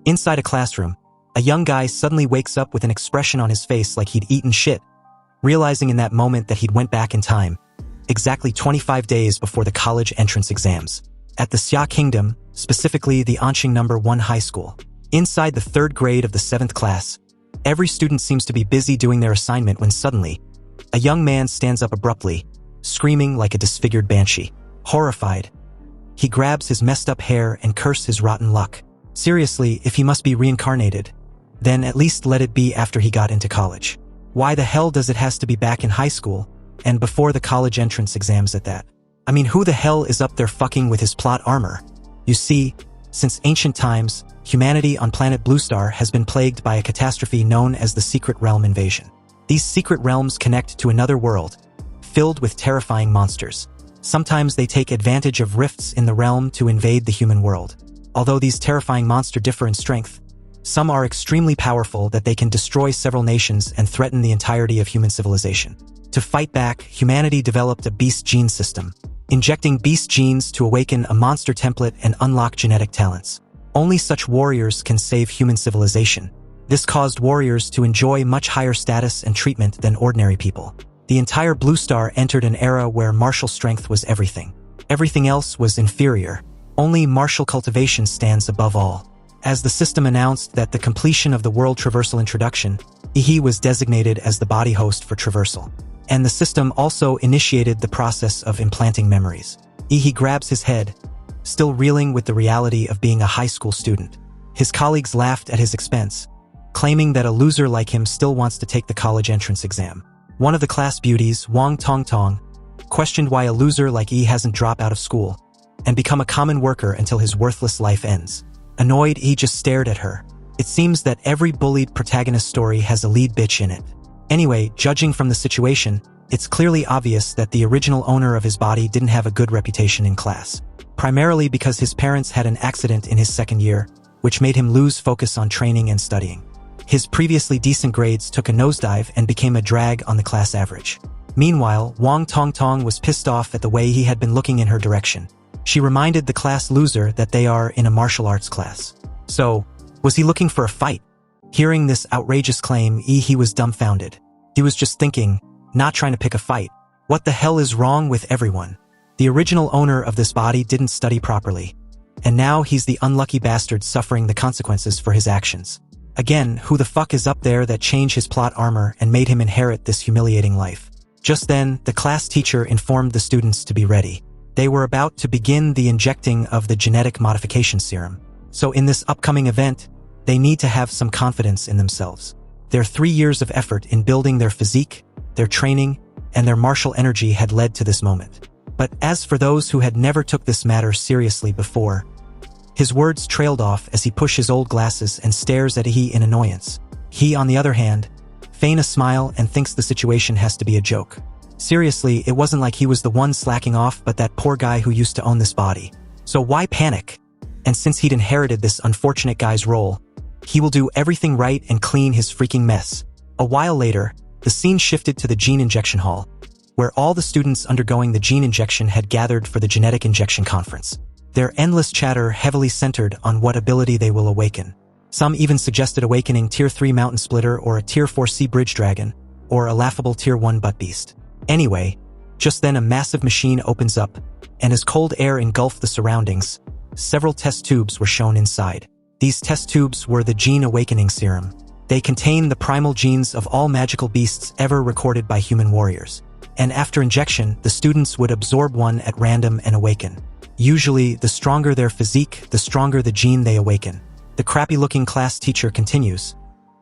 Inside a classroom, a young guy suddenly wakes up with an expression on his face like he'd eaten shit, realizing in that moment that he'd went back in time, exactly 25 days before the college entrance exams, at the Xia Kingdom, specifically the Anqing No. 1 high school. Inside the 3rd grade of the 7th class, every student seems to be busy doing their assignment when suddenly, a young man stands up abruptly, screaming like a disfigured banshee. Horrified, he grabs his messed up hair and curses his rotten luck. Seriously, if he must be reincarnated, then at least let it be after he got into college. Why the hell does it has to be back in high school, and before the college entrance exams at that? I mean, who the hell is up there fucking with his plot armor? You see, since ancient times, humanity on planet Bluestar has been plagued by a catastrophe known as the Secret Realm invasion. These secret realms connect to another world, filled with terrifying monsters. Sometimes they take advantage of rifts in the realm to invade the human world. Although these terrifying monsters differ in strength, some are extremely powerful that they can destroy several nations and threaten the entirety of human civilization. To fight back, humanity developed a beast gene system, injecting beast genes to awaken a monster template and unlock genetic talents. Only such warriors can save human civilization. This caused warriors to enjoy much higher status and treatment than ordinary people. The entire Bluestar entered an era where martial strength was everything. Everything else was inferior. Only martial cultivation stands above all. As the system announced that the completion of the World Traversal introduction, Ehi was designated as the body host for Traversal. And the system also initiated the process of implanting memories. Ehi grabs his head, still reeling with the reality of being a high school student. His colleagues laughed at his expense, claiming that a loser like him still wants to take the college entrance exam. One of the class beauties, Wang Tongtong, questioned why a loser like Ehi hasn't dropped out of school and become a common worker until his worthless life ends. Annoyed, Ehi just stared at her. It seems that every bullied protagonist story has a lead bitch in it. Anyway, judging from the situation, it's clearly obvious that the original owner of his body didn't have a good reputation in class. Primarily because his parents had an accident in his 2nd year, which made him lose focus on training and studying. His previously decent grades took a nosedive and became a drag on the class average. Meanwhile, Wang Tongtong was pissed off at the way he had been looking in her direction. She reminded the class loser that they are in a martial arts class. So, was he looking for a fight? Hearing this outrageous claim, Ehi was dumbfounded. He was just thinking, not trying to pick a fight. What the hell is wrong with everyone? The original owner of this body didn't study properly, and now he's the unlucky bastard suffering the consequences for his actions. Again, who the fuck is up there that changed his plot armor and made him inherit this humiliating life? Just then, the class teacher informed the students to be ready. They were about to begin the injecting of the genetic modification serum. So in this upcoming event, they need to have some confidence in themselves. Their 3 years of effort in building their physique, their training, and their martial energy had led to this moment. But as for those who had never took this matter seriously before, his words trailed off as he pushed his old glasses and stares at Ehi in annoyance. He, on the other hand, feigns a smile and thinks the situation has to be a joke. Seriously, it wasn't like he was the one slacking off but that poor guy who used to own this body. So why panic? And since he'd inherited this unfortunate guy's role, he will do everything right and clean his freaking mess. A while later, the scene shifted to the gene injection hall, where all the students undergoing the gene injection had gathered for the genetic injection conference. Their endless chatter heavily centered on what ability they will awaken. Some even suggested awakening Tier 3 Mountain Splitter or a Tier 4 Sea Bridge Dragon, or a laughable Tier 1 Butt Beast. Anyway, just then a massive machine opens up, and as cold air engulfed the surroundings, several test tubes were shown inside. These test tubes were the Gene Awakening Serum. They contain the primal genes of all magical beasts ever recorded by human warriors. And after injection, the students would absorb one at random and awaken. Usually, the stronger their physique, the stronger the gene they awaken. The crappy-looking class teacher continues,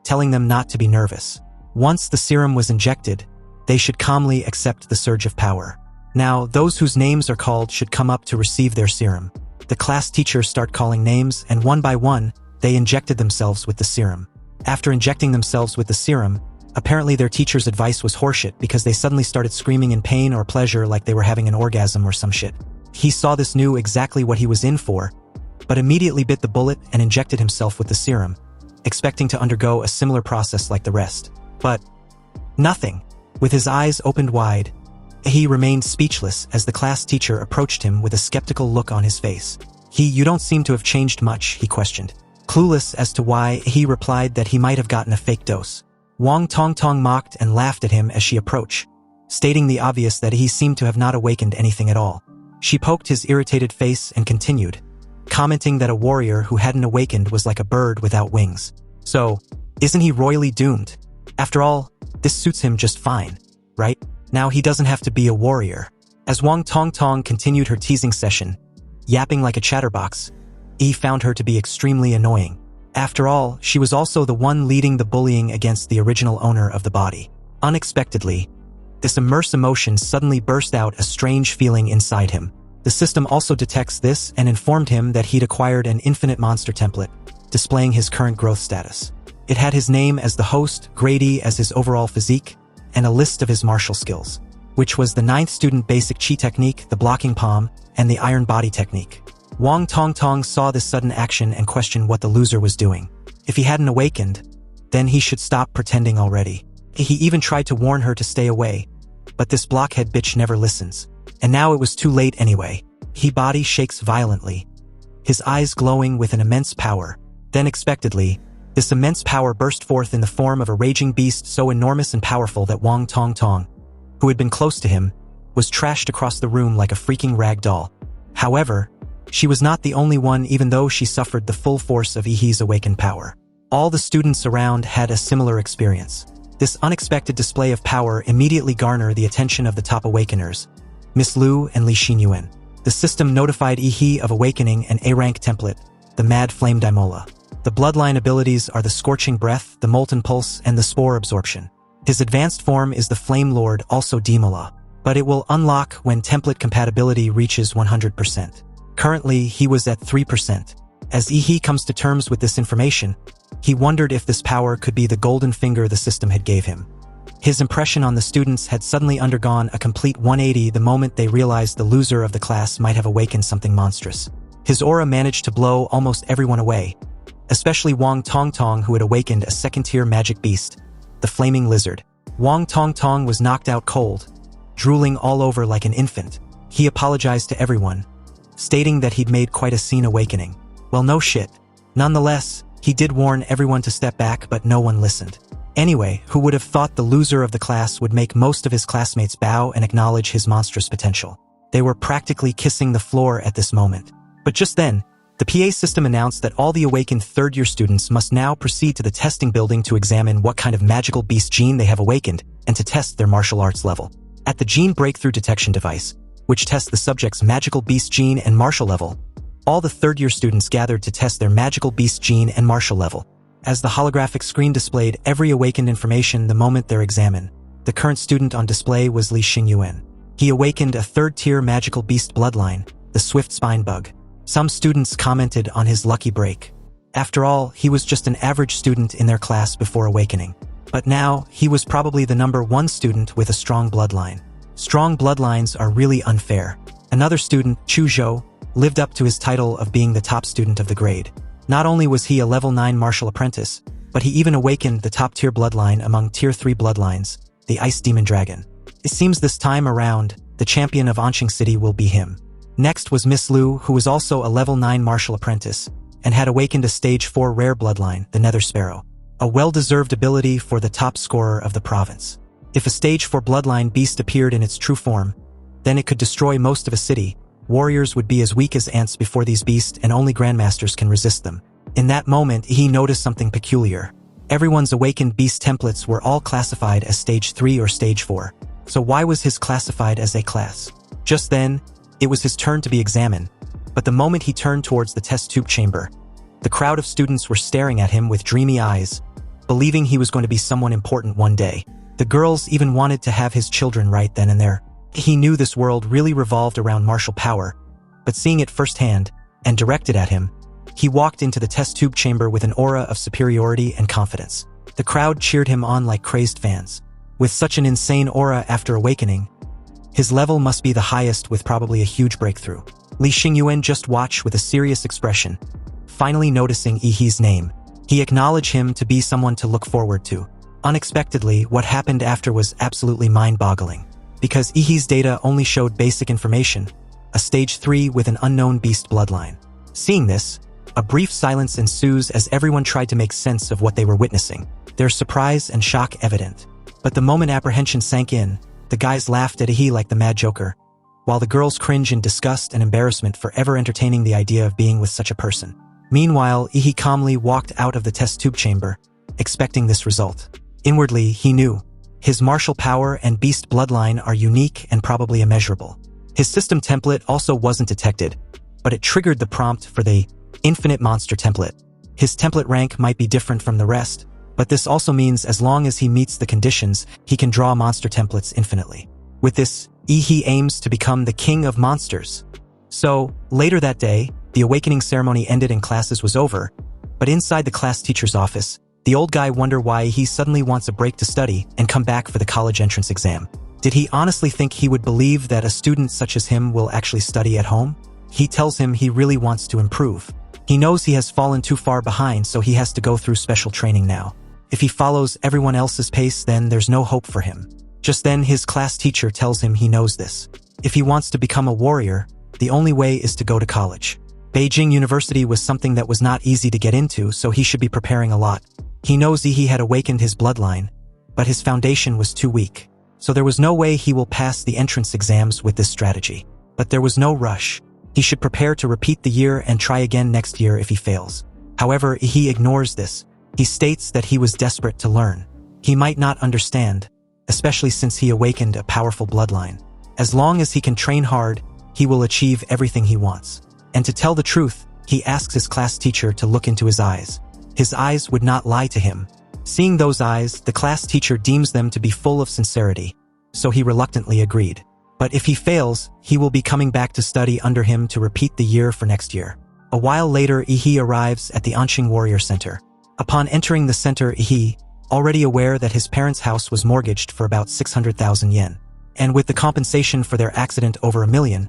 telling them not to be nervous. Once the serum was injected, they should calmly accept the surge of power. Now, those whose names are called should come up to receive their serum. The class teachers start calling names, and one by one, they injected themselves with the serum. After injecting themselves with the serum, apparently their teacher's advice was horseshit because they suddenly started screaming in pain or pleasure like they were having an orgasm or some shit. He saw this, knew exactly what he was in for, but immediately bit the bullet and injected himself with the serum, expecting to undergo a similar process like the rest. But nothing. With his eyes opened wide, he remained speechless as the class teacher approached him with a skeptical look on his face. You don't seem to have changed much, he questioned. Clueless as to why, he replied that he might have gotten a fake dose. Wang Tongtong mocked and laughed at him as she approached, stating the obvious that he seemed to have not awakened anything at all. She poked his irritated face and continued, commenting that a warrior who hadn't awakened was like a bird without wings. So, isn't he royally doomed? After all, this suits him just fine, right? Now he doesn't have to be a warrior. As Wang Tongtong continued her teasing session, yapping like a chatterbox, He found her to be extremely annoying. After all, she was also the one leading the bullying against the original owner of the body. Unexpectedly, this immense emotion suddenly burst out a strange feeling inside him. The system also detects this and informed him that he'd acquired an infinite monster template, displaying his current growth status. It had his name as the host, Grady as his overall physique, and a list of his martial skills, which was the 9th student basic chi technique, the blocking palm, and the iron body technique. Wang Tongtong saw this sudden action and questioned what the loser was doing. If he hadn't awakened, then he should stop pretending already. He even tried to warn her to stay away, but this blockhead bitch never listens. And now it was too late anyway. His body shakes violently, his eyes glowing with an immense power. Then unexpectedly, this immense power burst forth in the form of a raging beast so enormous and powerful that Wang Tongtong, who had been close to him, was trashed across the room like a freaking rag doll. However, she was not the only one, even though she suffered the full force of Ehi's awakened power. All the students around had a similar experience. This unexpected display of power immediately garnered the attention of the top awakeners, Miss Lu and Li Xinyuan. The system notified Ehi of awakening an A-rank template, the Mad Flame Daimola. The bloodline abilities are the Scorching Breath, the Molten Pulse, and the Spore Absorption. His advanced form is the Flame Lord, also Daimola, but it will unlock when template compatibility reaches 100%. Currently, he was at 3%. As Ehi comes to terms with this information, he wondered if this power could be the golden finger the system had gave him. His impression on the students had suddenly undergone a complete 180 the moment they realized the loser of the class might have awakened something monstrous. His aura managed to blow almost everyone away, especially Wang Tongtong, who had awakened a second-tier magic beast, the Flaming Lizard. Wang Tongtong was knocked out cold, drooling all over like an infant. He apologized to everyone, stating that he'd made quite a scene awakening. Well, no shit. Nonetheless, he did warn everyone to step back, but no one listened. Anyway, who would have thought the loser of the class would make most of his classmates bow and acknowledge his monstrous potential? They were practically kissing the floor at this moment. But just then, the PA system announced that all the awakened third-year students must now proceed to the testing building to examine what kind of magical beast gene they have awakened and to test their martial arts level. At the Gene Breakthrough Detection Device, which tests the subject's magical beast gene and martial level, all the third-year students gathered to test their magical beast gene and martial level. As the holographic screen displayed every awakened information the moment they're examined, the current student on display was Li Xinyuan. He awakened a third-tier magical beast bloodline, the Swift Spine Bug. Some students commented on his lucky break. After all, he was just an average student in their class before awakening. But now, he was probably the #1 student with a strong bloodline. Strong bloodlines are really unfair. Another student, Chu Zhou, lived up to his title of being the top student of the grade. Not only was he a level 9 martial apprentice, but he even awakened the top-tier bloodline among tier 3 bloodlines, the Ice Demon Dragon. It seems this time around, the champion of Anqing City will be him. Next was Miss Lu, who was also a level 9 martial apprentice, and had awakened a stage 4 rare bloodline, the Nether Sparrow. A well-deserved ability for the top scorer of the province. If a stage 4 bloodline beast appeared in its true form, then it could destroy most of a city. Warriors would be as weak as ants before these beasts, and only grandmasters can resist them. In that moment, he noticed something peculiar. Everyone's awakened beast templates were all classified as stage 3 or stage 4. So why was his classified as A class? Just then, it was his turn to be examined, but the moment he turned towards the test tube chamber, the crowd of students were staring at him with dreamy eyes, believing he was going to be someone important one day. The girls even wanted to have his children right then and there. He knew this world really revolved around martial power, but seeing it firsthand, and directed at him, he walked into the test tube chamber with an aura of superiority and confidence. The crowd cheered him on like crazed fans. With such an insane aura after awakening, his level must be the highest with probably a huge breakthrough. Li Xinyuan just watched with a serious expression, finally noticing Ehi's name. He acknowledged him to be someone to look forward to. Unexpectedly, what happened after was absolutely mind-boggling. Because Ehi's data only showed basic information, a stage 3 with an unknown beast bloodline. Seeing this, A brief silence ensues as everyone tried to make sense of what they were witnessing, their surprise and shock evident. But the moment apprehension sank in, the guys laughed at Ehi like the mad joker, while the girls cringe in disgust and embarrassment for ever entertaining the idea of being with such a person. Meanwhile, Ehi calmly walked out of the test tube chamber, expecting this result. Inwardly, he knew. His martial power and beast bloodline are unique and probably immeasurable. His system template also wasn't detected, but it triggered the prompt for the infinite monster template. His template rank might be different from the rest, but this also means as long as he meets the conditions, he can draw monster templates infinitely. With this, Ehi aims to become the king of monsters. So, later that day, the awakening ceremony ended and classes was over, but inside the class teacher's office, the old guy wondered why he suddenly wants a break to study and come back for the college entrance exam. Did he honestly think he would believe that a student such as him will actually study at home? He tells him he really wants to improve. He knows he has fallen too far behind, so he has to go through special training now. If he follows everyone else's pace, then there's no hope for him. Just then, his class teacher tells him he knows this. If he wants to become a warrior, the only way is to go to college. Beijing University was something that was not easy to get into, so he should be preparing a lot. He knows Ehi had awakened his bloodline, but his foundation was too weak. So there was no way he will pass the entrance exams with this strategy. But there was no rush. He should prepare to repeat the year and try again next year if he fails. However, Ehi ignores this. He states that he was desperate to learn. He might not understand, especially since he awakened a powerful bloodline. As long as he can train hard, he will achieve everything he wants. And to tell the truth, he asks his class teacher to look into his eyes. His eyes would not lie to him. Seeing those eyes, the class teacher deems them to be full of sincerity, so he reluctantly agreed. But if he fails, he will be coming back to study under him to repeat the year for next year. A while later, Ehi arrives at the Anqing Warrior Center. Upon entering the center, Ehi, already aware that his parents' house was mortgaged for about 600,000 yen, and with the compensation for their accident over 1 million,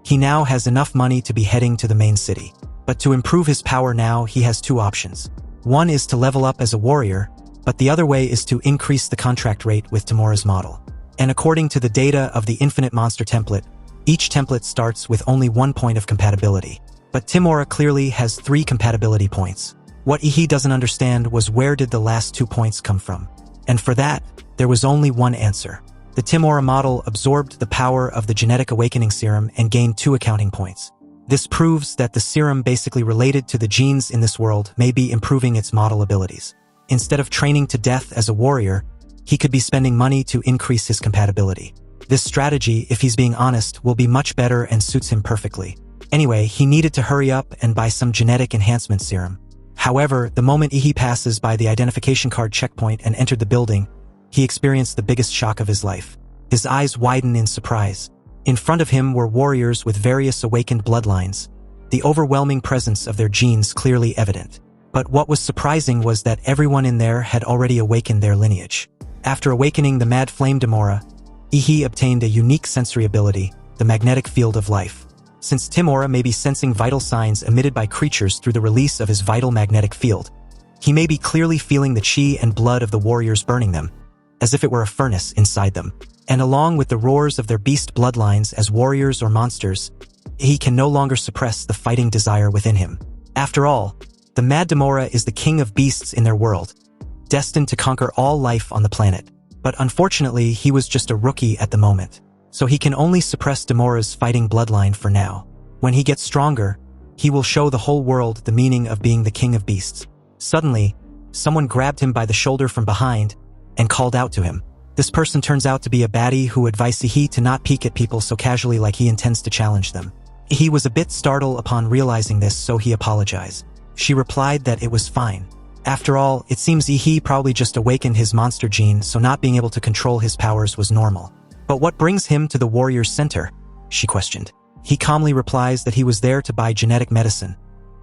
he now has enough money to be heading to the main city. But to improve his power now, he has two options. One is to level up as a warrior, but the other way is to increase the contract rate with Tamura's model. And according to the data of the Infinite Monster template, each template starts with only 1 point of compatibility. But Tamura clearly has 3 compatibility points. What Ehi doesn't understand was where did the last 2 points come from? And for that, there was only one answer. The Tamura model absorbed the power of the genetic awakening serum and gained 2 accounting points. This proves that the serum basically related to the genes in this world may be improving its model abilities. Instead of training to death as a warrior, he could be spending money to increase his compatibility. This strategy, if he's being honest, will be much better and suits him perfectly. Anyway, he needed to hurry up and buy some genetic enhancement serum. However, the moment Ehi passes by the identification card checkpoint and entered the building, he experienced the biggest shock of his life. His eyes widened in surprise. In front of him were warriors with various awakened bloodlines, the overwhelming presence of their genes clearly evident. But what was surprising was that everyone in there had already awakened their lineage. After awakening the Mad Flame Tamura, Ehi obtained a unique sensory ability, the magnetic field of life. Since Tamura may be sensing vital signs emitted by creatures through the release of his vital magnetic field, he may be clearly feeling the chi and blood of the warriors burning them, as if it were a furnace inside them. And along with the roars of their beast bloodlines as warriors or monsters, he can no longer suppress the fighting desire within him. After all, the Mad Tamura is the king of beasts in their world, destined to conquer all life on the planet. But unfortunately, he was just a rookie at the moment, so he can only suppress Tamura's fighting bloodline for now. When he gets stronger, he will show the whole world the meaning of being the king of beasts. Suddenly, someone grabbed him by the shoulder from behind and called out to him. This person turns out to be a baddie who advised Ehi to not peek at people so casually like he intends to challenge them. He was a bit startled upon realizing this, so he apologized. She replied that it was fine. After all, it seems Ehi probably just awakened his monster gene, so not being able to control his powers was normal. But what brings him to the warrior's center? She questioned. He calmly replies that he was there to buy genetic medicine.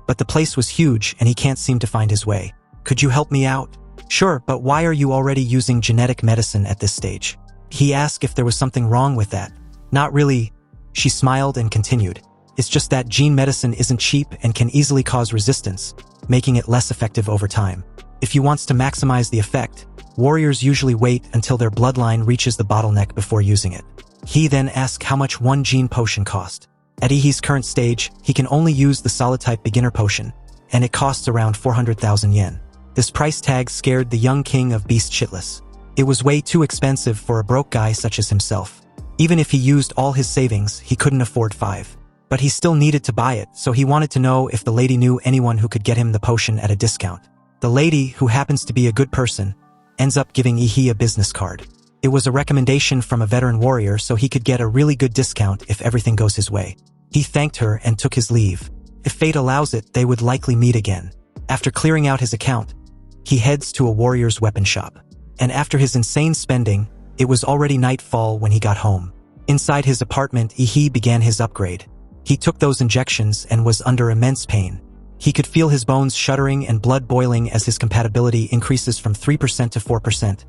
But the place was huge and he can't seem to find his way. Could you help me out? Sure, but why are you already using genetic medicine at this stage? He asked if there was something wrong with that. Not really. She smiled and continued. It's just that gene medicine isn't cheap and can easily cause resistance, making it less effective over time. If you want to maximize the effect, warriors usually wait until their bloodline reaches the bottleneck before using it. He then asked how much one gene potion cost. At Ehi's current stage, he can only use the solid-type beginner potion, and it costs around 400,000 yen. This price tag scared the young king of beasts shitless. It was way too expensive for a broke guy such as himself. Even if he used all his savings, he couldn't afford 5. But he still needed to buy it, so he wanted to know if the lady knew anyone who could get him the potion at a discount. The lady, who happens to be a good person, ends up giving Ehi a business card. It was a recommendation from a veteran warrior so he could get a really good discount if everything goes his way. He thanked her and took his leave. If fate allows it, they would likely meet again. After clearing out his account, he heads to a warrior's weapon shop. And after his insane spending, it was already nightfall when he got home. Inside his apartment, Ehi began his upgrade. He took those injections and was under immense pain. He could feel his bones shuddering and blood boiling as his compatibility increases from 3% to 4%,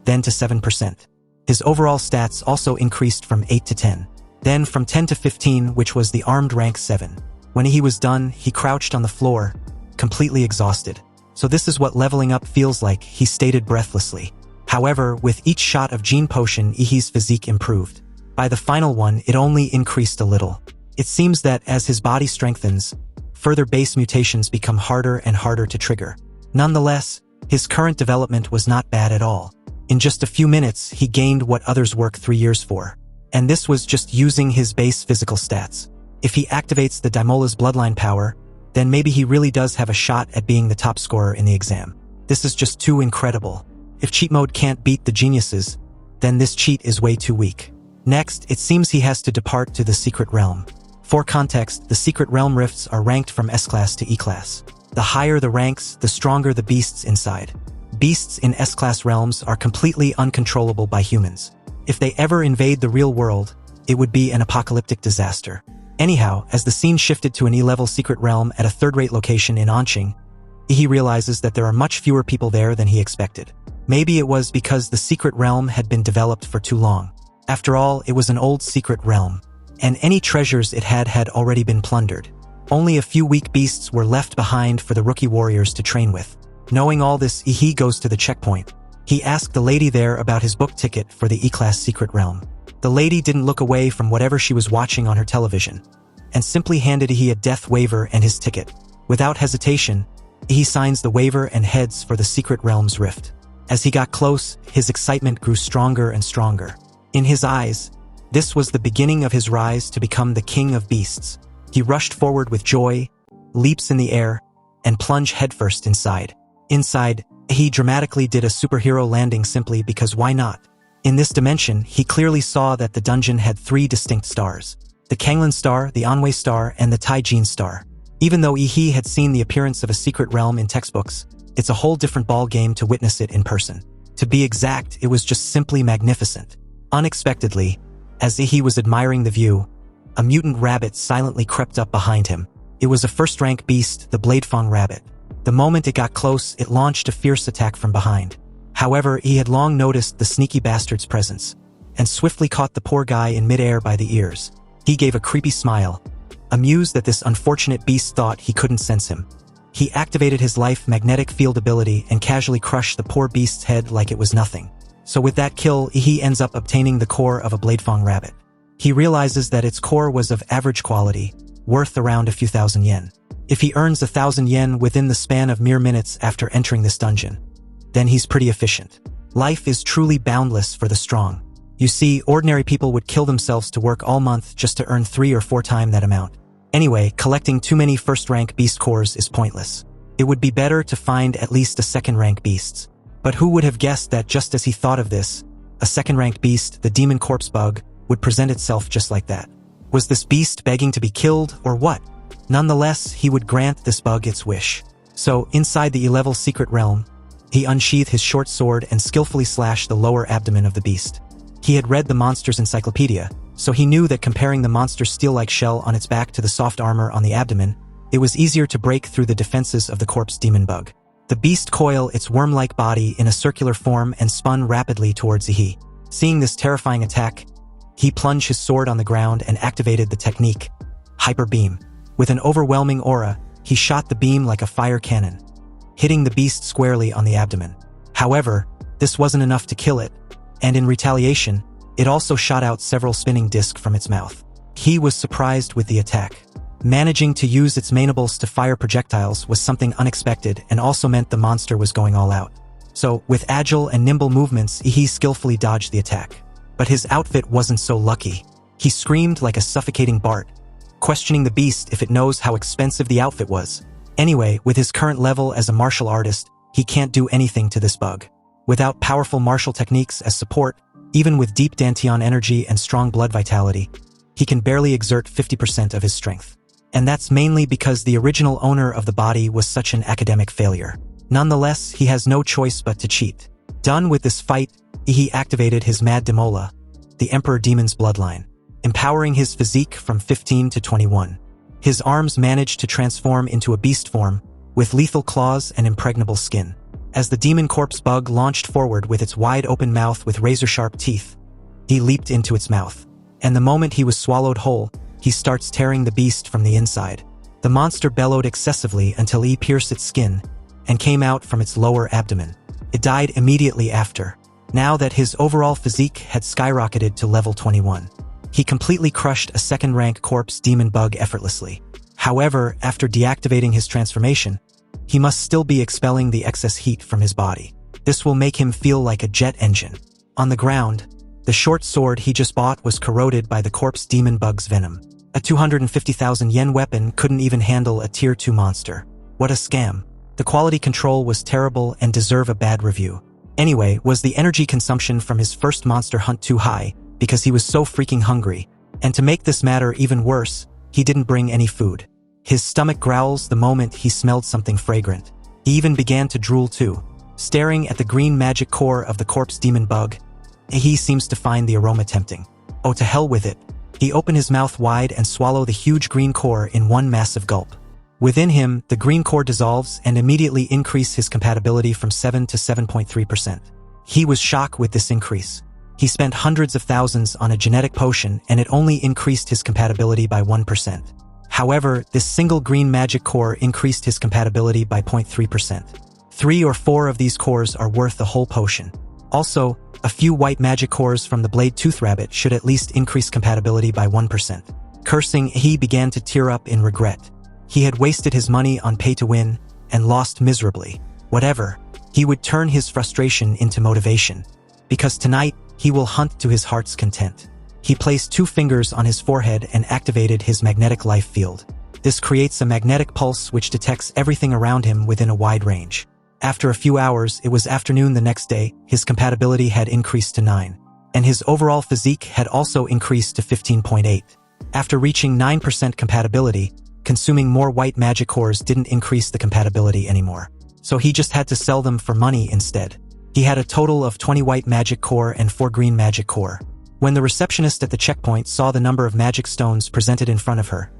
then to 7%. His overall stats also increased from 8 to 10, then from 10 to 15, which was the armed rank 7. When he was done, he crouched on the floor, completely exhausted. So this is what leveling up feels like, he stated breathlessly. However, with each shot of gene potion, Ehi's physique improved. By the final one, it only increased a little. It seems that as his body strengthens, further base mutations become harder and harder to trigger. Nonetheless, his current development was not bad at all. In just a few minutes, he gained what others work 3 years for. And this was just using his base physical stats. If he activates the Daimola's bloodline power, then maybe he really does have a shot at being the top scorer in the exam. This is just too incredible. If cheat mode can't beat the geniuses, then this cheat is way too weak. Next, it seems he has to depart to the secret realm. For context, the secret realm rifts are ranked from S-class to E-class. The higher the ranks, the stronger the beasts inside. Beasts in S-class realms are completely uncontrollable by humans. If they ever invade the real world, it would be an apocalyptic disaster. Anyhow, as the scene shifted to an E-level secret realm at a third-rate location in Anqing, Ehi realizes that there are much fewer people there than he expected. Maybe it was because the secret realm had been developed for too long. After all, it was an old secret realm, and any treasures it had already been plundered. Only a few weak beasts were left behind for the rookie warriors to train with. Knowing all this, Ehi goes to the checkpoint. He asked the lady there about his book ticket for the E-class secret realm. The lady didn't look away from whatever she was watching on her television, and simply handed Ehi a death waiver and his ticket. Without hesitation, Ehi signs the waiver and heads for the secret realm's rift. As he got close, his excitement grew stronger and stronger. In his eyes, this was the beginning of his rise to become the king of beasts. He rushed forward with joy, leaps in the air, and plunged headfirst inside. Inside, he dramatically did a superhero landing simply because why not? In this dimension, he clearly saw that the dungeon had 3 distinct stars. The Kanglan star, the Anwei star, and the Taijin star. Even though Ehi had seen the appearance of a secret realm in textbooks, it's a whole different ball game to witness it in person. To be exact, it was just simply magnificent. Unexpectedly, as Ehi was admiring the view, a mutant rabbit silently crept up behind him. It was a first-rank beast, the Bladefang rabbit. The moment it got close, it launched a fierce attack from behind. However, he had long noticed the sneaky bastard's presence, and swiftly caught the poor guy in midair by the ears. He gave a creepy smile, amused that this unfortunate beast thought he couldn't sense him. He activated his life magnetic field ability and casually crushed the poor beast's head like it was nothing. So with that kill, he ends up obtaining the core of a Bladefang rabbit. He realizes that its core was of average quality, worth around a few thousand yen. If he earns 1,000 yen within the span of mere minutes after entering this dungeon, then he's pretty efficient. Life is truly boundless for the strong. You see, ordinary people would kill themselves to work all month just to earn 3 or 4 times that amount. Anyway, collecting too many first-rank beast cores is pointless. It would be better to find at least a second-rank beasts. But who would have guessed that just as he thought of this, a second-ranked beast, the demon corpse bug, would present itself just like that? Was this beast begging to be killed, or what? Nonetheless, he would grant this bug its wish. So, inside the E-level secret realm, he unsheathed his short sword and skillfully slashed the lower abdomen of the beast. He had read the monster's encyclopedia, so he knew that comparing the monster's steel-like shell on its back to the soft armor on the abdomen, it was easier to break through the defenses of the corpse demon bug. The beast coiled its worm-like body in a circular form and spun rapidly towards Ehi. Seeing this terrifying attack, he plunged his sword on the ground and activated the technique, Hyper Beam. With an overwhelming aura, he shot the beam like a fire cannon, hitting the beast squarely on the abdomen. However, this wasn't enough to kill it, and in retaliation, it also shot out several spinning discs from its mouth. He was surprised with the attack. Managing to use its mandibles to fire projectiles was something unexpected and also meant the monster was going all out. So, with agile and nimble movements, Ehi skillfully dodged the attack. But his outfit wasn't so lucky. He screamed like a suffocating Bart, questioning the beast if it knows how expensive the outfit was. Anyway, with his current level as a martial artist, he can't do anything to this bug. Without powerful martial techniques as support, even with deep Dantian energy and strong blood vitality, he can barely exert 50% of his strength. And that's mainly because the original owner of the body was such an academic failure. Nonetheless, he has no choice but to cheat. Done with this fight, Ehi activated his Mad Demola, the Emperor Demon's bloodline, empowering his physique from 15 to 21. His arms managed to transform into a beast form, with lethal claws and impregnable skin. As the demon corpse bug launched forward with its wide-open mouth with razor-sharp teeth, he leaped into its mouth. And the moment he was swallowed whole, he starts tearing the beast from the inside. The monster bellowed excessively until he pierced its skin and came out from its lower abdomen. It died immediately after. Now that his overall physique had skyrocketed to level 21, he completely crushed a second-rank corpse demon bug effortlessly. However, after deactivating his transformation, he must still be expelling the excess heat from his body. This will make him feel like a jet engine. On the ground, the short sword he just bought was corroded by the corpse demon bug's venom. A 250,000 yen weapon couldn't even handle a tier 2 monster. What a scam. The quality control was terrible and deserve a bad review. Anyway, was the energy consumption from his first monster hunt too high because he was so freaking hungry? And to make this matter even worse, he didn't bring any food. His stomach growls the moment he smelled something fragrant. He even began to drool too. Staring at the green magic core of the corpse demon bug, he seems to find the aroma tempting. Oh, to hell with it. He opened his mouth wide and swallowed the huge green core in one massive gulp. Within him, the green core dissolves and immediately increased his compatibility from 7 to 7.3%. He was shocked with this increase. He spent hundreds of thousands on a genetic potion and it only increased his compatibility by 1%. However, this single green magic core increased his compatibility by 0.3%. 3 or 4 of these cores are worth the whole potion. Also, a few white magic cores from the Blade Tooth Rabbit should at least increase compatibility by 1%. Cursing, he began to tear up in regret. He had wasted his money on pay-to-win and lost miserably. Whatever, he would turn his frustration into motivation. Because tonight, he will hunt to his heart's content. He placed 2 fingers on his forehead and activated his magnetic life field. This creates a magnetic pulse which detects everything around him within a wide range. After a few hours, it was afternoon the next day, his compatibility had increased to 9. And his overall physique had also increased to 15.8. After reaching 9% compatibility, consuming more white magic cores didn't increase the compatibility anymore. So he just had to sell them for money instead. He had a total of 20 white magic core and 4 green magic core. When the receptionist at the checkpoint saw the number of magic stones presented in front of her,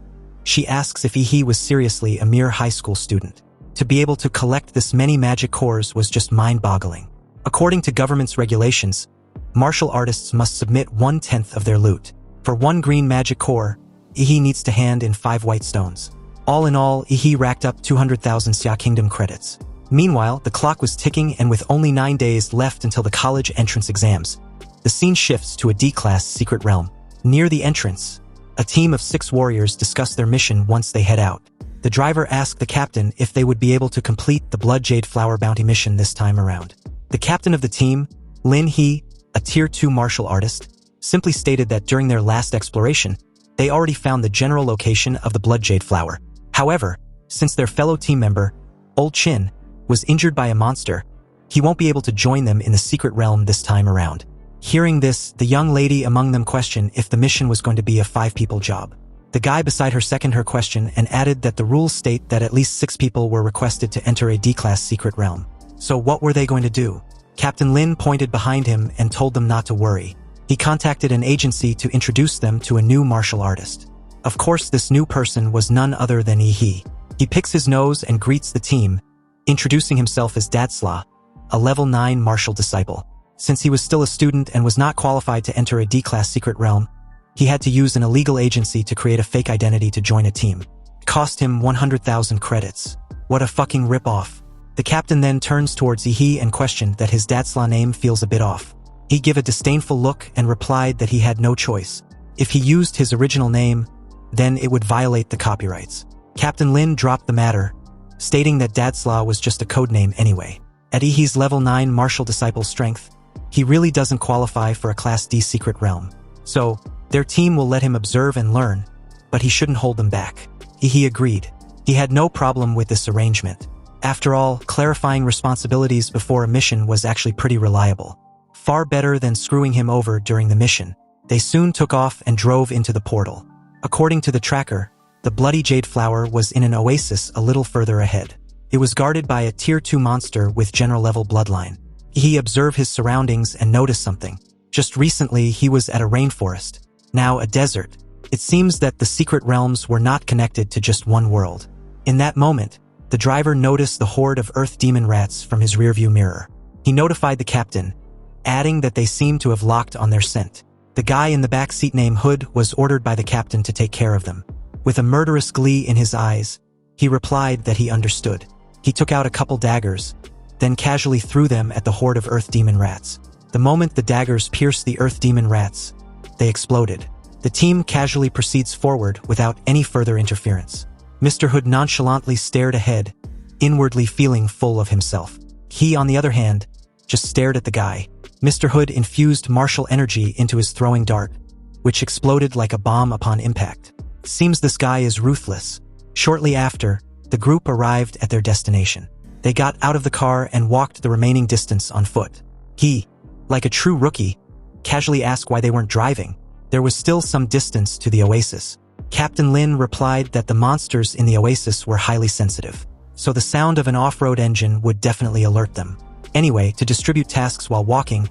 she asks if he was seriously a mere high school student. To be able to collect this many magic cores was just mind-boggling. According to government's regulations, martial artists must submit 1/10 of their loot. For 1 green magic core, Ehi needs to hand in 5 white stones. All in all, Ehi racked up 200,000 Xia Kingdom credits. Meanwhile, the clock was ticking and with only 9 days left until the college entrance exams, the scene shifts to a D-class secret realm. Near the entrance, a team of 6 warriors discuss their mission once they head out. The driver asked the captain if they would be able to complete the Blood Jade Flower bounty mission this time around. The captain of the team, Lin He, a tier 2 martial artist, simply stated that during their last exploration, they already found the general location of the Blood Jade Flower. However, since their fellow team member, Old Chin, was injured by a monster, he won't be able to join them in the secret realm this time around. Hearing this, the young lady among them questioned if the mission was going to be a 5-people job. The guy beside her seconded her question and added that the rules state that at least 6 people were requested to enter a D-class secret realm. So what were they going to do? Captain Lin pointed behind him and told them not to worry. He contacted an agency to introduce them to a new martial artist. Of course, this new person was none other than Ehi. He picks his nose and greets the team, introducing himself as Dadsla, a level 9 martial disciple. Since he was still a student and was not qualified to enter a D-class secret realm, he had to use an illegal agency to create a fake identity to join a team. It cost him 100,000 credits. What a fucking rip-off. The captain then turns towards Ehi and questioned that his Dadsla name feels a bit off. He gave a disdainful look and replied that he had no choice. If he used his original name, then it would violate the copyrights. Captain Lin dropped the matter, stating that Godzilla was just a codename anyway. At Ehi's level 9 martial disciple strength, he really doesn't qualify for a Class D secret realm. So, their team will let him observe and learn, but he shouldn't hold them back. Ehi agreed. He had no problem with this arrangement. After all, clarifying responsibilities before a mission was actually pretty reliable. Far better than screwing him over during the mission. They soon took off and drove into the portal. According to the tracker, the bloody jade flower was in an oasis a little further ahead. It was guarded by a Tier 2 monster with general-level bloodline. He observed his surroundings and noticed something. Just recently, he was at a rainforest, now a desert. It seems that the secret realms were not connected to just one world. In that moment, the driver noticed the horde of earth demon rats from his rearview mirror. He notified the captain, adding that they seemed to have locked on their scent. The guy in the back seat named Hood was ordered by the captain to take care of them. With a murderous glee in his eyes, he replied that he understood. He took out a couple daggers, then casually threw them at the horde of earth demon rats. The moment the daggers pierced the earth demon rats, they exploded. The team casually proceeds forward without any further interference. Mr. Hood nonchalantly stared ahead, inwardly feeling full of himself. He, on the other hand, just stared at the guy. Mr. Hood infused martial energy into his throwing dart, which exploded like a bomb upon impact. Seems this guy is ruthless. Shortly after, the group arrived at their destination. They got out of the car and walked the remaining distance on foot. He, like a true rookie, casually asked why they weren't driving. There was still some distance to the oasis. Captain Lin replied that the monsters in the oasis were highly sensitive, so the sound of an off-road engine would definitely alert them. Anyway, to distribute tasks while walking,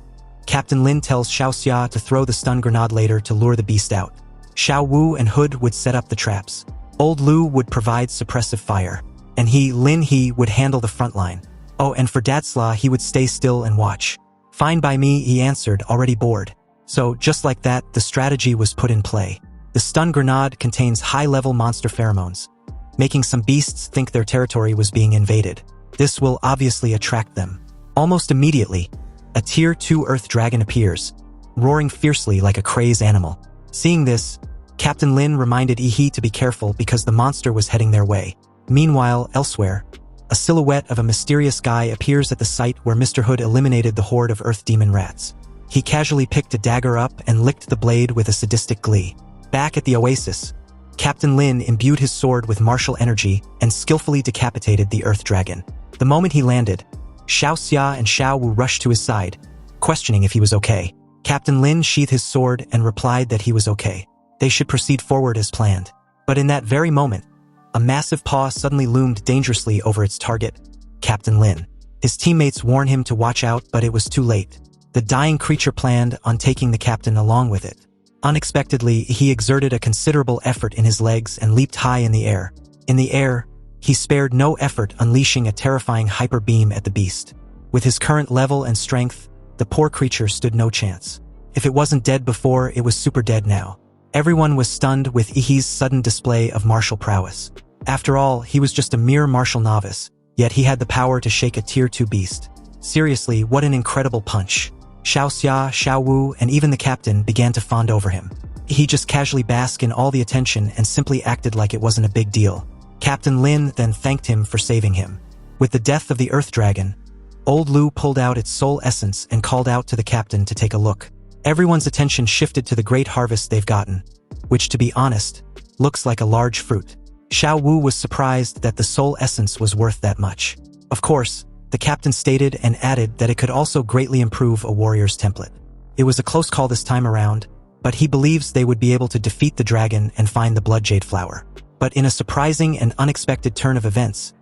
Captain Lin tells Xiao Xia to throw the stun grenade later to lure the beast out. Xiao Wu and Hood would set up the traps. Old Lu would provide suppressive fire, and Lin He would handle the front line. Oh, and for Godzilla, he would stay still and watch. Fine by me, he answered, already bored. So, just like that, the strategy was put in play. The stun grenade contains high-level monster pheromones, making some beasts think their territory was being invaded. This will obviously attract them. Almost immediately, a Tier 2 Earth Dragon appears, roaring fiercely like a crazed animal. Seeing this, Captain Lin reminded Ehi to be careful because the monster was heading their way. Meanwhile, elsewhere, a silhouette of a mysterious guy appears at the site where Mr. Hood eliminated the horde of earth demon rats. He casually picked a dagger up and licked the blade with a sadistic glee. Back at the oasis, Captain Lin imbued his sword with martial energy and skillfully decapitated the earth dragon. The moment he landed, Xiao Xia and Xiao Wu rushed to his side, questioning if he was okay. Captain Lin sheathed his sword and replied that he was okay. They should proceed forward as planned. But in that very moment, a massive paw suddenly loomed dangerously over its target, Captain Lin. His teammates warned him to watch out, but it was too late. The dying creature planned on taking the captain along with it. Unexpectedly, he exerted a considerable effort in his legs and leaped high in the air. In the air, he spared no effort, unleashing a terrifying hyper beam at the beast. With his current level and strength, the poor creature stood no chance. If it wasn't dead before, it was super dead now. Everyone was stunned with Ehi's sudden display of martial prowess. After all, he was just a mere martial novice, yet he had the power to shake a Tier 2 beast. Seriously, what an incredible punch. Xiao Xia, Xiao Wu, and even the captain began to fawn over him. He just casually basked in all the attention and simply acted like it wasn't a big deal. Captain Lin then thanked him for saving him. With the death of the Earth Dragon, Old Lu pulled out its soul essence and called out to the captain to take a look. Everyone's attention shifted to the great harvest they've gotten, which, to be honest, looks like a large fruit. Xiao Wu was surprised that the soul essence was worth that much. Of course, the captain stated and added that it could also greatly improve a warrior's template. It was a close call this time around, but he believes they would be able to defeat the dragon and find the blood jade flower. But in a surprising and unexpected turn of events,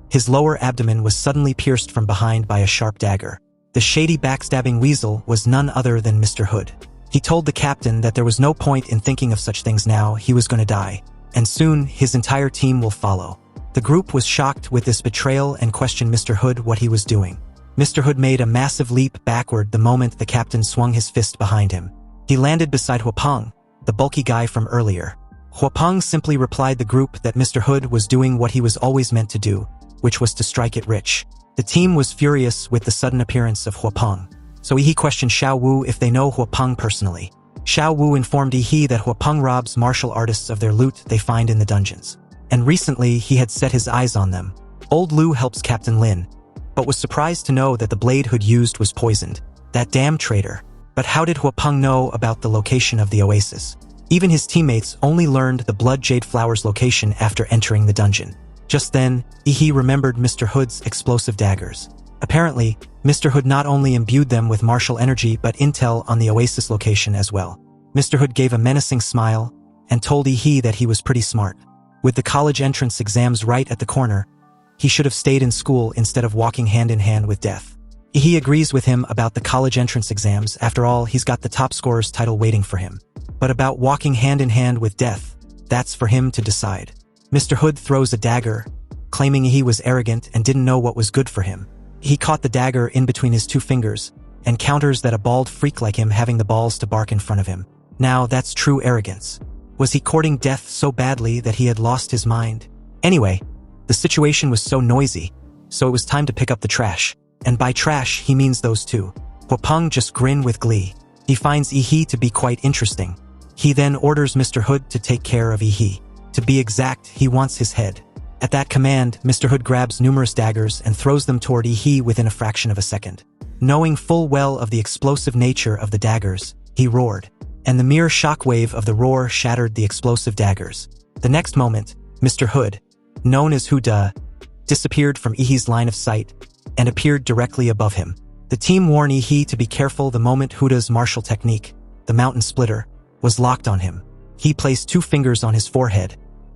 his lower abdomen was suddenly pierced from behind by a sharp dagger. The shady backstabbing weasel was none other than Mr. Hood. He told the captain that there was no point in thinking of such things now, he was going to die, and soon his entire team will follow. The group was shocked with this betrayal and questioned Mr. Hood what he was doing. Mr. Hood made a massive leap backward the moment the captain swung his fist behind him. He landed beside Huapeng, the bulky guy from earlier. Huapeng simply replied the group that Mr. Hood was doing what he was always meant to do, which was to strike it rich. The team was furious with the sudden appearance of Huapeng, so he questioned Xiao Wu if they know Huapeng personally. Xiao Wu informed Ehi that Huapeng robs martial artists of their loot they find in the dungeons. And recently, he had set his eyes on them. Old Lu helps Captain Lin, but was surprised to know that the blade Hood used was poisoned. That damn traitor. But how did Huapeng know about the location of the oasis? Even his teammates only learned the Blood Jade Flower's location after entering the dungeon. Just then, Ehi remembered Mr. Hood's explosive daggers. Apparently, Mr. Hood not only imbued them with martial energy but intel on the oasis location as well. Mr. Hood gave a menacing smile and told Ehi that he was pretty smart. With the college entrance exams right at the corner, he should have stayed in school instead of walking hand in hand with death. Ehi agrees with him about the college entrance exams. After all, he's got the top scorer's title waiting for him. But about walking hand in hand with death, that's for him to decide. Mr. Hood throws a dagger, claiming Ehi was arrogant and didn't know what was good for him. He caught the dagger in between his two fingers and counters that a bald freak like him having the balls to bark in front of him. Now that's true arrogance. Was he courting death so badly that he had lost his mind? Anyway, the situation was so noisy, so it was time to pick up the trash. And by trash, he means those two. Huapeng just grinned with glee. He finds Ehi to be quite interesting. He then orders Mr. Hood to take care of Ehi. To be exact, he wants his head. At that command, Mr. Hood grabs numerous daggers and throws them toward Ehi within a fraction of a second. Knowing full well of the explosive nature of the daggers, he roared, and the mere shockwave of the roar shattered the explosive daggers. The next moment, Mr. Hood, known as Huda, disappeared from Ehi's line of sight and appeared directly above him. The team warned Ehi to be careful the moment Huda's martial technique, the Mountain Splitter, was locked on him. He placed 2 fingers on his forehead,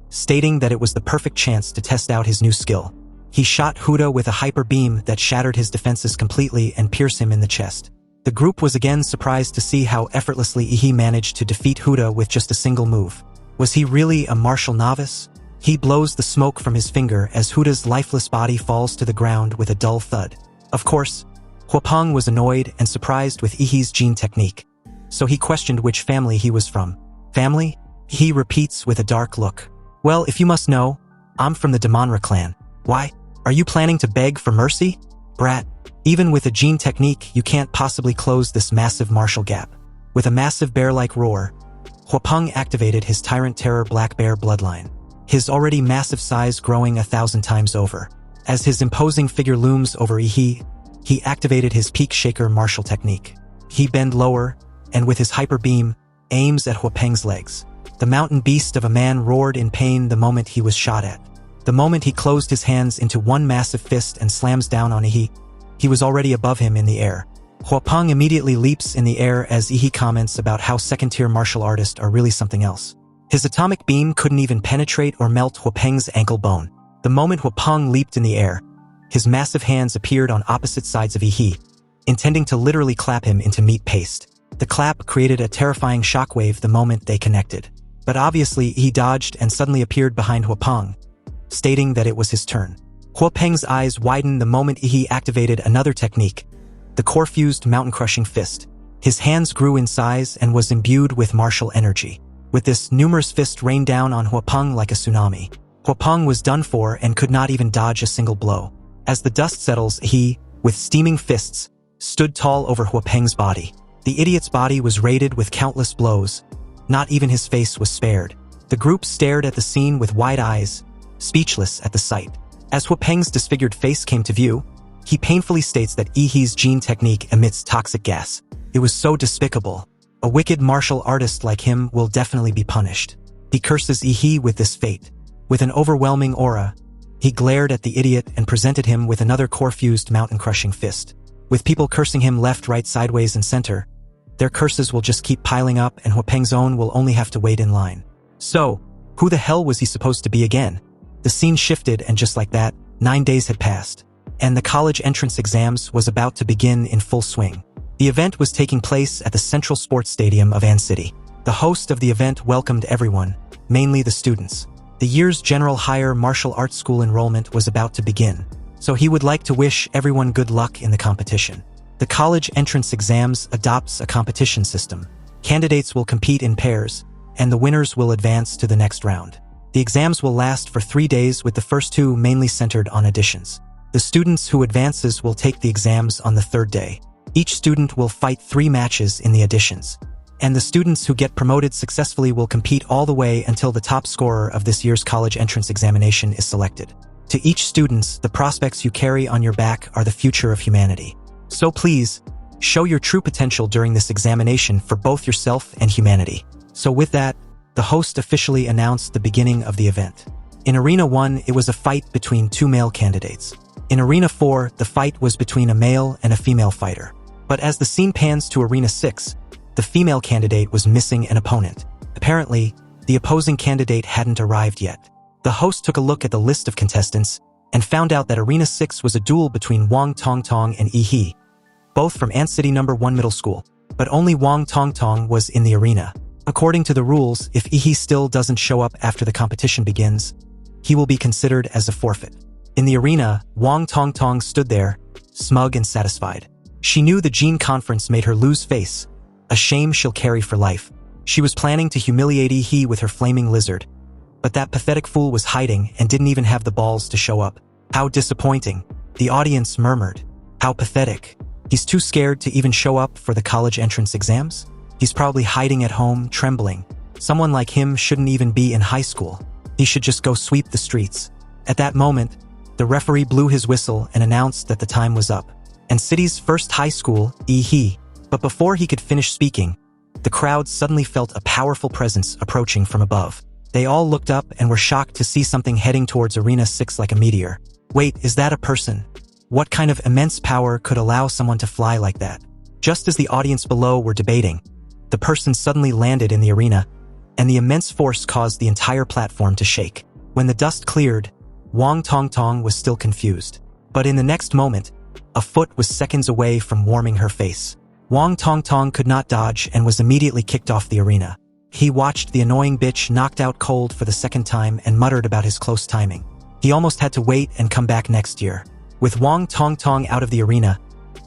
stating that it was the perfect chance to test out his new skill. He shot Huda with a hyper beam that shattered his defenses completely and pierced him in the chest. The group was again surprised to see how effortlessly Ehi managed to defeat Huda with just a single move. Was he really a martial novice? He blows the smoke from his finger as Huda's lifeless body falls to the ground with a dull thud. Of course, Huapeng was annoyed and surprised with Ehi's gene technique, so he questioned which family he was from. Family? He repeats with a dark look. Well, if you must know, I'm from the Damanra clan. Why? Are you planning to beg for mercy? Brat, even with a gene technique, you can't possibly close this massive martial gap. With a massive bear-like roar, Huapeng activated his Tyrant Terror Black Bear bloodline, his already massive size growing 1,000 times over. As his imposing figure looms over Ehi, he activated his Peak Shaker martial technique. He bends lower, and with his hyper beam, aims at Huapeng's legs. The mountain beast of a man roared in pain the moment he was shot at. The moment he closed his hands into one massive fist and slams down on Ehi, he was already above him in the air. Huapeng immediately leaps in the air as Ehi comments about how second-tier martial artists are really something else. His atomic beam couldn't even penetrate or melt Huapeng's ankle bone. The moment Huapeng leaped in the air, his massive hands appeared on opposite sides of Ehi, intending to literally clap him into meat paste. The clap created a terrifying shockwave the moment they connected. But obviously, he dodged and suddenly appeared behind Huapeng, stating that it was his turn. Huapeng's eyes widened the moment Ehi activated another technique, the core-fused mountain-crushing fist. His hands grew in size and was imbued with martial energy. With this, numerous fists rained down on Huapeng like a tsunami. Huapeng was done for and could not even dodge a single blow. As the dust settles, he, with steaming fists, stood tall over Huapeng's body. The idiot's body was raided with countless blows. Not even his face was spared. The group stared at the scene with wide eyes, speechless at the sight. As Huapeng's disfigured face came to view, he painfully states that Ehi's gene technique emits toxic gas. It was so despicable. A wicked martial artist like him will definitely be punished. He curses Ehi with this fate. With an overwhelming aura, he glared at the idiot and presented him with another core-fused mountain-crushing fist. With people cursing him left, right, sideways, and center, their curses will just keep piling up and Huapeng's own will only have to wait in line. So, who the hell was he supposed to be again? The scene shifted and just like that, 9 days had passed, and the college entrance exams was about to begin in full swing. The event was taking place at the Central Sports Stadium of An City. The host of the event welcomed everyone, mainly the students. The year's General Higher Martial Arts School enrollment was about to begin, so he would like to wish everyone good luck in the competition. The college entrance exams adopts a competition system. Candidates will compete in pairs, and the winners will advance to the next round. The exams will last for 3 days with the first 2 mainly centered on additions. The students who advances will take the exams on the 3rd day. Each student will fight 3 matches in the additions, and the students who get promoted successfully will compete all the way until the top scorer of this year's college entrance examination is selected. To each student, the prospects you carry on your back are the future of humanity. So please, show your true potential during this examination for both yourself and humanity. So with that, the host officially announced the beginning of the event. In Arena 1, it was a fight between two male candidates. In Arena 4, the fight was between a male and a female fighter. But as the scene pans to Arena 6, the female candidate was missing an opponent. Apparently, the opposing candidate hadn't arrived yet. The host took a look at the list of contestants and found out that Arena 6 was a duel between Wang Tongtong and Ehi, both from Ant City No. 1 Middle School. But only Wang Tongtong was in the arena. According to the rules, if Ehi still doesn't show up after the competition begins, he will be considered as a forfeit. In the arena, Wang Tongtong stood there, smug and satisfied. She knew the Gene Conference made her lose face, a shame she'll carry for life. She was planning to humiliate Ehi with her flaming lizard, but that pathetic fool was hiding and didn't even have the balls to show up. How disappointing, the audience murmured. How pathetic. He's too scared to even show up for the college entrance exams? He's probably hiding at home, trembling. Someone like him shouldn't even be in high school. He should just go sweep the streets. At that moment, the referee blew his whistle and announced that the time was up. And City's first high school, Ehi. But before he could finish speaking, the crowd suddenly felt a powerful presence approaching from above. They all looked up and were shocked to see something heading towards Arena 6 like a meteor. Wait, is that a person? What kind of immense power could allow someone to fly like that? Just as the audience below were debating, the person suddenly landed in the arena, and the immense force caused the entire platform to shake. When the dust cleared, Wang Tongtong was still confused. But in the next moment, a foot was seconds away from warming her face. Wang Tongtong could not dodge and was immediately kicked off the arena. He watched the annoying bitch knocked out cold for the second time and muttered about his close timing. He almost had to wait and come back next year. With Wang Tongtong out of the arena,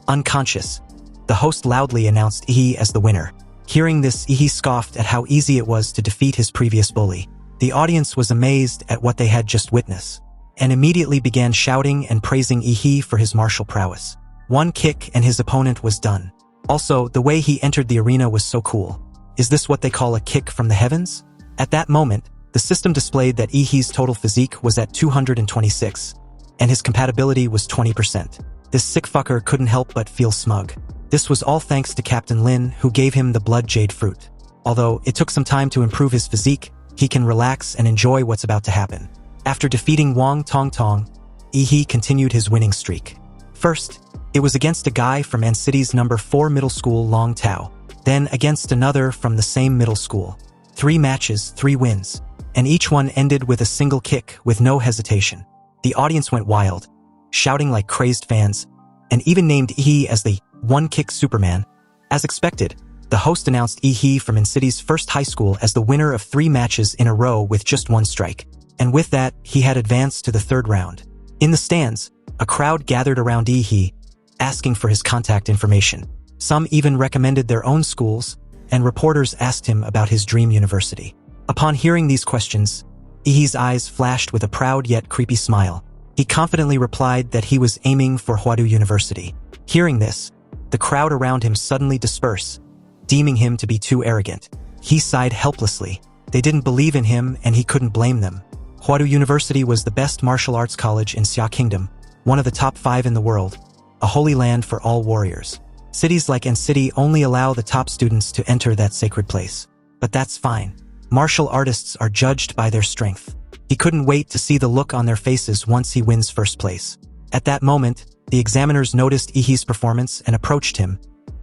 unconscious, the host loudly announced Ehi as the winner. Hearing this, Ehi scoffed at how easy it was to defeat his previous bully. The audience was amazed at what they had just witnessed, and immediately began shouting and praising Ehi for his martial prowess. One kick and his opponent was done. Also, the way he entered the arena was so cool. Is this what they call a kick from the heavens? At that moment, the system displayed that Ehi's total physique was at 226, and his compatibility was 20%. This sick fucker couldn't help but feel smug. This was all thanks to Captain Lin, who gave him the blood jade fruit. Although it took some time to improve his physique, he can relax and enjoy what's about to happen. After defeating Wang Tongtong, Ehi continued his winning streak. First, it was against a guy from Ant City's No. 4 Middle School, Long Tao. Then against another from the same middle school. 3 matches, 3 wins. And each one ended with a single kick with no hesitation. The audience went wild, shouting like crazed fans, and even named Ehi as the one-kick Superman. As expected, the host announced Ehi from Ant City's first high school as the winner of 3 matches in a row with just 1 strike. And with that, he had advanced to the 3rd round. In the stands, a crowd gathered around Ehi, asking for his contact information. Some even recommended their own schools, and reporters asked him about his dream university. Upon hearing these questions, Ehi's eyes flashed with a proud yet creepy smile. He confidently replied that he was aiming for Huadu University. Hearing this, the crowd around him suddenly dispersed, deeming him to be too arrogant. He sighed helplessly. They didn't believe in him, and he couldn't blame them. Huadu University was the best martial arts college in Xia Kingdom, one of the top 5 in the world, a holy land for all warriors. Cities like Ant City only allow the top students to enter that sacred place. But that's fine. Martial artists are judged by their strength. He couldn't wait to see the look on their faces once he wins first place. At that moment, the examiners noticed Ehi's performance and approached him,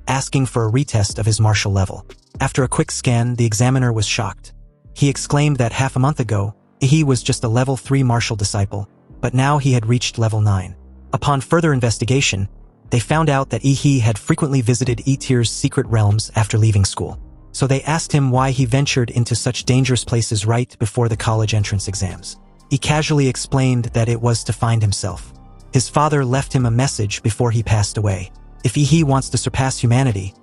asking for a retest of his martial level. After a quick scan, the examiner was shocked. He exclaimed that half a month ago, Ehi was just a level 3 martial disciple, but now he had reached level 9. Upon further investigation, they found out that Ehi had frequently visited E-Tier's secret realms after leaving school. So they asked him why he ventured into such dangerous places right before the college entrance exams. He casually explained that it was to find himself. His father left him a message before he passed away. If Ehi wants to surpass humanity,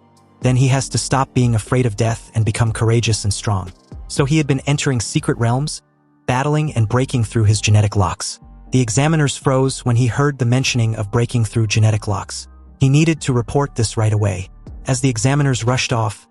then he has to stop being afraid of death and become courageous and strong. So he had been entering secret realms, battling and breaking through his genetic locks. The examiners froze when he heard the mentioning of breaking through genetic locks. He needed to report this right away. As the examiners rushed off,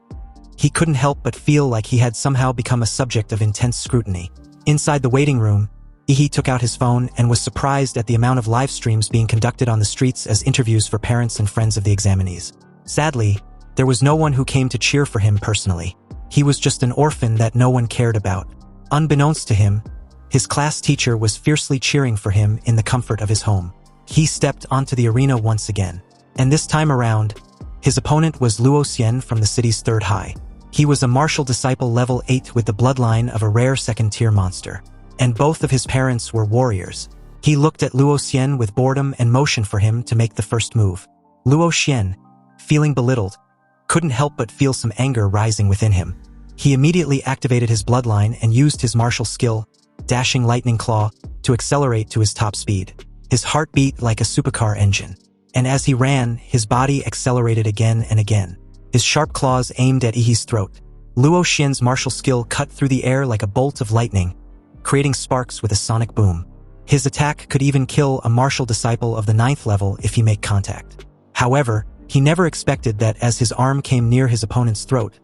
he couldn't help but feel like he had somehow become a subject of intense scrutiny. Inside the waiting room, Ehi took out his phone and was surprised at the amount of live streams being conducted on the streets as interviews for parents and friends of the examinees. Sadly, there was no one who came to cheer for him personally. He was just an orphan that no one cared about. Unbeknownst to him, his class teacher was fiercely cheering for him in the comfort of his home. He stepped onto the arena once again, and this time around, his opponent was Luo Xian from the city's third high. He was a martial disciple level 8 with the bloodline of a rare second-tier monster, and both of his parents were warriors. He looked at Luo Xian with boredom and motioned for him to make the first move. Luo Xian, feeling belittled, couldn't help but feel some anger rising within him. He immediately activated his bloodline and used his martial skill, Dashing Lightning Claw, to accelerate to his top speed. His heart beat like a supercar engine, and as he ran, his body accelerated again and again. His sharp claws aimed at Ehi's throat. Luo Xian's martial skill cut through the air like a bolt of lightning, creating sparks with a sonic boom. His attack could even kill a martial disciple of the 9th level if he made contact. However, he never expected that as his arm came near his opponent's throat,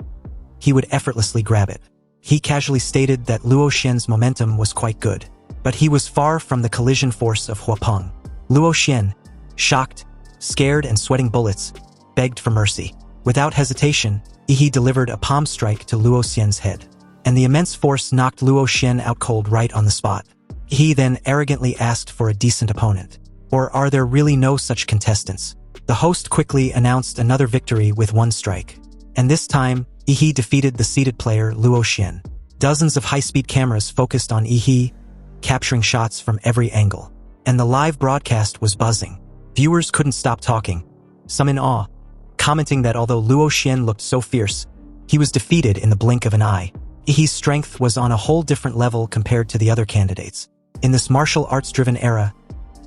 he would effortlessly grab it. He casually stated that Luo Xian's momentum was quite good, but he was far from the collision force of Huapeng. Luo Xian, shocked, scared and sweating bullets, begged for mercy. Without hesitation, Ehi delivered a palm strike to Luo Xian's head, and the immense force knocked Luo Xian out cold right on the spot. Ehi then arrogantly asked for a decent opponent. Or are there really no such contestants? The host quickly announced another victory with one strike, and this time, Ehi defeated the seated player Luo Xian. Dozens of high-speed cameras focused on Ehi, capturing shots from every angle, and the live broadcast was buzzing. Viewers couldn't stop talking, some in awe, commenting that although Luo Xian looked so fierce, he was defeated in the blink of an eye. Ehi's strength was on a whole different level compared to the other candidates. In this martial arts-driven era,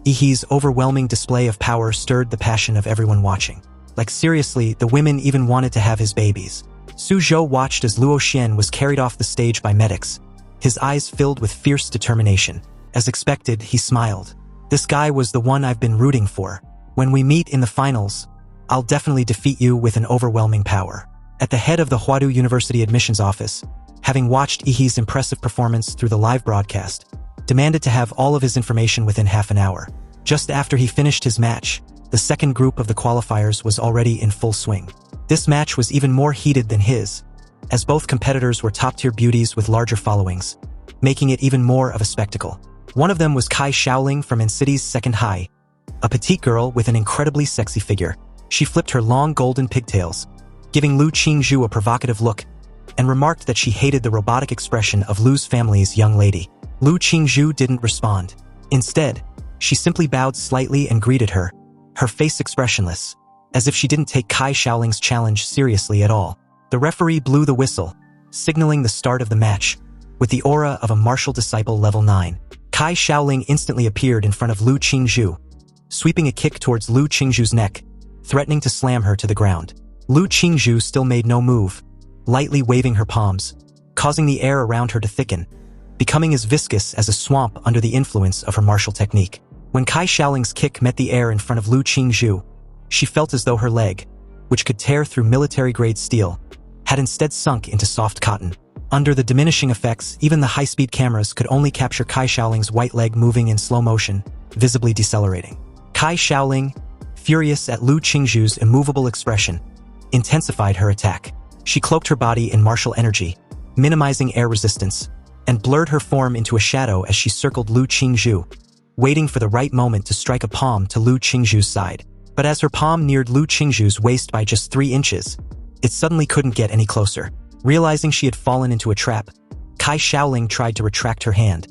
Ehi's overwhelming display of power stirred the passion of everyone watching. Like seriously, the women even wanted to have his babies. Su Zhou watched as Luo Xian was carried off the stage by medics, his eyes filled with fierce determination. As expected, he smiled. This guy was the one I've been rooting for. When we meet in the finals, I'll definitely defeat you with an overwhelming power. At the head of the Huadu University admissions office, having watched Ehi's impressive performance through the live broadcast, demanded to have all of his information within half an hour. Just after he finished his match, the second group of the qualifiers was already in full swing. This match was even more heated than his, as both competitors were top-tier beauties with larger followings, making it even more of a spectacle. One of them was Kai Shaoling from N-City's second high, a petite girl with an incredibly sexy figure. She flipped her long golden pigtails, giving Lu Qingzhu a provocative look, and remarked that she hated the robotic expression of Lu's family's young lady. Lu Qingzhu didn't respond. Instead, she simply bowed slightly and greeted her, her face expressionless, as if she didn't take Kai Shaoling's challenge seriously at all. The referee blew the whistle, signaling the start of the match. With the aura of a martial disciple level 9, Kai Shaoling instantly appeared in front of Lu Qingzhu, sweeping a kick towards Lu Qingzhu's neck, threatening to slam her to the ground. Lu Qingzhu still made no move, lightly waving her palms, causing the air around her to thicken, becoming as viscous as a swamp under the influence of her martial technique. When Kai Shaoling's kick met the air in front of Lu Qingzhu, she felt as though her leg, which could tear through military-grade steel, had instead sunk into soft cotton. Under the diminishing effects, even the high-speed cameras could only capture Kai Shaoling's white leg moving in slow motion, visibly decelerating. Kai Shaoling, furious at Lu Qingzhu's immovable expression, intensified her attack. She cloaked her body in martial energy, minimizing air resistance, and blurred her form into a shadow as she circled Lu Qingzhu, waiting for the right moment to strike a palm to Lu Qingzhu's side. But as her palm neared Lu Qingzhu's waist by just 3 inches, it suddenly couldn't get any closer. Realizing she had fallen into a trap, Kai Shaoling tried to retract her hand,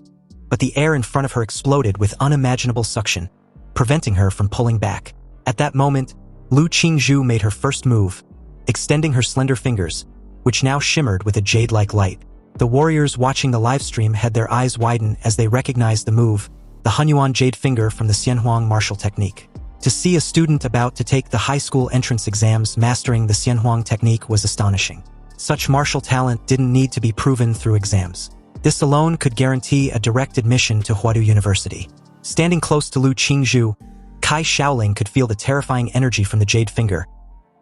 but the air in front of her exploded with unimaginable suction, preventing her from pulling back. At that moment, Lu Qingzhu made her first move, extending her slender fingers, which now shimmered with a jade-like light. The warriors watching the livestream had their eyes widen as they recognized the move, the Hunyuan jade finger from the Xianhuang martial technique. To see a student about to take the high school entrance exams mastering the Xianhuang technique was astonishing. Such martial talent didn't need to be proven through exams. This alone could guarantee a direct admission to Huadu University. Standing close to Lu Qingzhu, Kai Shaoling could feel the terrifying energy from the jade finger,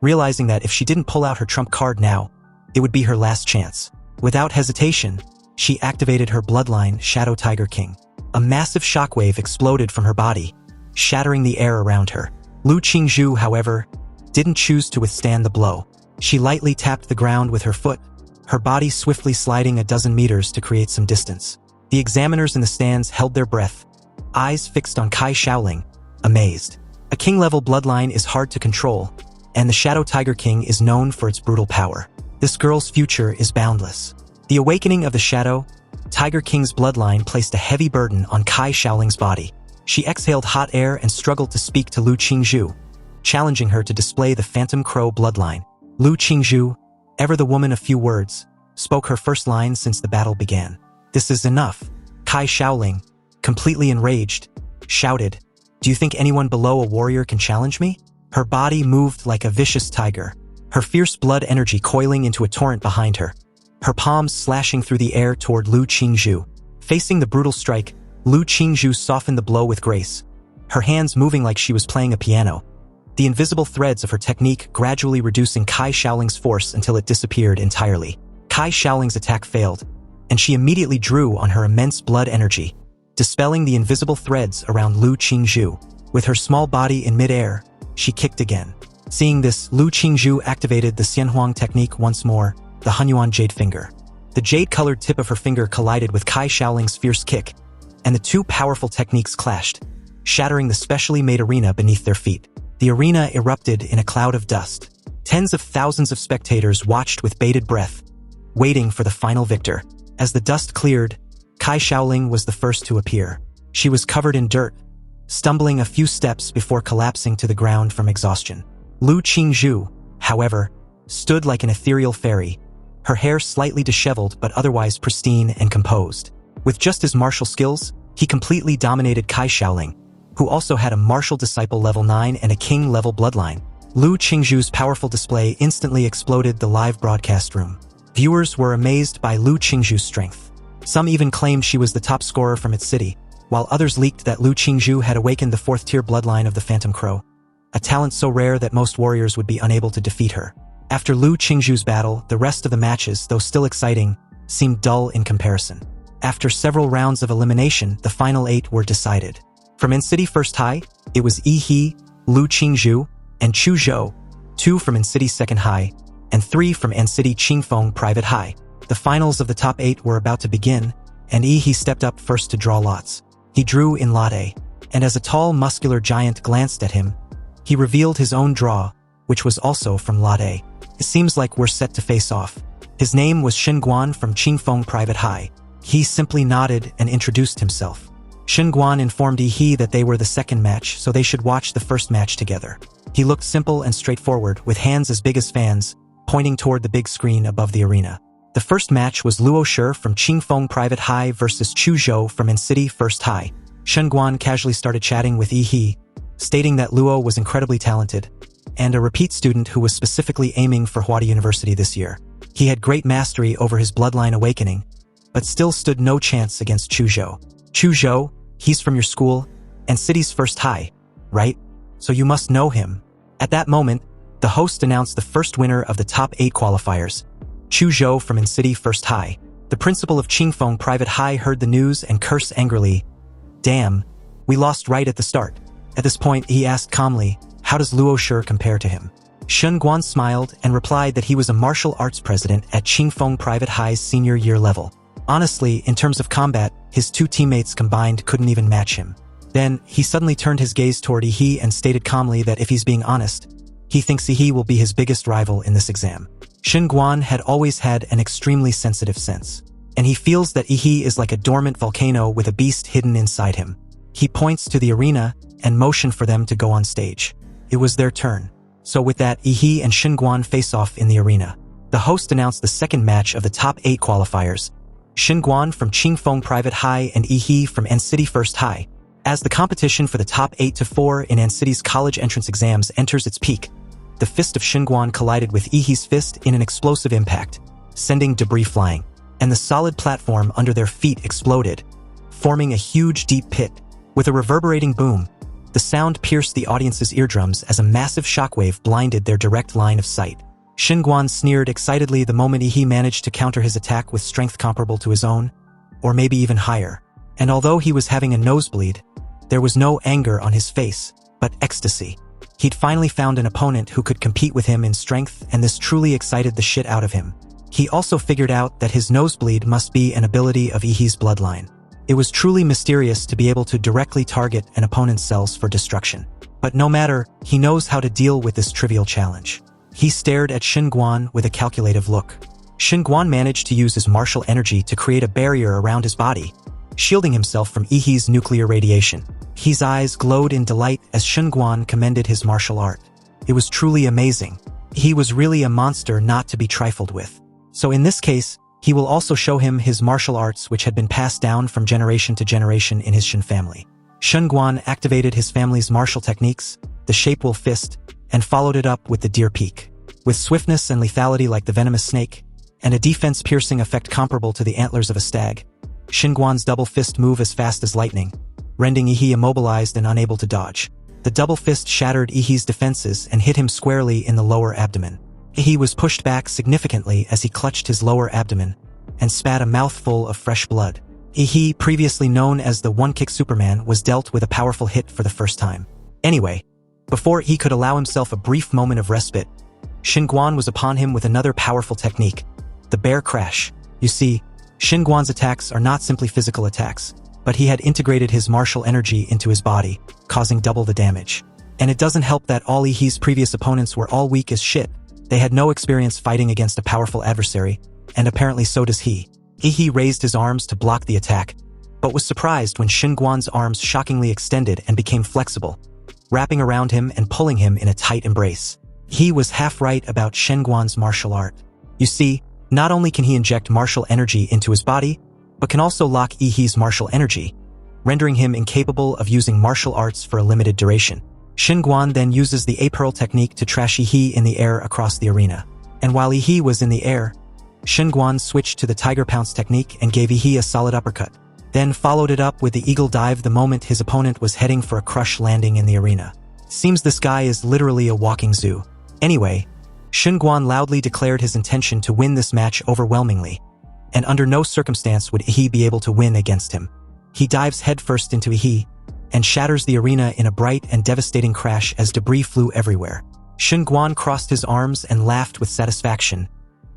realizing that if she didn't pull out her trump card now, it would be her last chance. Without hesitation, she activated her bloodline, Shadow Tiger King. A massive shockwave exploded from her body, shattering the air around her. Lu Qingzhu, however, didn't choose to withstand the blow. She lightly tapped the ground with her foot, her body swiftly sliding a dozen meters to create some distance. The examiners in the stands held their breath, eyes fixed on Kai Shaoling, amazed. A king-level bloodline is hard to control, and the Shadow Tiger King is known for its brutal power. This girl's future is boundless. The awakening of the Shadow Tiger King's bloodline placed a heavy burden on Kai Shaoling's body. She exhaled hot air and struggled to speak to Lu Qingzhu, challenging her to display the Phantom Crow bloodline. Lu Qingzhu, ever the woman of few words, spoke her first line since the battle began. "This is enough." Kai Shaoling, completely enraged, shouted, "Do you think anyone below a warrior can challenge me?" Her body moved like a vicious tiger, her fierce blood energy coiling into a torrent behind her, her palms slashing through the air toward Lu Qingzhu. Facing the brutal strike, Lu Qingzhu softened the blow with grace, her hands moving like she was playing a piano, the invisible threads of her technique gradually reducing Kai Shaoling's force until it disappeared entirely. Kai Shaoling's attack failed, and she immediately drew on her immense blood energy, dispelling the invisible threads around Lu Qingzhu. With her small body in midair, she kicked again. Seeing this, Lu Qingzhu activated the Xianhuang technique once more, the Hunyuan Jade Finger. The jade-colored tip of her finger collided with Kai Shaoling's fierce kick, and the two powerful techniques clashed, shattering the specially made arena beneath their feet. The arena erupted in a cloud of dust. Tens of thousands of spectators watched with bated breath, waiting for the final victor. As the dust cleared, Kai Shaoling was the first to appear. She was covered in dirt, stumbling a few steps before collapsing to the ground from exhaustion. Lu Qingzhu, however, stood like an ethereal fairy, her hair slightly disheveled but otherwise pristine and composed. With just his martial skills, he completely dominated Kai Shaoling, who also had a martial disciple level 9 and a king level bloodline. Lu Qingzhu's powerful display instantly exploded the live broadcast room. Viewers were amazed by Lu Qingzhu's strength. Some even claimed she was the top scorer from its city, while others leaked that Lu Qingzhu had awakened the 4th-tier bloodline of the Phantom Crow, a talent so rare that most warriors would be unable to defeat her. After Lu Qingzhu's battle, the rest of the matches, though still exciting, seemed dull in comparison. After several rounds of elimination, the final 8 were decided. From N-City First High, it was Ehi, Lu Qingzhu, and Chu Zhou, 2 from N-City Second High, and 3 from N-City Qingfeng Private High. The finals of the top 8 were about to begin, and Ehi stepped up first to draw lots. He drew in Lot A, and as a tall, muscular giant glanced at him, he revealed his own draw, which was also from Lot A. "It seems like we're set to face off." His name was Shen Guan from Qingfeng Private High. He simply nodded and introduced himself. Shen Guan informed Ehi that they were the second match, so they should watch the first match together. He looked simple and straightforward, with hands as big as fans, pointing toward the big screen above the arena. The first match was Luo Shi from Qingfeng Private High versus Chu Zhou from N-City First High. Shen Guan casually started chatting with Ehi, stating that Luo was incredibly talented, and a repeat student who was specifically aiming for Huadi University this year. He had great mastery over his bloodline awakening, but still stood no chance against Chu Zhou. "Chu Zhou, he's from your school, and City's First High, right? So you must know him." At that moment, the host announced the first winner of the top 8 qualifiers, Chu Zhou from N-City First High. The principal of Qingfeng Private High heard the news and cursed angrily, "Damn, we lost right at the start." At this point, he asked calmly, "How does Luo Shi compare to him?" Shen Guan smiled and replied that he was a martial arts president at Qingfeng Private High's senior year level. Honestly, in terms of combat, his 2 teammates combined couldn't even match him. Then, he suddenly turned his gaze toward Ehi and stated calmly that if he's being honest, he thinks Ehi will be his biggest rival in this exam. Shen Guan had always had an extremely sensitive sense, and he feels that Ehi is like a dormant volcano with a beast hidden inside him. He points to the arena and motioned for them to go on stage. It was their turn. So with that, Ehi and Shen Guan face off in the arena. The host announced the second match of the top 8 qualifiers, Shen Guan from Qingfeng Private High and Ehi from N-City First High. As the competition for the top 8 to 4 in N-City's college entrance exams enters its peak, the fist of Shen Guan collided with Ehi's fist in an explosive impact, sending debris flying, and the solid platform under their feet exploded, forming a huge deep pit. With a reverberating boom, the sound pierced the audience's eardrums as a massive shockwave blinded their direct line of sight. Xinguan sneered excitedly the moment Ehi managed to counter his attack with strength comparable to his own, or maybe even higher. And although he was having a nosebleed, there was no anger on his face, but ecstasy. He'd finally found an opponent who could compete with him in strength, and this truly excited the shit out of him. He also figured out that his nosebleed must be an ability of Ehi's bloodline. It was truly mysterious to be able to directly target an opponent's cells for destruction. But no matter, he knows how to deal with this trivial challenge. He stared at Xinguan with a calculative look. Xinguan managed to use his martial energy to create a barrier around his body, shielding himself from Ehi's nuclear radiation. His eyes glowed in delight as Xinguan commended his martial art. It was truly amazing. He was really a monster not to be trifled with. So in this case, he will also show him his martial arts which had been passed down from generation to generation in his Shin family. Xinguan activated his family's martial techniques, the Shape Wolf Fist, and followed it up with the Deer Peak. With swiftness and lethality like the venomous snake, and a defense-piercing effect comparable to the antlers of a stag, Xinguan's double fist moved as fast as lightning, rendering Ehi immobilized and unable to dodge. The double fist shattered Ehi's defenses and hit him squarely in the lower abdomen. Ehi was pushed back significantly as he clutched his lower abdomen and spat a mouthful of fresh blood. Ehi, previously known as the One-Kick Superman, was dealt with a powerful hit for the first time. Anyway, before he could allow himself a brief moment of respite, Xinguan was upon him with another powerful technique, the Bear Crash. You see, Xinguan's attacks are not simply physical attacks, but he had integrated his martial energy into his body, causing double the damage. And it doesn't help that all Ehi's previous opponents were all weak as shit. They had no experience fighting against a powerful adversary, and apparently so does he. Ehi raised his arms to block the attack, but was surprised when Xinguan's arms shockingly extended and became flexible, wrapping around him and pulling him in a tight embrace. He was half right about Xinguan's martial art. You see, not only can he inject martial energy into his body, but can also lock Ehi's martial energy, rendering him incapable of using martial arts for a limited duration. Xinguan then uses the A-Pearl technique to trash Ehi in the air across the arena. And while Ehi was in the air, Xinguan switched to the Tiger Pounce technique and gave Ehi a solid uppercut, then followed it up with the Eagle Dive the moment his opponent was heading for a crush landing in the arena. Seems this guy is literally a walking zoo. Anyway, Xinguan loudly declared his intention to win this match overwhelmingly, and under no circumstance would Ehi be able to win against him. He dives headfirst into Ehi, and shatters the arena in a bright and devastating crash as debris flew everywhere. Xinguan crossed his arms and laughed with satisfaction,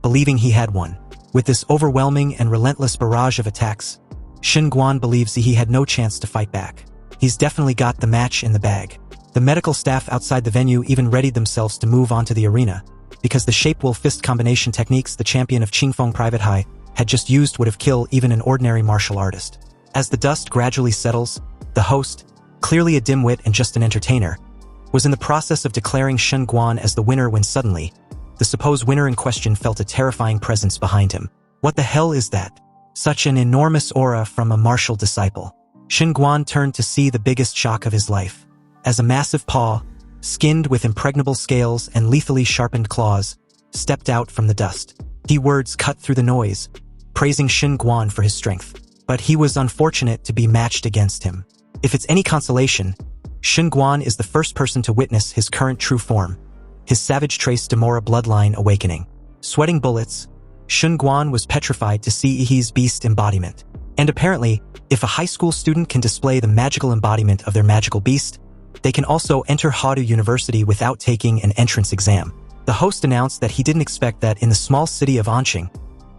believing he had won. With this overwhelming and relentless barrage of attacks, Xinguan believes Ehi had no chance to fight back. He's definitely got the match in the bag. The medical staff outside the venue even readied themselves to move onto the arena, because the Shape Wolf Fist combination techniques the champion of Qingfeng Private High had just used would have killed even an ordinary martial artist. As the dust gradually settles, the host, clearly a dimwit and just an entertainer, was in the process of declaring Xinguan as the winner when suddenly, the supposed winner in question felt a terrifying presence behind him. What the hell is that? Such an enormous aura from a martial disciple. Xinguan turned to see the biggest shock of his life, as a massive paw, skinned with impregnable scales and lethally sharpened claws, stepped out from the dust. The words cut through the noise, praising Xinguan for his strength. But he was unfortunate to be matched against him. If it's any consolation, Xinguan is the first person to witness his current true form, his savage trace Demora bloodline awakening. Sweating bullets, Xinguan was petrified to see Ehi's beast embodiment. And apparently, if a high school student can display the magical embodiment of their magical beast, they can also enter Hadu University without taking an entrance exam. The host announced that he didn't expect that in the small city of Anqing,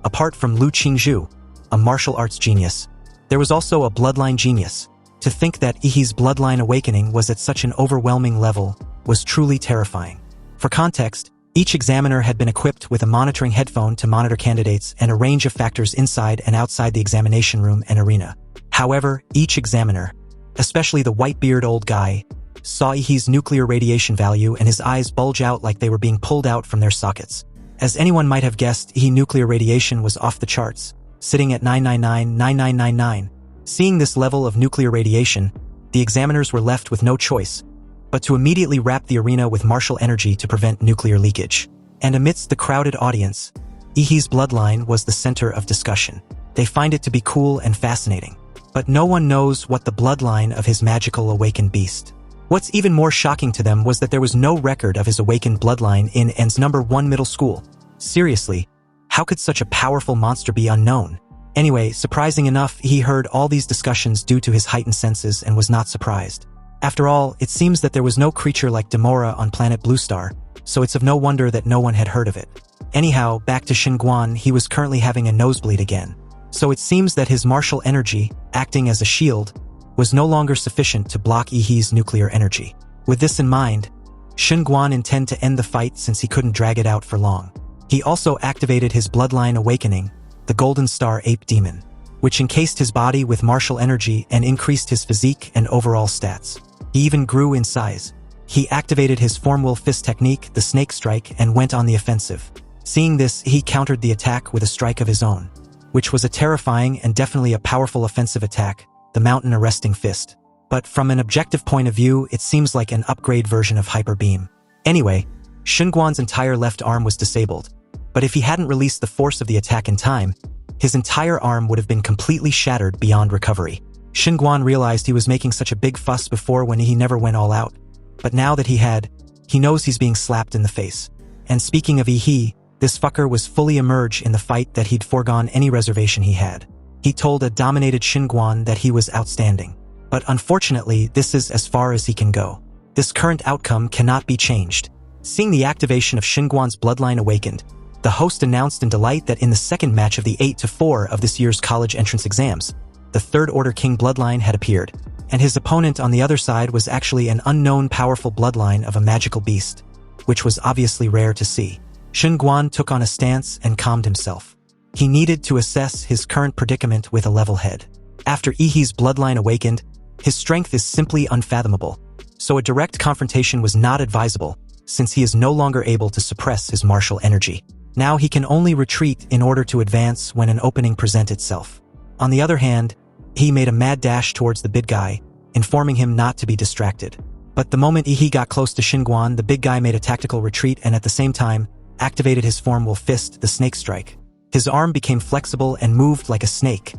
apart from Lu Qingzhu, a martial arts genius, there was also a bloodline genius. To think that Ehi's bloodline awakening was at such an overwhelming level was truly terrifying. For context, each examiner had been equipped with a monitoring headphone to monitor candidates and a range of factors inside and outside the examination room and arena. However, each examiner, especially the white-beard old guy, saw Ehi's nuclear radiation value and his eyes bulge out like they were being pulled out from their sockets. As anyone might have guessed, Ehi nuclear radiation was off the charts, sitting at 9999999. Seeing this level of nuclear radiation, the examiners were left with no choice but to immediately wrap the arena with martial energy to prevent nuclear leakage. And amidst the crowded audience, Ehi's bloodline was the center of discussion. They find it to be cool and fascinating, but no one knows what the bloodline of his magical awakened beast. What's even more shocking to them was that there was no record of his awakened bloodline in N's #1 middle school. Seriously, how could such a powerful monster be unknown? Anyway, surprising enough, he heard all these discussions due to his heightened senses and was not surprised. After all, it seems that there was no creature like Demora on planet Bluestar, so it's of no wonder that no one had heard of it. Anyhow, back to Xinguan, he was currently having a nosebleed again. So it seems that his martial energy, acting as a shield, was no longer sufficient to block Ehi's nuclear energy. With this in mind, Xinguan intended to end the fight since he couldn't drag it out for long. He also activated his bloodline awakening, the Golden Star Ape Demon, which encased his body with martial energy and increased his physique and overall stats. He even grew in size. He activated his Formwill Fist technique, the Snake Strike, and went on the offensive. Seeing this, he countered the attack with a strike of his own, which was a terrifying and definitely a powerful offensive attack, the Mountain Arresting Fist. But from an objective point of view, it seems like an upgrade version of Hyper Beam. Anyway, Xinguan's entire left arm was disabled, but if he hadn't released the force of the attack in time, his entire arm would have been completely shattered beyond recovery. Xinguan realized he was making such a big fuss before when he never went all out, but now that he knows he's being slapped in the face. And speaking of Ehi, this fucker was fully immersed in the fight that he'd foregone any reservation he had. He told a dominated Xinguan that he was outstanding. But unfortunately, this is as far as he can go. This current outcome cannot be changed. Seeing the activation of Xinguan's bloodline awakened, the host announced in delight that in the second match of the 8-4 of this year's college entrance exams, the Third Order King bloodline had appeared, and his opponent on the other side was actually an unknown powerful bloodline of a magical beast, which was obviously rare to see. Xinguan took on a stance and calmed himself. He needed to assess his current predicament with a level head. After Ehi's bloodline awakened, his strength is simply unfathomable, so a direct confrontation was not advisable, since he is no longer able to suppress his martial energy. Now he can only retreat in order to advance when an opening presents itself. On the other hand, he made a mad dash towards the big guy, informing him not to be distracted. But the moment Ehi got close to Xinguan, the big guy made a tactical retreat and at the same time, activated his Formwill Fist, the Snake Strike. His arm became flexible and moved like a snake,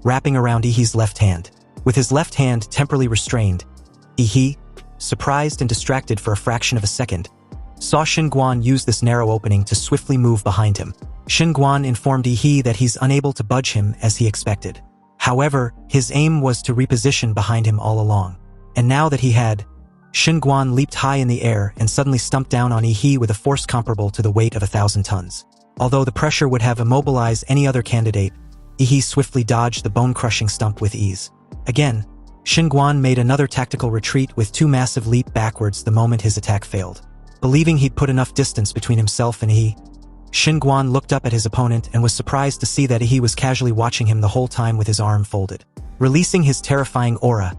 wrapping around Ehi's left hand. With his left hand temporarily restrained, Ehi, surprised and distracted for a fraction of a second, saw Xinguan use this narrow opening to swiftly move behind him. Xinguan informed Ehi that he's unable to budge him as he expected. However, his aim was to reposition behind him all along. And now that he had, Xinguan leaped high in the air and suddenly stumped down on Ehi with a force comparable to the weight of 1,000 tons. Although the pressure would have immobilized any other candidate, Ehi swiftly dodged the bone-crushing stump with ease. Again, Xinguan made another tactical retreat with two massive leaps backwards the moment his attack failed. Believing he'd put enough distance between himself and Ehi, Xinguan looked up at his opponent and was surprised to see that Ehi was casually watching him the whole time with his arm folded. Releasing his terrifying aura,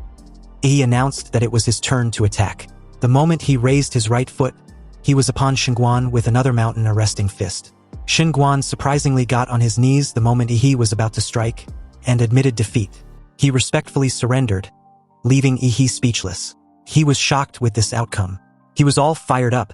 Ehi announced that it was his turn to attack. The moment he raised his right foot, he was upon Xinguan with another mountain arresting fist. Xinguan surprisingly got on his knees the moment Ehi was about to strike, and admitted defeat. He respectfully surrendered, leaving Ehi speechless. He was shocked with this outcome. He was all fired up,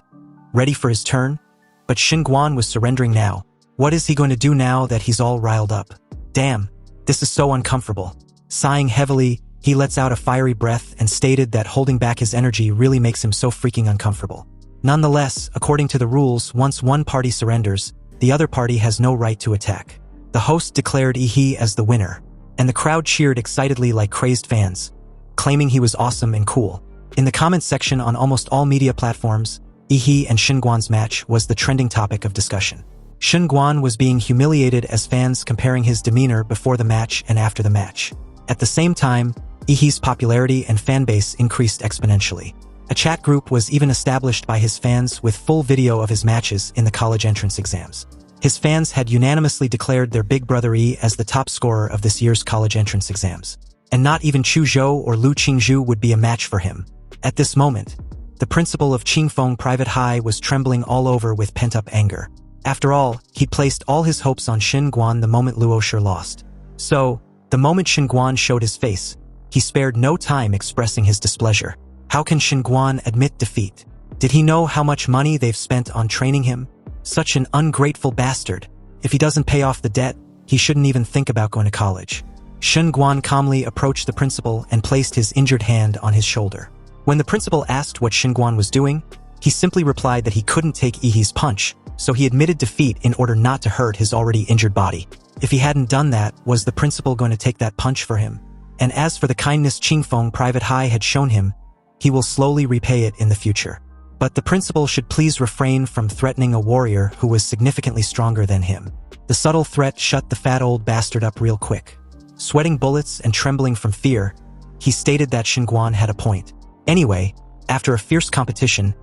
ready for his turn, but Xinguan was surrendering now. What is he going to do now that he's all riled up? Damn, this is so uncomfortable. Sighing heavily, he lets out a fiery breath and stated that holding back his energy really makes him so freaking uncomfortable. Nonetheless, according to the rules, once one party surrenders, the other party has no right to attack. The host declared Ehi as the winner, and the crowd cheered excitedly like crazed fans, claiming he was awesome and cool. In the comments section on almost all media platforms, Ehi and Xinguan's match was the trending topic of discussion. Xinguan was being humiliated as fans comparing his demeanor before the match and after the match. At the same time, Ehi's popularity and fanbase increased exponentially. A chat group was even established by his fans with full video of his matches in the college entrance exams. His fans had unanimously declared their big brother Ehi as the top scorer of this year's college entrance exams. And not even Chu Zhou or Lu Qingzhu would be a match for him. At this moment, the principal of Qingfeng Private High was trembling all over with pent-up anger. After all, he'd placed all his hopes on Xinguan the moment Luosher lost. So, the moment Xinguan showed his face, he spared no time expressing his displeasure. How can Xinguan admit defeat? Did he know how much money they've spent on training him? Such an ungrateful bastard. If he doesn't pay off the debt, he shouldn't even think about going to college. Xinguan calmly approached the principal and placed his injured hand on his shoulder. When the principal asked what Xinguan was doing, he simply replied that he couldn't take Ehi's punch, so he admitted defeat in order not to hurt his already injured body. If he hadn't done that, was the principal going to take that punch for him? And as for the kindness Qingfeng Private High had shown him, he will slowly repay it in the future. But the principal should please refrain from threatening a warrior who was significantly stronger than him. The subtle threat shut the fat old bastard up real quick. Sweating bullets and trembling from fear, he stated that Xinguan had a point. Anyway, after a fierce competition,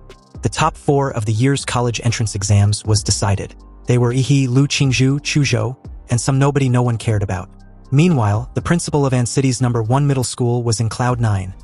the top 4 of the year's college entrance exams was decided. They were Ehi, Lu Qingzhu, Chuzhou, and some nobody no one cared about. Meanwhile, the principal of City's number 1 middle school was in cloud 9,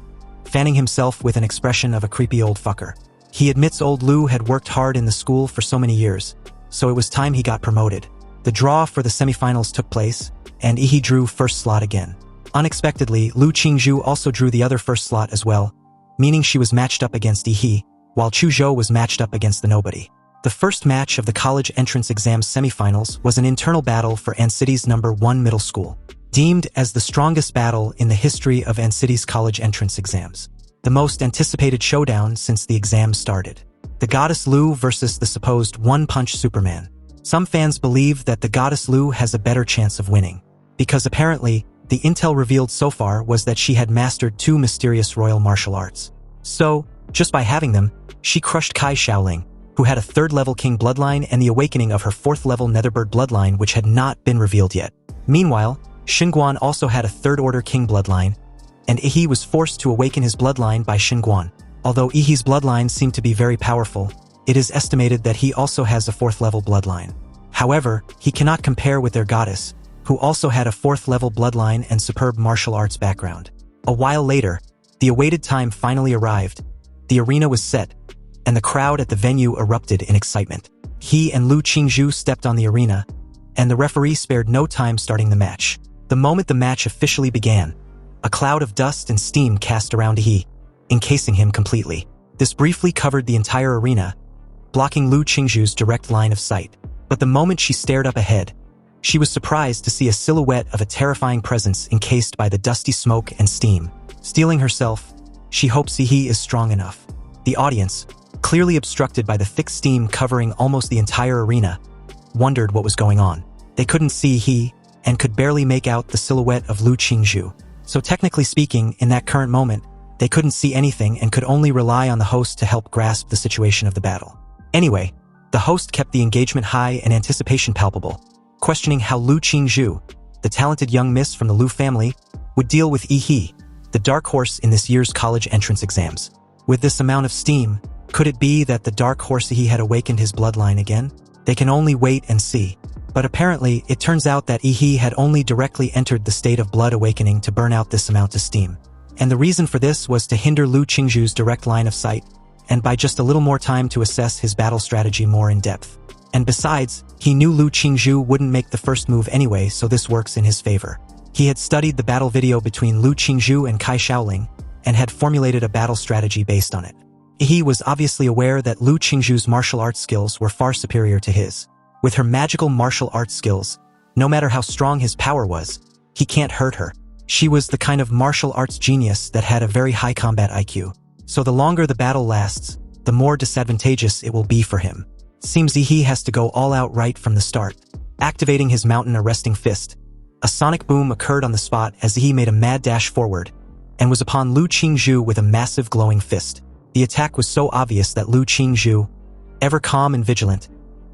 fanning himself with an expression of a creepy old fucker. He admits old Lu had worked hard in the school for so many years, so it was time he got promoted. The draw for the semifinals took place, and Ehi drew first slot again. Unexpectedly, Lu Qingzhu also drew the other first slot as well, meaning she was matched up against Ehi, while Chuzhou was matched up against the nobody. The first match of the college entrance exams semifinals was an internal battle for City's number 1 middle school, deemed as the strongest battle in the history of City's college entrance exams. The most anticipated showdown since the exam started. The goddess Lu versus the supposed one-punch Superman. Some fans believe that the goddess Lu has a better chance of winning, because apparently, the intel revealed so far was that she had mastered 2 mysterious royal martial arts. So, just by having them, she crushed Kai Shaoling, who had a 3rd-level king bloodline and the awakening of her 4th-level Netherbird bloodline which had not been revealed yet. Meanwhile, Xinguan also had a 3rd-order king bloodline, and Ehi was forced to awaken his bloodline by Xinguan. Although Ehi's bloodline seemed to be very powerful, it is estimated that he also has a 4th-level bloodline. However, he cannot compare with their goddess, who also had a 4th-level bloodline and superb martial arts background. A while later, the awaited time finally arrived. The arena was set, and the crowd at the venue erupted in excitement. He and Lu Qingzhu stepped on the arena, and the referee spared no time starting the match. The moment the match officially began, a cloud of dust and steam cast around Ehi, encasing him completely. This briefly covered the entire arena, blocking Lu Qingzhu's direct line of sight. But the moment she stared up ahead, she was surprised to see a silhouette of a terrifying presence encased by the dusty smoke and steam. Steeling herself, she hopes Ehi is strong enough. The audience, clearly obstructed by the thick steam covering almost the entire arena, wondered what was going on. They couldn't see Ehi, and could barely make out the silhouette of Lu Qingzhu. So technically speaking, in that current moment, they couldn't see anything and could only rely on the host to help grasp the situation of the battle. Anyway, the host kept the engagement high and anticipation palpable, questioning how Lu Qingzhu, the talented young miss from the Lu family, would deal with Ehi, the dark horse in this year's college entrance exams. With this amount of steam, could it be that the dark horse Ehi had awakened his bloodline again? They can only wait and see. But apparently, it turns out that Ehi had only directly entered the state of blood awakening to burn out this amount of steam. And the reason for this was to hinder Lu Qingzhu's direct line of sight, and by just a little more time to assess his battle strategy more in depth. And besides, he knew Lu Qingzhu wouldn't make the first move anyway, so this works in his favor. He had studied the battle video between Lu Qingzhu and Kai Shaoling, and had formulated a battle strategy based on it. Ehi was obviously aware that Lu Qingzhu's martial arts skills were far superior to his. With her magical martial arts skills, no matter how strong his power was, he can't hurt her. She was the kind of martial arts genius that had a very high combat IQ. So the longer the battle lasts, the more disadvantageous it will be for him. Seems Ehi has to go all out right from the start. Activating his mountain arresting fist, a sonic boom occurred on the spot as Ehi made a mad dash forward, and was upon Lu Qingzhu with a massive glowing fist. The attack was so obvious that Lu Qingzhu, ever calm and vigilant,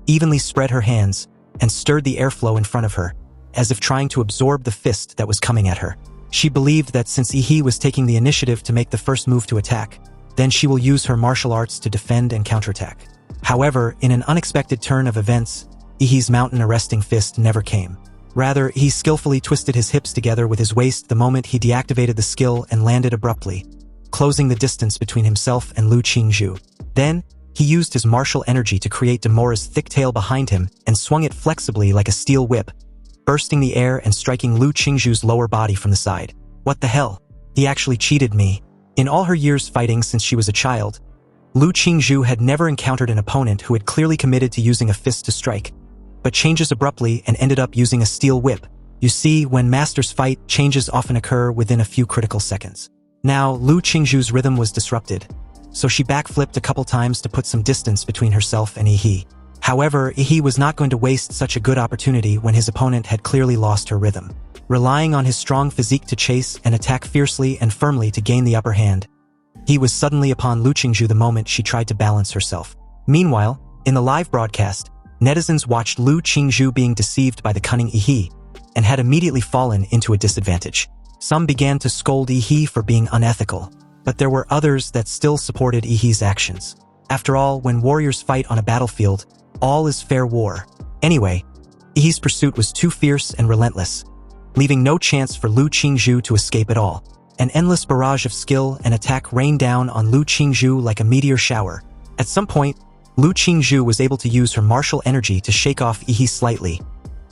evenly spread her hands and stirred the airflow in front of her, as if trying to absorb the fist that was coming at her. She believed that since Ehi was taking the initiative to make the first move to attack, then she will use her martial arts to defend and counterattack. However, in an unexpected turn of events, Ehi's mountain arresting fist never came. Rather, he skillfully twisted his hips together with his waist the moment he deactivated the skill and landed abruptly, closing the distance between himself and Lu Qingzhu. Then, he used his martial energy to create Demora's thick tail behind him and swung it flexibly like a steel whip, bursting the air and striking Lu Qingzhu's lower body from the side. What the hell? He actually cheated me. In all her years fighting since she was a child, Lu Qingzhu had never encountered an opponent who had clearly committed to using a fist to strike, but changes abruptly and ended up using a steel whip. You see, when masters fight, changes often occur within a few critical seconds. Now, Lu Qingzhu's rhythm was disrupted, so she backflipped a couple times to put some distance between herself and Ehi. However, Ehi was not going to waste such a good opportunity when his opponent had clearly lost her rhythm. Relying on his strong physique to chase and attack fiercely and firmly to gain the upper hand, he was suddenly upon Lu Qingzhu the moment she tried to balance herself. Meanwhile, in the live broadcast, netizens watched Lu Qingzhu being deceived by the cunning Ehi and had immediately fallen into a disadvantage. Some began to scold Ehi for being unethical, but there were others that still supported Ehi's actions. After all, when warriors fight on a battlefield, all is fair war. Anyway, Ehi's pursuit was too fierce and relentless, leaving no chance for Lu Qingzhu to escape at all. An endless barrage of skill and attack rained down on Lu Qingzhu like a meteor shower. At some point, Lu Qingzhu was able to use her martial energy to shake off Ehi slightly,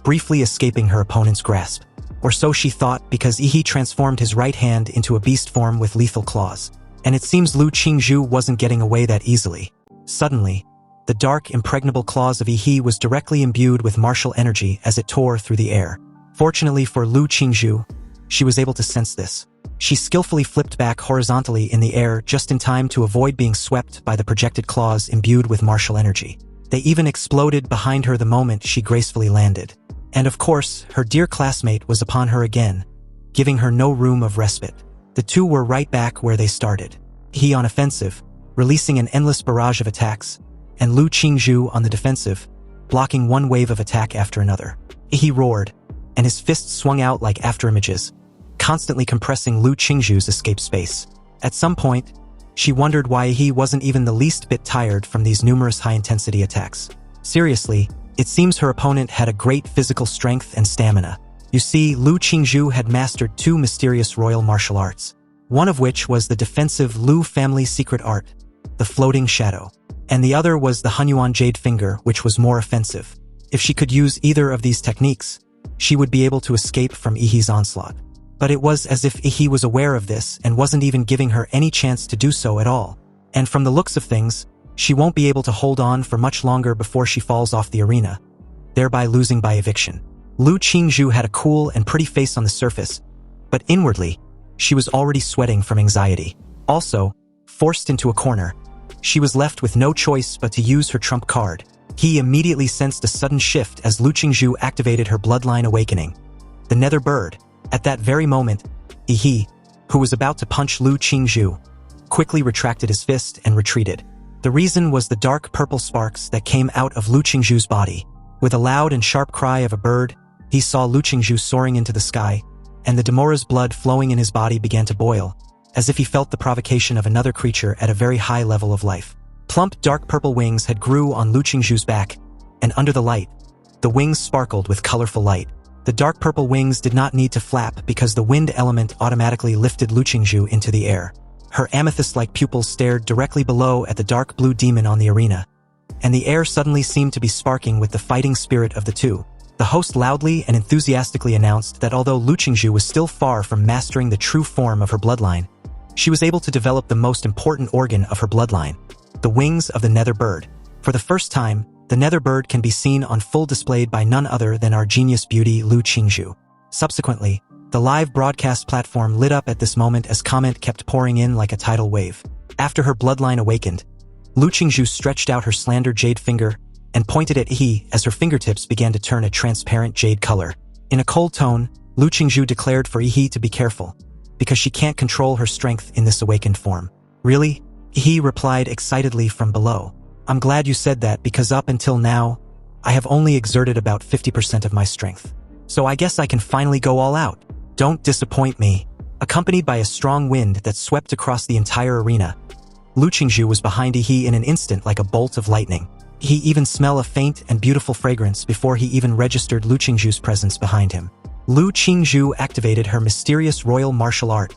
briefly escaping her opponent's grasp. Or so she thought, because Ehi transformed his right hand into a beast form with lethal claws. And it seems Lu Qingzhu wasn't getting away that easily. Suddenly, the dark, impregnable claws of Ehi was directly imbued with martial energy as it tore through the air. Fortunately for Lu Qingzhu, she was able to sense this. She skillfully flipped back horizontally in the air just in time to avoid being swept by the projected claws imbued with martial energy. They even exploded behind her the moment she gracefully landed. And of course, her dear classmate was upon her again, giving her no room of respite. The two were right back where they started. He on offensive, releasing an endless barrage of attacks, and Lu Qingzhu on the defensive, blocking one wave of attack after another. He roared, and his fists swung out like afterimages, constantly compressing Lu Qingzhu's escape space. At some point, she wondered why he wasn't even the least bit tired from these numerous high-intensity attacks. Seriously, it seems her opponent had a great physical strength and stamina. You see, Lu Qingzhu had mastered two mysterious royal martial arts, one of which was the defensive Lu family secret art, the floating shadow, and the other was the Hunyuan Jade Finger, which was more offensive. If she could use either of these techniques, she would be able to escape from Ehi's onslaught. But it was as if Ehi was aware of this and wasn't even giving her any chance to do so at all. And from the looks of things, she won't be able to hold on for much longer before she falls off the arena, thereby losing by eviction. Lu Qingzhu had a cool and pretty face on the surface, but inwardly, she was already sweating from anxiety. Also, forced into a corner, she was left with no choice but to use her trump card. He immediately sensed a sudden shift as Lu Qingzhu activated her bloodline awakening, the Netherbird. At that very moment, Ehi, who was about to punch Lu Qingzhu, quickly retracted his fist and retreated. The reason was the dark purple sparks that came out of Lu Qingzhu's body. With a loud and sharp cry of a bird, he saw Lu Qingzhu soaring into the sky, and the Demora's blood flowing in his body began to boil, as if he felt the provocation of another creature at a very high level of life. Plump dark purple wings had grew on Lu Qingzhu's back, and under the light, the wings sparkled with colorful light. The dark purple wings did not need to flap because the wind element automatically lifted Lu Qingzhu into the air. Her amethyst-like pupils stared directly below at the dark blue demon on the arena, and the air suddenly seemed to be sparking with the fighting spirit of the two. The host loudly and enthusiastically announced that although Lu Qingzhu was still far from mastering the true form of her bloodline, she was able to develop the most important organ of her bloodline, the wings of the Netherbird. For the first time, the Netherbird can be seen on full display by none other than our genius beauty Lu Qingzhu. Subsequently, the live broadcast platform lit up at this moment as comment kept pouring in like a tidal wave. After her bloodline awakened, Lu Qingzhu stretched out her slender jade finger and pointed at Ehi as her fingertips began to turn a transparent jade color. In a cold tone, Lu Qingzhu declared for Ehi to be careful, because she can't control her strength in this awakened form. Really? Ehi replied excitedly from below. I'm glad you said that because up until now, I have only exerted about 50% of my strength. So I guess I can finally go all out. Don't disappoint me. Accompanied by a strong wind that swept across the entire arena, Lu Qingzhu was behind Ehi in an instant like a bolt of lightning. He even smelled a faint and beautiful fragrance before he even registered Lu Qingzhu's presence behind him. Lu Qingzhu activated her mysterious royal martial art,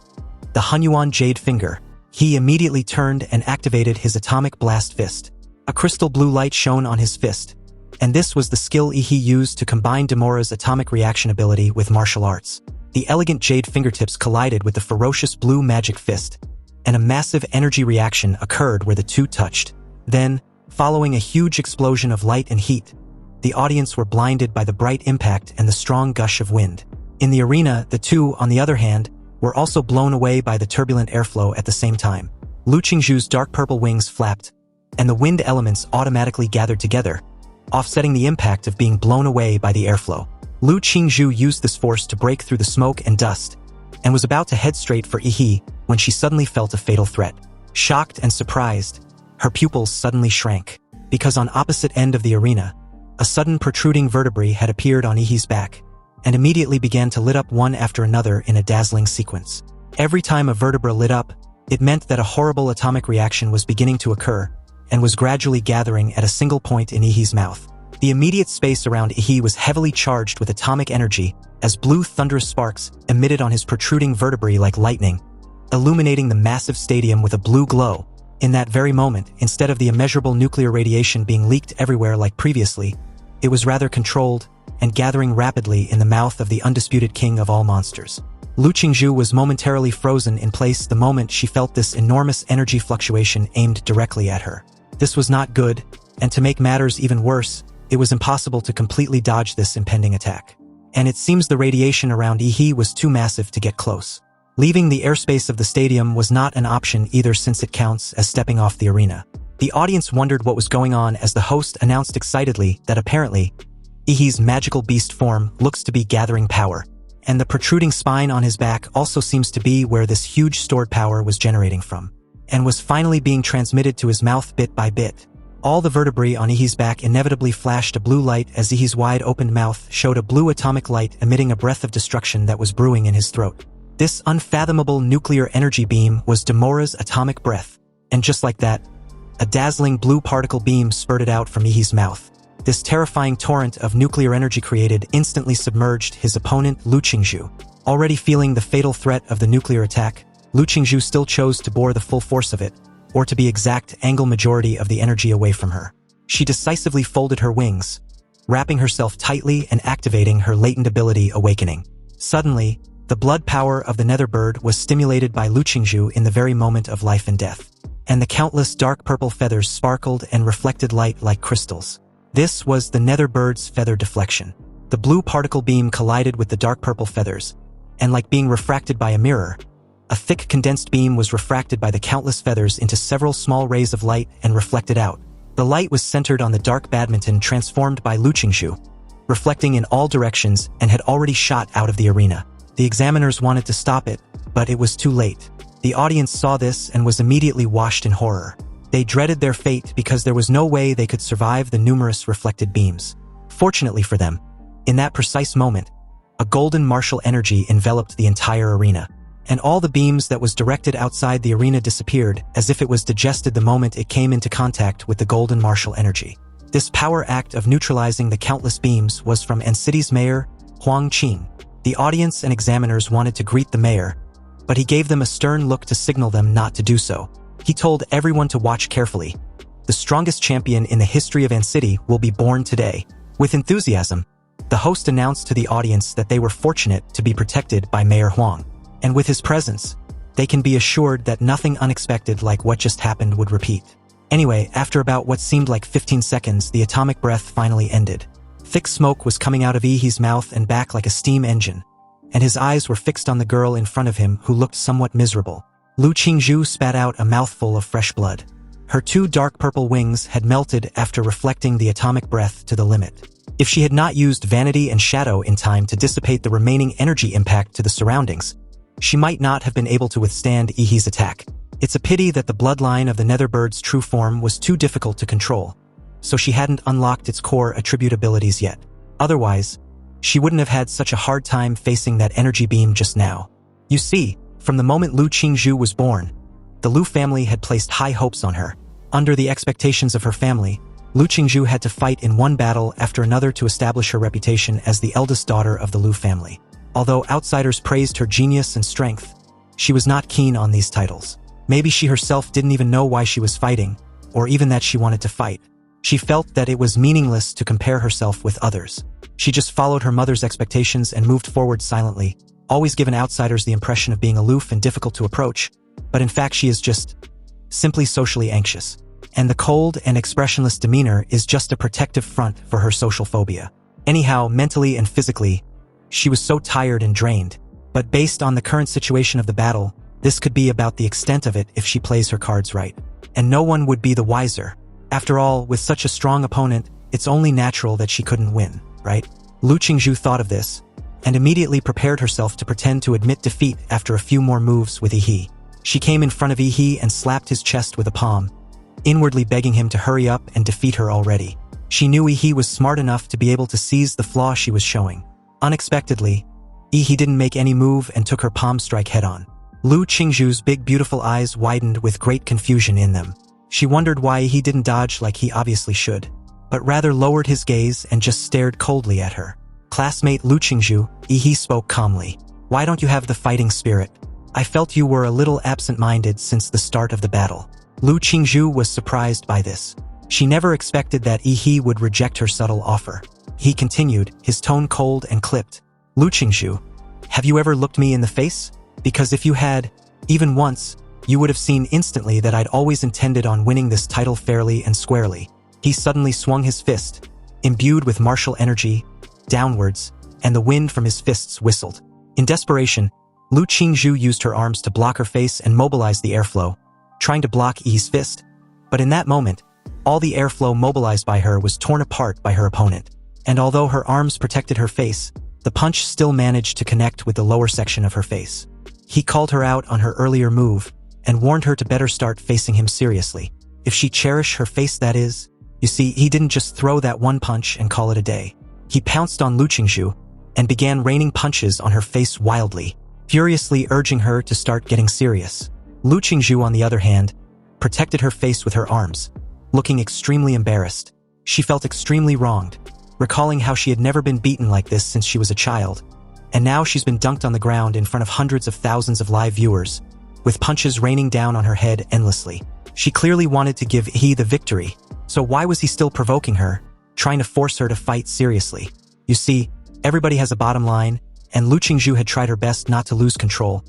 the Hunyuan Jade Finger. He immediately turned and activated his atomic blast fist. A crystal blue light shone on his fist, and this was the skill Ehi used to combine Demora's atomic reaction ability with martial arts. The elegant jade fingertips collided with the ferocious blue magic fist, and a massive energy reaction occurred where the two touched. Then, following a huge explosion of light and heat, the audience were blinded by the bright impact and the strong gush of wind. In the arena, the two, on the other hand, were also blown away by the turbulent airflow at the same time. Lu Qingzhu's dark purple wings flapped, and the wind elements automatically gathered together, offsetting the impact of being blown away by the airflow. Lu Qingzhu used this force to break through the smoke and dust, and was about to head straight for Ehi when she suddenly felt a fatal threat. Shocked and surprised, her pupils suddenly shrank, because on opposite end of the arena, a sudden protruding vertebrae had appeared on Ehi's back, and immediately began to lit up one after another in a dazzling sequence. Every time a vertebra lit up, it meant that a horrible atomic reaction was beginning to occur, and was gradually gathering at a single point in Ehi's mouth. The immediate space around Ehi was heavily charged with atomic energy, as blue thunderous sparks emitted on his protruding vertebrae like lightning, illuminating the massive stadium with a blue glow. In that very moment, instead of the immeasurable nuclear radiation being leaked everywhere like previously, it was rather controlled and gathering rapidly in the mouth of the undisputed king of all monsters. Lu Qingzhu was momentarily frozen in place the moment she felt this enormous energy fluctuation aimed directly at her. This was not good, and to make matters even worse, it was impossible to completely dodge this impending attack. And it seems the radiation around Ehi was too massive to get close. Leaving the airspace of the stadium was not an option either, since it counts as stepping off the arena. The audience wondered what was going on as the host announced excitedly that apparently, Ehi's magical beast form looks to be gathering power, and the protruding spine on his back also seems to be where this huge stored power was generating from, and was finally being transmitted to his mouth bit by bit. All the vertebrae on Ehi's back inevitably flashed a blue light as Ehi's wide-opened mouth showed a blue atomic light emitting a breath of destruction that was brewing in his throat. This unfathomable nuclear energy beam was Demora's atomic breath, and just like that, a dazzling blue particle beam spurted out from Ehi's mouth. This terrifying torrent of nuclear energy created instantly submerged his opponent Lu Qingzhu. Already feeling the fatal threat of the nuclear attack, Lu Qingzhu still chose to bore the full force of it, or to be exact, angle majority of the energy away from her. She decisively folded her wings, wrapping herself tightly and activating her latent ability Awakening. Suddenly, the blood power of the Netherbird was stimulated by Lu Qingzhu in the very moment of life and death, and the countless dark purple feathers sparkled and reflected light like crystals. This was the Netherbird's feather deflection. The blue particle beam collided with the dark purple feathers, and like being refracted by a mirror, a thick condensed beam was refracted by the countless feathers into several small rays of light and reflected out. The light was centered on the dark badminton transformed by Lu Qingzhu, reflecting in all directions, and had already shot out of the arena. The examiners wanted to stop it, but it was too late. The audience saw this and was immediately washed in horror. They dreaded their fate because there was no way they could survive the numerous reflected beams. Fortunately for them, in that precise moment, a golden martial energy enveloped the entire arena, and all the beams that was directed outside the arena disappeared as if it was digested the moment it came into contact with the golden martial energy. This power act of neutralizing the countless beams was from City's mayor, Huang Qing. The audience and examiners wanted to greet the mayor, but he gave them a stern look to signal them not to do so. He told everyone to watch carefully. The strongest champion in the history of City will be born today. With enthusiasm, the host announced to the audience that they were fortunate to be protected by Mayor Huang, and with his presence, they can be assured that nothing unexpected like what just happened would repeat. Anyway, after about what seemed like 15 seconds, the atomic breath finally ended. Thick smoke was coming out of Ehi's mouth and back like a steam engine, and his eyes were fixed on the girl in front of him who looked somewhat miserable. Lu Qingzhu spat out a mouthful of fresh blood. Her two dark purple wings had melted after reflecting the atomic breath to the limit. If she had not used Vanity and Shadow in time to dissipate the remaining energy impact to the surroundings, she might not have been able to withstand Ehi's attack. It's a pity that the bloodline of the Netherbird's true form was too difficult to control, so she hadn't unlocked its core attribute abilities yet. Otherwise, she wouldn't have had such a hard time facing that energy beam just now. You see, from the moment Lu Qingzhu was born, the Lu family had placed high hopes on her. Under the expectations of her family, Lu Qingzhu had to fight in one battle after another to establish her reputation as the eldest daughter of the Lu family. Although outsiders praised her genius and strength, she was not keen on these titles. Maybe she herself didn't even know why she was fighting, or even that she wanted to fight. She felt that it was meaningless to compare herself with others. She just followed her mother's expectations and moved forward silently, always giving outsiders the impression of being aloof and difficult to approach, but in fact she is just simply socially anxious. And the cold and expressionless demeanor is just a protective front for her social phobia. Anyhow, mentally and physically, she was so tired and drained, But based on the current situation of the battle, this could be about the extent of it if she plays her cards right. And no one would be the wiser. After all, with such a strong opponent, it's only natural that she couldn't win, right? Lu Qingzhu thought of this, and immediately prepared herself to pretend to admit defeat after a few more moves with Ehi. She came in front of Ehi and slapped his chest with a palm, inwardly begging him to hurry up and defeat her already. She knew Ehi was smart enough to be able to seize the flaw she was showing. Unexpectedly, Ehi didn't make any move and took her palm strike head-on. Lu Qingzhu's big beautiful eyes widened with great confusion in them. She wondered why he didn't dodge like he obviously should, but rather lowered his gaze and just stared coldly at her. Classmate Lu Qingzhu, Ehi spoke calmly. Why don't you have the fighting spirit? I felt you were a little absent-minded since the start of the battle. Lu Qingzhu was surprised by this. She never expected that Ehi would reject her subtle offer. He continued, his tone cold and clipped. Lu Qingzhu, have you ever looked me in the face? Because if you had, even once, you would have seen instantly that I'd always intended on winning this title fairly and squarely. He suddenly swung his fist, imbued with martial energy, downwards, and the wind from his fists whistled. In desperation, Lu Qingzhu used her arms to block her face and mobilize the airflow, trying to block Ehi's fist. But in that moment, all the airflow mobilized by her was torn apart by her opponent. And although her arms protected her face, the punch still managed to connect with the lower section of her face. He called her out on her earlier move and warned her to better start facing him seriously. If she cherished her face, that is. You see, he didn't just throw that one punch and call it a day. He pounced on Lu Qingzhu and began raining punches on her face wildly, furiously urging her to start getting serious. Lu Qingzhu, on the other hand, protected her face with her arms, looking extremely embarrassed. She felt extremely wronged, recalling how she had never been beaten like this since she was a child. And now she's been dunked on the ground in front of hundreds of thousands of live viewers, with punches raining down on her head endlessly. She clearly wanted to give Ehi the victory, so why was he still provoking her, trying to force her to fight seriously? You see, everybody has a bottom line, and Lu Qingzhu had tried her best not to lose control,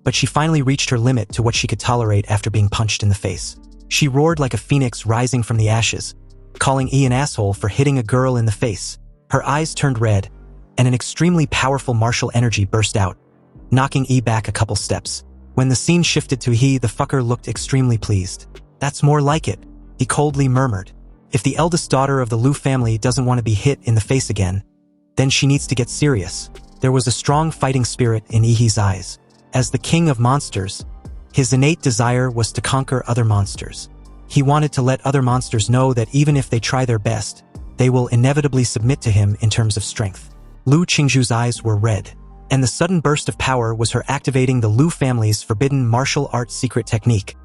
but she finally reached her limit to what she could tolerate after being punched in the face. She roared like a phoenix rising from the ashes, calling Ehi an asshole for hitting a girl in the face. Her eyes turned red, and an extremely powerful martial energy burst out, knocking Ehi back a couple steps. When the scene shifted to Ehi, the fucker looked extremely pleased. That's more like it, he coldly murmured. If the eldest daughter of the Lu family doesn't want to be hit in the face again, then she needs to get serious. There was a strong fighting spirit in Ehi's eyes. As the king of monsters, his innate desire was to conquer other monsters. He wanted to let other monsters know that even if they try their best, they will inevitably submit to him in terms of strength. Lu Qingzhu's eyes were red, and the sudden burst of power was her activating the Lu family's forbidden martial arts secret technique,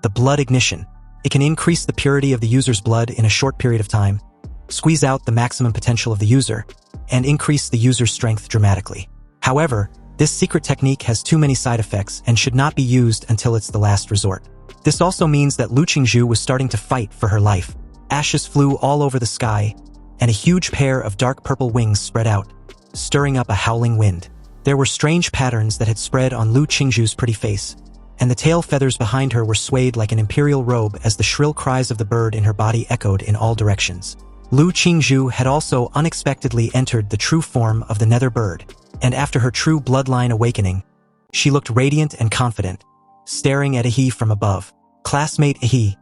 the blood ignition. It can increase the purity of the user's blood in a short period of time, squeeze out the maximum potential of the user, and increase the user's strength dramatically. However, this secret technique has too many side effects and should not be used until it's the last resort. This also means that Lu Qingzhu was starting to fight for her life. Ashes flew all over the sky, and a huge pair of dark purple wings spread out, stirring up a howling wind. There were strange patterns that had spread on Lu Qingzhu's pretty face, and the tail feathers behind her were swayed like an imperial robe as the shrill cries of the bird in her body echoed in all directions. Lu Qingzhu had also unexpectedly entered the true form of the Netherbird, and after her true bloodline awakening, she looked radiant and confident, staring at Ehi from above. Classmate Ehi,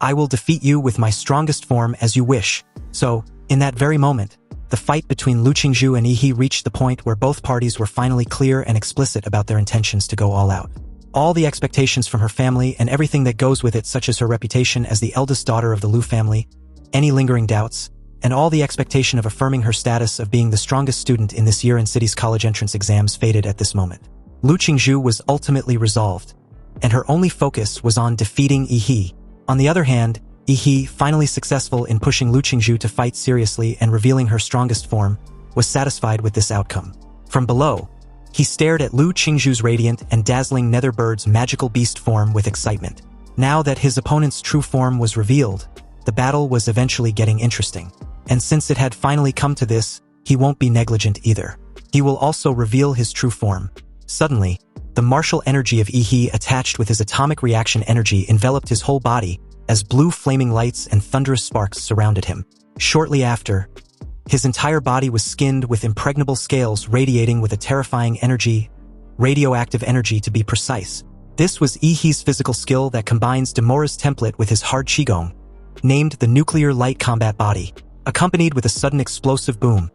I will defeat you with my strongest form as you wish. So, in that very moment, the fight between Lu Qingzhu and Ehi reached the point where both parties were finally clear and explicit about their intentions to go all out. All the expectations from her family and everything that goes with it, such as her reputation as the eldest daughter of the Lu family, any lingering doubts, and all the expectation of affirming her status of being the strongest student in this year in city's college entrance exams faded at this moment. Lu Qingzhu was ultimately resolved, and her only focus was on defeating Ehi. On the other hand, Ehi, finally successful in pushing Lu Qingzhu to fight seriously and revealing her strongest form, was satisfied with this outcome. From below, he stared at Lu Qingzhu's radiant and dazzling Netherbird's magical beast form with excitement. Now that his opponent's true form was revealed, the battle was eventually getting interesting. And since it had finally come to this, he won't be negligent either. He will also reveal his true form. Suddenly, the martial energy of Ehi attached with his atomic reaction energy enveloped his whole body as blue flaming lights and thunderous sparks surrounded him. Shortly after, his entire body was skinned with impregnable scales radiating with a terrifying energy, radioactive energy to be precise. This was Ehi's physical skill that combines Demora's template with his hard qigong, named the Nuclear Light Combat Body. Accompanied with a sudden explosive boom,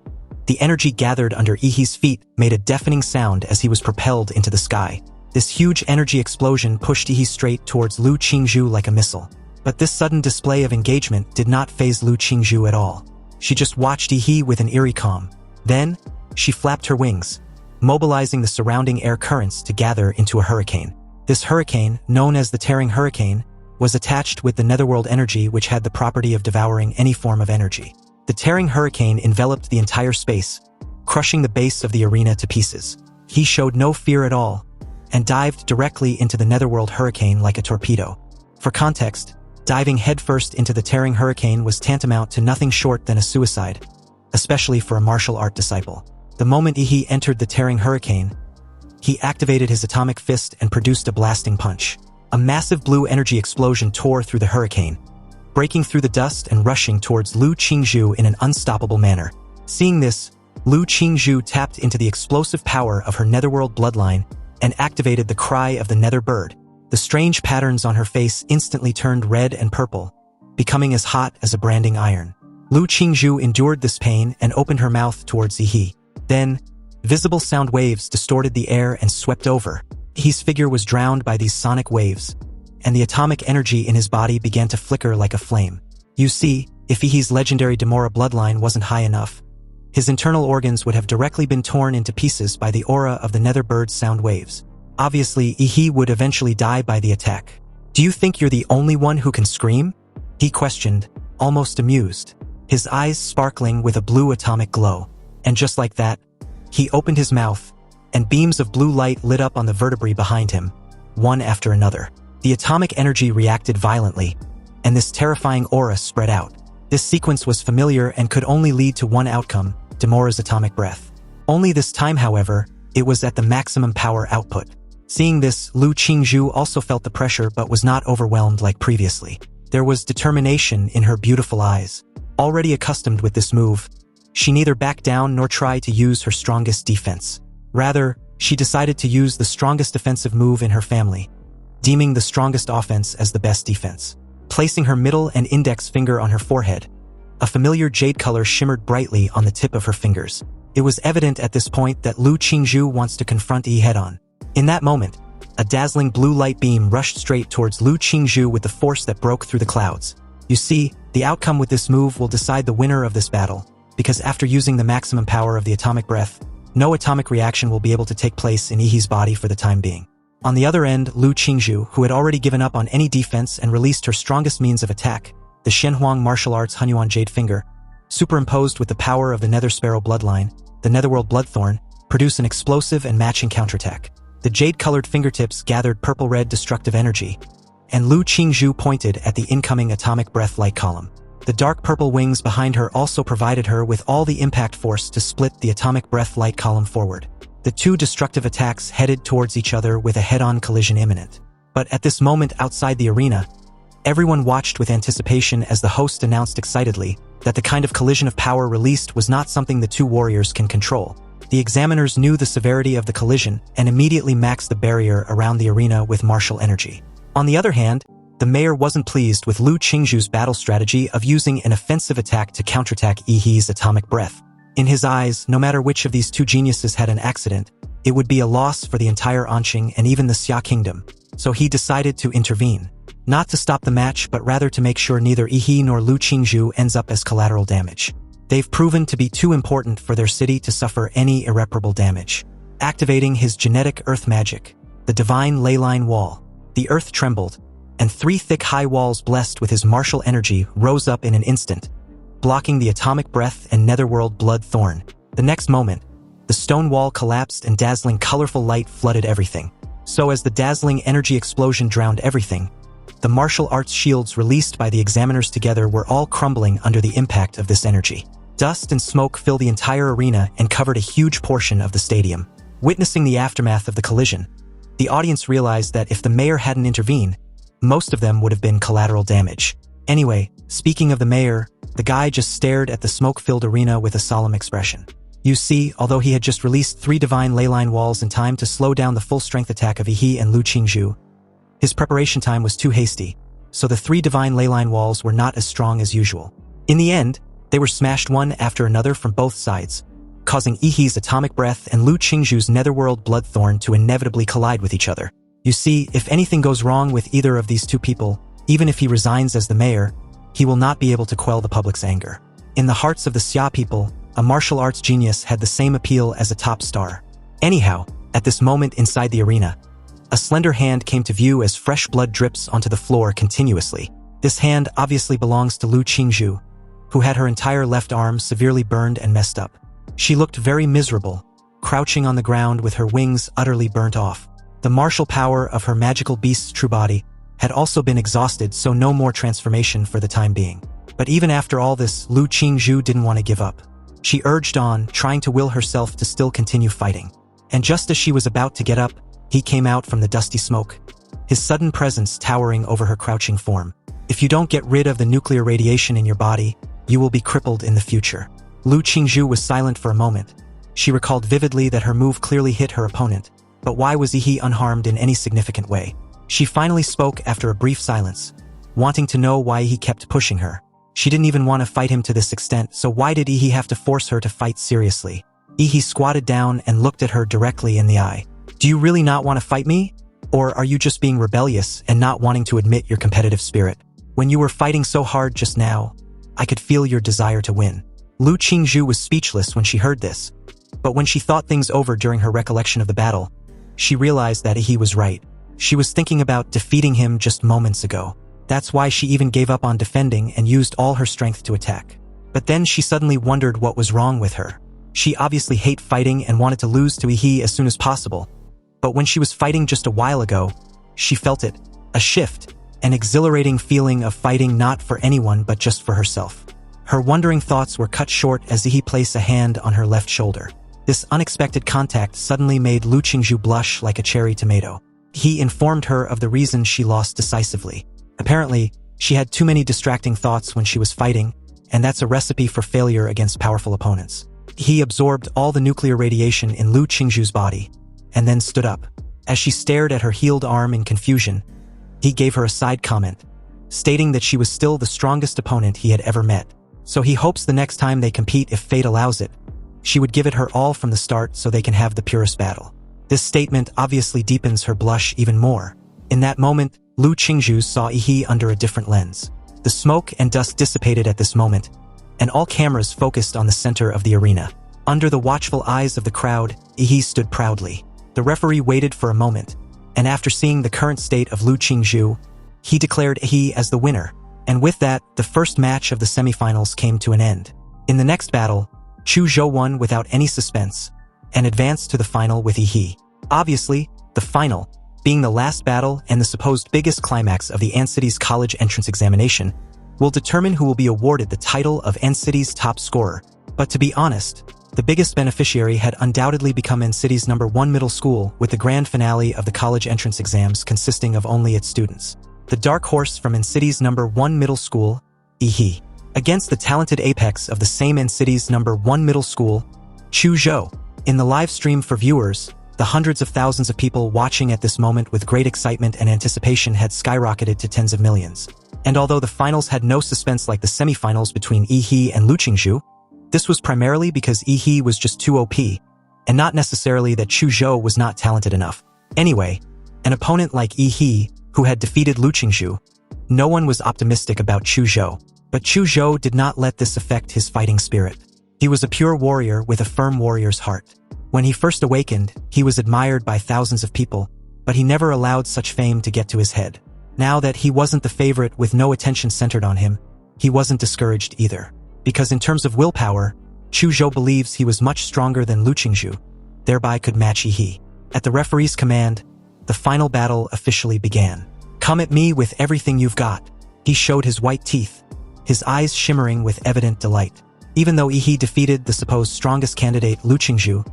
the energy gathered under Ehi's feet made a deafening sound as he was propelled into the sky. This huge energy explosion pushed Ehi straight towards Lu Qingzhu like a missile. But this sudden display of engagement did not faze Lu Qingzhu at all. She just watched Ehi with an eerie calm. Then, she flapped her wings, mobilizing the surrounding air currents to gather into a hurricane. This hurricane, known as the Tearing Hurricane, was attached with the Netherworld energy, which had the property of devouring any form of energy. The Tearing Hurricane enveloped the entire space, crushing the base of the arena to pieces. He showed no fear at all, and dived directly into the Netherworld Hurricane like a torpedo. For context, diving headfirst into the Tearing Hurricane was tantamount to nothing short than a suicide, especially for a martial art disciple. The moment Ehi entered the Tearing Hurricane, he activated his atomic fist and produced a blasting punch. A massive blue energy explosion tore through the hurricane, breaking through the dust and rushing towards Lu Qingzhu in an unstoppable manner. Seeing this, Lu Qingzhu tapped into the explosive power of her Netherworld bloodline and activated the Cry of the Netherbird. The strange patterns on her face instantly turned red and purple, becoming as hot as a branding iron. Lu Qingzhu endured this pain and opened her mouth towards Ehi. Then, visible sound waves distorted the air and swept over. Ehi's figure was drowned by these sonic waves, and the atomic energy in his body began to flicker like a flame. You see, if Ehi's legendary Demora bloodline wasn't high enough, his internal organs would have directly been torn into pieces by the aura of the Netherbird sound waves. Obviously, Ehi would eventually die by the attack. "Do you think you're the only one who can scream?" he questioned, almost amused, his eyes sparkling with a blue atomic glow. And just like that, he opened his mouth, and beams of blue light lit up on the vertebrae behind him, one after another. The atomic energy reacted violently, and this terrifying aura spread out. This sequence was familiar and could only lead to one outcome, Demora's atomic breath. Only this time, however, it was at the maximum power output. Seeing this, Lu Qingzhu also felt the pressure but was not overwhelmed like previously. There was determination in her beautiful eyes. Already accustomed with this move, she neither backed down nor tried to use her strongest defense. Rather, she decided to use the strongest defensive move in her family, deeming the strongest offense as the best defense. Placing her middle and index finger on her forehead, a familiar jade color shimmered brightly on the tip of her fingers. It was evident at this point that Lu Qingzhu wants to confront Ehi head-on. In that moment, a dazzling blue light beam rushed straight towards Lu Qingzhu with the force that broke through the clouds. You see, the outcome with this move will decide the winner of this battle, because after using the maximum power of the atomic breath, no atomic reaction will be able to take place in Ehi's body for the time being. On the other end, Lu Qingzhu, who had already given up on any defense and released her strongest means of attack, the Shenhuang martial arts Hunyuan Jade Finger, superimposed with the power of the Nether Sparrow bloodline, the Netherworld Bloodthorn, produced an explosive and matching counterattack. The jade-colored fingertips gathered purple-red destructive energy, and Lu Qingzhu pointed at the incoming atomic breath light column. The dark purple wings behind her also provided her with all the impact force to split the atomic breath light column forward. The two destructive attacks headed towards each other with a head-on collision imminent. But at this moment outside the arena, everyone watched with anticipation as the host announced excitedly that the kind of collision of power released was not something the two warriors can control. The examiners knew the severity of the collision and immediately maxed the barrier around the arena with martial energy. On the other hand, the mayor wasn't pleased with Lu Qingzhu's battle strategy of using an offensive attack to counterattack Ehi's atomic breath. In his eyes, no matter which of these two geniuses had an accident, it would be a loss for the entire Anqing and even the Xia Kingdom, so he decided to intervene. Not to stop the match, but rather to make sure neither Ehi nor Lu Qingzhu ends up as collateral damage. They've proven to be too important for their city to suffer any irreparable damage. Activating his genetic earth magic, the divine leyline wall, the earth trembled, and three thick high walls blessed with his martial energy rose up in an instant, blocking the atomic breath and netherworld blood thorn. The next moment, the stone wall collapsed and dazzling colorful light flooded everything. So as the dazzling energy explosion drowned everything, the martial arts shields released by the examiners together were all crumbling under the impact of this energy. Dust and smoke filled the entire arena and covered a huge portion of the stadium. Witnessing the aftermath of the collision, the audience realized that if the mayor hadn't intervened, most of them would have been collateral damage. Anyway, speaking of the mayor, the guy just stared at the smoke-filled arena with a solemn expression. You see, although he had just released 3 divine leyline walls in time to slow down the full-strength attack of Ehi and Lu Qingzhu, his preparation time was too hasty, so the 3 divine leyline walls were not as strong as usual. In the end, they were smashed one after another from both sides, causing Ehi's atomic breath and Lu Qingzhu's netherworld bloodthorn to inevitably collide with each other. You see, if anything goes wrong with either of these 2 people, even if he resigns as the mayor, he will not be able to quell the public's anger. In the hearts of the Xia people, a martial arts genius had the same appeal as a top star. Anyhow, at this moment inside the arena, a slender hand came to view as fresh blood drips onto the floor continuously. This hand obviously belongs to Lu Qingzhu, who had her entire left arm severely burned and messed up. She looked very miserable, crouching on the ground with her wings utterly burnt off. The martial power of her magical beast's true body had also been exhausted, so no more transformation for the time being. But even after all this, Lu Qingzhu didn't want to give up. She urged on, trying to will herself to still continue fighting. And just as she was about to get up, he came out from the dusty smoke, his sudden presence towering over her crouching form. If you don't get rid of the nuclear radiation in your body, you will be crippled in the future. Lu Qingzhu was silent for a moment. She recalled vividly that her move clearly hit her opponent, but why was Ehi unharmed in any significant way? She finally spoke after a brief silence, wanting to know why he kept pushing her. She didn't even want to fight him to this extent, so why did Ehi have to force her to fight seriously? Ehi squatted down and looked at her directly in the eye. Do you really not want to fight me? Or are you just being rebellious and not wanting to admit your competitive spirit? When you were fighting so hard just now, I could feel your desire to win. Lu Qingzhu was speechless when she heard this, but when she thought things over during her recollection of the battle, she realized that Ehi was right. She was thinking about defeating him just moments ago. That's why she even gave up on defending and used all her strength to attack. But then she suddenly wondered what was wrong with her. She obviously hated fighting and wanted to lose to Ehi as soon as possible. But when she was fighting just a while ago, she felt it, a shift, an exhilarating feeling of fighting not for anyone but just for herself. Her wondering thoughts were cut short as Ehi placed a hand on her left shoulder. This unexpected contact suddenly made Lu Qingzhu blush like a cherry tomato. He informed her of the reason she lost decisively. Apparently, she had too many distracting thoughts when she was fighting, and that's a recipe for failure against powerful opponents. He absorbed all the nuclear radiation in Lu Qingzhu's body, and then stood up. As she stared at her healed arm in confusion, he gave her a side comment, stating that she was still the strongest opponent he had ever met. So he hopes the next time they compete, if fate allows it, she would give it her all from the start so they can have the purest battle. This statement obviously deepens her blush even more. In that moment, Lu Qingzhu saw Ehi under a different lens. The smoke and dust dissipated at this moment, and all cameras focused on the center of the arena. Under the watchful eyes of the crowd, Ehi stood proudly. The referee waited for a moment, and after seeing the current state of Lu Qingzhu, he declared Ehi as the winner. And with that, the first match of the semifinals came to an end. In the next battle, Chu Zhou won without any suspense, and advanced to the final with Ehi. Obviously, the final, being the last battle and the supposed biggest climax of the N-City's college entrance examination, will determine who will be awarded the title of N-City's top scorer. But to be honest, the biggest beneficiary had undoubtedly become N-City's #1 middle school, with the grand finale of the college entrance exams consisting of only its students. The dark horse from N-City's #1 middle school, Ehi, against the talented apex of the same N-City's #1 middle school, Chu Zhou. In the live stream for viewers, the hundreds of thousands of people watching at this moment with great excitement and anticipation had skyrocketed to tens of millions. And although the finals had no suspense like the semifinals between Ehi and Lu Qingzhu, this was primarily because Ehi was just too OP, and not necessarily that Chu Zhou was not talented enough. Anyway, an opponent like Ehi, who had defeated Lu Qingzhu, no one was optimistic about Chu Zhou. But Chu Zhou did not let this affect his fighting spirit. He was a pure warrior with a firm warrior's heart. When he first awakened, he was admired by thousands of people, but he never allowed such fame to get to his head. Now that he wasn't the favorite with no attention centered on him, he wasn't discouraged either. Because in terms of willpower, Chu Zhou believes he was much stronger than Lu Qingzhu, thereby could match Ehi. At the referee's command, the final battle officially began. "Come at me with everything you've got." He showed his white teeth, his eyes shimmering with evident delight. Even though Ehi defeated the supposed strongest candidate, Lu Qingzhu,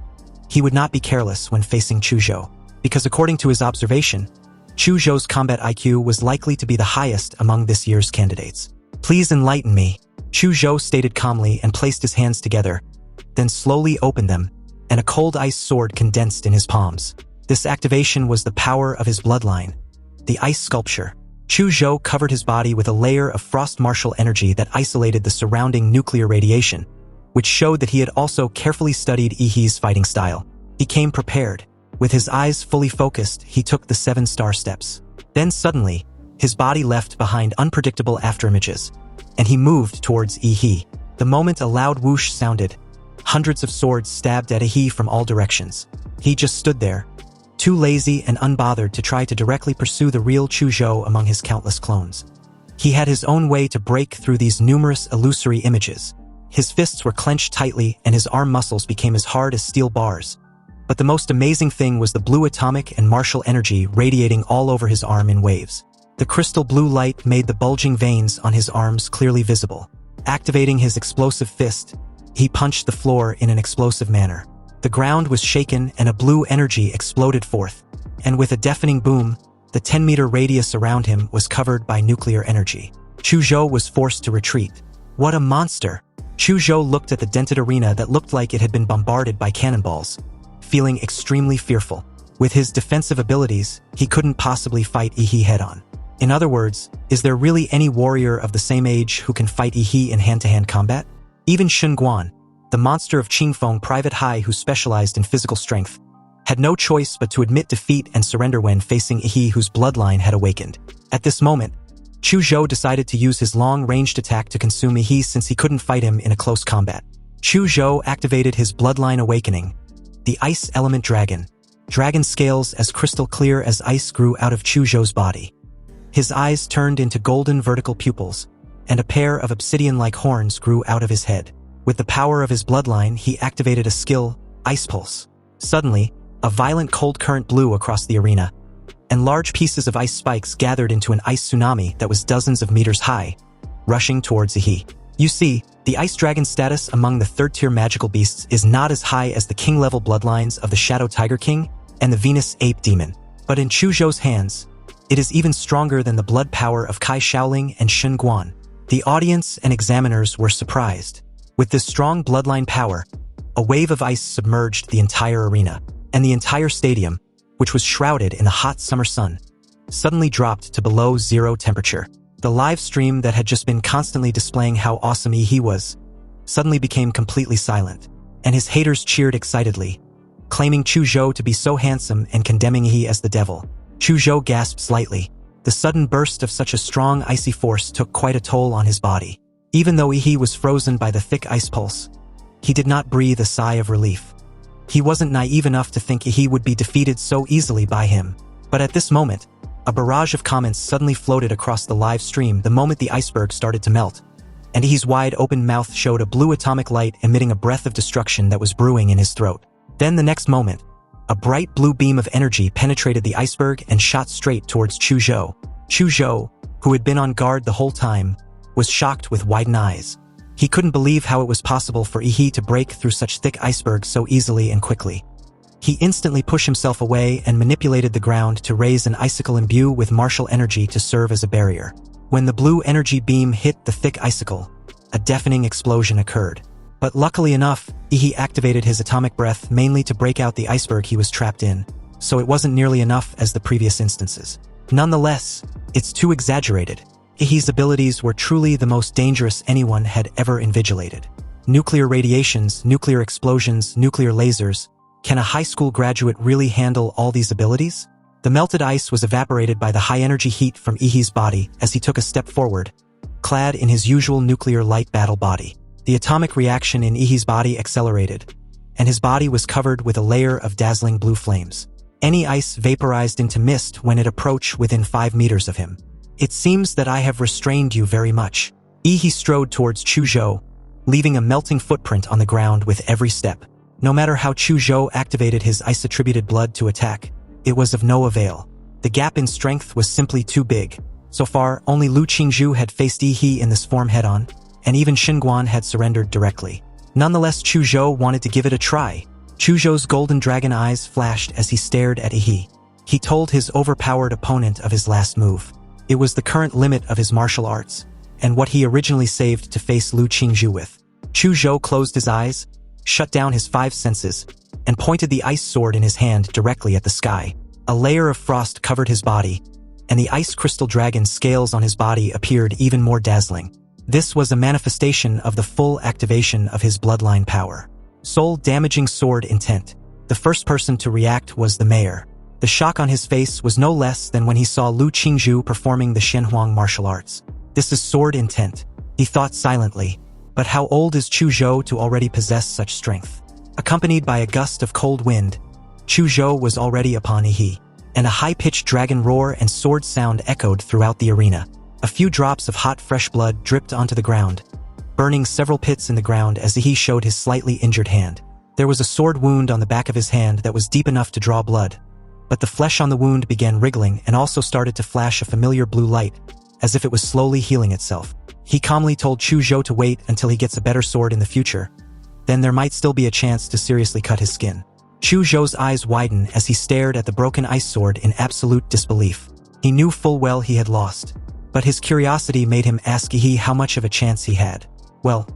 he would not be careless when facing Chu Zhou, because according to his observation, Chu Zhou's combat IQ was likely to be the highest among this year's candidates. "Please enlighten me," Chu Zhou stated calmly and placed his hands together, then slowly opened them, and a cold ice sword condensed in his palms. This activation was the power of his bloodline, the ice sculpture. Chu Zhou covered his body with a layer of frost martial energy that isolated the surrounding nuclear radiation, which showed that he had also carefully studied Ehi's fighting style. He came prepared. With his eyes fully focused, he took the 7-star steps. Then suddenly, his body left behind unpredictable afterimages, and he moved towards Ehi. The moment a loud whoosh sounded, hundreds of swords stabbed at Ehi from all directions. He just stood there, too lazy and unbothered to try to directly pursue the real Chu Zhou among his countless clones. He had his own way to break through these numerous illusory images. His fists were clenched tightly and his arm muscles became as hard as steel bars. But the most amazing thing was the blue atomic and martial energy radiating all over his arm in waves. The crystal blue light made the bulging veins on his arms clearly visible. Activating his explosive fist, he punched the floor in an explosive manner. The ground was shaken and a blue energy exploded forth, and with a deafening boom, the 10-meter radius around him was covered by nuclear energy. Chu Zhou was forced to retreat. What a monster! Chu Zhou looked at the dented arena that looked like it had been bombarded by cannonballs, feeling extremely fearful. With his defensive abilities, he couldn't possibly fight Ehi head-on. In other words, is there really any warrior of the same age who can fight Ehi in hand-to-hand combat? Even Shen Guan, the monster of Qingfeng Private High who specialized in physical strength, had no choice but to admit defeat and surrender when facing Ehi whose bloodline had awakened. At this moment, Chu Zhou decided to use his long-ranged attack to consume Ehi since he couldn't fight him in a close combat. Chu Zhou activated his bloodline awakening, the Ice Element Dragon. Dragon scales as crystal clear as ice grew out of Chu Zhou's body. His eyes turned into golden vertical pupils, and a pair of obsidian-like horns grew out of his head. With the power of his bloodline, he activated a skill, Ice Pulse. Suddenly, a violent cold current blew across the arena, and large pieces of ice spikes gathered into an ice tsunami that was dozens of meters high, rushing towards Ehi. You see, the Ice Dragon status among the third-tier magical beasts is not as high as the king-level bloodlines of the Shadow Tiger King and the Venus Ape Demon. But in Chu Zhou's hands, it is even stronger than the blood power of Kai Shaoling and Shen Guan. The audience and examiners were surprised. With this strong bloodline power, a wave of ice submerged the entire arena, and the entire stadium, which was shrouded in the hot summer sun, suddenly dropped to below zero temperature. The live stream that had just been constantly displaying how awesome Ehi was, suddenly became completely silent, and his haters cheered excitedly, claiming Chu Zhou to be so handsome and condemning Ehi as the devil. Chu Zhou gasped slightly. The sudden burst of such a strong icy force took quite a toll on his body. Even though Ehi was frozen by the thick ice pulse, he did not breathe a sigh of relief. He wasn't naive enough to think Ehi would be defeated so easily by him. But at this moment, a barrage of comments suddenly floated across the live stream the moment the iceberg started to melt, and Ehi's wide-open mouth showed a blue atomic light emitting a breath of destruction that was brewing in his throat. Then the next moment, a bright blue beam of energy penetrated the iceberg and shot straight towards Chu Zhou. Chu Zhou, who had been on guard the whole time, was shocked with widened eyes. He couldn't believe how it was possible for Ehi to break through such thick iceberg so easily and quickly. He instantly pushed himself away and manipulated the ground to raise an icicle imbue with martial energy to serve as a barrier. When the blue energy beam hit the thick icicle, a deafening explosion occurred. But luckily enough, Ehi activated his atomic breath mainly to break out the iceberg he was trapped in, so it wasn't nearly enough as the previous instances. Nonetheless, it's too exaggerated. Ehi's abilities were truly the most dangerous anyone had ever invigilated. Nuclear radiations, nuclear explosions, nuclear lasers. Can a high school graduate really handle all these abilities? The melted ice was evaporated by the high-energy heat from Ehi's body as he took a step forward, clad in his usual nuclear light battle body. The atomic reaction in Ehi's body accelerated, and his body was covered with a layer of dazzling blue flames. Any ice vaporized into mist when it approached within 5 meters of him. It seems that I have restrained you very much. Ehi strode towards Chu Zhou, leaving a melting footprint on the ground with every step. No matter how Chu Zhou activated his ice-attributed blood to attack, it was of no avail. The gap in strength was simply too big. So far, only Lu Qingzhu had faced Ehi in this form head-on, and even Shen Guan had surrendered directly. Nonetheless, Chu Zhou wanted to give it a try. Chu Zhou's golden dragon eyes flashed as he stared at Ehi. He told his overpowered opponent of his last move. It was the current limit of his martial arts, and what he originally saved to face Lu Qingzhu with. Chu Zhou closed his eyes, shut down his 5 senses, and pointed the ice sword in his hand directly at the sky. A layer of frost covered his body, and the ice crystal dragon scales on his body appeared even more dazzling. This was a manifestation of the full activation of his bloodline power. Soul-damaging sword intent. The first person to react was the mayor. The shock on his face was no less than when he saw Lu Qingzhu performing the Shenhuang martial arts. This is sword intent, he thought silently. But how old is Chu Zhou to already possess such strength? Accompanied by a gust of cold wind, Chu Zhou was already upon Ehi, and a high-pitched dragon roar and sword sound echoed throughout the arena. A few drops of hot fresh blood dripped onto the ground, burning several pits in the ground as Ehi showed his slightly injured hand. There was a sword wound on the back of his hand that was deep enough to draw blood, but the flesh on the wound began wriggling and also started to flash a familiar blue light, as if it was slowly healing itself. He calmly told Chu Zhou to wait until he gets a better sword in the future. Then there might still be a chance to seriously cut his skin. Chu Zhou's eyes widened as he stared at the broken ice sword in absolute disbelief. He knew full well he had lost, but his curiosity made him ask Ehi how much of a chance he had. Well,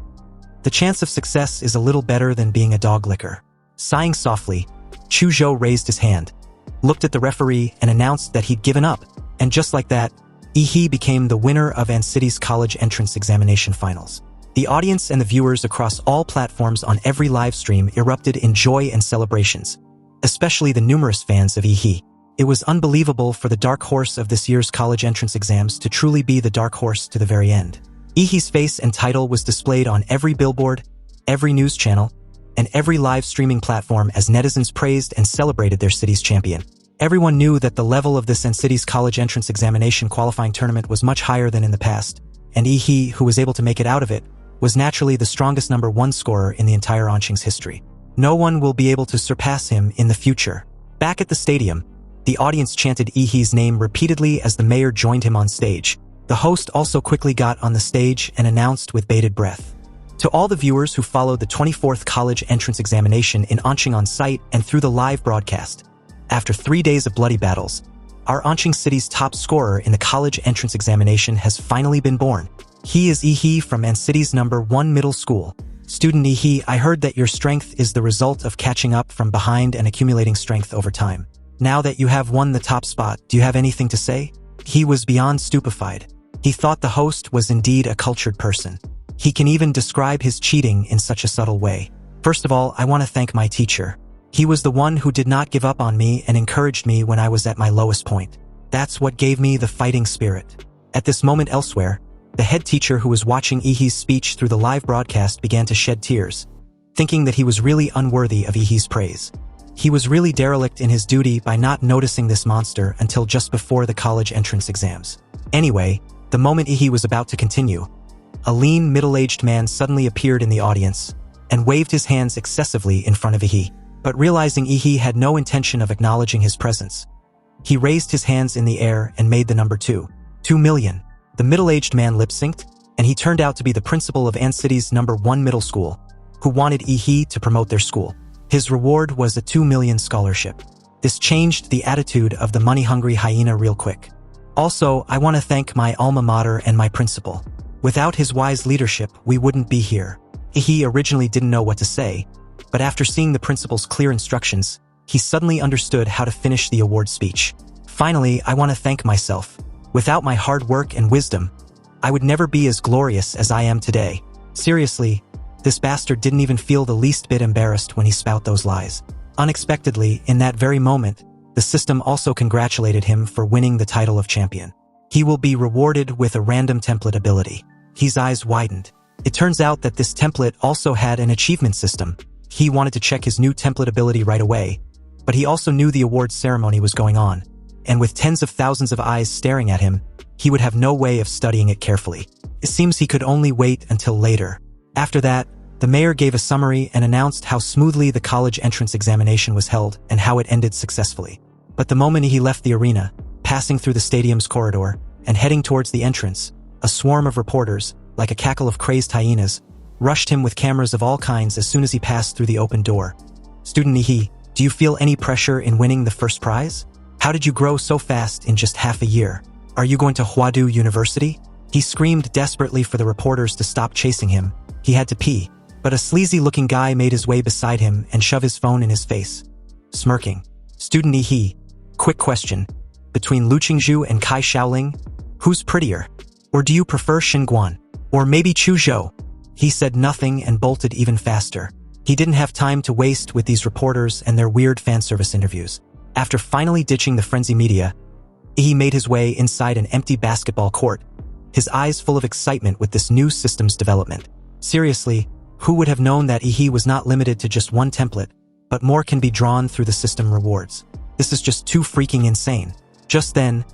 the chance of success is a little better than being a dog licker. Sighing softly, Chu Zhou raised his hand, looked at the referee, and announced that he'd given up. And just like that, Ehi became the winner of An City's college entrance examination finals. The audience and the viewers across all platforms on every live stream erupted in joy and celebrations, especially the numerous fans of Ehi. It was unbelievable for the dark horse of this year's college entrance exams to truly be the dark horse to the very end. Ehi's face and title was displayed on every billboard, every news channel, and every live streaming platform as netizens praised and celebrated their city's champion. Everyone knew that the level of this An City's college entrance examination qualifying tournament was much higher than in the past, and Ehi, who was able to make it out of it, was naturally the strongest number 1 scorer in the entire Anqing's history. No one will be able to surpass him in the future. Back at the stadium, the audience chanted Ehi's name repeatedly as the mayor joined him on stage. The host also quickly got on the stage and announced with bated breath. To all the viewers who followed the 24th college entrance examination in Anqing on site and through the live broadcast, after 3 days of bloody battles, our Anqing city's top scorer in the college entrance examination has finally been born. He is Ehi from An City's number 1 middle school. Student Ehi, I heard that your strength is the result of catching up from behind and accumulating strength over time. Now that you have won the top spot, do you have anything to say? He was beyond stupefied. He thought the host was indeed a cultured person. He can even describe his cheating in such a subtle way. First of all, I want to thank my teacher. He was the one who did not give up on me and encouraged me when I was at my lowest point. That's what gave me the fighting spirit. At this moment elsewhere, the head teacher who was watching Ehi's speech through the live broadcast began to shed tears, thinking that he was really unworthy of Ehi's praise. He was really derelict in his duty by not noticing this monster until just before the college entrance exams. Anyway, the moment Ehi was about to continue, a lean, middle-aged man suddenly appeared in the audience and waved his hands excessively in front of Ehi. But realizing Ehi had no intention of acknowledging his presence, he raised his hands in the air and made the number 2 million. The middle-aged man lip-synced, and he turned out to be the principal of An City's number 1 middle school, who wanted Ehi to promote their school. His reward was a 2 million scholarship. This changed the attitude of the money-hungry hyena real quick. Also, I want to thank my alma mater and my principal. Without his wise leadership, we wouldn't be here. Ehi originally didn't know what to say, but after seeing the principal's clear instructions, he suddenly understood how to finish the award speech. Finally, I want to thank myself. Without my hard work and wisdom, I would never be as glorious as I am today. Seriously, this bastard didn't even feel the least bit embarrassed when he spout those lies. Unexpectedly, in that very moment, the system also congratulated him for winning the title of champion. He will be rewarded with a random template ability. His eyes widened. It turns out that this template also had an achievement system. He wanted to check his new template ability right away, but he also knew the awards ceremony was going on, and with tens of thousands of eyes staring at him, he would have no way of studying it carefully. It seems he could only wait until later. After that, the mayor gave a summary and announced how smoothly the college entrance examination was held and how it ended successfully. But the moment he left the arena, passing through the stadium's corridor and heading towards the entrance, a swarm of reporters, like a cackle of crazed hyenas, rushed him with cameras of all kinds as soon as he passed through the open door. Student Ehi, do you feel any pressure in winning the first prize? How did you grow so fast in just half a year? Are you going to Huadu University? He screamed desperately for the reporters to stop chasing him. He had to pee. But a sleazy-looking guy made his way beside him and shoved his phone in his face. Smirking. Student Ehi, quick question. Between Lu Qingzhu and Kai Shaoling, who's prettier? Or do you prefer Xinguan? Or maybe Chu Zhou? He said nothing and bolted even faster. He didn't have time to waste with these reporters and their weird fan service interviews. After finally ditching the frenzy media, Ehi made his way inside an empty basketball court, his eyes full of excitement with this new system's development. Seriously, who would have known that Ehi was not limited to just one template, but more can be drawn through the system rewards? This is just too freaking insane. Just then,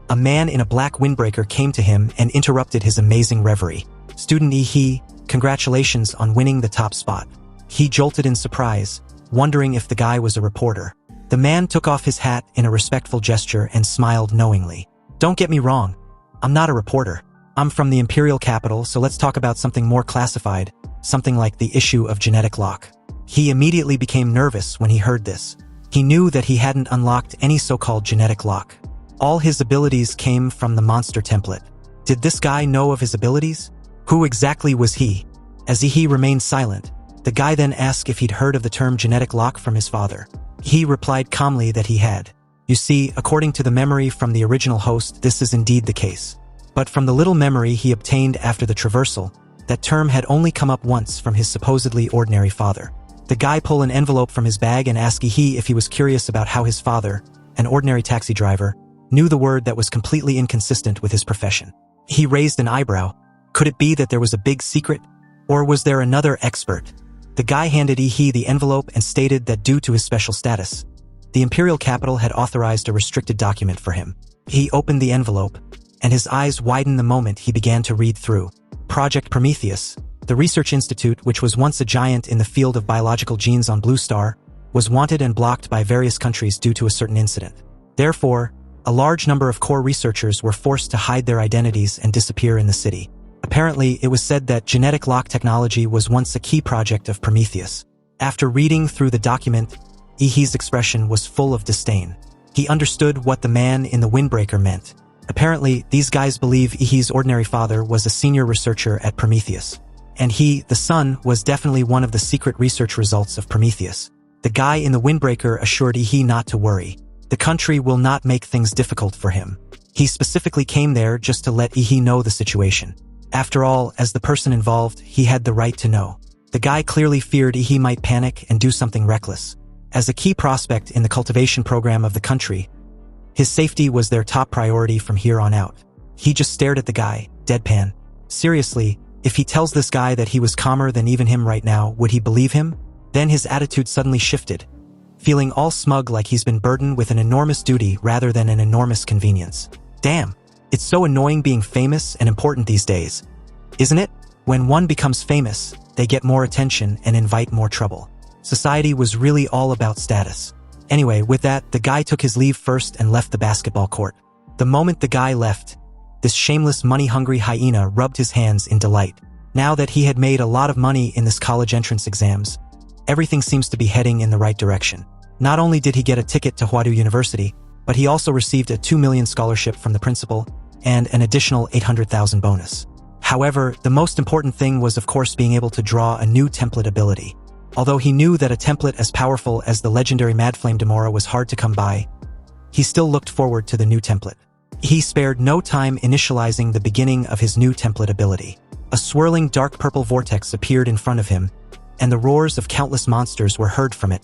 a man in a black windbreaker came to him and interrupted his amazing reverie. Student Ehi, congratulations on winning the top spot. He jolted in surprise, wondering if the guy was a reporter. The man took off his hat in a respectful gesture and smiled knowingly. Don't get me wrong, I'm not a reporter. I'm from the imperial capital, so let's talk about something more classified, something like the issue of genetic lock. He immediately became nervous when he heard this. He knew that he hadn't unlocked any so-called genetic lock. All his abilities came from the monster template. Did this guy know of his abilities? Who exactly was he? As Ehi remained silent, the guy then asked if he'd heard of the term genetic lock from his father. He replied calmly that he had. You see, according to the memory from the original host, this is indeed the case. But from the little memory he obtained after the traversal, that term had only come up once from his supposedly ordinary father. The guy pulled an envelope from his bag and asked Ehi if he was curious about how his father, an ordinary taxi driver, knew the word that was completely inconsistent with his profession. He raised an eyebrow. Could it be that there was a big secret? Or was there another expert? The guy handed Ehi the envelope and stated that due to his special status, the imperial capital had authorized a restricted document for him. He opened the envelope, and his eyes widened the moment he began to read through. Project Prometheus, the research institute which was once a giant in the field of biological genes on Blue Star, was wanted and blocked by various countries due to a certain incident. Therefore, a large number of core researchers were forced to hide their identities and disappear in the city. Apparently, it was said that genetic lock technology was once a key project of Prometheus. After reading through the document, Ehi's expression was full of disdain. He understood what the man in the windbreaker meant. Apparently, these guys believe Ehi's ordinary father was a senior researcher at Prometheus. And he, the son, was definitely one of the secret research results of Prometheus. The guy in the windbreaker assured Ehi not to worry. The country will not make things difficult for him. He specifically came there just to let Ehi know the situation. After all, as the person involved, he had the right to know. The guy clearly feared Ehi might panic and do something reckless. As a key prospect in the cultivation program of the country, his safety was their top priority from here on out. He just stared at the guy, deadpan. Seriously, if he tells this guy that he was calmer than even him right now, would he believe him? Then his attitude suddenly shifted, feeling all smug like he's been burdened with an enormous duty rather than an enormous convenience. Damn, it's so annoying being famous and important these days, isn't it? When one becomes famous, they get more attention and invite more trouble. Society was really all about status. Anyway, with that, the guy took his leave first and left the basketball court. The moment the guy left, this shameless money-hungry hyena rubbed his hands in delight. Now that he had made a lot of money in this college entrance exams, everything seems to be heading in the right direction. Not only did he get a ticket to Huadu University, but he also received a $2 million scholarship from the principal and an additional $800,000 bonus. However, the most important thing was of course being able to draw a new template ability. Although he knew that a template as powerful as the legendary Madflame Demora was hard to come by, he still looked forward to the new template. He spared no time initializing the beginning of his new template ability. A swirling dark purple vortex appeared in front of him, and the roars of countless monsters were heard from it,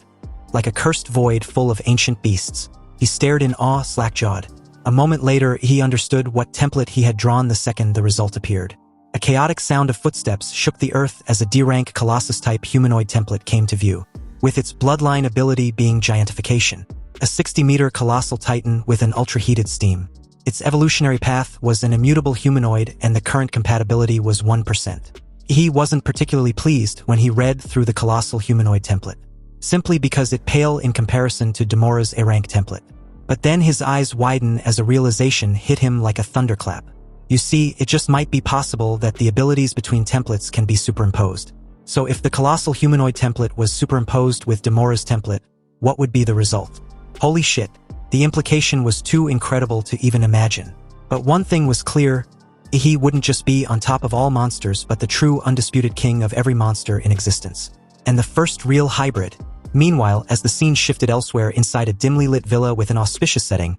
like a cursed void full of ancient beasts. He stared in awe, slack-jawed. A moment later, he understood what template he had drawn the second the result appeared. A chaotic sound of footsteps shook the earth as a D-rank Colossus-type humanoid template came to view, with its bloodline ability being giantification. A 60-meter colossal titan with an ultra-heated steam. Its evolutionary path was an immutable humanoid and the current compatibility was 1%. He wasn't particularly pleased when he read through the colossal humanoid template, simply because it paled in comparison to Demora's A-rank template. But then his eyes widened as a realization hit him like a thunderclap. You see, it just might be possible that the abilities between templates can be superimposed. So if the colossal humanoid template was superimposed with Demora's template, what would be the result? Holy shit, the implication was too incredible to even imagine. But one thing was clear, Ehi wouldn't just be on top of all monsters but the true undisputed king of every monster in existence. And the first real hybrid. Meanwhile, as the scene shifted elsewhere inside a dimly lit villa with an auspicious setting,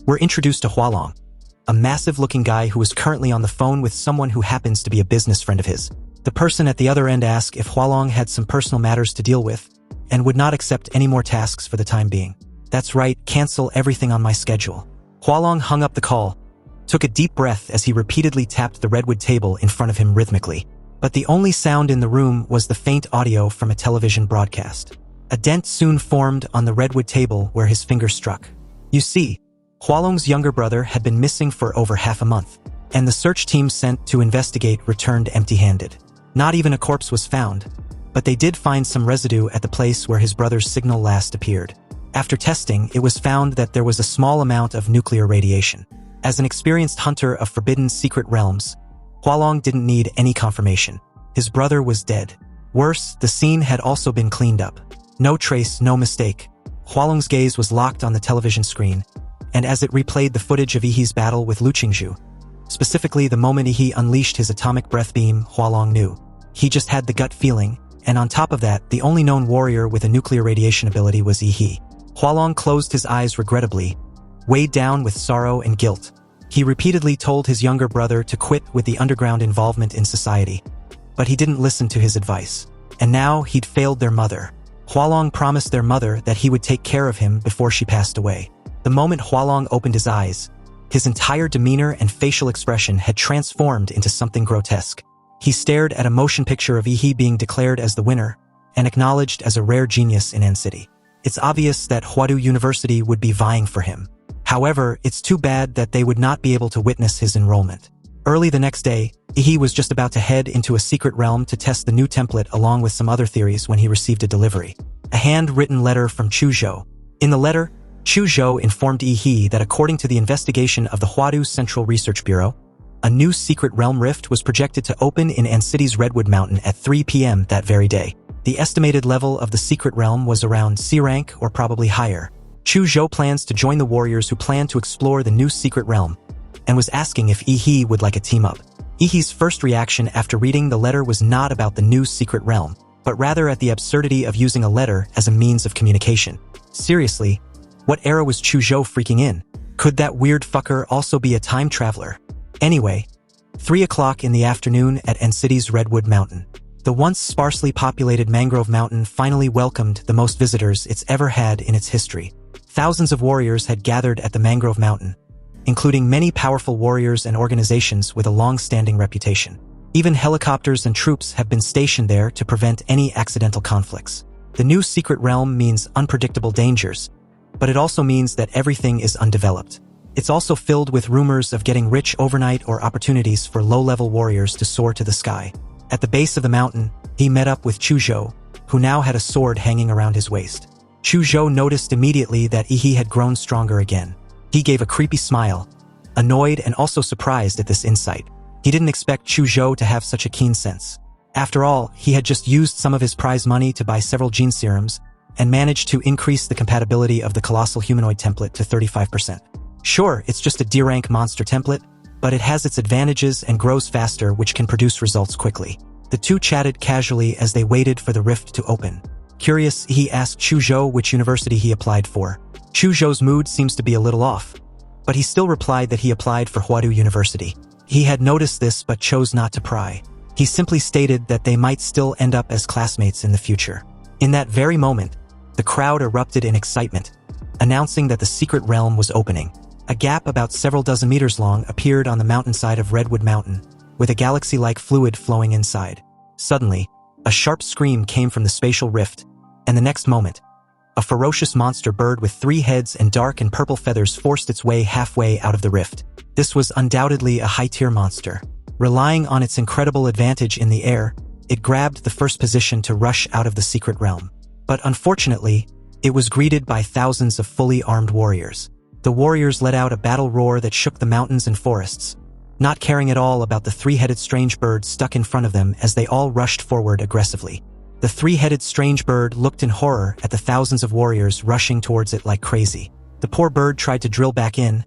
we're introduced to Hualong, a massive-looking guy who is currently on the phone with someone who happens to be a business friend of his. The person at the other end asks if Hualong had some personal matters to deal with and would not accept any more tasks for the time being. That's right, cancel everything on my schedule. Hualong hung up the call, took a deep breath as he repeatedly tapped the redwood table in front of him rhythmically. But the only sound in the room was the faint audio from a television broadcast. A dent soon formed on the redwood table where his finger struck. You see, Hualong's younger brother had been missing for over half a month, and the search team sent to investigate returned empty-handed. Not even a corpse was found, but they did find some residue at the place where his brother's signal last appeared. After testing, it was found that there was a small amount of nuclear radiation. As an experienced hunter of forbidden secret realms, Hualong didn't need any confirmation. His brother was dead. Worse, the scene had also been cleaned up. No trace, no mistake. Hualong's gaze was locked on the television screen, and as it replayed the footage of Ehi's battle with Lu Qingzhu, specifically the moment Ehi unleashed his atomic breath beam, Hualong knew. He just had the gut feeling, and on top of that, the only known warrior with a nuclear radiation ability was Ehi. Hualong closed his eyes regrettably, weighed down with sorrow and guilt. He repeatedly told his younger brother to quit with the underground involvement in society, but he didn't listen to his advice. And now he'd failed their mother. Hualong promised their mother that he would take care of him before she passed away. The moment Hualong opened his eyes, his entire demeanor and facial expression had transformed into something grotesque. He stared at a motion picture of Ehi being declared as the winner and acknowledged as a rare genius in An City. It's obvious that Huadu University would be vying for him. However, it's too bad that they would not be able to witness his enrollment. Early the next day, Ehi was just about to head into a secret realm to test the new template along with some other theories when he received a delivery. A handwritten letter from Chuzhou. In the letter, Chuzhou informed Ehi that according to the investigation of the Huadu Central Research Bureau, a new secret realm rift was projected to open in An City's Redwood Mountain at 3 p.m. that very day. The estimated level of the secret realm was around C rank or probably higher. Chuzhou plans to join the warriors who plan to explore the new secret realm, and was asking if Ehi would like a team-up. Ehi's first reaction after reading the letter was not about the new secret realm, but rather at the absurdity of using a letter as a means of communication. Seriously, what era was Chuzhou freaking in? Could that weird fucker also be a time traveler? Anyway, 3 o'clock in the afternoon at An City's Redwood Mountain. The once sparsely populated Mangrove Mountain finally welcomed the most visitors it's ever had in its history. Thousands of warriors had gathered at the Mangrove Mountain, including many powerful warriors and organizations with a long-standing reputation. Even helicopters and troops have been stationed there to prevent any accidental conflicts. The new secret realm means unpredictable dangers, but it also means that everything is undeveloped. It's also filled with rumors of getting rich overnight or opportunities for low-level warriors to soar to the sky. At the base of the mountain, he met up with Chuzhou, who now had a sword hanging around his waist. Chuzhou noticed immediately that Ehi had grown stronger again. He gave a creepy smile, annoyed and also surprised at this insight. He didn't expect Chuzhou to have such a keen sense. After all, he had just used some of his prize money to buy several gene serums and managed to increase the compatibility of the Colossal humanoid template to 35%. Sure, it's just a D-rank monster template, but it has its advantages and grows faster, which can produce results quickly. The two chatted casually as they waited for the rift to open. Curious, he asked Chuzhou which university he applied for. Chuzhou's mood seems to be a little off, but he still replied that he applied for Huadu University. He had noticed this but chose not to pry. He simply stated that they might still end up as classmates in the future. In that very moment, the crowd erupted in excitement, announcing that the secret realm was opening. A gap about several dozen meters long appeared on the mountainside of Redwood Mountain, with a galaxy-like fluid flowing inside. Suddenly, a sharp scream came from the spatial rift, and the next moment, a ferocious monster bird with 3 heads and dark and purple feathers forced its way halfway out of the rift. This was undoubtedly a high-tier monster. Relying on its incredible advantage in the air, it grabbed the first position to rush out of the secret realm. But unfortunately, it was greeted by thousands of fully armed warriors. The warriors let out a battle roar that shook the mountains and forests, not caring at all about the 3-headed strange bird stuck in front of them as they all rushed forward aggressively. The 3-headed strange bird looked in horror at the thousands of warriors rushing towards it like crazy. The poor bird tried to drill back in,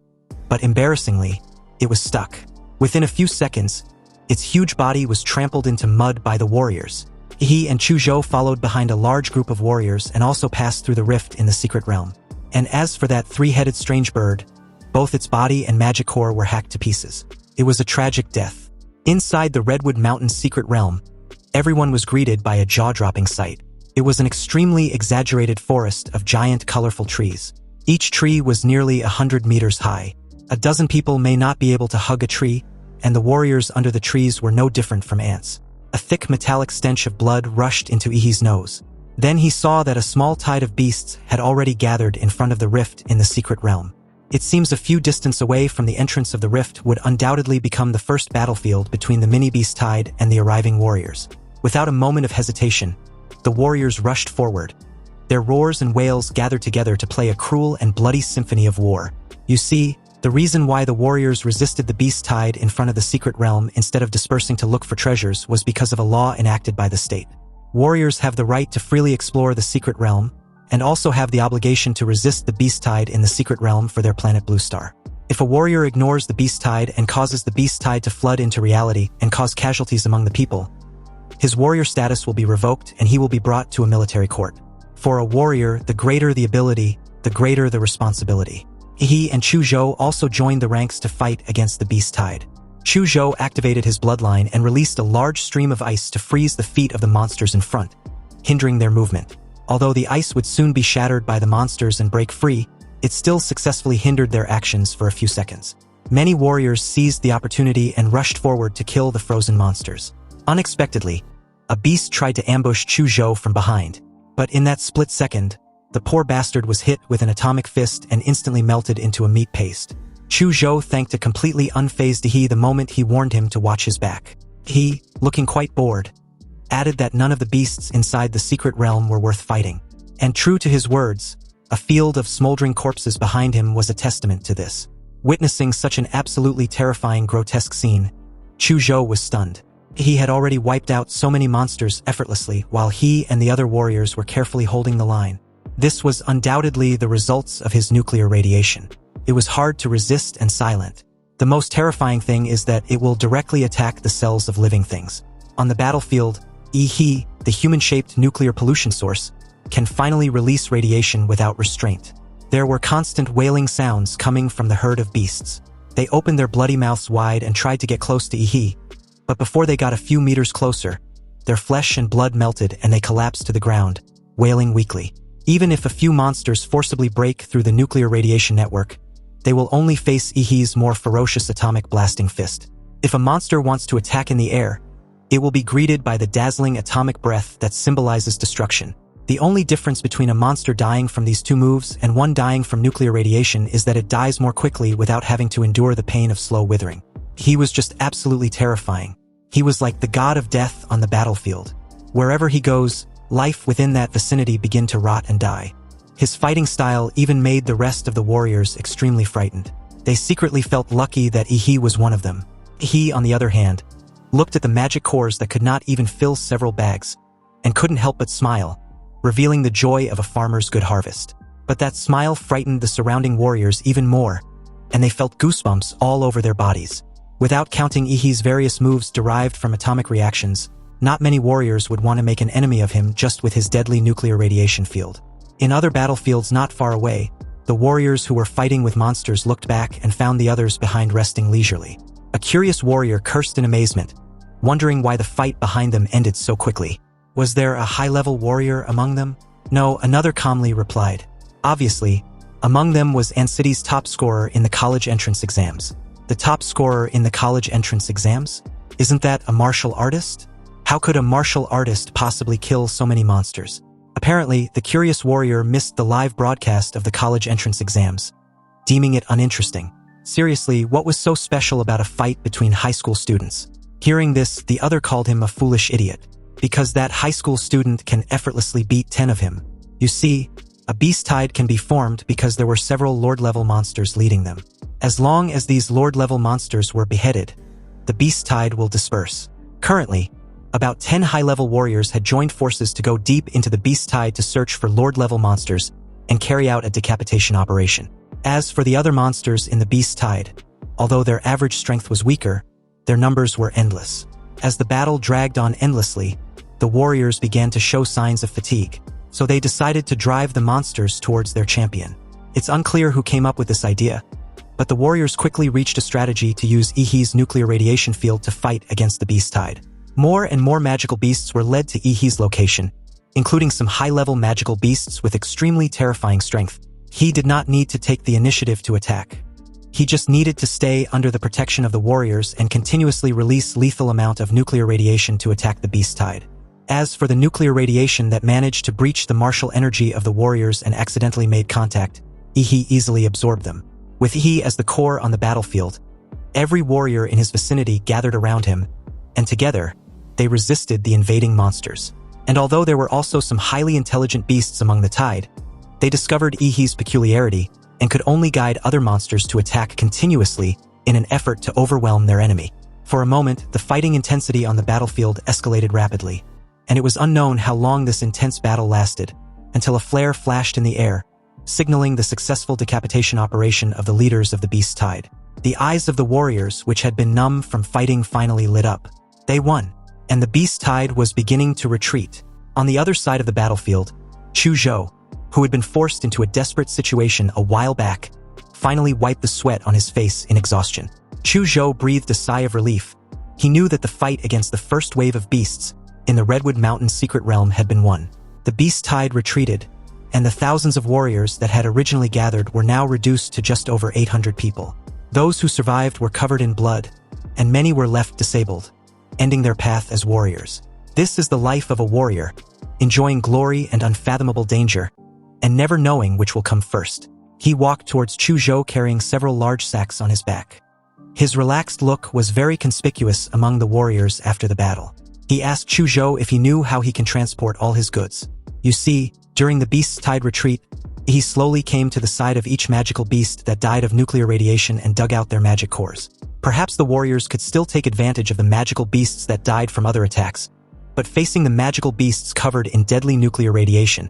but embarrassingly, it was stuck. Within a few seconds, its huge body was trampled into mud by the warriors. He and Chuzhou followed behind a large group of warriors and also passed through the rift in the secret realm. And as for that three-headed strange bird, both its body and magic core were hacked to pieces. It was a tragic death. Inside the Redwood Mountains secret realm, everyone was greeted by a jaw-dropping sight. It was an extremely exaggerated forest of giant colorful trees. Each tree was nearly 100 meters high. A dozen people may not be able to hug a tree, and the warriors under the trees were no different from ants. A thick metallic stench of blood rushed into Ehi's nose. Then he saw that a small tide of beasts had already gathered in front of the rift in the secret realm. It seems a few distance away from the entrance of the rift would undoubtedly become the first battlefield between the mini-beast tide and the arriving warriors. Without a moment of hesitation, the warriors rushed forward. Their roars and wails gathered together to play a cruel and bloody symphony of war. You see, the reason why the warriors resisted the beast tide in front of the secret realm instead of dispersing to look for treasures was because of a law enacted by the state. Warriors have the right to freely explore the secret realm, and also have the obligation to resist the beast tide in the secret realm for their planet Blue Star. If a warrior ignores the beast tide and causes the beast tide to flood into reality and cause casualties among the people, his warrior status will be revoked and he will be brought to a military court. For a warrior, the greater the ability, the greater the responsibility. He and Chuzhou also joined the ranks to fight against the beast tide. Chuzhou activated his bloodline and released a large stream of ice to freeze the feet of the monsters in front, hindering their movement. Although the ice would soon be shattered by the monsters and break free, it still successfully hindered their actions for a few seconds. Many warriors seized the opportunity and rushed forward to kill the frozen monsters. Unexpectedly, a beast tried to ambush Chuzhou from behind, but in that split second, the poor bastard was hit with an atomic fist and instantly melted into a meat paste. Chuzhou thanked a completely unfazed Ehi the moment he warned him to watch his back. He, looking quite bored, added that none of the beasts inside the secret realm were worth fighting. And true to his words, a field of smoldering corpses behind him was a testament to this. Witnessing such an absolutely terrifying, grotesque scene, Chuzhou was stunned. He had already wiped out so many monsters effortlessly while he and the other warriors were carefully holding the line. This was undoubtedly the results of his nuclear radiation. It was hard to resist and silent. The most terrifying thing is that it will directly attack the cells of living things. On the battlefield, Ehi, the human-shaped nuclear pollution source, can finally release radiation without restraint. There were constant wailing sounds coming from the herd of beasts. They opened their bloody mouths wide and tried to get close to Ehi, but before they got a few meters closer, their flesh and blood melted and they collapsed to the ground, wailing weakly. Even if a few monsters forcibly break through the nuclear radiation network, they will only face Ehi's more ferocious atomic blasting fist. If a monster wants to attack in the air, it will be greeted by the dazzling atomic breath that symbolizes destruction. The only difference between a monster dying from these two moves and one dying from nuclear radiation is that it dies more quickly without having to endure the pain of slow withering. He was just absolutely terrifying. He was like the god of death on the battlefield. Wherever he goes, life within that vicinity begin to rot and die. His fighting style even made the rest of the warriors extremely frightened. They secretly felt lucky that Ehi was one of them. He, on the other hand, looked at the magic cores that could not even fill several bags, and couldn't help but smile, revealing the joy of a farmer's good harvest. But that smile frightened the surrounding warriors even more, and they felt goosebumps all over their bodies. Without counting Ehi's various moves derived from atomic reactions, not many warriors would want to make an enemy of him just with his deadly nuclear radiation field. In other battlefields not far away, the warriors who were fighting with monsters looked back and found the others behind resting leisurely. A curious warrior cursed in amazement, wondering why the fight behind them ended so quickly. Was there a high-level warrior among them? No, another calmly replied. Obviously, among them was Ancity's top scorer in the college entrance exams. The top scorer in the college entrance exams? Isn't that a martial artist? How could a martial artist possibly kill so many monsters? Apparently, the curious warrior missed the live broadcast of the college entrance exams, deeming it uninteresting. Seriously, what was so special about a fight between high school students? Hearing this, the other called him a foolish idiot, because that high school student can effortlessly beat 10 of him. You see, a beast tide can be formed because there were several lord-level monsters leading them. As long as these lord-level monsters were beheaded, the beast tide will disperse. Currently, about 10 high-level warriors had joined forces to go deep into the beast tide to search for lord-level monsters and carry out a decapitation operation. As for the other monsters in the beast tide, although their average strength was weaker, Their numbers were endless. As the battle dragged on endlessly, the warriors began to show signs of fatigue, so they decided to drive the monsters towards their champion. It's unclear who came up with this idea, but the warriors quickly reached a strategy to use Ehi's nuclear radiation field to fight against the beast tide. More and more magical beasts were led to Ehi's location, including some high-level magical beasts with extremely terrifying strength. He did not need to take the initiative to attack. He just needed to stay under the protection of the warriors and continuously release lethal amount of nuclear radiation to attack the beast tide. As for the nuclear radiation that managed to breach the martial energy of the warriors and accidentally made contact, Ehi easily absorbed them. With Ehi as the core on the battlefield, every warrior in his vicinity gathered around him, and together, they resisted the invading monsters. And although there were also some highly intelligent beasts among the tide, they discovered Ehi's peculiarity and could only guide other monsters to attack continuously in an effort to overwhelm their enemy. For a moment, the fighting intensity on the battlefield escalated rapidly, and it was unknown how long this intense battle lasted, until a flare flashed in the air, signaling the successful decapitation operation of the leaders of the beast tide. The eyes of the warriors, which had been numb from fighting, finally lit up. They won, and the beast tide was beginning to retreat. On the other side of the battlefield, Chu Zhou, who had been forced into a desperate situation a while back, finally wiped the sweat on his face in exhaustion. Chu Zhou breathed a sigh of relief. He knew that the fight against the first wave of beasts in the Redwood Mountain secret realm had been won. The beast tide retreated, and the thousands of warriors that had originally gathered were now reduced to just over 800 people. Those who survived were covered in blood, and many were left disabled, ending their path as warriors. This is the life of a warrior, enjoying glory and unfathomable danger, and never knowing which will come first. He walked towards Chu Zhou carrying several large sacks on his back. His relaxed look was very conspicuous among the warriors after the battle. He asked Chu Zhou if he knew how he can transport all his goods. You see, during the beast's tide retreat, he slowly came to the side of each magical beast that died of nuclear radiation and dug out their magic cores. Perhaps the warriors could still take advantage of the magical beasts that died from other attacks, but facing the magical beasts covered in deadly nuclear radiation,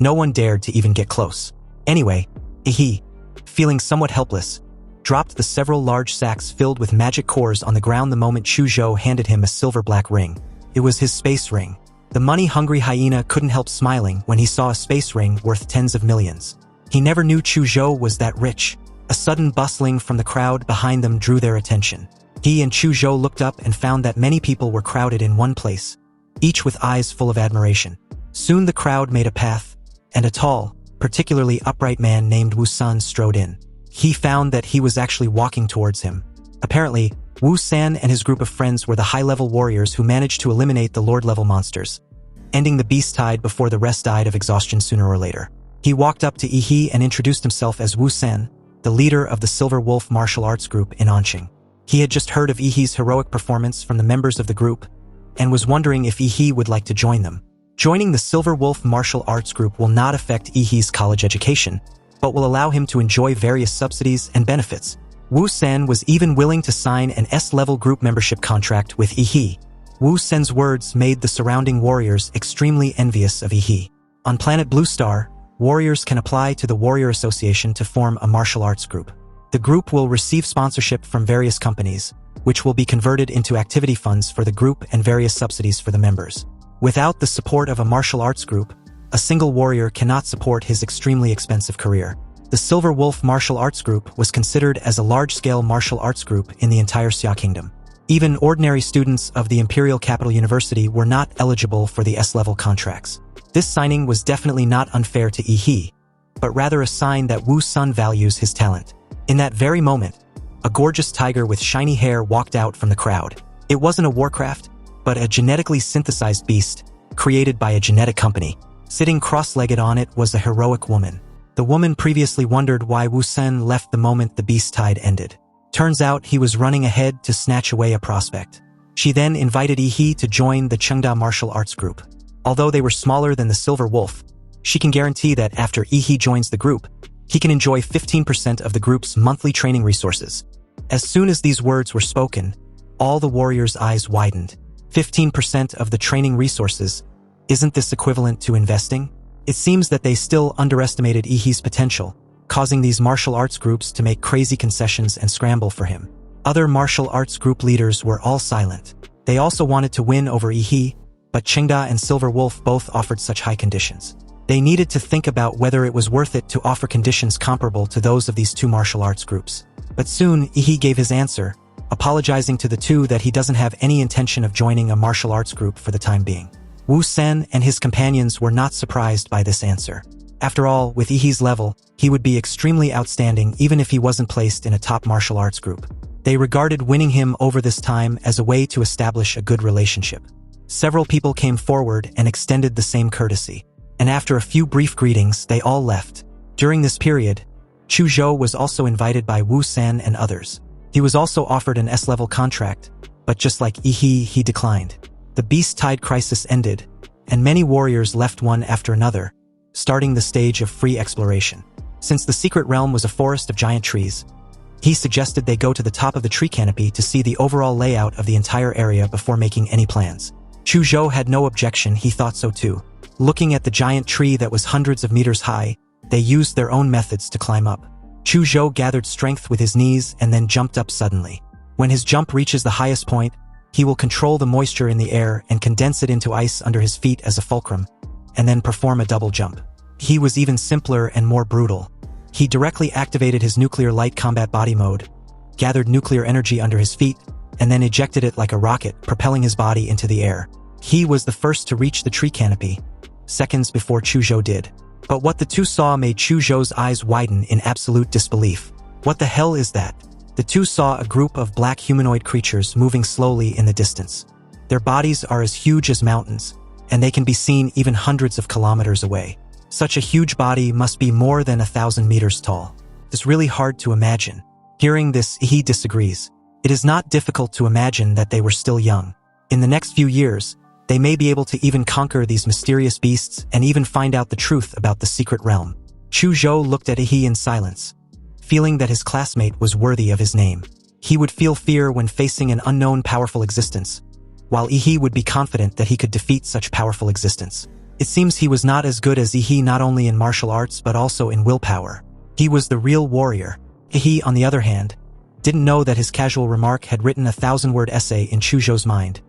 no one dared to even get close. Anyway, Ehi, feeling somewhat helpless, dropped the several large sacks filled with magic cores on the ground the moment Chu Zhou handed him a silver-black ring. It was his space ring. The money-hungry hyena couldn't help smiling when he saw a space ring worth tens of millions. He never knew Chu Zhou was that rich. A sudden bustling from the crowd behind them drew their attention. He and Chu Zhou looked up and found that many people were crowded in one place, each with eyes full of admiration. Soon the crowd made a path, and a tall, particularly upright man named Wu San strode in. He found that he was actually walking towards him. Apparently, Wu San and his group of friends were the high-level warriors who managed to eliminate the Lord-level monsters, ending the beast tide before the rest died of exhaustion sooner or later. He walked up to Ehi and introduced himself as Wu San, the leader of the Silver Wolf martial arts group in Anqing. He had just heard of Ehi's heroic performance from the members of the group, and was wondering if Ehi would like to join them. Joining the Silver Wolf martial arts group will not affect Ehi's college education, but will allow him to enjoy various subsidies and benefits. Wu San was even willing to sign an S-level group membership contract with Ehi. Wu San's words made the surrounding warriors extremely envious of Ehi. On planet Blue Star, warriors can apply to the Warrior Association to form a martial arts group. The group will receive sponsorship from various companies, which will be converted into activity funds for the group and various subsidies for the members. Without the support of a martial arts group, a single warrior cannot support his extremely expensive career. The Silver Wolf martial arts group was considered as a large-scale martial arts group in the entire Xia Kingdom. Even ordinary students of the Imperial Capital University were not eligible for the S-level contracts. This signing was definitely not unfair to Ehi, but rather a sign that Wu San values his talent. In that very moment, a gorgeous tiger with shiny hair walked out from the crowd. It wasn't a warcraft, but a genetically synthesized beast, created by a genetic company. Sitting cross-legged on it was a heroic woman. The woman previously wondered why Wu San left the moment the beast tide ended. Turns out he was running ahead to snatch away a prospect. She then invited Ehi to join the Chengda martial arts group. Although they were smaller than the Silver Wolf, she can guarantee that after Ehi joins the group, he can enjoy 15% of the group's monthly training resources. As soon as these words were spoken, all the warriors' eyes widened. 15% of the training resources? Isn't this equivalent to investing? It seems that they still underestimated Ehi's potential, causing these martial arts groups to make crazy concessions and scramble for him. Other martial arts group leaders were all silent. They also wanted to win over Ehi, but Chengda and Silver Wolf both offered such high conditions. They needed to think about whether it was worth it to offer conditions comparable to those of these two martial arts groups. But soon, Ehi gave his answer, apologizing to the two that he doesn't have any intention of joining a martial arts group for the time being. Wu Sen and his companions were not surprised by this answer. After all, with Ehi's level, he would be extremely outstanding even if he wasn't placed in a top martial arts group. They regarded winning him over this time as a way to establish a good relationship. Several people came forward and extended the same courtesy. And after a few brief greetings, they all left. During this period, Chu Zhou was also invited by Wu San and others. He was also offered an S-level contract, but just like Ehi, he declined. The Beast Tide crisis ended, and many warriors left one after another, starting the stage of free exploration. Since the secret realm was a forest of giant trees, he suggested they go to the top of the tree canopy to see the overall layout of the entire area before making any plans. Chu Zhou had no objection, he thought so too. Looking at the giant tree that was hundreds of meters high, they used their own methods to climb up. Chu Zhou gathered strength with his knees and then jumped up suddenly. When his jump reaches the highest point, he will control the moisture in the air and condense it into ice under his feet as a fulcrum, and then perform a double jump. He was even simpler and more brutal. He directly activated his nuclear light combat body mode, gathered nuclear energy under his feet, and then ejected it like a rocket, propelling his body into the air. He was the first to reach the tree canopy, seconds before Chu Zhou did. But what the two saw made Chu Zhou's eyes widen in absolute disbelief. What the hell is that? The two saw a group of black humanoid creatures moving slowly in the distance. Their bodies are as huge as mountains, and they can be seen even hundreds of kilometers away. Such a huge body must be more than 1,000 meters tall. It's really hard to imagine. Hearing this, he disagrees. It is not difficult to imagine that they were still young. In the next few years, they may be able to even conquer these mysterious beasts and even find out the truth about the secret realm. Chu Zhou looked at Ehi in silence, feeling that his classmate was worthy of his name. He would feel fear when facing an unknown powerful existence, while Ehi would be confident that he could defeat such powerful existence. It seems he was not as good as Ehi not only in martial arts but also in willpower. He was the real warrior. Ehi, on the other hand, didn't know that his casual remark had written a 1,000-word essay in Chu Zhou's mind,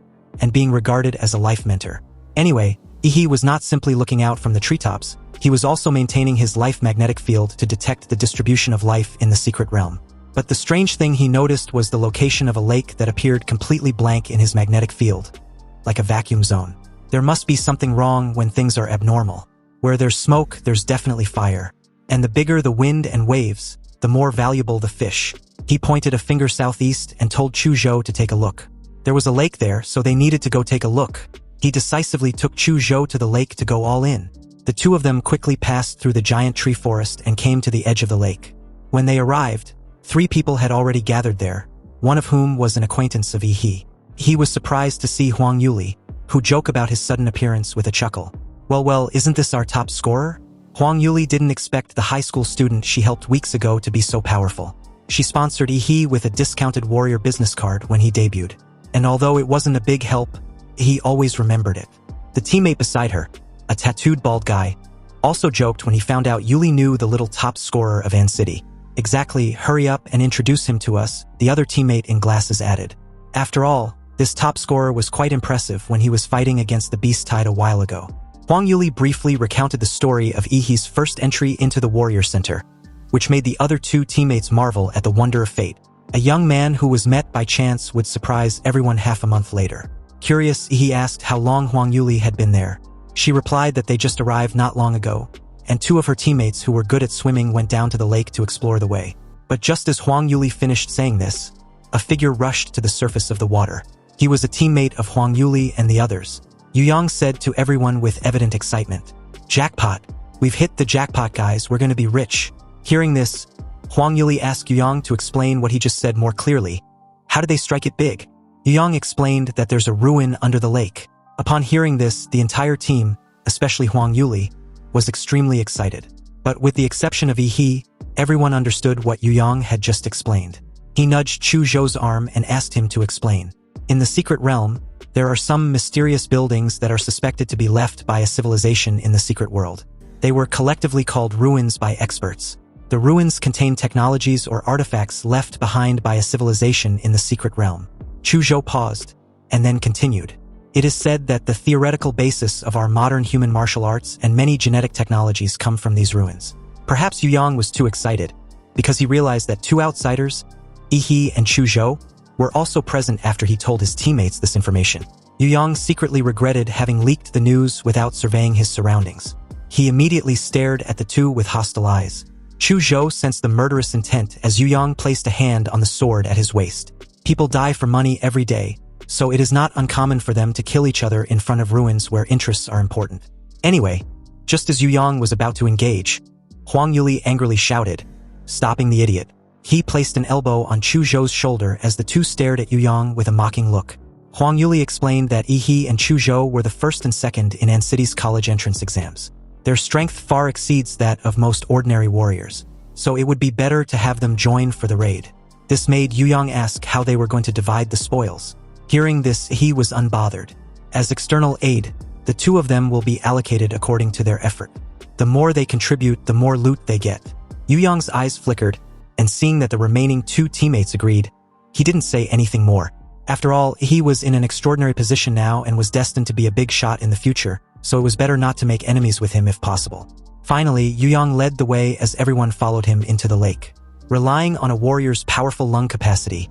and being regarded as a life mentor. Anyway, Ehi was not simply looking out from the treetops, he was also maintaining his life magnetic field to detect the distribution of life in the secret realm. But the strange thing he noticed was the location of a lake that appeared completely blank in his magnetic field, like a vacuum zone. There must be something wrong when things are abnormal. Where there's smoke, there's definitely fire. And the bigger the wind and waves, the more valuable the fish. He pointed a finger southeast and told Chu Zhou to take a look. There was a lake there, so they needed to go take a look. He decisively took Chu Zhou to the lake to go all in. The two of them quickly passed through the giant tree forest and came to the edge of the lake. When they arrived, 3 people had already gathered there, one of whom was an acquaintance of Ehi. He was surprised to see Huang Yuli, who joked about his sudden appearance with a chuckle. Well, isn't this our top scorer? Huang Yuli didn't expect the high school student she helped weeks ago to be so powerful. She sponsored Ehi with a discounted warrior business card when he debuted. And although it wasn't a big help, he always remembered it. The teammate beside her, a tattooed bald guy, also joked when he found out Yuli knew the little top scorer of An City. Exactly, hurry up and introduce him to us, the other teammate in glasses added. After all, this top scorer was quite impressive when he was fighting against the Beast Tide a while ago. Huang Yuli briefly recounted the story of Ehi's first entry into the Warrior Center, which made the other 2 teammates marvel at the wonder of fate. A young man who was met by chance would surprise everyone half a month later. Curious, Ehi asked how long Huang Yuli had been there. She replied that they just arrived not long ago, and 2 of her teammates who were good at swimming went down to the lake to explore the way. But just as Huang Yuli finished saying this, a figure rushed to the surface of the water. He was a teammate of Huang Yuli and the others. Yu Yang said to everyone with evident excitement, "Jackpot! We've hit the jackpot, guys, we're gonna be rich." Hearing this, Huang Yuli asked Yu Yang to explain what he just said more clearly. How did they strike it big? Yu Yang explained that there's a ruin under the lake. Upon hearing this, the entire team, especially Huang Yuli, was extremely excited. But with the exception of Ehi, everyone understood what Yu Yang had just explained. He nudged Chu Zhou's arm and asked him to explain. In the secret realm, there are some mysterious buildings that are suspected to be left by a civilization in the secret world. They were collectively called ruins by experts. The ruins contain technologies or artifacts left behind by a civilization in the secret realm. Chu Zhou paused, and then continued. It is said that the theoretical basis of our modern human martial arts and many genetic technologies come from these ruins. Perhaps Yu Yang was too excited, because he realized that two outsiders, Ehi and Chu Zhou, were also present after he told his teammates this information. Yu Yang secretly regretted having leaked the news without surveying his surroundings. He immediately stared at the two with hostile eyes. Chu Zhou sensed the murderous intent as Yu Yang placed a hand on the sword at his waist. People die for money every day, so it is not uncommon for them to kill each other in front of ruins where interests are important. Anyway, just as Yu Yang was about to engage, Huang Yuli angrily shouted, stopping the idiot. He placed an elbow on Chu Zhou's shoulder as the two stared at Yu Yang with a mocking look. Huang Yuli explained that Ehi and Chu Zhou were the first and second in City's college entrance exams. Their strength far exceeds that of most ordinary warriors, so it would be better to have them join for the raid. This made Yu Yang ask how they were going to divide the spoils. Hearing this, he was unbothered. As external aid, the two of them will be allocated according to their effort. The more they contribute, the more loot they get. Yu Yang's eyes flickered, and seeing that the remaining two teammates agreed, he didn't say anything more. After all, he was in an extraordinary position now and was destined to be a big shot in the future, so it was better not to make enemies with him if possible. Finally, Yu Yang led the way as everyone followed him into the lake. Relying on a warrior's powerful lung capacity,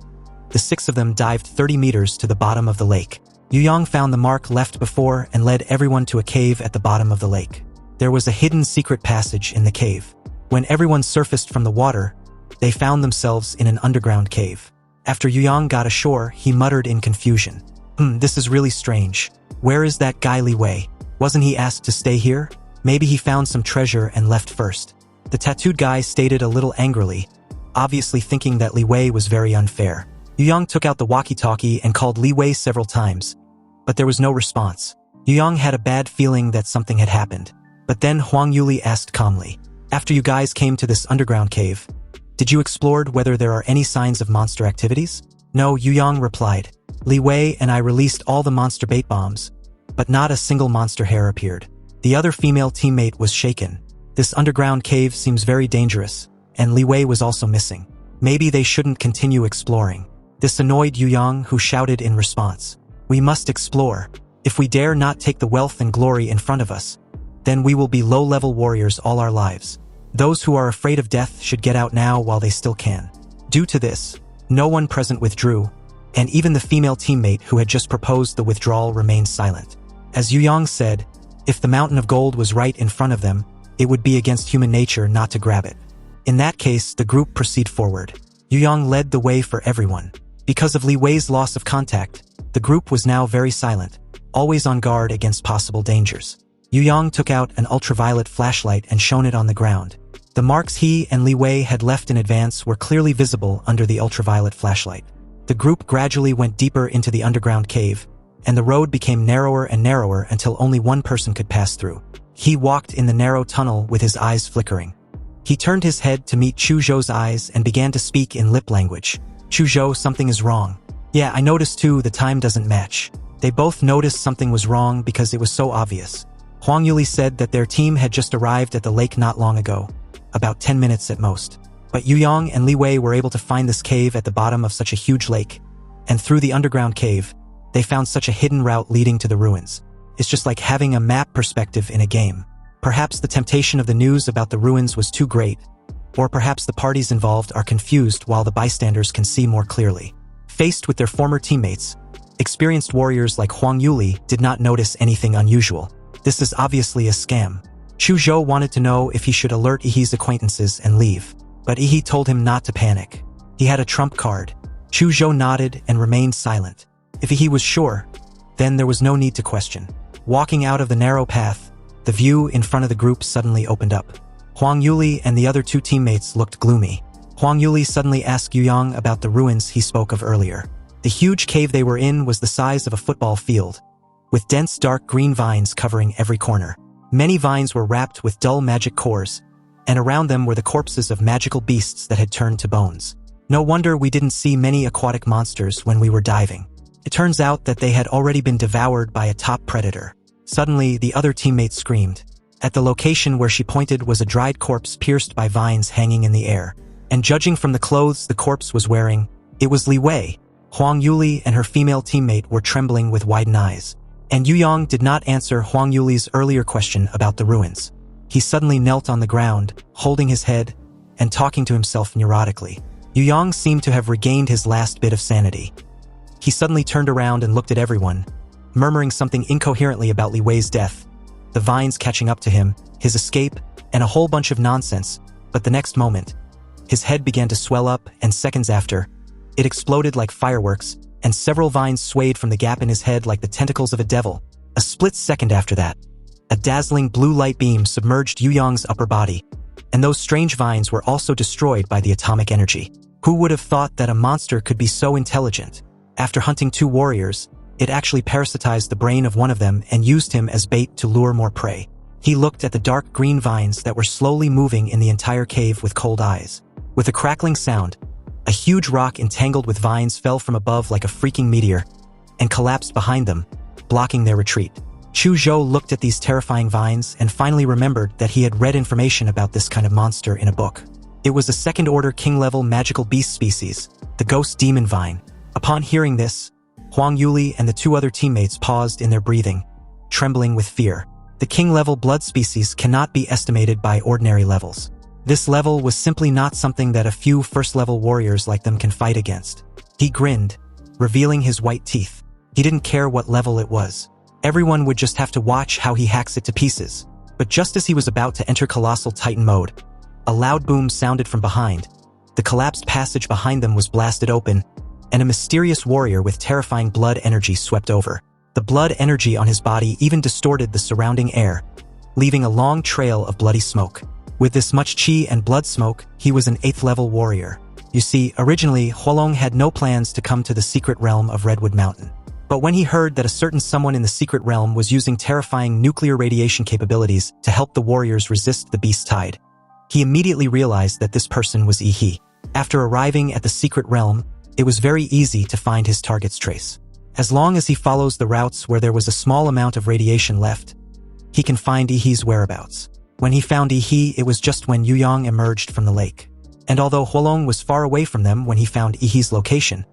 the six of them dived 30 meters to the bottom of the lake. Yu Yang found the mark left before and led everyone to a cave at the bottom of the lake. There was a hidden secret passage in the cave. When everyone surfaced from the water, they found themselves in an underground cave. After Yu Yang got ashore, he muttered in confusion. This is really strange. Where is that guy Li Wei? Wasn't he asked to stay here? Maybe he found some treasure and left first. The tattooed guy stated a little angrily, obviously thinking that Li Wei was very unfair. Yu Yang took out the walkie-talkie and called Li Wei several times, but there was no response. Yu Yang had a bad feeling that something had happened. But then Huang Yuli asked calmly, after you guys came to this underground cave, did you explore whether there are any signs of monster activities? No, Yu Yang replied. Li Wei and I released all the monster bait bombs, but not a single monster hair appeared. The other female teammate was shaken. This underground cave seems very dangerous, and Li Wei was also missing. Maybe they shouldn't continue exploring. This annoyed Yu Yang, who shouted in response. We must explore. If we dare not take the wealth and glory in front of us, then we will be low-level warriors all our lives. Those who are afraid of death should get out now while they still can. Due to this, no one present withdrew, and even the female teammate who had just proposed the withdrawal remained silent. As Yu Yang said, if the mountain of gold was right in front of them, it would be against human nature not to grab it. In that case, the group proceed forward. Yu Yang led the way for everyone. Because of Li Wei's loss of contact, the group was now very silent, always on guard against possible dangers. Yu Yang took out an ultraviolet flashlight and shone it on the ground. The marks he and Li Wei had left in advance were clearly visible under the ultraviolet flashlight. The group gradually went deeper into the underground cave, and the road became narrower and narrower until only one person could pass through. He walked in the narrow tunnel with his eyes flickering. He turned his head to meet Chu Zhou's eyes and began to speak in lip language. Chu Zhou, something is wrong. Yeah, I noticed too, the time doesn't match. They both noticed something was wrong because it was so obvious. Huang Yuli said that their team had just arrived at the lake not long ago, about 10 minutes at most. But Yu Yang and Li Wei were able to find this cave at the bottom of such a huge lake, and through the underground cave, they found such a hidden route leading to the ruins. It's just like having a map perspective in a game. Perhaps the temptation of the news about the ruins was too great, or perhaps the parties involved are confused while the bystanders can see more clearly. Faced with their former teammates, experienced warriors like Huang Yuli did not notice anything unusual. This is obviously a scam. Chu Zhou wanted to know if he should alert Ehi's acquaintances and leave, but Ehi told him not to panic. He had a trump card. Chu Zhou nodded and remained silent. If Ehi was sure, then there was no need to question. Walking out of the narrow path, the view in front of the group suddenly opened up. Huang Yuli and the other two teammates looked gloomy. Huang Yuli suddenly asked Yu Yang about the ruins he spoke of earlier. The huge cave they were in was the size of a football field, with dense dark green vines covering every corner. Many vines were wrapped with dull magic cores, and around them were the corpses of magical beasts that had turned to bones. No wonder we didn't see many aquatic monsters when we were diving. It turns out that they had already been devoured by a top predator. Suddenly, the other teammate screamed. At the location where she pointed was a dried corpse pierced by vines hanging in the air. And judging from the clothes the corpse was wearing, it was Li Wei. Huang Yuli and her female teammate were trembling with widened eyes. And Yu Yang did not answer Huang Yuli's earlier question about the ruins. He suddenly knelt on the ground, holding his head, and talking to himself neurotically. Yu Yang seemed to have regained his last bit of sanity. He suddenly turned around and looked at everyone, murmuring something incoherently about Li Wei's death, the vines catching up to him, his escape, and a whole bunch of nonsense. But the next moment, his head began to swell up, and seconds after, it exploded like fireworks, and several vines swayed from the gap in his head like the tentacles of a devil. A split second after that, a dazzling blue light beam submerged Yu Yang's upper body, and those strange vines were also destroyed by the atomic energy. Who would have thought that a monster could be so intelligent? After hunting 2 warriors, it actually parasitized the brain of one of them and used him as bait to lure more prey. He looked at the dark green vines that were slowly moving in the entire cave with cold eyes. With a crackling sound, a huge rock entangled with vines fell from above like a freaking meteor and collapsed behind them, blocking their retreat. Chu Zhou looked at these terrifying vines and finally remembered that he had read information about this kind of monster in a book. It was a second-order king-level magical beast species, the ghost demon vine. Upon hearing this, Huang Yuli and the 2 other teammates paused in their breathing, trembling with fear. The king-level blood species cannot be estimated by ordinary levels. This level was simply not something that a few first-level warriors like them can fight against. He grinned, revealing his white teeth. He didn't care what level it was. Everyone would just have to watch how he hacks it to pieces. But just as he was about to enter Colossal Titan mode, a loud boom sounded from behind. The collapsed passage behind them was blasted open, and a mysterious warrior with terrifying blood energy swept over. The blood energy on his body even distorted the surrounding air, leaving a long trail of bloody smoke. With this much chi and blood smoke, he was an 8th-level warrior. You see, originally, Huolong had no plans to come to the secret realm of Redwood Mountain. But when he heard that a certain someone in the secret realm was using terrifying nuclear radiation capabilities to help the warriors resist the beast tide, he immediately realized that this person was Ehi. After arriving at the secret realm, it was very easy to find his target's trace. As long as he follows the routes where there was a small amount of radiation left, he can find Ehi's whereabouts. When he found Ehi, it was just when Yu Yang emerged from the lake. And although Huolong was far away from them when he found Ehi's location,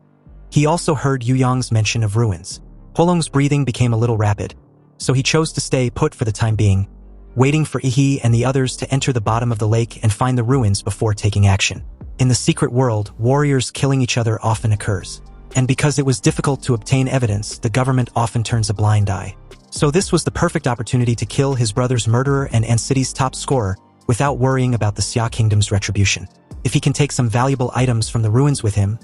he also heard Yu Yang's mention of ruins. Huolong's breathing became a little rapid, so he chose to stay put for the time being, waiting for Ehi and the others to enter the bottom of the lake and find the ruins before taking action. In the secret world, warriors killing each other often occurs. And because it was difficult to obtain evidence, the government often turns a blind eye. So this was the perfect opportunity to kill his brother's murderer and City's top scorer without worrying about the Xia Kingdom's retribution. If he can take some valuable items from the ruins with him,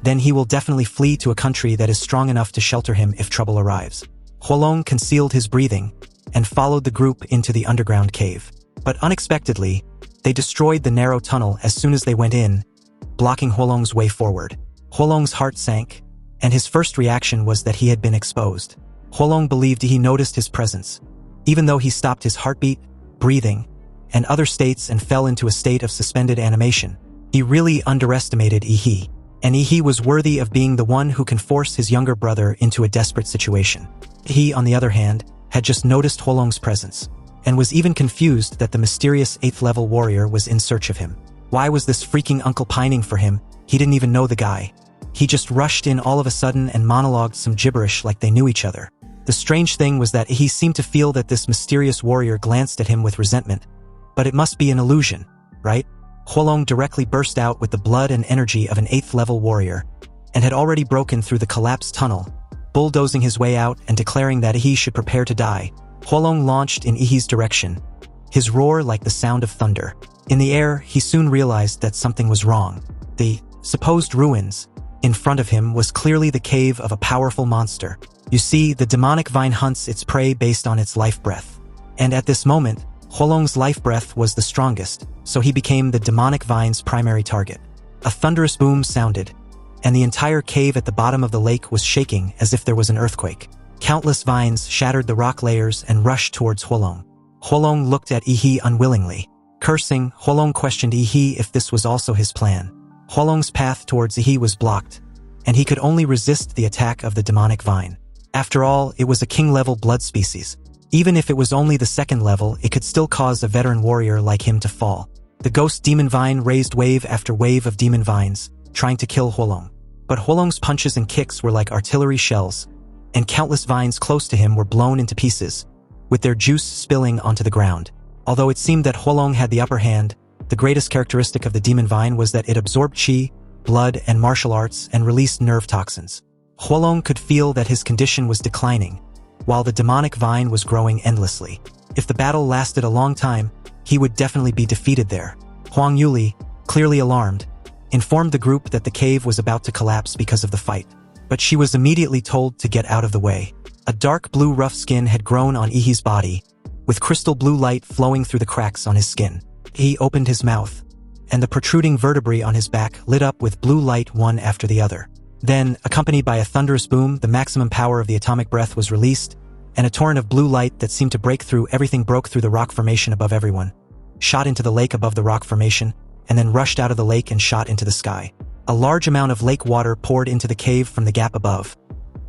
then he will definitely flee to a country that is strong enough to shelter him if trouble arrives. Huolong concealed his breathing and followed the group into the underground cave. But unexpectedly, they destroyed the narrow tunnel as soon as they went in, blocking Huolong's way forward. Huolong's heart sank, and his first reaction was that he had been exposed. Huolong believed he noticed his presence, even though he stopped his heartbeat, breathing, and other states and fell into a state of suspended animation. He really underestimated Ehi, and Ehi was worthy of being the one who can force his younger brother into a desperate situation. He, on the other hand, had just noticed Huolong's presence, and was even confused that the mysterious 8th-level warrior was in search of him. Why was this freaking uncle pining for him? He didn't even know the guy. He just rushed in all of a sudden and monologued some gibberish like they knew each other. The strange thing was that he seemed to feel that this mysterious warrior glanced at him with resentment. But it must be an illusion, right? Huolong directly burst out with the blood and energy of an 8th-level warrior, and had already broken through the collapsed tunnel, bulldozing his way out and declaring that Ehi should prepare to die. Huolong launched in Ehi's direction, his roar like the sound of thunder. In the air, he soon realized that something was wrong. The supposed ruins in front of him was clearly the cave of a powerful monster. You see, the demonic vine hunts its prey based on its life breath. And at this moment, Huolong's life breath was the strongest, so he became the demonic vine's primary target. A thunderous boom sounded, and the entire cave at the bottom of the lake was shaking as if there was an earthquake. Countless vines shattered the rock layers and rushed towards Huolong. Huolong looked at Ehi unwillingly. Cursing, Huolong questioned Ehi if this was also his plan. Huolong's path towards Ehi was blocked, and he could only resist the attack of the demonic vine. After all, it was a king-level blood species, Even if it was only the second level, it could still cause a veteran warrior like him to fall. The ghost demon vine raised wave after wave of demon vines, trying to kill Huolong. But Huolong's punches and kicks were like artillery shells, and countless vines close to him were blown into pieces, with their juice spilling onto the ground. Although it seemed that Huolong had the upper hand, the greatest characteristic of the demon vine was that it absorbed qi, blood, and martial arts and released nerve toxins. Huolong could feel that his condition was declining, while the demonic vine was growing endlessly. If the battle lasted a long time, he would definitely be defeated there. Huang Yuli, clearly alarmed, informed the group that the cave was about to collapse because of the fight. But she was immediately told to get out of the way. A dark blue rough skin had grown on Ehi's body, with crystal blue light flowing through the cracks on his skin. He opened his mouth, and the protruding vertebrae on his back lit up with blue light one after the other. Then, accompanied by a thunderous boom, the maximum power of the atomic breath was released, and a torrent of blue light that seemed to break through everything broke through the rock formation above everyone, shot into the lake above the rock formation, and then rushed out of the lake and shot into the sky. A large amount of lake water poured into the cave from the gap above,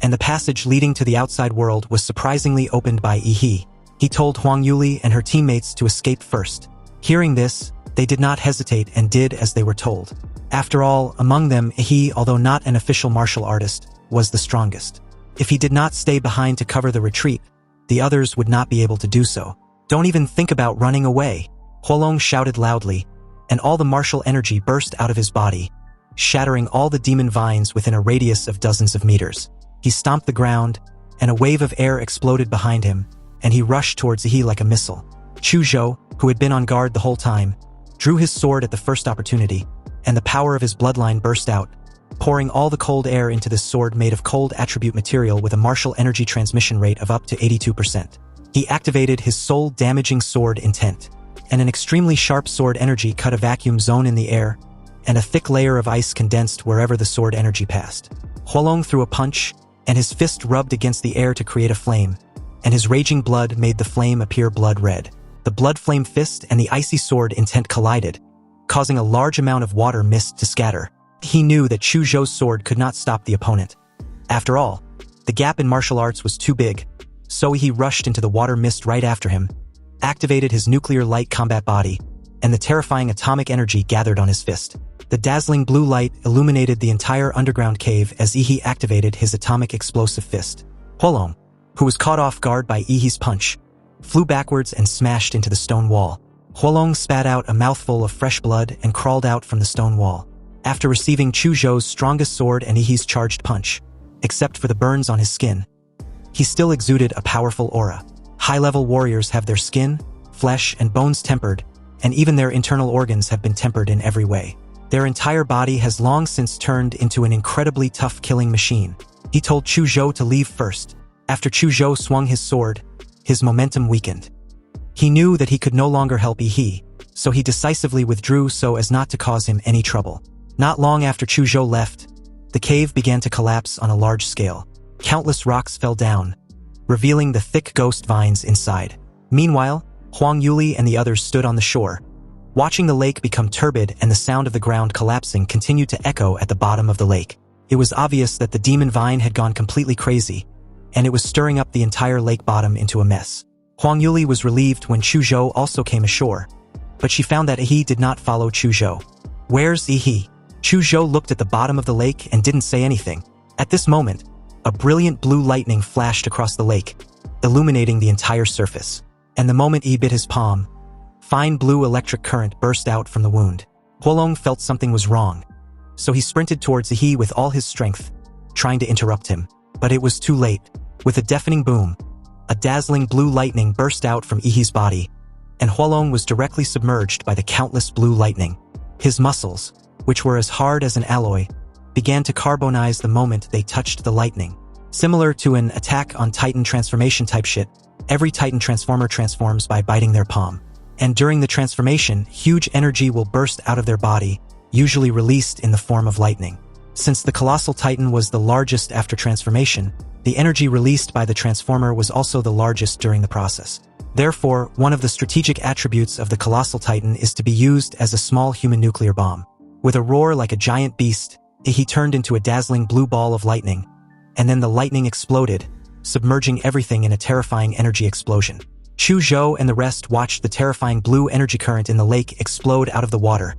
and the passage leading to the outside world was surprisingly opened by Ehi. He told Huang Yuli and her teammates to escape first. Hearing this, they did not hesitate and did as they were told. After all, among them, Ehi, although not an official martial artist, was the strongest. If he did not stay behind to cover the retreat, the others would not be able to do so. "Don't even think about running away," Huolong shouted loudly, and all the martial energy burst out of his body, shattering all the demon vines within a radius of dozens of meters. He stomped the ground, and a wave of air exploded behind him, and he rushed towards Ehi like a missile. Chuzhou, who had been on guard the whole time, drew his sword at the first opportunity, and the power of his bloodline burst out, pouring all the cold air into this sword made of cold attribute material with a martial energy transmission rate of up to 82%. He activated his soul-damaging sword intent, and an extremely sharp sword energy cut a vacuum zone in the air, and a thick layer of ice condensed wherever the sword energy passed. Huolong threw a punch, and his fist rubbed against the air to create a flame, and his raging blood made the flame appear blood red. The blood flame fist and the icy sword intent collided, causing a large amount of water mist to scatter. He knew that Chuzhou's sword could not stop the opponent. After all, the gap in martial arts was too big, so he rushed into the water mist right after him, activated his nuclear light combat body, and the terrifying atomic energy gathered on his fist. The dazzling blue light illuminated the entire underground cave as Ehi activated his atomic explosive fist. Huolong, who was caught off guard by Ehi's punch, flew backwards and smashed into the stone wall. Huolong spat out a mouthful of fresh blood and crawled out from the stone wall. After receiving Chuzhou's strongest sword and Ehi's charged punch, except for the burns on his skin, he still exuded a powerful aura. High-level warriors have their skin, flesh, and bones tempered, and even their internal organs have been tempered in every way. Their entire body has long since turned into an incredibly tough killing machine. He told Chuzhou to leave first. After Chuzhou swung his sword, his momentum weakened. He knew that he could no longer help Ehi, so he decisively withdrew so as not to cause him any trouble. Not long after Chuzhou left, the cave began to collapse on a large scale. Countless rocks fell down, revealing the thick ghost vines inside. Meanwhile, Huang Yuli and the others stood on the shore, watching the lake become turbid, and the sound of the ground collapsing continued to echo at the bottom of the lake. It was obvious that the demon vine had gone completely crazy, and it was stirring up the entire lake bottom into a mess. Huang Yuli was relieved when Chuzhou also came ashore, but she found that Ehi did not follow Chuzhou. "Where's Ehi?" Chuzhou looked at the bottom of the lake and didn't say anything. At this moment, a brilliant blue lightning flashed across the lake, illuminating the entire surface. And the moment Ehi bit his palm, fine blue electric current burst out from the wound. Huolong felt something was wrong, so he sprinted towards Ehi with all his strength, trying to interrupt him. But it was too late. With a deafening boom, a dazzling blue lightning burst out from Ehi's body, and Huolong was directly submerged by the countless blue lightning. His muscles, which were as hard as an alloy, began to carbonize the moment they touched the lightning. Similar to an Attack on Titan transformation type shit, every Titan transformer transforms by biting their palm. And during the transformation, huge energy will burst out of their body, usually released in the form of lightning. Since the Colossal Titan was the largest after transformation, the energy released by the transformer was also the largest during the process. Therefore, one of the strategic attributes of the Colossal Titan is to be used as a small human nuclear bomb. With a roar like a giant beast, he turned into a dazzling blue ball of lightning, and then the lightning exploded, submerging everything in a terrifying energy explosion. Chu Zhou and the rest watched the terrifying blue energy current in the lake explode out of the water,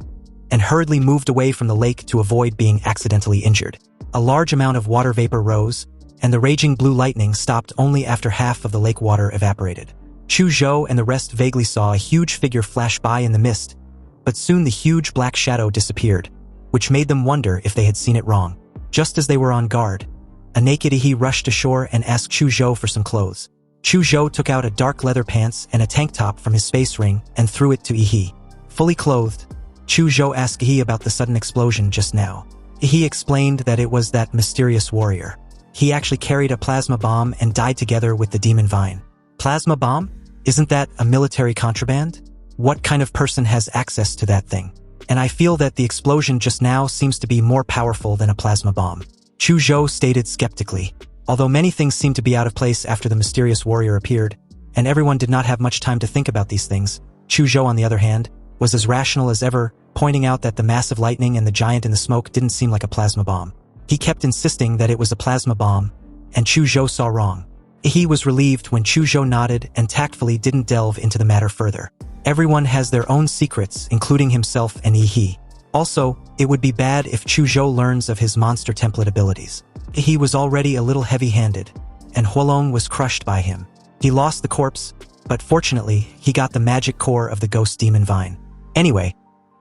and hurriedly moved away from the lake to avoid being accidentally injured. A large amount of water vapor rose, and the raging blue lightning stopped only after half of the lake water evaporated. Chu Zhou and the rest vaguely saw a huge figure flash by in the mist, but soon the huge black shadow disappeared, which made them wonder if they had seen it wrong. Just as they were on guard, a naked Ehi rushed ashore and asked Chu Zhou for some clothes. Chu Zhou took out a dark leather pants and a tank top from his space ring and threw it to Ehi. Fully clothed, Chu Zhou asked Ehi about the sudden explosion just now. Ehi explained that it was that mysterious warrior. He actually carried a plasma bomb and died together with the demon vine. Plasma bomb? Isn't that a military contraband? What kind of person has access to that thing? And I feel that the explosion just now seems to be more powerful than a plasma bomb. Chu Zhou stated skeptically. Although many things seemed to be out of place after the mysterious warrior appeared, and everyone did not have much time to think about these things, Chu Zhou, on the other hand, was as rational as ever, pointing out that the massive lightning and the giant in the smoke didn't seem like a plasma bomb. He kept insisting that it was a plasma bomb, and Chu Zhou saw wrong. He was relieved when Chu Zhou nodded and tactfully didn't delve into the matter further. Everyone has their own secrets, including himself and Ehi. Also, it would be bad if Chu Zhou learns of his monster template abilities. He was already a little heavy-handed, and Huolong was crushed by him. He lost the corpse, but fortunately, he got the magic core of the ghost demon vine. Anyway,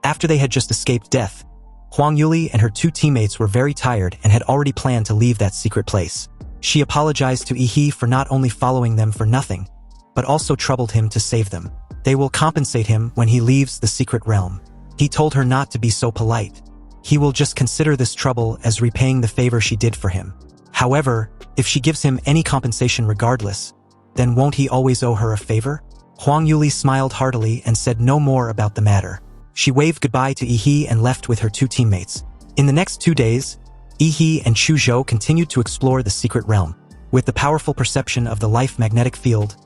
after they had just escaped death, Huang Yuli and her two teammates were very tired and had already planned to leave that secret place. She apologized to Ehi for not only following them for nothing, but also troubled him to save them. They will compensate him when he leaves the secret realm. He told her not to be so polite. He will just consider this trouble as repaying the favor she did for him. However, if she gives him any compensation regardless, then won't he always owe her a favor? Huang Yuli smiled heartily and said no more about the matter. She waved goodbye to Ehi and left with her two teammates. In the next 2 days, Ehi and Chu Zhou continued to explore the secret realm. With the powerful perception of the life magnetic field,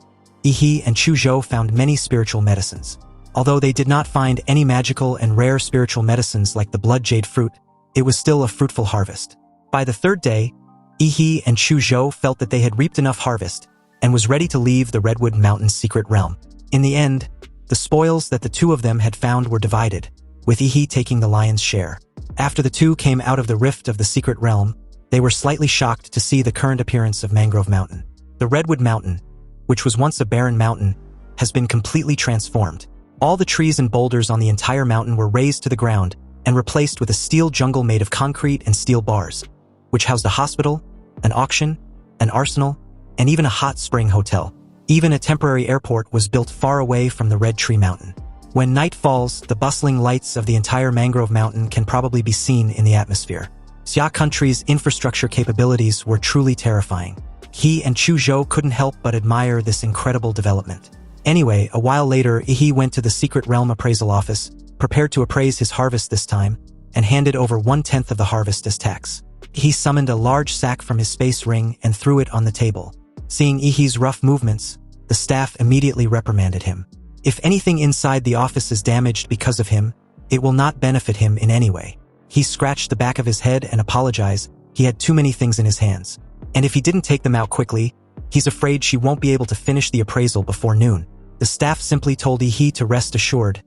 Ehi and Chu Zhou found many spiritual medicines. Although they did not find any magical and rare spiritual medicines like the blood jade fruit, it was still a fruitful harvest. By the 3rd day, Ehi and Chu Zhou felt that they had reaped enough harvest and was ready to leave the Redwood Mountains secret realm. In the end, the spoils that the two of them had found were divided, with Ehi taking the lion's share. After the two came out of the rift of the secret realm, they were slightly shocked to see the current appearance of Mangrove Mountain. The Redwood Mountain, which was once a barren mountain, has been completely transformed. All the trees and boulders on the entire mountain were razed to the ground and replaced with a steel jungle made of concrete and steel bars, which housed a hospital, an auction, an arsenal, and even a hot spring hotel. Even a temporary airport was built far away from the Red Tree Mountain. When night falls, the bustling lights of the entire Mangrove Mountain can probably be seen in the atmosphere. Xia country's infrastructure capabilities were truly terrifying. He and Chu Zhou couldn't help but admire this incredible development. Anyway, a while later, Ehi went to the Secret Realm Appraisal Office, prepared to appraise his harvest this time, and handed over 1/10 of the harvest as tax. He summoned a large sack from his space ring and threw it on the table. Seeing Ehi's rough movements, the staff immediately reprimanded him. If anything inside the office is damaged because of him, it will not benefit him in any way. He scratched the back of his head and apologized. He had too many things in his hands. And if he didn't take them out quickly, he's afraid she won't be able to finish the appraisal before noon. The staff simply told Ehi to rest assured.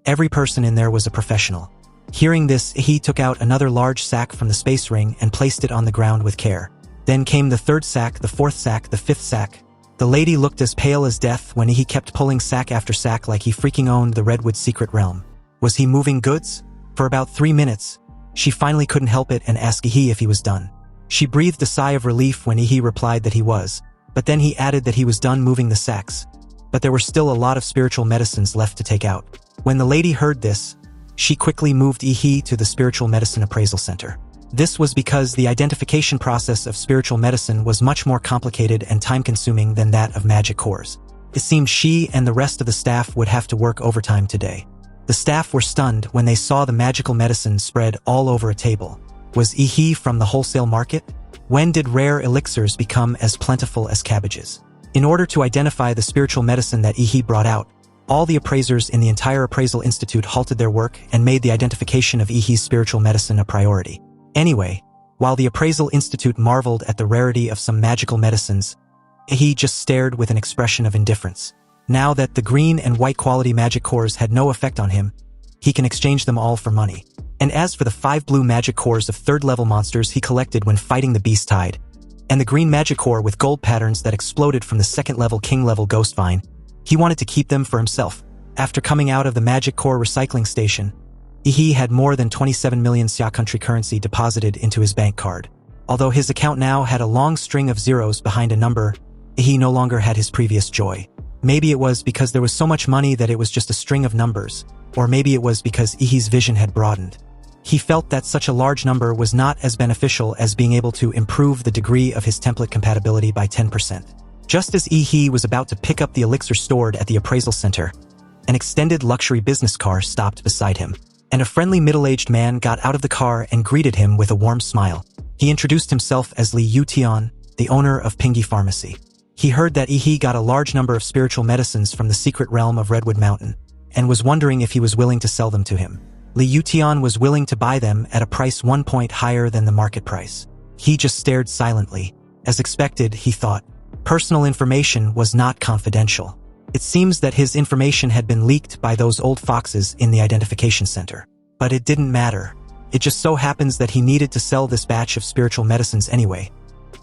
Every person in there was a professional. Hearing this, Ehi took out another large sack from the space ring and placed it on the ground with care. Then came the 3rd sack, the 4th sack, the 5th sack. The lady looked as pale as death when Ehi kept pulling sack after sack like he freaking owned the Redwood secret realm. Was he moving goods? For about 3 minutes, she finally couldn't help it and asked Ehi if he was done. She breathed a sigh of relief when Ehi replied that he was, but then he added that he was done moving the sacks. But there were still a lot of spiritual medicines left to take out. When the lady heard this, she quickly moved Ehi to the Spiritual Medicine Appraisal Center. This was because the identification process of spiritual medicine was much more complicated and time-consuming than that of magic cores. It seemed she and the rest of the staff would have to work overtime today. The staff were stunned when they saw the magical medicine spread all over a table. Was Ehi from the wholesale market? When did rare elixirs become as plentiful as cabbages? In order to identify the spiritual medicine that Ehi brought out, all the appraisers in the entire Appraisal Institute halted their work and made the identification of Ehi's spiritual medicine a priority. Anyway, while the Appraisal Institute marveled at the rarity of some magical medicines, He just stared with an expression of indifference. Now that the green and white quality magic cores had no effect on him, he can exchange them all for money. And as for the 5 blue magic cores of 3rd level monsters he collected when fighting the Beast Tide, and the green magic core with gold patterns that exploded from the 2nd level king level Ghost Vine, he wanted to keep them for himself. After coming out of the magic core recycling station, Ehi had more than 27 million Xia country currency deposited into his bank card. Although his account now had a long string of zeros behind a number, Ehi no longer had his previous joy. Maybe it was because there was so much money that it was just a string of numbers, or maybe it was because Ehi's vision had broadened. He felt that such a large number was not as beneficial as being able to improve the degree of his template compatibility by 10%. Just as Ehi was about to pick up the elixir stored at the appraisal center, an extended luxury business car stopped beside him, and a friendly middle-aged man got out of the car and greeted him with a warm smile. He introduced himself as Li Yutian, the owner of Physique Pharmacy. He heard that Ehi got a large number of spiritual medicines from the secret realm of Redwood Mountain, and was wondering if he was willing to sell them to him. Li Yutian was willing to buy them at a price 1 point higher than the market price. He just stared silently. As expected, he thought. Personal information was not confidential. It seems that his information had been leaked by those old foxes in the identification center. But it didn't matter. It just so happens that he needed to sell this batch of spiritual medicines anyway.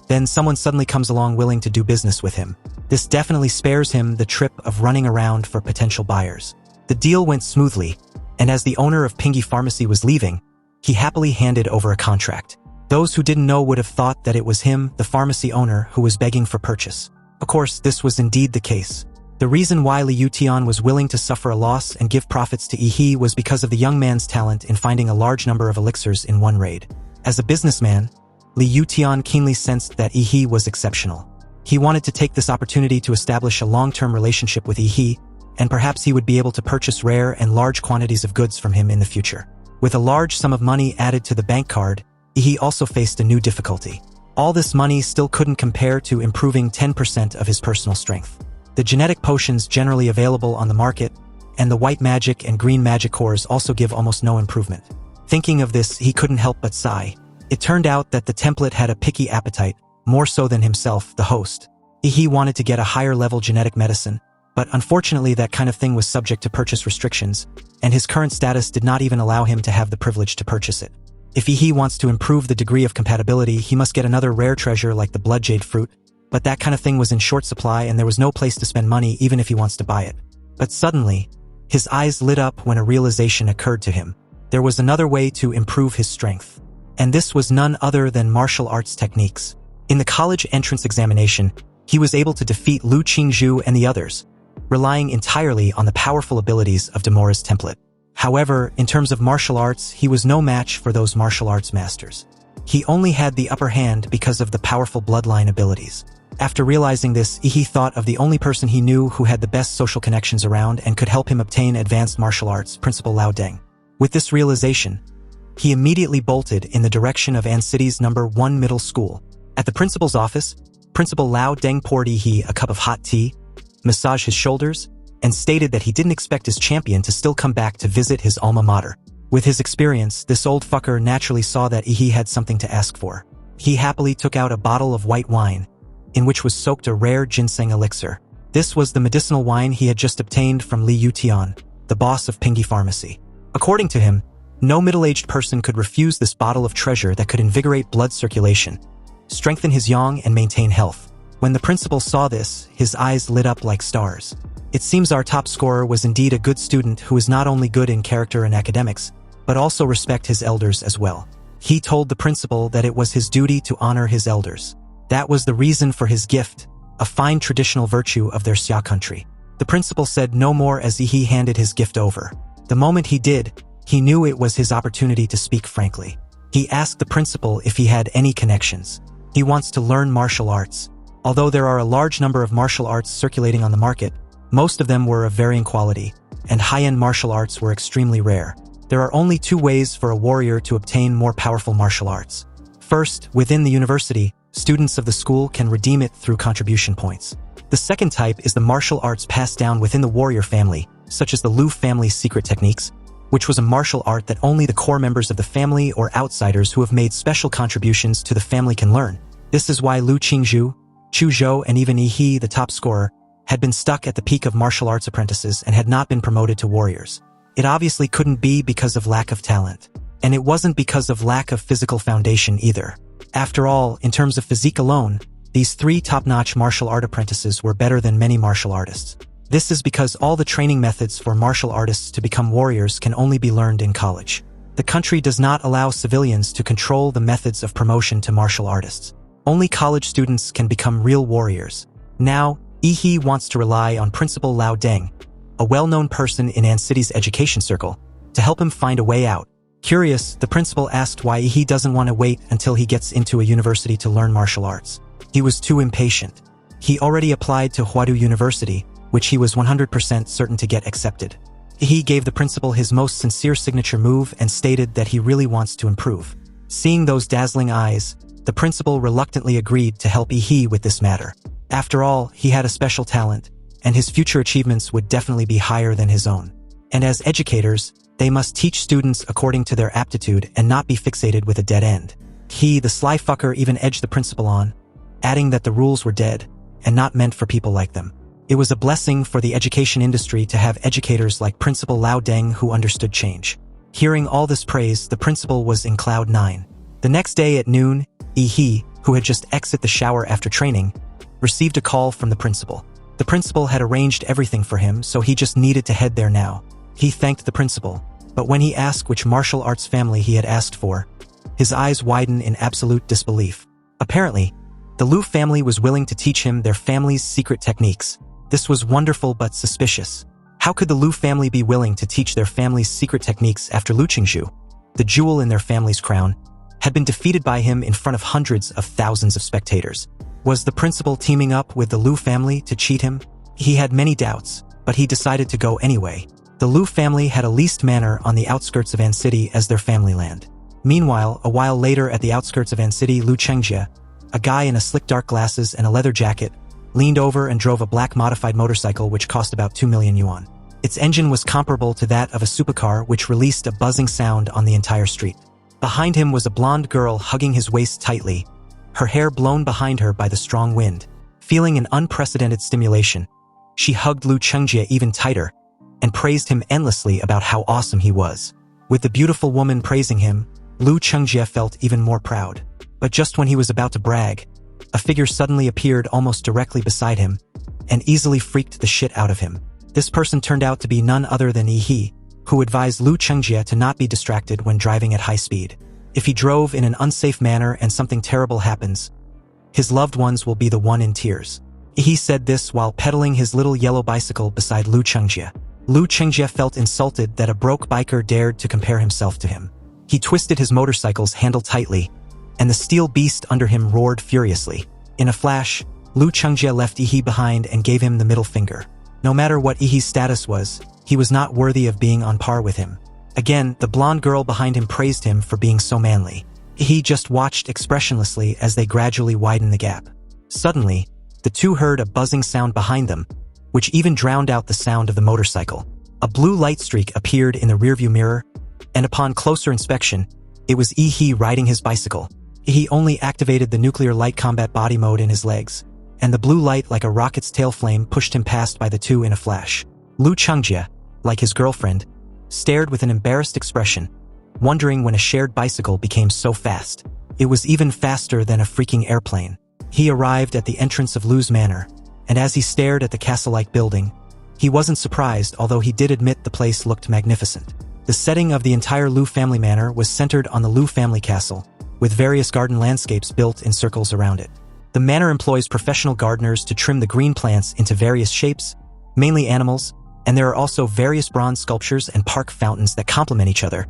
Then someone suddenly comes along willing to do business with him. This definitely spares him the trip of running around for potential buyers. The deal went smoothly, and as the owner of Physique Pharmacy was leaving, he happily handed over a contract. Those who didn't know would have thought that it was him, the pharmacy owner, who was begging for purchase. Of course, this was indeed the case. The reason why Li Yutian was willing to suffer a loss and give profits to Ehi was because of the young man's talent in finding a large number of elixirs in one raid. As a businessman, Li Yutian keenly sensed that Ehi was exceptional. He wanted to take this opportunity to establish a long-term relationship with Ehi, and perhaps he would be able to purchase rare and large quantities of goods from him in the future. With a large sum of money added to the bank card, Ehi also faced a new difficulty. All this money still couldn't compare to improving 10% of his personal strength. The genetic potions generally available on the market, and the white magic and green magic cores also give almost no improvement. Thinking of this, he couldn't help but sigh. It turned out that the template had a picky appetite, more so than himself, the host. Ehi wanted to get a higher-level genetic medicine, but unfortunately that kind of thing was subject to purchase restrictions, and his current status did not even allow him to have the privilege to purchase it. If Ehi wants to improve the degree of compatibility, he must get another rare treasure like the blood jade fruit, but that kind of thing was in short supply and there was no place to spend money even if he wants to buy it. But suddenly, his eyes lit up when a realization occurred to him. There was another way to improve his strength. And this was none other than martial arts techniques. In the college entrance examination, he was able to defeat Lu Qingzhu and the others, relying entirely on the powerful abilities of Demora's template. However, in terms of martial arts, he was no match for those martial arts masters. He only had the upper hand because of the powerful bloodline abilities. After realizing this, Ehi thought of the only person he knew who had the best social connections around and could help him obtain advanced martial arts, Principal Lao Deng. With this realization, he immediately bolted in the direction of An City's No. 1 middle school. At the principal's office, Principal Lao Deng poured Ehi a cup of hot tea, massaged his shoulders, and stated that he didn't expect his champion to still come back to visit his alma mater. With his experience, this old fucker naturally saw that Ehi had something to ask for. He happily took out a bottle of white wine, in which was soaked a rare ginseng elixir. This was the medicinal wine he had just obtained from Li Yutian, the boss of Physique Pharmacy. According to him, no middle-aged person could refuse this bottle of treasure that could invigorate blood circulation, strengthen his yang, and maintain health. When the principal saw this, his eyes lit up like stars. It seems our top scorer was indeed a good student who is not only good in character and academics, but also respect his elders as well. He told the principal that it was his duty to honor his elders. That was the reason for his gift, a fine traditional virtue of their Xia country. The principal said no more as Ehi handed his gift over. The moment he did, he knew it was his opportunity to speak frankly. He asked the principal if he had any connections. He wants to learn martial arts. Although there are a large number of martial arts circulating on the market, most of them were of varying quality, and high-end martial arts were extremely rare. There are only two ways for a warrior to obtain more powerful martial arts. First, within the university, students of the school can redeem it through contribution points. The second type is the martial arts passed down within the warrior family, such as the Lu family's secret techniques, which was a martial art that only the core members of the family or outsiders who have made special contributions to the family can learn. This is why Lu Qingzhu, Chu Zhou and even Ehi, the top scorer, had been stuck at the peak of martial arts apprentices and had not been promoted to warriors. It obviously couldn't be because of lack of talent. And it wasn't because of lack of physical foundation either. After all, in terms of physique alone, these 3 top-notch martial art apprentices were better than many martial artists. This is because all the training methods for martial artists to become warriors can only be learned in college. The country does not allow civilians to control the methods of promotion to martial artists. Only college students can become real warriors. Now, Ehi wants to rely on Principal Lao Deng, a well-known person in An City's education circle, to help him find a way out. Curious, the principal asked why Ehi doesn't want to wait until he gets into a university to learn martial arts. He was too impatient. He already applied to Huadu University, which he was 100% certain to get accepted. He gave the principal his most sincere signature move and stated that he really wants to improve. Seeing those dazzling eyes, the principal reluctantly agreed to help Ehi with this matter. After all, he had a special talent, and his future achievements would definitely be higher than his own. And as educators, they must teach students according to their aptitude and not be fixated with a dead end. He, the sly fucker, even edged the principal on, adding that the rules were dead and not meant for people like them. It was a blessing for the education industry to have educators like Principal Lao Deng who understood change. Hearing all this praise, the principal was in cloud 9. The next day at noon, Ehi, who had just exited the shower after training, received a call from the principal. The principal had arranged everything for him, so he just needed to head there now. He thanked the principal, but when he asked which martial arts family he had asked for, his eyes widened in absolute disbelief. Apparently, the Lu family was willing to teach him their family's secret techniques. This was wonderful but suspicious. How could the Lu family be willing to teach their family's secret techniques after Lu Qingzhu, the jewel in their family's crown, had been defeated by him in front of hundreds of thousands of spectators? Was the principal teaming up with the Lu family to cheat him? He had many doubts, but he decided to go anyway. The Lu family had a leased manor on the outskirts of An City as their family land. Meanwhile, a while later at the outskirts of An City, Lu Chengjie, a guy in a slick dark glasses and a leather jacket, leaned over and drove a black modified motorcycle which cost about 2 million yuan. Its engine was comparable to that of a supercar which released a buzzing sound on the entire street. Behind him was a blonde girl hugging his waist tightly, her hair blown behind her by the strong wind. Feeling an unprecedented stimulation, she hugged Lu Chengjie even tighter and praised him endlessly about how awesome he was. With the beautiful woman praising him, Lu Chengjie felt even more proud. But just when he was about to brag, a figure suddenly appeared almost directly beside him and easily freaked the shit out of him. This person turned out to be none other than Ehi, who advised Lu Chengjie to not be distracted when driving at high speed. If he drove in an unsafe manner and something terrible happens, his loved ones will be the one in tears. Ehi said this while pedaling his little yellow bicycle beside Lu Chengjie. Lu Chengjie felt insulted that a broke biker dared to compare himself to him. He twisted his motorcycle's handle tightly, and the steel beast under him roared furiously. In a flash, Lu Chengjie left Ehi behind and gave him the middle finger. No matter what Ehi's status was, he was not worthy of being on par with him. Again, the blonde girl behind him praised him for being so manly. Ehi just watched expressionlessly as they gradually widened the gap. Suddenly, the two heard a buzzing sound behind them, which even drowned out the sound of the motorcycle. A blue light streak appeared in the rearview mirror, and upon closer inspection, it was Ehi riding his bicycle. He only activated the nuclear light combat body mode in his legs, and the blue light like a rocket's tail flame pushed him past by the two in a flash. Lu Chengjie, like his girlfriend, stared with an embarrassed expression, wondering when a shared bicycle became so fast. It was even faster than a freaking airplane. He arrived at the entrance of Lu's manor, and as he stared at the castle-like building, he wasn't surprised, although he did admit the place looked magnificent. The setting of the entire Lu family manor was centered on the Lu family castle, with various garden landscapes built in circles around it. The manor employs professional gardeners to trim the green plants into various shapes, mainly animals, and there are also various bronze sculptures and park fountains that complement each other,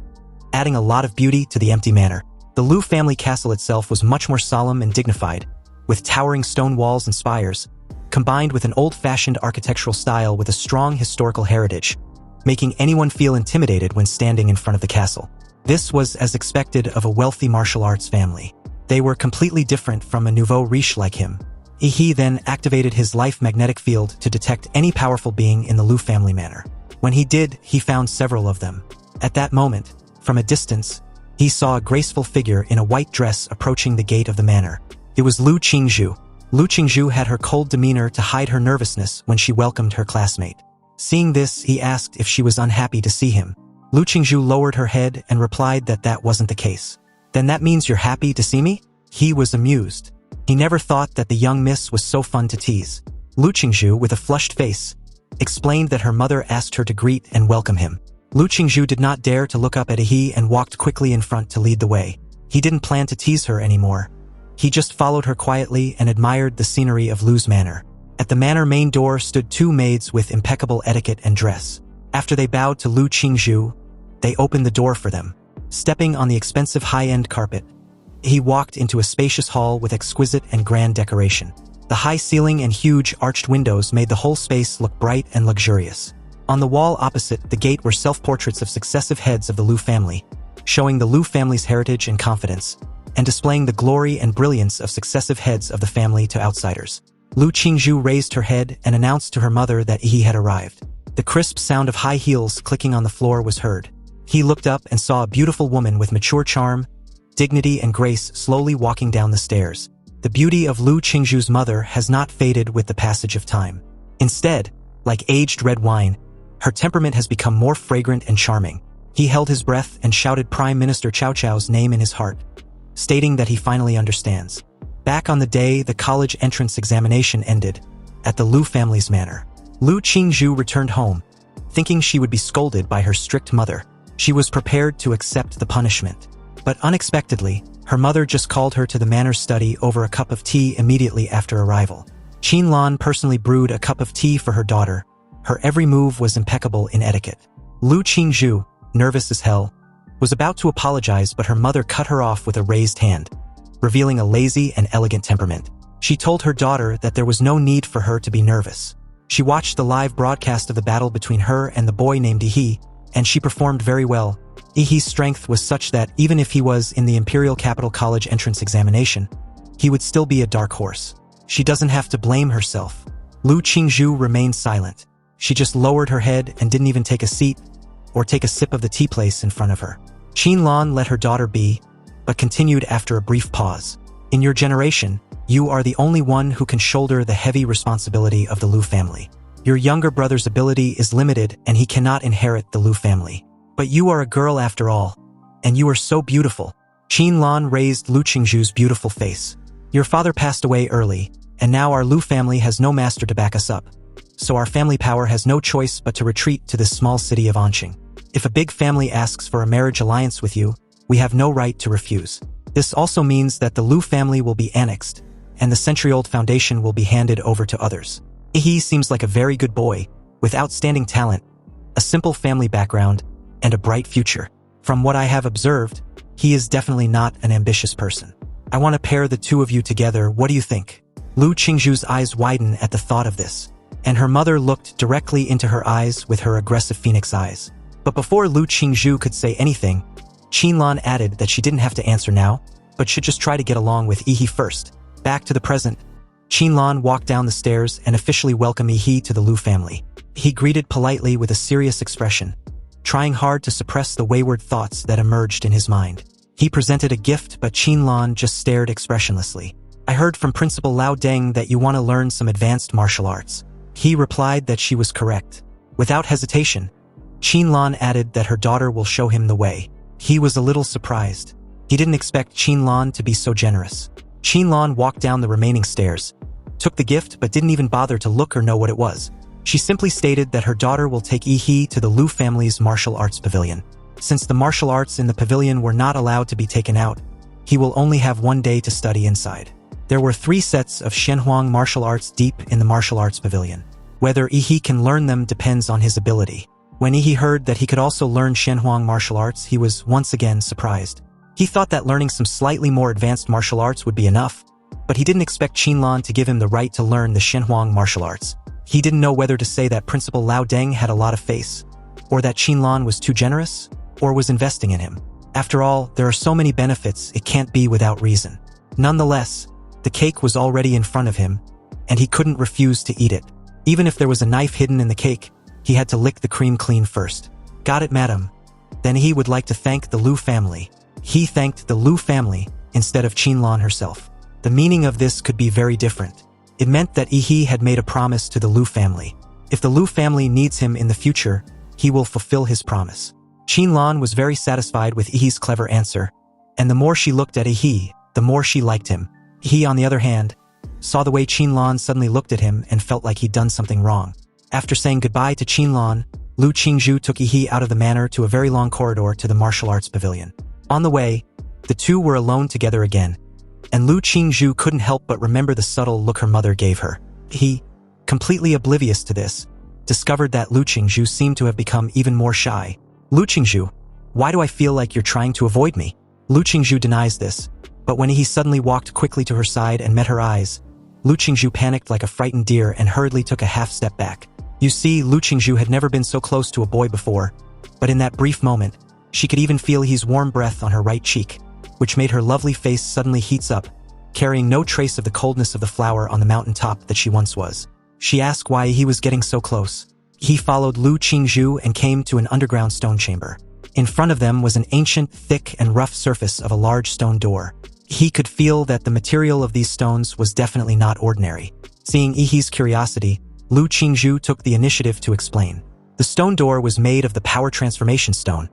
adding a lot of beauty to the empty manor. The Lu family castle itself was much more solemn and dignified, with towering stone walls and spires, combined with an old-fashioned architectural style with a strong historical heritage, making anyone feel intimidated when standing in front of the castle. This was as expected of a wealthy martial arts family. They were completely different from a nouveau riche like him. Ehi then activated his life magnetic field to detect any powerful being in the Lu family manor. When he did, he found several of them. At that moment, from a distance, he saw a graceful figure in a white dress approaching the gate of the manor. It was Lu Qingzhu, Lu Qingzhu had her cold demeanor to hide her nervousness when she welcomed her classmate. Seeing this, he asked if she was unhappy to see him. Lu Qingzhu lowered her head and replied that that wasn't the case. Then that means you're happy to see me? He was amused. He never thought that the young miss was so fun to tease. Lu Qingzhu, with a flushed face, explained that her mother asked her to greet and welcome him. Lu Qingzhu did not dare to look up at Ehi and walked quickly in front to lead the way. He didn't plan to tease her anymore. He just followed her quietly and admired the scenery of Lu's manor. At the manor main door stood two maids with impeccable etiquette and dress. After they bowed to Lu Qingzhu, they opened the door for them. Stepping on the expensive high-end carpet, he walked into a spacious hall with exquisite and grand decoration. The high ceiling and huge arched windows made the whole space look bright and luxurious. On the wall opposite the gate were self-portraits of successive heads of the Lu family, showing the Lu family's heritage and confidence, and displaying the glory and brilliance of successive heads of the family to outsiders. Lu Qingzhu raised her head and announced to her mother that he had arrived. The crisp sound of high heels clicking on the floor was heard. He looked up and saw a beautiful woman with mature charm, dignity and grace slowly walking down the stairs. The beauty of Lu Qingzhu's mother has not faded with the passage of time. Instead, like aged red wine, her temperament has become more fragrant and charming. He held his breath and shouted Prime Minister Cao Cao's name in his heart, stating that he finally understands. Back on the day the college entrance examination ended, at the Lu family's manor, Lu Qingzhu returned home, thinking she would be scolded by her strict mother. She was prepared to accept the punishment. But unexpectedly, her mother just called her to the manor's study over a cup of tea immediately after arrival. Qin Lan personally brewed a cup of tea for her daughter. Her every move was impeccable in etiquette. Lu Qingzhu, nervous as hell, was about to apologize, but her mother cut her off with a raised hand, revealing a lazy and elegant temperament. She told her daughter that there was no need for her to be nervous. She watched the live broadcast of the battle between her and the boy named Ehi, and she performed very well. Ehi's strength was such that even if he was in the Imperial Capital College entrance examination, he would still be a dark horse. She doesn't have to blame herself. Lu Qingzhu remained silent. She just lowered her head and didn't even take a seat or take a sip of the tea place in front of her. Qin Lan let her daughter be, but continued after a brief pause. In your generation, you are the only one who can shoulder the heavy responsibility of the Lu family. Your younger brother's ability is limited and he cannot inherit the Lu family. But you are a girl after all, and you are so beautiful. Qin Lan raised Lu Qingzhu's beautiful face. Your father passed away early, and now our Lu family has no master to back us up. So our family power has no choice but to retreat to this small city of Anqing. If a big family asks for a marriage alliance with you, we have no right to refuse. This also means that the Lu family will be annexed, and the century-old foundation will be handed over to others. Ehi seems like a very good boy, with outstanding talent, a simple family background, and a bright future. From what I have observed, he is definitely not an ambitious person. I want to pair the two of you together. What do you think? Lu Qingzhu's eyes widened at the thought of this, and her mother looked directly into her eyes with her aggressive phoenix eyes. But before Lu Qingzhu could say anything, Qin Lan added that she didn't have to answer now, but should just try to get along with Ehi first. Back to the present, Qin Lan walked down the stairs and officially welcomed Ehi to the Lu family. He greeted politely with a serious expression, trying hard to suppress the wayward thoughts that emerged in his mind. He presented a gift, but Qin Lan just stared expressionlessly. I heard from Principal Lao Deng that you want to learn some advanced martial arts. He replied that she was correct. Without hesitation, Qin Lan added that her daughter will show him the way. He was a little surprised. He didn't expect Qin Lan to be so generous. Qin Lan walked down the remaining stairs, took the gift but didn't even bother to look or know what it was. She simply stated that her daughter will take Ehi to the Lu family's martial arts pavilion. Since the martial arts in the pavilion were not allowed to be taken out, he will only have 1 day to study inside. There were 3 sets of Shenhuang martial arts deep in the martial arts pavilion. Whether Ehi can learn them depends on his ability. When Ehi heard that he could also learn Shenhuang martial arts, he was once again surprised. He thought that learning some slightly more advanced martial arts would be enough, but he didn't expect Qin Lan to give him the right to learn the Shenhuang martial arts. He didn't know whether to say that Principal Lao Deng had a lot of face, or that Qin Lan was too generous, or was investing in him. After all, there are so many benefits, it can't be without reason. Nonetheless, the cake was already in front of him, and he couldn't refuse to eat it. Even if there was a knife hidden in the cake, he had to lick the cream clean first. Got it, madam. Then he would like to thank the Lu family. He thanked the Lu family instead of Qin Lan herself. The meaning of this could be very different. It meant that Ehi had made a promise to the Lu family. If the Lu family needs him in the future, he will fulfill his promise. Qinlan was very satisfied with Ehi's clever answer, and the more she looked at Ehi, the more she liked him. Ehi, on the other hand, saw the way Qinlan suddenly looked at him and felt like he'd done something wrong. After saying goodbye to Qinlan, Lu Qingzhu took Ehi out of the manor to a very long corridor to the martial arts pavilion. On the way, the two were alone together again, and Lu Qingzhu couldn't help but remember the subtle look her mother gave her. He, completely oblivious to this, discovered that Lu Qingzhu seemed to have become even more shy. Lu Qingzhu, why do I feel like you're trying to avoid me? Lu Qingzhu denies this, but when he suddenly walked quickly to her side and met her eyes, Lu Qingzhu panicked like a frightened deer and hurriedly took a half step back. You see, Lu Qingzhu had never been so close to a boy before, but in that brief moment, she could even feel his warm breath on her right cheek, which made her lovely face suddenly heats up, carrying no trace of the coldness of the flower on the mountain top that she once was. She asked why he was getting so close. He followed Lu Qingzhu and came to an underground stone chamber. In front of them was an ancient, thick, and rough surface of a large stone door. He could feel that the material of these stones was definitely not ordinary. Seeing Ehi's curiosity, Lu Qingzhu took the initiative to explain. The stone door was made of the power transformation stone,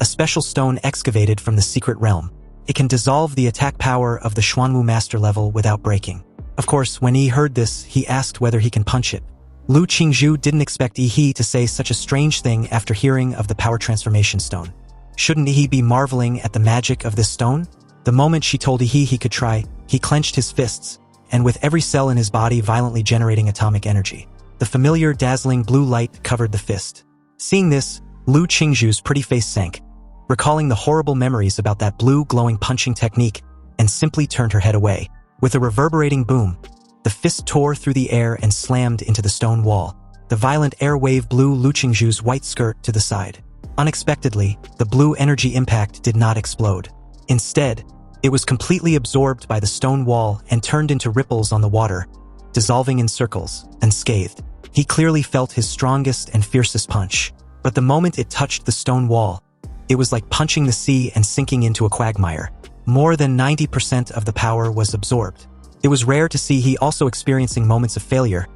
a special stone excavated from the secret realm. It can dissolve the attack power of the Xuanwu master level without breaking. Of course, when Ehi heard this, he asked whether he can punch it. Lu Qingzhu didn't expect Ehi to say such a strange thing after hearing of the power transformation stone. Shouldn't Ehi be marveling at the magic of this stone? The moment she told Ehi he could try, he clenched his fists, and with every cell in his body violently generating atomic energy. The familiar dazzling blue light covered the fist. Seeing this, Lu Qingzhu's pretty face sank, recalling the horrible memories about that blue glowing punching technique, and simply turned her head away. With a reverberating boom, the fist tore through the air and slammed into the stone wall. The violent air wave blew Lu Qingzhu's white skirt to the side. Unexpectedly, the blue energy impact did not explode. Instead, it was completely absorbed by the stone wall and turned into ripples on the water, dissolving in circles, unscathed. He clearly felt his strongest and fiercest punch, but the moment it touched the stone wall, it was like punching the sea and sinking into a quagmire. More than 90% of the power was absorbed. It was rare to see he also experiencing moments of failure,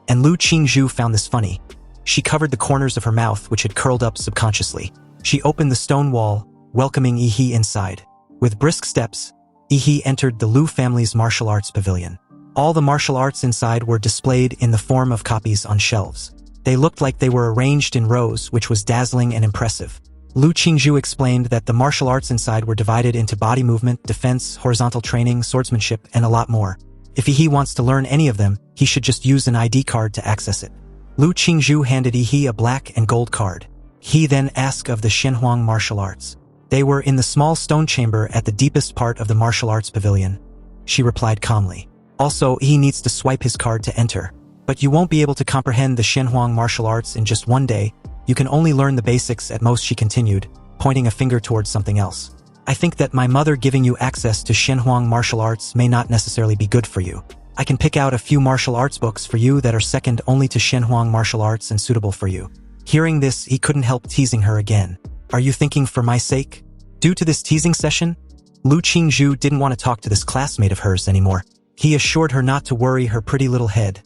and Lu Qingzhu found this funny. She covered the corners of her mouth, which had curled up subconsciously. She opened the stone wall, welcoming Ehi inside. With brisk steps, Ehi entered the Lu family's martial arts pavilion. All the martial arts inside were displayed in the form of copies on shelves. They looked like they were arranged in rows, which was dazzling and impressive. Lu Qingzhu explained that the martial arts inside were divided into body movement, defense, horizontal training, swordsmanship, and a lot more. If Ehi wants to learn any of them, he should just use an ID card to access it. Lu Qingzhu handed Ehi a black and gold card. He then asked of the Shenhuang martial arts. They were in the small stone chamber at the deepest part of the martial arts pavilion. She replied calmly. Also, he needs to swipe his card to enter. But you won't be able to comprehend the Shenhuang martial arts in just one day. You can only learn the basics at most, she continued, pointing a finger towards something else. I think that my mother giving you access to Shenhuang martial arts may not necessarily be good for you. I can pick out a few martial arts books for you that are second only to Shenhuang martial arts and suitable for you. Hearing this, he couldn't help teasing her again. Are you thinking for my sake? Due to this teasing session, Lu Qingzhu didn't want to talk to this classmate of hers anymore. He assured her not to worry her pretty little head.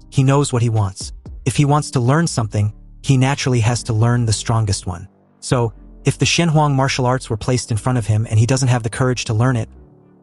He knows what he wants. If he wants to learn something, he naturally has to learn the strongest one. So, if the Shenhuang martial arts were placed in front of him and he doesn't have the courage to learn it,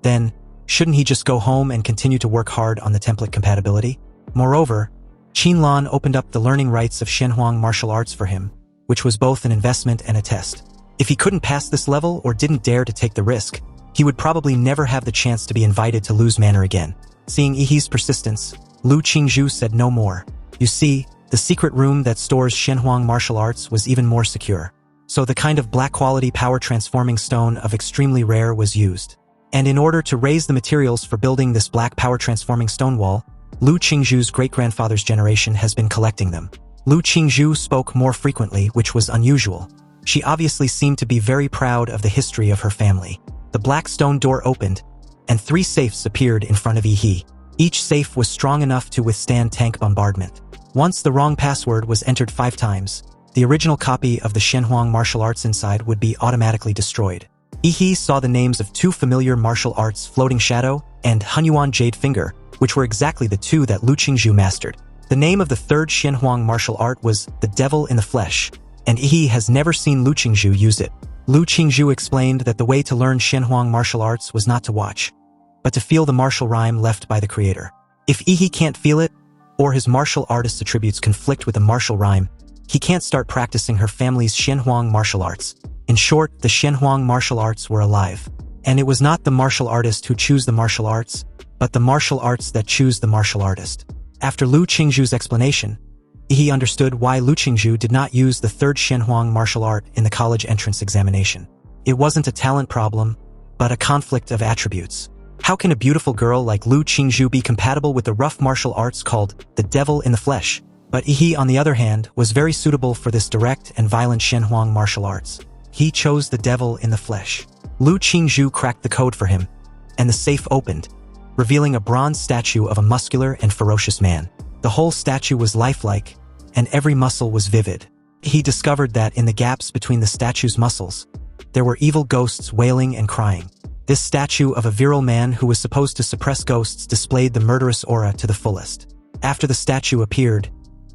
then shouldn't he just go home and continue to work hard on the template compatibility? Moreover, Qinlan opened up the learning rights of Shenhuang martial arts for him, which was both an investment and a test. If he couldn't pass this level or didn't dare to take the risk, he would probably never have the chance to be invited to Lu's manor again. Seeing Ehi's persistence, Lu Qingzhu said no more. You see, the secret room that stores Shenhuang martial arts was even more secure. So the kind of black-quality power-transforming stone of extremely rare was used. And in order to raise the materials for building this black power-transforming stone wall, Lu Qingzhu's great-grandfather's generation has been collecting them. Lu Qingzhu spoke more frequently, which was unusual. She obviously seemed to be very proud of the history of her family. The black stone door opened, and 3 safes appeared in front of Ehi. Each safe was strong enough to withstand tank bombardment. Once the wrong password was entered 5 times, the original copy of the Shenhuang martial arts inside would be automatically destroyed. Ehi saw the names of two familiar martial arts, Floating Shadow and Hunyuan Jade Finger, which were exactly the two that Lu Qingzhu mastered. The name of the third Shenhuang martial art was the Devil in the Flesh, and Ehi has never seen Lu Qingzhu use it. Lu Qingzhu explained that the way to learn Shenhuang martial arts was not to watch, but to feel the martial rhyme left by the creator. If Ehi can't feel it, or his martial artist's attributes conflict with the martial rhyme, he can't start practicing her family's Shenhuang martial arts. In short, the Shenhuang martial arts were alive. And it was not the martial artist who chose the martial arts, but the martial arts that choose the martial artist. After Lu Qingzhu's explanation, he understood why Lu Qingzhu did not use the third Shenhuang martial art in the college entrance examination. It wasn't a talent problem, but a conflict of attributes. How can a beautiful girl like Lu Qingzhu be compatible with the rough martial arts called the Devil in the Flesh? But Ehi, on the other hand, was very suitable for this direct and violent Shenhuang martial arts. He chose the Devil in the Flesh. Lu Qingzhu cracked the code for him, and the safe opened, revealing a bronze statue of a muscular and ferocious man. The whole statue was lifelike, and every muscle was vivid. He discovered that in the gaps between the statue's muscles, there were evil ghosts wailing and crying. This statue of a virile man who was supposed to suppress ghosts displayed the murderous aura to the fullest. After the statue appeared,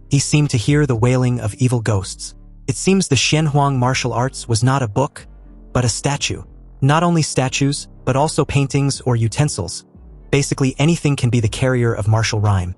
he seemed to hear the wailing of evil ghosts. It seems the Shenhuang martial arts was not a book, but a statue. Not only statues, but also paintings or utensils. Basically anything can be the carrier of martial rhyme.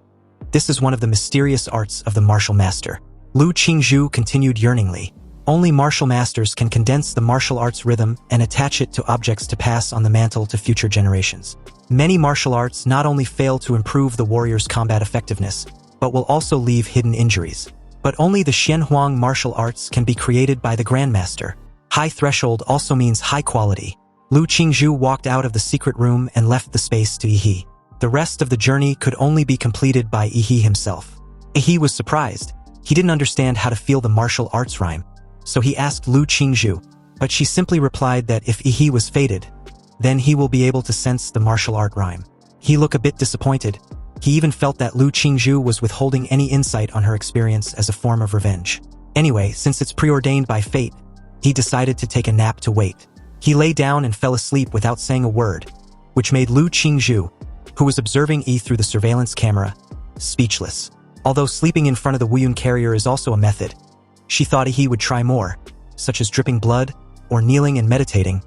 This is one of the mysterious arts of the martial master. Lu Qingzhu continued yearningly. Only martial masters can condense the martial arts rhythm and attach it to objects to pass on the mantle to future generations. Many martial arts not only fail to improve the warrior's combat effectiveness, but will also leave hidden injuries. But only the Shenhuang martial arts can be created by the Grandmaster. High threshold also means high quality. Lu Qingzhu walked out of the secret room and left the space to Ehi. The rest of the journey could only be completed by Ehi himself. Ehi was surprised. He didn't understand how to feel the martial arts rhyme. So he asked Lu Qingzhu, but she simply replied that if Ehi was fated, then he will be able to sense the martial art rhyme. He looked a bit disappointed. He even felt that Lu Qingzhu was withholding any insight on her experience as a form of revenge. Anyway, since it's preordained by fate, he decided to take a nap to wait. He lay down and fell asleep without saying a word, which made Lu Qingzhu, who was observing Ehi through the surveillance camera, speechless. Although sleeping in front of the Wuyun carrier is also a method, she thought Ehi would try more, such as dripping blood or kneeling and meditating,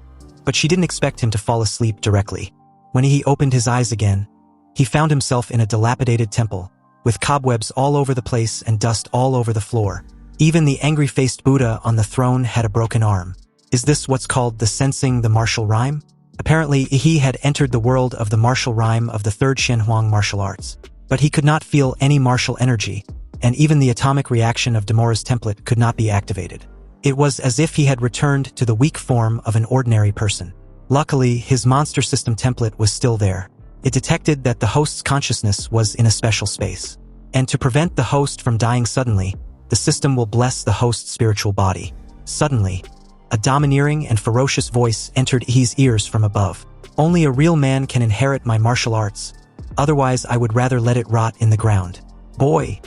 but she didn't expect him to fall asleep directly. When Ehi opened his eyes again, he found himself in a dilapidated temple, with cobwebs all over the place and dust all over the floor. Even the angry-faced Buddha on the throne had a broken arm. Is this what's called the sensing the martial rhyme? Apparently, Ehi had entered the world of the martial rhyme of the third Shenhuang martial arts, but he could not feel any martial energy, and even the atomic reaction of Demora's template could not be activated. It was as if he had returned to the weak form of an ordinary person. Luckily, his monster system template was still there. It detected that the host's consciousness was in a special space. And to prevent the host from dying suddenly, the system will bless the host's spiritual body. Suddenly, a domineering and ferocious voice entered Ehi's ears from above. Only a real man can inherit my martial arts. Otherwise, I would rather let it rot in the ground. Boy,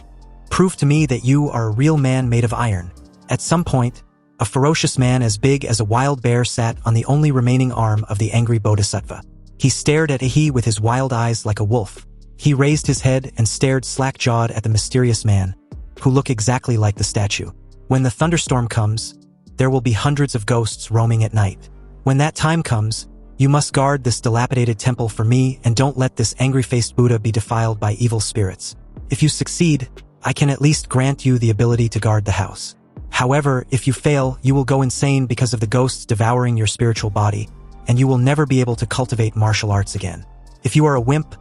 prove to me that you are a real man made of iron. At some point, a ferocious man as big as a wild bear sat on the only remaining arm of the angry bodhisattva. He stared at Ehi with his wild eyes like a wolf. He raised his head and stared slack-jawed at the mysterious man, who looked exactly like the statue. When the thunderstorm comes, there will be hundreds of ghosts roaming at night. When that time comes, you must guard this dilapidated temple for me and don't let this angry-faced Buddha be defiled by evil spirits. If you succeed, I can at least grant you the ability to guard the house. However, if you fail, you will go insane because of the ghosts devouring your spiritual body, and you will never be able to cultivate martial arts again. If you are a wimp,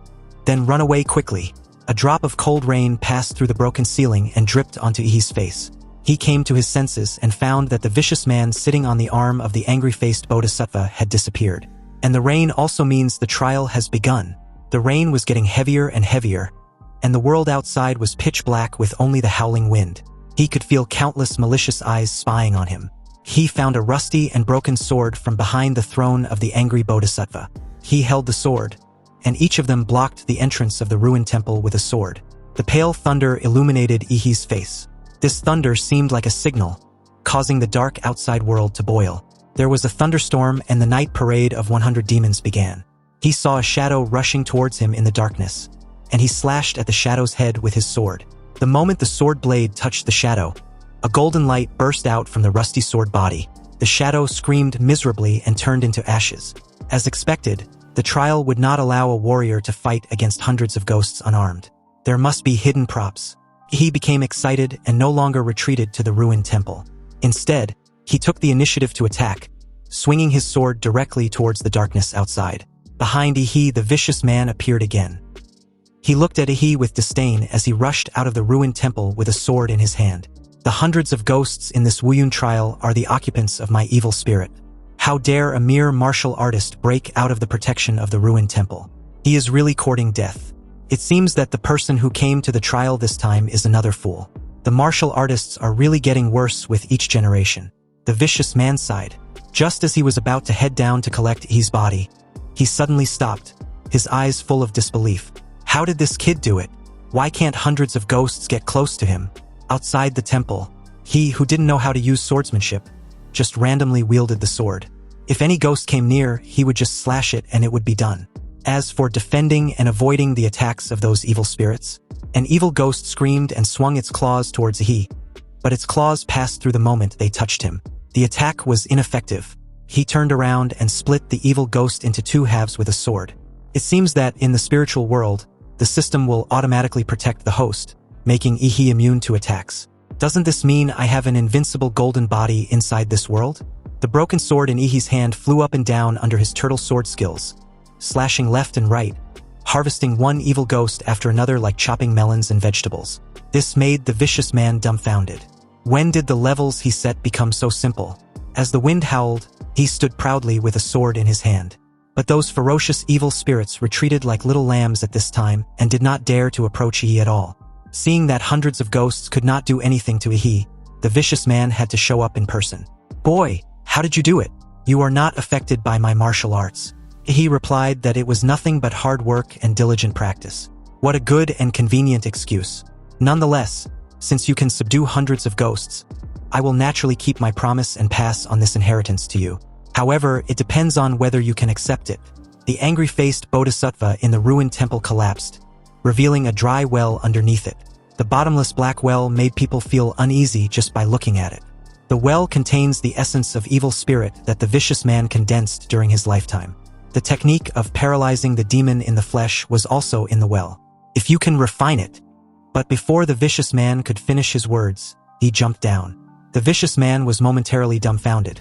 then run away quickly. A drop of cold rain passed through the broken ceiling and dripped onto Ehi's face. He came to his senses and found that the vicious man sitting on the arm of the angry-faced bodhisattva had disappeared. And the rain also means the trial has begun. The rain was getting heavier and heavier, and the world outside was pitch black with only the howling wind. He could feel countless malicious eyes spying on him. He found a rusty and broken sword from behind the throne of the angry bodhisattva. He held the sword, and each of them blocked the entrance of the ruined temple with a sword. The pale thunder illuminated Ehi's face. This thunder seemed like a signal, causing the dark outside world to boil. There was a thunderstorm and the night parade of 100 demons began. He saw a shadow rushing towards him in the darkness, and he slashed at the shadow's head with his sword. The moment the sword blade touched the shadow, a golden light burst out from the rusty sword body. The shadow screamed miserably and turned into ashes. As expected, the trial would not allow a warrior to fight against hundreds of ghosts unarmed. There must be hidden props. He became excited and no longer retreated to the ruined temple. Instead, he took the initiative to attack, swinging his sword directly towards the darkness outside. Behind Ehi, the vicious man appeared again. He looked at Ehi with disdain as he rushed out of the ruined temple with a sword in his hand. The hundreds of ghosts in this Wuyun trial are the occupants of my evil spirit. How dare a mere martial artist break out of the protection of the ruined temple? He is really courting death. It seems that the person who came to the trial this time is another fool. The martial artists are really getting worse with each generation. The vicious man sighed. Just as he was about to head down to collect Ehi's body, he suddenly stopped, his eyes full of disbelief. How did this kid do it? Why can't hundreds of ghosts get close to him? Outside the temple, he, who didn't know how to use swordsmanship, just randomly wielded the sword. If any ghost came near, he would just slash it and it would be done. As for defending and avoiding the attacks of those evil spirits, an evil ghost screamed and swung its claws towards Ehi, but its claws passed through the moment they touched him. The attack was ineffective. He turned around and split the evil ghost into two halves with a sword. It seems that in the spiritual world, the system will automatically protect the host, making Ehi immune to attacks. Doesn't this mean I have an invincible golden body inside this world? The broken sword in Ehi's hand flew up and down under his turtle sword skills, slashing left and right, harvesting one evil ghost after another like chopping melons and vegetables. This made the vicious man dumbfounded. When did the levels he set become so simple? As the wind howled, he stood proudly with a sword in his hand. But those ferocious evil spirits retreated like little lambs at this time and did not dare to approach Ehi at all. Seeing that hundreds of ghosts could not do anything to Ehi, the vicious man had to show up in person. "Boy, how did you do it? You are not affected by my martial arts." Ehi replied that it was nothing but hard work and diligent practice. What a good and convenient excuse. Nonetheless, since you can subdue hundreds of ghosts, I will naturally keep my promise and pass on this inheritance to you. However, it depends on whether you can accept it. The angry-faced bodhisattva in the ruined temple collapsed, revealing a dry well underneath it. The bottomless black well made people feel uneasy just by looking at it. The well contains the essence of evil spirit that the vicious man condensed during his lifetime. The technique of paralyzing the demon in the flesh was also in the well. If you can refine it. But before the vicious man could finish his words, he jumped down. The vicious man was momentarily dumbfounded,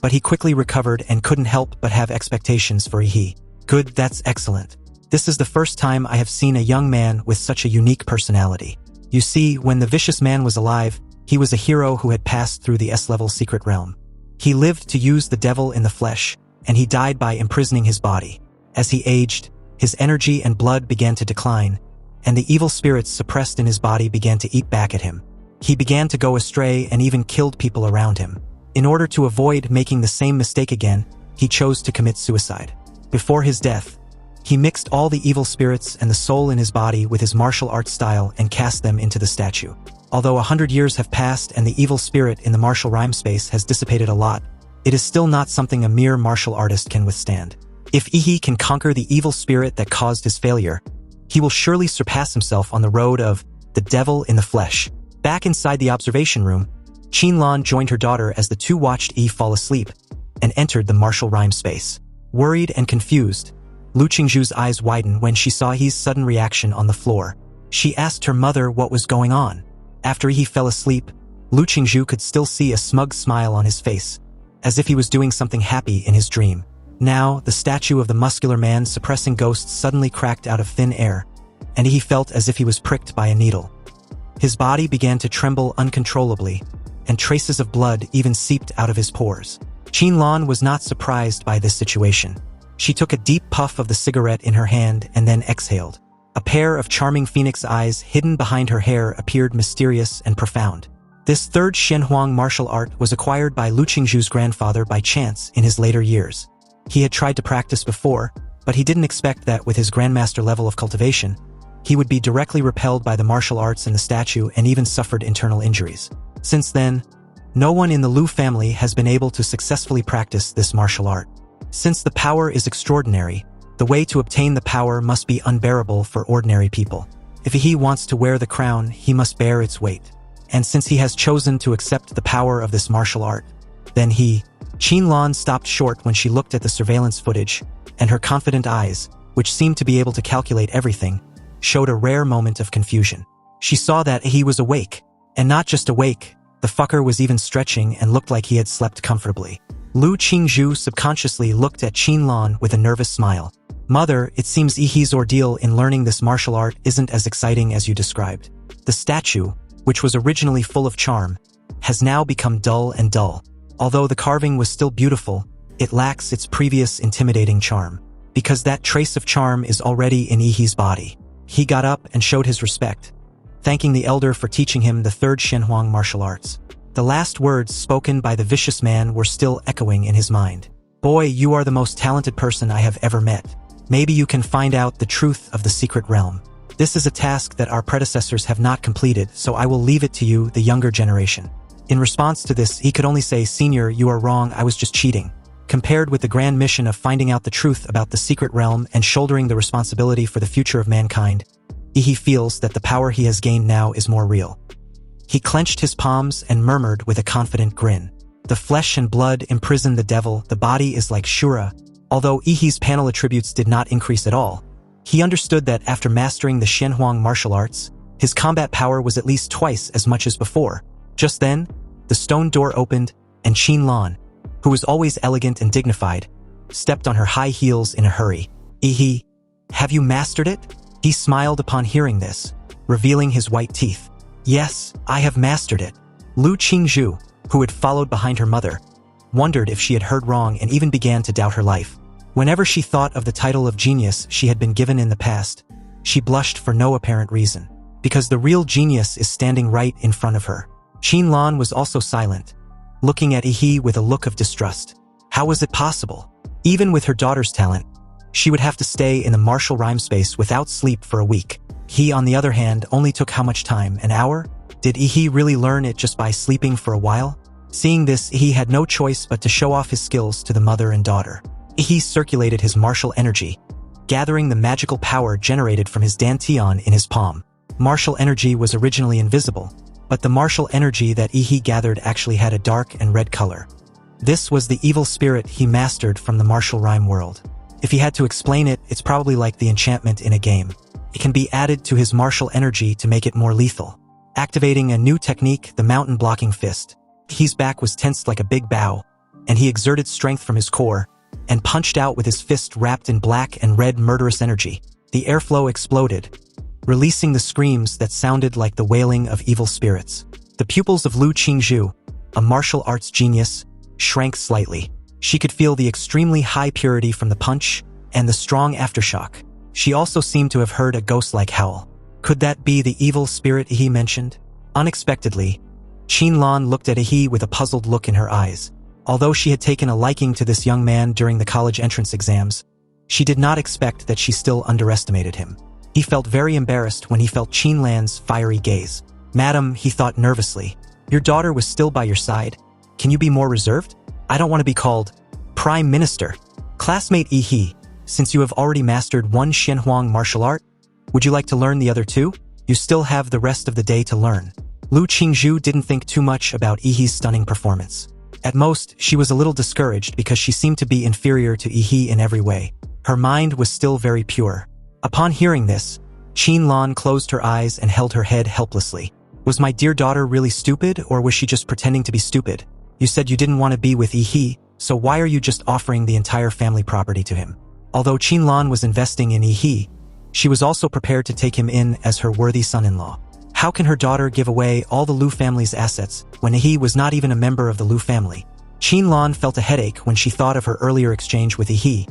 but he quickly recovered and couldn't help but have expectations for Ehi. Good, that's excellent. This is the first time I have seen a young man with such a unique personality. You see, when the vicious man was alive, he was a hero who had passed through the S-level secret realm. He lived to use the devil in the flesh, and he died by imprisoning his body. As he aged, his energy and blood began to decline, and the evil spirits suppressed in his body began to eat back at him. He began to go astray and even killed people around him. In order to avoid making the same mistake again, he chose to commit suicide. Before his death, he mixed all the evil spirits and the soul in his body with his martial arts style and cast them into the statue. Although 100 years have passed and the evil spirit in the martial rhyme space has dissipated a lot, it is still not something a mere martial artist can withstand. If Ehi can conquer the evil spirit that caused his failure, he will surely surpass himself on the road of the devil in the flesh. Back inside the observation room, Qinlan joined her daughter as the two watched Ehi fall asleep and entered the martial rhyme space. Worried and confused, Lu Qingzhu's eyes widened when she saw Ehi's sudden reaction on the floor. She asked her mother what was going on. After Ehi fell asleep, Lu Qingzhu could still see a smug smile on his face, as if he was doing something happy in his dream. Now, the statue of the muscular man suppressing ghosts suddenly cracked out of thin air, and Ehi felt as if he was pricked by a needle. His body began to tremble uncontrollably, and traces of blood even seeped out of his pores. Qinlan was not surprised by this situation. She took a deep puff of the cigarette in her hand and then exhaled. A pair of charming phoenix eyes hidden behind her hair appeared mysterious and profound. This third Shenhuang martial art was acquired by Lu Qingzhu's grandfather by chance in his later years. He had tried to practice before, but he didn't expect that with his grandmaster level of cultivation, he would be directly repelled by the martial arts in the statue and even suffered internal injuries. Since then, No one in the Lu family has been able to successfully practice this martial art. Since the power is extraordinary, the way to obtain the power must be unbearable for ordinary people. If he wants to wear the crown, he must bear its weight. And since he has chosen to accept the power of this martial art, then Qinlan stopped short when she looked at the surveillance footage, and her confident eyes, which seemed to be able to calculate everything, showed a rare moment of confusion. She saw that he was awake, and not just awake, the fucker was even stretching and looked like he had slept comfortably. Lu Qingzhu subconsciously looked at Qinlan with a nervous smile. Mother, it seems Ehi's ordeal in learning this martial art isn't as exciting as you described. The statue, which was originally full of charm, has now become dull and dull. Although the carving was still beautiful, it lacks its previous intimidating charm. Because that trace of charm is already in Ehi's body. He got up and showed his respect, thanking the elder for teaching him the third Shenhuang martial arts. The last words spoken by the vicious man were still echoing in his mind. Boy, you are the most talented person I have ever met. Maybe you can find out the truth of the secret realm. This is a task that our predecessors have not completed, so I will leave it to you, the younger generation. In response to this, he could only say, Senior, you are wrong, I was just cheating. Compared with the grand mission of finding out the truth about the secret realm and shouldering the responsibility for the future of mankind, Ehi feels that the power he has gained now is more real. He clenched his palms and murmured with a confident grin. The flesh and blood imprison the devil, the body is like Shura. Although Ehi's panel attributes did not increase at all, he understood that after mastering the Shenhuang martial arts, his combat power was at least twice as much as before. Just then, the stone door opened, and Qinlan, who was always elegant and dignified, stepped on her high heels in a hurry. Ehi, have you mastered it? He smiled upon hearing this, revealing his white teeth. Yes, I have mastered it. Lu Qingzhu, who had followed behind her mother, wondered if she had heard wrong and even began to doubt her life. Whenever she thought of the title of genius she had been given in the past, she blushed for no apparent reason, because the real genius is standing right in front of her. Qinlan was also silent, looking at Ehi with a look of distrust. How was it possible? Even with her daughter's talent, she would have to stay in the martial rhyme space without sleep for a week. He, on the other hand, only took how much time? An hour? Did Ehi really learn it just by sleeping for a while? Seeing this, Ehi had no choice but to show off his skills to the mother and daughter. Ehi circulated his martial energy, gathering the magical power generated from his dantian in his palm. Martial energy was originally invisible, but the martial energy that Ehi gathered actually had a dark and red color. This was the evil spirit he mastered from the martial rhyme world. If he had to explain it, it's probably like the enchantment in a game. It can be added to his martial energy to make it more lethal. Activating a new technique, the mountain blocking fist. Ehi's back was tensed like a big bow, and he exerted strength from his core, and punched out with his fist wrapped in black and red murderous energy. The airflow exploded, releasing the screams that sounded like the wailing of evil spirits. The pupils of Lu Qingzhu, a martial arts genius, shrank slightly. She could feel the extremely high purity from the punch and the strong aftershock. She also seemed to have heard a ghost-like howl. Could that be the evil spirit Ehi mentioned? Unexpectedly, Qinlan looked at Ehi with a puzzled look in her eyes. Although she had taken a liking to this young man during the college entrance exams, she did not expect that she still underestimated him. He felt very embarrassed when he felt Qinlan's fiery gaze. Madam, he thought nervously, your daughter was still by your side. Can you be more reserved? I don't want to be called Prime Minister. Classmate Ehi, since you have already mastered one Shenhuang martial art, would you like to learn the other two? You still have the rest of the day to learn. Lu Qingzhu didn't think too much about Ehi's stunning performance. At most, she was a little discouraged because she seemed to be inferior to Ehi in every way. Her mind was still very pure. Upon hearing this, Qinlan closed her eyes and held her head helplessly. Was my dear daughter really stupid, or was she just pretending to be stupid? You said you didn't want to be with Ehi, so why are you just offering the entire family property to him? Although Qinlan was investing in Ehi, she was also prepared to take him in as her worthy son-in-law. How can her daughter give away all the Lu family's assets when Ehi was not even a member of the Lu family? Qinlan felt a headache when she thought of her earlier exchange with Ehi,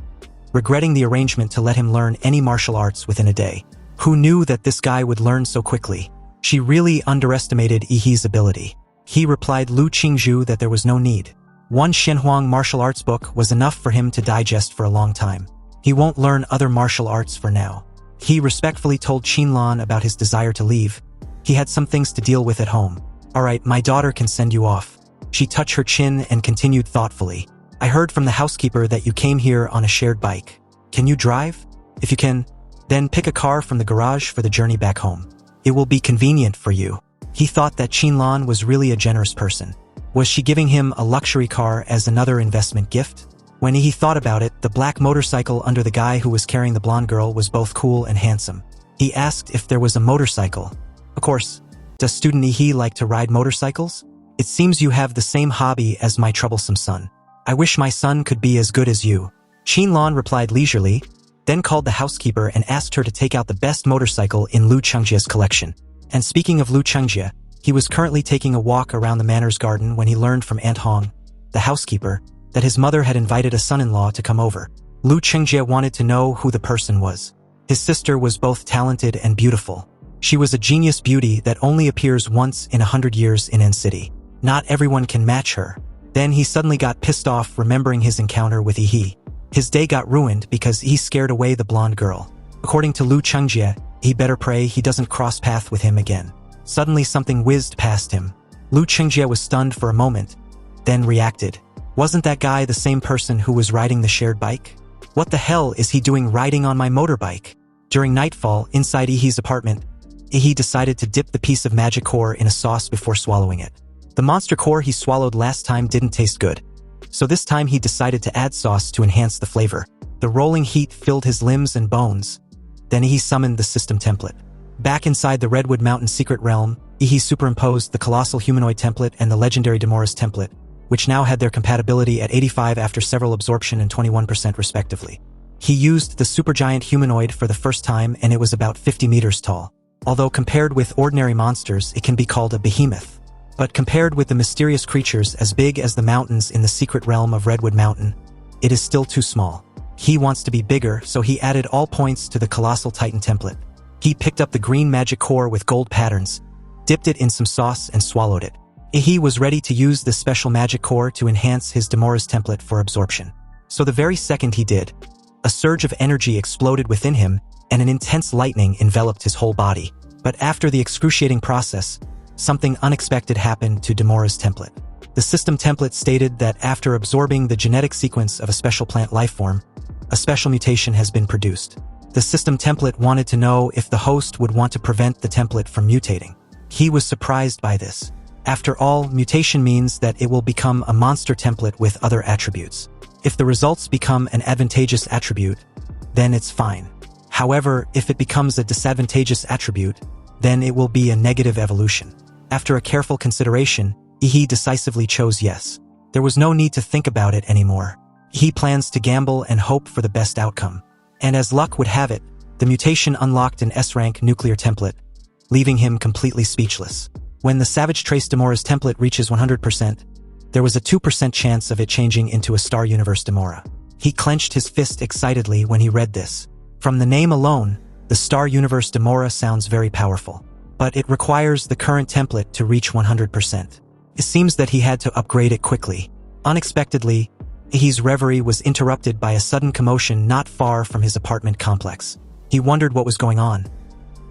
regretting the arrangement to let him learn any martial arts within a day. Who knew that this guy would learn so quickly? She really underestimated Ehi's ability. He replied Lu Qingzhu that there was no need. One Shenhuang martial arts book was enough for him to digest for a long time. He won't learn other martial arts for now. He respectfully told Qinlan about his desire to leave. He had some things to deal with at home. Alright, my daughter can send you off. She touched her chin and continued thoughtfully. I heard from the housekeeper that you came here on a shared bike. Can you drive? If you can, then pick a car from the garage for the journey back home. It will be convenient for you. He thought that Qinlan was really a generous person. Was she giving him a luxury car as another investment gift? When he thought about it, the black motorcycle under the guy who was carrying the blonde girl was both cool and handsome. He asked if there was a motorcycle. Of course. Does student Ehi like to ride motorcycles? It seems you have the same hobby as my troublesome son. I wish my son could be as good as you. Qinlan replied leisurely, then called the housekeeper and asked her to take out the best motorcycle in Lu Chengjia's collection. And speaking of Lu Chengjia, he was currently taking a walk around the manor's garden when he learned from Aunt Hong, the housekeeper, that his mother had invited a son-in-law to come over. Lu Chengjia wanted to know who the person was. His sister was both talented and beautiful. She was a genius beauty that only appears once in 100 years in N City. Not everyone can match her. Then he suddenly got pissed off remembering his encounter with Ehi. His day got ruined because he scared away the blonde girl. According to Lu Chengjia, he better pray he doesn't cross path with him again. Suddenly something whizzed past him. Lu Chengjia was stunned for a moment, then reacted. Wasn't that guy the same person who was riding the shared bike? What the hell is he doing riding on my motorbike? During nightfall, inside Ehi's apartment, Ehi decided to dip the piece of magic core in a sauce before swallowing it. The monster core he swallowed last time didn't taste good, so this time he decided to add sauce to enhance the flavor. The rolling heat filled his limbs and bones. Then Ehi summoned the system template. Back inside the Redwood Mountain secret realm, Ehi superimposed the Colossal humanoid template and the legendary Demoris template, which now had their compatibility at 85 after several absorption and 21% respectively. He used the supergiant humanoid for the first time and it was about 50 meters tall. Although compared with ordinary monsters, it can be called a behemoth. But compared with the mysterious creatures as big as the mountains in the secret realm of Redwood Mountain, it is still too small. He wants to be bigger, so he added all points to the Colossal Titan template. He picked up the green magic core with gold patterns, dipped it in some sauce and swallowed it. Ehi was ready to use this special magic core to enhance his Demoris template for absorption. So the very second he did, a surge of energy exploded within him and an intense lightning enveloped his whole body. But after the excruciating process, something unexpected happened to Demoris template. The system template stated that after absorbing the genetic sequence of a special plant life form, a special mutation has been produced. The system template wanted to know if the host would want to prevent the template from mutating. He was surprised by this. After all, mutation means that it will become a monster template with other attributes. If the results become an advantageous attribute, then it's fine. However, if it becomes a disadvantageous attribute, then it will be a negative evolution. After a careful consideration, Ehi decisively chose yes. There was no need to think about it anymore. He plans to gamble and hope for the best outcome. And as luck would have it, the mutation unlocked an S-rank nuclear template, leaving him completely speechless. When the Savage Trace Demora's template reaches 100%, there was a 2% chance of it changing into a Star Universe Demora. He clenched his fist excitedly when he read this. From the name alone, the Star Universe Demora sounds very powerful. But it requires the current template to reach 100%. It seems that he had to upgrade it quickly. Unexpectedly, Ehi's reverie was interrupted by a sudden commotion not far from his apartment complex. He wondered what was going on.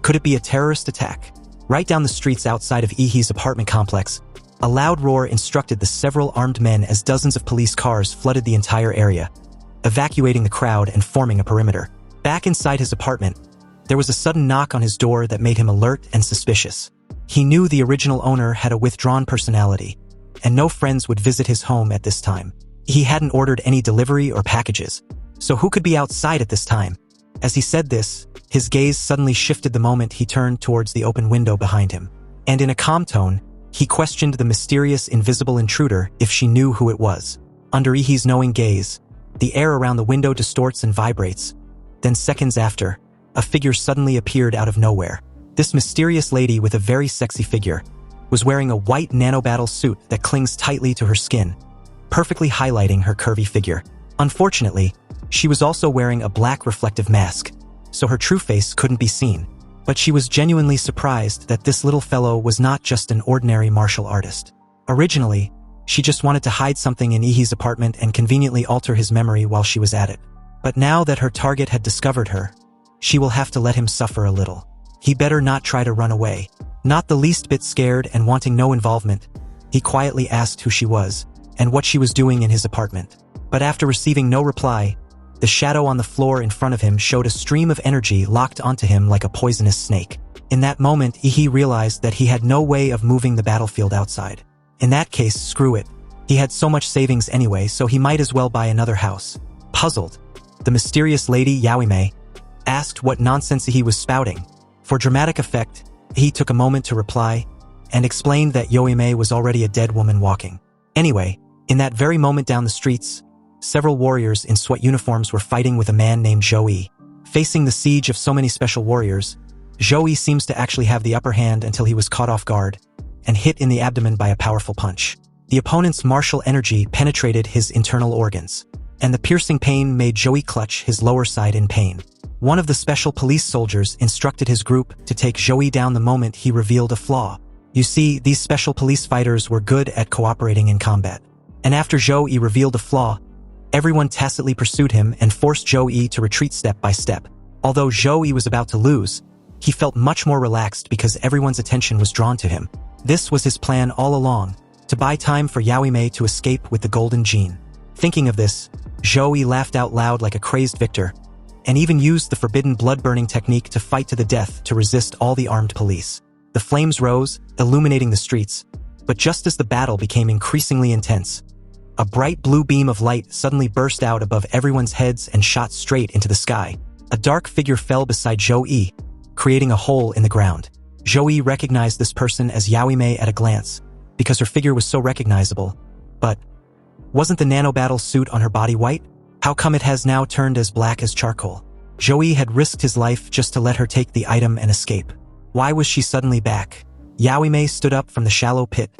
Could it be a terrorist attack? Right down the streets outside of Ehi's apartment complex, a loud roar instructed the several armed men as dozens of police cars flooded the entire area, evacuating the crowd and forming a perimeter. Back inside his apartment, there was a sudden knock on his door that made him alert and suspicious. He knew the original owner had a withdrawn personality, and no friends would visit his home at this time. He hadn't ordered any delivery or packages, so who could be outside at this time? As he said this, his gaze suddenly shifted the moment he turned towards the open window behind him. And in a calm tone, he questioned the mysterious invisible intruder if she knew who it was. Under Ehi's knowing gaze, the air around the window distorts and vibrates. Then seconds after, a figure suddenly appeared out of nowhere. This mysterious lady with a very sexy figure was wearing a white nanobattle suit that clings tightly to her skin, perfectly highlighting her curvy figure. Unfortunately, she was also wearing a black reflective mask, so her true face couldn't be seen. But she was genuinely surprised that this little fellow was not just an ordinary martial artist. Originally, she just wanted to hide something in Ehi's apartment and conveniently alter his memory while she was at it. But now that her target had discovered her, she will have to let him suffer a little. He better not try to run away. Not the least bit scared and wanting no involvement, He quietly asked who she was and what she was doing in his apartment. But after receiving no reply, the shadow on the floor in front of him showed a stream of energy locked onto him like a poisonous snake. In that moment, Ehi realized that he had no way of moving the battlefield outside. In that case, screw it. He had so much savings anyway, so he might as well buy another house. Puzzled, the mysterious lady Yaoime asked what nonsense he was spouting. For dramatic effect, he took a moment to reply and explained that Yaoime was already a dead woman walking. Anyway, in that very moment down the streets, several warriors in sweat uniforms were fighting with a man named Joey. Facing the siege of so many special warriors, Joey seems to actually have the upper hand until he was caught off guard and hit in the abdomen by a powerful punch. The opponent's martial energy penetrated his internal organs, and the piercing pain made Joey clutch his lower side in pain. One of the special police soldiers instructed his group to take Joey down the moment he revealed a flaw. You see, these special police fighters were good at cooperating in combat. And after Joey revealed a flaw, everyone tacitly pursued him and forced Joey to retreat step by step. Although Joey was about to lose, he felt much more relaxed because everyone's attention was drawn to him. This was his plan all along, to buy time for Yaoime to escape with the golden gene. Thinking of this, Joey laughed out loud like a crazed victor, and even used the forbidden blood-burning technique to fight to the death to resist all the armed police. The flames rose, illuminating the streets, but just as the battle became increasingly intense, a bright blue beam of light suddenly burst out above everyone's heads and shot straight into the sky. A dark figure fell beside Joey, creating a hole in the ground. Joey recognized this person as Yaoime at a glance, because her figure was so recognizable. But wasn't the nanobattle suit on her body white? How come it has now turned as black as charcoal? Joey had risked his life just to let her take the item and escape. Why was she suddenly back? Yaoime stood up from the shallow pit,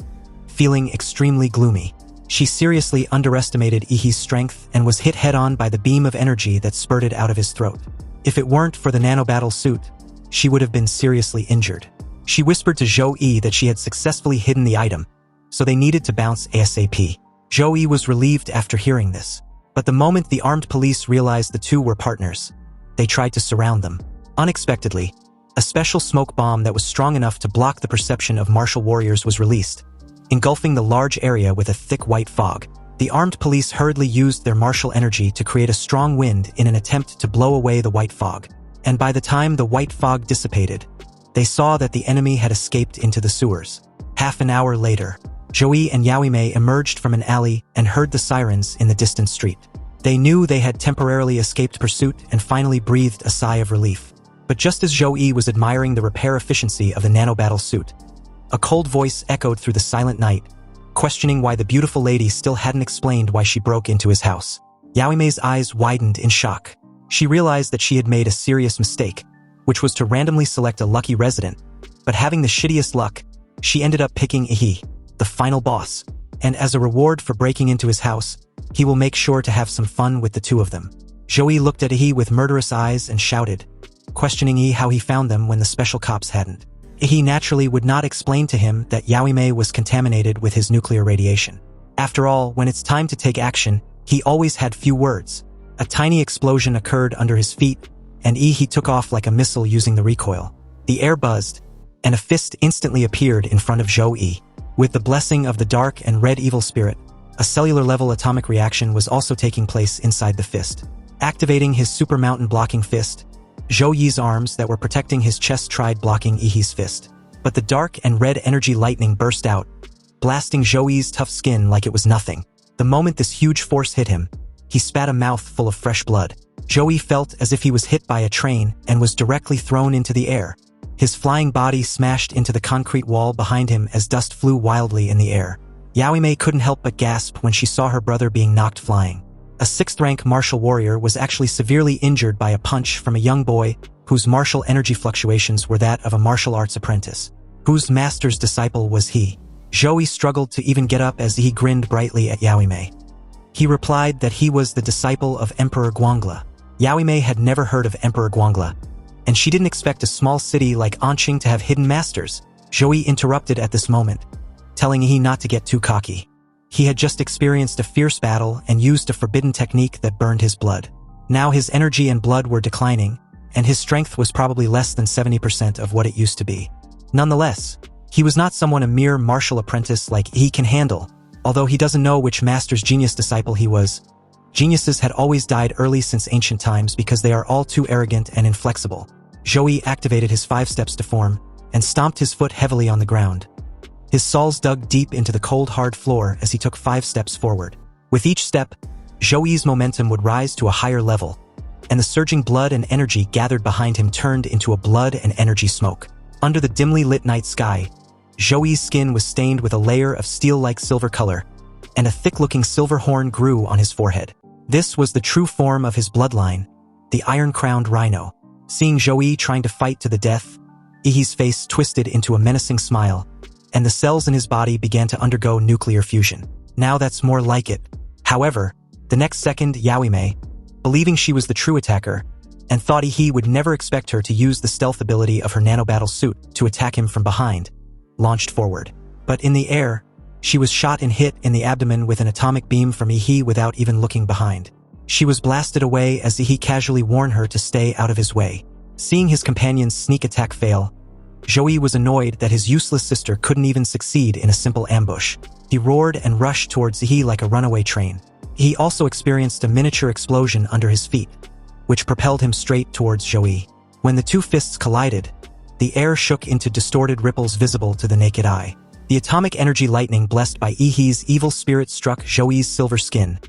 feeling extremely gloomy. She seriously underestimated Ehi's strength and was hit head-on by the beam of energy that spurted out of his throat. If it weren't for the nanobattle suit, she would have been seriously injured. She whispered to Joey that she had successfully hidden the item, so they needed to bounce ASAP. Joey was relieved after hearing this. But the moment the armed police realized the two were partners, they tried to surround them. Unexpectedly, a special smoke bomb that was strong enough to block the perception of martial warriors was released, engulfing the large area with a thick white fog. The armed police hurriedly used their martial energy to create a strong wind in an attempt to blow away the white fog. And by the time the white fog dissipated, they saw that the enemy had escaped into the sewers. Half an hour later, Joey and Yaoime emerged from an alley and heard the sirens in the distant street. They knew they had temporarily escaped pursuit and finally breathed a sigh of relief. But just as Joey was admiring the repair efficiency of the nanobattle suit, a cold voice echoed through the silent night, questioning why the beautiful lady still hadn't explained why she broke into his house. Yaoime's eyes widened in shock. She realized that she had made a serious mistake, which was to randomly select a lucky resident, but having the shittiest luck, she ended up picking Ehi, the final boss, and as a reward for breaking into his house, he will make sure to have some fun with the two of them. Joey looked at Ehi with murderous eyes and shouted, questioning Ehi how he found them when the special cops hadn't. Ehi naturally would not explain to him that Yaoime was contaminated with his nuclear radiation. After all, when it's time to take action, he always had few words. A tiny explosion occurred under his feet, and Ehi took off like a missile using the recoil. The air buzzed, and a fist instantly appeared in front of Joey. With the blessing of the dark and red evil spirit, a cellular-level atomic reaction was also taking place inside the fist. Activating his super mountain blocking fist, Joey's arms that were protecting his chest tried blocking Ehi's fist. But the dark and red energy lightning burst out, blasting Joey's tough skin like it was nothing. The moment this huge force hit him, he spat a mouth full of fresh blood. Joey felt as if he was hit by a train and was directly thrown into the air. His flying body smashed into the concrete wall behind him as dust flew wildly in the air. Yaoime couldn't help but gasp when she saw her brother being knocked flying. A 6th-rank martial warrior was actually severely injured by a punch from a young boy whose martial energy fluctuations were that of a martial arts apprentice. Whose master's disciple was he? Joey struggled to even get up as he grinned brightly at Yaoime. He replied that he was the disciple of Emperor Guangla. Yaoime had never heard of Emperor Guangla, and she didn't expect a small city like Anqing to have hidden masters. Joey interrupted at this moment, telling Ehi not to get too cocky. He had just experienced a fierce battle and used a forbidden technique that burned his blood. Now his energy and blood were declining, and his strength was probably less than 70% of what it used to be. Nonetheless, He was not someone a mere martial apprentice like he can handle, although he doesn't know which master's genius disciple he was. Geniuses had always died early since ancient times because they are all too arrogant and inflexible. Joey activated his 5 steps to form and stomped his foot heavily on the ground. His soles dug deep into the cold, hard floor as he took 5 steps forward. With each step, Joey's momentum would rise to a higher level, and the surging blood and energy gathered behind him turned into a blood and energy smoke. Under the dimly lit night sky, Joey's skin was stained with a layer of steel-like silver color, and a thick-looking silver horn grew on his forehead. This was the true form of his bloodline, the iron-crowned rhino. Seeing Joey trying to fight to the death, Ehi's face twisted into a menacing smile, and the cells in his body began to undergo nuclear fusion. Now that's more like it. However, the next second, Yaoime, believing she was the true attacker, and thought Ehi would never expect her to use the stealth ability of her nanobattle suit to attack him from behind, launched forward. But in the air, she was shot and hit in the abdomen with an atomic beam from Ehi without even looking behind. She was blasted away as Ehi casually warned her to stay out of his way. Seeing his companion's sneak attack fail, Joey was annoyed that his useless sister couldn't even succeed in a simple ambush. He roared and rushed towards Ehi like a runaway train. He also experienced a miniature explosion under his feet, which propelled him straight towards Joey. When the two fists collided, the air shook into distorted ripples visible to the naked eye. The atomic energy lightning blessed by Ehi's evil spirit struck Joey's silver skin,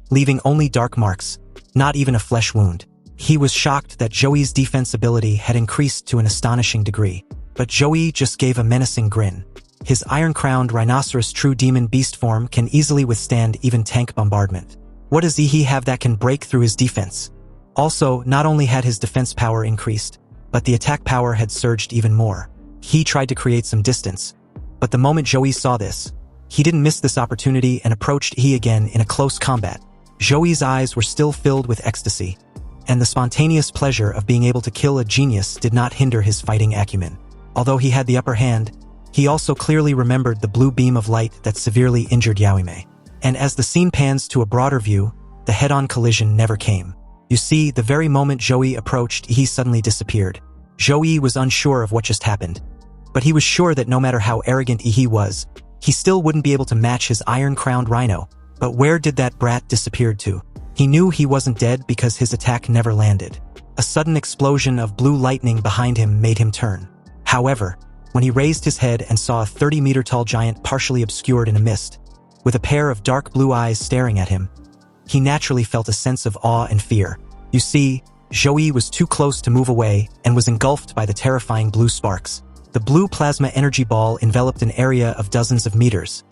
leaving only dark marks, not even a flesh wound. He was shocked that Joey's defense ability had increased to an astonishing degree. But Joey just gave a menacing grin. His iron-crowned rhinoceros true demon beast form can easily withstand even tank bombardment. What does Ehi have that can break through his defense? Also, not only had his defense power increased, but the attack power had surged even more. He tried to create some distance, but the moment Joey saw this, he didn't miss this opportunity and approached Ehi again in a close combat. Joey's eyes were still filled with ecstasy, and the spontaneous pleasure of being able to kill a genius did not hinder his fighting acumen. Although he had the upper hand, he also clearly remembered the blue beam of light that severely injured Yaoime. And as the scene pans to a broader view, the head-on collision never came. You see, the very moment Joey approached, he suddenly disappeared. Joey was unsure of what just happened, but he was sure that no matter how arrogant Ehi was, he still wouldn't be able to match his iron-crowned rhino. But where did that brat disappear to? He knew he wasn't dead because his attack never landed. A sudden explosion of blue lightning behind him made him turn. However, when he raised his head and saw a 30-meter-tall giant partially obscured in a mist, with a pair of dark blue eyes staring at him, he naturally felt a sense of awe and fear. You see, Joey was too close to move away and was engulfed by the terrifying blue sparks. The blue plasma energy ball enveloped an area of dozens of meters,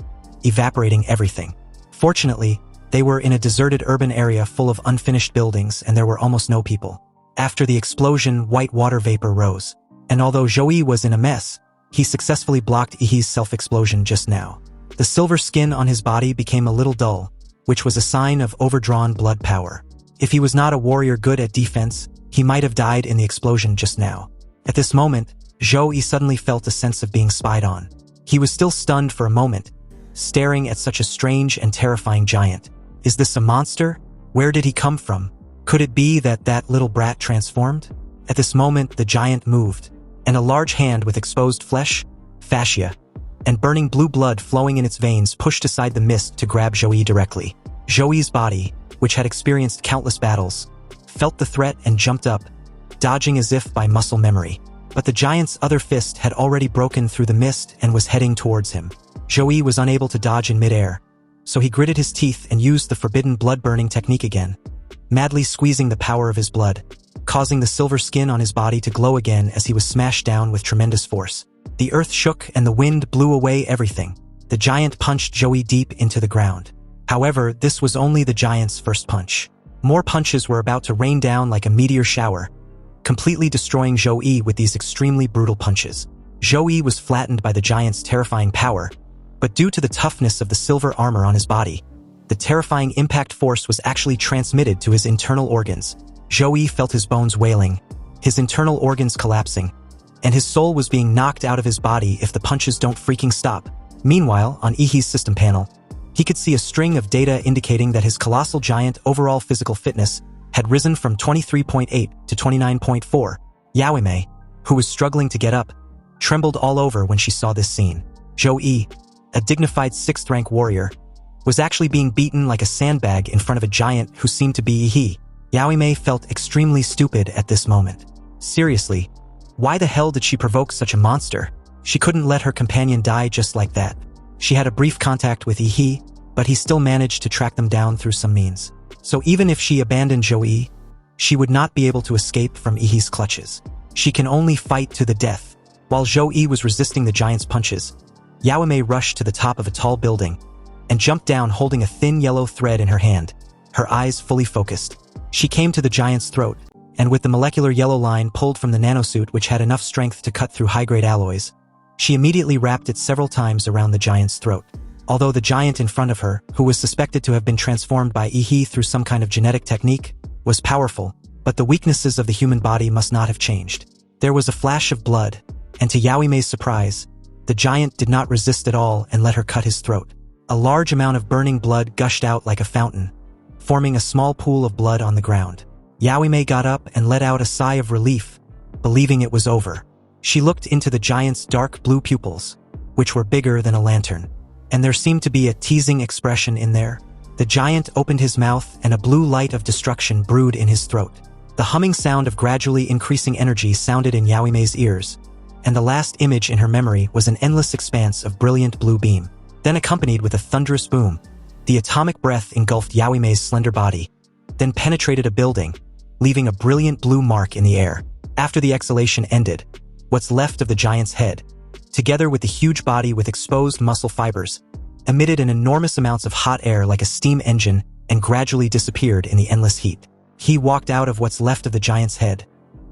evaporating everything. Fortunately, they were in a deserted urban area full of unfinished buildings and there were almost no people. After the explosion, white water vapor rose. And although Joey was in a mess, he successfully blocked Ehi's self-explosion just now. The silver skin on his body became a little dull, which was a sign of overdrawn blood power. If he was not a warrior good at defense, he might have died in the explosion just now. At this moment, Joey suddenly felt a sense of being spied on. He was still stunned for a moment, staring at such a strange and terrifying giant. Is this a monster? Where did he come from? Could it be that little brat transformed? At this moment, the giant moved, and a large hand with exposed flesh, fascia, and burning blue blood flowing in its veins pushed aside the mist to grab Joey directly. Joey's body, which had experienced countless battles, felt the threat and jumped up, dodging as if by muscle memory. But the giant's other fist had already broken through the mist and was heading towards him. Joey was unable to dodge in midair, so he gritted his teeth and used the forbidden blood-burning technique again, madly squeezing the power of his blood, causing the silver skin on his body to glow again as he was smashed down with tremendous force. The earth shook and the wind blew away everything. The giant punched Joey deep into the ground. However, this was only the giant's first punch. More punches were about to rain down like a meteor shower, completely destroying Joey with these extremely brutal punches. Joey was flattened by the giant's terrifying power, but due to the toughness of the silver armor on his body, the terrifying impact force was actually transmitted to his internal organs. Joey felt his bones wailing, his internal organs collapsing, and his soul was being knocked out of his body if the punches don't freaking stop. Meanwhile, on Ehi's system panel, he could see a string of data indicating that his colossal giant overall physical fitness had risen from 23.8 to 29.4. Yaoime, who was struggling to get up, trembled all over when she saw this scene. Ehi, a dignified 6th rank warrior, was actually being beaten like a sandbag in front of a giant who seemed to be Ehi. Yaoime felt extremely stupid at this moment. Seriously, why the hell did she provoke such a monster? She couldn't let her companion die just like that. She had a brief contact with Ehi, but he still managed to track them down through some means. So even if she abandoned Ehi, she would not be able to escape from Ehi's clutches. She can only fight to the death. While Ehi was resisting the giant's punches, Yaoime rushed to the top of a tall building and jumped down holding a thin yellow thread in her hand, her eyes fully focused. She came to the giant's throat, and with the molecular yellow line pulled from the nanosuit which had enough strength to cut through high-grade alloys, she immediately wrapped it several times around the giant's throat. Although the giant in front of her, who was suspected to have been transformed by Ehi through some kind of genetic technique, was powerful, but the weaknesses of the human body must not have changed. There was a flash of blood, and to Yaoime's surprise, the giant did not resist at all and let her cut his throat. A large amount of burning blood gushed out like a fountain, forming a small pool of blood on the ground. Yaoime got up and let out a sigh of relief, believing it was over. She looked into the giant's dark blue pupils, which were bigger than a lantern, and there seemed to be a teasing expression in there. The giant opened his mouth and a blue light of destruction brewed in his throat. The humming sound of gradually increasing energy sounded in Yaoime's ears, and the last image in her memory was an endless expanse of brilliant blue beam. Then accompanied with a thunderous boom, the atomic breath engulfed Yaoime's slender body, then penetrated a building, leaving a brilliant blue mark in the air. After the exhalation ended, what's left of the giant's head, together with the huge body with exposed muscle fibers, emitted an enormous amounts of hot air like a steam engine and gradually disappeared in the endless heat. He walked out of what's left of the giant's head.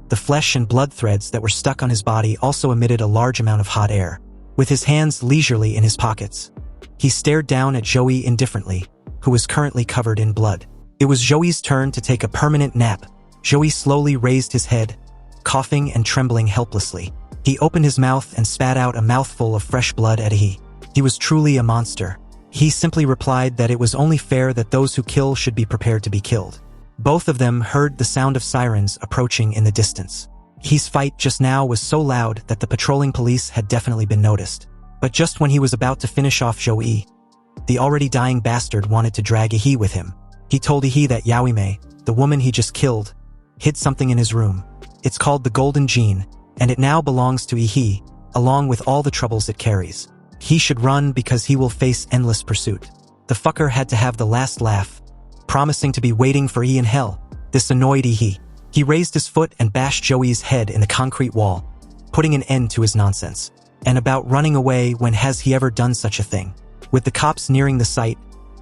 The flesh and blood threads that were stuck on his body also emitted a large amount of hot air. With his hands leisurely in his pockets, he stared down at Joey indifferently, who was currently covered in blood. It was Joey's turn to take a permanent nap. Joey slowly raised his head, coughing and trembling helplessly. He opened his mouth and spat out a mouthful of fresh blood at Ehi. He was truly a monster. He simply replied that it was only fair that those who kill should be prepared to be killed. Both of them heard the sound of sirens approaching in the distance. Ehi's fight just now was so loud that the patrolling police had definitely been noticed. But just when he was about to finish off Joey, the already dying bastard wanted to drag Ehi with him. He told Ehi that Yaoime, the woman he just killed, hid something in his room. It's called the Golden Gene, and it now belongs to Ehi, along with all the troubles it carries. He should run because he will face endless pursuit. The fucker had to have the last laugh, promising to be waiting for Ehi in hell. This annoyed Ehi. He raised his foot and bashed Joey's head in the concrete wall, putting an end to his nonsense. And about running away, when has he ever done such a thing? With the cops nearing the site,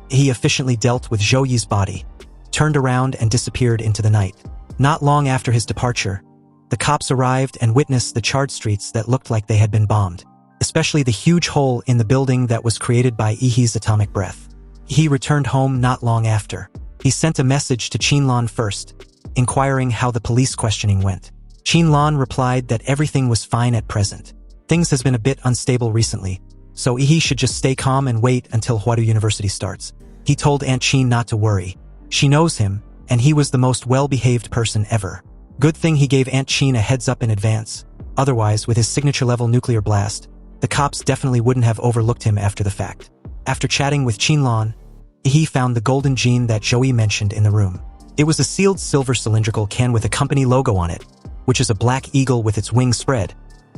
he efficiently dealt with Joey's body, turned around and disappeared into the night. Not long after his departure, the cops arrived and witnessed the charred streets that looked like they had been bombed, especially the huge hole in the building that was created by Ehi's atomic breath. He returned home not long after. He sent a message to Qinlan first, inquiring how the police questioning went. Qinlan replied that everything was fine at present. Things has been a bit unstable recently, so Ehi should just stay calm and wait until Huadu University starts. He told Aunt Qin not to worry. She knows him, and he was the most well-behaved person ever. Good thing he gave Aunt Qin a heads up in advance. Otherwise, with his signature-level nuclear blast, the cops definitely wouldn't have overlooked him after the fact. After chatting with Qinlan, Ehi found the golden gene that Joey mentioned in the room. It was a sealed silver cylindrical can with a company logo on it, which is a black eagle with its wings spread.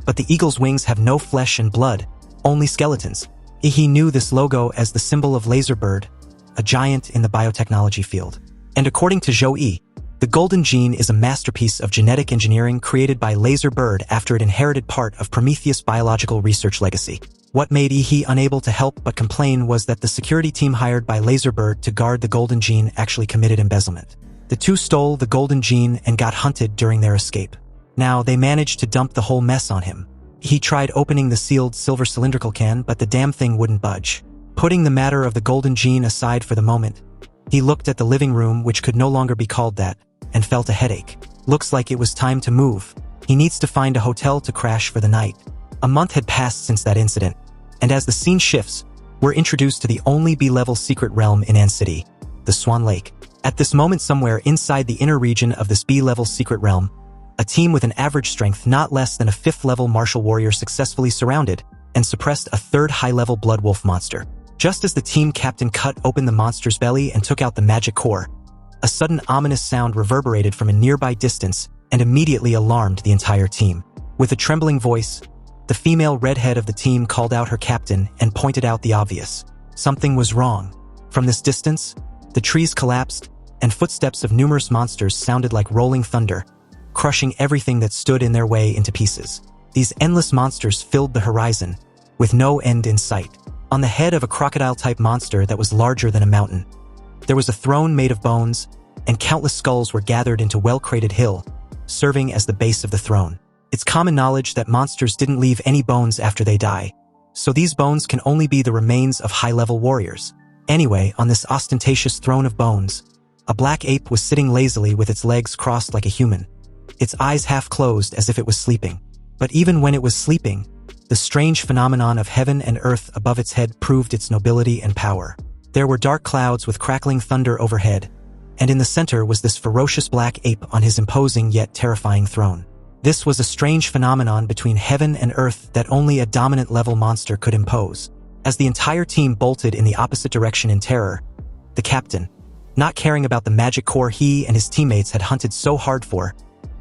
But the eagle's wings have no flesh and blood, only skeletons. Ehi knew this logo as the symbol of Laserbird, a giant in the biotechnology field. And according to Joey, the golden gene is a masterpiece of genetic engineering created by Laserbird after it inherited part of Prometheus' biological research legacy. What made Ehi unable to help but complain was that the security team hired by Laserbird to guard the golden gene actually committed embezzlement. The two stole the golden gene and got hunted during their escape. Now, they managed to dump the whole mess on him. He tried opening the sealed silver cylindrical can, but the damn thing wouldn't budge. Putting the matter of the golden gene aside for the moment, he looked at the living room, which could no longer be called that, and felt a headache. Looks like it was time to move. He needs to find a hotel to crash for the night. A month had passed since that incident, and as the scene shifts, we're introduced to the only B-level secret realm in An City, the Swan Lake. At this moment, somewhere inside the inner region of this B-level secret realm, A team with an average strength not less than a 5th-level martial warrior successfully surrounded and suppressed a 3rd high-level blood wolf monster. Just as the team captain cut open the monster's belly and took out the magic core, a sudden ominous sound reverberated from a nearby distance and immediately alarmed the entire team. With a trembling voice, the female redhead of the team called out her captain and pointed out the obvious. Something was wrong. From this distance, the trees collapsed, and footsteps of numerous monsters sounded like rolling thunder, crushing everything that stood in their way into pieces. These endless monsters filled the horizon, with no end in sight. On the head of a crocodile-type monster that was larger than a mountain, there was a throne made of bones, and countless skulls were gathered into well-crated hill, serving as the base of the throne. It's common knowledge that monsters didn't leave any bones after they die, so these bones can only be the remains of high-level warriors. Anyway, on this ostentatious throne of bones, a black ape was sitting lazily with its legs crossed like a human, its eyes half closed as if it was sleeping. But even when it was sleeping, the strange phenomenon of heaven and earth above its head proved its nobility and power. There were dark clouds with crackling thunder overhead, and in the center was this ferocious black ape on his imposing yet terrifying throne. This was a strange phenomenon between heaven and earth that only a dominant-level monster could impose. As the entire team bolted in the opposite direction in terror, the captain, not caring about the magic core he and his teammates had hunted so hard for,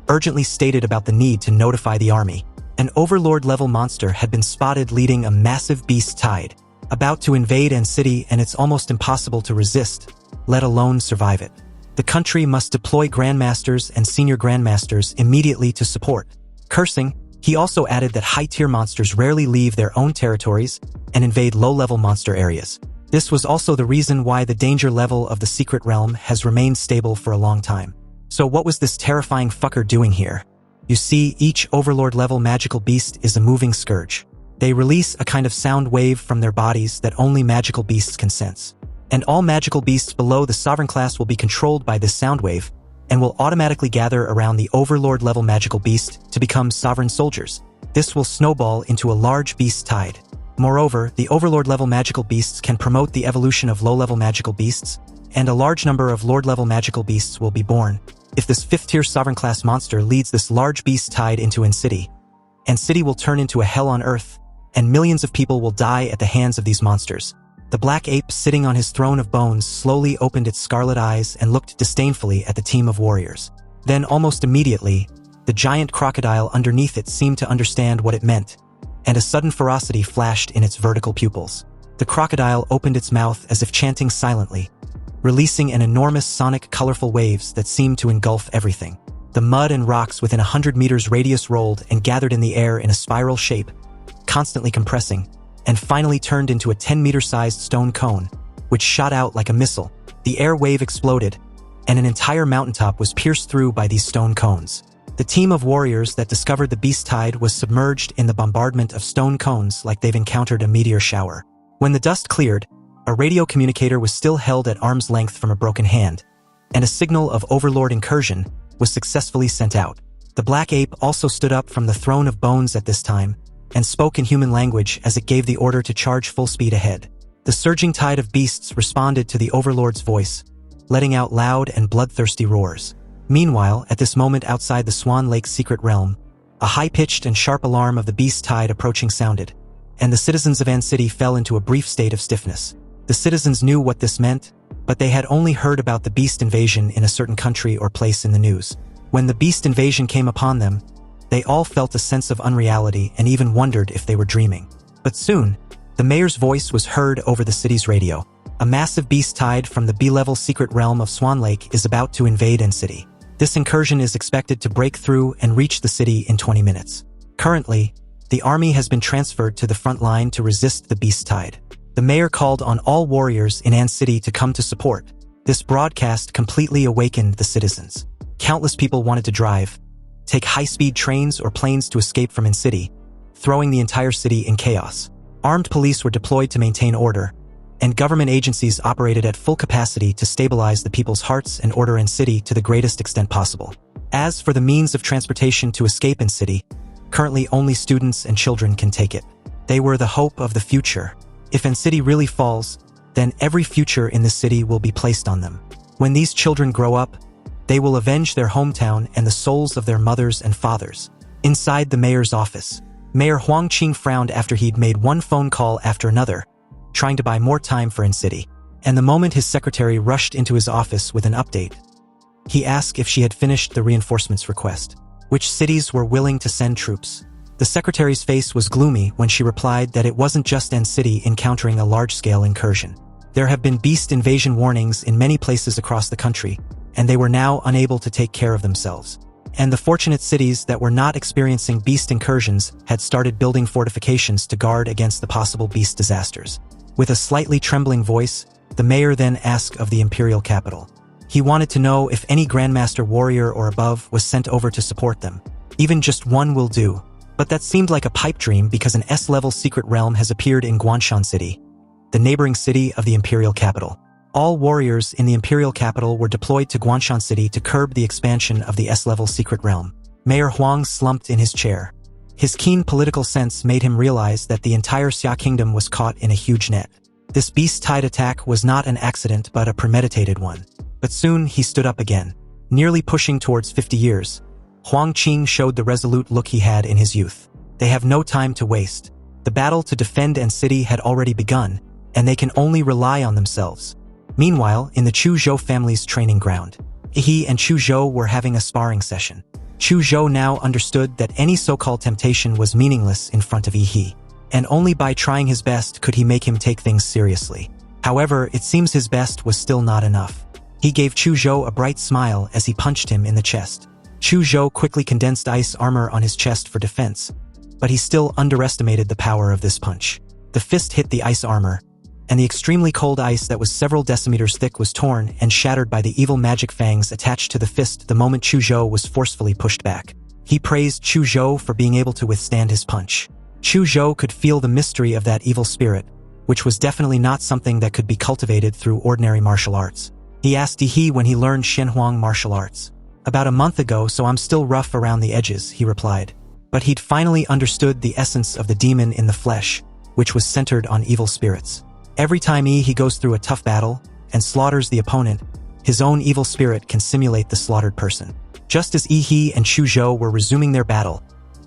urgently stated about the need to notify the army. An Overlord-level monster had been spotted leading a massive beast tide, about to invade An City, and it's almost impossible to resist, let alone survive it. The country must deploy grandmasters and senior grandmasters immediately to support. Cursing, he also added that high-tier monsters rarely leave their own territories and invade low-level monster areas. This was also the reason why the danger level of the secret realm has remained stable for a long time. So what was this terrifying fucker doing here? You see, each Overlord-level magical beast is a moving scourge. They release a kind of sound wave from their bodies that only magical beasts can sense. And all magical beasts below the Sovereign class will be controlled by this sound wave and will automatically gather around the Overlord-level magical beast to become Sovereign soldiers. This will snowball into a large beast tide. Moreover, the Overlord-level magical beasts can promote the evolution of low-level magical beasts, and a large number of Lord-level magical beasts will be born. If this 5th-tier Sovereign class monster leads this large beast tide into An City, An City will turn into a hell on earth, and millions of people will die at the hands of these monsters. The black ape sitting on his throne of bones slowly opened its scarlet eyes and looked disdainfully at the team of warriors. Then, almost immediately, the giant crocodile underneath it seemed to understand what it meant, and a sudden ferocity flashed in its vertical pupils. The crocodile opened its mouth as if chanting silently, releasing an enormous sonic colorful waves that seemed to engulf everything. The mud and rocks within 100 meters radius rolled and gathered in the air in a spiral shape, constantly compressing, and finally turned into a 10-meter-sized stone cone, which shot out like a missile. The air wave exploded, and an entire mountaintop was pierced through by these stone cones. The team of warriors that discovered the beast tide was submerged in the bombardment of stone cones like they've encountered a meteor shower. When the dust cleared, a radio communicator was still held at arm's length from a broken hand, and a signal of Overlord incursion was successfully sent out. The black ape also stood up from the throne of bones at this time, and spoke in human language as it gave the order to charge full speed ahead. The surging tide of beasts responded to the Overlord's voice, letting out loud and bloodthirsty roars. Meanwhile, at this moment outside the Swan Lake's secret realm, a high-pitched and sharp alarm of the beast tide approaching sounded, and the citizens of An City fell into a brief state of stiffness. The citizens knew what this meant, but they had only heard about the beast invasion in a certain country or place in the news. When the beast invasion came upon them, they all felt a sense of unreality and even wondered if they were dreaming. But soon, the mayor's voice was heard over the city's radio. A massive beast tide from the B-level secret realm of Swan Lake is about to invade An City. This incursion is expected to break through and reach the city in 20 minutes. Currently, the army has been transferred to the front line to resist the beast tide. The mayor called on all warriors in An City to come to support. This broadcast completely awakened the citizens. Countless people wanted to drive, take high-speed trains or planes to escape from An City, throwing the entire city in chaos. Armed police were deployed to maintain order, and government agencies operated at full capacity to stabilize the people's hearts and order An City to the greatest extent possible. As for the means of transportation to escape An City, currently only students and children can take it. They were the hope of the future. If An City really falls, then every future in the city will be placed on them. When these children grow up, They will avenge their hometown and the souls of their mothers and fathers. Inside the mayor's office, Mayor Huang Qing frowned after he'd made one phone call after another, trying to buy more time for N-City. And the moment his secretary rushed into his office with an update, he asked if she had finished the reinforcements request, which cities were willing to send troops. The secretary's face was gloomy when she replied that it wasn't just N-City encountering a large-scale incursion. There have been beast invasion warnings in many places across the country, and they were now unable to take care of themselves. And the fortunate cities that were not experiencing beast incursions had started building fortifications to guard against the possible beast disasters. With a slightly trembling voice, the mayor then asked of the imperial capital. He wanted to know if any Grandmaster warrior or above was sent over to support them. Even just one will do. But that seemed like a pipe dream because an S-level secret realm has appeared in Guanshan City, the neighboring city of the imperial capital. All warriors in the imperial capital were deployed to Guanshan City to curb the expansion of the S-level secret realm. Mayor Huang slumped in his chair. His keen political sense made him realize that the entire Xia kingdom was caught in a huge net. This beast-tide attack was not an accident but a premeditated one. But soon he stood up again. Nearly pushing towards 50 years, Huang Qing showed the resolute look he had in his youth. They have no time to waste. The battle to defend N-City had already begun, and they can only rely on themselves. Meanwhile, in the Chu Zhou family's training ground, Ehi and Chu Zhou were having a sparring session. Chu Zhou now understood that any so-called temptation was meaningless in front of Ehi, and only by trying his best could he make him take things seriously. However, it seems his best was still not enough. He gave Chu Zhou a bright smile as he punched him in the chest. Chu Zhou quickly condensed ice armor on his chest for defense, but he still underestimated the power of this punch. The fist hit the ice armor, and the extremely cold ice that was several decimeters thick was torn and shattered by the evil magic fangs attached to the fist the moment Chu Zhou was forcefully pushed back. He praised Chu Zhou for being able to withstand his punch. Chu Zhou could feel the mystery of that evil spirit, which was definitely not something that could be cultivated through ordinary martial arts. He asked Ehi when he learned Shenhuang martial arts. About a month ago, so I'm still rough around the edges, he replied. But he'd finally understood the essence of the demon in the flesh, which was centered on evil spirits. Every time Ehi goes through a tough battle and slaughters the opponent, his own evil spirit can simulate the slaughtered person. Just as Ehi and Chu Zhou were resuming their battle,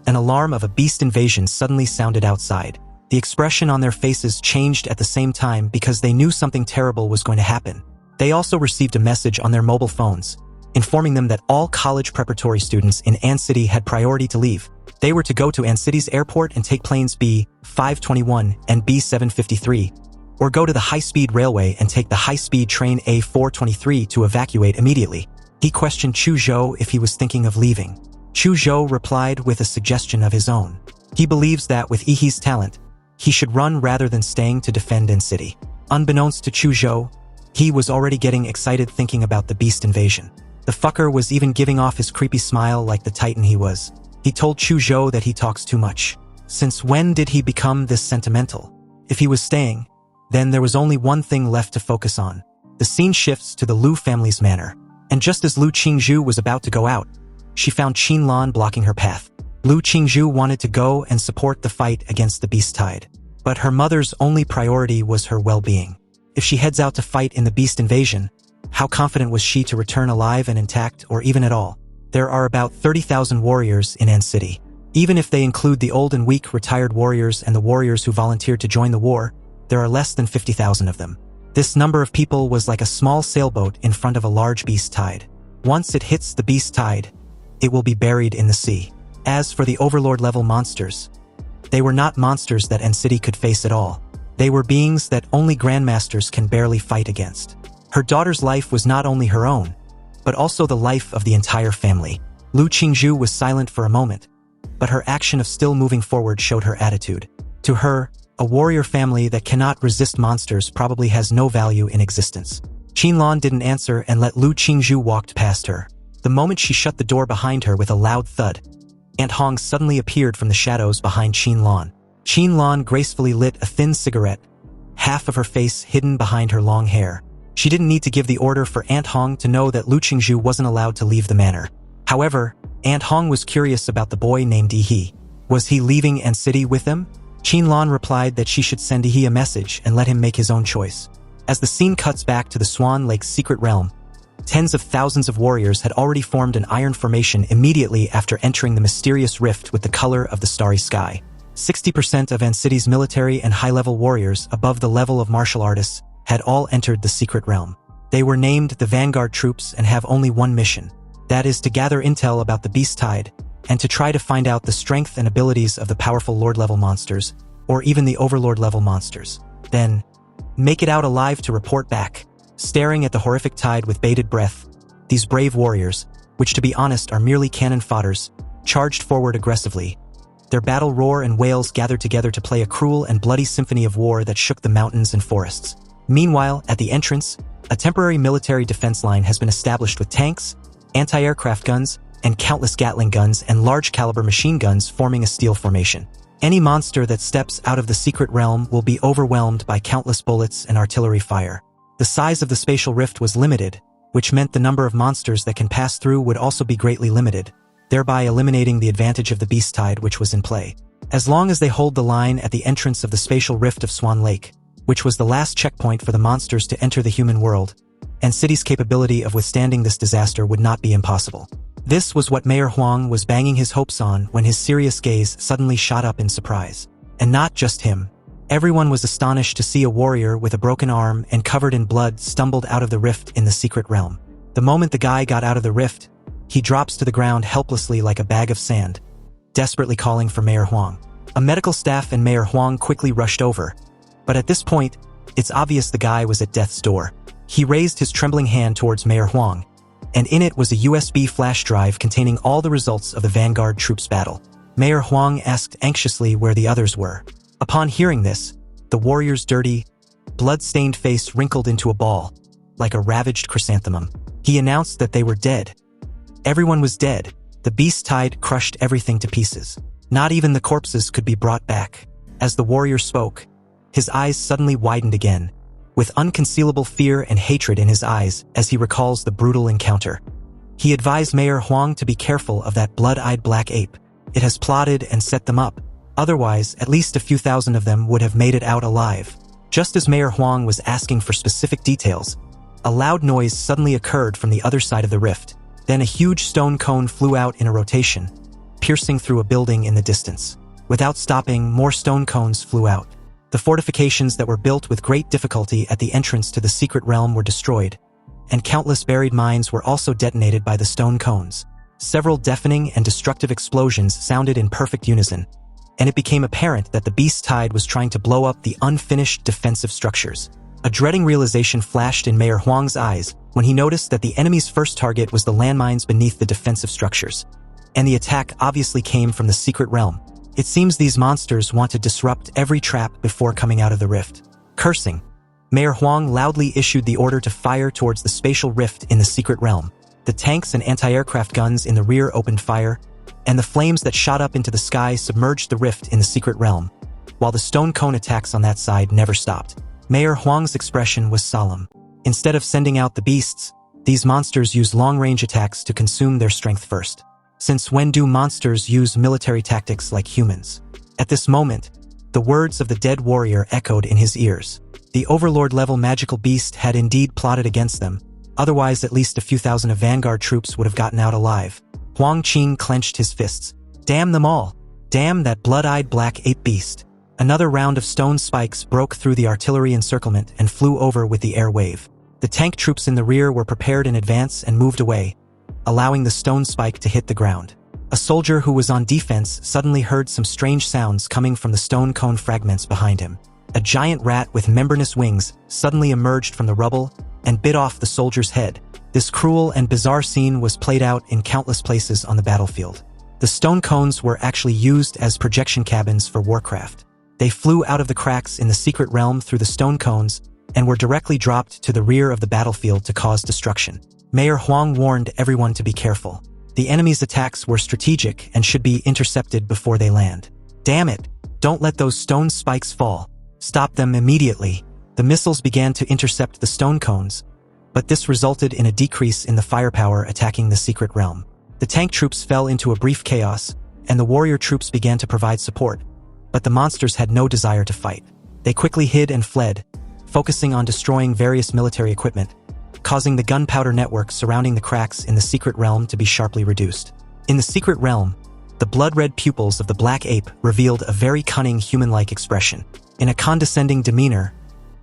an alarm of a beast invasion suddenly sounded outside. The expression on their faces changed at the same time because they knew something terrible was going to happen. They also received a message on their mobile phones, informing them that all college preparatory students in N-City had priority to leave. They were to go to N-City's airport and take planes B-521 and B-753, or go to the high-speed railway and take the high-speed train A-423 to evacuate immediately. He questioned Chu Zhou if he was thinking of leaving. Chu Zhou replied with a suggestion of his own. He believes that with Ehi's talent, he should run rather than staying to defend N-City. Unbeknownst to Chu Zhou, he was already getting excited thinking about the beast invasion. The fucker was even giving off his creepy smile like the titan he was. He told Chu Zhou that he talks too much. Since when did he become this sentimental? If he was staying, then there was only one thing left to focus on. The scene shifts to the Lu family's manor. And just as Lu Qingzhu was about to go out, she found Qin Lan blocking her path. Lu Qingzhu wanted to go and support the fight against the beast tide. But her mother's only priority was her well-being. If she heads out to fight in the beast invasion, how confident was she to return alive and intact or even at all? There are about 30,000 warriors in N-City. Even if they include the old and weak retired warriors and the warriors who volunteered to join the war, there are less than 50,000 of them. This number of people was like a small sailboat in front of a large beast tide. Once it hits the beast tide, it will be buried in the sea. As for the Overlord level monsters, they were not monsters that N-City could face at all. They were beings that only Grandmasters can barely fight against. Her daughter's life was not only her own, but also the life of the entire family. Lu Qingzhu was silent for a moment, but her action of still moving forward showed her attitude. To her, a warrior family that cannot resist monsters probably has no value in existence. Qin Lan didn't answer and let Lu Qingzhu walk past her. The moment she shut the door behind her with a loud thud, Aunt Hong suddenly appeared from the shadows behind Qin Lan. Qin Lan gracefully lit a thin cigarette, half of her face hidden behind her long hair. She didn't need to give the order for Aunt Hong to know that Lu Qingzhu wasn't allowed to leave the manor. However, Aunt Hong was curious about the boy named Ehi. Was he leaving N-City with them? Qin Lan replied that she should send Ehi a message and let him make his own choice. As the scene cuts back to the Swan Lake's secret realm, Tens of thousands of warriors had already formed an iron formation immediately after entering the mysterious rift with the color of the starry sky. 60% of An City's military and high-level warriors above the level of martial artists had all entered the secret realm. They were named the Vanguard Troops and have only one mission. That is to gather intel about the Beast Tide and to try to find out the strength and abilities of the powerful Lord-level monsters, or even the Overlord-level monsters. Then, make it out alive to report back. Staring at the horrific tide with bated breath, these brave warriors, which to be honest are merely cannon fodders, charged forward aggressively. Their battle roar and wails gathered together to play a cruel and bloody symphony of war that shook the mountains and forests. Meanwhile, at the entrance, a temporary military defense line has been established with tanks, anti-aircraft guns, and countless Gatling guns and large-caliber machine guns forming a steel formation. Any monster that steps out of the secret realm will be overwhelmed by countless bullets and artillery fire. The size of the spatial rift was limited, which meant the number of monsters that can pass through would also be greatly limited, thereby eliminating the advantage of the beast tide which was in play. As long as they hold the line at the entrance of the spatial rift of Swan Lake, which was the last checkpoint for the monsters to enter the human world, and City's capability of withstanding this disaster would not be impossible. This was what Mayor Huang was banging his hopes on when his serious gaze suddenly shot up in surprise. And not just him. Everyone was astonished to see a warrior with a broken arm and covered in blood stumbled out of the rift in the secret realm. The moment the guy got out of the rift, he drops to the ground helplessly like a bag of sand, desperately calling for Mayor Huang. A medical staff and Mayor Huang quickly rushed over, but at this point, it's obvious the guy was at death's door. He raised his trembling hand towards Mayor Huang, and in it was a USB flash drive containing all the results of the Vanguard troops' battle. Mayor Huang asked anxiously where the others were. Upon hearing this, the warrior's dirty, blood-stained face wrinkled into a ball, like a ravaged chrysanthemum. He announced that they were dead. Everyone was dead. The beast tide crushed everything to pieces. Not even the corpses could be brought back. As the warrior spoke, his eyes suddenly widened again, with unconcealable fear and hatred in his eyes as he recalls the brutal encounter. He advised Mayor Huang to be careful of that blood-eyed black ape. It has plotted and set them up. Otherwise, at least a few thousand of them would have made it out alive. Just as Mayor Huang was asking for specific details, a loud noise suddenly occurred from the other side of the rift. Then a huge stone cone flew out in a rotation, piercing through a building in the distance. Without stopping, more stone cones flew out. The fortifications that were built with great difficulty at the entrance to the secret realm were destroyed, and countless buried mines were also detonated by the stone cones. Several deafening and destructive explosions sounded in perfect unison, and it became apparent that the beast tide was trying to blow up the unfinished defensive structures. A dreading realization flashed in Mayor Huang's eyes when he noticed that the enemy's first target was the landmines beneath the defensive structures, and the attack obviously came from the secret realm. It seems these monsters want to disrupt every trap before coming out of the rift. Cursing, Mayor Huang loudly issued the order to fire towards the spatial rift in the secret realm. The tanks and anti-aircraft guns in the rear opened fire, and the flames that shot up into the sky submerged the rift in the secret realm, while the stone cone attacks on that side never stopped. Mayor Huang's expression was solemn. Instead of sending out the beasts, these monsters use long-range attacks to consume their strength first. Since when do monsters use military tactics like humans? At this moment, the words of the dead warrior echoed in his ears. The Overlord-level magical beast had indeed plotted against them, otherwise at least a few thousand of Vanguard troops would have gotten out alive. Huang Qing clenched his fists. Damn them all! Damn that blood-eyed black ape beast! Another round of stone spikes broke through the artillery encirclement and flew over with the air wave. The tank troops in the rear were prepared in advance and moved away, allowing the stone spike to hit the ground. A soldier who was on defense suddenly heard some strange sounds coming from the stone cone fragments behind him. A giant rat with membranous wings suddenly emerged from the rubble and bit off the soldier's head. This cruel and bizarre scene was played out in countless places on the battlefield. The stone cones were actually used as projection cabins for warcraft. They flew out of the cracks in the secret realm through the stone cones and were directly dropped to the rear of the battlefield to cause destruction. Mayor Huang warned everyone to be careful. The enemy's attacks were strategic and should be intercepted before they land. Damn it! Don't let those stone spikes fall. Stop them immediately. The missiles began to intercept the stone cones, but this resulted in a decrease in the firepower attacking the secret realm. The tank troops fell into a brief chaos, and the warrior troops began to provide support, but the monsters had no desire to fight. They quickly hid and fled, focusing on destroying various military equipment, causing the gunpowder network surrounding the cracks in the secret realm to be sharply reduced. In the secret realm, the blood-red pupils of the black ape revealed a very cunning human-like expression. In a condescending demeanor,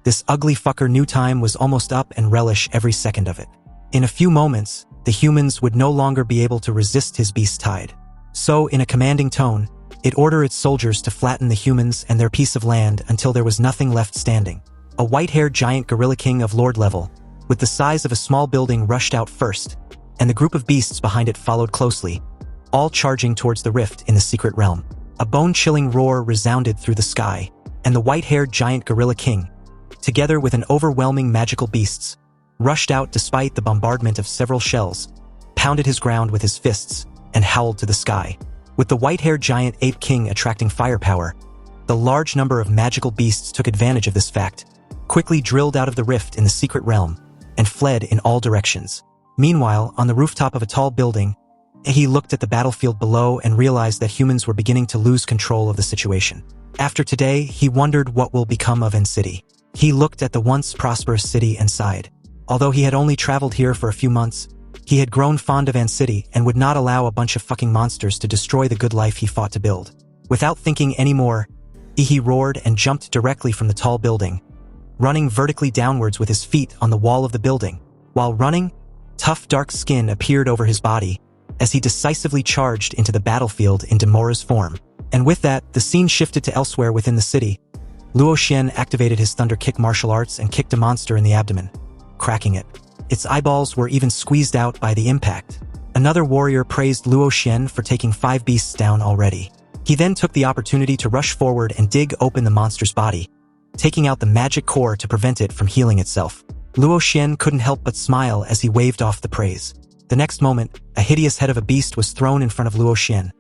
this ugly fucker knew time was almost up and relish every second of it. In a few moments, the humans would no longer be able to resist his beast tide. So, in a commanding tone, it ordered its soldiers to flatten the humans and their piece of land until there was nothing left standing. A white-haired giant gorilla king of lord level, with the size of a small building, rushed out first, and the group of beasts behind it followed closely, all charging towards the rift in the secret realm. A bone-chilling roar resounded through the sky, and the white-haired giant gorilla king, together with an overwhelming magical beasts, rushed out despite the bombardment of several shells, pounded his ground with his fists, and howled to the sky. With the white-haired giant ape king attracting firepower, the large number of magical beasts took advantage of this fact, quickly drilled out of the rift in the secret realm, and fled in all directions. Meanwhile, on the rooftop of a tall building, Ehi looked at the battlefield below and realized that humans were beginning to lose control of the situation. After today, he wondered what will become of N City. He looked at the once prosperous city and sighed. Although he had only traveled here for a few months, he had grown fond of N City and would not allow a bunch of fucking monsters to destroy the good life he fought to build. Without thinking anymore, Ehi roared and jumped directly from the tall building, running vertically downwards with his feet on the wall of the building. While running, tough dark skin appeared over his body as he decisively charged into the battlefield in Demora's form. And with that, the scene shifted to elsewhere within the city. Luo Xian activated his Thunder Kick martial arts and kicked a monster in the abdomen, cracking it. Its eyeballs were even squeezed out by the impact. Another warrior praised Luo Xian for taking 5 beasts down already. He then took the opportunity to rush forward and dig open the monster's body, taking out the magic core to prevent it from healing itself. Luo Xian couldn't help but smile as he waved off the praise. The next moment, a hideous head of a beast was thrown in front of Luo Xian.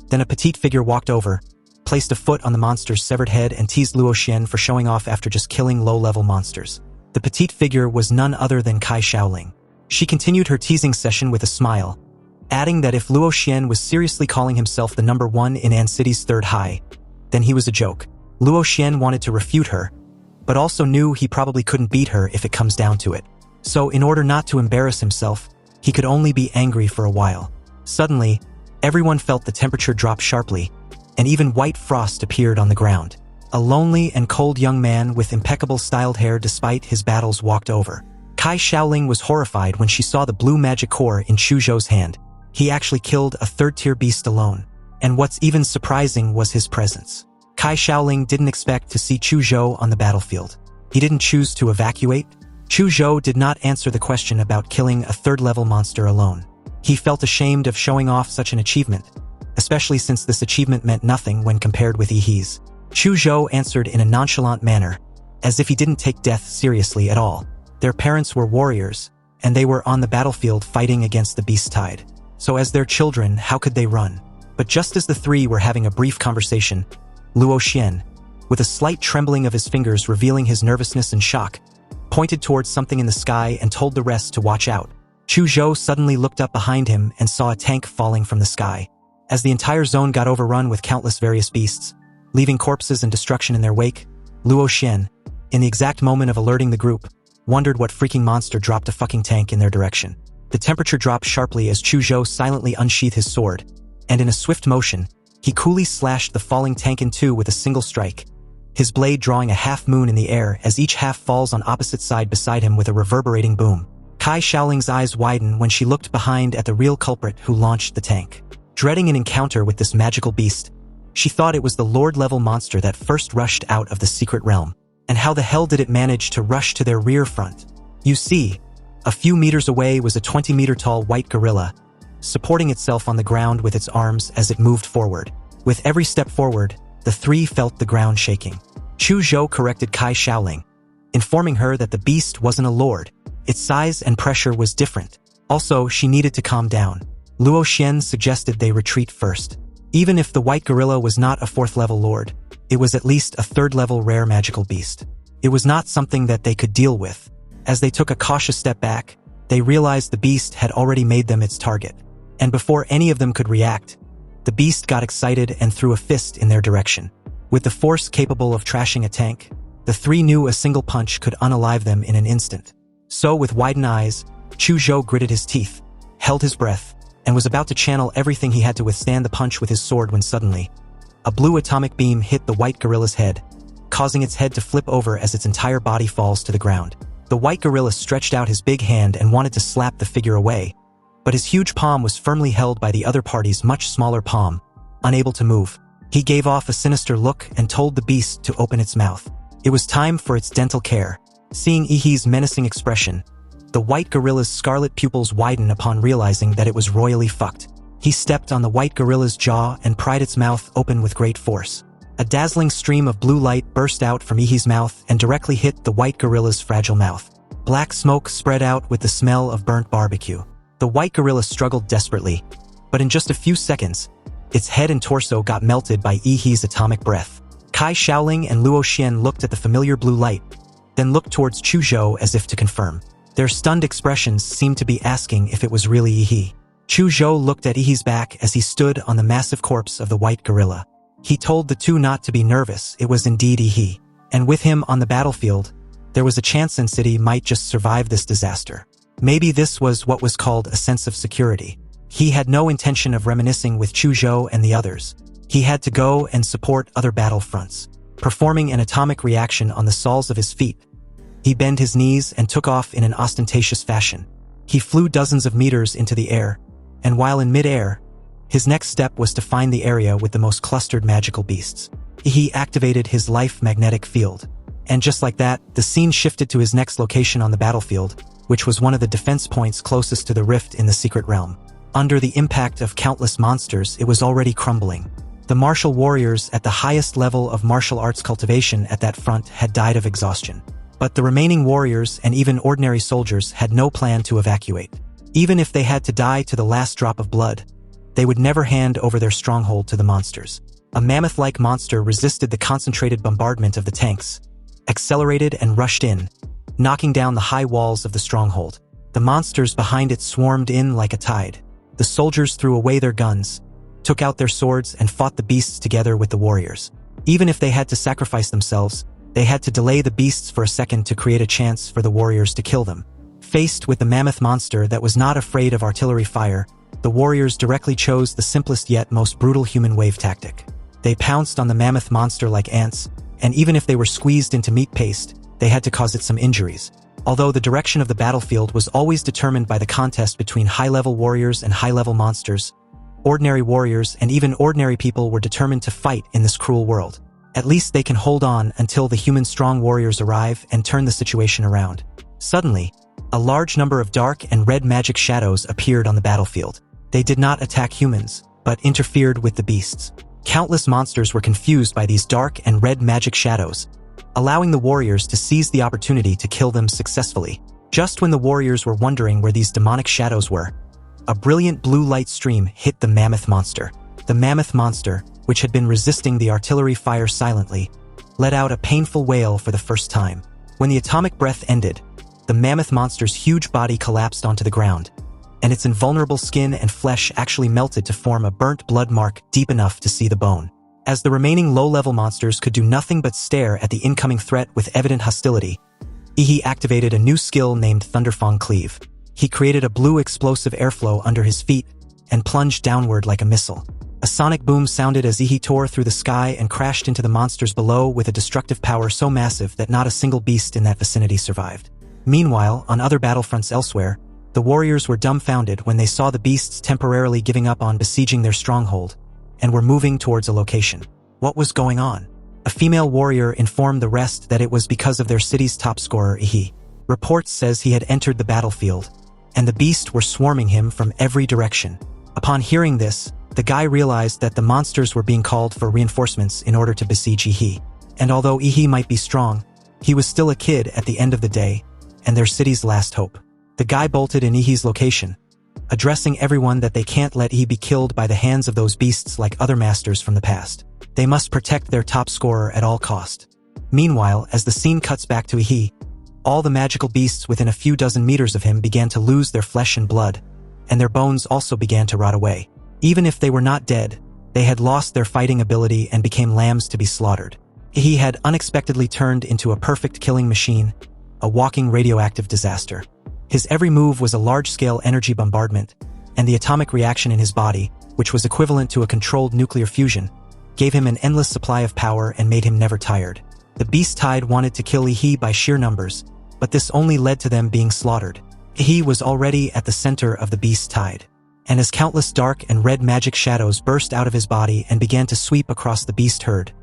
Then a petite figure walked over, placed a foot on the monster's severed head and teased Luo Xian for showing off after just killing low-level monsters. The petite figure was none other than Kai Shaoling. She continued her teasing session with a smile, adding that if Luo Xian was seriously calling himself the number 1 in An City's third high, then he was a joke. Luo Xian wanted to refute her, but also knew he probably couldn't beat her if it comes down to it. So in order not to embarrass himself, he could only be angry for a while. Suddenly, everyone felt the temperature drop sharply, and even white frost appeared on the ground. A lonely and cold young man with impeccable styled hair despite his battles walked over. Kai Shaoling was horrified when she saw the blue magic core in Chu Zhou's hand. He actually killed a third-tier beast alone. And what's even surprising was his presence. Kai Shaoling didn't expect to see Chu Zhou on the battlefield. He didn't choose to evacuate. Chu Zhou did not answer the question about killing a third-level monster alone. He felt ashamed of showing off such an achievement, especially since this achievement meant nothing when compared with Ehi's. Chu Zhou answered in a nonchalant manner, as if he didn't take death seriously at all. Their parents were warriors, and they were on the battlefield fighting against the beast tide. So as their children, how could they run? But just as the three were having a brief conversation, Luo Xian, with a slight trembling of his fingers revealing his nervousness and shock, pointed towards something in the sky and told the rest to watch out. Chu Zhou suddenly looked up behind him and saw a tank falling from the sky. As the entire zone got overrun with countless various beasts, leaving corpses and destruction in their wake, Luo Xian, in the exact moment of alerting the group, wondered what freaking monster dropped a fucking tank in their direction. The temperature dropped sharply as Chu Zhou silently unsheathed his sword, and in a swift motion, he coolly slashed the falling tank in two with a single strike, his blade drawing a half-moon in the air as each half falls on opposite side beside him with a reverberating boom. Kai Shaoling's eyes widened when she looked behind at the real culprit who launched the tank. Dreading an encounter with this magical beast, she thought it was the lord-level monster that first rushed out of the secret realm. And how the hell did it manage to rush to their rear front? You see, a few meters away was a 20-meter-tall white gorilla, supporting itself on the ground with its arms as it moved forward. With every step forward, the three felt the ground shaking. Chu Zhou corrected Kai Shaoling, informing her that the beast wasn't a lord. Its size and pressure was different. Also, she needed to calm down. Luo Xian suggested they retreat first. Even if the white gorilla was not a 4th-level lord, it was at least a 3rd-level rare magical beast. It was not something that they could deal with. As they took a cautious step back, they realized the beast had already made them its target. And before any of them could react, the beast got excited and threw a fist in their direction. With the force capable of trashing a tank, the three knew a single punch could unalive them in an instant. So, with widened eyes, Chu Zhou gritted his teeth, held his breath, and was about to channel everything he had to withstand the punch with his sword when suddenly, a blue atomic beam hit the white gorilla's head, causing its head to flip over as its entire body falls to the ground. The white gorilla stretched out his big hand and wanted to slap the figure away, but his huge palm was firmly held by the other party's much smaller palm, unable to move. He gave off a sinister look and told the beast to open its mouth. It was time for its dental care. Seeing Ehi's menacing expression, the white gorilla's scarlet pupils widened upon realizing that it was royally fucked. He stepped on the white gorilla's jaw and pried its mouth open with great force. A dazzling stream of blue light burst out from Ehi's mouth and directly hit the white gorilla's fragile mouth. Black smoke spread out with the smell of burnt barbecue. The white gorilla struggled desperately, but in just a few seconds, its head and torso got melted by Ehi's atomic breath. Kai Shaoling and Luo Xian looked at the familiar blue light, then looked towards Chu Zhou as if to confirm. Their stunned expressions seemed to be asking if it was really Ehi. Chu Zhou looked at Ehi's back as he stood on the massive corpse of the white gorilla. He told the two not to be nervous, it was indeed Ehi. And with him on the battlefield, there was a chance Sin City might just survive this disaster. Maybe this was what was called a sense of security. He had no intention of reminiscing with Chu Zhou and the others. He had to go and support other battle fronts. Performing an atomic reaction on the soles of his feet, he bent his knees and took off in an ostentatious fashion. He flew dozens of meters into the air, and while in mid-air, his next step was to find the area with the most clustered magical beasts. He activated his life magnetic field. And just like that, the scene shifted to his next location on the battlefield, which was one of the defense points closest to the rift in the secret realm. Under the impact of countless monsters, it was already crumbling. The martial warriors at the highest level of martial arts cultivation at that front had died of exhaustion. But the remaining warriors and even ordinary soldiers had no plan to evacuate. Even if they had to die to the last drop of blood, they would never hand over their stronghold to the monsters. A mammoth-like monster resisted the concentrated bombardment of the tanks, accelerated and rushed in, knocking down the high walls of the stronghold. The monsters behind it swarmed in like a tide. The soldiers threw away their guns, took out their swords and fought the beasts together with the warriors. Even if they had to sacrifice themselves, they had to delay the beasts for a second to create a chance for the warriors to kill them. Faced with the mammoth monster that was not afraid of artillery fire, the warriors directly chose the simplest yet most brutal human wave tactic. They pounced on the mammoth monster like ants, and even if they were squeezed into meat paste, they had to cause it some injuries. Although the direction of the battlefield was always determined by the contest between high-level warriors and high-level monsters, ordinary warriors and even ordinary people were determined to fight in this cruel world. At least they can hold on until the human strong warriors arrive and turn the situation around. Suddenly, a large number of dark and red magic shadows appeared on the battlefield. They did not attack humans, but interfered with the beasts. Countless monsters were confused by these dark and red magic shadows, allowing the warriors to seize the opportunity to kill them successfully. Just when the warriors were wondering where these demonic shadows were, a brilliant blue light stream hit the mammoth monster. The mammoth monster, which had been resisting the artillery fire silently, let out a painful wail for the first time. When the atomic breath ended, the mammoth monster's huge body collapsed onto the ground, and its invulnerable skin and flesh actually melted to form a burnt blood mark deep enough to see the bone. As the remaining low-level monsters could do nothing but stare at the incoming threat with evident hostility, Ehi activated a new skill named Thunderfang Cleave. He created a blue explosive airflow under his feet and plunged downward like a missile. A sonic boom sounded as Ehi tore through the sky and crashed into the monsters below with a destructive power so massive that not a single beast in that vicinity survived. Meanwhile, on other battlefronts elsewhere, the warriors were dumbfounded when they saw the beasts temporarily giving up on besieging their stronghold and were moving towards a location. What was going on? A female warrior informed the rest that it was because of their city's top scorer, Ehi. Reports says he had entered the battlefield, and the beasts were swarming him from every direction. Upon hearing this, the guy realized that the monsters were being called for reinforcements in order to besiege Ehi. And although Ehi might be strong, he was still a kid at the end of the day, and their city's last hope. The guy bolted in Ehi's location, addressing everyone that they can't let Ehi be killed by the hands of those beasts like other masters from the past. They must protect their top scorer at all cost. Meanwhile, as the scene cuts back to Ehi, all the magical beasts within a few dozen meters of him began to lose their flesh and blood, and their bones also began to rot away. Even if they were not dead, they had lost their fighting ability and became lambs to be slaughtered. Ehi had unexpectedly turned into a perfect killing machine, a walking radioactive disaster. His every move was a large-scale energy bombardment, and the atomic reaction in his body, which was equivalent to a controlled nuclear fusion, gave him an endless supply of power and made him never tired. The Beast Tide wanted to kill Ehi by sheer numbers, but this only led to them being slaughtered. Ehi was already at the center of the Beast Tide, and as countless dark and red magic shadows burst out of his body and began to sweep across the beast herd,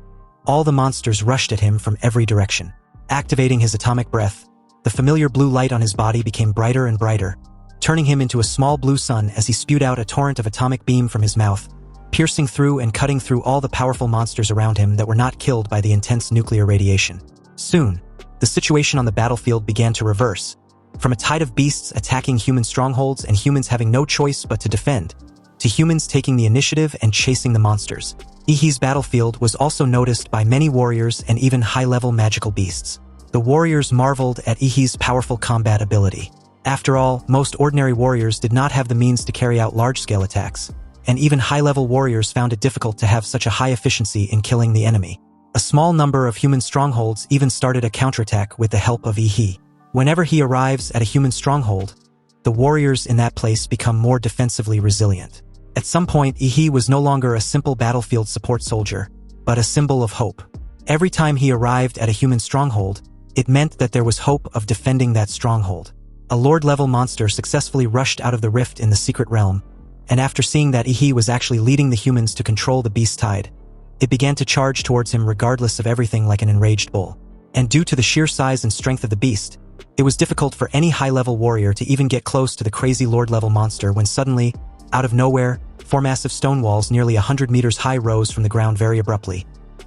all the monsters rushed at him from every direction. Activating his atomic breath, the familiar blue light on his body became brighter and brighter, turning him into a small blue sun as he spewed out a torrent of atomic beam from his mouth, piercing through and cutting through all the powerful monsters around him that were not killed by the intense nuclear radiation. Soon, the situation on the battlefield began to reverse, from a tide of beasts attacking human strongholds and humans having no choice but to defend, to humans taking the initiative and chasing the monsters. Ehi's battlefield was also noticed by many warriors and even high-level magical beasts. The warriors marveled at Ehi's powerful combat ability. After all, most ordinary warriors did not have the means to carry out large-scale attacks, and even high-level warriors found it difficult to have such a high efficiency in killing the enemy. A small number of human strongholds even started a counterattack with the help of Ehi. Whenever he arrives at a human stronghold, the warriors in that place become more defensively resilient. At some point, Ehi was no longer a simple battlefield support soldier, but a symbol of hope. Every time he arrived at a human stronghold, it meant that there was hope of defending that stronghold. A Lord-level monster successfully rushed out of the rift in the secret realm, and after seeing that Ehi was actually leading the humans to control the Beast Tide, it began to charge towards him regardless of everything like an enraged bull. And due to the sheer size and strength of the beast, it was difficult for any high-level warrior to even get close to the crazy Lord-level monster when suddenly, out of nowhere, 4 massive stone walls nearly 100 meters high rose from the ground very abruptly,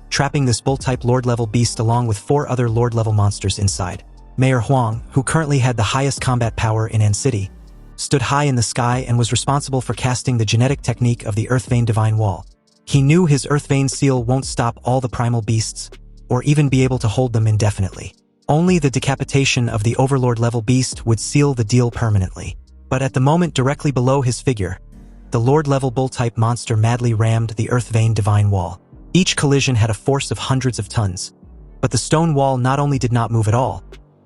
trapping this bull-type Lord-level beast along with 4 other Lord-level monsters inside. Mayor Huang, who currently had the highest combat power in An City, stood high in the sky and was responsible for casting the genetic technique of the Earth Vein Divine Wall. He knew his Earth Vein seal won't stop all the primal beasts, or even be able to hold them indefinitely. Only the decapitation of the Overlord-level beast would seal the deal permanently. But at the moment directly below his figure, the Lord-level bull-type monster madly rammed the Earth Vein Divine Wall. Each collision had a force of hundreds of tons, but the stone wall not only did not move at all,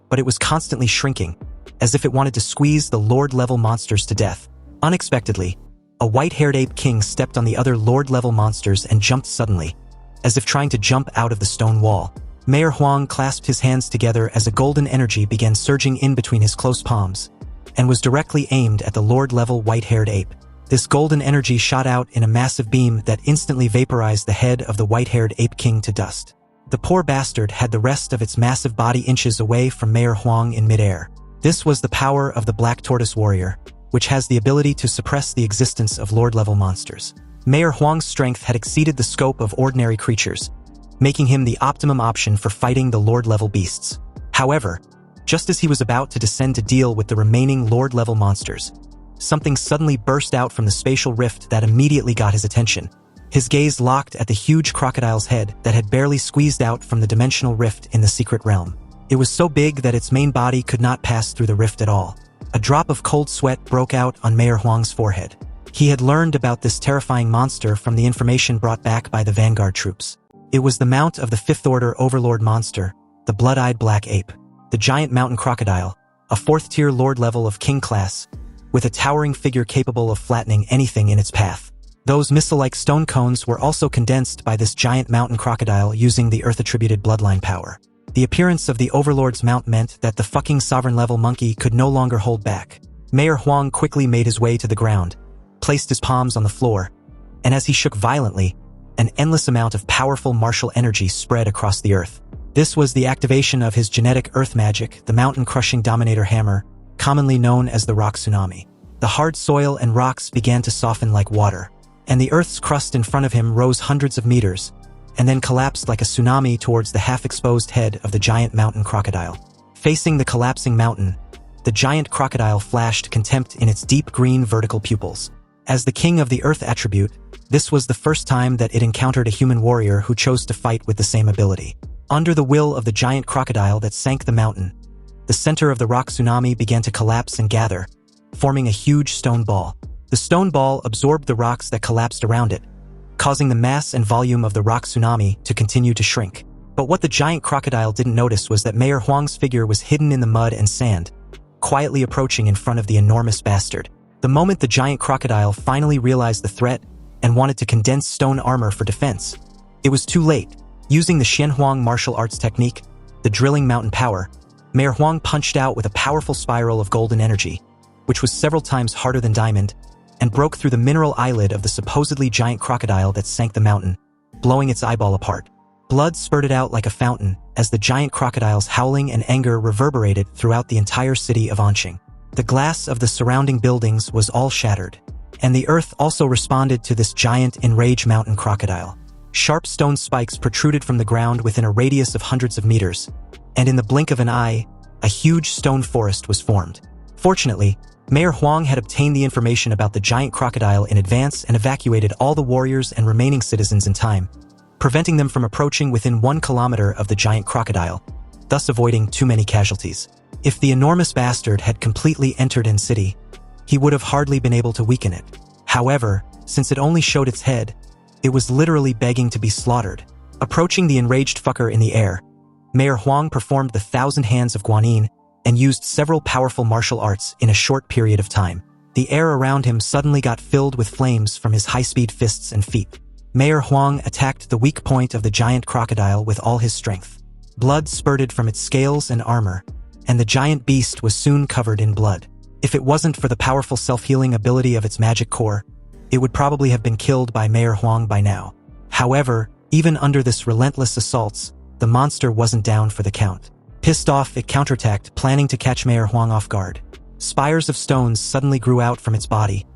but it was constantly shrinking, as if it wanted to squeeze the Lord-level monsters to death. Unexpectedly, a white-haired ape king stepped on the other Lord-level monsters and jumped suddenly, as if trying to jump out of the stone wall. Mayor Huang clasped his hands together as a golden energy began surging in between his close palms, and was directly aimed at the Lord-level white-haired ape. This golden energy shot out in a massive beam that instantly vaporized the head of the white-haired ape king to dust. The poor bastard had the rest of its massive body inches away from Mayor Huang in midair. This was the power of the Black Tortoise Warrior, which has the ability to suppress the existence of Lord-level monsters. Mayor Huang's strength had exceeded the scope of ordinary creatures, making him the optimum option for fighting the Lord-level beasts. However, just as he was about to descend to deal with the remaining Lord-level monsters, something suddenly burst out from the spatial rift that immediately got his attention. His gaze locked at the huge crocodile's head that had barely squeezed out from the dimensional rift in the secret realm. It was so big that its main body could not pass through the rift at all. A drop of cold sweat broke out on Mayor Huang's forehead. He had learned about this terrifying monster from the information brought back by the Vanguard troops. It was the mount of the 5th Order Overlord monster, the blood-eyed black ape, the giant mountain crocodile, a 4th-tier lord level of king class, with a towering figure capable of flattening anything in its path. Those missile-like stone cones were also condensed by this giant mountain crocodile using the Earth-attributed bloodline power. The appearance of the Overlord's mount meant that the fucking sovereign-level monkey could no longer hold back. Mayor Huang quickly made his way to the ground, placed his palms on the floor, and as he shook violently, an endless amount of powerful martial energy spread across the earth. This was the activation of his genetic earth magic, the mountain-crushing dominator hammer, commonly known as the rock tsunami. The hard soil and rocks began to soften like water, and the earth's crust in front of him rose hundreds of meters, and then collapsed like a tsunami towards the half-exposed head of the giant mountain crocodile. Facing the collapsing mountain, the giant crocodile flashed contempt in its deep green vertical pupils. As the king of the earth attribute, this was the first time that it encountered a human warrior who chose to fight with the same ability. Under the will of the giant crocodile that sank the mountain, the center of the rock tsunami began to collapse and gather, forming a huge stone ball. The stone ball absorbed the rocks that collapsed around it, causing the mass and volume of the rock tsunami to continue to shrink. But what the giant crocodile didn't notice was that Mayor Huang's figure was hidden in the mud and sand, quietly approaching in front of the enormous bastard. The moment the giant crocodile finally realized the threat and wanted to condense stone armor for defense, it was too late. Using the Xianhuang martial arts technique, the drilling mountain power, Mayor Huang punched out with a powerful spiral of golden energy, which was several times harder than diamond, and broke through the mineral eyelid of the supposedly giant crocodile that sank the mountain, blowing its eyeball apart. Blood spurted out like a fountain as the giant crocodile's howling and anger reverberated throughout the entire city of Anqing. The glass of the surrounding buildings was all shattered, and the earth also responded to this giant enraged mountain crocodile. Sharp stone spikes protruded from the ground within a radius of hundreds of meters, and in the blink of an eye, a huge stone forest was formed. Fortunately, Mayor Huang had obtained the information about the giant crocodile in advance and evacuated all the warriors and remaining citizens in time, preventing them from approaching within 1 kilometer of the giant crocodile, thus avoiding too many casualties. If the enormous bastard had completely entered in city, he would have hardly been able to weaken it. However, since it only showed its head, it was literally begging to be slaughtered. Approaching the enraged fucker in the air, Mayor Huang performed the 1,000 Hands of Guanyin and used several powerful martial arts in a short period of time. The air around him suddenly got filled with flames from his high-speed fists and feet. Mayor Huang attacked the weak point of the giant crocodile with all his strength. Blood spurted from its scales and armor, and the giant beast was soon covered in blood. If it wasn't for the powerful self-healing ability of its magic core, it would probably have been killed by Mayor Huang by now. However, even under this relentless assaults, the monster wasn't down for the count. Pissed off, it counterattacked, planning to catch Mayor Huang off guard. Spires of stones suddenly grew out from its body,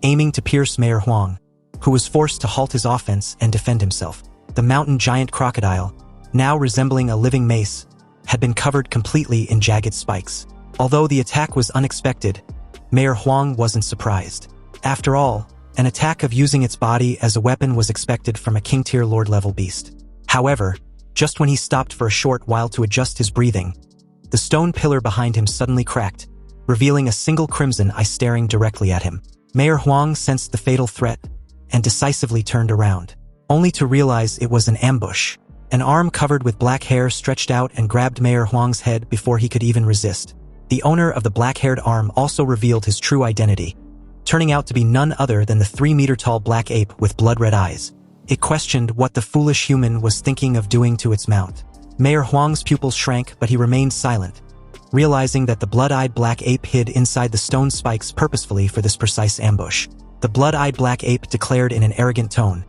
aiming to pierce Mayor Huang, who was forced to halt his offense and defend himself. The mountain giant crocodile, now resembling a living mace, had been covered completely in jagged spikes. Although the attack was unexpected, Mayor Huang wasn't surprised. After all, an attack of using its body as a weapon was expected from a king-tier lord-level beast. However, just when he stopped for a short while to adjust his breathing, the stone pillar behind him suddenly cracked, revealing a single crimson eye staring directly at him. Mayor Huang sensed the fatal threat and decisively turned around, only to realize it was an ambush. An arm covered with black hair stretched out and grabbed Mayor Huang's head before he could even resist. The owner of the black-haired arm also revealed his true identity, turning out to be none other than the 3-meter-tall black ape with blood-red eyes. It questioned what the foolish human was thinking of doing to its mount. Mayor Huang's pupils shrank, but he remained silent, realizing that the blood-eyed black ape hid inside the stone spikes purposefully for this precise ambush. The blood-eyed black ape declared in an arrogant tone,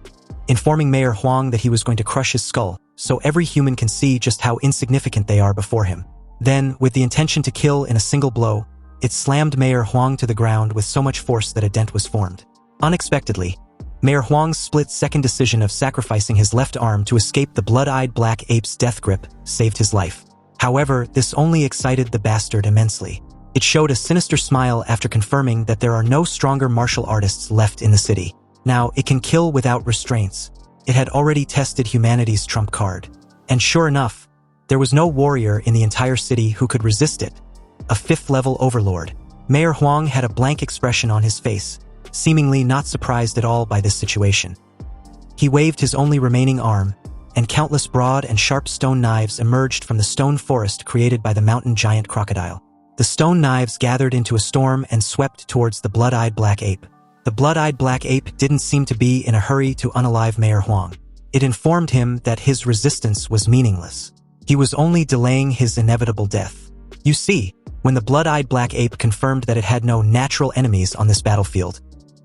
informing Mayor Huang that he was going to crush his skull, so every human can see just how insignificant they are before him. Then, with the intention to kill in a single blow, it slammed Mayor Huang to the ground with so much force that a dent was formed. Unexpectedly, Mayor Huang's split-second decision of sacrificing his left arm to escape the blood-eyed black ape's death grip saved his life. However, this only excited the bastard immensely. It showed a sinister smile after confirming that there are no stronger martial artists left in the city. Now, it can kill without restraints. It had already tested humanity's trump card. And sure enough, there was no warrior in the entire city who could resist it. A 5th-level overlord. Mayor Huang had a blank expression on his face, seemingly not surprised at all by this situation. He waved his only remaining arm, and countless broad and sharp stone knives emerged from the stone forest created by the mountain giant crocodile. The stone knives gathered into a storm and swept towards the blood-eyed black ape. The blood-eyed black ape didn't seem to be in a hurry to unalive Mayor Huang. It informed him that his resistance was meaningless. He was only delaying his inevitable death. You see, when the blood-eyed black ape confirmed that it had no natural enemies on this battlefield,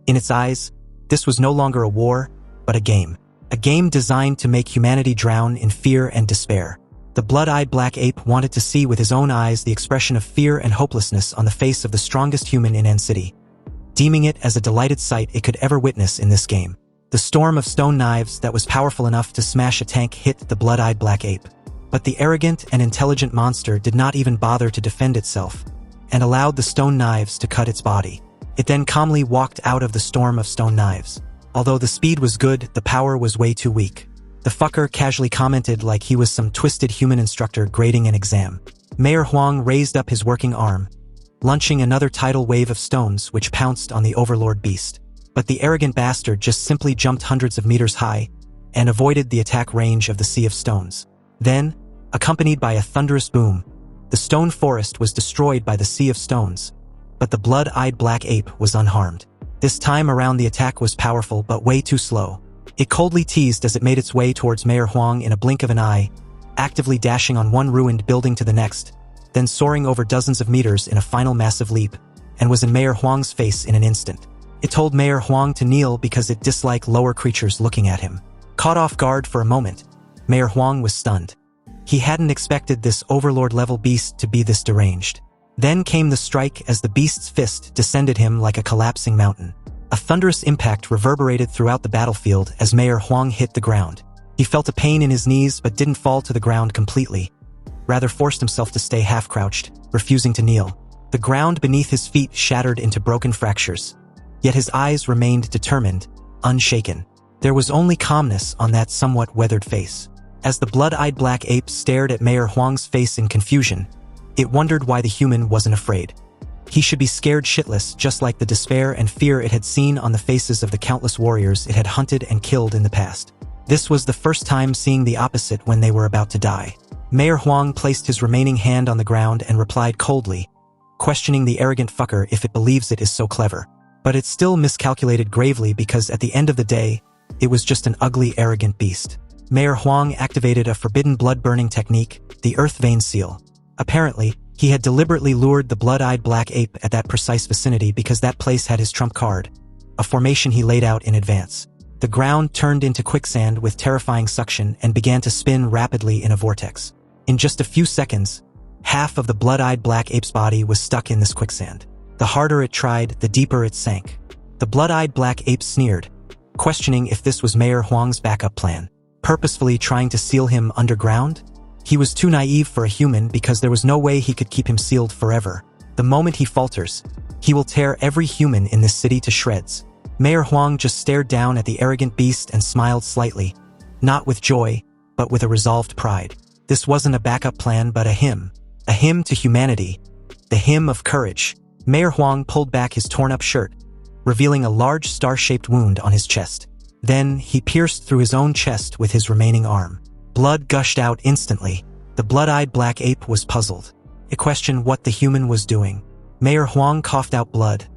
in its eyes, this was no longer a war, but a game. A game designed to make humanity drown in fear and despair. The blood-eyed black ape wanted to see with his own eyes the expression of fear and hopelessness on the face of the strongest human in N City, deeming it as a delighted sight it could ever witness in this game. The storm of stone knives that was powerful enough to smash a tank hit the blood-eyed black ape. But the arrogant and intelligent monster did not even bother to defend itself, and allowed the stone knives to cut its body. It then calmly walked out of the storm of stone knives. Although the speed was good, the power was way too weak. The fucker casually commented like he was some twisted human instructor grading an exam. Mayor Huang raised up his working arm, launching another tidal wave of stones which pounced on the Overlord beast. But the arrogant bastard just simply jumped hundreds of meters high and avoided the attack range of the sea of stones. Then, accompanied by a thunderous boom, the stone forest was destroyed by the sea of stones, but the blood-eyed black ape was unharmed. This time around the attack was powerful but way too slow. It coldly teased as it made its way towards Mayor Huang in a blink of an eye, actively dashing on one ruined building to the next, then soaring over dozens of meters in a final massive leap, and was in Mayor Huang's face in an instant. It told Mayor Huang to kneel because it disliked lower creatures looking at him. Caught off guard for a moment, Mayor Huang was stunned. He hadn't expected this Overlord-level beast to be this deranged. Then came the strike as the beast's fist descended him like a collapsing mountain. A thunderous impact reverberated throughout the battlefield as Mayor Huang hit the ground. He felt a pain in his knees but didn't fall to the ground completely, rather forced himself to stay half-crouched, refusing to kneel. The ground beneath his feet shattered into broken fractures, yet his eyes remained determined, unshaken. There was only calmness on that somewhat weathered face. As the blood-eyed black ape stared at Mayor Huang's face in confusion, it wondered why the human wasn't afraid. He should be scared shitless, just like the despair and fear it had seen on the faces of the countless warriors it had hunted and killed in the past. This was the first time seeing the opposite when they were about to die. Mayor Huang placed his remaining hand on the ground and replied coldly, questioning the arrogant fucker if it believes it is so clever. But it still miscalculated gravely because at the end of the day, it was just an ugly, arrogant beast. Mayor Huang activated a forbidden blood-burning technique, the Earth Vein Seal. Apparently, he had deliberately lured the blood-eyed black ape at that precise vicinity because that place had his trump card, a formation he laid out in advance. The ground turned into quicksand with terrifying suction and began to spin rapidly in a vortex. In just a few seconds, half of the blood-eyed black ape's body was stuck in this quicksand. The harder it tried, the deeper it sank. The blood-eyed black ape sneered, questioning if this was Mayor Huang's backup plan, purposefully trying to seal him underground? He was too naive for a human because there was no way he could keep him sealed forever. The moment he falters, he will tear every human in this city to shreds. Mayor Huang just stared down at the arrogant beast and smiled slightly, not with joy, but with a resolved pride. This wasn't a backup plan but a hymn to humanity, the hymn of courage. Mayor Huang pulled back his torn-up shirt, revealing a large star-shaped wound on his chest. Then, he pierced through his own chest with his remaining arm. Blood gushed out instantly. The blood-eyed black ape was puzzled. It questioned what the human was doing. Mayor Huang coughed out blood,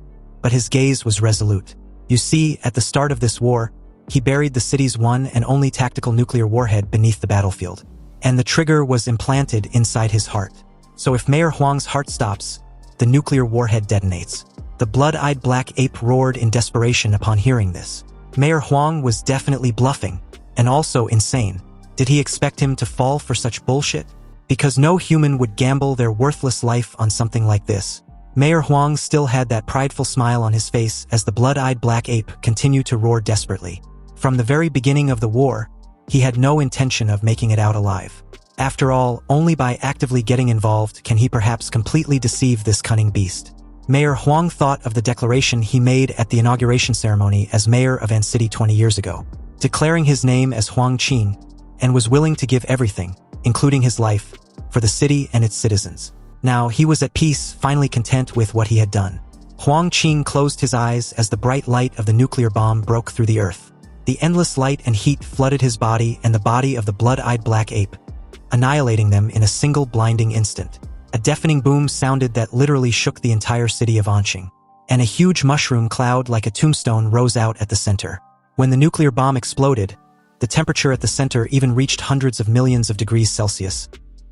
but his gaze was resolute. You see, at the start of this war, he buried the city's one and only tactical nuclear warhead beneath the battlefield, and the trigger was implanted inside his heart. So if Mayor Huang's heart stops, the nuclear warhead detonates. The blood-eyed black ape roared in desperation upon hearing this. Mayor Huang was definitely bluffing, and also insane. Did he expect him to fall for such bullshit? Because no human would gamble their worthless life on something like this. Mayor Huang still had that prideful smile on his face as the blood-eyed black ape continued to roar desperately. From the very beginning of the war, he had no intention of making it out alive. After all, only by actively getting involved can he perhaps completely deceive this cunning beast. Mayor Huang thought of the declaration he made at the inauguration ceremony as mayor of An City 20 years ago, declaring his name as Huang Qing, and was willing to give everything, including his life, for the city and its citizens. Now, he was at peace, finally content with what he had done. Huang Qing closed his eyes as the bright light of the nuclear bomb broke through the earth. The endless light and heat flooded his body and the body of the blood-eyed black ape, annihilating them in a single blinding instant. A deafening boom sounded that literally shook the entire city of Anqing, and a huge mushroom cloud like a tombstone rose out at the center. When the nuclear bomb exploded, the temperature at the center even reached hundreds of millions of degrees Celsius,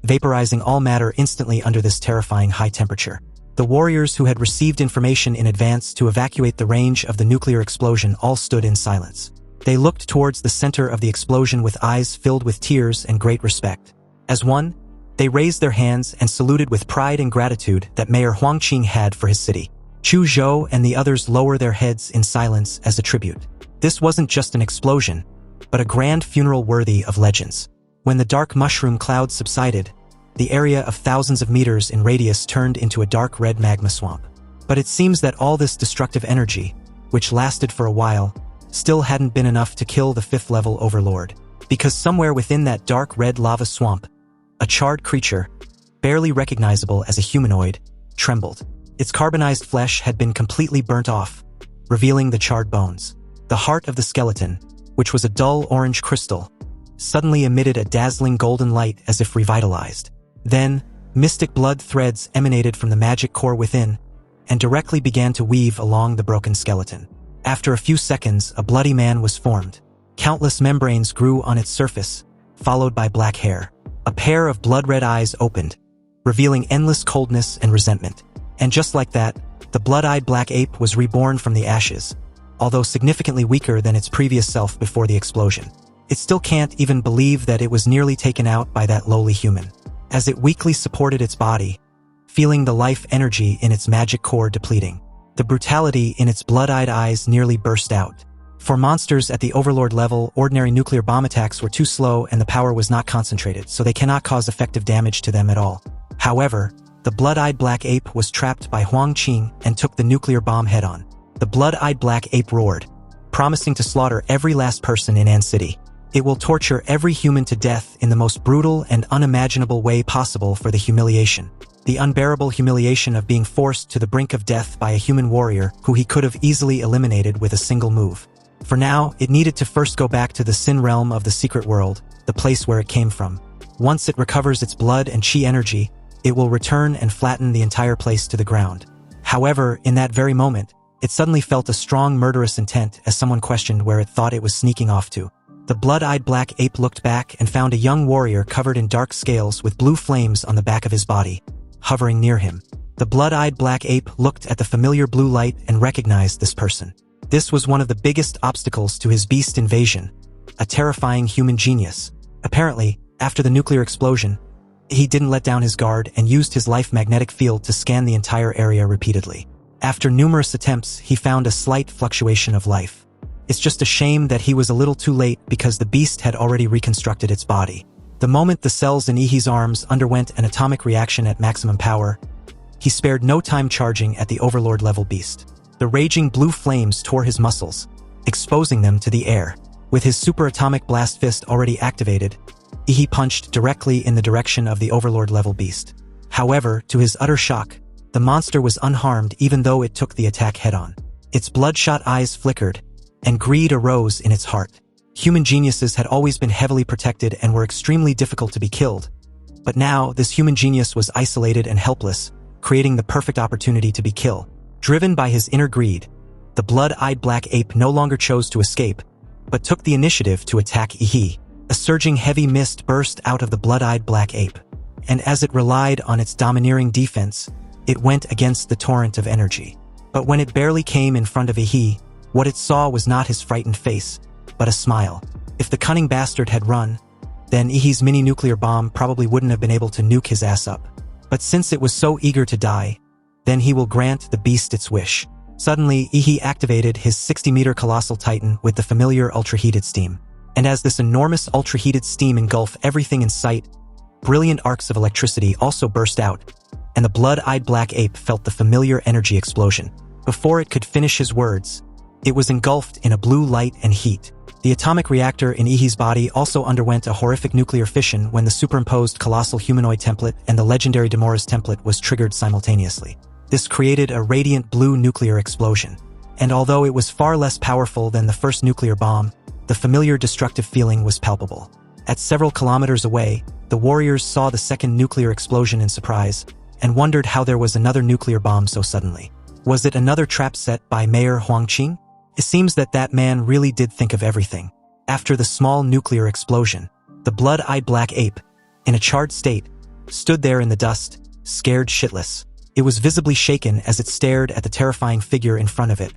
vaporizing all matter instantly under this terrifying high temperature. The warriors who had received information in advance to evacuate the range of the nuclear explosion all stood in silence. They looked towards the center of the explosion with eyes filled with tears and great respect. As one, they raised their hands and saluted with pride and gratitude that Mayor Huang Qing had for his city. Chu Zhou and the others lower their heads in silence as a tribute. This wasn't just an explosion, but a grand funeral worthy of legends. When the dark mushroom cloud subsided, the area of thousands of meters in radius turned into a dark red magma swamp. But it seems that all this destructive energy, which lasted for a while, still hadn't been enough to kill the 5th level Overlord. Because somewhere within that dark red lava swamp, a charred creature, barely recognizable as a humanoid, trembled. Its carbonized flesh had been completely burnt off, revealing the charred bones. The heart of the skeleton, which was a dull orange crystal, suddenly emitted a dazzling golden light as if revitalized. Then, mystic blood threads emanated from the magic core within and directly began to weave along the broken skeleton. After a few seconds, a bloody man was formed. Countless membranes grew on its surface, followed by black hair. A pair of blood-red eyes opened, revealing endless coldness and resentment. And just like that, the blood-eyed black ape was reborn from the ashes, although significantly weaker than its previous self before the explosion. It still can't even believe that it was nearly taken out by that lowly human. As it weakly supported its body, feeling the life energy in its magic core depleting, the brutality in its blood-eyed eyes nearly burst out. For monsters at the Overlord level, ordinary nuclear bomb attacks were too slow and the power was not concentrated, so they cannot cause effective damage to them at all. However, the blood-eyed black ape was trapped by Huang Qing and took the nuclear bomb head-on. The blood-eyed black ape roared, promising to slaughter every last person in An City. It will torture every human to death in the most brutal and unimaginable way possible for the humiliation. The unbearable humiliation of being forced to the brink of death by a human warrior who he could have easily eliminated with a single move. For now, it needed to first go back to the Sin realm of the secret world, the place where it came from. Once it recovers its blood and chi energy, it will return and flatten the entire place to the ground. However, in that very moment, it suddenly felt a strong murderous intent as someone questioned where it thought it was sneaking off to. The blood-eyed black ape looked back and found a young warrior covered in dark scales with blue flames on the back of his body, hovering near him. The blood-eyed black ape looked at the familiar blue light and recognized this person. This was one of the biggest obstacles to his beast invasion, a terrifying human genius. Apparently, after the nuclear explosion, he didn't let down his guard and used his life magnetic field to scan the entire area repeatedly. After numerous attempts, he found a slight fluctuation of life. It's just a shame that he was a little too late because the beast had already reconstructed its body. The moment the cells in Ehi's arms underwent an atomic reaction at maximum power, he spared no time charging at the Overlord level beast. The raging blue flames tore his muscles, exposing them to the air. With his superatomic blast fist already activated, Ehi punched directly in the direction of the Overlord level beast. However, to his utter shock, the monster was unharmed even though it took the attack head-on. Its bloodshot eyes flickered, and greed arose in its heart. Human geniuses had always been heavily protected and were extremely difficult to be killed. But now, this human genius was isolated and helpless, creating the perfect opportunity to be killed. Driven by his inner greed, the blood-eyed black ape no longer chose to escape, but took the initiative to attack Ehi. A surging heavy mist burst out of the blood-eyed black ape, and as it relied on its domineering defense, it went against the torrent of energy. But when it barely came in front of Ehi, what it saw was not his frightened face, but a smile. If the cunning bastard had run, then Ehi's mini-nuclear bomb probably wouldn't have been able to nuke his ass up. But since it was so eager to die, then he will grant the beast its wish. Suddenly, Ehi activated his 60-meter Colossal Titan with the familiar ultra-heated steam. And as this enormous ultra-heated steam engulfed everything in sight, brilliant arcs of electricity also burst out, and the blood-eyed black ape felt the familiar energy explosion. Before it could finish his words, it was engulfed in a blue light and heat. The atomic reactor in Ehi's body also underwent a horrific nuclear fission when the superimposed Colossal humanoid template and the legendary Demora's template was triggered simultaneously. This created a radiant blue nuclear explosion. And although it was far less powerful than the first nuclear bomb, the familiar destructive feeling was palpable. At several kilometers away, the warriors saw the second nuclear explosion in surprise, and wondered how there was another nuclear bomb so suddenly. Was it another trap set by Mayor Huang Qing? It seems that man really did think of everything. After the small nuclear explosion, the blood-eyed black ape, in a charred state, stood there in the dust, scared shitless. It was visibly shaken as it stared at the terrifying figure in front of it,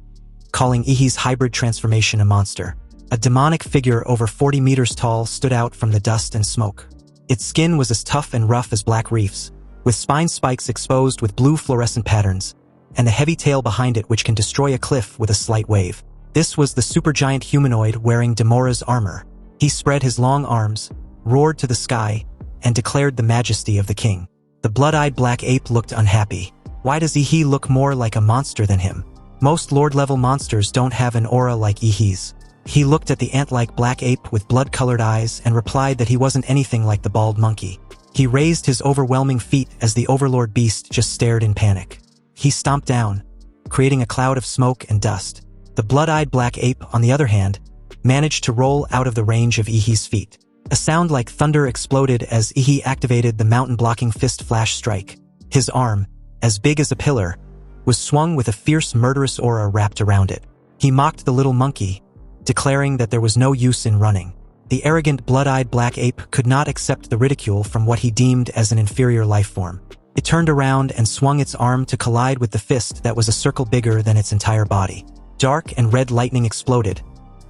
calling Ehi's hybrid transformation a monster. A demonic figure over 40 meters tall stood out from the dust and smoke. Its skin was as tough and rough as black reefs, with spine spikes exposed with blue fluorescent patterns, and the heavy tail behind it which can destroy a cliff with a slight wave. This was the supergiant humanoid wearing Demora's armor. He spread his long arms, roared to the sky, and declared the majesty of the king. The blood-eyed black ape looked unhappy. Why does Ehi look more like a monster than him? Most Lord-level monsters don't have an aura like Ehi's. He looked at the ant-like black ape with blood-colored eyes and replied that he wasn't anything like the bald monkey. He raised his overwhelming feet as the Overlord beast just stared in panic. He stomped down, creating a cloud of smoke and dust. The blood-eyed black ape, on the other hand, managed to roll out of the range of Ehi's feet. A sound like thunder exploded as Ehi activated the mountain-blocking fist flash strike. His arm, as big as a pillar, was swung with a fierce murderous aura wrapped around it. He mocked the little monkey, declaring that there was no use in running. The arrogant blood-eyed black ape could not accept the ridicule from what he deemed as an inferior life form. It turned around and swung its arm to collide with the fist that was a circle bigger than its entire body. Dark and red lightning exploded,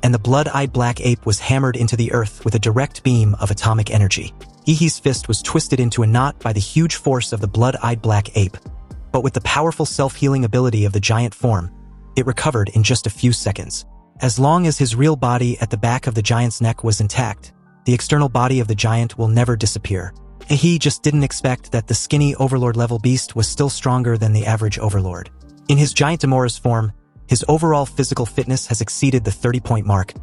and the blood-eyed black ape was hammered into the earth with a direct beam of atomic energy. Ehi's fist was twisted into a knot by the huge force of the blood-eyed black ape, but with the powerful self-healing ability of the giant form, it recovered in just a few seconds. As long as his real body at the back of the giant's neck was intact, the external body of the giant will never disappear. Ehi just didn't expect that the skinny Overlord-level beast was still stronger than the average Overlord. In his giant Demora's form, his overall physical fitness has exceeded the 30-point mark,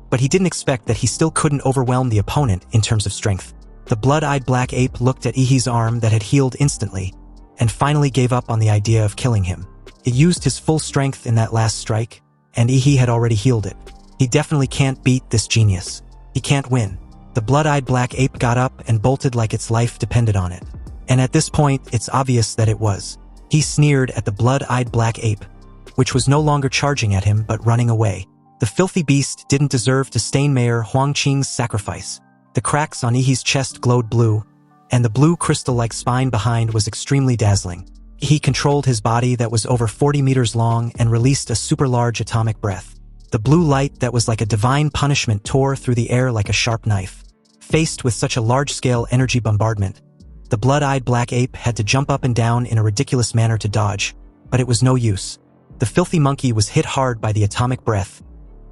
but he didn't expect that he still couldn't overwhelm the opponent in terms of strength. The blood-eyed black ape looked at Ehi's arm that had healed instantly, and finally gave up on the idea of killing him. It used his full strength in that last strike, and Ehi had already healed it. He definitely can't beat this genius. He can't win. The blood-eyed black ape got up and bolted like its life depended on it. And at this point, it's obvious that it was. He sneered at the blood-eyed black ape, which was no longer charging at him but running away. The filthy beast didn't deserve to stain Mayor Huangqing's sacrifice. The cracks on Ehi's chest glowed blue, and the blue crystal-like spine behind was extremely dazzling. He controlled his body that was over 40 meters long and released a super-large atomic breath. The blue light that was like a divine punishment tore through the air like a sharp knife. Faced with such a large-scale energy bombardment, the blood-eyed black ape had to jump up and down in a ridiculous manner to dodge, but it was no use. The filthy monkey was hit hard by the atomic breath,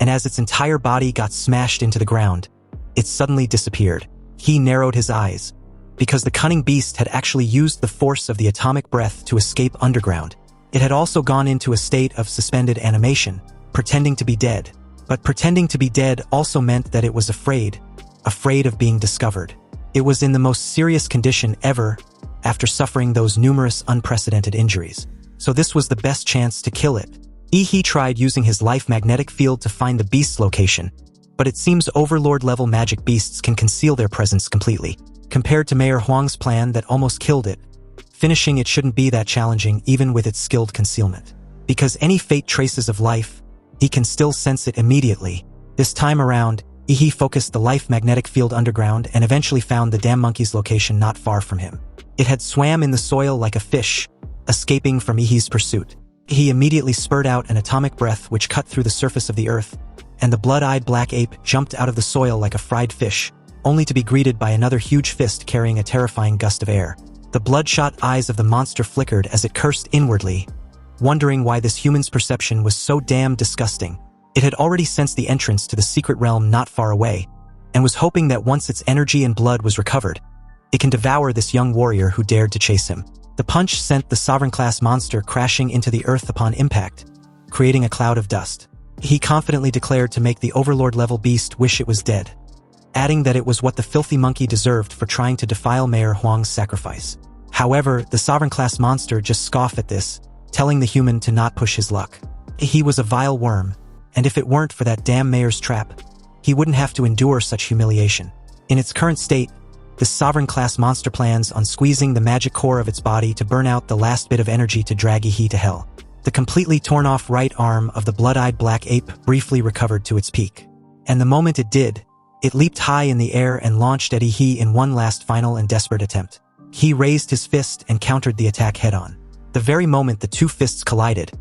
and as its entire body got smashed into the ground, it suddenly disappeared. He narrowed his eyes, because the cunning beast had actually used the force of the atomic breath to escape underground. It had also gone into a state of suspended animation, pretending to be dead. But pretending to be dead also meant that it was afraid of being discovered. It was in the most serious condition ever after suffering those numerous unprecedented injuries. So this was the best chance to kill it. Ehi tried using his life magnetic field to find the beast's location, but it seems Overlord-level magic beasts can conceal their presence completely. Compared to Mayor Huang's plan that almost killed it, finishing it shouldn't be that challenging even with its skilled concealment. Because any faint traces of life, he can still sense it immediately. This time around, Ehi focused the life magnetic field underground and eventually found the damn monkey's location not far from him. It had swam in the soil like a fish, escaping from Ehi's pursuit. He immediately spurred out an atomic breath which cut through the surface of the earth, and the blood-eyed black ape jumped out of the soil like a fried fish, only to be greeted by another huge fist carrying a terrifying gust of air. The bloodshot eyes of the monster flickered as it cursed inwardly, wondering why this human's perception was so damn disgusting. It had already sensed the entrance to the secret realm not far away, and was hoping that once its energy and blood was recovered, it can devour this young warrior who dared to chase him. The punch sent the sovereign-class monster crashing into the earth upon impact, creating a cloud of dust. He confidently declared to make the Overlord-level beast wish it was dead, adding that it was what the filthy monkey deserved for trying to defile Mayor Huang's sacrifice. However, the sovereign-class monster just scoffed at this, telling the human to not push his luck. He was a vile worm, and if it weren't for that damn mayor's trap, he wouldn't have to endure such humiliation. In its current state, the sovereign-class monster plans on squeezing the magic core of its body to burn out the last bit of energy to drag Ehi to hell. The completely torn-off right arm of the blood-eyed black ape briefly recovered to its peak. And the moment it did, it leaped high in the air and launched at Ehi in one last final and desperate attempt. He raised his fist and countered the attack head-on. The very moment the two fists collided,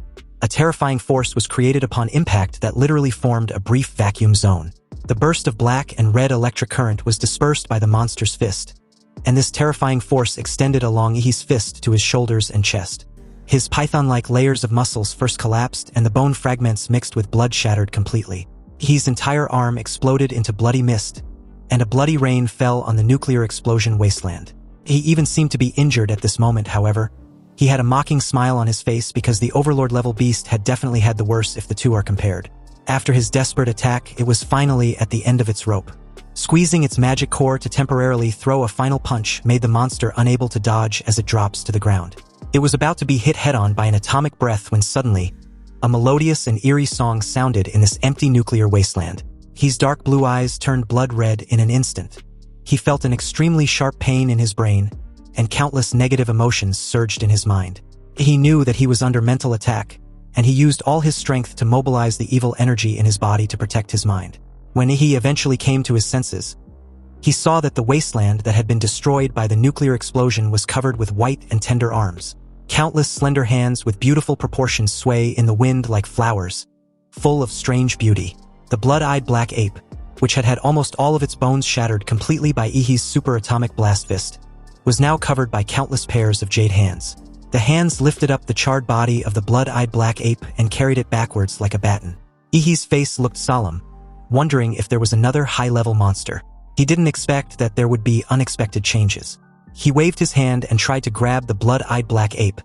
a terrifying force was created upon impact that literally formed a brief vacuum zone. The burst of black and red electric current was dispersed by the monster's fist, and this terrifying force extended along Ehi's fist to his shoulders and chest. His python-like layers of muscles first collapsed and the bone fragments mixed with blood shattered completely. Ehi's entire arm exploded into bloody mist, and a bloody rain fell on the nuclear explosion wasteland. He even seemed to be injured at this moment, however. He had a mocking smile on his face because the Overlord-level beast had definitely had the worse if the two are compared. After his desperate attack, it was finally at the end of its rope. Squeezing its magic core to temporarily throw a final punch made the monster unable to dodge as it drops to the ground. It was about to be hit head-on by an atomic breath when suddenly, a melodious and eerie song sounded in this empty nuclear wasteland. Ehi's dark blue eyes turned blood red in an instant. He felt an extremely sharp pain in his brain, and countless negative emotions surged in his mind. He knew that he was under mental attack, and he used all his strength to mobilize the evil energy in his body to protect his mind. When he eventually came to his senses, he saw that the wasteland that had been destroyed by the nuclear explosion was covered with white and tender arms. Countless slender hands with beautiful proportions sway in the wind like flowers, full of strange beauty. The blood-eyed black ape, which had had almost all of its bones shattered completely by Ehi's superatomic blast fist, was now covered by countless pairs of jade hands. The hands lifted up the charred body of the blood-eyed black ape and carried it backwards like a baton. Ehi's face looked solemn, wondering if there was another high-level monster. He didn't expect that there would be unexpected changes. He waved his hand and tried to grab the blood-eyed black ape,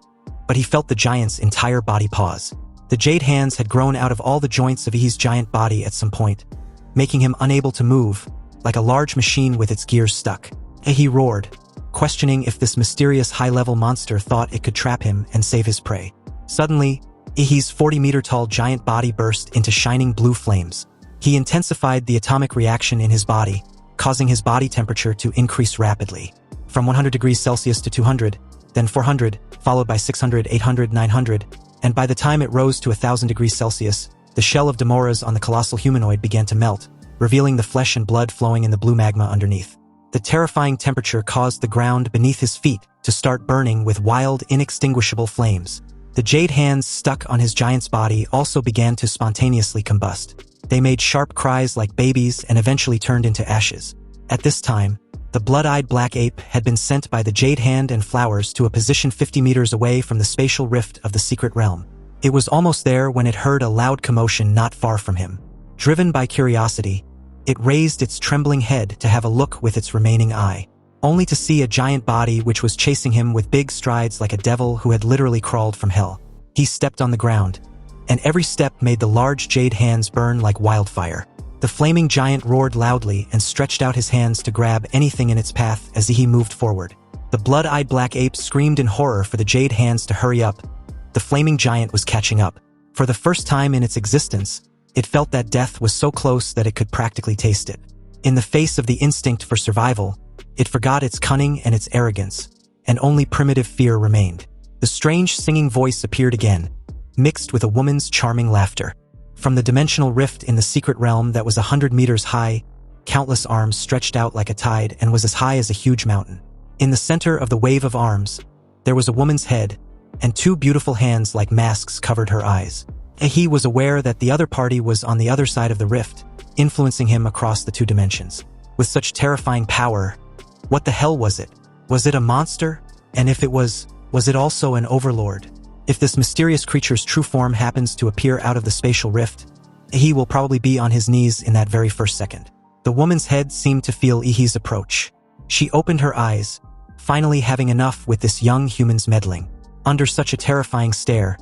but he felt the giant's entire body pause. The jade hands had grown out of all the joints of Ehi's giant body at some point, making him unable to move, like a large machine with its gears stuck. Ehi roared, questioning if this mysterious high-level monster thought it could trap him and save his prey. Suddenly, Ehi's 40-meter-tall giant body burst into shining blue flames. He intensified the atomic reaction in his body, causing his body temperature to increase rapidly. From 100 degrees Celsius to 200, then 400, followed by 600, 800, 900, and by the time it rose to 1,000 degrees Celsius, the shell of Demoras on the colossal humanoid began to melt, revealing the flesh and blood flowing in the blue magma underneath. The terrifying temperature caused the ground beneath his feet to start burning with wild, inextinguishable flames. The jade hands stuck on his giant's body also began to spontaneously combust. They made sharp cries like babies and eventually turned into ashes. At this time, the blood-eyed black ape had been sent by the jade hand and flowers to a position 50 meters away from the spatial rift of the secret realm. It was almost there when it heard a loud commotion not far from him. Driven by curiosity, it raised its trembling head to have a look with its remaining eye, only to see a giant body which was chasing him with big strides like a devil who had literally crawled from hell. He stepped on the ground, and every step made the large jade hands burn like wildfire. The flaming giant roared loudly and stretched out his hands to grab anything in its path as he moved forward. The blood-eyed black ape screamed in horror for the jade hands to hurry up. The flaming giant was catching up. For the first time in its existence, it felt that death was so close that it could practically taste it. In the face of the instinct for survival, it forgot its cunning and its arrogance, and only primitive fear remained. The strange singing voice appeared again, mixed with a woman's charming laughter. From the dimensional rift in the secret realm that was 100 meters high, countless arms stretched out like a tide and was as high as a huge mountain. In the center of the wave of arms, there was a woman's head, and two beautiful hands like masks covered her eyes. Ehi was aware that the other party was on the other side of the rift, influencing him across the two dimensions. With such terrifying power, what the hell was it? Was it a monster? And if it was it also an overlord? If this mysterious creature's true form happens to appear out of the spatial rift, Ehi will probably be on his knees in that very first second. The woman's head seemed to feel Ehi's approach. She opened her eyes, finally having enough with this young human's meddling. Under such a terrifying stare,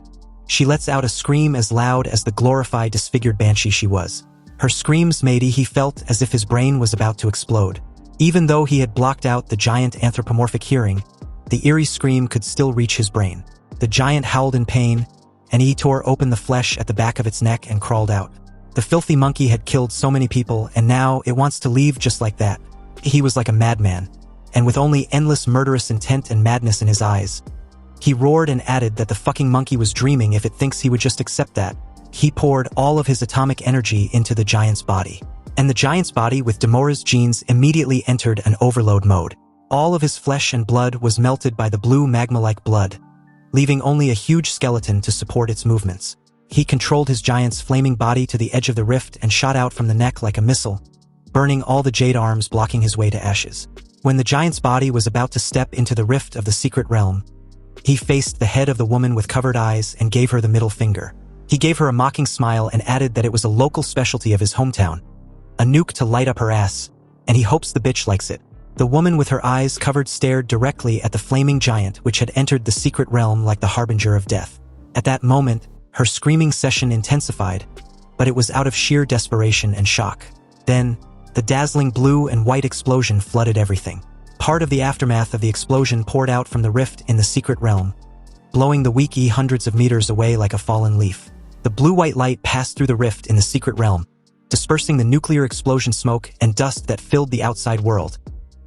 she lets out a scream as loud as the glorified, disfigured banshee she was. Her screams made Ehi felt as if his brain was about to explode. Even though he had blocked out the giant anthropomorphic hearing, the eerie scream could still reach his brain. The giant howled in pain, and Ehi tore open the flesh at the back of its neck and crawled out. The filthy monkey had killed so many people, and now it wants to leave just like that. He was like a madman, and with only endless murderous intent and madness in his eyes. He roared and added that the fucking monkey was dreaming if it thinks he would just accept that. He poured all of his atomic energy into the giant's body. And the giant's body with Demora's genes immediately entered an overload mode. All of his flesh and blood was melted by the blue magma-like blood, leaving only a huge skeleton to support its movements. He controlled his giant's flaming body to the edge of the rift and shot out from the neck like a missile, burning all the jade arms, blocking his way to ashes. When the giant's body was about to step into the rift of the secret realm, he faced the head of the woman with covered eyes and gave her the middle finger. He gave her a mocking smile and added that it was a local specialty of his hometown, a nuke to light up her ass, and he hopes the bitch likes it. The woman with her eyes covered stared directly at the flaming giant which had entered the secret realm like the harbinger of death. At that moment, her screaming session intensified, but it was out of sheer desperation and shock. Then, the dazzling blue and white explosion flooded everything. Part of the aftermath of the explosion poured out from the rift in the secret realm, blowing the weak Ehi hundreds of meters away like a fallen leaf. The blue-white light passed through the rift in the secret realm, dispersing the nuclear explosion smoke and dust that filled the outside world.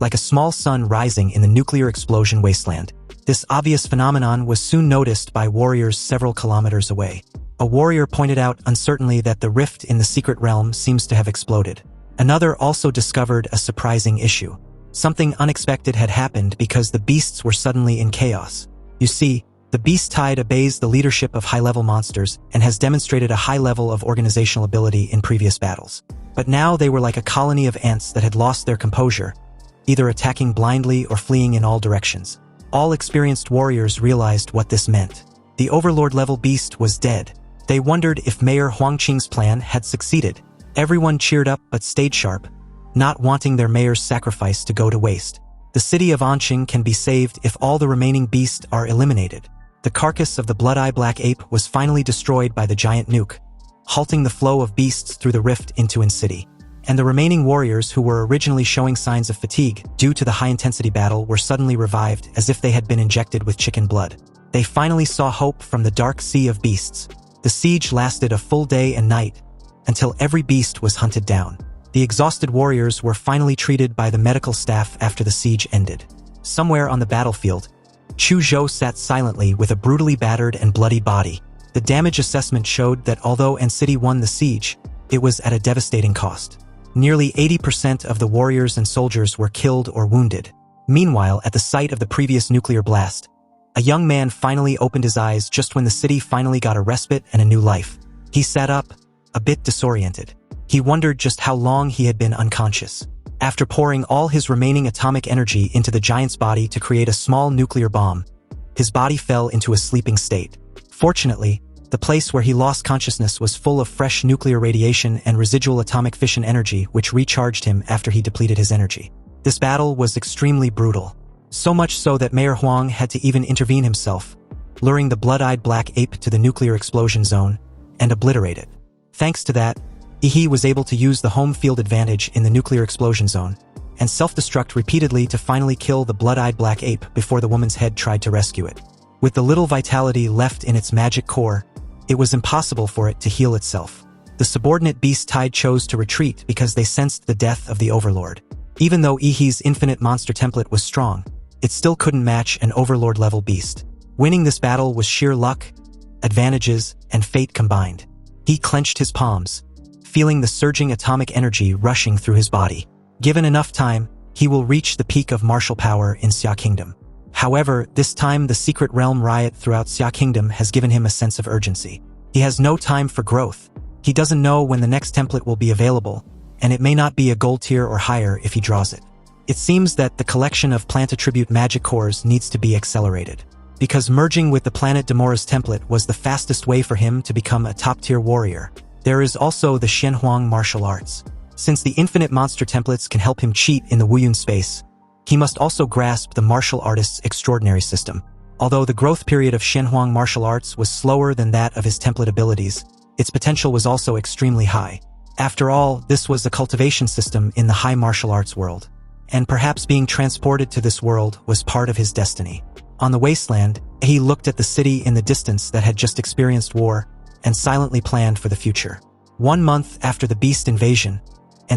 like a small sun rising in the nuclear explosion wasteland. This obvious phenomenon was soon noticed by warriors several kilometers away. A warrior pointed out uncertainly that the rift in the secret realm seems to have exploded. Another also discovered a surprising issue. Something unexpected had happened because the beasts were suddenly in chaos. You see, the beast tide obeys the leadership of high-level monsters and has demonstrated a high level of organizational ability in previous battles. But now they were like a colony of ants that had lost their composure, either attacking blindly or fleeing in all directions. All experienced warriors realized what this meant. The Overlord-level beast was dead. They wondered if Mayor Huangqing's plan had succeeded. Everyone cheered up but stayed sharp, not wanting their mayor's sacrifice to go to waste. The city of Anqing can be saved if all the remaining beasts are eliminated. The carcass of the blood-eye black ape was finally destroyed by the giant nuke, halting the flow of beasts through the rift into City. And the remaining warriors who were originally showing signs of fatigue due to the high-intensity battle were suddenly revived as if they had been injected with chicken blood. They finally saw hope from the dark sea of beasts. The siege lasted a full day and night, until every beast was hunted down. The exhausted warriors were finally treated by the medical staff after the siege ended. Somewhere on the battlefield, Chu Zhou sat silently with a brutally battered and bloody body. The damage assessment showed that although City won the siege, it was at a devastating cost. Nearly 80% of the warriors and soldiers were killed or wounded. Meanwhile, at the site of the previous nuclear blast, a young man finally opened his eyes just when the city finally got a respite and a new life. He sat up, a bit disoriented. He wondered just how long he had been unconscious. After pouring all his remaining atomic energy into the giant's body to create a small nuclear bomb, his body fell into a sleeping state. Fortunately, the place where he lost consciousness was full of fresh nuclear radiation and residual atomic fission energy which recharged him after he depleted his energy. This battle was extremely brutal. So much so that Mayor Huang had to even intervene himself, luring the blood-eyed black ape to the nuclear explosion zone and obliterate it. Thanks to that, Ehi was able to use the home field advantage in the nuclear explosion zone and self-destruct repeatedly to finally kill the blood-eyed black ape before the woman's head tried to rescue it. With the little vitality left in its magic core, it was impossible for it to heal itself. The subordinate beast tide chose to retreat because they sensed the death of the Overlord. Even though Ehi's infinite monster template was strong, it still couldn't match an Overlord-level beast. Winning this battle was sheer luck, advantages, and fate combined. He clenched his palms, feeling the surging atomic energy rushing through his body. Given enough time, he will reach the peak of martial power in Xia Kingdom. However, this time the secret realm riot throughout Xia Kingdom has given him a sense of urgency. He has no time for growth. He doesn't know when the next template will be available, and it may not be a gold tier or higher if he draws it. It seems that the collection of plant attribute magic cores needs to be accelerated, because merging with the planet Demora's template was the fastest way for him to become a top-tier warrior. There is also the Shenhuang martial arts. Since the infinite monster templates can help him cheat in the Wuyun space, he must also grasp the martial artist's extraordinary system. Although the growth period of Shenhuang martial arts was slower than that of his template abilities, its potential was also extremely high. After all, this was a cultivation system in the high martial arts world, and perhaps being transported to this world was part of his destiny. On the wasteland, he looked at the city in the distance that had just experienced war and silently planned for the future. 1 month after the beast invasion,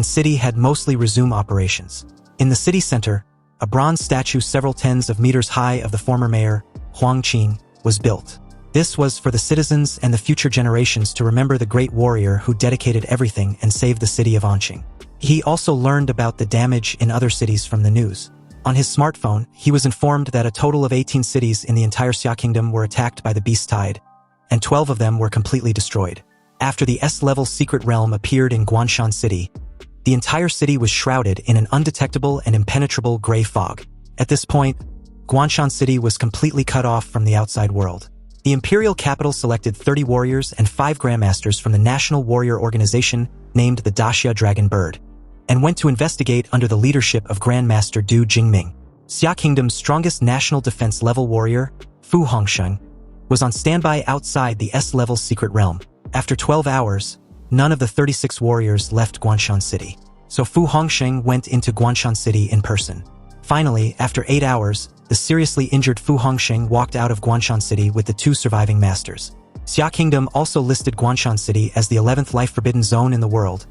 City had mostly resumed operations. In the city center, a bronze statue several tens of meters high of the former mayor, Huang Qing, was built. This was for the citizens and the future generations to remember the great warrior who dedicated everything and saved the city of Anqing. He also learned about the damage in other cities from the news. On his smartphone, he was informed that a total of 18 cities in the entire Xia Kingdom were attacked by the beast tide, and 12 of them were completely destroyed. After the S-level secret realm appeared in Guanshan City, the entire city was shrouded in an undetectable and impenetrable gray fog. At this point, Guanshan City was completely cut off from the outside world. The imperial capital selected 30 warriors and 5 grandmasters from the national warrior organization named the Daxia Dragon Bird, and went to investigate under the leadership of Grandmaster Du Jingming. Xia Kingdom's strongest national defense-level warrior, Fu Hongsheng, was on standby outside the S-level secret realm. After 12 hours, none of the 36 warriors left Guanshan City, so Fu Hongsheng went into Guanshan City in person. Finally, after 8 hours, the seriously injured Fu Hongsheng walked out of Guanshan City with the 2 surviving masters. Xia Kingdom also listed Guanshan City as the 11th life-forbidden zone in the world,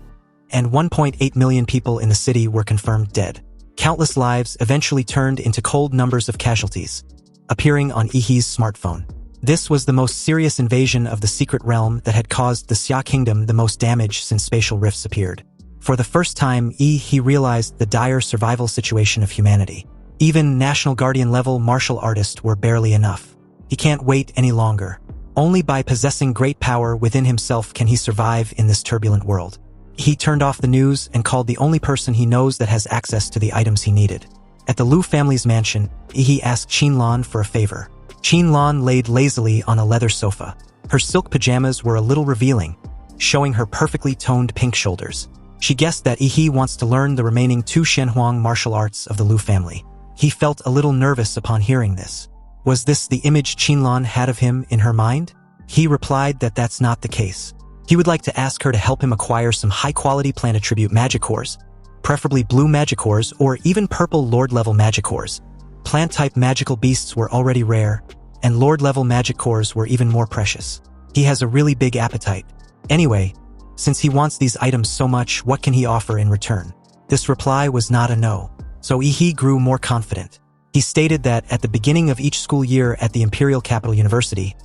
and 1.8 million people in the city were confirmed dead. Countless lives eventually turned into cold numbers of casualties, appearing on Ehi's smartphone. This was the most serious invasion of the secret realm that had caused the Xia Kingdom the most damage since spatial rifts appeared. For the first time, Ehi realized the dire survival situation of humanity. Even National Guardian-level martial artists were barely enough. He can't wait any longer. Only by possessing great power within himself can he survive in this turbulent world. He turned off the news and called the only person he knows that has access to the items he needed. At the Lu family's mansion, Ehi asked Qinlan for a favor. Qinlan laid lazily on a leather sofa. Her silk pajamas were a little revealing, showing her perfectly toned pink shoulders. She guessed that Ehi wants to learn the remaining 2 Shenhuang martial arts of the Lu family. He felt a little nervous upon hearing this. Was this the image Qinlan had of him in her mind? He replied that that's not the case. He would like to ask her to help him acquire some high-quality plant attribute magic cores, preferably blue magic cores or even purple Lord-level magic cores. Plant-type magical beasts were already rare, and Lord-level magic cores were even more precious. He has a really big appetite. Anyway, since he wants these items so much, what can he offer in return? This reply was not a no, so Ehi grew more confident. He stated that at the beginning of each school year at the Imperial Capital University,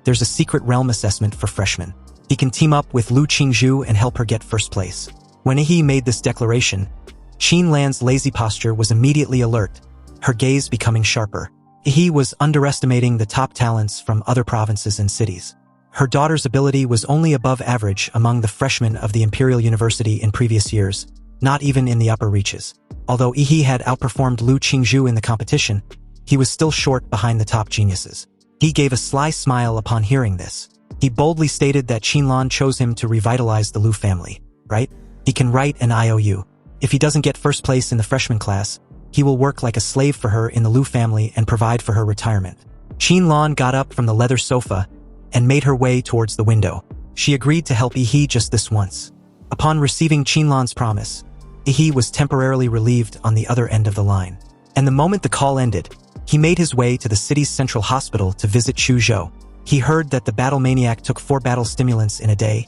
there's a secret realm assessment for freshmen. He can team up with Lu Qingzhu and help her get first place. When Ehi made this declaration, Qinlan's lazy posture was immediately alert, her gaze becoming sharper. Ehi was underestimating the top talents from other provinces and cities. Her daughter's ability was only above average among the freshmen of the Imperial University in previous years, not even in the upper reaches. Although Ehi had outperformed Lu Qingzhu in the competition, he was still short behind the top geniuses. He gave a sly smile upon hearing this. He boldly stated that Qinlan chose him to revitalize the Lu family, right? He can write an IOU. If he doesn't get first place in the freshman class, he will work like a slave for her in the Lu family and provide for her retirement. Qinlan got up from the leather sofa and made her way towards the window. She agreed to help Ehi just this once. Upon receiving Qinlan's promise, Ehi was temporarily relieved on the other end of the line. And the moment the call ended, he made his way to the city's central hospital to visit Chuzhou. He heard that the battle maniac took 4 battle stimulants in a day,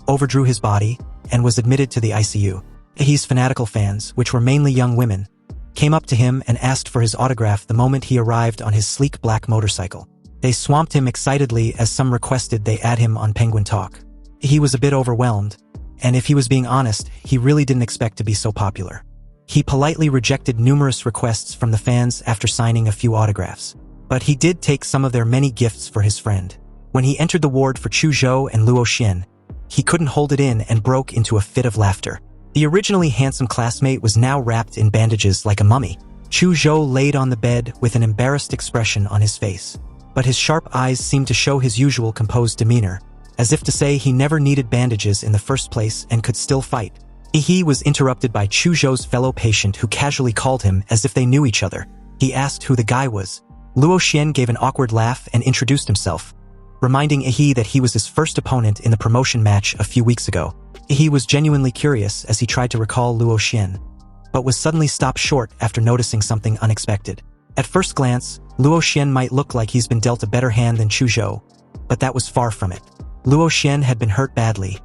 overdrew his body, and was admitted to the ICU. Ehi's fanatical fans, which were mainly young women, came up to him and asked for his autograph the moment he arrived on his sleek black motorcycle. They swamped him excitedly as some requested they add him on Penguin Talk. He was a bit overwhelmed, and if he was being honest, he really didn't expect to be so popular. He politely rejected numerous requests from the fans after signing a few autographs. But he did take some of their many gifts for his friend. When he entered the ward for Chuzhou and Luo Xian, he couldn't hold it in and broke into a fit of laughter. The originally handsome classmate was now wrapped in bandages like a mummy. Chuzhou laid on the bed with an embarrassed expression on his face, but his sharp eyes seemed to show his usual composed demeanor, as if to say he never needed bandages in the first place and could still fight. Ehi was interrupted by Chuzhou's fellow patient who casually called him as if they knew each other. He asked who the guy was. Luo Xian gave an awkward laugh and introduced himself, reminding Ehi that he was his first opponent in the promotion match a few weeks ago. Ehi was genuinely curious as he tried to recall Luo Xian, but was suddenly stopped short after noticing something unexpected. At first glance, Luo Xian might look like he's been dealt a better hand than Chuzhou, but that was far from it. Luo Xian had been hurt badly,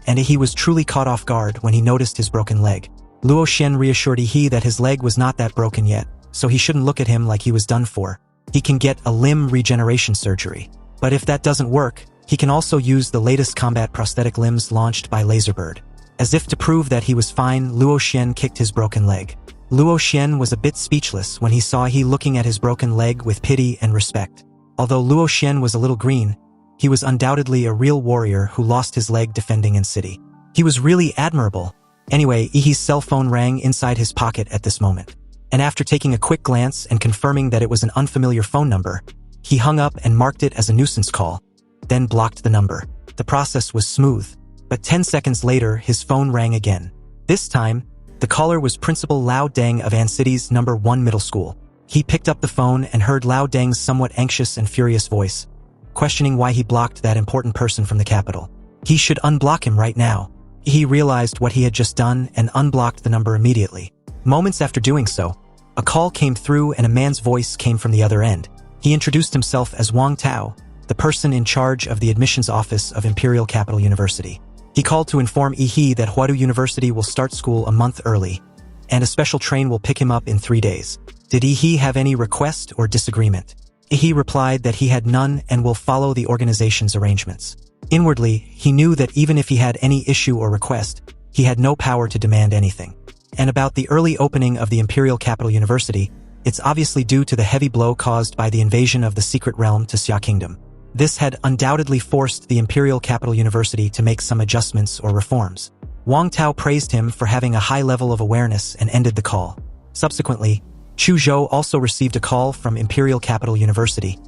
and Ehi was truly caught off guard when he noticed his broken leg. Luo Xian reassured Ehi that his leg was not that broken yet, so he shouldn't look at him like he was done for. He can get a limb regeneration surgery. But if that doesn't work, he can also use the latest combat prosthetic limbs launched by Laserbird. As if to prove that he was fine, Luo Xian kicked his broken leg. Luo Xian was a bit speechless when he saw Ehi looking at his broken leg with pity and respect. Although Luo Xian was a little green, he was undoubtedly a real warrior who lost his leg defending in city. He was really admirable. Anyway, Ehi's cell phone rang inside his pocket at this moment. And after taking a quick glance and confirming that it was an unfamiliar phone number, he hung up and marked it as a nuisance call, then blocked the number. The process was smooth, but 10 seconds later his phone rang again. This time, the caller was Principal Lao Deng of An City's No. 1 middle school. He picked up the phone and heard Lao Deng's somewhat anxious and furious voice, questioning why he blocked that important person from the capital. He should unblock him right now. He realized what he had just done and unblocked the number immediately. Moments after doing so, a call came through and a man's voice came from the other end. He introduced himself as Wang Tao, the person in charge of the admissions office of Imperial Capital University. He called to inform Ehi that Huadu University will start school a month early, and a special train will pick him up in 3 days. Did Ehi have any request or disagreement? Ehi replied that he had none and will follow the organization's arrangements. Inwardly, he knew that even if he had any issue or request, he had no power to demand anything. And about the early opening of the Imperial Capital University, it's obviously due to the heavy blow caused by the invasion of the Secret Realm to Xia Kingdom. This had undoubtedly forced the Imperial Capital University to make some adjustments or reforms. Wang Tao praised him for having a high level of awareness and ended the call. Subsequently, Chu Zhou also received a call from Imperial Capital University,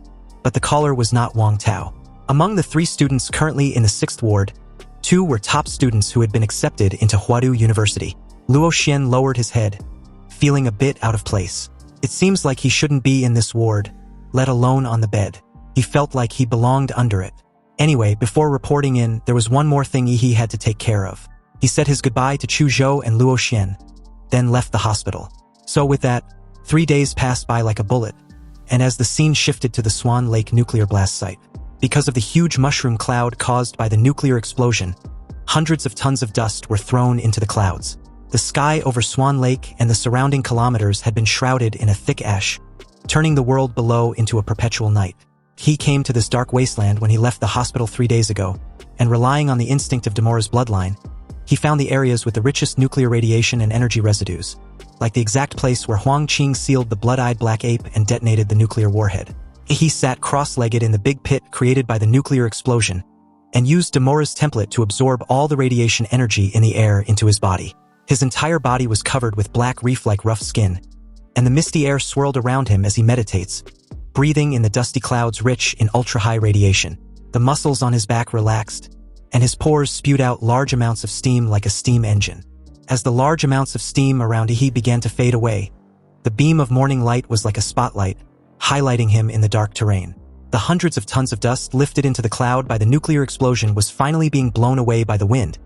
but the caller was not Wang Tao. Among the 3 students currently in the 6th ward, 2 were top students who had been accepted into Huadu University. Luo Xian lowered his head, feeling a bit out of place. It seems like he shouldn't be in this ward, let alone on the bed. He felt like he belonged under it. Anyway, before reporting in, there was one more thing Ehi had to take care of. He said his goodbye to Chu Zhou and Luo Xian, then left the hospital. So with that, 3 days passed by like a bullet, and as the scene shifted to the Swan Lake nuclear blast site, because of the huge mushroom cloud caused by the nuclear explosion, hundreds of tons of dust were thrown into the clouds. The sky over Swan Lake and the surrounding kilometers had been shrouded in a thick ash, turning the world below into a perpetual night. He came to this dark wasteland when he left the hospital 3 days ago, and relying on the instinct of Demora's bloodline, he found the areas with the richest nuclear radiation and energy residues, like the exact place where Huang Qing sealed the blood-eyed black ape and detonated the nuclear warhead. He sat cross-legged in the big pit created by the nuclear explosion, and used Demora's template to absorb all the radiation energy in the air into his body. His entire body was covered with black reef-like rough skin, and the misty air swirled around him as he meditates, breathing in the dusty clouds rich in ultra-high radiation. The muscles on his back relaxed, and his pores spewed out large amounts of steam like a steam engine. As the large amounts of steam around Ehi began to fade away, the beam of morning light was like a spotlight, highlighting him in the dark terrain. The hundreds of tons of dust lifted into the cloud by the nuclear explosion was finally being blown away by the wind,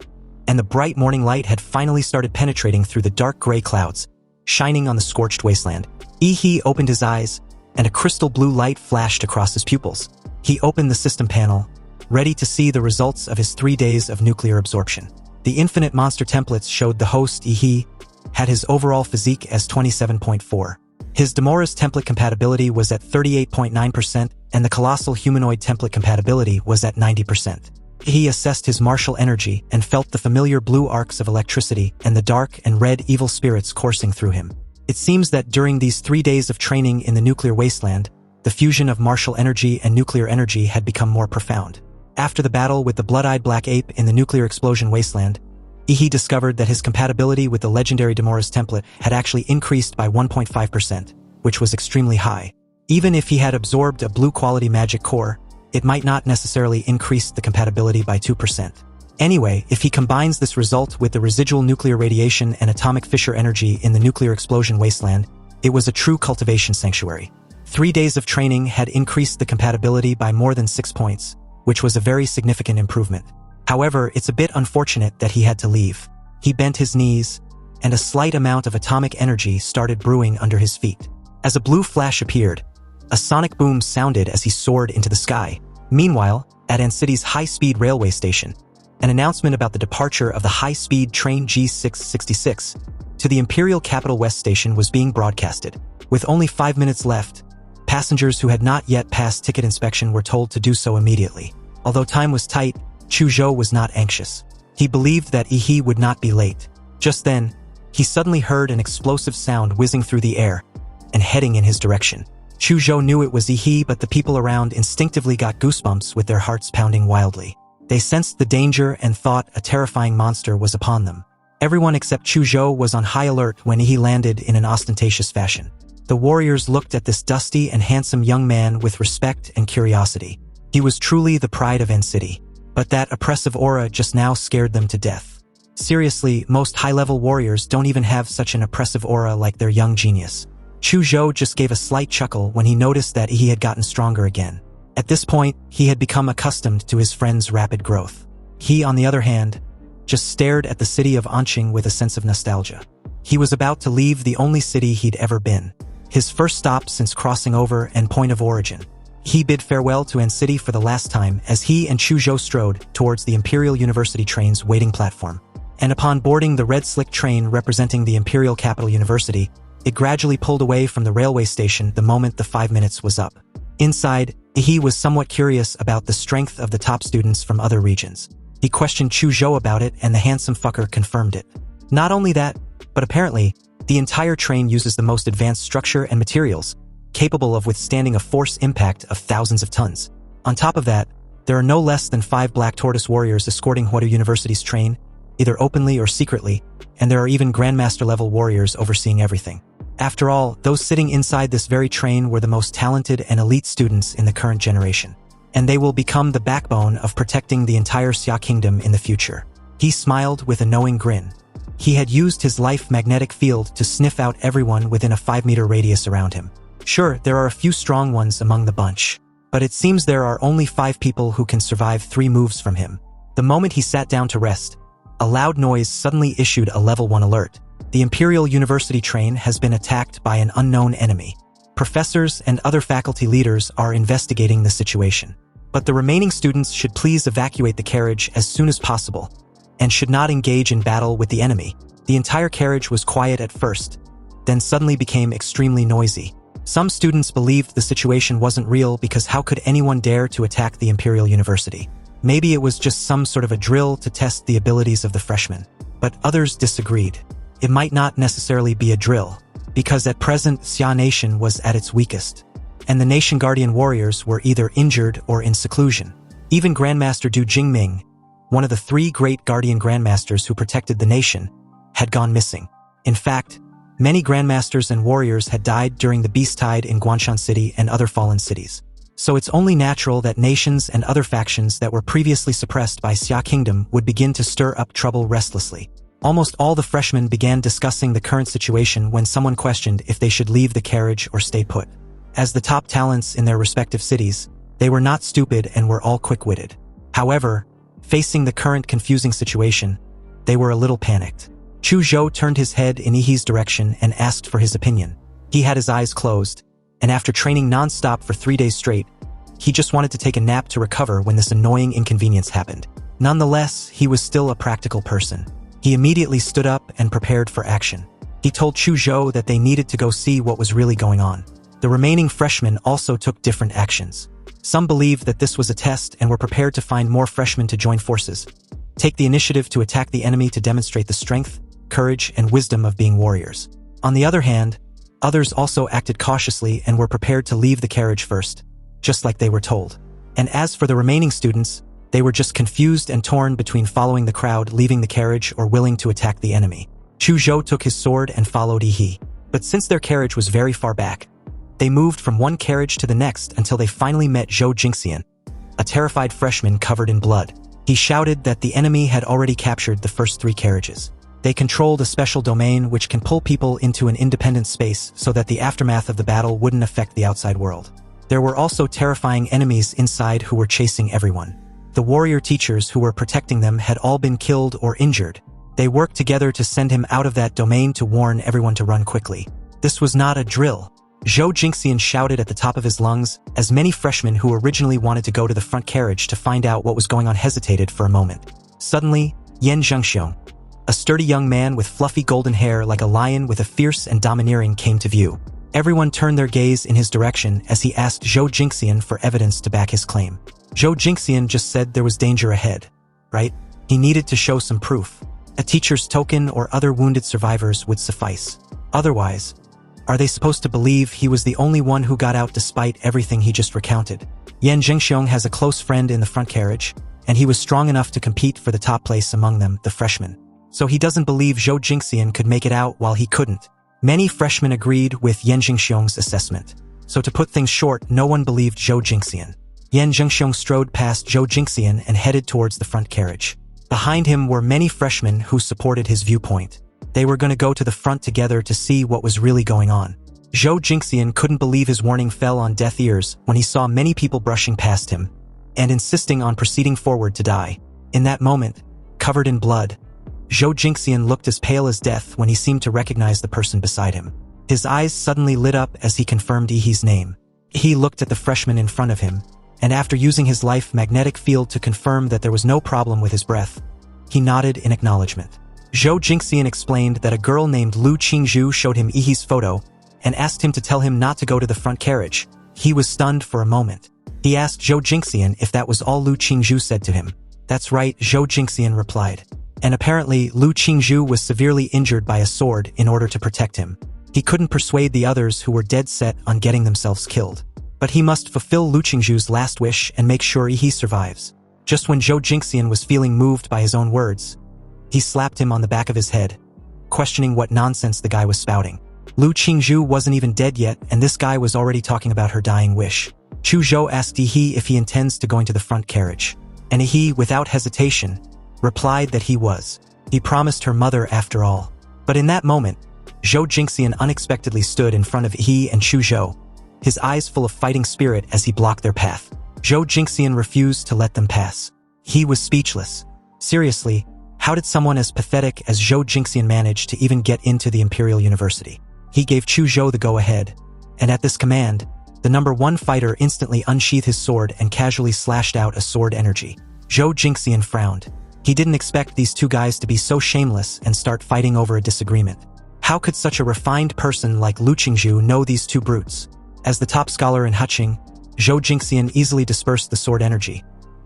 and the bright morning light had finally started penetrating through the dark gray clouds, shining on the scorched wasteland. Ehi opened his eyes, and a crystal blue light flashed across his pupils. He opened the system panel, ready to see the results of his 3 days of nuclear absorption. The infinite monster templates showed the host, Ehi, had his overall physique as 27.4. His Demora's template compatibility was at 38.9%, and the Colossal humanoid template compatibility was at 90%. He assessed his martial energy and felt the familiar blue arcs of electricity and the dark and red evil spirits coursing through him. It seems that during these 3 days of training in the nuclear wasteland, the fusion of martial energy and nuclear energy had become more profound. After the battle with the blood-eyed black ape in the nuclear explosion wasteland, Ehi discovered that his compatibility with the legendary Demora's template had actually increased by 1.5%, which was extremely high. Even if he had absorbed a blue-quality magic core, it might not necessarily increase the compatibility by 2%. Anyway, if he combines this result with the residual nuclear radiation and atomic fissure energy in the nuclear explosion wasteland, it was a true cultivation sanctuary. 3 days of training had increased the compatibility by more than 6 points, which was a very significant improvement. However, it's a bit unfortunate that he had to leave. He bent his knees, and a slight amount of atomic energy started brewing under his feet. As a blue flash appeared, a sonic boom sounded as he soared into the sky. Meanwhile, at Ancity's high-speed railway station, an announcement about the departure of the high-speed train G666 to the Imperial Capital West Station was being broadcasted. With only 5 minutes left, passengers who had not yet passed ticket inspection were told to do so immediately. Although time was tight, Chu Zhou was not anxious. He believed that Ehi would not be late. Just then, he suddenly heard an explosive sound whizzing through the air and heading in his direction. Chu Zhou knew it was Ehi, but the people around instinctively got goosebumps with their hearts pounding wildly. They sensed the danger and thought a terrifying monster was upon them. Everyone except Chu Zhou was on high alert when Ehi landed in an ostentatious fashion. The warriors looked at this dusty and handsome young man with respect and curiosity. He was truly the pride of Ancity, but that oppressive aura just now scared them to death. Seriously, most high-level warriors don't even have such an oppressive aura like their young genius. Chu Zhou just gave a slight chuckle when he noticed that he had gotten stronger again. At this point, he had become accustomed to his friend's rapid growth. He, on the other hand, just stared at the city of Anqing with a sense of nostalgia. He was about to leave the only city he'd ever been, his first stop since crossing over and point of origin. He bid farewell to Ancity for the last time as he and Chu Zhou strode towards the Imperial University train's waiting platform. and upon boarding the red slick train representing the Imperial Capital University, it gradually pulled away from the railway station the moment the 5 minutes was up. Inside, Ehi was somewhat curious about the strength of the top students from other regions. He questioned Chu Zhou about it, and the handsome fucker confirmed it. Not only that, but apparently, the entire train uses the most advanced structure and materials, capable of withstanding a force impact of thousands of tons. On top of that, there are no less than 5 Black Tortoise warriors escorting Huatou University's train, either openly or secretly, and there are even Grandmaster-level warriors overseeing everything. After all, those sitting inside this very train were the most talented and elite students in the current generation, and they will become the backbone of protecting the entire Xia Kingdom in the future. He smiled with a knowing grin. He had used his life magnetic field to sniff out everyone within a 5-meter radius around him. Sure, there are a few strong ones among the bunch, but it seems there are only 5 people who can survive 3 moves from him. The moment he sat down to rest, a loud noise suddenly issued a level 1 alert. The Imperial University train has been attacked by an unknown enemy. Professors and other faculty leaders are investigating the situation. But the remaining students should please evacuate the carriage as soon as possible, and should not engage in battle with the enemy. The entire carriage was quiet at first, then suddenly became extremely noisy. Some students believed the situation wasn't real because how could anyone dare to attack the Imperial University? Maybe it was just some sort of a drill to test the abilities of the freshmen. But others disagreed. It might not necessarily be a drill, because at present Xia Nation was at its weakest, and the Nation Guardian warriors were either injured or in seclusion. Even Grandmaster Du Jingming, one of the 3 great Guardian Grandmasters who protected the nation, had gone missing. In fact, many Grandmasters and warriors had died during the Beast Tide in Guanshan City and other fallen cities. So it's only natural that nations and other factions that were previously suppressed by Xia Kingdom would begin to stir up trouble restlessly. Almost all the freshmen began discussing the current situation when someone questioned if they should leave the carriage or stay put. As the top talents in their respective cities, they were not stupid and were all quick-witted. However, facing the current confusing situation, they were a little panicked. Chu Zhou turned his head in Ehi's direction and asked for his opinion. He had his eyes closed, and after training non-stop for 3 days straight, he just wanted to take a nap to recover when this annoying inconvenience happened. Nonetheless, he was still a practical person. He immediately stood up and prepared for action. He told Chu Zhou that they needed to go see what was really going on. The remaining freshmen also took different actions. Some believed that this was a test and were prepared to find more freshmen to join forces, take the initiative to attack the enemy to demonstrate the strength, courage, and wisdom of being warriors. On the other hand, others also acted cautiously and were prepared to leave the carriage first, just like they were told. And as for the remaining students, they were just confused and torn between following the crowd, leaving the carriage, or willing to attack the enemy. Chu Zhou took his sword and followed Ehi. But since their carriage was very far back, they moved from one carriage to the next until they finally met Zhou Jingxian, a terrified freshman covered in blood. He shouted that the enemy had already captured the first 3 carriages. They controlled a special domain which can pull people into an independent space so that the aftermath of the battle wouldn't affect the outside world. There were also terrifying enemies inside who were chasing everyone. The warrior teachers who were protecting them had all been killed or injured. They worked together to send him out of that domain to warn everyone to run quickly. This was not a drill. Zhou Jingxian shouted at the top of his lungs, as many freshmen who originally wanted to go to the front carriage to find out what was going on hesitated for a moment. Suddenly, Yan Zhengxiong, a sturdy young man with fluffy golden hair like a lion with a fierce and domineering, came to view. Everyone turned their gaze in his direction as he asked Zhou Jingxian for evidence to back his claim. Zhou Jingxian just said there was danger ahead, right? He needed to show some proof. A teacher's token or other wounded survivors would suffice. Otherwise, are they supposed to believe he was the only one who got out despite everything he just recounted? Yan Zhengxiong has a close friend in the front carriage, and he was strong enough to compete for the top place among them, the freshmen. So he doesn't believe Zhou Jingxian could make it out while he couldn't. Many freshmen agreed with Yan Zhengxiong's assessment. So to put things short, no one believed Zhou Jingxian. Yan Zhengxiong strode past Zhou Jingxian and headed towards the front carriage. Behind him were many freshmen who supported his viewpoint. They were going to go to the front together to see what was really going on. Zhou Jingxian couldn't believe his warning fell on deaf ears when he saw many people brushing past him and insisting on proceeding forward to die. In that moment, covered in blood, Zhou Jingxian looked as pale as death when he seemed to recognize the person beside him. His eyes suddenly lit up as he confirmed Ehi's name. He looked at the freshman in front of him, and after using his life magnetic field to confirm that there was no problem with his breath, he nodded in acknowledgement. Zhou Jingxian explained that a girl named Lu Qingzhu showed him Ehi's photo and asked him to tell him not to go to the front carriage. He was stunned for a moment. He asked Zhou Jingxian if that was all Lu Qingzhu said to him. That's right, Zhou Jingxian replied. And apparently, Lu Qingzhu was severely injured by a sword in order to protect him. He couldn't persuade the others who were dead set on getting themselves killed. But he must fulfill Lu Qingzhu's last wish and make sure Ehi survives. Just when Zhou Jingxian was feeling moved by his own words, he slapped him on the back of his head, questioning what nonsense the guy was spouting. Lu Qingzhu wasn't even dead yet, and this guy was already talking about her dying wish. Chu Zhou asked Ehi if he intends to go into the front carriage, and Ehi, without hesitation, replied that he was. He promised her mother after all. But in that moment, Zhou Jingxian unexpectedly stood in front of Ehi and Chu Zhou, his eyes full of fighting spirit as he blocked their path. Zhou Jingxian refused to let them pass. He was speechless. Seriously, how did someone as pathetic as Zhou Jingxian manage to even get into the Imperial University? He gave Chu Zhou the go-ahead, and at this command, the number 1 fighter instantly unsheathed his sword and casually slashed out a sword energy. Zhou Jingxian frowned. He didn't expect these two guys to be so shameless and start fighting over a disagreement. How could such a refined person like Lu Qingzhu know these two brutes? As the top scholar in Huqing, Zhou Jingxian easily dispersed the sword energy.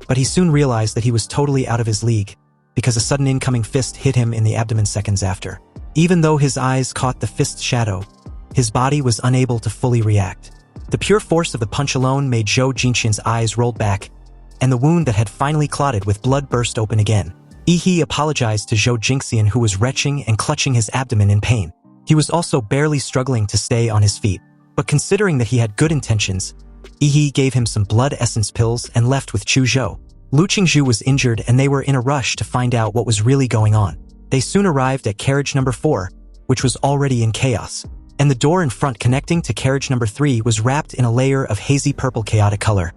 But he soon realized that he was totally out of his league, because a sudden incoming fist hit him in the abdomen seconds after. Even though his eyes caught the fist's shadow, his body was unable to fully react. The pure force of the punch alone made Zhou Jingxian's eyes roll back, and the wound that had finally clotted with blood burst open again. Ehi apologized to Zhou Jingxian, who was retching and clutching his abdomen in pain. He was also barely struggling to stay on his feet. But considering that he had good intentions, Ehi gave him some blood essence pills and left with Chu Zhou. Lu Qingzhu was injured and they were in a rush to find out what was really going on. They soon arrived at carriage number 4, which was already in chaos, and the door in front connecting to carriage number 3 was wrapped in a layer of hazy purple chaotic color,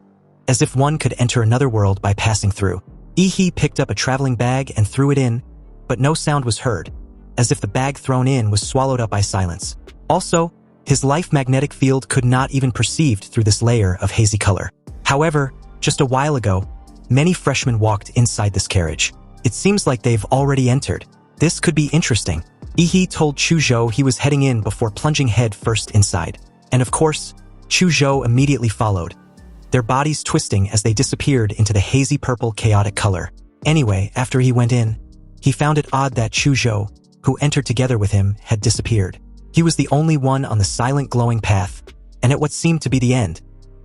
as if one could enter another world by passing through. Ehi picked up a traveling bag and threw it in, but no sound was heard, as if the bag thrown in was swallowed up by silence. Also, his life magnetic field could not even perceived through this layer of hazy color. However, just a while ago, many freshmen walked inside this carriage. It seems like they've already entered. This could be interesting. Ehi told Chu Zhou he was heading in before plunging head first inside. And of course, Chu Zhou immediately followed, their bodies twisting as they disappeared into the hazy purple chaotic color. Anyway, after he went in, he found it odd that Chu Zhou, who entered together with him, had disappeared. He was the only one on the silent glowing path, and at what seemed to be the end.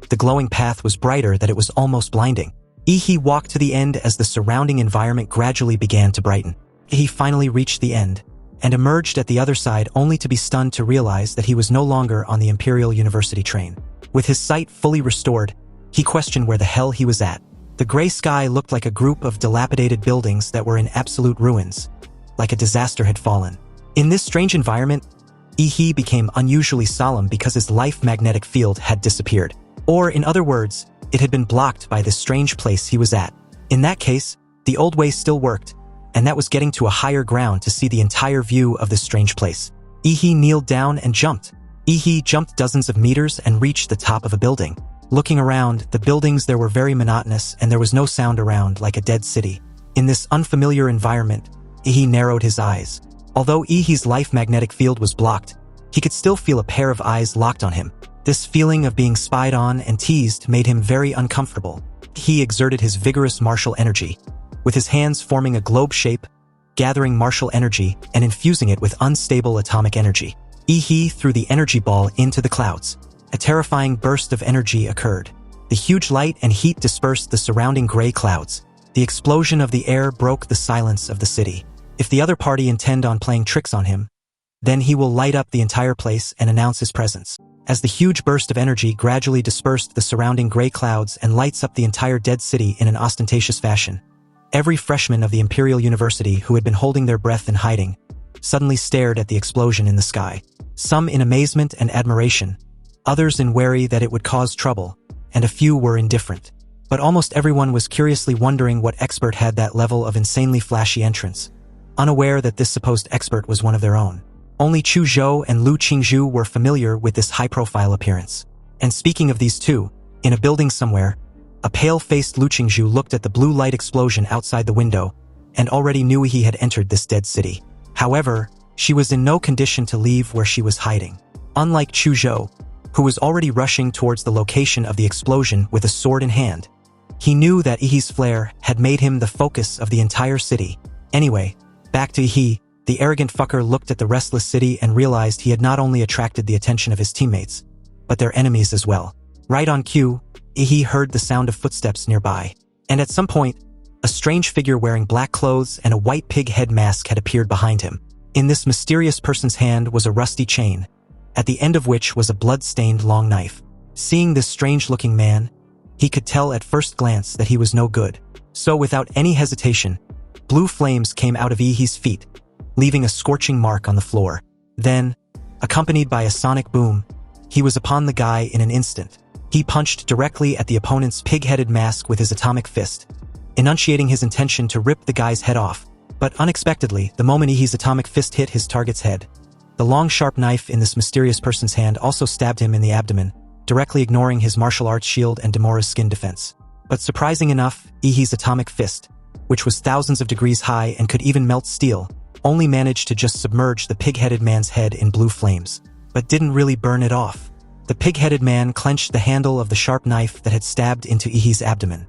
The glowing path was brighter that it was almost blinding. Ehi walked to the end as the surrounding environment gradually began to brighten. He finally reached the end, and emerged at the other side only to be stunned to realize that he was no longer on the Imperial University train. With his sight fully restored, he questioned where the hell he was at. The gray sky looked like a group of dilapidated buildings that were in absolute ruins, like a disaster had fallen. In this strange environment, Ehi became unusually solemn because his life magnetic field had disappeared. Or, in other words, it had been blocked by this strange place he was at. In that case, the old way still worked, and that was getting to a higher ground to see the entire view of this strange place. Ehi kneeled down and jumped. Ehi jumped dozens of meters and reached the top of a building. Looking around, the buildings there were very monotonous and there was no sound around, like a dead city. In this unfamiliar environment, Ehi narrowed his eyes. Although Ehi's life magnetic field was blocked, he could still feel a pair of eyes locked on him. This feeling of being spied on and teased made him very uncomfortable. He exerted his vigorous martial energy, with his hands forming a globe shape, gathering martial energy and infusing it with unstable atomic energy. Ehi threw the energy ball into the clouds. A terrifying burst of energy occurred. The huge light and heat dispersed the surrounding gray clouds. The explosion of the air broke the silence of the city. If the other party intend on playing tricks on him, then he will light up the entire place and announce his presence. As the huge burst of energy gradually dispersed the surrounding gray clouds and lights up the entire dead city in an ostentatious fashion, every freshman of the Imperial University who had been holding their breath in hiding suddenly stared at the explosion in the sky. Some in amazement and admiration, others in worry that it would cause trouble, and a few were indifferent. But almost everyone was curiously wondering what expert had that level of insanely flashy entrance, unaware that this supposed expert was one of their own. Only Chu Zhou and Lu Qingzhu were familiar with this high-profile appearance. And speaking of these two, in a building somewhere, a pale-faced Lu Qingzhu looked at the blue light explosion outside the window and already knew he had entered this dead city. However, she was in no condition to leave where she was hiding. Unlike Chuzhou, who was already rushing towards the location of the explosion with a sword in hand, he knew that Ehi's flare had made him the focus of the entire city. Anyway, back to Ehi, the arrogant fucker looked at the restless city and realized he had not only attracted the attention of his teammates, but their enemies as well. Right on cue, Ehi heard the sound of footsteps nearby, and at some point, a strange figure wearing black clothes and a white pig head mask had appeared behind him. In this mysterious person's hand was a rusty chain, at the end of which was a blood-stained long knife. Seeing this strange-looking man, he could tell at first glance that he was no good. So without any hesitation, blue flames came out of Ehi's feet, leaving a scorching mark on the floor. Then, accompanied by a sonic boom, he was upon the guy in an instant. He punched directly at the opponent's pig-headed mask with his atomic fist, enunciating his intention to rip the guy's head off. But unexpectedly, the moment Ehi's atomic fist hit his target's head, the long sharp knife in this mysterious person's hand also stabbed him in the abdomen, directly ignoring his martial arts shield and Demora's skin defense. But surprising enough, Ehi's atomic fist, which was thousands of degrees high and could even melt steel, only managed to just submerge the pig-headed man's head in blue flames, but didn't really burn it off. The pig-headed man clenched the handle of the sharp knife that had stabbed into Ehi's abdomen.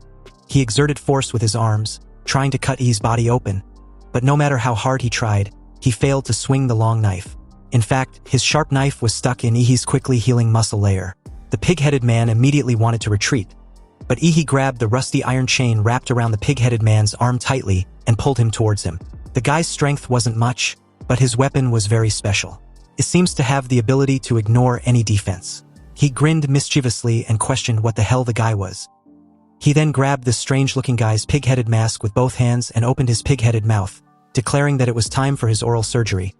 He exerted force with his arms, trying to cut Ehi's body open, but no matter how hard he tried, he failed to swing the long knife. In fact, his sharp knife was stuck in Ehi's quickly healing muscle layer. The pig-headed man immediately wanted to retreat, but Ehi grabbed the rusty iron chain wrapped around the pig-headed man's arm tightly and pulled him towards him. The guy's strength wasn't much, but his weapon was very special. It seems to have the ability to ignore any defense. He grinned mischievously and questioned what the hell the guy was. He then grabbed this strange-looking guy's pig-headed mask with both hands and opened his pig-headed mouth, declaring that it was time for his oral surgery.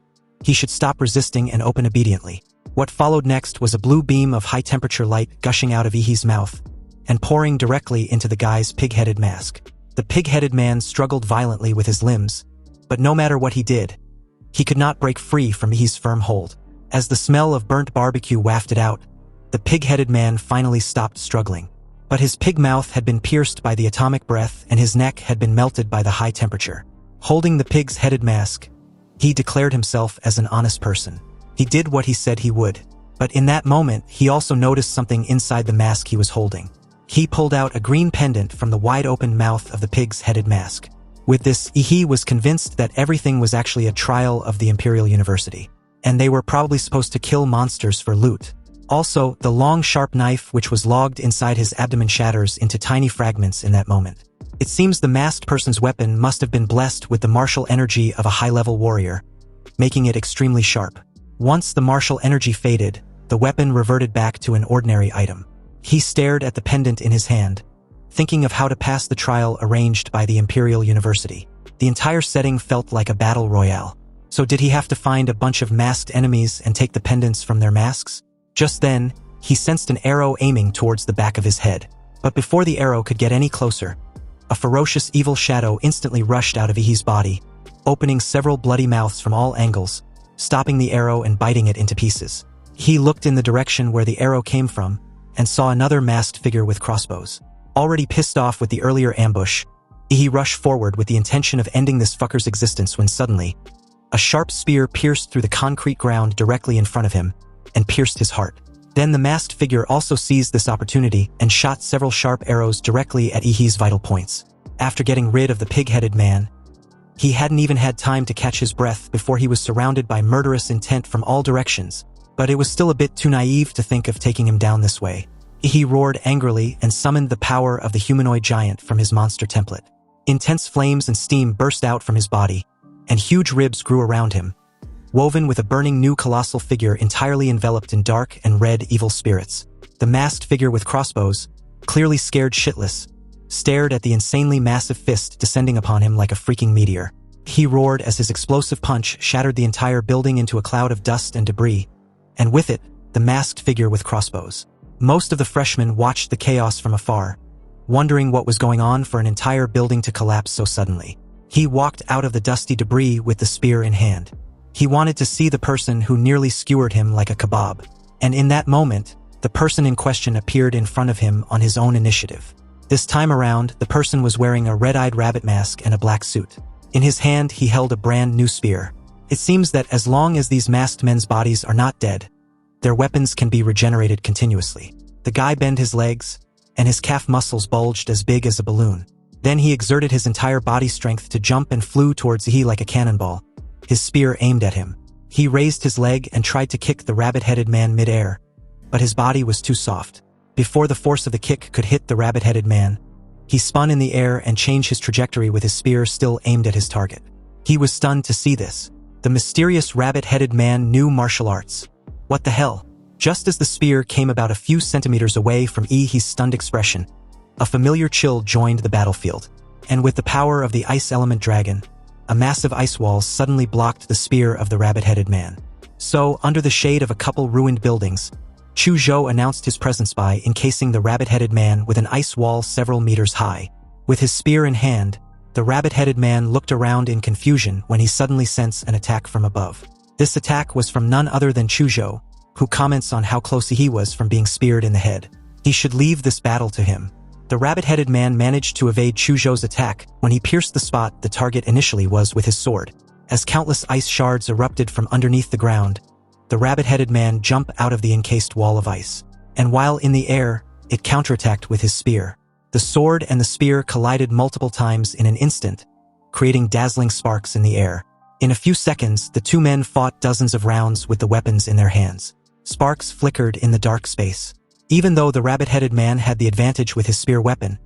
He should stop resisting and open obediently. What followed next was a blue beam of high-temperature light gushing out of Ehi's mouth and pouring directly into the guy's pig-headed mask. The pig-headed man struggled violently with his limbs, but no matter what he did, he could not break free from Ehi's firm hold. As the smell of burnt barbecue wafted out, the pig-headed man finally stopped struggling. But his pig mouth had been pierced by the atomic breath and his neck had been melted by the high temperature. Holding the pig's headed mask, he declared himself as an honest person. He did what he said he would. But in that moment, he also noticed something inside the mask he was holding. He pulled out a green pendant from the wide-open mouth of the pig's headed mask. With this, Ehi was convinced that everything was actually a trial of the Imperial University, and they were probably supposed to kill monsters for loot. Also, the long sharp knife which was logged inside his abdomen shatters into tiny fragments in that moment. It seems the masked person's weapon must have been blessed with the martial energy of a high-level warrior, making it extremely sharp. Once the martial energy faded, the weapon reverted back to an ordinary item. He stared at the pendant in his hand, thinking of how to pass the trial arranged by the Imperial University. The entire setting felt like a battle royale. So did he have to find a bunch of masked enemies and take the pendants from their masks? Just then, he sensed an arrow aiming towards the back of his head. But before the arrow could get any closer, a ferocious evil shadow instantly rushed out of Ehi's body, opening several bloody mouths from all angles, stopping the arrow and biting it into pieces. He looked in the direction where the arrow came from and saw another masked figure with crossbows. Already pissed off with the earlier ambush, Ehi rushed forward with the intention of ending this fucker's existence when suddenly, a sharp spear pierced through the concrete ground directly in front of him and pierced his heart. Then the masked figure also seized this opportunity and shot several sharp arrows directly at Ehi's vital points. After getting rid of the pig-headed man, he hadn't even had time to catch his breath before he was surrounded by murderous intent from all directions, but it was still a bit too naive to think of taking him down this way. Ehi roared angrily and summoned the power of the humanoid giant from his monster template. Intense flames and steam burst out from his body, and huge ribs grew around him, woven with a burning new colossal figure entirely enveloped in dark and red evil spirits. The masked figure with crossbows, clearly scared shitless, stared at the insanely massive fist descending upon him like a freaking meteor. He roared as his explosive punch shattered the entire building into a cloud of dust and debris, and with it, the masked figure with crossbows. Most of the freshmen watched the chaos from afar, wondering what was going on for an entire building to collapse so suddenly. He walked out of the dusty debris with the spear in hand. He wanted to see the person who nearly skewered him like a kebab. And in that moment, the person in question appeared in front of him on his own initiative. This time around, the person was wearing a red-eyed rabbit mask and a black suit. In his hand, he held a brand new spear. It seems that as long as these masked men's bodies are not dead, their weapons can be regenerated continuously. The guy bent his legs, and his calf muscles bulged as big as a balloon. Then he exerted his entire body strength to jump and flew towards Ehi like a cannonball, his spear aimed at him. He raised his leg and tried to kick the rabbit-headed man mid-air, but his body was too soft. Before the force of the kick could hit the rabbit-headed man, he spun in the air and changed his trajectory with his spear still aimed at his target. He was stunned to see this. The mysterious rabbit-headed man knew martial arts. What the hell? Just as the spear came about a few centimeters away from Ehi's stunned expression, a familiar chill joined the battlefield. And with the power of the ice element dragon, a massive ice wall suddenly blocked the spear of the rabbit-headed man. So, under the shade of a couple ruined buildings, Chu Zhou announced his presence by encasing the rabbit-headed man with an ice wall several meters high. With his spear in hand, the rabbit-headed man looked around in confusion when he suddenly sensed an attack from above. This attack was from none other than Chu Zhou, who comments on how close he was from being speared in the head. He should leave this battle to him. The rabbit-headed man managed to evade Chu Zhou's attack when he pierced the spot the target initially was with his sword. As countless ice shards erupted from underneath the ground, the rabbit-headed man jumped out of the encased wall of ice. And while in the air, it counterattacked with his spear. The sword and the spear collided multiple times in an instant, creating dazzling sparks in the air. In a few seconds, the two men fought dozens of rounds with the weapons in their hands. Sparks flickered in the dark space. Even though the rabbit-headed man had the advantage with his spear weapon,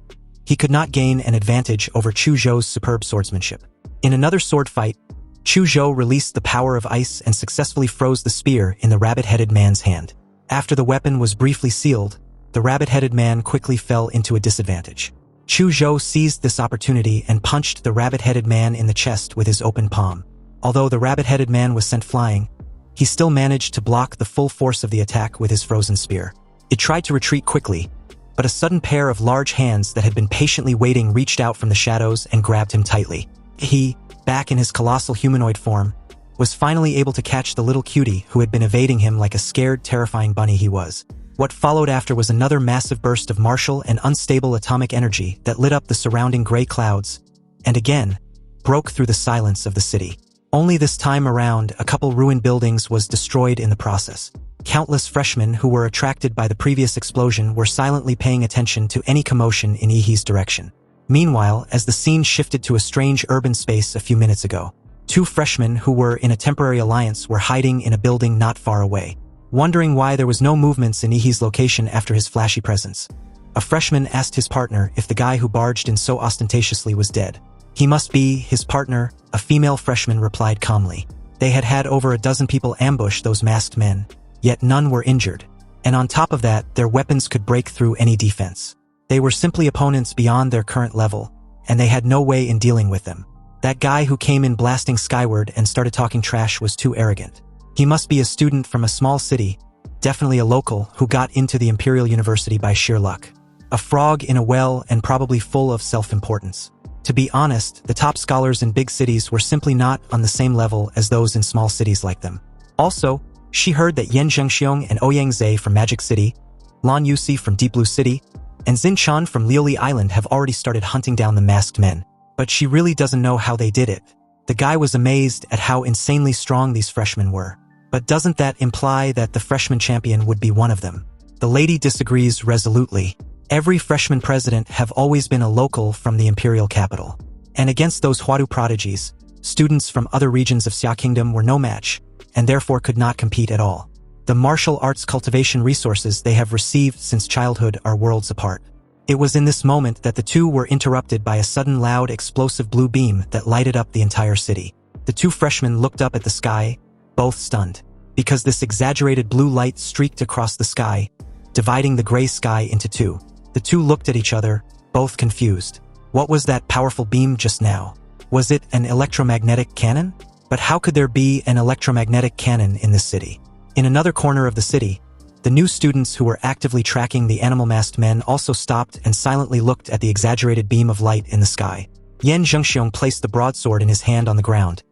he could not gain an advantage over Chu Zhou's superb swordsmanship. In another sword fight, Chu Zhou released the power of ice and successfully froze the spear in the rabbit-headed man's hand. After the weapon was briefly sealed, the rabbit-headed man quickly fell into a disadvantage. Chu Zhou seized this opportunity and punched the rabbit-headed man in the chest with his open palm. Although the rabbit-headed man was sent flying, he still managed to block the full force of the attack with his frozen spear. It tried to retreat quickly, but a sudden pair of large hands that had been patiently waiting reached out from the shadows and grabbed him tightly. He, back in his colossal humanoid form, was finally able to catch the little cutie who had been evading him like a scared, terrifying bunny he was. What followed after was another massive burst of martial and unstable atomic energy that lit up the surrounding gray clouds, and again, broke through the silence of the city. Only this time around, a couple ruined buildings was destroyed in the process. Countless freshmen who were attracted by the previous explosion were silently paying attention to any commotion in Ehi's direction. Meanwhile, as the scene shifted to a strange urban space a few minutes ago, two freshmen who were in a temporary alliance were hiding in a building not far away. Wondering why there was no movements in Ehi's location after his flashy presence, a freshman asked his partner if the guy who barged in so ostentatiously was dead. He must be his partner, a female freshman replied calmly. They had had over a dozen people ambush those masked men, yet none were injured. And on top of that, their weapons could break through any defense. They were simply opponents beyond their current level, and they had no way in dealing with them. That guy who came in blasting skyward and started talking trash was too arrogant. He must be a student from a small city, definitely a local, who got into the Imperial University by sheer luck. A frog in a well and probably full of self-importance. To be honest, the top scholars in big cities were simply not on the same level as those in small cities like them. Also, she heard that Yan Zhengxiong and Ouyang Zhe from Magic City, Lan Yusi from Deep Blue City, and Xin Chan from Liuli Island have already started hunting down the masked men. But she really doesn't know how they did it. The guy was amazed at how insanely strong these freshmen were. But doesn't that imply that the freshman champion would be one of them? The lady disagrees resolutely. Every freshman president have always been a local from the imperial capital. And against those Huadu prodigies, students from other regions of Xia Kingdom were no match, and therefore could not compete at all. The martial arts cultivation resources they have received since childhood are worlds apart. It was in this moment that the two were interrupted by a sudden loud explosive blue beam that lighted up the entire city. The two freshmen looked up at the sky, both stunned, because this exaggerated blue light streaked across the sky, dividing the gray sky into two. The two looked at each other, both confused. What was that powerful beam just now? Was it an electromagnetic cannon? But how could there be an electromagnetic cannon in this city? In another corner of the city, the new students who were actively tracking the animal-masked men also stopped and silently looked at the exaggerated beam of light in the sky. Yan Zhengxiong placed the broadsword in his hand on the ground,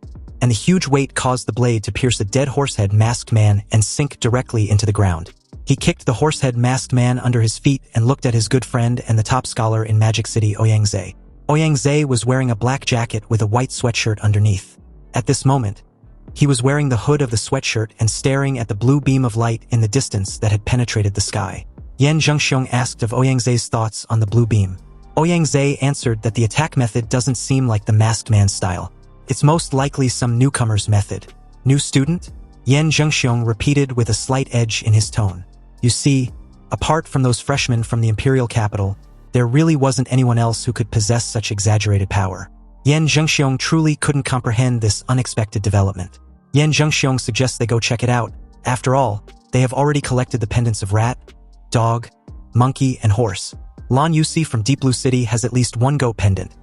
and the huge weight caused the blade to pierce a dead horsehead masked man and sink directly into the ground. He kicked the horsehead masked man under his feet and looked at his good friend and the top scholar in Magic City, Ouyang Zhe. Ouyang was wearing a black jacket with a white sweatshirt underneath. At this moment, he was wearing the hood of the sweatshirt and staring at the blue beam of light in the distance that had penetrated the sky. Yan Zhengxiong asked of Ouyang thoughts on the blue beam. Ouyang answered that the attack method doesn't seem like the masked man style. It's most likely some newcomer's method. New student? Yan Zhengxiong repeated with a slight edge in his tone. You see, apart from those freshmen from the imperial capital, there really wasn't anyone else who could possess such exaggerated power. Yan Zhengxiong truly couldn't comprehend this unexpected development. Yan Zhengxiong suggests they go check it out. After all, they have already collected the pendants of rat, dog, monkey, and horse. Lan Yusi from Deep Blue City has at least one goat pendant.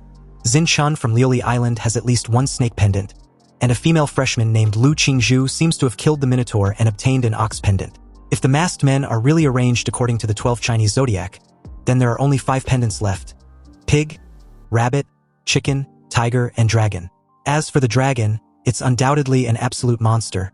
Xin Chan from Liuli Island has at least one snake pendant. And a female freshman named Lu Qingzhu seems to have killed the Minotaur and obtained an ox pendant. If the masked men are really arranged according to the 12 Chinese zodiac, then there are only 5 pendants left. Pig, rabbit, chicken, tiger, and dragon. As for the dragon, it's undoubtedly an absolute monster.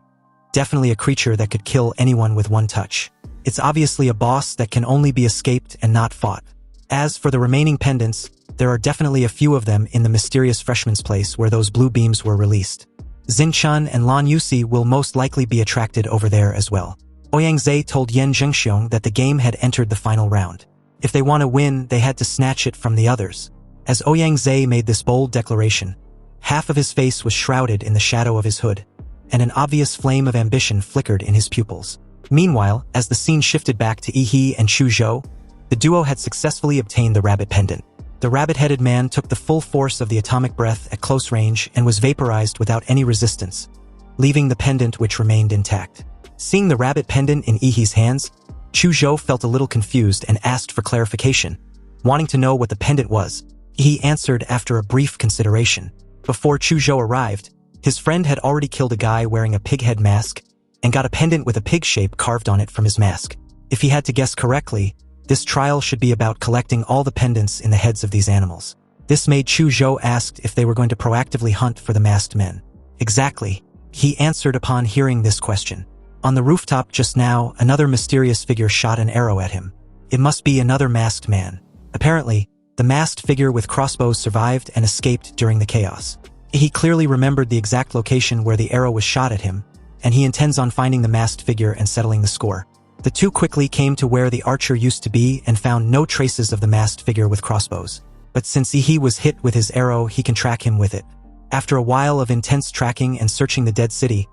Definitely a creature that could kill anyone with one touch. It's obviously a boss that can only be escaped and not fought. As for the remaining pendants, there are definitely a few of them in the mysterious freshman's place where those blue beams were released. Xin Chan and Lan Yusi will most likely be attracted over there as well. Ouyang told Yan Zhengxiong that the game had entered the final round. If they want to win, they had to snatch it from the others. As Ouyang made this bold declaration, half of his face was shrouded in the shadow of his hood, and an obvious flame of ambition flickered in his pupils. Meanwhile, as the scene shifted back to Ehi and Chu Zhou, the duo had successfully obtained the rabbit pendant. The rabbit-headed man took the full force of the atomic breath at close range and was vaporized without any resistance, leaving the pendant which remained intact. Seeing the rabbit pendant in Ehi's hands, Chu Zhou felt a little confused and asked for clarification, wanting to know what the pendant was. He answered after a brief consideration. Before Chu Zhou arrived, his friend had already killed a guy wearing a pig head mask and got a pendant with a pig shape carved on it from his mask. If he had to guess correctly, this trial should be about collecting all the pendants in the heads of these animals. This made Chu Zhou ask if they were going to proactively hunt for the masked men. Exactly, he answered upon hearing this question. On the rooftop just now, another mysterious figure shot an arrow at him. It must be another masked man. Apparently, the masked figure with crossbows survived and escaped during the chaos. He clearly remembered the exact location where the arrow was shot at him, and he intends on finding the masked figure and settling the score. The two quickly came to where the archer used to be and found no traces of the masked figure with crossbows. But since Ehi was hit with his arrow, he can track him with it. After a while of intense tracking and searching the dead city,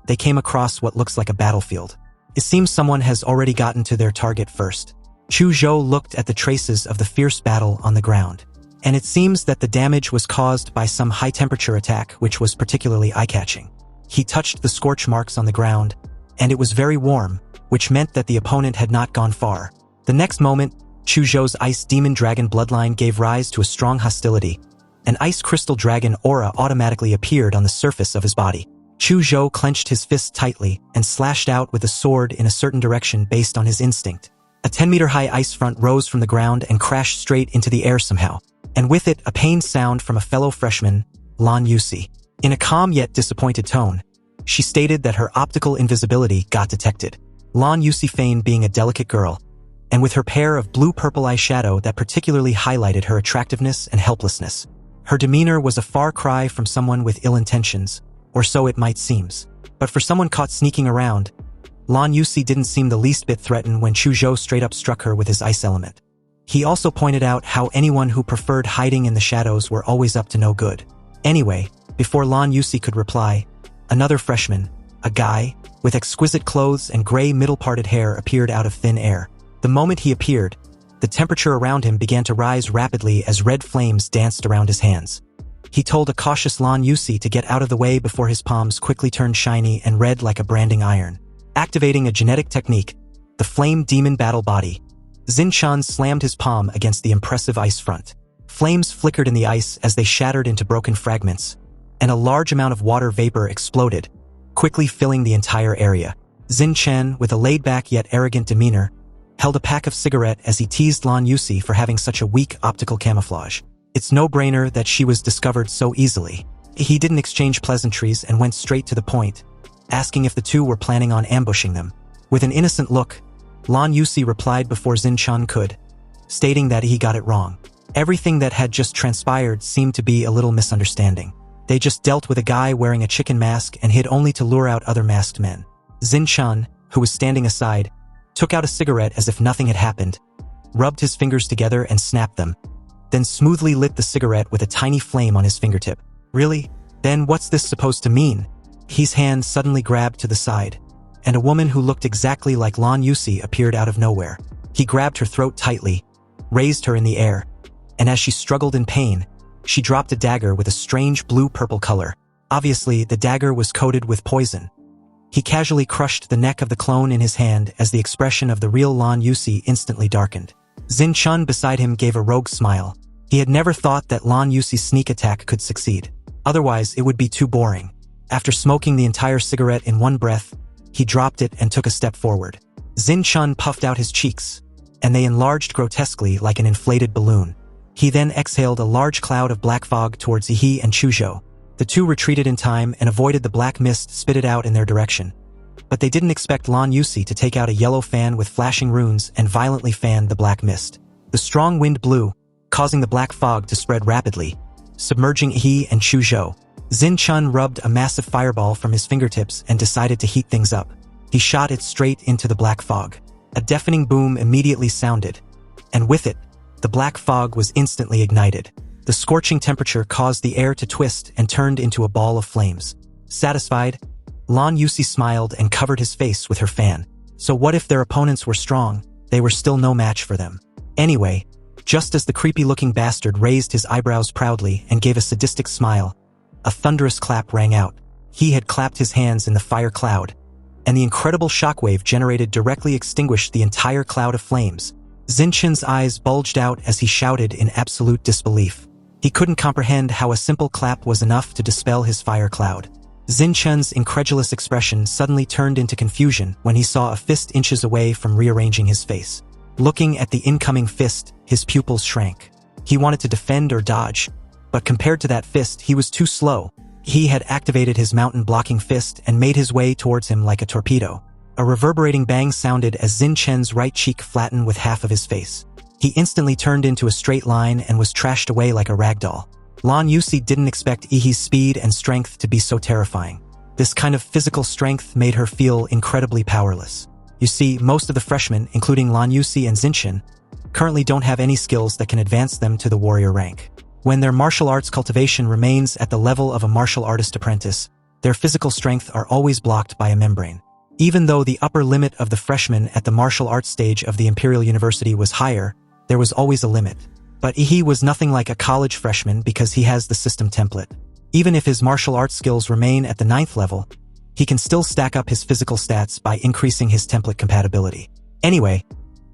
they came across what looks like a battlefield. It seems someone has already gotten to their target first. Chu Zhou looked at the traces of the fierce battle on the ground, and it seems that the damage was caused by some high-temperature attack which was particularly eye-catching. He touched the scorch marks on the ground, and it was very warm, which meant that the opponent had not gone far. The next moment, Chu Zhou's ice demon dragon bloodline gave rise to a strong hostility. An ice crystal dragon aura automatically appeared on the surface of his body. Chu Zhou clenched his fists tightly and slashed out with a sword in a certain direction based on his instinct. A 10-meter-high ice front rose from the ground and crashed straight into the air somehow, and with it a pained sound from a fellow freshman, Lan Yusi. In a calm yet disappointed tone, she stated that her optical invisibility got detected. Lan Yusi feigned being a delicate girl, and with her pair of blue-purple eyeshadow that particularly highlighted her attractiveness and helplessness. Her demeanor was a far cry from someone with ill intentions, or so it might seem. But for someone caught sneaking around, Lan Yusi didn't seem the least bit threatened when Chu Zhou straight up struck her with his ice element. He also pointed out how anyone who preferred hiding in the shadows were always up to no good. Anyway, before Lan Yusi could reply, another freshman, a guy, with exquisite clothes and gray middle-parted hair appeared out of thin air. The moment he appeared, the temperature around him began to rise rapidly as red flames danced around his hands. He told a cautious Lan Yusi to get out of the way before his palms quickly turned shiny and red like a branding iron. Activating a genetic technique, the Flame Demon Battle Body, Xin Chan slammed his palm against the impressive ice front. Flames flickered in the ice as they shattered into broken fragments, and a large amount of water vapor exploded, quickly filling the entire area. Xin Chen, with a laid-back yet arrogant demeanor, held a pack of cigarette as he teased Lan Yusi for having such a weak optical camouflage. It's no-brainer that she was discovered so easily. He didn't exchange pleasantries and went straight to the point, asking if the two were planning on ambushing them. With an innocent look, Lan Yusi replied before Xin Chan could, stating that he got it wrong. Everything that had just transpired seemed to be a little misunderstanding. They just dealt with a guy wearing a chicken mask and hid only to lure out other masked men. Xinchen, who was standing aside, took out a cigarette as if nothing had happened, rubbed his fingers together and snapped them, then smoothly lit the cigarette with a tiny flame on his fingertip. Really? Then what's this supposed to mean? His hand suddenly grabbed to the side, and a woman who looked exactly like Lan Yusi appeared out of nowhere. He grabbed her throat tightly, raised her in the air, and as she struggled in pain, she dropped a dagger with a strange blue-purple color. Obviously, the dagger was coated with poison. He casually crushed the neck of the clone in his hand as the expression of the real Lan Yusi instantly darkened. Xinchen beside him gave a rogue smile. He had never thought that Lan Yusi's sneak attack could succeed. Otherwise, it would be too boring. After smoking the entire cigarette in one breath, he dropped it and took a step forward. Xinchen puffed out his cheeks, and they enlarged grotesquely like an inflated balloon. He then exhaled a large cloud of black fog towards Ehi and Chuzhou. The two retreated in time and avoided the black mist spitted out in their direction. But they didn't expect Lan Yusi to take out a yellow fan with flashing runes and violently fan the black mist. The strong wind blew, causing the black fog to spread rapidly, submerging Ehi and Chuzhou. Xinchen rubbed a massive fireball from his fingertips and decided to heat things up. He shot it straight into the black fog. A deafening boom immediately sounded, and with it, the black fog was instantly ignited. The scorching temperature caused the air to twist and turned into a ball of flames. Satisfied, Lan Yusi smiled and covered his face with her fan. So what if their opponents were strong? They were still no match for them. Anyway, just as the creepy-looking bastard raised his eyebrows proudly and gave a sadistic smile, a thunderous clap rang out. He had clapped his hands in the fire cloud, and the incredible shockwave generated directly extinguished the entire cloud of flames. Xinchen's eyes bulged out as he shouted in absolute disbelief. He couldn't comprehend how a simple clap was enough to dispel his fire cloud. Xinchen's incredulous expression suddenly turned into confusion when he saw a fist inches away from rearranging his face. Looking at the incoming fist, his pupils shrank. He wanted to defend or dodge, but compared to that fist, he was too slow. He had activated his mountain-blocking fist and made his way towards him like a torpedo. A reverberating bang sounded as Xinchen's right cheek flattened with half of his face. He instantly turned into a straight line and was trashed away like a ragdoll. Lan Yusi didn't expect Ehi's speed and strength to be so terrifying. This kind of physical strength made her feel incredibly powerless. You see, most of the freshmen, including Lan Yusi and Xinchen, currently don't have any skills that can advance them to the warrior rank. When their martial arts cultivation remains at the level of a martial artist apprentice, their physical strength are always blocked by a membrane. Even though the upper limit of the freshmen at the martial arts stage of the Imperial University was higher, there was always a limit. But Ehi was nothing like a college freshman because he has the system template. Even if his martial arts skills remain at the 9th level, he can still stack up his physical stats by increasing his template compatibility. Anyway,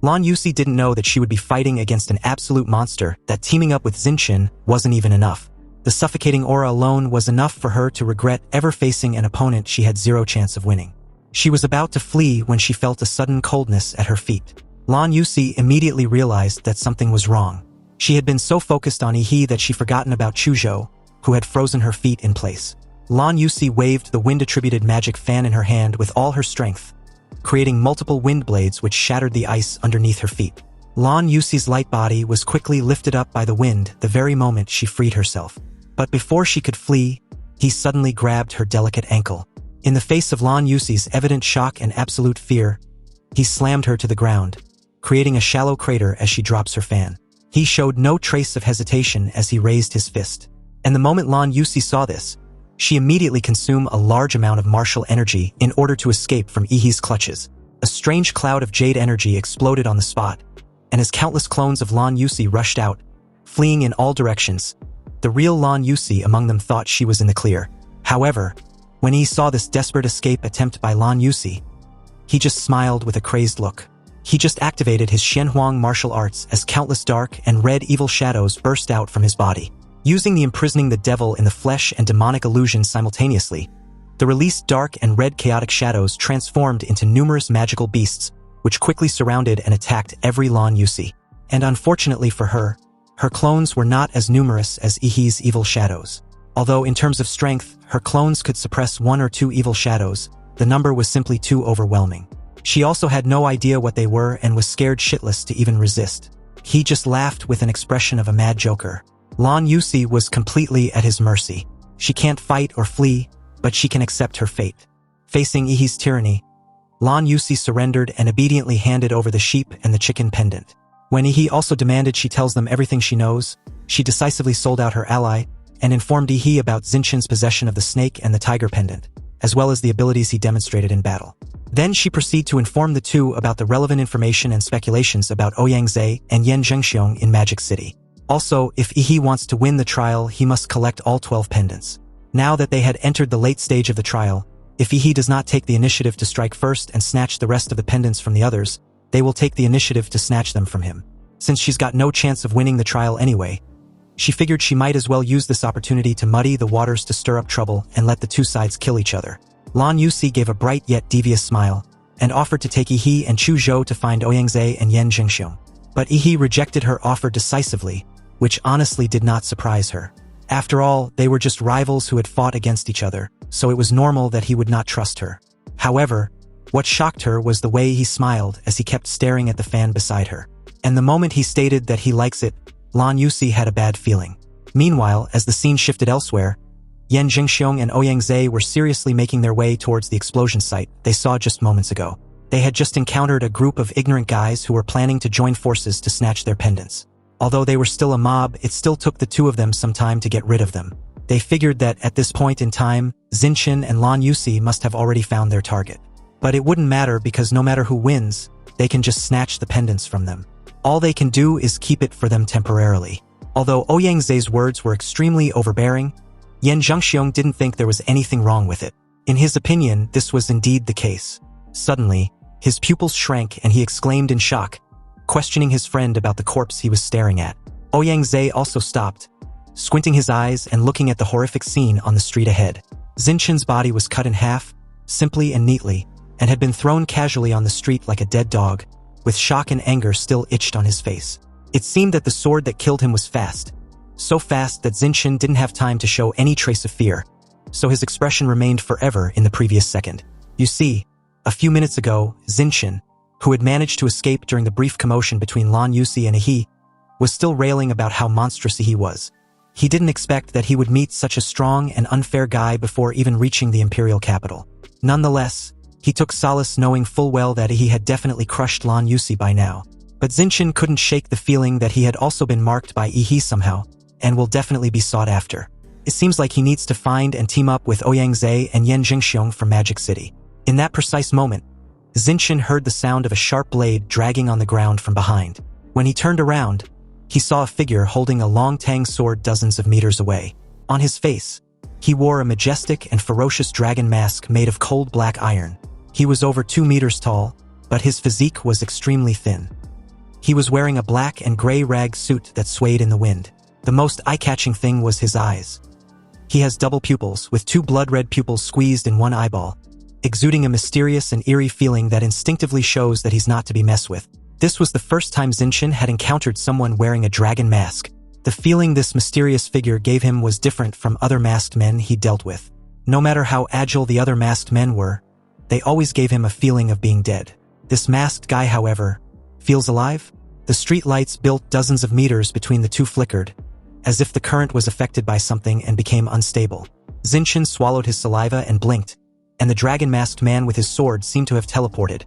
Lan Yusi didn't know that she would be fighting against an absolute monster, that teaming up with Xinchen wasn't even enough. The suffocating aura alone was enough for her to regret ever facing an opponent she had zero chance of winning. She was about to flee when she felt a sudden coldness at her feet. Lan Yusi immediately realized that something was wrong. She had been so focused on Ehi that she forgotten about Chuzhou, who had frozen her feet in place. Lan Yusi waved the wind-attributed magic fan in her hand with all her strength, creating multiple wind blades which shattered the ice underneath her feet. Lan Yusi's light body was quickly lifted up by the wind the very moment she freed herself. But before she could flee, he suddenly grabbed her delicate ankle. In the face of Lan Yusi's evident shock and absolute fear, he slammed her to the ground, creating a shallow crater as she drops her fan. He showed no trace of hesitation as he raised his fist. And the moment Lan Yusi saw this, she immediately consumed a large amount of martial energy in order to escape from Ehi's clutches. A strange cloud of jade energy exploded on the spot, and as countless clones of Lan Yusi rushed out, fleeing in all directions, the real Lan Yusi among them thought she was in the clear. However, when he saw this desperate escape attempt by Lan Yusi, he just smiled with a crazed look. He just activated his Shenhuang martial arts as countless dark and red evil shadows burst out from his body. Using the imprisoning the devil in the flesh and demonic illusions simultaneously, the released dark and red chaotic shadows transformed into numerous magical beasts, which quickly surrounded and attacked every Lan Yusi. And unfortunately for her, her clones were not as numerous as Ehi's evil shadows. Although in terms of strength, her clones could suppress 1 or 2 evil shadows, the number was simply too overwhelming. She also had no idea what they were and was scared shitless to even resist. He just laughed with an expression of a mad joker. Lan Yusi was completely at his mercy. She can't fight or flee, but she can accept her fate. Facing Ehi's tyranny, Lan Yusi surrendered and obediently handed over the sheep and the chicken pendant. When Ehi also demanded she tells them everything she knows, she decisively sold out her ally and informed Ehi about Zinchen's possession of the snake and the tiger pendant, as well as the abilities he demonstrated in battle. Then she proceeded to inform the two about the relevant information and speculations about Ouyang and Yan Zhengxiong in Magic City. Also, if Ehi wants to win the trial, he must collect all 12 pendants. Now that they had entered the late stage of the trial, if Ehi does not take the initiative to strike first and snatch the rest of the pendants from the others, they will take the initiative to snatch them from him. Since she's got no chance of winning the trial anyway, she figured she might as well use this opportunity to muddy the waters to stir up trouble and let the two sides kill each other. Lan Yusi gave a bright yet devious smile and offered to take Ehi and Chu Zhou to find Ouyang and Yan Zhengxiong. But Ehi rejected her offer decisively, which honestly did not surprise her. After all, they were just rivals who had fought against each other, so it was normal that he would not trust her. However, what shocked her was the way he smiled as he kept staring at the fan beside her. And the moment he stated that he likes it, Lan Yusi had a bad feeling. Meanwhile, as the scene shifted elsewhere, Yan Zhengxiong and Ouyang were seriously making their way towards the explosion site they saw just moments ago. They had just encountered a group of ignorant guys who were planning to join forces to snatch their pendants. Although they were still a mob, it still took the two of them some time to get rid of them. They figured that at this point in time, Zinchen and Lan Yusi must have already found their target. But it wouldn't matter because no matter who wins, they can just snatch the pendants from them. All they can do is keep it for them temporarily. Although Ouyang words were extremely overbearing, Yan Zhengxiong didn't think there was anything wrong with it. In his opinion, this was indeed the case. Suddenly, his pupils shrank and he exclaimed in shock, questioning his friend about the corpse he was staring at. Ouyang also stopped, squinting his eyes and looking at the horrific scene on the street ahead. Zinchen's body was cut in half, simply and neatly, and had been thrown casually on the street like a dead dog, with shock and anger still itched on his face. It seemed that the sword that killed him was fast, so fast that Zinchen didn't have time to show any trace of fear, so his expression remained forever in the previous second. You see, a few minutes ago, Zinchen, who had managed to escape during the brief commotion between Lan Yusi and Ehi, was still railing about how monstrous Ehi was. He didn't expect that he would meet such a strong and unfair guy before even reaching the imperial capital. Nonetheless, he took solace knowing full well that Ehi had definitely crushed Lan Yusi by now. But Zinchen couldn't shake the feeling that he had also been marked by Ehi somehow, and will definitely be sought after. It seems like he needs to find and team up with Ouyang and Yan Zhengxiong from Magic City. In that precise moment, Zinchen heard the sound of a sharp blade dragging on the ground from behind. When he turned around, he saw a figure holding a long tang sword dozens of meters away. On his face, he wore a majestic and ferocious dragon mask made of cold black iron. He was over 2 meters tall, but his physique was extremely thin. He was wearing a black and gray rag suit that swayed in the wind. The most eye-catching thing was his eyes. He has double pupils, with 2 blood-red pupils squeezed in one eyeball, exuding a mysterious and eerie feeling that instinctively shows that he's not to be messed with. This was the first time Zinchen had encountered someone wearing a dragon mask. The feeling this mysterious figure gave him was different from other masked men he dealt with. No matter how agile the other masked men were, they always gave him a feeling of being dead. This masked guy, however, feels alive? The street lights built dozens of meters between the two flickered, as if the current was affected by something and became unstable. Zinchen swallowed his saliva and blinked, and the dragon-masked man with his sword seemed to have teleported,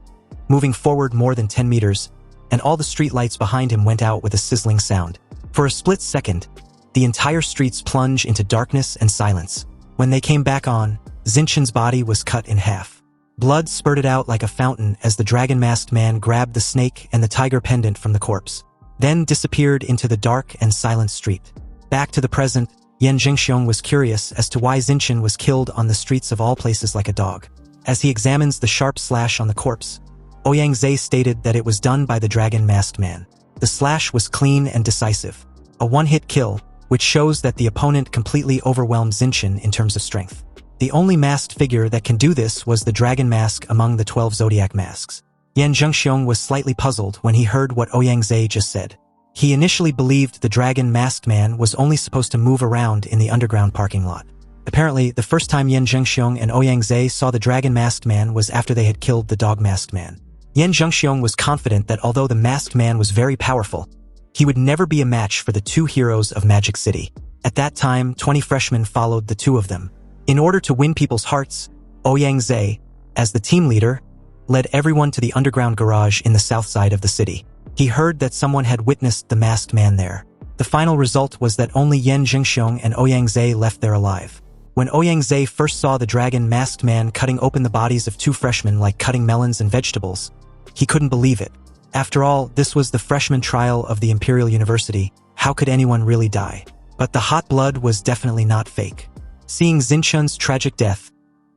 moving forward more than 10 meters, and all the street lights behind him went out with a sizzling sound. For a split second, the entire streets plunged into darkness and silence. When they came back on, Zinchen's body was cut in half. Blood spurted out like a fountain as the dragon-masked man grabbed the snake and the tiger pendant from the corpse, then disappeared into the dark and silent street. Back to the present, Yan Zhengxiong was curious as to why Zinchen was killed on the streets of all places like a dog. As he examines the sharp slash on the corpse, Ouyang stated that it was done by the dragon-masked man. The slash was clean and decisive, a one-hit kill, which shows that the opponent completely overwhelmed Zinchen in terms of strength. The only masked figure that can do this was the dragon mask among the 12 zodiac masks. Yan Zhengxiong was slightly puzzled when he heard what Ouyang just said. He initially believed the dragon-masked man was only supposed to move around in the underground parking lot. Apparently, the first time Yan Zhengxiong and Ouyang saw the dragon-masked man was after they had killed the dog-masked man. Yan Zhengxiong was confident that although the masked man was very powerful, He would never be a match for the two heroes of Magic City. At that time, 20 freshmen followed the two of them. In order to win people's hearts, Ouyang, as the team leader, led everyone to the underground garage in the south side of the city. He heard that someone had witnessed the masked man there. The final result was that only Yan Jingxiong and Ouyang left there alive. When Ouyang first saw the dragon masked man cutting open the bodies of two freshmen like cutting melons and vegetables, he couldn't believe it. After all, this was the freshman trial of the Imperial University. How could anyone really die? But the hot blood was definitely not fake. Seeing Xinchun's tragic death,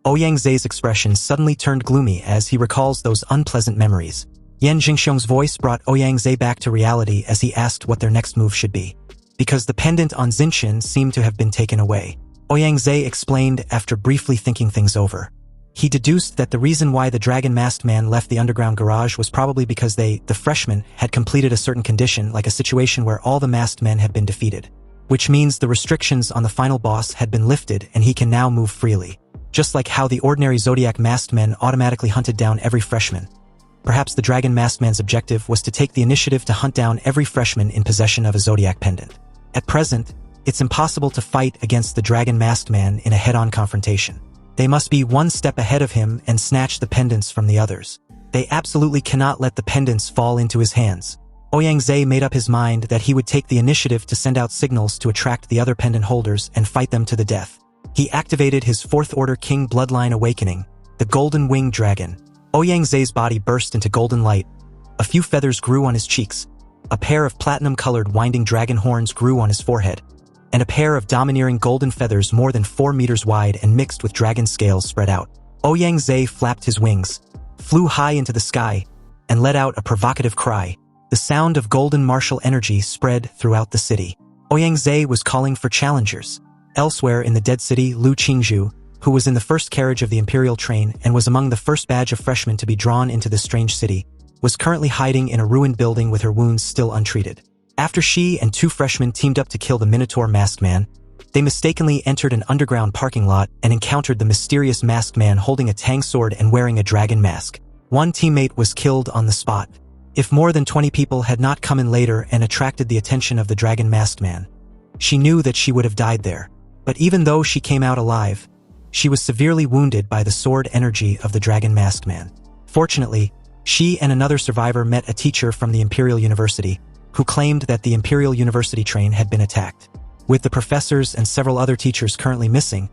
Ouyang expression suddenly turned gloomy as he recalls those unpleasant memories. Yan Jingxiong's voice brought Ouyang back to reality as he asked what their next move should be. Because the pendant on Xinchun seemed to have been taken away, Ouyang explained after briefly thinking things over. He deduced that the reason why the dragon masked man left the underground garage was probably because the freshmen, had completed a certain condition, like a situation where all the masked men had been defeated. Which means the restrictions on the final boss had been lifted and he can now move freely. Just like how the ordinary Zodiac masked men automatically hunted down every freshman. Perhaps the dragon masked man's objective was to take the initiative to hunt down every freshman in possession of a Zodiac pendant. At present, it's impossible to fight against the dragon masked man in a head-on confrontation. They must be one step ahead of him and snatch the pendants from the others. They absolutely cannot let the pendants fall into his hands. Ouyang made up his mind that he would take the initiative to send out signals to attract the other pendant holders and fight them to the death. He activated his Fourth Order King bloodline awakening, the Golden Winged Dragon. Ouyang body burst into golden light. A few feathers grew on his cheeks. A pair of platinum-colored winding dragon horns grew on his forehead. And a pair of domineering golden feathers more than 4 meters wide and mixed with dragon scales spread out. Ouyang flapped his wings, flew high into the sky, and let out a provocative cry. The sound of golden martial energy spread throughout the city. Ouyang was calling for challengers. Elsewhere in the dead city, Lu Qingzhu, who was in the first carriage of the Imperial train and was among the first batch of freshmen to be drawn into this strange city, was currently hiding in a ruined building with her wounds still untreated. After she and 2 freshmen teamed up to kill the Minotaur masked man, they mistakenly entered an underground parking lot and encountered the mysterious masked man holding a tang sword and wearing a dragon mask. One teammate was killed on the spot. If more than 20 people had not come in later and attracted the attention of the dragon masked man, she knew that she would have died there. But even though she came out alive, she was severely wounded by the sword energy of the dragon masked man. Fortunately, she and another survivor met a teacher from the Imperial University, who claimed that the Imperial University train had been attacked. With the professors and several other teachers currently missing,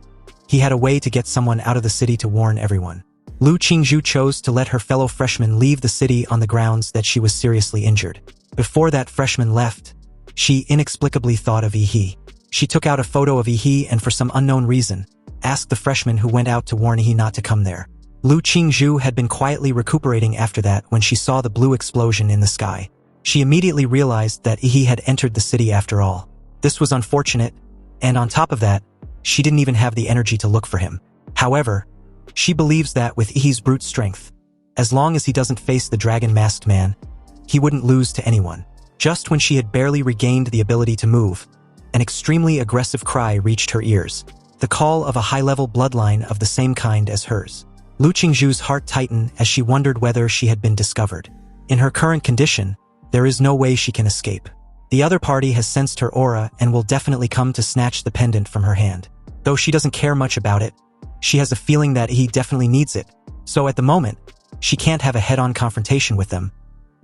he had a way to get someone out of the city to warn everyone. Lu Qingzhu chose to let her fellow freshman leave the city on the grounds that she was seriously injured. Before that freshman left, she inexplicably thought of Ehi. She took out a photo of Ehi and for some unknown reason, asked the freshman who went out to warn Ehi not to come there. Lu Qingzhu had been quietly recuperating after that when she saw the blue explosion in the sky. She immediately realized that Ehi had entered the city after all. This was unfortunate, and on top of that, she didn't even have the energy to look for him. However, she believes that with Ehi's brute strength, as long as he doesn't face the dragon masked man, he wouldn't lose to anyone. Just when she had barely regained the ability to move, an extremely aggressive cry reached her ears, the call of a high-level bloodline of the same kind as hers. Lu Qingzhu's heart tightened as she wondered whether she had been discovered. In her current condition, there is no way she can escape. The other party has sensed her aura and will definitely come to snatch the pendant from her hand. Though she doesn't care much about it, she has a feeling that he definitely needs it. So at the moment, she can't have a head-on confrontation with them,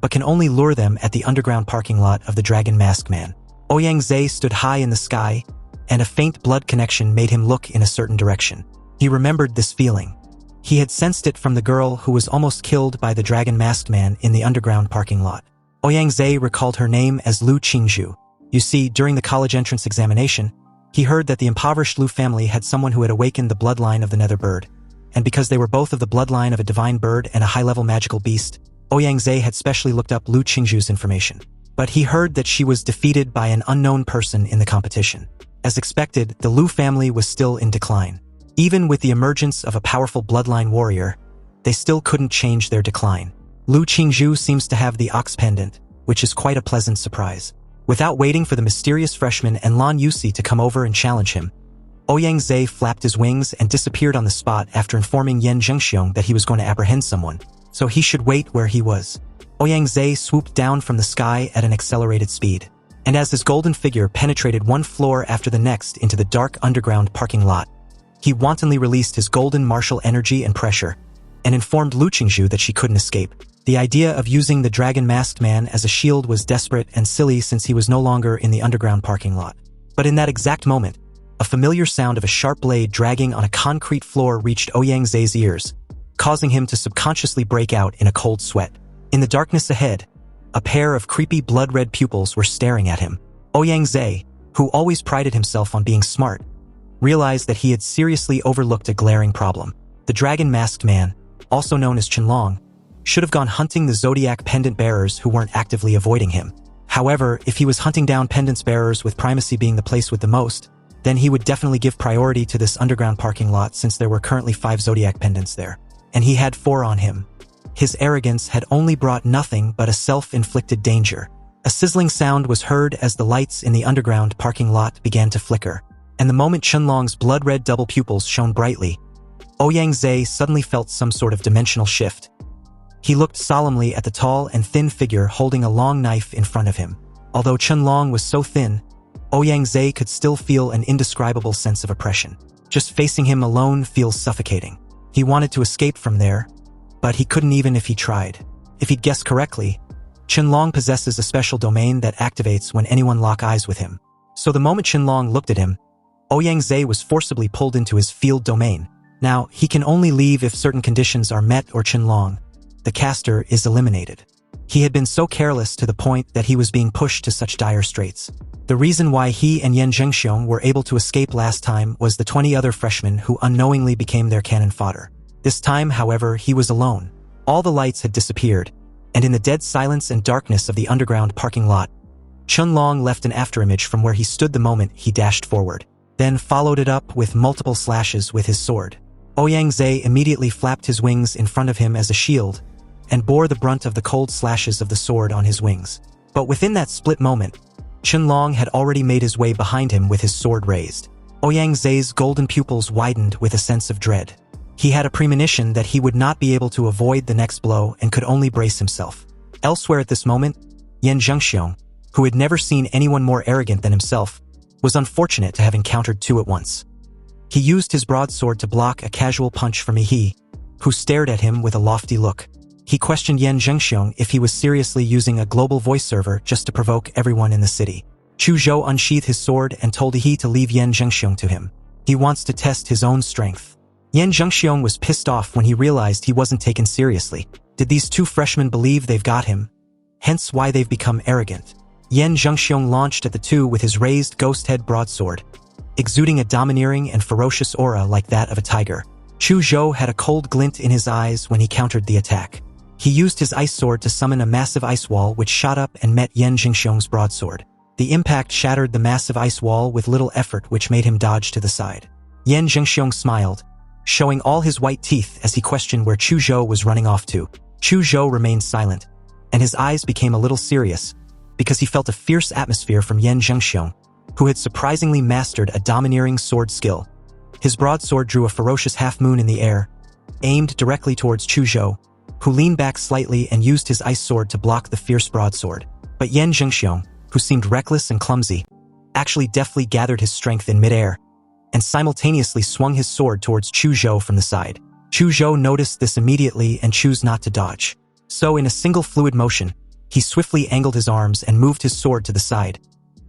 but can only lure them at the underground parking lot of the Dragon Masked Man. Ouyang stood high in the sky, and a faint blood connection made him look in a certain direction. He remembered this feeling. He had sensed it from the girl who was almost killed by the Dragon Masked Man in the underground parking lot. Ouyang recalled her name as Lu Qingzhu. You see, during the college entrance examination, he heard that the impoverished Lu family had someone who had awakened the bloodline of the Netherbird, and because they were both of the bloodline of a divine bird and a high-level magical beast, Ouyang had specially looked up Lu Qingzhu's information. But he heard that she was defeated by an unknown person in the competition. As expected, the Lu family was still in decline. Even with the emergence of a powerful bloodline warrior, they still couldn't change their decline. Lu Qingzhu seems to have the Ox Pendant, which is quite a pleasant surprise. Without waiting for the mysterious freshman and Lan Yusi to come over and challenge him, Ouyang flapped his wings and disappeared on the spot after informing Yan Zhengxiong that he was going to apprehend someone, so he should wait where he was. Ouyang swooped down from the sky at an accelerated speed. And as his golden figure penetrated one floor after the next into the dark underground parking lot, he wantonly released his golden martial energy and pressure, and informed Lu Qingzhu that she couldn't escape. The idea of using the dragon-masked man as a shield was desperate and silly since he was no longer in the underground parking lot. But in that exact moment, a familiar sound of a sharp blade dragging on a concrete floor reached Ouyang ears, causing him to subconsciously break out in a cold sweat. In the darkness ahead, a pair of creepy blood-red pupils were staring at him. Ouyang, who always prided himself on being smart, realized that he had seriously overlooked a glaring problem. The dragon-masked man, also known as Qianlong, should have gone hunting the zodiac pendant bearers who weren't actively avoiding him. However, if he was hunting down pendants bearers with primacy being the place with the most, then he would definitely give priority to this underground parking lot since there were currently 5 zodiac pendants there. And he had 4 on him. His arrogance had only brought nothing but a self-inflicted danger. A sizzling sound was heard as the lights in the underground parking lot began to flicker. And the moment Qianlong's blood-red double pupils shone brightly, Ouyang suddenly felt some sort of dimensional shift. He looked solemnly at the tall and thin figure holding a long knife in front of him. Although Qianlong was so thin, Ouyang could still feel an indescribable sense of oppression. Just facing him alone feels suffocating. He wanted to escape from there, but he couldn't even if he tried. If he'd guessed correctly, Qianlong possesses a special domain that activates when anyone lock eyes with him. So the moment Qianlong looked at him, Ouyang was forcibly pulled into his field domain. Now, he can only leave if certain conditions are met or Qianlong, the caster, is eliminated. He had been so careless to the point that he was being pushed to such dire straits. The reason why he and Yan Zhengxiong were able to escape last time was the 20 other freshmen who unknowingly became their cannon fodder. This time, however, he was alone. All the lights had disappeared, and in the dead silence and darkness of the underground parking lot, Qianlong left an afterimage from where he stood the moment he dashed forward, then followed it up with multiple slashes with his sword. Ouyang immediately flapped his wings in front of him as a shield, and bore the brunt of the cold slashes of the sword on his wings. But within that split moment, Qianlong had already made his way behind him with his sword raised. Ouyang golden pupils widened with a sense of dread. He had a premonition that he would not be able to avoid the next blow and could only brace himself. Elsewhere at this moment, Yan Zhengxiong, who had never seen anyone more arrogant than himself, was unfortunate to have encountered 2 at once. He used his broadsword to block a casual punch from Ehi, who stared at him with a lofty look. He questioned Yan Zhengxiong if he was seriously using a global voice server just to provoke everyone in the city. Chu Zhou unsheathed his sword and told Ehi to leave Yan Zhengxiong to him. He wants to test his own strength. Yan Zhengxiong was pissed off when he realized he wasn't taken seriously. Did these 2 freshmen believe they've got him? Hence why they've become arrogant. Yan Zhengxiong launched at the 2 with his raised ghost head broadsword, exuding a domineering and ferocious aura like that of a tiger. Chu Zhou had a cold glint in his eyes when he countered the attack. He used his ice sword to summon a massive ice wall which shot up and met Yan Zhengxiong's broadsword. The impact shattered the massive ice wall with little effort, which made him dodge to the side. Yan Zhengxiong smiled, showing all his white teeth as he questioned where Chu Zhou was running off to. Chu Zhou remained silent, and his eyes became a little serious, because he felt a fierce atmosphere from Yan Zhengxiong, who had surprisingly mastered a domineering sword skill. His broadsword drew a ferocious half-moon in the air, aimed directly towards Chu Zhou, who leaned back slightly and used his ice sword to block the fierce broadsword. But Yan Zhengxiong, who seemed reckless and clumsy, actually deftly gathered his strength in midair, and simultaneously swung his sword towards Chu Zhou from the side. Chu Zhou noticed this immediately and chose not to dodge. So in a single fluid motion, he swiftly angled his arms and moved his sword to the side,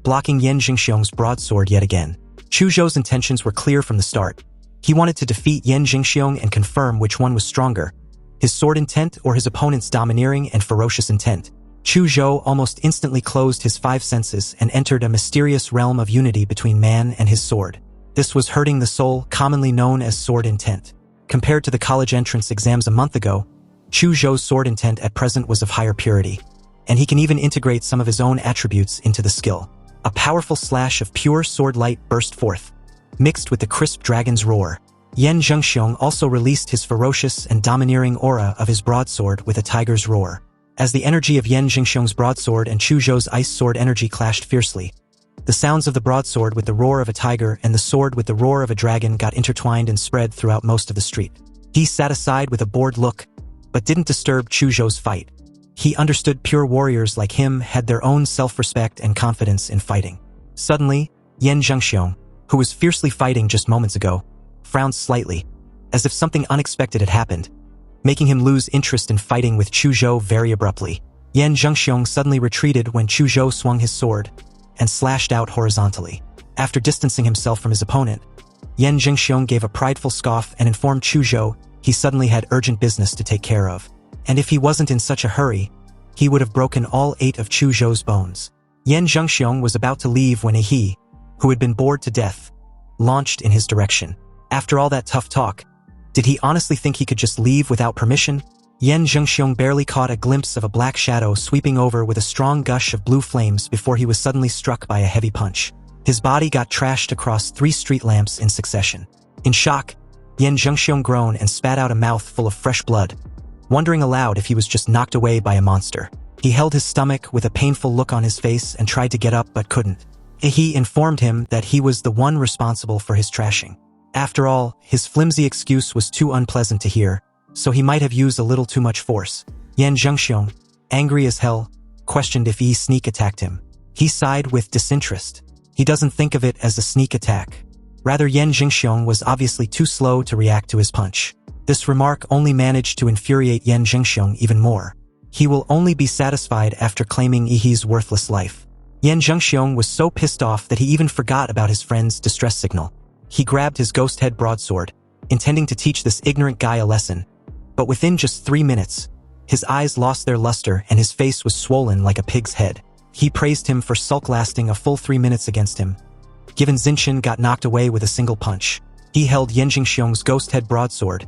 blocking Yan Zhengxiong's broadsword yet again. Chu Zhou's intentions were clear from the start. He wanted to defeat Yan Zhengxiong and confirm which one was stronger, his sword intent or his opponent's domineering and ferocious intent. Chu Zhou almost instantly closed his 5 senses and entered a mysterious realm of unity between man and his sword. This was hurting the soul, commonly known as sword intent. Compared to the college entrance exams a month ago, Chu Zhou's sword intent at present was of higher purity, and he can even integrate some of his own attributes into the skill. A powerful slash of pure sword light burst forth, mixed with the crisp dragon's roar. Yan Zhengxiong also released his ferocious and domineering aura of his broadsword with a tiger's roar. As the energy of Yan Zhengxiong's broadsword and Chu Zhou's ice sword energy clashed fiercely, the sounds of the broadsword with the roar of a tiger and the sword with the roar of a dragon got intertwined and spread throughout most of the street. He sat aside with a bored look, but didn't disturb Chu Zhou's fight. He understood pure warriors like him had their own self-respect and confidence in fighting. Suddenly, Yan Zhengxiong, who was fiercely fighting just moments ago, frowned slightly, as if something unexpected had happened, making him lose interest in fighting with Chu Zhou very abruptly. Yan Zhengxiong suddenly retreated when Chu Zhou swung his sword and slashed out horizontally. After distancing himself from his opponent, Yan Zhengxiong gave a prideful scoff and informed Chu Zhou he suddenly had urgent business to take care of, and if he wasn't in such a hurry, he would have broken all 8 of Chu Zhou's bones. Yan Zhengxiong was about to leave when Ehi, who had been bored to death, launched in his direction. After all that tough talk, did he honestly think he could just leave without permission? Yan Zhengxiong barely caught a glimpse of a black shadow sweeping over with a strong gush of blue flames before he was suddenly struck by a heavy punch. His body got trashed across 3 street lamps in succession. In shock, Yan Zhengxiong groaned and spat out a mouth full of fresh blood, wondering aloud if he was just knocked away by a monster. He held his stomach with a painful look on his face and tried to get up but couldn't. He informed him that he was the one responsible for his trashing. After all, his flimsy excuse was too unpleasant to hear, so he might have used a little too much force. Yan Zhengxiong, angry as hell, questioned if Yi sneak attacked him. He sighed with disinterest. He doesn't think of it as a sneak attack. Rather, Yan Zhengxiong was obviously too slow to react to his punch. This remark only managed to infuriate Yan Zhengxiong even more. He will only be satisfied after claiming Yi's worthless life. Yan Zhengxiong was so pissed off that he even forgot about his friend's distress signal. He grabbed his ghost head broadsword, intending to teach this ignorant guy a lesson. But within just 3 minutes, his eyes lost their luster and his face was swollen like a pig's head. He praised him for sulk lasting a full 3 minutes against him. Given Zinshin got knocked away with a single punch, he held Yan Zhengxiong's ghost head broadsword,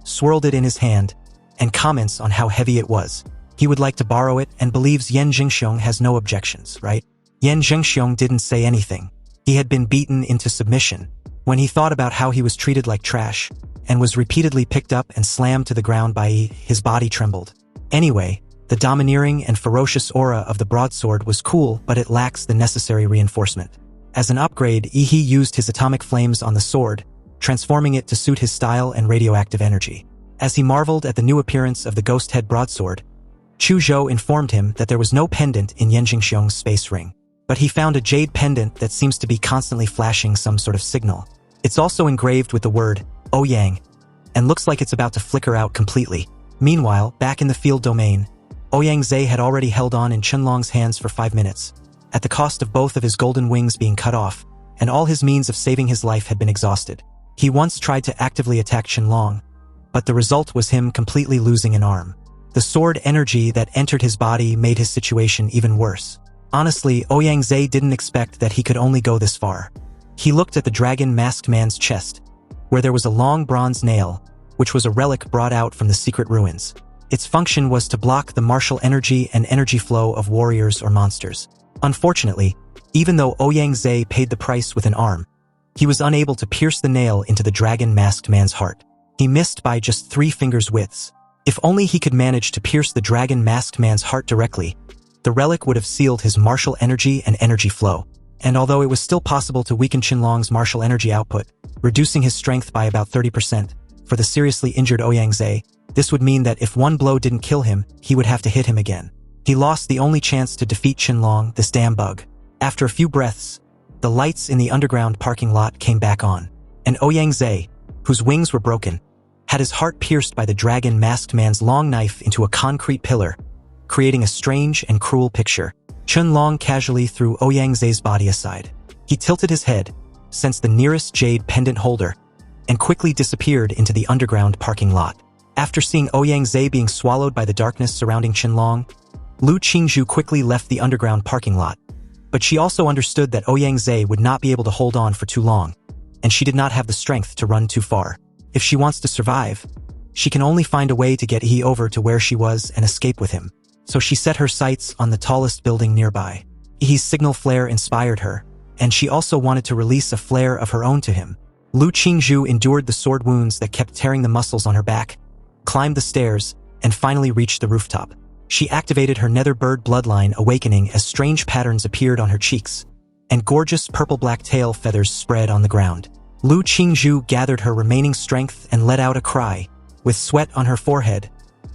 swirled it in his hand, and comments on how heavy it was. He would like to borrow it and believes Yan Zhengxiong has no objections, right? Yan Zhengxiong didn't say anything. He had been beaten into submission. When he thought about how he was treated like trash, and was repeatedly picked up and slammed to the ground by Yi, his body trembled. Anyway, the domineering and ferocious aura of the broadsword was cool, but it lacks the necessary reinforcement. As an upgrade, Ehi used his atomic flames on the sword, transforming it to suit his style and radioactive energy. As he marveled at the new appearance of the ghost head broadsword, Chu Zhou informed him that there was no pendant in Yan Zhengxiong's space ring. But he found a jade pendant that seems to be constantly flashing some sort of signal. It's also engraved with the word, Ouyang, and looks like it's about to flicker out completely. Meanwhile, back in the field domain, Ouyang Zhe had already held on in Qianlong's hands for 5 minutes, at the cost of both of his golden wings being cut off, and all his means of saving his life had been exhausted. He once tried to actively attack Qianlong, but the result was him completely losing an arm. The sword energy that entered his body made his situation even worse. Honestly, Ouyang Zhe didn't expect that he could only go this far. He looked at the dragon-masked man's chest, where there was a long bronze nail, which was a relic brought out from the secret ruins. Its function was to block the martial energy and energy flow of warriors or monsters. Unfortunately, even though Ouyang Zhe paid the price with an arm, he was unable to pierce the nail into the dragon-masked man's heart. He missed by just 3 fingers' widths. If only he could manage to pierce the dragon-masked man's heart directly, the relic would have sealed his martial energy and energy flow. And although it was still possible to weaken Qianlong's martial energy output, reducing his strength by about 30%, for the seriously injured Ouyang Zhe, this would mean that if one blow didn't kill him, he would have to hit him again. He lost the only chance to defeat Qianlong, this damn bug. After a few breaths, the lights in the underground parking lot came back on, and Ouyang Zhe, whose wings were broken, had his heart pierced by the dragon-masked man's long knife into a concrete pillar, creating a strange and cruel picture. Qianlong casually threw Ouyang Zhe's body aside. He tilted his head, sensed the nearest jade pendant holder, and quickly disappeared into the underground parking lot. After seeing Ouyang Zhe being swallowed by the darkness surrounding Qianlong, Lu Qingzhu quickly left the underground parking lot. But she also understood that Ouyang Zhe would not be able to hold on for too long, and she did not have the strength to run too far. If she wants to survive, she can only find a way to get He over to where she was and escape with him. So she set her sights on the tallest building nearby. He's signal flare inspired her, and she also wanted to release a flare of her own to him. Lu Qingzhu endured the sword wounds that kept tearing the muscles on her back, climbed the stairs, and finally reached the rooftop. She activated her Netherbird bloodline awakening as strange patterns appeared on her cheeks, and gorgeous purple-black tail feathers spread on the ground. Lu Qingzhu gathered her remaining strength and let out a cry. With sweat on her forehead,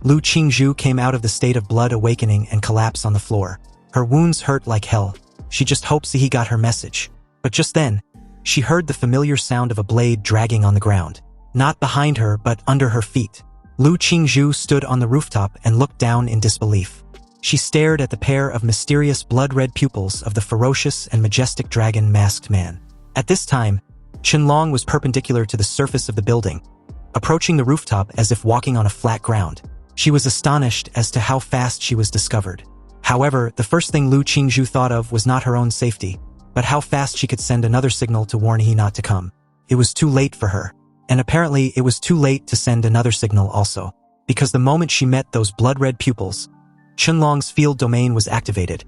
Lu Qingzhu came out of the state of blood awakening and collapsed on the floor. Her wounds hurt like hell. She just hoped he got her message. But just then, she heard the familiar sound of a blade dragging on the ground. Not behind her, but under her feet. Lu Qingzhu stood on the rooftop and looked down in disbelief. She stared at the pair of mysterious blood-red pupils of the ferocious and majestic dragon masked man. At this time, Qianlong was perpendicular to the surface of the building, approaching the rooftop as if walking on a flat ground. She was astonished as to how fast she was discovered. However, the first thing Lu Qingzhu thought of was not her own safety, but how fast she could send another signal to warn he not to come. It was too late for her. And apparently it was too late to send another signal also, because the moment she met those blood-red pupils, Qianlong's field domain was activated,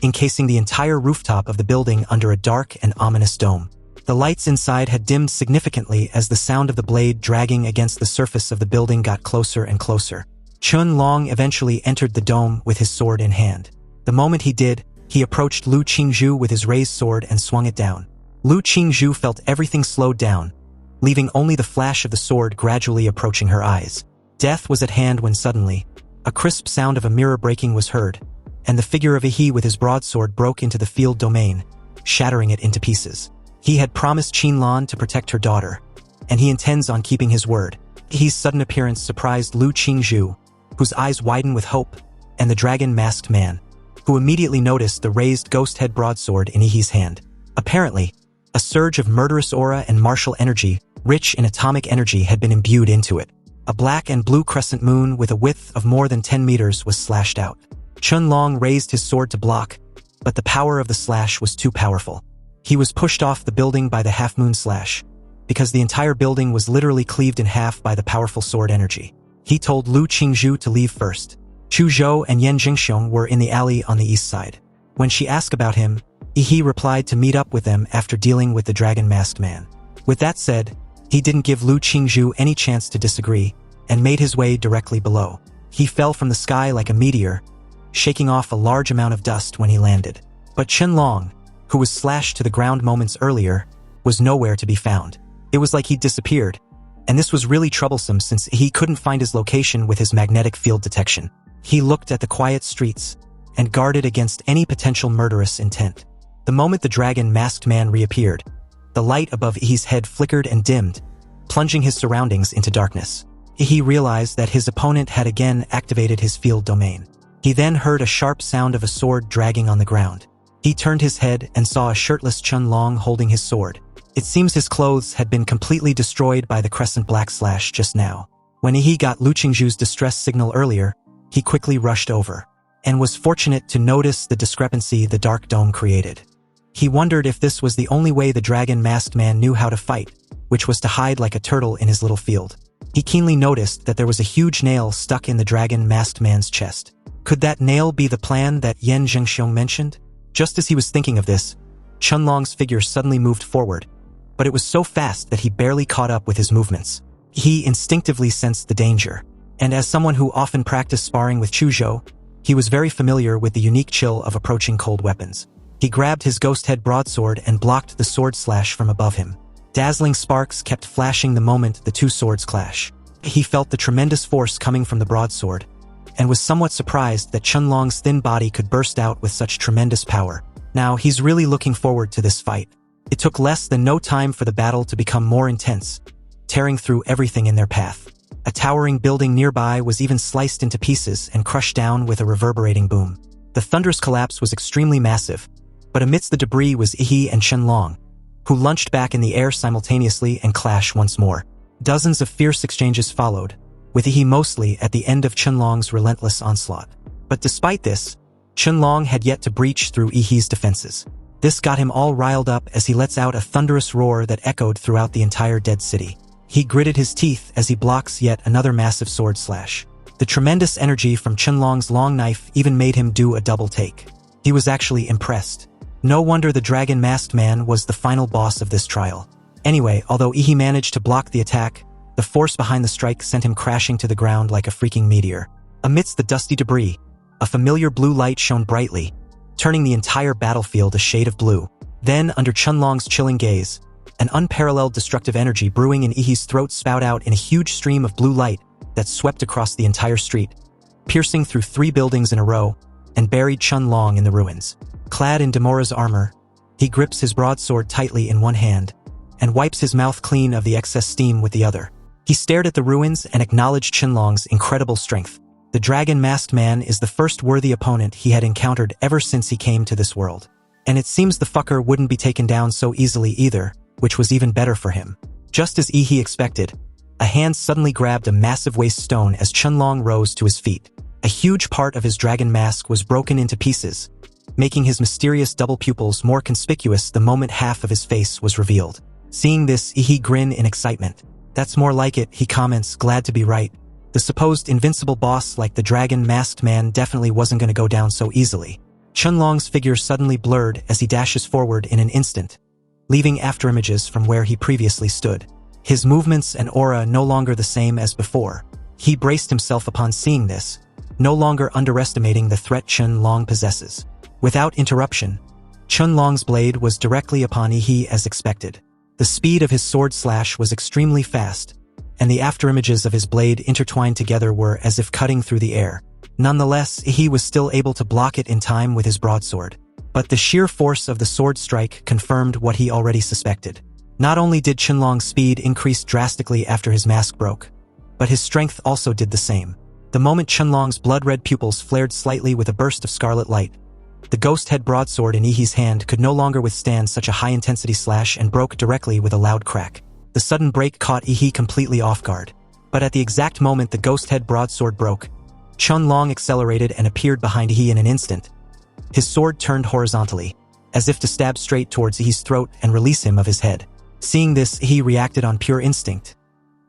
encasing the entire rooftop of the building under a dark and ominous dome. The lights inside had dimmed significantly as the sound of the blade dragging against the surface of the building got closer and closer. Qianlong eventually entered the dome with his sword in hand. The moment he did, he approached Lu Qingzhu with his raised sword and swung it down. Lu Qingzhu felt everything slowed down, leaving only the flash of the sword gradually approaching her eyes. Death was at hand when suddenly, a crisp sound of a mirror breaking was heard, and the figure of Ehi with his broadsword broke into the field domain, shattering it into pieces. He had promised Qianlong to protect her daughter, and he intends on keeping his word. Ehi's sudden appearance surprised Lu Qingzhu, whose eyes widened with hope, and the dragon-masked man, who immediately noticed the raised ghost-head broadsword in Ehi's hand. Apparently, a surge of murderous aura and martial energy, rich in atomic energy, had been imbued into it. A black and blue crescent moon with a width of more than 10 meters was slashed out. Qianlong raised his sword to block, but the power of the slash was too powerful. He was pushed off the building by the half-moon slash, because the entire building was literally cleaved in half by the powerful sword energy. He told Lu Qingzhu to leave first. Chu Zhou and Yan Jingxiong were in the alley on the east side. When she asked about him, Ehi replied to meet up with them after dealing with the dragon-masked man. With that said, he didn't give Lu Qingzhu any chance to disagree, and made his way directly below. He fell from the sky like a meteor, shaking off a large amount of dust when he landed. But Qianlong, who was slashed to the ground moments earlier, was nowhere to be found. It was like he'd disappeared, and this was really troublesome since he couldn't find his location with his magnetic field detection. He looked at the quiet streets and guarded against any potential murderous intent. The moment the dragon-masked man reappeared, the light above Ehi's head flickered and dimmed, plunging his surroundings into darkness. Ehi realized that his opponent had again activated his field domain. He then heard a sharp sound of a sword dragging on the ground. He turned his head and saw a shirtless Qianlong holding his sword. It seems his clothes had been completely destroyed by the crescent black slash just now. When Ehi got Lu Qingzhu's distress signal earlier, he quickly rushed over, and was fortunate to notice the discrepancy the dark dome created. He wondered if this was the only way the dragon-masked man knew how to fight, which was to hide like a turtle in his little field. He keenly noticed that there was a huge nail stuck in the dragon-masked man's chest. Could that nail be the plan that Yan Jingxiong mentioned? Just as he was thinking of this, Qianlong's figure suddenly moved forward, but it was so fast that he barely caught up with his movements. He instinctively sensed the danger, and as someone who often practiced sparring with Chu Zhou, he was very familiar with the unique chill of approaching cold weapons. He grabbed his ghost-head broadsword and blocked the sword slash from above him. Dazzling sparks kept flashing the moment the two swords clash. He felt the tremendous force coming from the broadsword, and was somewhat surprised that Qianlong's thin body could burst out with such tremendous power. Now he's really looking forward to this fight. It took less than no time for the battle to become more intense, tearing through everything in their path. A towering building nearby was even sliced into pieces and crushed down with a reverberating boom. The thunderous collapse was extremely massive, but amidst the debris was Ehi and Qianlong, who launched back in the air simultaneously and clashed once more. Dozens of fierce exchanges followed, with Ehi mostly at the end of Qianlong's relentless onslaught. But despite this, Qianlong had yet to breach through Ehi's defenses. This got him all riled up as he lets out a thunderous roar that echoed throughout the entire dead city. He gritted his teeth as he blocks yet another massive sword slash. The tremendous energy from Qianlong's long knife even made him do a double take. He was actually impressed. No wonder the dragon-masked man was the final boss of this trial. Anyway, although Ehi managed to block the attack, the force behind the strike sent him crashing to the ground like a freaking meteor. Amidst the dusty debris, a familiar blue light shone brightly, turning the entire battlefield a shade of blue. Then, under Qianlong's chilling gaze, an unparalleled destructive energy brewing in Ehi's throat spouted out in a huge stream of blue light that swept across the entire street. piercing through 3 buildings in a row, and buried Chun-Long in the ruins. Clad in Demora's armor, he grips his broadsword tightly in one hand, and wipes his mouth clean of the excess steam with the other. He stared at the ruins and acknowledged Chun-Long's incredible strength. The dragon-masked man is the first worthy opponent he had encountered ever since he came to this world. And it seems the fucker wouldn't be taken down so easily either, which was even better for him. Just as Ehi expected, a hand suddenly grabbed a massive waste stone as Chun-Long rose to his feet. A huge part of his dragon mask was broken into pieces, making his mysterious double pupils more conspicuous the moment half of his face was revealed. Seeing this, Ehi grinned in excitement. "That's more like it," he comments, glad to be right. The supposed invincible boss like the dragon-masked man definitely wasn't going to go down so easily. Chun-Long's figure suddenly blurred as he dashes forward in an instant, leaving afterimages from where he previously stood. His movements and aura no longer the same as before. He braced himself upon seeing this, no longer underestimating the threat Chun-Long possesses. Without interruption, Chun-Long's blade was directly upon Ehi as expected. The speed of his sword slash was extremely fast, and the afterimages of his blade intertwined together were as if cutting through the air. Nonetheless, Ehi was still able to block it in time with his broadsword. But the sheer force of the sword strike confirmed what he already suspected. Not only did Chun-Long's speed increase drastically after his mask broke, but his strength also did the same. The moment Chun-Long's blood-red pupils flared slightly with a burst of scarlet light, the ghost-head broadsword in Ehi's hand could no longer withstand such a high-intensity slash and broke directly with a loud crack. The sudden break caught Ehi completely off guard. But at the exact moment the ghost-head broadsword broke, Chun-Long accelerated and appeared behind Ehi in an instant. His sword turned horizontally, as if to stab straight towards Ehi's throat and release him of his head. Seeing this, Ehi reacted on pure instinct.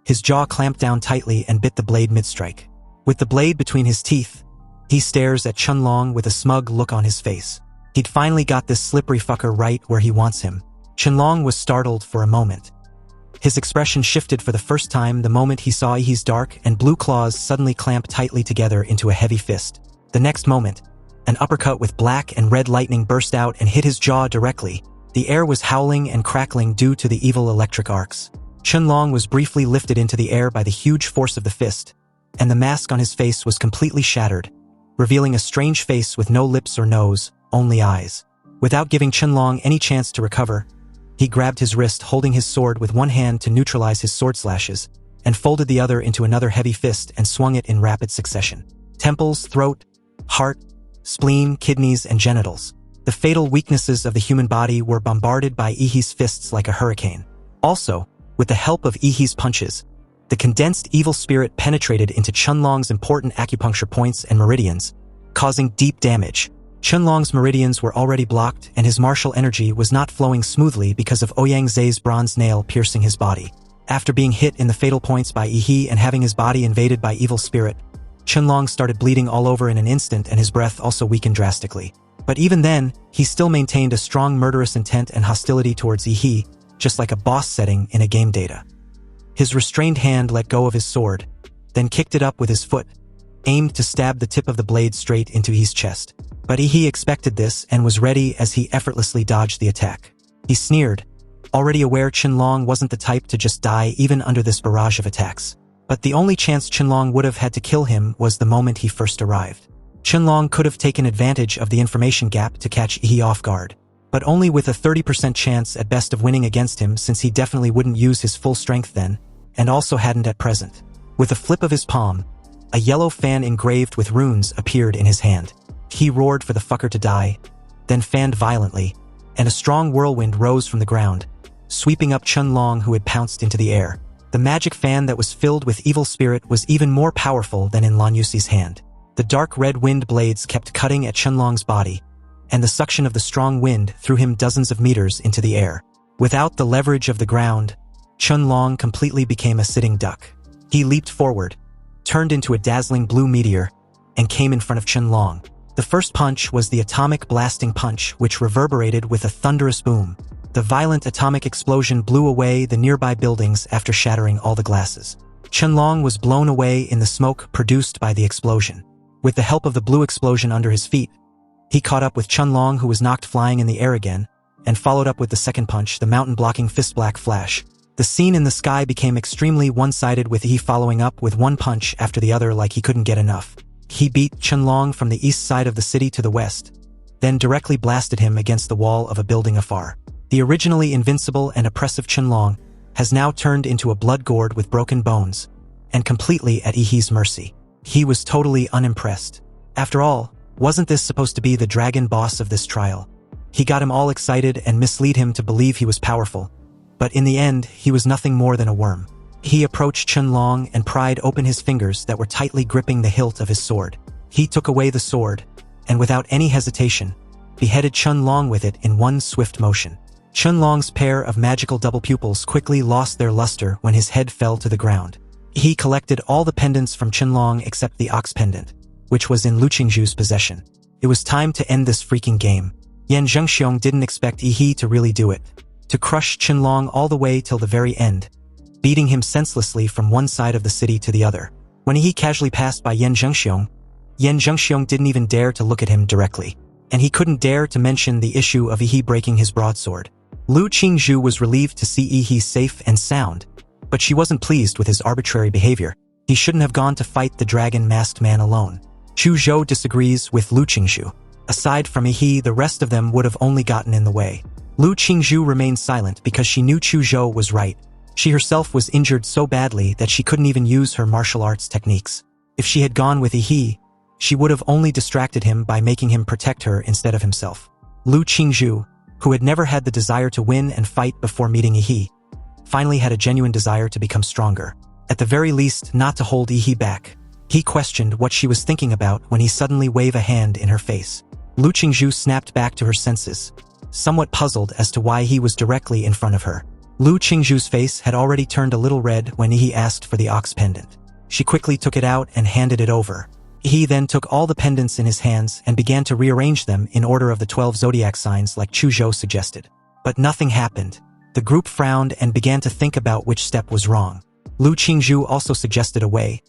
His jaw clamped down tightly and bit the blade mid-strike. With the blade between his teeth, he stares at Chun-Long with a smug look on his face. He'd finally got this slippery fucker right where he wants him. Chun-Long was startled for a moment. His expression shifted for the first time the moment he saw Ehi's dark and blue claws suddenly clamp tightly together into a heavy fist. The next moment, an uppercut with black and red lightning burst out and hit his jaw directly. The air was howling and crackling due to the evil electric arcs. Chun-Long was briefly lifted into the air by the huge force of the fist, and the mask on his face was completely shattered, revealing a strange face with no lips or nose, only eyes. Without giving Chun-Long any chance to recover, he grabbed his wrist, holding his sword with one hand to neutralize his sword slashes, and folded the other into another heavy fist and swung it in rapid succession. Temples, throat, heart, spleen, kidneys, and genitals. The fatal weaknesses of the human body were bombarded by Ehi's fists like a hurricane. Also, with the help of Ehi's punches, the condensed evil spirit penetrated into Chun-Long's important acupuncture points and meridians, causing deep damage. Chun-Long's meridians were already blocked, and his martial energy was not flowing smoothly because of Ouyang Zhe's bronze nail piercing his body. After being hit in the fatal points by Ehi and having his body invaded by evil spirit, Chun-Long started bleeding all over in an instant and his breath also weakened drastically. But even then, he still maintained a strong murderous intent and hostility towards Ehi, just like a boss setting in a game data. His restrained hand let go of his sword, then kicked it up with his foot, aimed to stab the tip of the blade straight into Ehi's chest. But Ehi expected this and was ready as he effortlessly dodged the attack. He sneered, already aware Chun-Long wasn't the type to just die even under this barrage of attacks. But the only chance Chun-Long would have had to kill him was the moment he first arrived. Chun-Long could have taken advantage of the information gap to catch Ehi off guard, but only with a 30% chance at best of winning against him, since he definitely wouldn't use his full strength then, and also hadn't at present. With a flip of his palm, a yellow fan engraved with runes appeared in his hand. He roared for the fucker to die, then fanned violently, and a strong whirlwind rose from the ground, sweeping up Chun-Long, who had pounced into the air. The magic fan that was filled with evil spirit was even more powerful than in Lan Yuxi's hand. The dark red wind blades kept cutting at Chun-Long's body, and the suction of the strong wind threw him dozens of meters into the air. Without the leverage of the ground, Chun-Long completely became a sitting duck. He leaped forward, turned into a dazzling blue meteor, and came in front of Chun-Long. The first punch was the atomic blasting punch, which reverberated with a thunderous boom. The violent atomic explosion blew away the nearby buildings after shattering all the glasses. Chun-Long was blown away in the smoke produced by the explosion. With the help of the blue explosion under his feet, he caught up with Chun-Long, who was knocked flying in the air again, and followed up with the second punch, the mountain-blocking fist-black flash. The scene in the sky became extremely one-sided, with Ehi following up with one punch after the other like he couldn't get enough. He beat Chenlong from the east side of the city to the west, then directly blasted him against the wall of a building afar. The originally invincible and oppressive Chenlong has now turned into a blood gourd with broken bones, and completely at Ehi's mercy. He was totally unimpressed. After all, wasn't this supposed to be the dragon boss of this trial? He got him all excited and misled him to believe he was powerful, but in the end, he was nothing more than a worm. He approached Chenlong and pried open his fingers that were tightly gripping the hilt of his sword. He took away the sword, and without any hesitation, beheaded Chenlong with it in one swift motion. Chenlong's pair of magical double pupils quickly lost their luster when his head fell to the ground. He collected all the pendants from Chenlong except the ox pendant, which was in Lu Qingzhu's possession. It was time to end this freaking game. Yan Zhengxiong didn't expect Ehi to really do it, to crush Chenlong all the way till the very end, beating him senselessly from one side of the city to the other. When Ehi casually passed by Yan Zhengxiong didn't even dare to look at him directly, and he couldn't dare to mention the issue of Ehi breaking his broadsword. Lu Qingzhu was relieved to see Ehi safe and sound, but she wasn't pleased with his arbitrary behavior. He shouldn't have gone to fight the dragon masked man alone. Chu Zhou disagrees with Lu Qingzhu. Aside from Ehi, the rest of them would have only gotten in the way. Lu Qingzhu remained silent because she knew Chu Zhou was right. She herself was injured so badly that she couldn't even use her martial arts techniques. If she had gone with Ehi, she would have only distracted him by making him protect her instead of himself. Lu Qingzhu, who had never had the desire to win and fight before meeting Ehi, finally had a genuine desire to become stronger. At the very least, not to hold Ehi back. He questioned what she was thinking about when he suddenly waved a hand in her face. Lu Qingzhu snapped back to her senses, somewhat puzzled as to why he was directly in front of her. Lu Qingzhu's face had already turned a little red when Ehi asked for the ox pendant. She quickly took it out and handed it over. He then took all the pendants in his hands and began to rearrange them in order of the 12 zodiac signs like Chu Zhou suggested. But nothing happened. The group frowned and began to think about which step was wrong. Lu Qingzhu also suggested a way,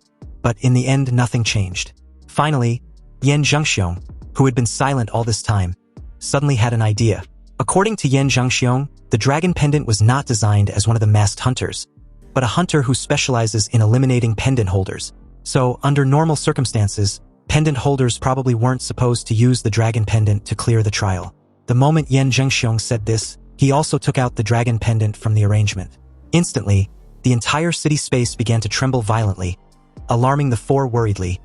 but in the end nothing changed. Finally, Yan Zhengxiong, who had been silent all this time, suddenly had an idea. According to Yan Zhengxiong, the dragon pendant was not designed as one of the masked hunters, but a hunter who specializes in eliminating pendant holders. So, under normal circumstances, pendant holders probably weren't supposed to use the dragon pendant to clear the trial. The moment Yan Zhengxiong said this, he also took out the dragon pendant from the arrangement. Instantly, the entire city space began to tremble violently, alarming the four worriedly,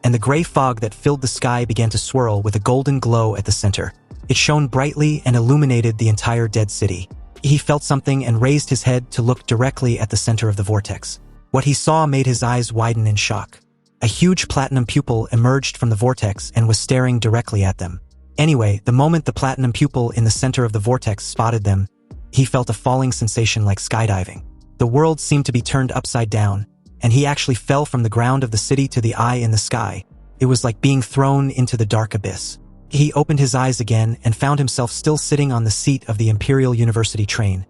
and the gray fog that filled the sky began to swirl with a golden glow at the center. It shone brightly and illuminated the entire dead city. He felt something and raised his head to look directly at the center of the vortex. What he saw made his eyes widen in shock. A huge platinum pupil emerged from the vortex and was staring directly at them. Anyway, the moment the platinum pupil in the center of the vortex spotted them, he felt a falling sensation like skydiving. The world seemed to be turned upside down, and he actually fell from the ground of the city to the eye in the sky. It was like being thrown into the dark abyss. He opened his eyes again and found himself still sitting on the seat of the Imperial University train,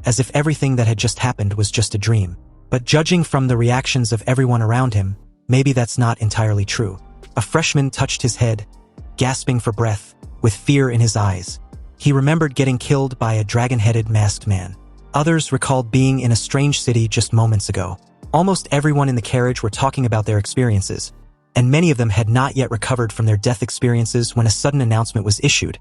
as if everything that had just happened was just a dream. But judging from the reactions of everyone around him, maybe that's not entirely true. A freshman touched his head, gasping for breath, with fear in his eyes. He remembered getting killed by a dragon-headed masked man. Others recalled being in a strange city just moments ago. Almost everyone in the carriage were talking about their experiences, and many of them had not yet recovered from their death experiences when a sudden announcement was issued,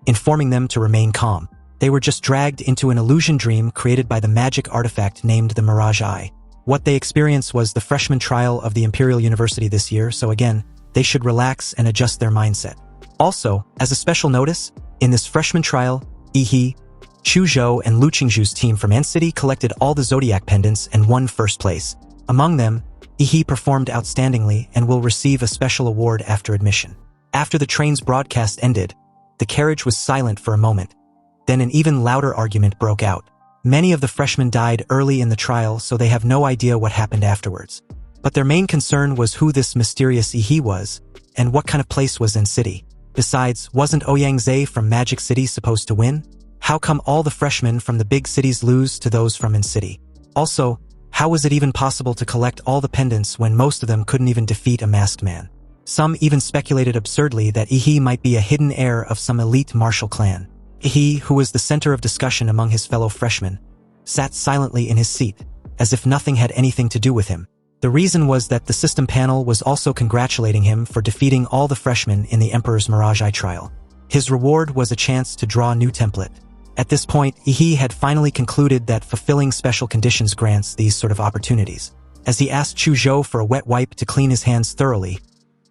informing them to remain calm. They were just dragged into an illusion dream created by the magic artifact named the Mirage Eye. What they experienced was the freshman trial of the Imperial University this year, so again, they should relax and adjust their mindset. Also, as a special notice, in this freshman trial, Ehi, Chu Zhou, and Lu Qingzhu's team from Ant City collected all the zodiac pendants and won first place. Among them, Ehi performed outstandingly and will receive a special award after admission. After the train's broadcast ended, the carriage was silent for a moment. Then an even louder argument broke out. Many of the freshmen died early in the trial, so they have no idea what happened afterwards. But their main concern was who this mysterious Ehi was, and what kind of place was in city. Besides, wasn't Ouyangze from Magic City supposed to win? How come all the freshmen from the big cities lose to those from in city? Also, how was it even possible to collect all the pendants when most of them couldn't even defeat a masked man? Some even speculated absurdly that Ehi might be a hidden heir of some elite martial clan. Ehi, who was the center of discussion among his fellow freshmen, sat silently in his seat, as if nothing had anything to do with him. The reason was that the system panel was also congratulating him for defeating all the freshmen in the Emperor's Mirage Eye trial. His reward was a chance to draw a new template. At this point, Ehi had finally concluded that fulfilling special conditions grants these sort of opportunities. As he asked Chu Zhou for a wet wipe to clean his hands thoroughly,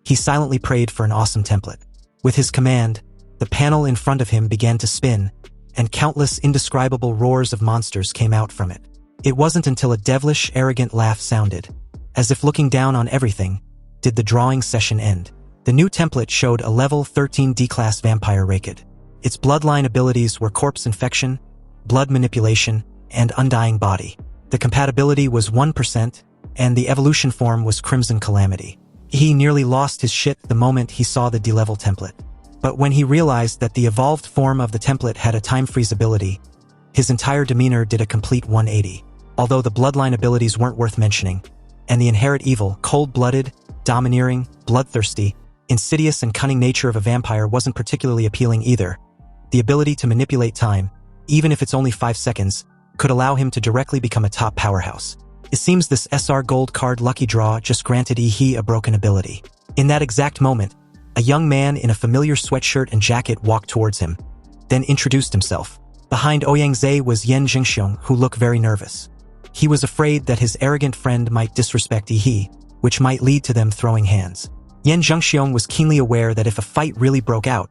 he silently prayed for an awesome template. With his command, the panel in front of him began to spin, and countless indescribable roars of monsters came out from it. It wasn't until a devilish, arrogant laugh sounded, as if looking down on everything, did the drawing session end. The new template showed a level 13 D-class vampire Raked. Its bloodline abilities were corpse infection, blood manipulation, and undying body. The compatibility was 1%, and the evolution form was Crimson Calamity. He nearly lost his shit the moment he saw the D-level template. But when he realized that the evolved form of the template had a time freeze ability, his entire demeanor did a complete 180. Although the bloodline abilities weren't worth mentioning, and the inherent evil, cold-blooded, domineering, bloodthirsty, insidious and cunning nature of a vampire wasn't particularly appealing either, the ability to manipulate time, even if it's only 5 seconds, could allow him to directly become a top powerhouse. It seems this SR Gold card lucky draw just granted Ehi a broken ability. In that exact moment, a young man in a familiar sweatshirt and jacket walked towards him, then introduced himself. Behind Ouyangze was Yan Jingxiong, who looked very nervous. He was afraid that his arrogant friend might disrespect Ehi, which might lead to them throwing hands. Yan Jingxiong was keenly aware that if a fight really broke out,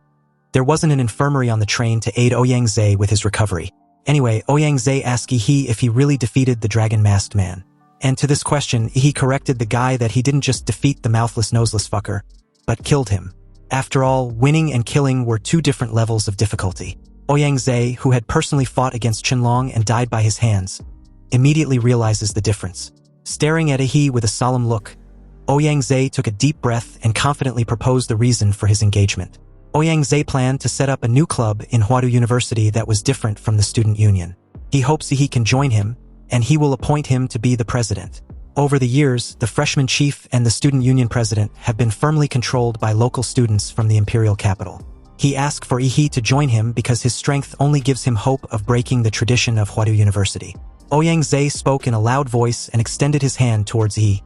there wasn't an infirmary on the train to aid Ouyangze with his recovery. Anyway, Ouyangze asked Ehi if he really defeated the dragon-masked man. And to this question, Ehi corrected the guy that he didn't just defeat the mouthless, noseless fucker, but killed him. After all, winning and killing were 2 different levels of difficulty. Ouyangze, who had personally fought against Qinlong and died by his hands, immediately realizes the difference. Staring at Ehi with a solemn look, Ouyangze took a deep breath and confidently proposed the reason for his engagement. Ouyangze planned to set up a new club in Huadu University that was different from the student union. He hopes Ehi can join him, and he will appoint him to be the president. Over the years, the freshman chief and the student union president have been firmly controlled by local students from the imperial capital. He asked for Ehi to join him because his strength only gives him hope of breaking the tradition of Huadu University. Ouyangze spoke in a loud voice and extended his hand towards Ehi,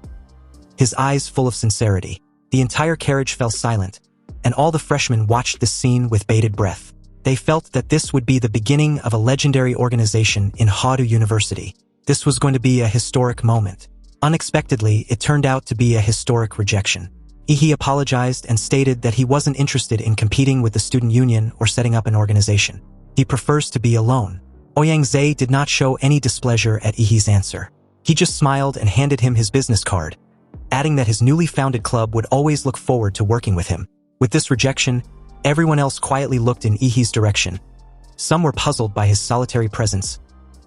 his eyes full of sincerity. The entire carriage fell silent, and all the freshmen watched this scene with bated breath. They felt that this would be the beginning of a legendary organization in Huadu University. This was going to be a historic moment. Unexpectedly, it turned out to be a historic rejection. Ehi apologized and stated that he wasn't interested in competing with the student union or setting up an organization. He prefers to be alone. Ouyangze did not show any displeasure at Ehi's answer. He just smiled and handed him his business card, adding that his newly founded club would always look forward to working with him. With this rejection, everyone else quietly looked in Ehi's direction. Some were puzzled by his solitary presence,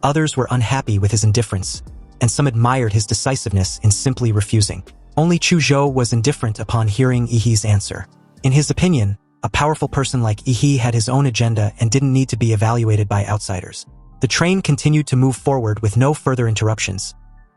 others were unhappy with his indifference, and some admired his decisiveness in simply refusing. Only Chu Zhou was indifferent upon hearing Ehi's answer. In his opinion, a powerful person like Ehi had his own agenda and didn't need to be evaluated by outsiders. The train continued to move forward with no further interruptions,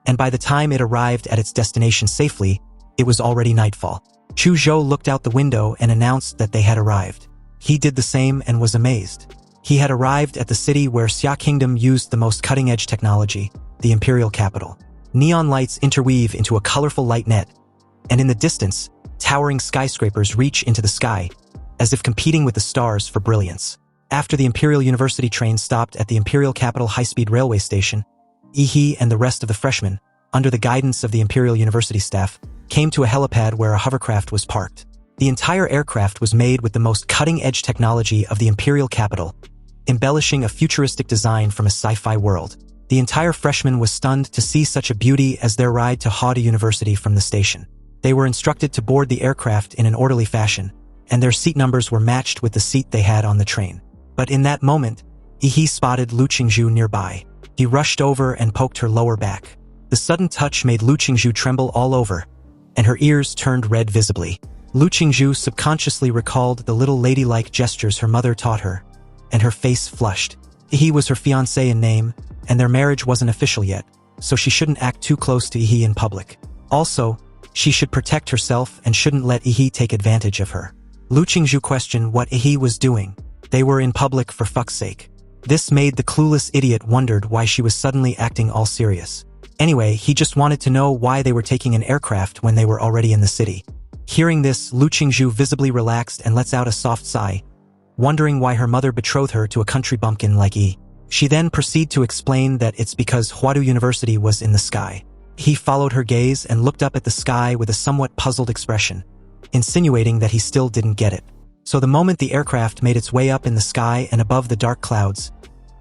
and by the time it arrived at its destination safely, it was already nightfall. Chu Zhou looked out the window and announced that they had arrived. He did the same and was amazed. He had arrived at the city where Xia Kingdom used the most cutting-edge technology, the imperial capital. Neon lights interweave into a colorful light net, and in the distance, towering skyscrapers reach into the sky, as if competing with the stars for brilliance. After the Imperial University train stopped at the Imperial Capital High-Speed Railway Station, Ehi and the rest of the freshmen, under the guidance of the Imperial University staff, came to a helipad where a hovercraft was parked. The entire aircraft was made with the most cutting-edge technology of the Imperial Capital, embellishing a futuristic design from a sci-fi world. The entire freshman was stunned to see such a beauty as their ride to Huadu University from the station. They were instructed to board the aircraft in an orderly fashion, and their seat numbers were matched with the seat they had on the train. But in that moment, Ehi spotted Lu Qingzhu nearby. He rushed over and poked her lower back. The sudden touch made Lu Qingzhu tremble all over, and her ears turned red visibly. Lu Qingzhu subconsciously recalled the little ladylike gestures her mother taught her, and her face flushed. Ehi was her fiancé in name, and their marriage wasn't official yet, so she shouldn't act too close to Ehi in public. Also, she should protect herself and shouldn't let Ehi take advantage of her. Lu Qingzhu questioned what Ehi was doing. They were in public for fuck's sake. This made the clueless idiot wondered why she was suddenly acting all serious. Anyway, he just wanted to know why they were taking an aircraft when they were already in the city. Hearing this, Lu Qingzhu visibly relaxed and lets out a soft sigh, wondering why her mother betrothed her to a country bumpkin like Yi. She then proceeded to explain that it's because Huadu University was in the sky. He followed her gaze and looked up at the sky with a somewhat puzzled expression, insinuating that he still didn't get it. So the moment the aircraft made its way up in the sky and above the dark clouds,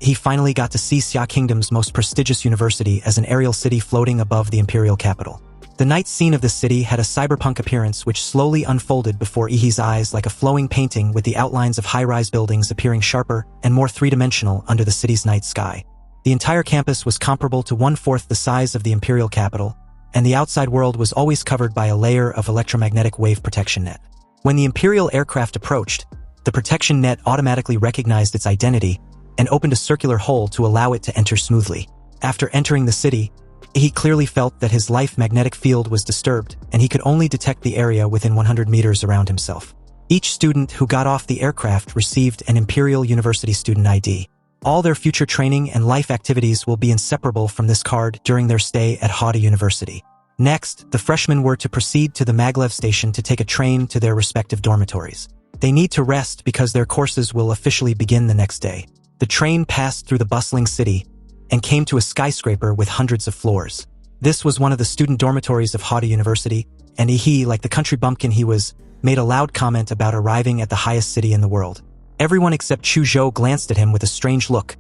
he finally got to see Xia Kingdom's most prestigious university as an aerial city floating above the imperial capital. The night scene of the city had a cyberpunk appearance which slowly unfolded before Ehi's eyes like a flowing painting, with the outlines of high-rise buildings appearing sharper and more three-dimensional under the city's night sky. The entire campus was comparable to 1/4 the size of the imperial capital, and the outside world was always covered by a layer of electromagnetic wave protection net. When the imperial aircraft approached, the protection net automatically recognized its identity and opened a circular hole to allow it to enter smoothly. After entering the city, he clearly felt that his life magnetic field was disturbed, and he could only detect the area within 100 meters around himself. Each student who got off the aircraft received an Imperial University student ID. All their future training and life activities will be inseparable from this card during their stay at Huadu University. Next, the freshmen were to proceed to the maglev station to take a train to their respective dormitories. They need to rest because their courses will officially begin the next day. The train passed through the bustling city and came to a skyscraper with hundreds of floors. This was one of the student dormitories of Huadu University, and Ehi, like the country bumpkin he was, made a loud comment about arriving at the highest city in the world. Everyone except Chu Zhou glanced at him with a strange look,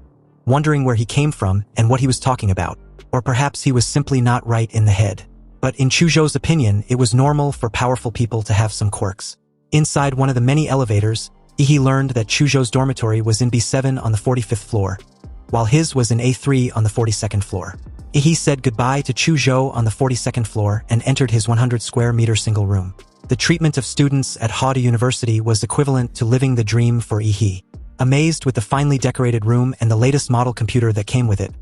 wondering where he came from and what he was talking about, or perhaps he was simply not right in the head. But in Chu Zhou's opinion, it was normal for powerful people to have some quirks. Inside one of the many elevators, Ehi learned that Chu Zhou's dormitory was in B7 on the 45th floor, while his was in A3 on the 42nd floor. Ehi said goodbye to Chu Zhou on the 42nd floor and entered his 100 square meter single room. The treatment of students at Huadu University was equivalent to living the dream for Ehi. Amazed with the finely decorated room and the latest model computer that came with it,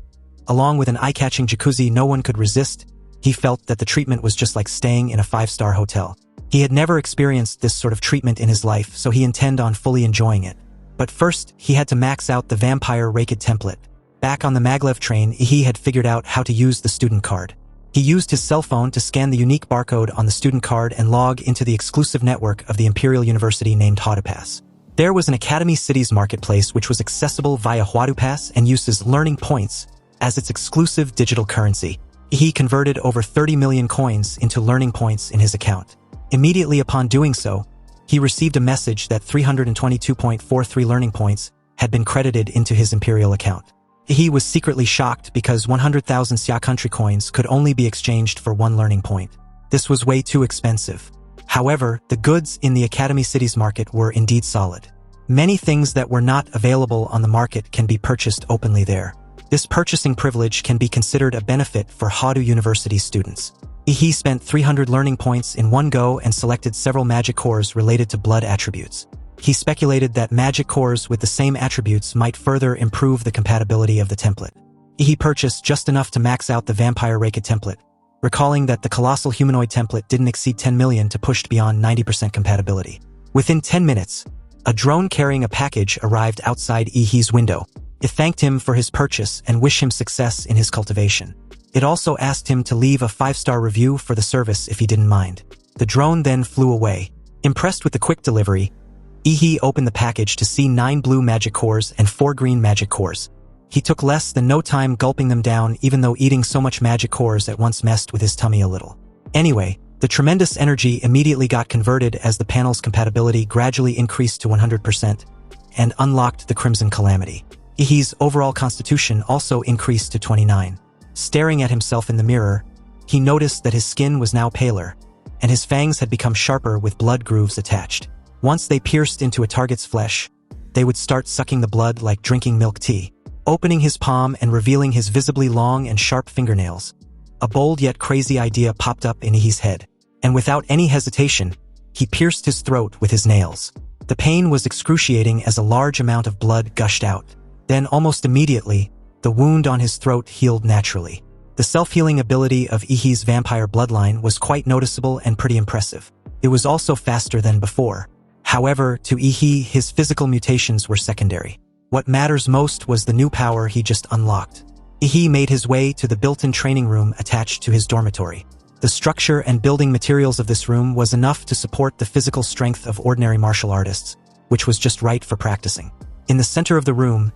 along with an eye-catching jacuzzi no one could resist, he felt that the treatment was just like staying in a 5-star hotel. He had never experienced this sort of treatment in his life, so he intended on fully enjoying it. But first, he had to max out the Vampire Raked template. Back on the maglev train, he had figured out how to use the student card. He used his cell phone to scan the unique barcode on the student card and log into the exclusive network of the Imperial University named Huadu Pass. There was an Academy Cities marketplace which was accessible via Huadu Pass and uses learning points as its exclusive digital currency. He converted over 30 million coins into learning points in his account. Immediately upon doing so, he received a message that 322.43 learning points had been credited into his Imperial account. He was secretly shocked because 100,000 Xia country coins could only be exchanged for 1 learning point. This was way too expensive. However, the goods in the Academy Cities market were indeed solid. Many things that were not available on the market can be purchased openly there. This purchasing privilege can be considered a benefit for Huadu University students. He spent 300 learning points in one go and selected several magic cores related to blood attributes. He speculated that magic cores with the same attributes might further improve the compatibility of the template. He purchased just enough to max out the Vampire Raked template, recalling that the Colossal humanoid template didn't exceed 10 million to push beyond 90% compatibility. Within 10 minutes, a drone carrying a package arrived outside Ehi's window. It thanked him for his purchase and wished him success in his cultivation. It also asked him to leave a 5-star review for the service if he didn't mind. The drone then flew away. Impressed with the quick delivery, Ehi opened the package to see 9 blue magic cores and 4 green magic cores. He took less than no time gulping them down, even though eating so much magic cores at once messed with his tummy a little. Anyway, the tremendous energy immediately got converted as the panel's compatibility gradually increased to 100% and unlocked the Crimson Calamity. Ehi's overall constitution also increased to 29. Staring at himself in the mirror, he noticed that his skin was now paler, and his fangs had become sharper with blood grooves attached. Once they pierced into a target's flesh, they would start sucking the blood like drinking milk tea. Opening his palm and revealing his visibly long and sharp fingernails, a bold yet crazy idea popped up in Ehi's head, and without any hesitation, he pierced his throat with his nails. The pain was excruciating as a large amount of blood gushed out. Then, almost immediately, the wound on his throat healed naturally. The self-healing ability of Ehi's vampire bloodline was quite noticeable and pretty impressive. It was also faster than before. However, to Ehi, his physical mutations were secondary. What matters most was the new power he just unlocked. Ehi made his way to the built-in training room attached to his dormitory. The structure and building materials of this room was enough to support the physical strength of ordinary martial artists, which was just right for practicing. In the center of the room,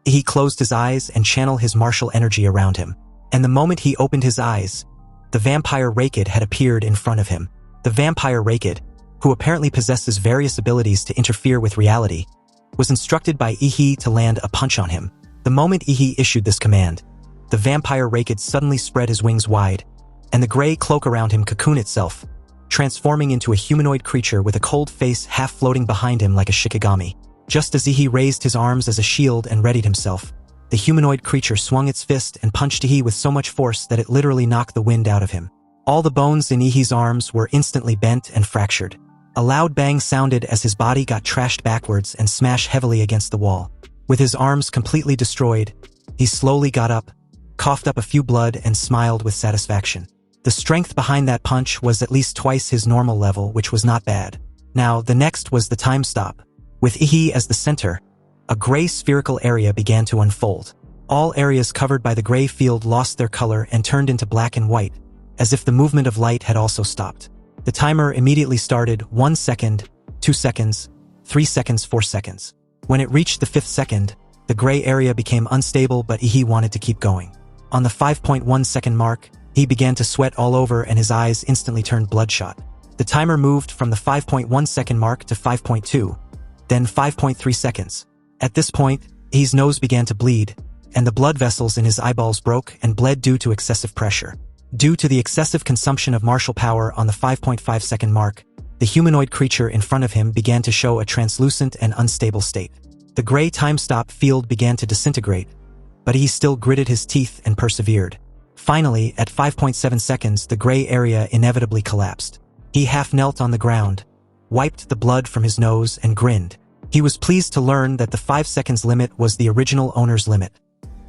Ehi closed his eyes and channeled his martial energy around him. And the moment he opened his eyes, the vampire Raked had appeared in front of him. The vampire Raked, who apparently possesses various abilities to interfere with reality, was instructed by Ehi to land a punch on him. The moment Ehi issued this command, the vampire Raked suddenly spread his wings wide, and the gray cloak around him cocooned itself, transforming into a humanoid creature with a cold face half floating behind him like a shikigami. Just as Ehi raised his arms as a shield and readied himself, the humanoid creature swung its fist and punched Ehi with so much force that it literally knocked the wind out of him. All the bones in Ehi's arms were instantly bent and fractured. A loud bang sounded as his body got trashed backwards and smashed heavily against the wall. With his arms completely destroyed, he slowly got up, coughed up a few blood, and smiled with satisfaction. The strength behind that punch was at least twice his normal level, which was not bad. Now, the next was the time stop. With Ehi as the center, a gray spherical area began to unfold. All areas covered by the gray field lost their color and turned into black and white, as if the movement of light had also stopped. The timer immediately started. 1 second, 2 seconds, 3 seconds, 4 seconds. When it reached the 5th second, the gray area became unstable, but Ehi wanted to keep going. On the 5.1 second mark, he began to sweat all over and his eyes instantly turned bloodshot. The timer moved from the 5.1 second mark to 5.2, then 5.3 seconds. At this point, Ehi's nose began to bleed, and the blood vessels in his eyeballs broke and bled due to excessive pressure. Due to the excessive consumption of martial power on the 5.5 second mark, the humanoid creature in front of him began to show a translucent and unstable state. The gray time-stop field began to disintegrate, but he still gritted his teeth and persevered. Finally, at 5.7 seconds, the gray area inevitably collapsed. He half knelt on the ground, wiped the blood from his nose, and grinned. He was pleased to learn that the 5 seconds limit was the original owner's limit,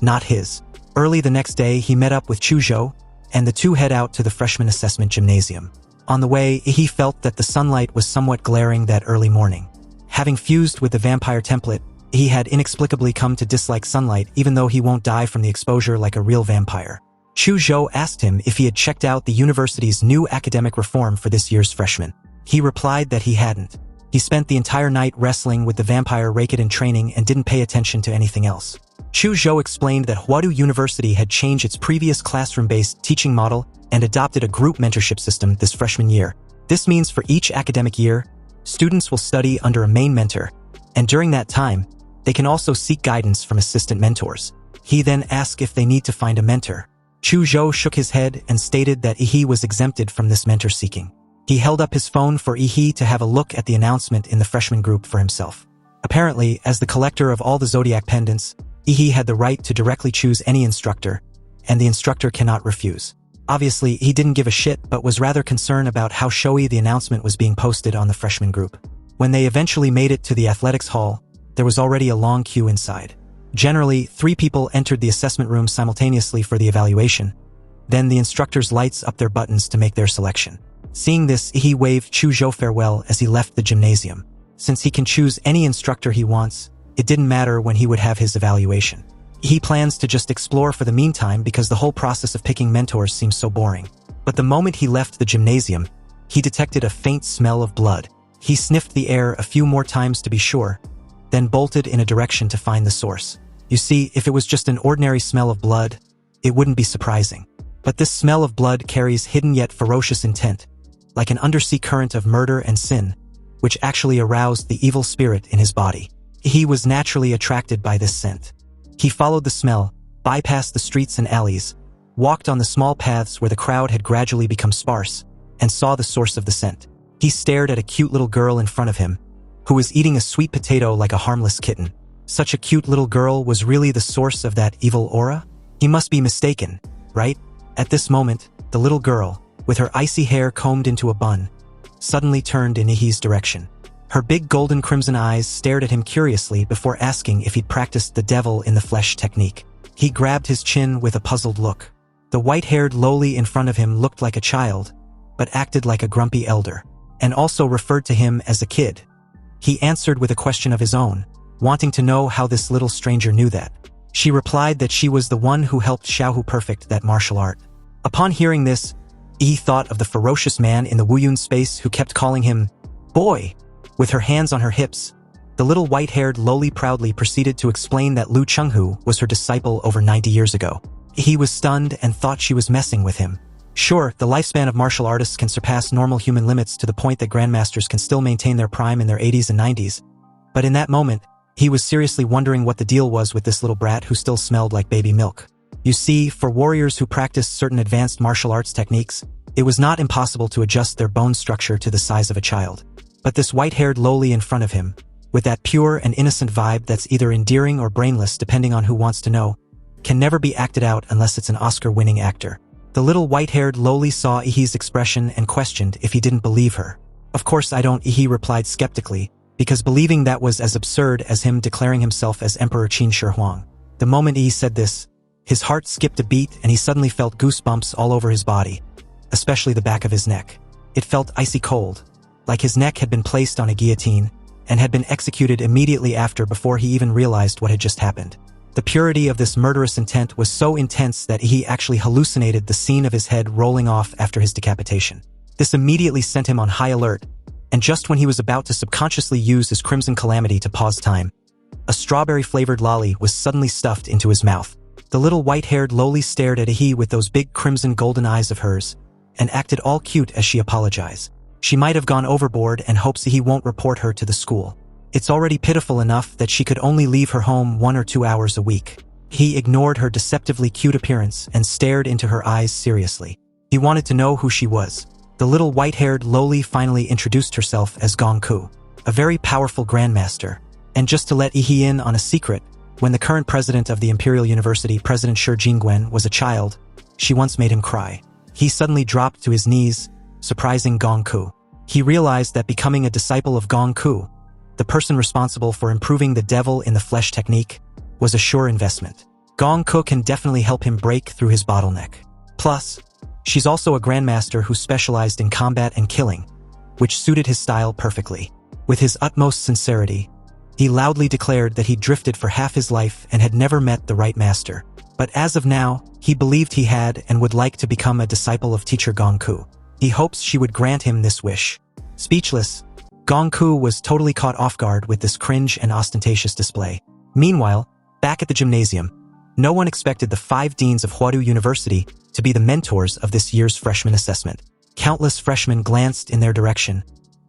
not his. Early the next day, he met up with Chuzhou, and the two head out to the freshman assessment gymnasium. On the way, he felt that the sunlight was somewhat glaring that early morning. Having fused with the vampire template, he had inexplicably come to dislike sunlight, even though he won't die from the exposure like a real vampire. Chuzhou asked him if he had checked out the university's new academic reform for this year's freshmen. He replied that he hadn't. He spent the entire night wrestling with the vampire Raked in training and didn't pay attention to anything else. Chuzhou explained that Huadu University had changed its previous classroom-based teaching model and adopted a group mentorship system this freshman year. This means for each academic year, students will study under a main mentor, and during that time, they can also seek guidance from assistant mentors. He then asked if they need to find a mentor. Chuzhou shook his head and stated that Ehi was exempted from this mentor seeking. He held up his phone for Ehi to have a look at the announcement in the freshman group for himself. Apparently, as the collector of all the zodiac pendants, Ehi had the right to directly choose any instructor, and the instructor cannot refuse. Obviously, he didn't give a shit but was rather concerned about how showy the announcement was being posted on the freshman group. When they eventually made it to the athletics hall, there was already a long queue inside. Generally, 3 people entered the assessment room simultaneously for the evaluation. Then the instructors lights up their buttons to make their selection. Seeing this, Ehi waved Chuzhou farewell as he left the gymnasium. Since he can choose any instructor he wants, it didn't matter when he would have his evaluation. He plans to just explore for the meantime because the whole process of picking mentors seems so boring. But the moment he left the gymnasium, he detected a faint smell of blood. He sniffed the air a few more times to be sure, then bolted in a direction to find the source. You see, if it was just an ordinary smell of blood, it wouldn't be surprising. But this smell of blood carries hidden yet ferocious intent, like an undersea current of murder and sin, which actually aroused the evil spirit in his body. He was naturally attracted by this scent. He followed the smell, bypassed the streets and alleys, walked on the small paths where the crowd had gradually become sparse, and saw the source of the scent. He stared at a cute little girl in front of him, who was eating a sweet potato like a harmless kitten. Such a cute little girl was really the source of that evil aura? He must be mistaken, right? At this moment, the little girl, with her icy hair combed into a bun, suddenly turned in Ehi's direction. Her big golden crimson eyes stared at him curiously before asking if he'd practiced the devil in the flesh technique. He grabbed his chin with a puzzled look. The white-haired lowly in front of him looked like a child, but acted like a grumpy elder, and also referred to him as a kid. He answered with a question of his own, wanting to know how this little stranger knew that. She replied that she was the one who helped Xiaohu perfect that martial art. Upon hearing this, Yi thought of the ferocious man in the Wuyun space who kept calling him boy. With her hands on her hips, the little white-haired loli proudly proceeded to explain that Lu Chenghu was her disciple over 90 years ago. He was stunned and thought she was messing with him. Sure, the lifespan of martial artists can surpass normal human limits to the point that grandmasters can still maintain their prime in their 80s and 90s. But in that moment, he was seriously wondering what the deal was with this little brat who still smelled like baby milk. You see, for warriors who practiced certain advanced martial arts techniques, it was not impossible to adjust their bone structure to the size of a child. But this white-haired loli in front of him, with that pure and innocent vibe that's either endearing or brainless depending on who wants to know, can never be acted out unless it's an Oscar-winning actor. The little white-haired loli saw Ehi's expression and questioned if he didn't believe her. Of course I don't, Ehi replied skeptically, because believing that was as absurd as him declaring himself as Emperor Qin Shi Huang. The moment Ehi said this, his heart skipped a beat and he suddenly felt goosebumps all over his body, especially the back of his neck. It felt icy cold, like his neck had been placed on a guillotine and had been executed immediately after before he even realized what had just happened. The purity of this murderous intent was so intense that he actually hallucinated the scene of his head rolling off after his decapitation. This immediately sent him on high alert, and just when he was about to subconsciously use his crimson calamity to pause time, a strawberry-flavored lolly was suddenly stuffed into his mouth. The little white-haired loli stared at Ehi with those big crimson golden eyes of hers, and acted all cute as she apologized. She might have gone overboard and hopes he won't report her to the school. It's already pitiful enough that she could only leave her home 1 or 2 hours a week. He ignored her deceptively cute appearance and stared into her eyes seriously. He wanted to know who she was. The little white-haired loli finally introduced herself as Gongku, a very powerful grandmaster. And just to let Ehi in on a secret, when the current president of the Imperial University, President Shi Jingwen, was a child, she once made him cry. He suddenly dropped to his knees, surprising Gongku. He realized that becoming a disciple of Gongku, the person responsible for improving the devil in the flesh technique, was a sure investment. Gongku can definitely help him break through his bottleneck. Plus, she's also a grandmaster who specialized in combat and killing, which suited his style perfectly. With his utmost sincerity, he loudly declared that he drifted for half his life and had never met the right master. But as of now, he believed he had and would like to become a disciple of teacher Gongku. He hopes she would grant him this wish. Speechless, Gongku was totally caught off guard with this cringe and ostentatious display. Meanwhile, back at the gymnasium, no one expected the 5 deans of Huadu University to be the mentors of this year's freshman assessment. Countless freshmen glanced in their direction,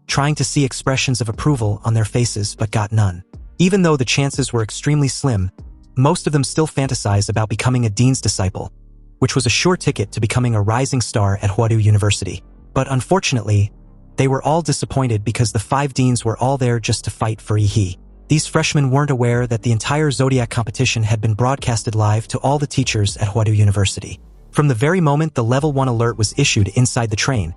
trying to see expressions of approval on their faces but got none. Even though the chances were extremely slim, most of them still fantasized about becoming a dean's disciple, which was a sure ticket to becoming a rising star at Huadu University. But unfortunately, they were all disappointed because the 5 deans were all there just to fight for Ehi. These freshmen weren't aware that the entire Zodiac competition had been broadcasted live to all the teachers at Huadu University. From the very moment the Level 1 alert was issued inside the train,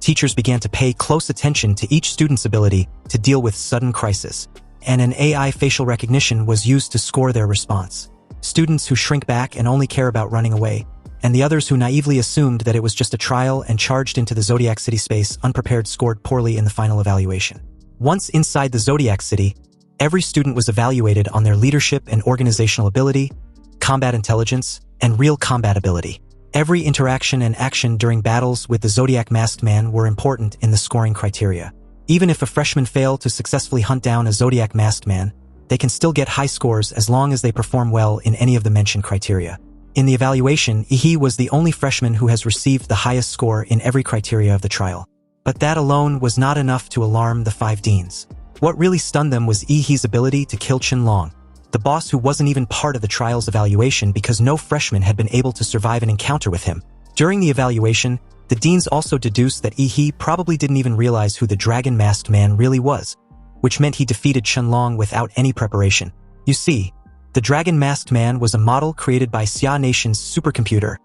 teachers began to pay close attention to each student's ability to deal with sudden crisis, and an AI facial recognition was used to score their response. Students who shrink back and only care about running away, and the others who naively assumed that it was just a trial and charged into the Zodiac City space unprepared scored poorly in the final evaluation. Once inside the Zodiac City, every student was evaluated on their leadership and organizational ability, combat intelligence, and real combat ability. Every interaction and action during battles with the Zodiac Masked Man were important in the scoring criteria. Even if a freshman failed to successfully hunt down a Zodiac Masked Man, they can still get high scores as long as they perform well in any of the mentioned criteria. In the evaluation, Ehi was the only freshman who has received the highest score in every criteria of the trial. But that alone was not enough to alarm the 5 deans. What really stunned them was Ehi's ability to kill Qinlong, the boss who wasn't even part of the trial's evaluation because no freshman had been able to survive an encounter with him. During the evaluation, the deans also deduced that Ehi probably didn't even realize who the Dragon Masked Man really was, which meant he defeated Qinlong without any preparation. You see, the Dragon Masked Man was a model created by Xia Nation's supercomputer,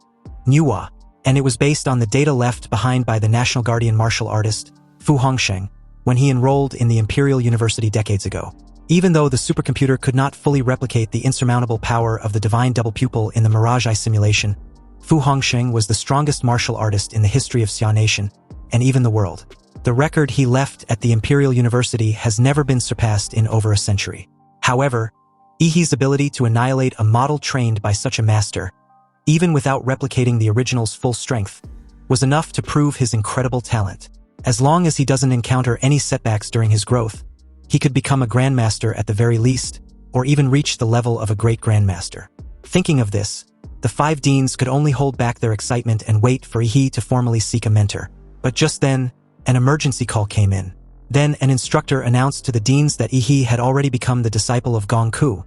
Netherbird, and it was based on the data left behind by the National Guardian martial artist, Fu Hongsheng, when he enrolled in the Imperial University decades ago. Even though the supercomputer could not fully replicate the insurmountable power of the Divine Double Pupil in the Mirage Eye simulation, Fu Hongsheng was the strongest martial artist in the history of Xia Nation, and even the world. The record he left at the Imperial University has never been surpassed in over a century. However, Ehi's ability to annihilate a model trained by such a master, even without replicating the original's full strength, was enough to prove his incredible talent. As long as he doesn't encounter any setbacks during his growth, he could become a grandmaster at the very least, or even reach the level of a great grandmaster. Thinking of this, the 5 deans could only hold back their excitement and wait for Ehi to formally seek a mentor. But just then, an emergency call came in. Then an instructor announced to the deans that Ehi had already become the disciple of Gong Ku,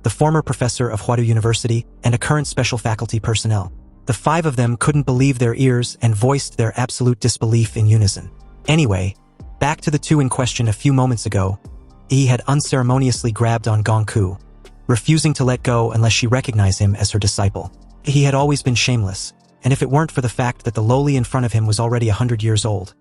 the former professor of Huadu University and a current special faculty personnel. The 5 of them couldn't believe their ears and voiced their absolute disbelief in unison. Anyway, back to the 2 in question a few moments ago, Ehi had unceremoniously grabbed on Gong Ku, refusing to let go unless she recognized him as her disciple. He had always been shameless, and if it weren't for the fact that the lowly in front of him was already 100 years old,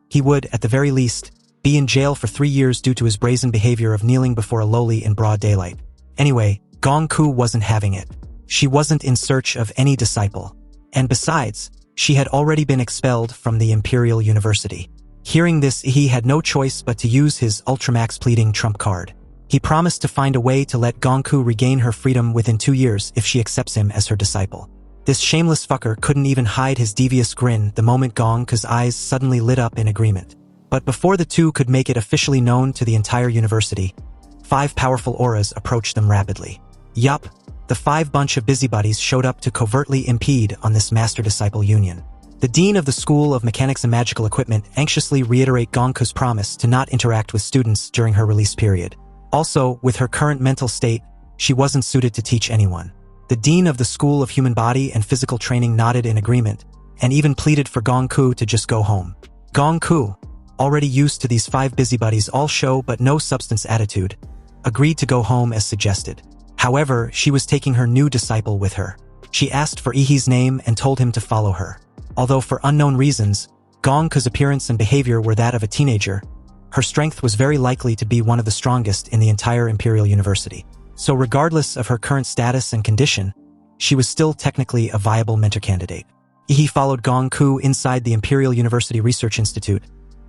he would, at the very least, be in jail for 3 years due to his brazen behavior of kneeling before a lowly in broad daylight. Anyway, Gong Ku wasn't having it. She wasn't in search of any disciple. And besides, she had already been expelled from the Imperial University. Hearing this, he had no choice but to use his Ultramax pleading trump card. He promised to find a way to let Gong Ku regain her freedom within 2 years if she accepts him as her disciple. This shameless fucker couldn't even hide his devious grin the moment Gong Ku's eyes suddenly lit up in agreement. But before the 2 could make it officially known to the entire university, 5 powerful auras approached them rapidly. Yup, the 5 bunch of busybodies showed up to covertly impede on this master-disciple union. The dean of the School of Mechanics and Magical Equipment anxiously reiterated Gong Ku's promise to not interact with students during her release period. Also, with her current mental state, she wasn't suited to teach anyone. The dean of the School of Human Body and Physical Training nodded in agreement, and even pleaded for Gong Ku to just go home. Gong Ku, already used to these 5 busybodies all show but no substance attitude, agreed to go home as suggested. However, she was taking her new disciple with her. She asked for Ehi's name and told him to follow her. Although for unknown reasons, Gong Ku's appearance and behavior were that of a teenager, her strength was very likely to be one of the strongest in the entire Imperial University. So regardless of her current status and condition, she was still technically a viable mentor candidate. Ehi followed Gong Ku inside the Imperial University Research Institute,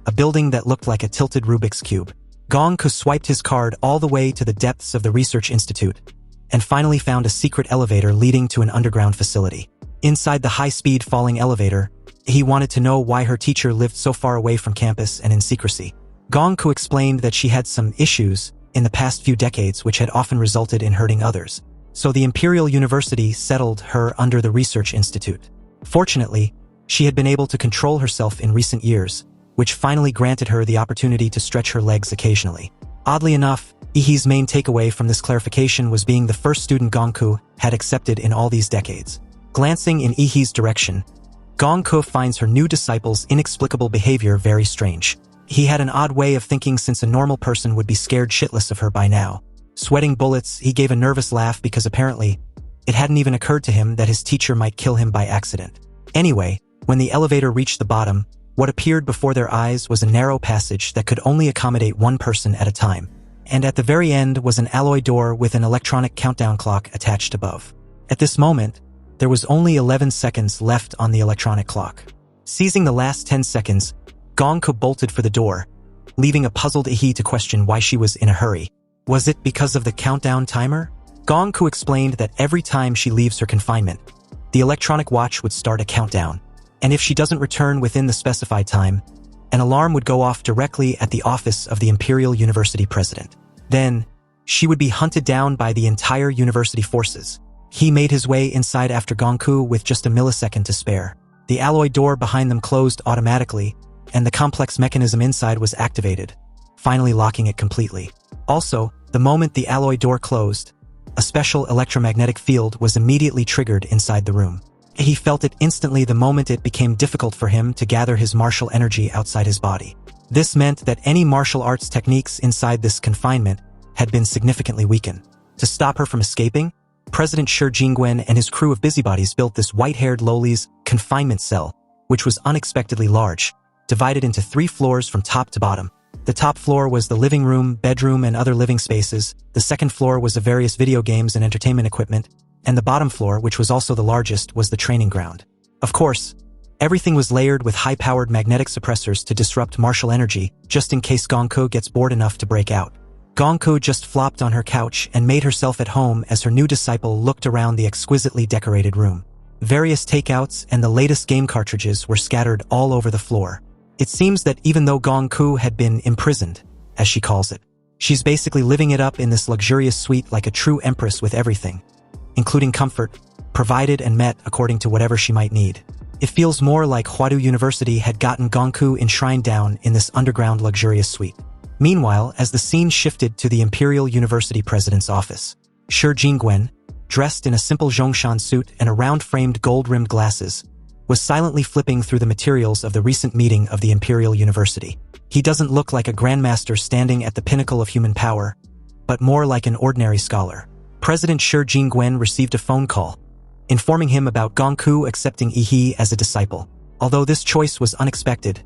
a building that looked like a tilted Rubik's Cube. Gong Ku swiped his card all the way to the depths of the Research Institute, and finally found a secret elevator leading to an underground facility. Inside the high-speed falling elevator, he wanted to know why her teacher lived so far away from campus and in secrecy. Gong Ku explained that she had some issues in the past few decades which had often resulted in hurting others. So the Imperial University settled her under the Research Institute. Fortunately, she had been able to control herself in recent years, which finally granted her the opportunity to stretch her legs occasionally. Oddly enough, Ehi's main takeaway from this clarification was being the first student Gong Ku had accepted in all these decades. Glancing in Ehi's direction, Gong Ku finds her new disciple's inexplicable behavior very strange. He had an odd way of thinking since a normal person would be scared shitless of her by now. Sweating bullets, he gave a nervous laugh because apparently, it hadn't even occurred to him that his teacher might kill him by accident. Anyway, when the elevator reached the bottom, what appeared before their eyes was a narrow passage that could only accommodate one person at a time. And at the very end was an alloy door with an electronic countdown clock attached above. At this moment, there was only 11 seconds left on the electronic clock. Seizing the last 10 seconds, Gong Ku bolted for the door, leaving a puzzled Ehi to question why she was in a hurry. Was it because of the countdown timer? Gong Ku explained that every time she leaves her confinement, the electronic watch would start a countdown, and if she doesn't return within the specified time, an alarm would go off directly at the office of the Imperial University president. Then, she would be hunted down by the entire university forces. He made his way inside after Gong Ku with just a millisecond to spare. The alloy door behind them closed automatically, and the complex mechanism inside was activated, finally locking it completely. Also, the moment the alloy door closed, a special electromagnetic field was immediately triggered inside the room. He felt it instantly the moment it became difficult for him to gather his martial energy outside his body. This meant that any martial arts techniques inside this confinement had been significantly weakened. To stop her from escaping, President Shi Jingwen and his crew of busybodies built this white-haired lowly's confinement cell, which was unexpectedly large, divided into 3 floors from top to bottom. The top floor was the living room, bedroom, and other living spaces. The second floor was the various video games and entertainment equipment, and the bottom floor, which was also the largest, was the training ground. Of course, everything was layered with high-powered magnetic suppressors to disrupt martial energy, just in case Gong Ku gets bored enough to break out. Gongku just flopped on her couch and made herself at home as her new disciple looked around the exquisitely decorated room. Various takeouts and the latest game cartridges were scattered all over the floor. It seems that even though Gongku had been imprisoned, as she calls it, she's basically living it up in this luxurious suite like a true empress with everything, including comfort, provided and met according to whatever she might need. It feels more like Huadu University had gotten Gongku enshrined down in this underground luxurious suite. Meanwhile, as the scene shifted to the Imperial University President's office, Shi Jingwen, dressed in a simple Zhongshan suit and a round-framed gold-rimmed glasses, was silently flipping through the materials of the recent meeting of the Imperial University. He doesn't look like a grandmaster standing at the pinnacle of human power, but more like an ordinary scholar. President Shi Jingwen received a phone call, informing him about Gongku accepting Ehi as a disciple. Although this choice was unexpected,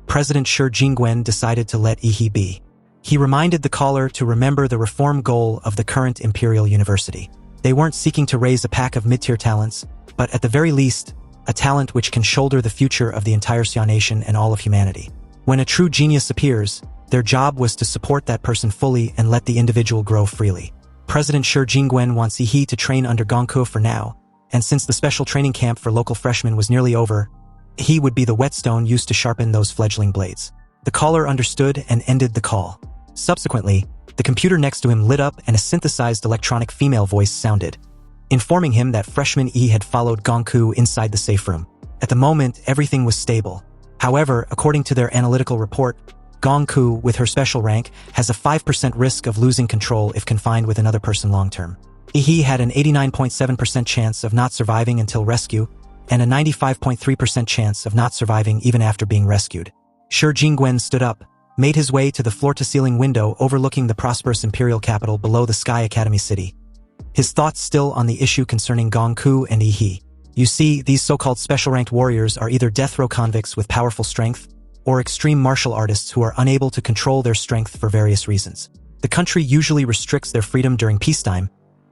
President Shi Jingwen decided to let Ehi be. He reminded the caller to remember the reform goal of the current Imperial University. They weren't seeking to raise a pack of mid-tier talents, but at the very least, a talent which can shoulder the future of the entire Xia Nation and all of humanity. When a true genius appears, their job was to support that person fully and let the individual grow freely. President Shi Jingwen wants Ehi to train under Gongku for now, and since the special training camp for local freshmen was nearly over, he would be the whetstone used to sharpen those fledgling blades. The caller understood and ended the call. Subsequently, the computer next to him lit up and a synthesized electronic female voice sounded, informing him that freshman E had followed Gongku inside the safe room. At the moment, everything was stable. However, according to their analytical report, Gongku, with her special rank, has a 5% risk of losing control if confined with another person long-term. Ehi had an 89.7% chance of not surviving until rescue, and a 95.3% chance of not surviving even after being rescued. Shi Jingwen stood up, made his way to the floor-to-ceiling window overlooking the prosperous imperial capital below the Sky Academy city. His thoughts still on the issue concerning Gongku and Ehi. You see, these so-called special-ranked warriors are either death row convicts with powerful strength, or extreme martial artists who are unable to control their strength for various reasons. The country usually restricts their freedom during peacetime,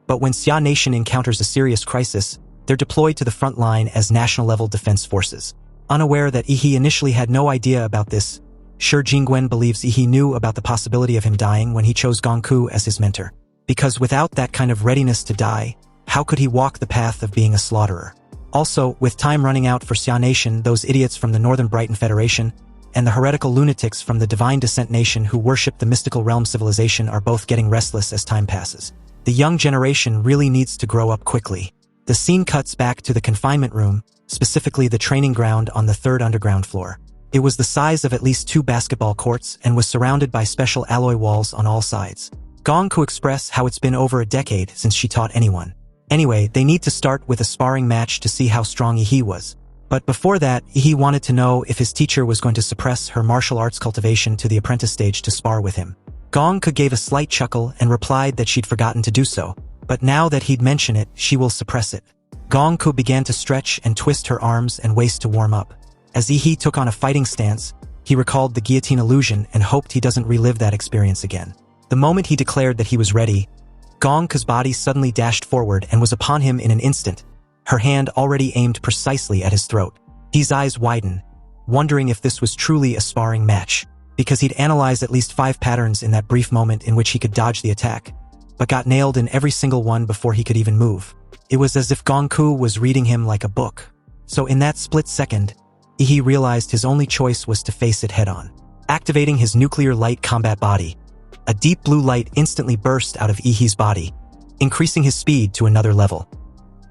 but when Xia Nation encounters a serious crisis, they're deployed to the front line as national-level defense forces. Unaware that Ehi initially had no idea about this, Shi Jingwen believes Ehi knew about the possibility of him dying when he chose Gongku as his mentor. Because without that kind of readiness to die, how could he walk the path of being a slaughterer? Also, with time running out for Xia Nation, those idiots from the Northern Brighton Federation and the heretical lunatics from the Divine Descent Nation who worship the mystical realm civilization are both getting restless as time passes. The young generation really needs to grow up quickly. The scene cuts back to the confinement room, specifically the training ground on the 3rd underground floor. It was the size of at least 2 basketball courts and was surrounded by special alloy walls on all sides. Gongku expressed how it's been over a decade since she taught anyone. Anyway, they need to start with a sparring match to see how strong Ehi was. But before that, Ehi wanted to know if his teacher was going to suppress her martial arts cultivation to the apprentice stage to spar with him. Gongku gave a slight chuckle and replied that she'd forgotten to do so, but now that he'd mentioned it, she will suppress it. Gongku began to stretch and twist her arms and waist to warm up. As Ehi took on a fighting stance, he recalled the guillotine illusion and hoped he doesn't relive that experience again. The moment he declared that he was ready, Gongku's body suddenly dashed forward and was upon him in an instant, her hand already aimed precisely at his throat. His eyes widened, wondering if this was truly a sparring match, because he'd analyzed at least 5 patterns in that brief moment in which he could dodge the attack, but got nailed in every single one before he could even move. It was as if Gongku was reading him like a book. So in that split second, Ehi realized his only choice was to face it head-on. Activating his nuclear light combat body, a deep blue light instantly burst out of Ehi's body, increasing his speed to another level.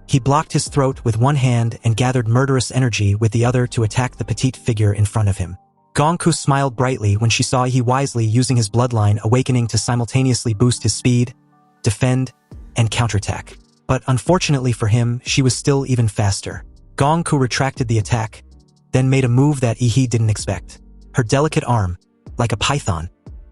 He blocked his throat with one hand and gathered murderous energy with the other to attack the petite figure in front of him. Gongku smiled brightly when she saw Ehi wisely using his bloodline awakening to simultaneously boost his speed, defend, and counterattack. But unfortunately for him, she was still even faster. Gongku retracted the attack, then made a move that Ehi didn't expect. Her delicate arm, like a python,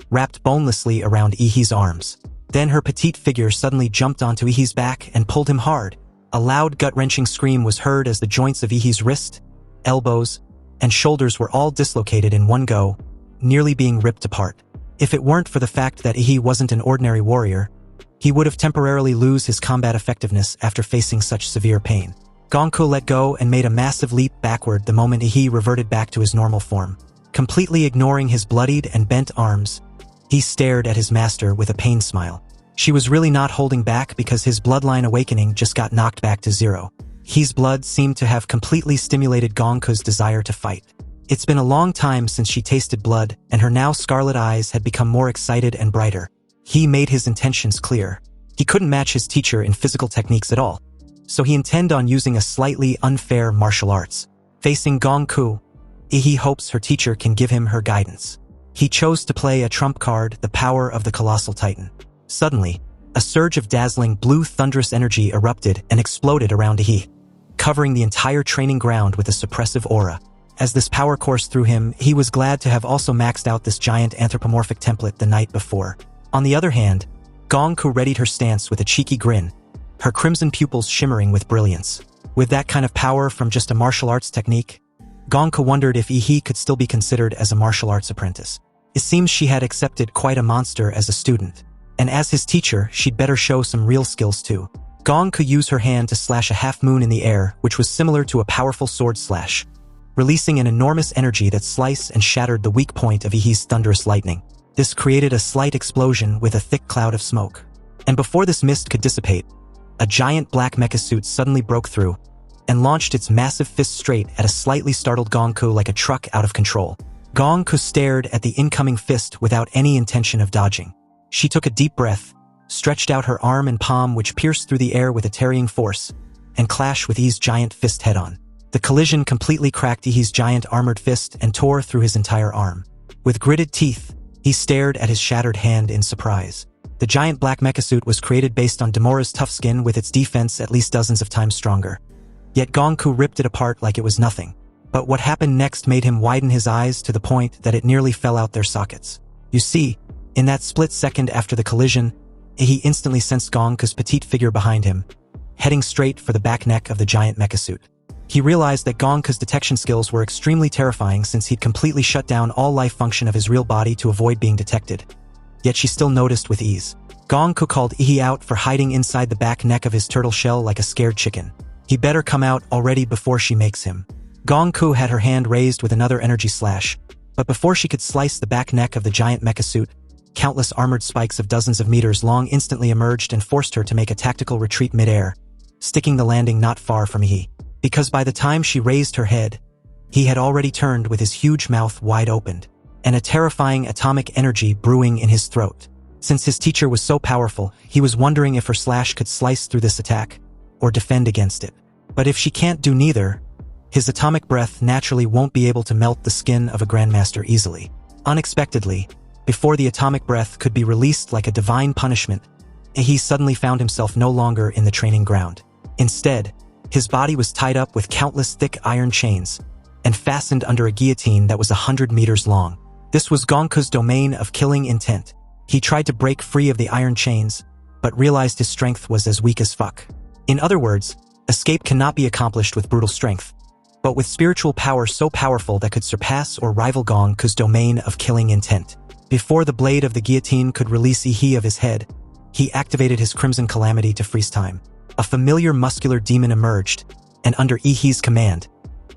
wrapped bonelessly around Ehi's arms. Then her petite figure suddenly jumped onto Ehi's back and pulled him hard. A loud gut-wrenching scream was heard as the joints of Ehi's wrist, elbows, and shoulders were all dislocated in one go, nearly being ripped apart. If it weren't for the fact that Ehi wasn't an ordinary warrior, he would have temporarily lose his combat effectiveness after facing such severe pain. Gongku let go and made a massive leap backward the moment Ehi reverted back to his normal form. Completely ignoring his bloodied and bent arms, He stared at his master with a pained smile. She was really not holding back because his bloodline awakening just got knocked back to 0. He's blood seemed to have completely stimulated Gongku's desire to fight. It's been a long time since she tasted blood, and her now scarlet eyes had become more excited and brighter. He made his intentions clear. He couldn't match his teacher in physical techniques at all, so he intended on using a slightly unfair martial arts. Facing Gongku, Ehi hopes her teacher can give him her guidance. He chose to play a trump card, the power of the Colossal Titan. Suddenly, a surge of dazzling blue thunderous energy erupted and exploded around Ehi, covering the entire training ground with a suppressive aura. As this power coursed through him, he was glad to have also maxed out this giant anthropomorphic template the night before. On the other hand, Gongku readied her stance with a cheeky grin, her crimson pupils shimmering with brilliance. With that kind of power from just a martial arts technique, Gongku wondered if Ehi could still be considered as a martial arts apprentice. It seems she had accepted quite a monster as a student, and as his teacher, she'd better show some real skills too. Gongku used her hand to slash a half-moon in the air, which was similar to a powerful sword slash, releasing an enormous energy that sliced and shattered the weak point of Ehi's thunderous lightning. This created a slight explosion with a thick cloud of smoke. And before this mist could dissipate, a giant black mecha suit suddenly broke through and launched its massive fist straight at a slightly startled Gongku like a truck out of control. Gongku stared at the incoming fist without any intention of dodging. She took a deep breath, stretched out her arm and palm which pierced through the air with a tarrying force, and clashed with Ehi's giant fist head-on. The collision completely cracked Ehi's giant armored fist and tore through his entire arm. With gritted teeth, he stared at his shattered hand in surprise. The giant black mecha suit was created based on Demora's tough skin with its defense at least dozens of times stronger. Yet Gongku ripped it apart like it was nothing. But what happened next made him widen his eyes to the point that it nearly fell out their sockets. You see, in that split second after the collision, he instantly sensed Gongku's petite figure behind him, heading straight for the back neck of the giant mecha suit. He realized that Gongku's detection skills were extremely terrifying since he'd completely shut down all life function of his real body to avoid being detected. Yet she still noticed with ease. Gongku called Ehi out for hiding inside the back neck of his turtle shell like a scared chicken. He better come out already before she makes him. Gongku had her hand raised with another energy slash, but before she could slice the back neck of the giant mecha suit, countless armored spikes of dozens of meters long instantly emerged and forced her to make a tactical retreat mid-air, sticking the landing not far from Ehi. Because by the time she raised her head, he had already turned with his huge mouth wide opened, and a terrifying atomic energy brewing in his throat. Since his teacher was so powerful, he was wondering if her slash could slice through this attack, or defend against it. But if she can't do neither, his atomic breath naturally won't be able to melt the skin of a grandmaster easily. Unexpectedly, before the atomic breath could be released like a divine punishment, he suddenly found himself no longer in the training ground. Instead, his body was tied up with countless thick iron chains and fastened under a guillotine that was 100 meters long. This was Gongku's domain of killing intent. He tried to break free of the iron chains, but realized his strength was as weak as fuck. In other words, escape cannot be accomplished with brutal strength, but with spiritual power so powerful that could surpass or rival Gongku's domain of killing intent. Before the blade of the guillotine could release Ehi of his head, he activated his Crimson Calamity to freeze time. A familiar muscular demon emerged, and under Ehi's command,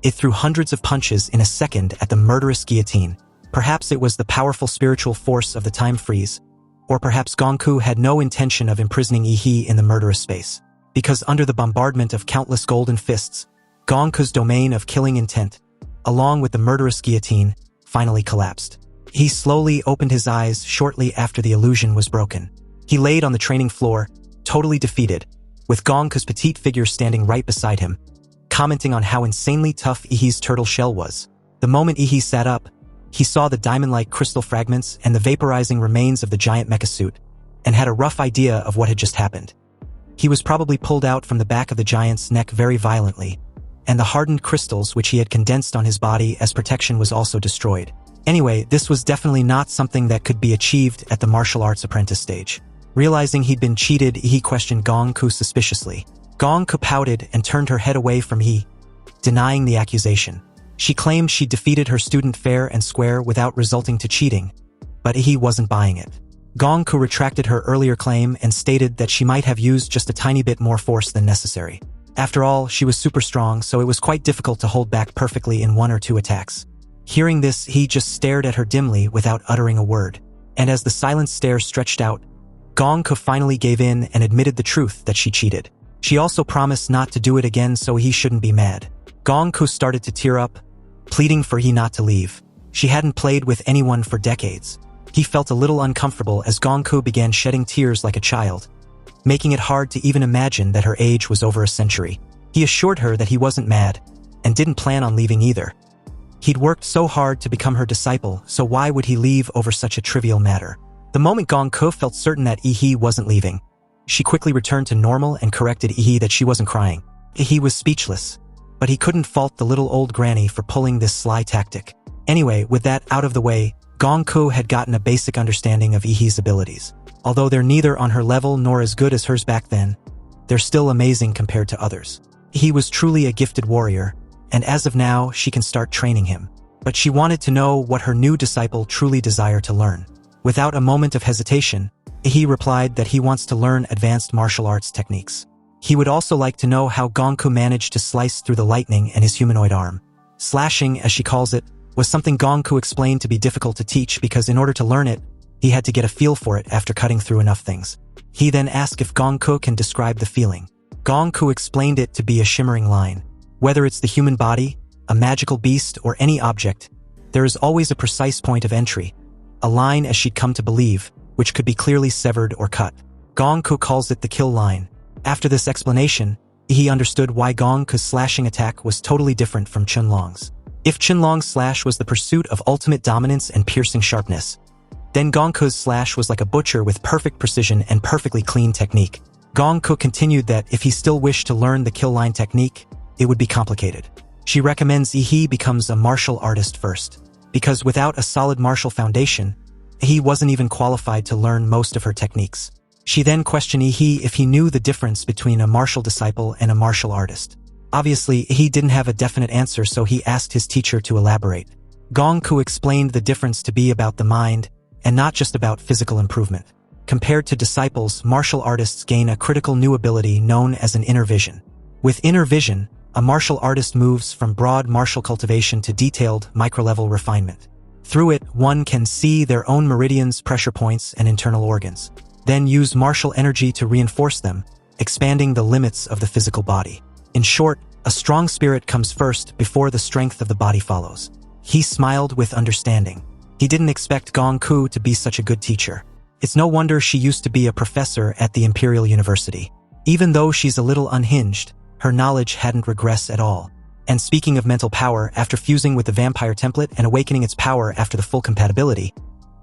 it threw hundreds of punches in a second at the murderous guillotine. Perhaps it was the powerful spiritual force of the time freeze, or perhaps Gongku had no intention of imprisoning Ehi in the murderous space. Because under the bombardment of countless golden fists, Gongku's domain of killing intent, along with the murderous guillotine, finally collapsed. He slowly opened his eyes shortly after the illusion was broken. He laid on the training floor, totally defeated, with Gongku's petite figure standing right beside him, commenting on how insanely tough Ehi's turtle shell was. The moment Ehi sat up, he saw the diamond-like crystal fragments and the vaporizing remains of the giant mecha suit, and had a rough idea of what had just happened. He was probably pulled out from the back of the giant's neck very violently, and the hardened crystals which he had condensed on his body as protection was also destroyed. Anyway, this was definitely not something that could be achieved at the martial arts apprentice stage. Realizing he'd been cheated, he questioned Gongku suspiciously. Gongku pouted and turned her head away from Ehi, denying the accusation. She claimed she defeated her student fair and square without resulting to cheating, but Ehi wasn't buying it. Gongku retracted her earlier claim and stated that she might have used just a tiny bit more force than necessary. After all, she was super strong, so it was quite difficult to hold back perfectly in one or two attacks. Hearing this, he just stared at her dimly without uttering a word. And as the silent stare stretched out, Gongku finally gave in and admitted the truth that she cheated. She also promised not to do it again so he shouldn't be mad. Gongku started to tear up, pleading for he not to leave. She hadn't played with anyone for decades. He felt a little uncomfortable as Gongku began shedding tears like a child, making it hard to even imagine that her age was over a century. He assured her that he wasn't mad, and didn't plan on leaving either. He'd worked so hard to become her disciple, so why would he leave over such a trivial matter? The moment Gongku felt certain that Ehi wasn't leaving, she quickly returned to normal and corrected Ehi that she wasn't crying. Ehi was speechless, but he couldn't fault the little old granny for pulling this sly tactic. Anyway, with that out of the way, Gongku had gotten a basic understanding of Ehi's abilities. Although they're neither on her level nor as good as hers back then, they're still amazing compared to others. He was truly a gifted warrior, and as of now, she can start training him. But she wanted to know what her new disciple truly desired to learn. Without a moment of hesitation, he replied that he wants to learn advanced martial arts techniques. He would also like to know how Gongku managed to slice through the lightning in his humanoid arm. Slashing, as she calls it, was something Gongku explained to be difficult to teach because in order to learn it, he had to get a feel for it after cutting through enough things. He then asked if Gongku can describe the feeling. Gongku explained it to be a shimmering line. Whether it's the human body, a magical beast, or any object, there is always a precise point of entry, a line as she'd come to believe, which could be clearly severed or cut. Gongku calls it the kill line. After this explanation, he understood why Gongku's slashing attack was totally different from Chunlong's. If Chunlong's slash was the pursuit of ultimate dominance and piercing sharpness, then Gongku's slash was like a butcher with perfect precision and perfectly clean technique. Gongku continued that if he still wished to learn the kill line technique, it would be complicated. She recommends Ehi becomes a martial artist first, because without a solid martial foundation, he wasn't even qualified to learn most of her techniques. She then questioned Ehi if he knew the difference between a martial disciple and a martial artist. Obviously, he didn't have a definite answer, so he asked his teacher to elaborate. Gongku explained the difference to be about the mind, and not just about physical improvement. Compared to disciples, martial artists gain a critical new ability known as an inner vision. With inner vision, a martial artist moves from broad martial cultivation to detailed, micro-level refinement. Through it, one can see their own meridians, pressure points, and internal organs, then use martial energy to reinforce them, expanding the limits of the physical body. In short, a strong spirit comes first before the strength of the body follows. He smiled with understanding. He didn't expect Gongku to be such a good teacher. It's no wonder she used to be a professor at the Imperial University. Even though she's a little unhinged, her knowledge hadn't regressed at all. And speaking of mental power, after fusing with the vampire template and awakening its power after the full compatibility,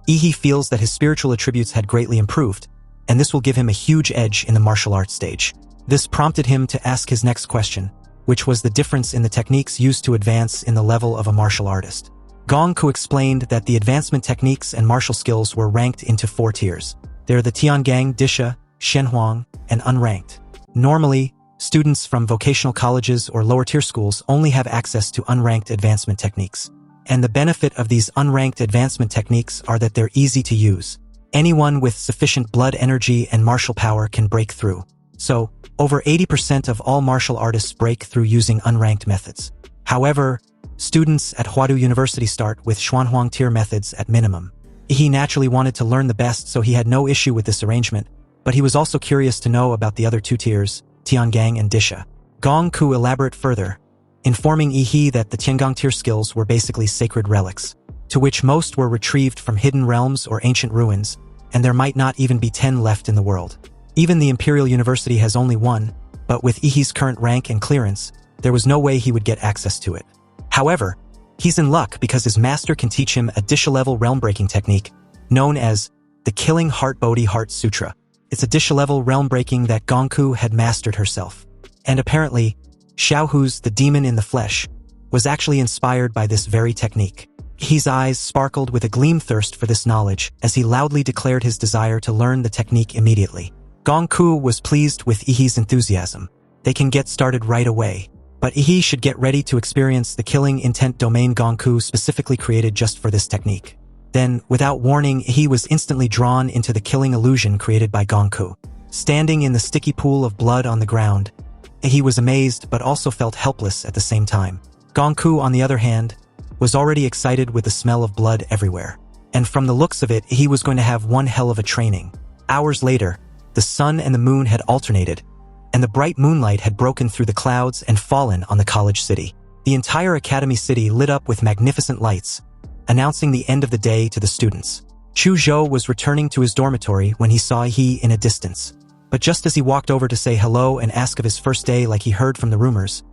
Ehi feels that his spiritual attributes had greatly improved, and this will give him a huge edge in the martial arts stage. This prompted him to ask his next question, which was the difference in the techniques used to advance in the level of a martial artist. Gongku explained that the advancement techniques and martial skills were ranked into 4 tiers. They're the Tiangang, Disha, Shenhuang, and unranked. Normally, students from vocational colleges or lower-tier schools only have access to unranked advancement techniques. And the benefit of these unranked advancement techniques are that they're easy to use. Anyone with sufficient blood energy and martial power can break through. So, over 80% of all martial artists break through using unranked methods. However, students at Huadu University start with Xuanhuang tier methods at minimum. He naturally wanted to learn the best, so he had no issue with this arrangement, but he was also curious to know about the other 2 tiers, Tiangang and Disha. Gongku elaborate further, informing Ehi that the Tiangang tier skills were basically sacred relics, to which most were retrieved from hidden realms or ancient ruins, and there might not even be 10 left in the world. Even the Imperial University has only 1, but with Ehi's current rank and clearance, there was no way he would get access to it. However, he's in luck because his master can teach him a Disha-level realm-breaking technique known as the Killing Heart Bodhi Heart Sutra. It's a Disha-level realm-breaking that Gongku had mastered herself. And apparently, Xiaohu's the demon in the flesh was actually inspired by this very technique. His eyes sparkled with a gleam thirst for this knowledge as he loudly declared his desire to learn the technique immediately. Gongku was pleased with Ehi's enthusiasm. They can get started right away. But Ehi should get ready to experience the killing intent domain Gongku specifically created just for this technique. Then, without warning, Ehi was instantly drawn into the killing illusion created by Gongku. Standing in the sticky pool of blood on the ground, Ehi was amazed but also felt helpless at the same time. Gongku, on the other hand, was already excited with the smell of blood everywhere. and from the looks of it, he was going to have one hell of a training. Hours later, the sun and the moon had alternated, and the bright moonlight had broken through the clouds and fallen on the college city. The entire academy city lit up with magnificent lights, announcing the end of the day to the students. Chu Zhou was returning to his dormitory when he saw Ehi in a distance. But just as he walked over to say hello and ask of his first day like he heard from the rumors,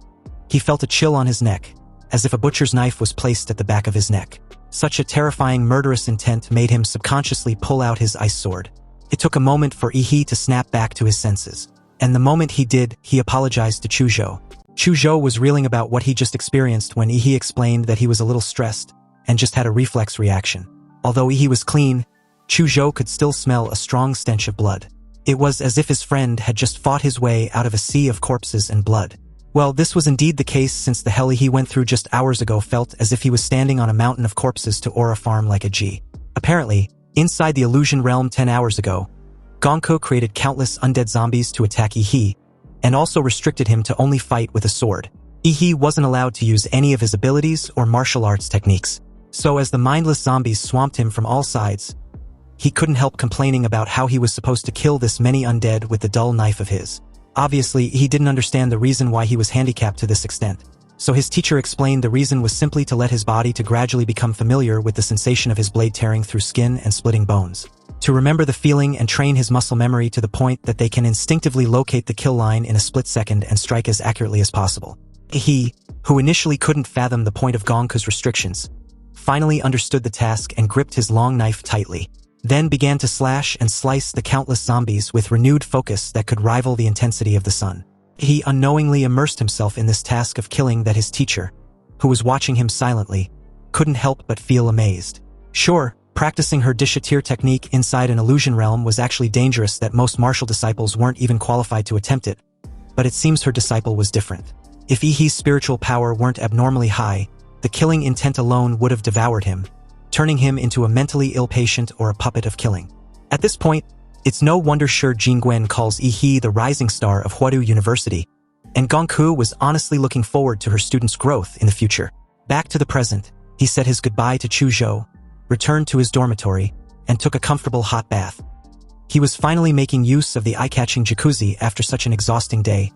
he felt a chill on his neck, as if a butcher's knife was placed at the back of his neck. Such a terrifying murderous intent made him subconsciously pull out his ice sword. It took a moment for Ehi to snap back to his senses. And the moment he did, he apologized to Chu Zhou. Chu Zhou was reeling about what he just experienced when Ehi explained that he was a little stressed and just had a reflex reaction. Although Ehi was clean, Chu Zhou could still smell a strong stench of blood. It was as if his friend had just fought his way out of a sea of corpses and blood. Well, this was indeed the case since the hell he went through just hours ago felt as if he was standing on a mountain of corpses to Aura Farm like a G. Apparently, inside the illusion realm 10 hours ago, Gonko created countless undead zombies to attack Ehi, and also restricted him to only fight with a sword. Ehi wasn't allowed to use any of his abilities or martial arts techniques. So as the mindless zombies swamped him from all sides, he couldn't help complaining about how he was supposed to kill this many undead with the dull knife of his. Obviously, he didn't understand the reason why he was handicapped to this extent. So his teacher explained the reason was simply to let his body to gradually become familiar with the sensation of his blade tearing through skin and splitting bones. To remember the feeling and train his muscle memory to the point that they can instinctively locate the kill line in a split second and strike as accurately as possible. He, who initially couldn't fathom the point of Gonko's restrictions, finally understood the task and gripped his long knife tightly, then began to slash and slice the countless zombies with renewed focus that could rival the intensity of the sun. He unknowingly immersed himself in this task of killing that his teacher, who was watching him silently, couldn't help but feel amazed. Sure, practicing her dishatir technique inside an illusion realm was actually dangerous that most martial disciples weren't even qualified to attempt it, but it seems her disciple was different. If Ehi's spiritual power weren't abnormally high, the killing intent alone would have devoured him, turning him into a mentally ill patient or a puppet of killing. At this point, it's no wonder Shi Jingwen calls Ehi the rising star of Huadu University, and Gongku was honestly looking forward to her students' growth in the future. Back to the present, he said his goodbye to Chu Zhou, returned to his dormitory, and took a comfortable hot bath. He was finally making use of the eye-catching jacuzzi after such an exhausting day,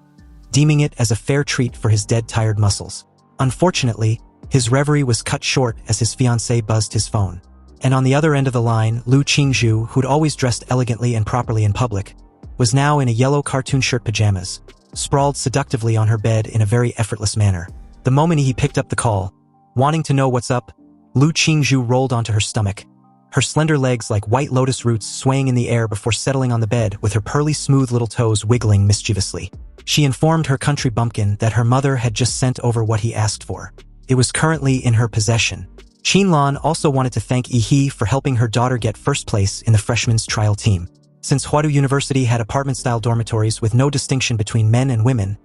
deeming it as a fair treat for his dead, tired muscles. Unfortunately, his reverie was cut short as his fiancée buzzed his phone. And on the other end of the line, Lu Qingzhu, who'd always dressed elegantly and properly in public, was now in a yellow cartoon shirt pajamas, sprawled seductively on her bed in a very effortless manner. The moment he picked up the call, wanting to know what's up, Lu Qingzhu rolled onto her stomach, her slender legs like white lotus roots swaying in the air before settling on the bed with her pearly smooth little toes wiggling mischievously. She informed her country bumpkin that her mother had just sent over what he asked for. It was currently in her possession. Qinlan also wanted to thank Ehi for helping her daughter get first place in the freshmen's trial team. Since Huadu University had apartment-style dormitories with no distinction between men and women,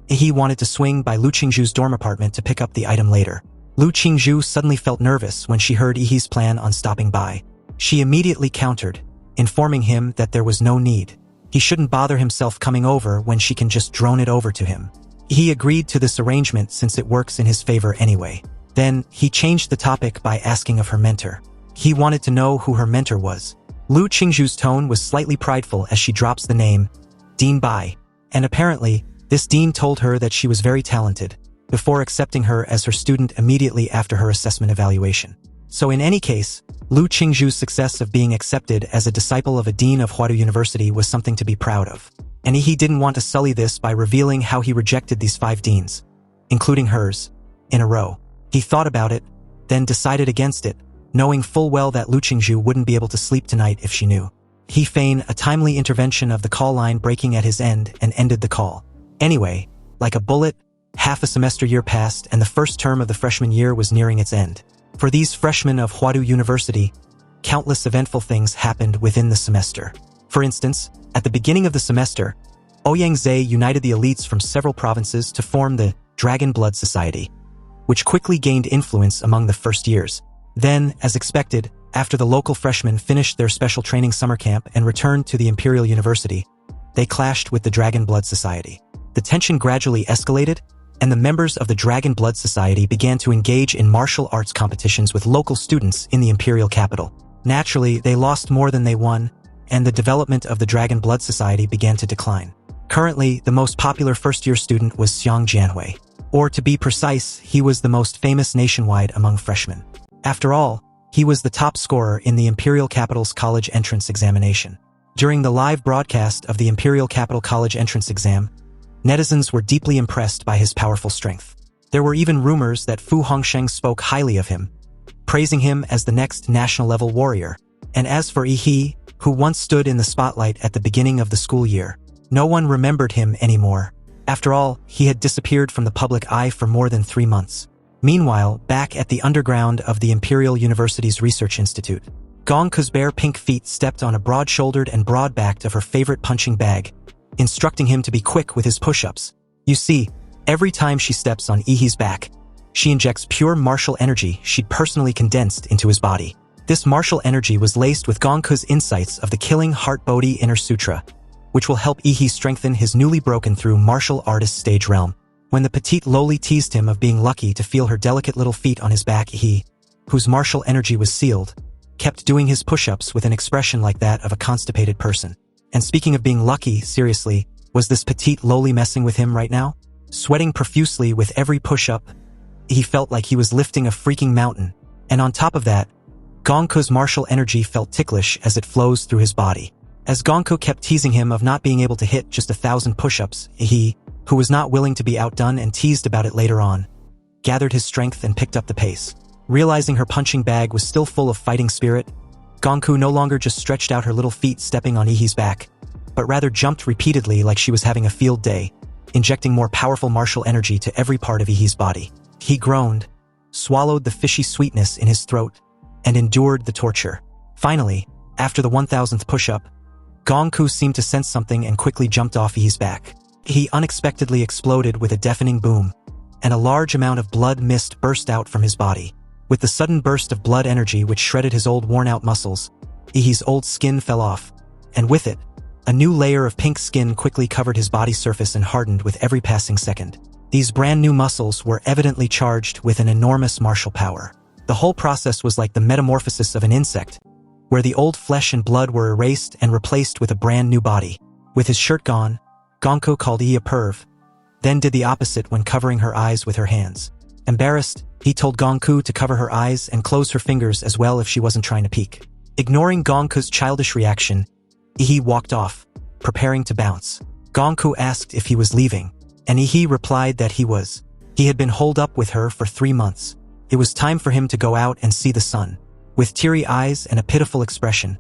Ehi wanted to swing by Lu Qingzhu's dorm apartment to pick up the item later. Lu Qingzhu suddenly felt nervous when she heard Ehi's plan on stopping by. She immediately countered, informing him that there was no need. He shouldn't bother himself coming over when she can just drone it over to him. He agreed to this arrangement since it works in his favor anyway. Then, he changed the topic by asking of her mentor. He wanted to know who her mentor was. Lu Qingzhu's tone was slightly prideful as she drops the name, Dean Bai, and apparently, this dean told her that she was very talented, before accepting her as her student immediately after her assessment evaluation. So in any case, Lu Qingzhu's success of being accepted as a disciple of a dean of Huadu University was something to be proud of. And he didn't want to sully this by revealing how he rejected these 5 deans, including hers, in a row. He thought about it, then decided against it, knowing full well that Lu Qingzhu wouldn't be able to sleep tonight if she knew. He feigned a timely intervention of the call line breaking at his end and ended the call. Anyway, like a bullet, half a semester year passed and the first term of the freshman year was nearing its end. For these freshmen of Huadu University, countless eventful things happened within the semester. For instance, at the beginning of the semester, Ouyangze united the elites from several provinces to form the Dragon Blood Society, which quickly gained influence among the first years. Then, as expected, after the local freshmen finished their special training summer camp and returned to the Imperial University, they clashed with the Dragon Blood Society. The tension gradually escalated, and the members of the Dragon Blood Society began to engage in martial arts competitions with local students in the imperial capital. Naturally, they lost more than they won, and the development of the Dragon Blood Society began to decline. Currently, the most popular first-year student was Xiang Jianhui. Or to be precise, he was the most famous nationwide among freshmen. After all, he was the top scorer in the Imperial Capital's college entrance examination. During the live broadcast of the Imperial Capital College entrance exam, netizens were deeply impressed by his powerful strength. There were even rumors that Fu Hongsheng spoke highly of him, praising him as the next national-level warrior. And as for Ehi, who once stood in the spotlight at the beginning of the school year, no one remembered him anymore. After all, he had disappeared from the public eye for more than 3 months. Meanwhile, back at the underground of the Imperial University's Research Institute, Gongku's bare pink feet stepped on a broad-shouldered and broad-backed of her favorite punching bag, instructing him to be quick with his push-ups. You see, every time she steps on Ehi's back, she injects pure martial energy she'd personally condensed into his body. This martial energy was laced with Gongku's insights of the killing Heart Bodhi Inner Sutra, which will help Ehi strengthen his newly broken-through martial artist stage realm. When the petite lowly teased him of being lucky to feel her delicate little feet on his back, Ehi, whose martial energy was sealed, kept doing his push-ups with an expression like that of a constipated person. And speaking of being lucky, seriously, was this petite lowly messing with him right now? Sweating profusely with every push-up, he felt like he was lifting a freaking mountain. And on top of that, Gongku's martial energy felt ticklish as it flows through his body. As Gongku kept teasing him of not being able to hit just 1,000 push-ups, he, who was not willing to be outdone and teased about it later on, gathered his strength and picked up the pace. Realizing her punching bag was still full of fighting spirit, Gongku no longer just stretched out her little feet stepping on Ehi's back, but rather jumped repeatedly like she was having a field day, injecting more powerful martial energy to every part of Ehi's body. He groaned, swallowed the fishy sweetness in his throat, and endured the torture. Finally, after the 1,000th push-up, Gongku seemed to sense something and quickly jumped off Ehi's back. He unexpectedly exploded with a deafening boom, and a large amount of blood mist burst out from his body. With the sudden burst of blood energy which shredded his old worn-out muscles, Ehi's old skin fell off, and with it, a new layer of pink skin quickly covered his body's surface and hardened with every passing second. These brand-new muscles were evidently charged with an enormous martial power. The whole process was like the metamorphosis of an insect, where the old flesh and blood were erased and replaced with a brand-new body. With his shirt gone, Gongku called Ehi a perv, then did the opposite when covering her eyes with her hands. Embarrassed, he told Gongku to cover her eyes and close her fingers as well if she wasn't trying to peek. Ignoring Gongku's childish reaction, Ehi walked off, preparing to bounce. Gongku asked if he was leaving, and Ehi replied that he was. He had been holed up with her for 3 months. It was time for him to go out and see the sun. With teary eyes and a pitiful expression,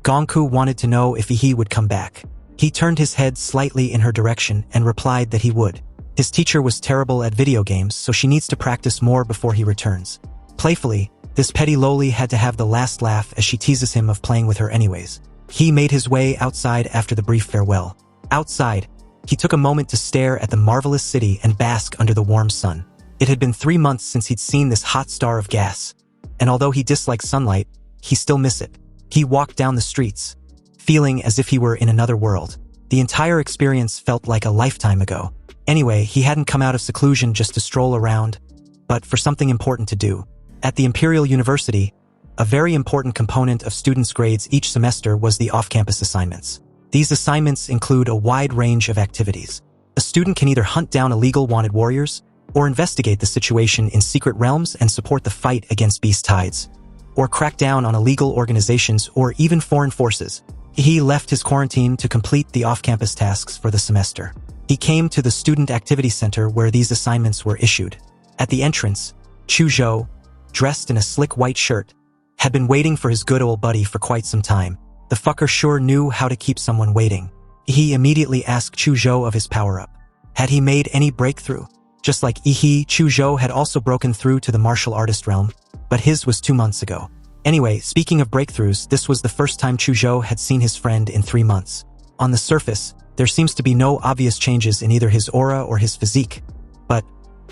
Gongku wanted to know if Ehi would come back. He turned his head slightly in her direction and replied that he would. His teacher was terrible at video games, so she needs to practice more before he returns. Playfully, this petty lowly had to have the last laugh as she teases him of playing with her anyways. He made his way outside after the brief farewell. Outside, he took a moment to stare at the marvelous city and bask under the warm sun. It had been 3 months since he'd seen this hot star of gas, and although he disliked sunlight, he still missed it. He walked down the streets, feeling as if he were in another world. The entire experience felt like a lifetime ago. Anyway, he hadn't come out of seclusion just to stroll around, but for something important to do. At the Imperial University, a very important component of students' grades each semester was the off-campus assignments. These assignments include a wide range of activities. A student can either hunt down illegal wanted warriors, or investigate the situation in secret realms and support the fight against beast tides, or crack down on illegal organizations or even foreign forces. He left his quarantine to complete the off-campus tasks for the semester. He came to the Student Activity Center where these assignments were issued. At the entrance, Chu Zhou, dressed in a slick white shirt, had been waiting for his good old buddy for quite some time. The fucker sure knew how to keep someone waiting. He immediately asked Chu Zhou of his power-up. Had he made any breakthrough? Just like Ehi, Chu Zhou had also broken through to the martial artist realm, but his was 2 months ago. Anyway, speaking of breakthroughs, this was the first time Chu Zhou had seen his friend in 3 months. On the surface, there seems to be no obvious changes in either his aura or his physique, but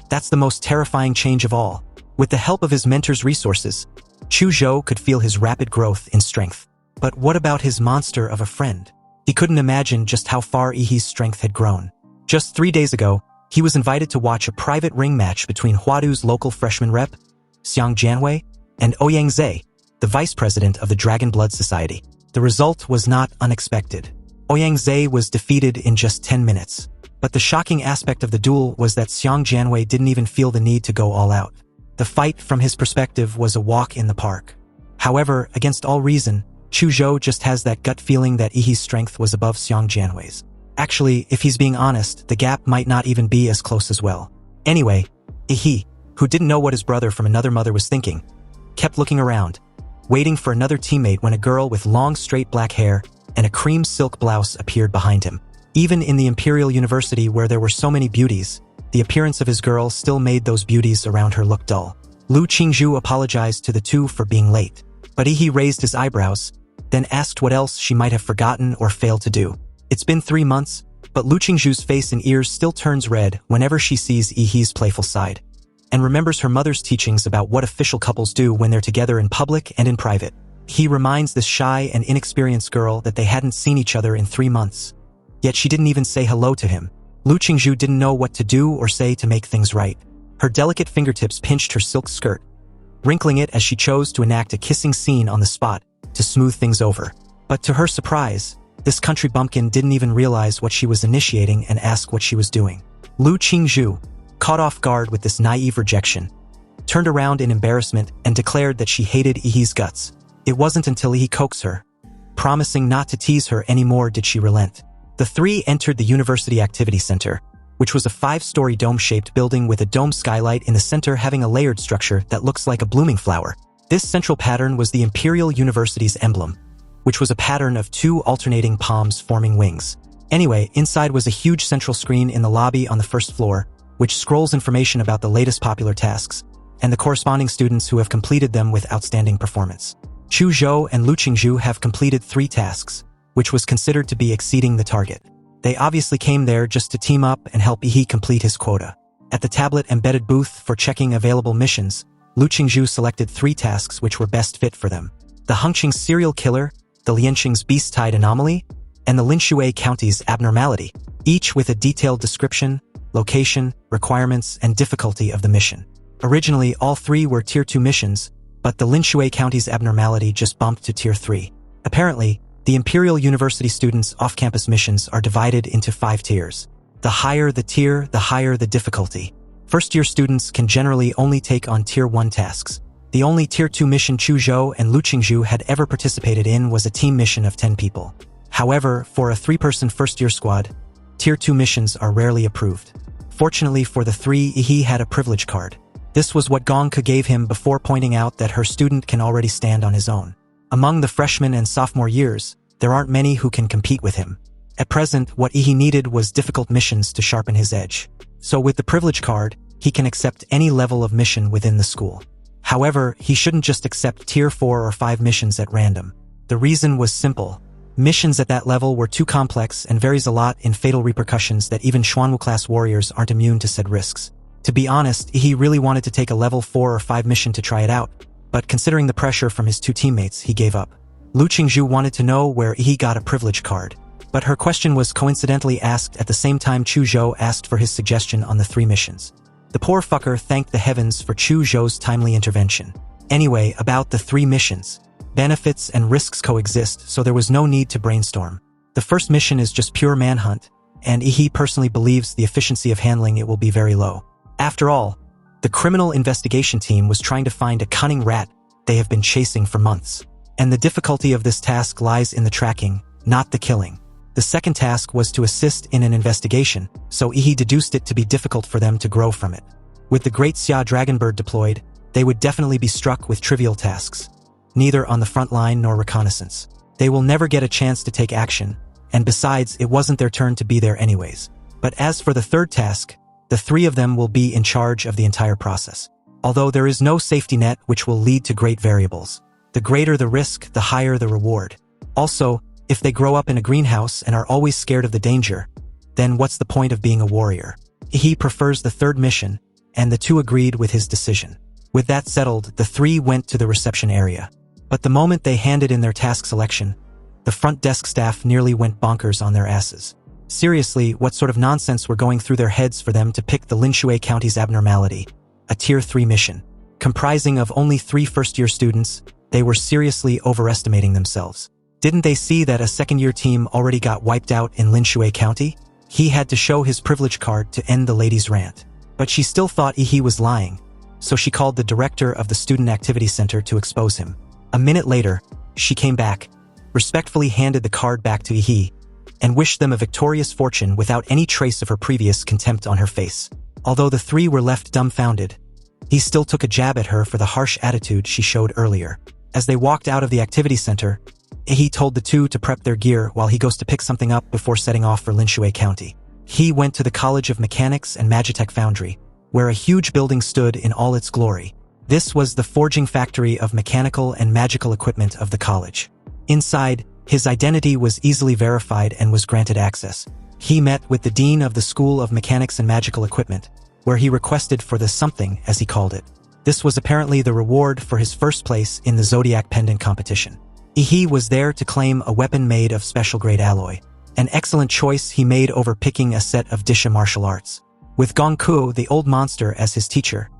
that's the most terrifying change of all. With the help of his mentor's resources, Chu Zhou could feel his rapid growth in strength. But what about his monster of a friend? He couldn't imagine just how far Ehi's strength had grown. Just 3 days ago, he was invited to watch a private ring match between Huadu's local freshman rep, Xiang Jianhui, and Ouyang Zhe, the vice president of the Dragon Blood Society. The result was not unexpected. Ouyang Zhe was defeated in just 10 minutes. But the shocking aspect of the duel was that Xiang Jianwei didn't even feel the need to go all out. The fight, from his perspective, was a walk in the park. However, against all reason, Chu Zhou just has that gut feeling that Ehi's strength was above Xiang Jianwei's. Actually, if he's being honest, the gap might not even be as close as well. Anyway, Ehi, who didn't know what his brother from another mother was thinking, kept looking around, waiting for another teammate when a girl with long straight black hair and a cream silk blouse appeared behind him. Even in the Imperial University where there were so many beauties, the appearance of his girl still made those beauties around her look dull. Lu Qingzhu apologized to the two for being late, but Ehi raised his eyebrows, then asked what else she might have forgotten or failed to do. It's been 3 months, but Lu Qingzhu's face and ears still turns red whenever she sees Ehi's playful side, and remembers her mother's teachings about what official couples do when they're together in public and in private. He reminds this shy and inexperienced girl that they hadn't seen each other in 3 months. Yet she didn't even say hello to him. Lu Qingzhu didn't know what to do or say to make things right. Her delicate fingertips pinched her silk skirt, wrinkling it as she chose to enact a kissing scene on the spot to smooth things over. But to her surprise, this country bumpkin didn't even realize what she was initiating and ask what she was doing. Lu Qingzhu, caught off guard with this naive rejection, turned around in embarrassment and declared that she hated Ehi's guts. It wasn't until Ehi coaxed her, promising not to tease her anymore, did she relent. The three entered the University Activity Center, which was a 5-story dome-shaped building with a dome skylight in the center having a layered structure that looks like a blooming flower. This central pattern was the Imperial University's emblem, which was a pattern of 2 alternating palms forming wings. Anyway, inside was a huge central screen in the lobby on the first floor, which scrolls information about the latest popular tasks, and the corresponding students who have completed them with outstanding performance. Chu Zhou and Lu Qingzhu have completed 3 tasks, which was considered to be exceeding the target. They obviously came there just to team up and help Ehi complete his quota. At the tablet-embedded booth for checking available missions, Lu Qingzhu selected 3 tasks which were best fit for them: the Hengqing's serial killer, the Lianqing's beast-tide anomaly, and the Linshui County's abnormality, each with a detailed description, location, requirements, and difficulty of the mission. Originally, all 3 were Tier 2 missions, but the Linshui County's abnormality just bumped to Tier 3. Apparently, the Imperial University students' off-campus missions are divided into 5 tiers. The higher the tier, the higher the difficulty. First-year students can generally only take on Tier 1 tasks. The only Tier 2 mission Chu Zhou and Lu Qingzhu had ever participated in was a team mission of 10 people. However, for a 3-person first-year squad, Tier 2 missions are rarely approved. Fortunately for the 3, Ehi had a privilege card. This was what Gongke gave him before pointing out that her student can already stand on his own. Among the freshman and sophomore years, there aren't many who can compete with him. At present, what Ehi needed was difficult missions to sharpen his edge. So with the privilege card, he can accept any level of mission within the school. However, he shouldn't just accept Tier 4 or 5 missions at random. The reason was simple. Missions at that level were too complex and varies a lot in fatal repercussions that even Xuanwu-class warriors aren't immune to said risks. To be honest, Ehi really wanted to take a level 4 or 5 mission to try it out, but considering the pressure from his 2 teammates, he gave up. Lu Qingzhu wanted to know where Ehi got a privilege card, but her question was coincidentally asked at the same time Chu Zhou asked for his suggestion on the 3 missions. The poor fucker thanked the heavens for Chu Zhou's timely intervention. Anyway, about the 3 missions. Benefits and risks coexist, so there was no need to brainstorm. The first mission is just pure manhunt, and Ehi personally believes the efficiency of handling it will be very low. After all, the criminal investigation team was trying to find a cunning rat they have been chasing for months. And the difficulty of this task lies in the tracking, not the killing. The second task was to assist in an investigation, so Ehi deduced it to be difficult for them to grow from it. With the Great Xia Dragonbird deployed, they would definitely be struck with trivial tasks, neither on the front line nor reconnaissance. They will never get a chance to take action, and besides, it wasn't their turn to be there anyways. But as for the third task, the 3 of them will be in charge of the entire process. Although there is no safety net which will lead to great variables. The greater the risk, the higher the reward. Also, if they grow up in a greenhouse and are always scared of the danger, then what's the point of being a warrior? He prefers the 3rd mission, and the 2 agreed with his decision. With that settled, the 3 went to the reception area. But the moment they handed in their task selection, the front desk staff nearly went bonkers on their asses. Seriously, what sort of nonsense were going through their heads for them to pick the Linshui County's abnormality, a Tier 3 mission, comprising of only 3 first-year students, They were seriously overestimating themselves. Didn't they see that a second-year team already got wiped out in Linshui County? He had to show his privilege card to end the lady's rant. But she still thought Ehi was lying, so she called the director of the Student Activity Center to expose him. A minute later, she came back, respectfully handed the card back to Ehi, and wished them a victorious fortune without any trace of her previous contempt on her face. Although the three were left dumbfounded, he still took a jab at her for the harsh attitude she showed earlier. As they walked out of the activity center, Ehi told the two to prep their gear while he goes to pick something up before setting off for Linshui County. He went to the College of Mechanics and Magitech Foundry, where a huge building stood in all its glory. This was the forging factory of mechanical and magical equipment of the college. Inside, his identity was easily verified and was granted access. He met with the dean of the School of Mechanics and Magical Equipment, where he requested for the something, as he called it. This was apparently the reward for his first place in the Zodiac Pendant competition. Ehi was there to claim a weapon made of special-grade alloy. An excellent choice he made over picking a set of Disha martial arts. With Gongku, the old monster, as his teacher,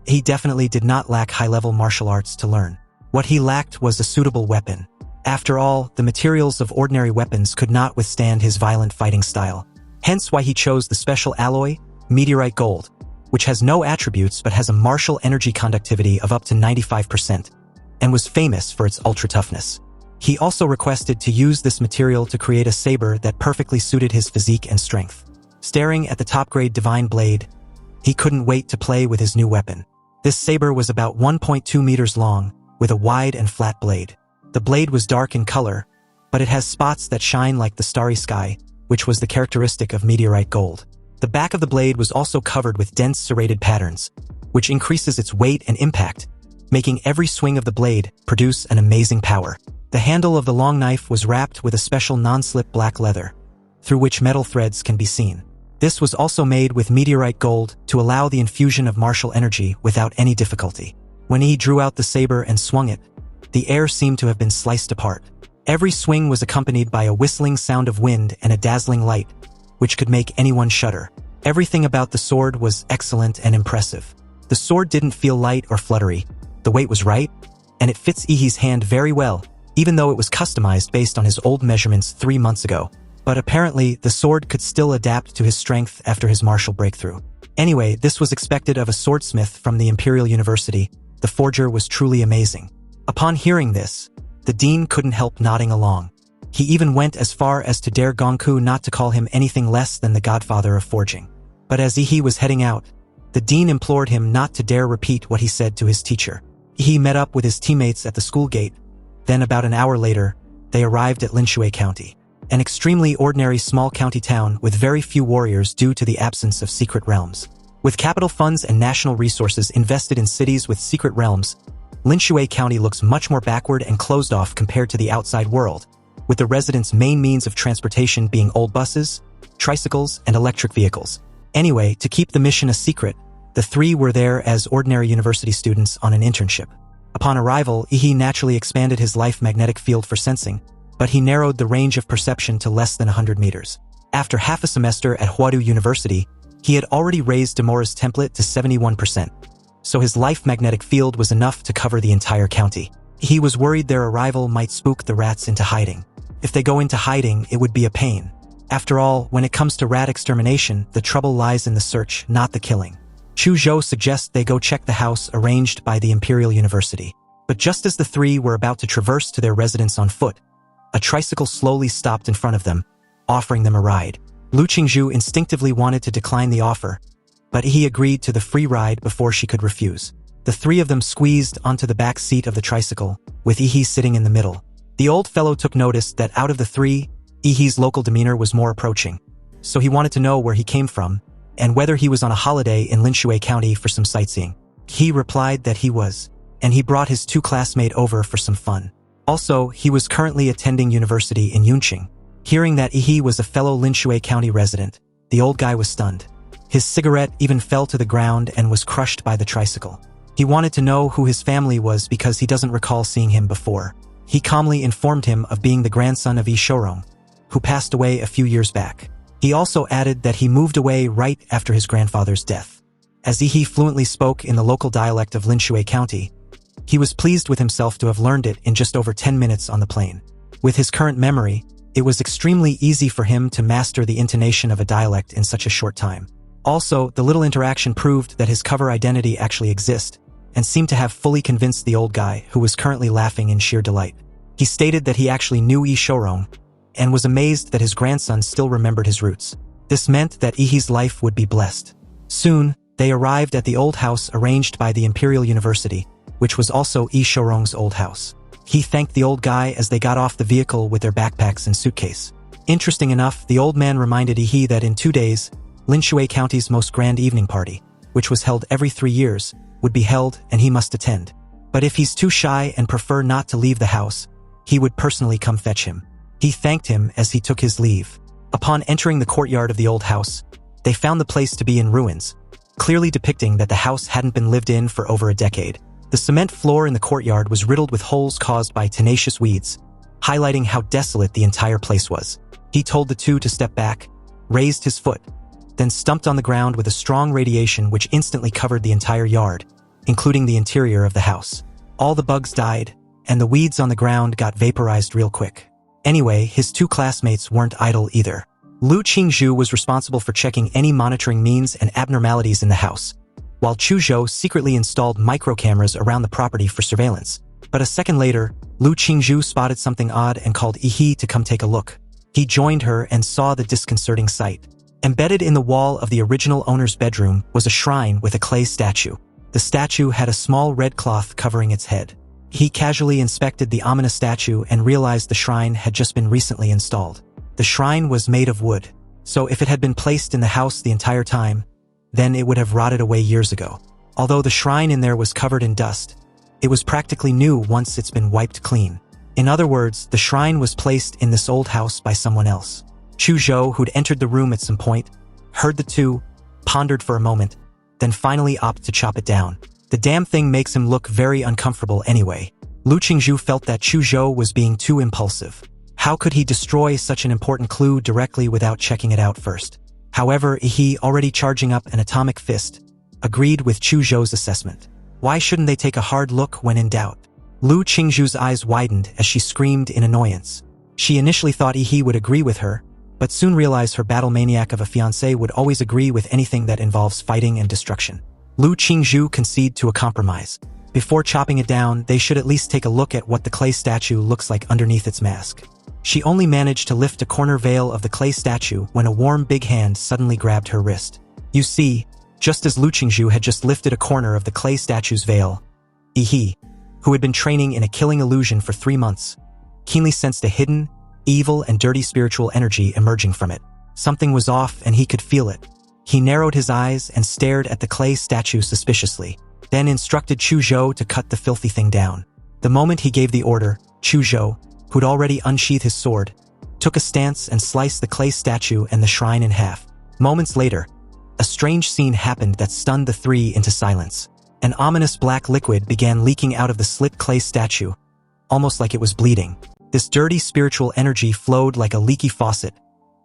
he definitely did not lack high-level martial arts to learn. What he lacked was a suitable weapon. After all, the materials of ordinary weapons could not withstand his violent fighting style. Hence why he chose the special alloy, meteorite gold, which has no attributes but has a martial energy conductivity of up to 95%, and was famous for its ultra-toughness. He also requested to use this material to create a saber that perfectly suited his physique and strength. Staring at the top-grade divine blade, he couldn't wait to play with his new weapon. This saber was about 1.2 meters long, with a wide and flat blade. The blade was dark in color, but it has spots that shine like the starry sky, which was the characteristic of meteorite gold. The back of the blade was also covered with dense serrated patterns, which increases its weight and impact, making every swing of the blade produce an amazing power. The handle of the long knife was wrapped with a special non-slip black leather, through which metal threads can be seen. This was also made with meteorite gold to allow the infusion of martial energy without any difficulty. When he drew out the saber and swung it, the air seemed to have been sliced apart. Every swing was accompanied by a whistling sound of wind and a dazzling light, which could make anyone shudder. Everything about the sword was excellent and impressive. The sword didn't feel light or fluttery. The weight was right, and it fits Ehi's hand very well, even though it was customized based on his old measurements 3 months ago. But apparently, the sword could still adapt to his strength after his martial breakthrough. Anyway, this was expected of a swordsmith from the Imperial University. The forger was truly amazing. Upon hearing this, the dean couldn't help nodding along. He even went as far as to dare Gongku not to call him anything less than the godfather of forging. But as Ehi was heading out, the dean implored him not to dare repeat what he said to his teacher. Ehi met up with his teammates at the school gate. Then about an hour later, they arrived at Linshui County, an extremely ordinary small county town with very few warriors due to the absence of secret realms. With capital funds and national resources invested in cities with secret realms, Linshui County looks much more backward and closed off compared to the outside world, with the residents' main means of transportation being old buses, tricycles, and electric vehicles. Anyway, to keep the mission a secret, the three were there as ordinary university students on an internship. Upon arrival, Ehi naturally expanded his life magnetic field for sensing, but he narrowed the range of perception to less than 100 meters. After half a semester at Huadu University, he had already raised Demora's template to 71%, so his life magnetic field was enough to cover the entire county. He was worried their arrival might spook the rats into hiding. If they go into hiding, it would be a pain. After all, when it comes to rat extermination, the trouble lies in the search, not the killing. Chu Zhou suggests they go check the house arranged by the Imperial University. But just as the three were about to traverse to their residence on foot, a tricycle slowly stopped in front of them, offering them a ride. Lu Qingzhu instinctively wanted to decline the offer, but he agreed to the free ride before she could refuse. The three of them squeezed onto the back seat of the tricycle, with Ehi sitting in the middle. The old fellow took notice that out of the three, Ehi's local demeanor was more approaching, so he wanted to know where he came from, and whether he was on a holiday in Linshui County for some sightseeing. He replied that he was, and he brought his two classmates over for some fun. Also, he was currently attending university in Yunqing. Hearing that Ehi was a fellow Linshui County resident, the old guy was stunned. His cigarette even fell to the ground and was crushed by the tricycle. He wanted to know who his family was because he doesn't recall seeing him before. He calmly informed him of being the grandson of Yi Shourong, who passed away a few years back. He also added that he moved away right after his grandfather's death. As Ehi fluently spoke in the local dialect of Linshui County, He was pleased with himself to have learned it in just over 10 minutes on the plane. With his current memory, it was extremely easy for him to master the intonation of a dialect in such a short time. Also, the little interaction proved that his cover identity actually exists, and seemed to have fully convinced the old guy, who was currently laughing in sheer delight. He stated that he actually knew Yi Shorong, and was amazed that his grandson still remembered his roots. This meant that Ehi's life would be blessed. Soon, they arrived at the old house arranged by the Imperial University, which was also Yi Shorong's old house. He thanked the old guy as they got off the vehicle with their backpacks and suitcase. Interesting enough, the old man reminded Ehi that in 2 days, Linshui County's most grand evening party, which was held every 3 years, would be held and he must attend. But if he's too shy and prefer not to leave the house, he would personally come fetch him. He thanked him as he took his leave. Upon entering the courtyard of the old house, they found the place to be in ruins, clearly depicting that the house hadn't been lived in for over a decade. The cement floor in the courtyard was riddled with holes caused by tenacious weeds, highlighting how desolate the entire place was. He told the two to step back, raised his foot, then stumped on the ground with a strong radiation which instantly covered the entire yard, including the interior of the house. All the bugs died, and the weeds on the ground got vaporized real quick. Anyway, his two classmates weren't idle either. Lu Qingzhu was responsible for checking any monitoring means and abnormalities in the house, while Chu Zhou secretly installed microcameras around the property for surveillance. But a second later, Lu Qingzhu spotted something odd and called Ehi to come take a look. He joined her and saw the disconcerting sight. Embedded in the wall of the original owner's bedroom was a shrine with a clay statue. The statue had a small red cloth covering its head. He casually inspected the ominous statue and realized the shrine had just been recently installed. The shrine was made of wood, so if it had been placed in the house the entire time, then it would have rotted away years ago. Although the shrine in there was covered in dust, it was practically new once it's been wiped clean. In other words, the shrine was placed in this old house by someone else. Chu Zhou, who'd entered the room at some point, heard the two, pondered for a moment, then finally opted to chop it down. The damn thing makes him look very uncomfortable anyway. Lu Qingzhu felt that Chu Zhou was being too impulsive. How could he destroy such an important clue directly without checking it out first? However, Ehi, already charging up an atomic fist, agreed with Chu Zhou's assessment. Why shouldn't they take a hard look when in doubt? Lu Qingzhu's eyes widened as she screamed in annoyance. She initially thought Ehi would agree with her, but soon realized her battle maniac of a fiancé would always agree with anything that involves fighting and destruction. Lu Qingzhu conceded to a compromise. Before chopping it down, they should at least take a look at what the clay statue looks like underneath its mask. She only managed to lift a corner veil of the clay statue when a warm big hand suddenly grabbed her wrist. You see, just as Lu Qingzhu had just lifted a corner of the clay statue's veil, Ehi, who had been training in a killing illusion for 3 months, keenly sensed a hidden, evil and dirty spiritual energy emerging from it. Something was off and he could feel it. He narrowed his eyes and stared at the clay statue suspiciously, then instructed Chu Zhou to cut the filthy thing down. The moment he gave the order, Chu Zhou, who'd already unsheathed his sword, took a stance and sliced the clay statue and the shrine in half. Moments later, a strange scene happened that stunned the three into silence. An ominous black liquid began leaking out of the slit clay statue, almost like it was bleeding. This dirty spiritual energy flowed like a leaky faucet,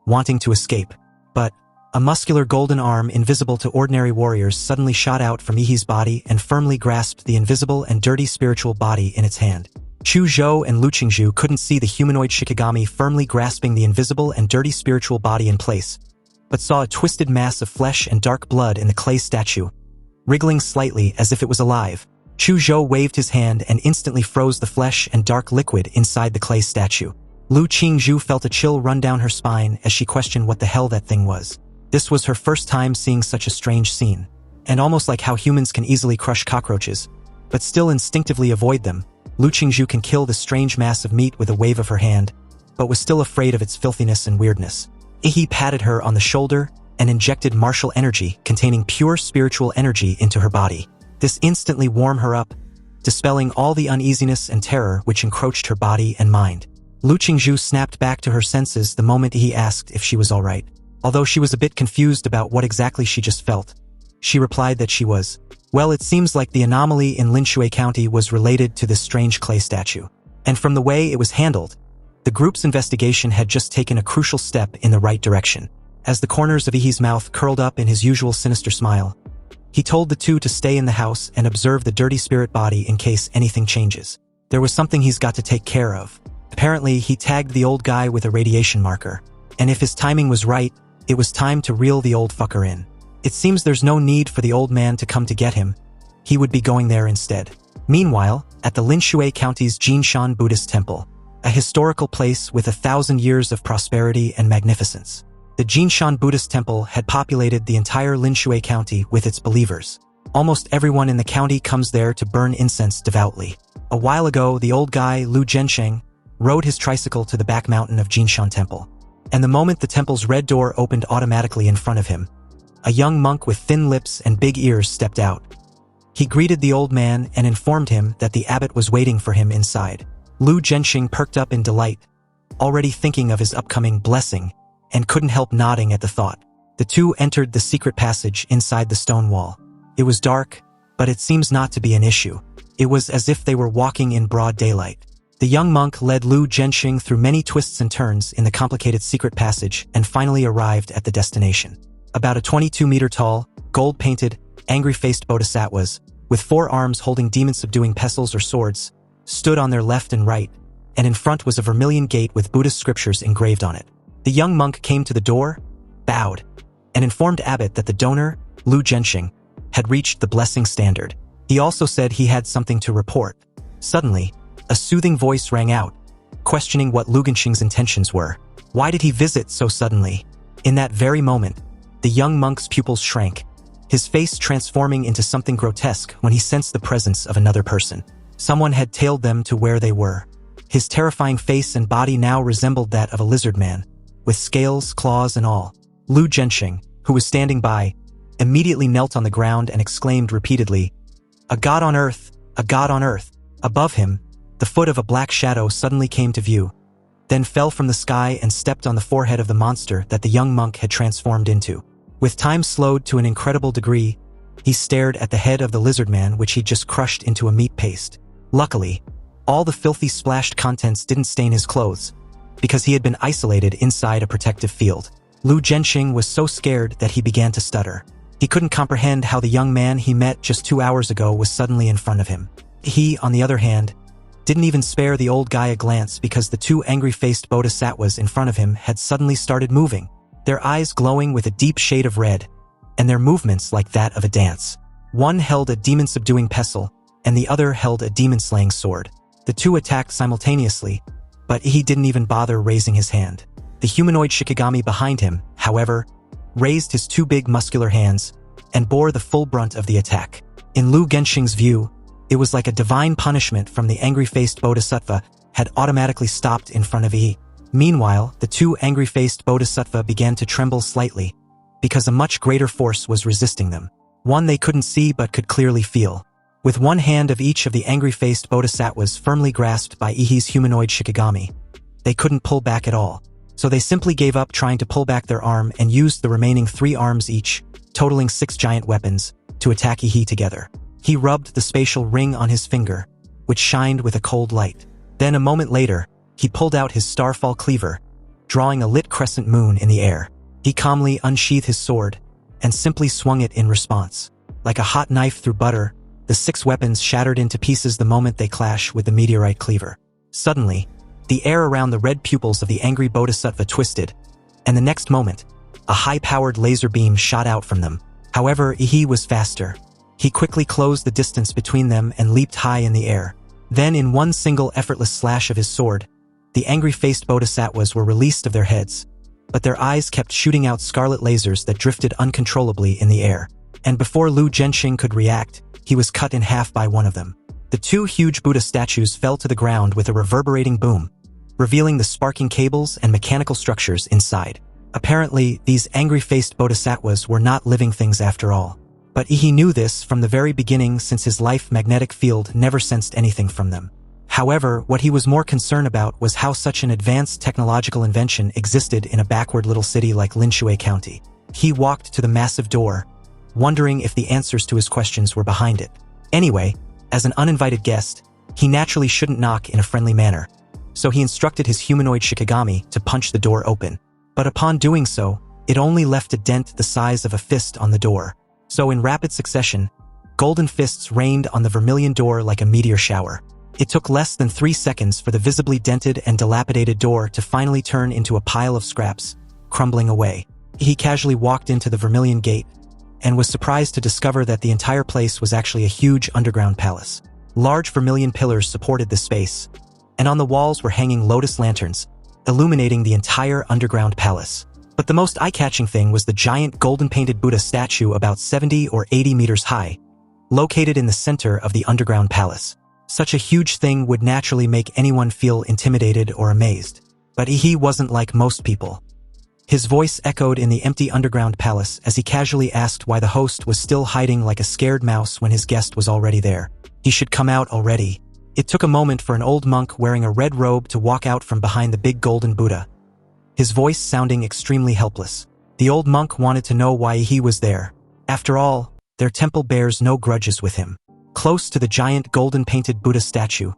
wanting to escape. But a muscular golden arm invisible to ordinary warriors suddenly shot out from Ehi's body and firmly grasped the invisible and dirty spiritual body in its hand. Chu Zhou and Lu Qingzhu couldn't see the humanoid Shikigami firmly grasping the invisible and dirty spiritual body in place, but saw a twisted mass of flesh and dark blood in the clay statue, wriggling slightly as if it was alive. Chu Zhou waved his hand and instantly froze the flesh and dark liquid inside the clay statue. Lu Qingzhu felt a chill run down her spine as she questioned what the hell that thing was. This was her first time seeing such a strange scene, and almost like how humans can easily crush cockroaches, but still instinctively avoid them, Lu Qingzhu can kill the strange mass of meat with a wave of her hand, but was still afraid of its filthiness and weirdness. Ehi patted her on the shoulder and injected martial energy containing pure spiritual energy into her body. This instantly warmed her up, dispelling all the uneasiness and terror which encroached her body and mind. Lu Qingzhu snapped back to her senses the moment he asked if she was all right. Although she was a bit confused about what exactly she just felt, she replied that she was. Well, it seems like the anomaly in Linshui County was related to this strange clay statue. And from the way it was handled, the group's investigation had just taken a crucial step in the right direction. As the corners of Ehi's mouth curled up in his usual sinister smile, He told the two to stay in the house and observe the dirty spirit body in case anything changes. There was something he's got to take care of. Apparently, he tagged the old guy with a radiation marker. And if his timing was right, it was time to reel the old fucker in. It seems there's no need for the old man to come to get him. He would be going there instead. Meanwhile, at the Linshui County's Jinshan Buddhist Temple, a historical place with 1,000 years of prosperity and magnificence. The Jinshan Buddhist Temple had populated the entire Linshui County with its believers. Almost everyone in the county comes there to burn incense devoutly. A while ago, the old guy, Lu Zhensheng, rode his tricycle to the back mountain of Jinshan Temple. And the moment the temple's red door opened automatically in front of him, a young monk with thin lips and big ears stepped out. He greeted the old man and informed him that the abbot was waiting for him inside. Lu Zhensheng perked up in delight, already thinking of his upcoming blessing, and couldn't help nodding at the thought. The two entered the secret passage inside the stone wall. It was dark, but it seems not to be an issue. It was as if they were walking in broad daylight. The young monk led Lu Zhensheng through many twists and turns in the complicated secret passage and finally arrived at the destination. About a 22-meter tall, gold-painted, angry-faced bodhisattvas, with 4 arms holding demon-subduing pestles or swords, stood on their left and right, and in front was a vermilion gate with Buddhist scriptures engraved on it. The young monk came to the door, bowed, and informed Abbot that the donor, Lu Zhensheng, had reached the blessing standard. He also said he had something to report. Suddenly, a soothing voice rang out, questioning what Lu Zhensheng's intentions were. Why did he visit so suddenly? In that very moment, the young monk's pupils shrank, his face transforming into something grotesque when he sensed the presence of another person. Someone had tailed them to where they were. His terrifying face and body now resembled that of a lizard man, with scales, claws, and all. Lu Zhensheng, who was standing by, immediately knelt on the ground and exclaimed repeatedly, "A god on earth! A god on earth!" Above him, the foot of a black shadow suddenly came to view, then fell from the sky and stepped on the forehead of the monster that the young monk had transformed into. With time slowed to an incredible degree, he stared at the head of the lizard man which he'd just crushed into a meat paste. Luckily, all the filthy splashed contents didn't stain his clothes, because he had been isolated inside a protective field. Lu Zhensheng was so scared that he began to stutter. He couldn't comprehend how the young man he met just 2 hours ago was suddenly in front of him. He, on the other hand, didn't even spare the old guy a glance because the 2 angry-faced bodhisattvas in front of him had suddenly started moving, their eyes glowing with a deep shade of red, and their movements like that of a dance. One held a demon-subduing pestle, and the other held a demon-slaying sword. The 2 attacked simultaneously, but he didn't even bother raising his hand. The humanoid Shikigami behind him, however, raised his 2 big muscular hands and bore the full brunt of the attack. In Lu Zhensheng's view, it was like a divine punishment from the angry-faced bodhisattva had automatically stopped in front of Ehi. Meanwhile, the 2 angry-faced bodhisattva began to tremble slightly, because a much greater force was resisting them. One they couldn't see but could clearly feel. With one hand of each of the angry-faced bodhisattvas firmly grasped by Ehi's humanoid Shikigami, they couldn't pull back at all. So they simply gave up trying to pull back their arm and used the remaining 3 arms each, totaling 6 giant weapons, to attack Ehi together. He rubbed the spatial ring on his finger, which shined with a cold light. Then a moment later, he pulled out his starfall cleaver, drawing a lit crescent moon in the air. He calmly unsheathed his sword, and simply swung it in response. Like a hot knife through butter, the 6 weapons shattered into pieces the moment they clashed with the meteorite cleaver. Suddenly, the air around the red pupils of the angry bodhisattva twisted, and the next moment, a high-powered laser beam shot out from them. However, Ehi was faster. He quickly closed the distance between them and leaped high in the air. Then in one single effortless slash of his sword, the angry-faced bodhisattvas were released of their heads, but their eyes kept shooting out scarlet lasers that drifted uncontrollably in the air. And before Lu Zhensheng could react, he was cut in half by one of them. The 2 huge Buddha statues fell to the ground with a reverberating boom, revealing the sparking cables and mechanical structures inside. Apparently, these angry-faced bodhisattvas were not living things after all. But Ehi knew this from the very beginning since his life magnetic field never sensed anything from them. However, what he was more concerned about was how such an advanced technological invention existed in a backward little city like Linshui County. He walked to the massive door, wondering if the answers to his questions were behind it. Anyway, as an uninvited guest, he naturally shouldn't knock in a friendly manner, so he instructed his humanoid Shikigami to punch the door open. But upon doing so, it only left a dent the size of a fist on the door. So in rapid succession, golden fists rained on the vermilion door like a meteor shower. It took less than 3 seconds for the visibly dented and dilapidated door to finally turn into a pile of scraps, crumbling away. He casually walked into the vermilion gate and was surprised to discover that the entire place was actually a huge underground palace. Large vermilion pillars supported the space, and on the walls were hanging lotus lanterns, illuminating the entire underground palace. But the most eye-catching thing was the giant golden-painted Buddha statue about 70 or 80 meters high, located in the center of the underground palace. Such a huge thing would naturally make anyone feel intimidated or amazed. But he wasn't like most people. His voice echoed in the empty underground palace as he casually asked why the host was still hiding like a scared mouse when his guest was already there. He should come out already. It took a moment for an old monk wearing a red robe to walk out from behind the big golden Buddha, his voice sounding extremely helpless. The old monk wanted to know why he was there. After all, their temple bears no grudges with him. Close to the giant golden-painted Buddha statue,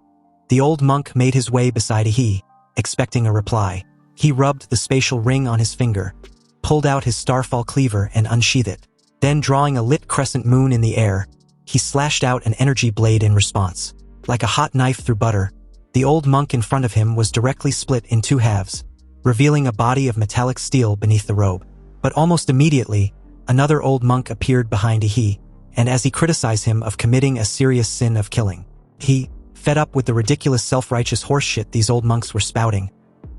the old monk made his way beside Ehi, expecting a reply. He rubbed the spatial ring on his finger, pulled out his starfall cleaver and unsheathed it. Then, drawing a lit crescent moon in the air, he slashed out an energy blade in response. Like a hot knife through butter, the old monk in front of him was directly split in 2 halves, revealing a body of metallic steel beneath the robe. But almost immediately, another old monk appeared behind Ehi, and as he criticized him of committing a serious sin of killing, he, fed up with the ridiculous self-righteous horseshit these old monks were spouting,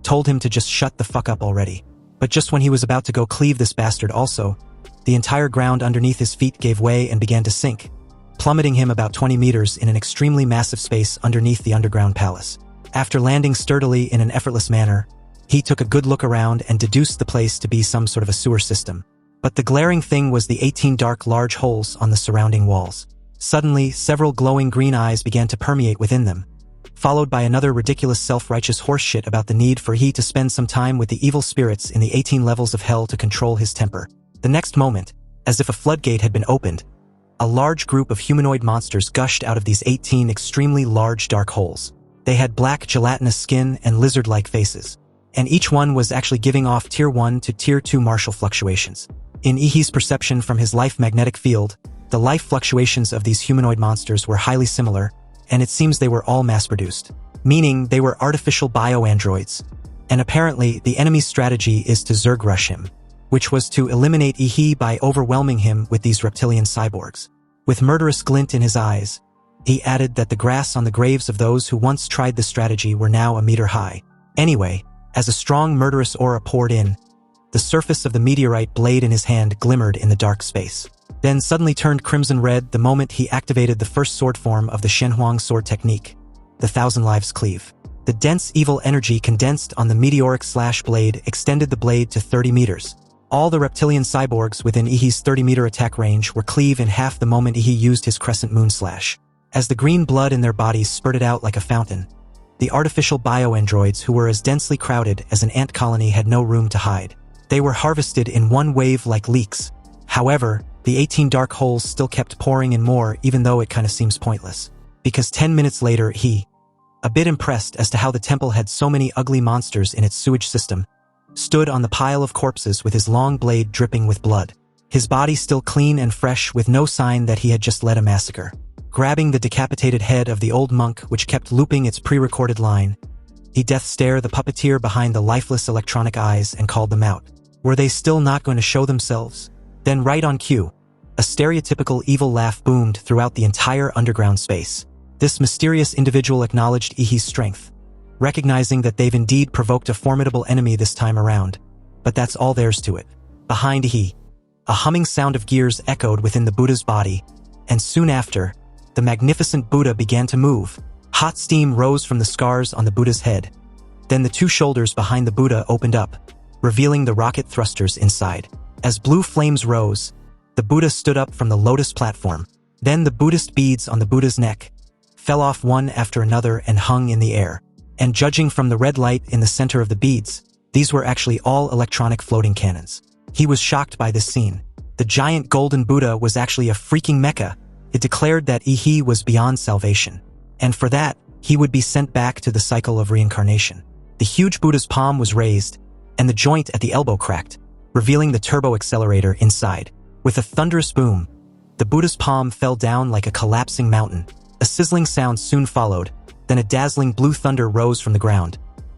told him to just shut the fuck up already. But just when he was about to go cleave this bastard also, the entire ground underneath his feet gave way and began to sink, plummeting him about 20 meters in an extremely massive space underneath the underground palace. After landing sturdily in an effortless manner, he took a good look around and deduced the place to be some sort of a sewer system. But the glaring thing was the 18 dark large holes on the surrounding walls. Suddenly, several glowing green eyes began to permeate within them, followed by another ridiculous self-righteous horseshit about the need for he to spend some time with the evil spirits in the 18 levels of hell to control his temper. The next moment, as if a floodgate had been opened, a large group of humanoid monsters gushed out of these 18 extremely large dark holes. They had black gelatinous skin and lizard-like faces, and each one was actually giving off Tier 1 to Tier 2 martial fluctuations. In Ehi's perception from his life magnetic field, the life fluctuations of these humanoid monsters were highly similar, and it seems they were all mass-produced, meaning they were artificial bio-androids. And apparently, the enemy's strategy is to Zerg rush him, which was to eliminate Ehi by overwhelming him with these reptilian cyborgs. With murderous glint in his eyes, he added that the grass on the graves of those who once tried the strategy were now a meter high. Anyway, as a strong murderous aura poured in, the surface of the meteorite blade in his hand glimmered in the dark space, then suddenly turned crimson red the moment he activated the first sword form of the Shenhuang sword technique, the Thousand Lives Cleave. The dense evil energy condensed on the meteoric slash blade extended the blade to 30 meters. All the reptilian cyborgs within Ehi's 30-meter attack range were cleaved in half the moment Ehi used his crescent moon slash. As the green blood in their bodies spurted out like a fountain, the artificial bio-androids who were as densely crowded as an ant colony had no room to hide. They were harvested in one wave like leaks. However, the 18 dark holes still kept pouring in more, even though it kind of seems pointless. Because 10 minutes later he, a bit impressed as to how the temple had so many ugly monsters in its sewage system, stood on the pile of corpses with his long blade dripping with blood. His body still clean and fresh with no sign that he had just led a massacre. Grabbing the decapitated head of the old monk which kept looping its pre-recorded line, he death stared the puppeteer behind the lifeless electronic eyes and called them out. Were they still not going to show themselves? Then right on cue, a stereotypical evil laugh boomed throughout the entire underground space. This mysterious individual acknowledged Ehi's strength, recognizing that they've indeed provoked a formidable enemy this time around, but that's all there's to it. Behind Ehi, a humming sound of gears echoed within the Buddha's body, and soon after, the magnificent Buddha began to move. Hot steam rose from the scars on the Buddha's head. Then the 2 shoulders behind the Buddha opened up, revealing the rocket thrusters inside. As blue flames rose, the Buddha stood up from the lotus platform. Then the Buddhist beads on the Buddha's neck fell off one after another and hung in the air. And judging from the red light in the center of the beads, these were actually all electronic floating cannons. He was shocked by this scene. The giant golden Buddha was actually a freaking mecha. It declared that Ehi was beyond salvation, and for that, he would be sent back to the cycle of reincarnation. The huge Buddha's palm was raised, and the joint at the elbow cracked, revealing the turbo accelerator inside. With a thunderous boom, The Buddha's palm fell down like a collapsing mountain. A sizzling sound soon followed, then a dazzling blue thunder rose from the ground.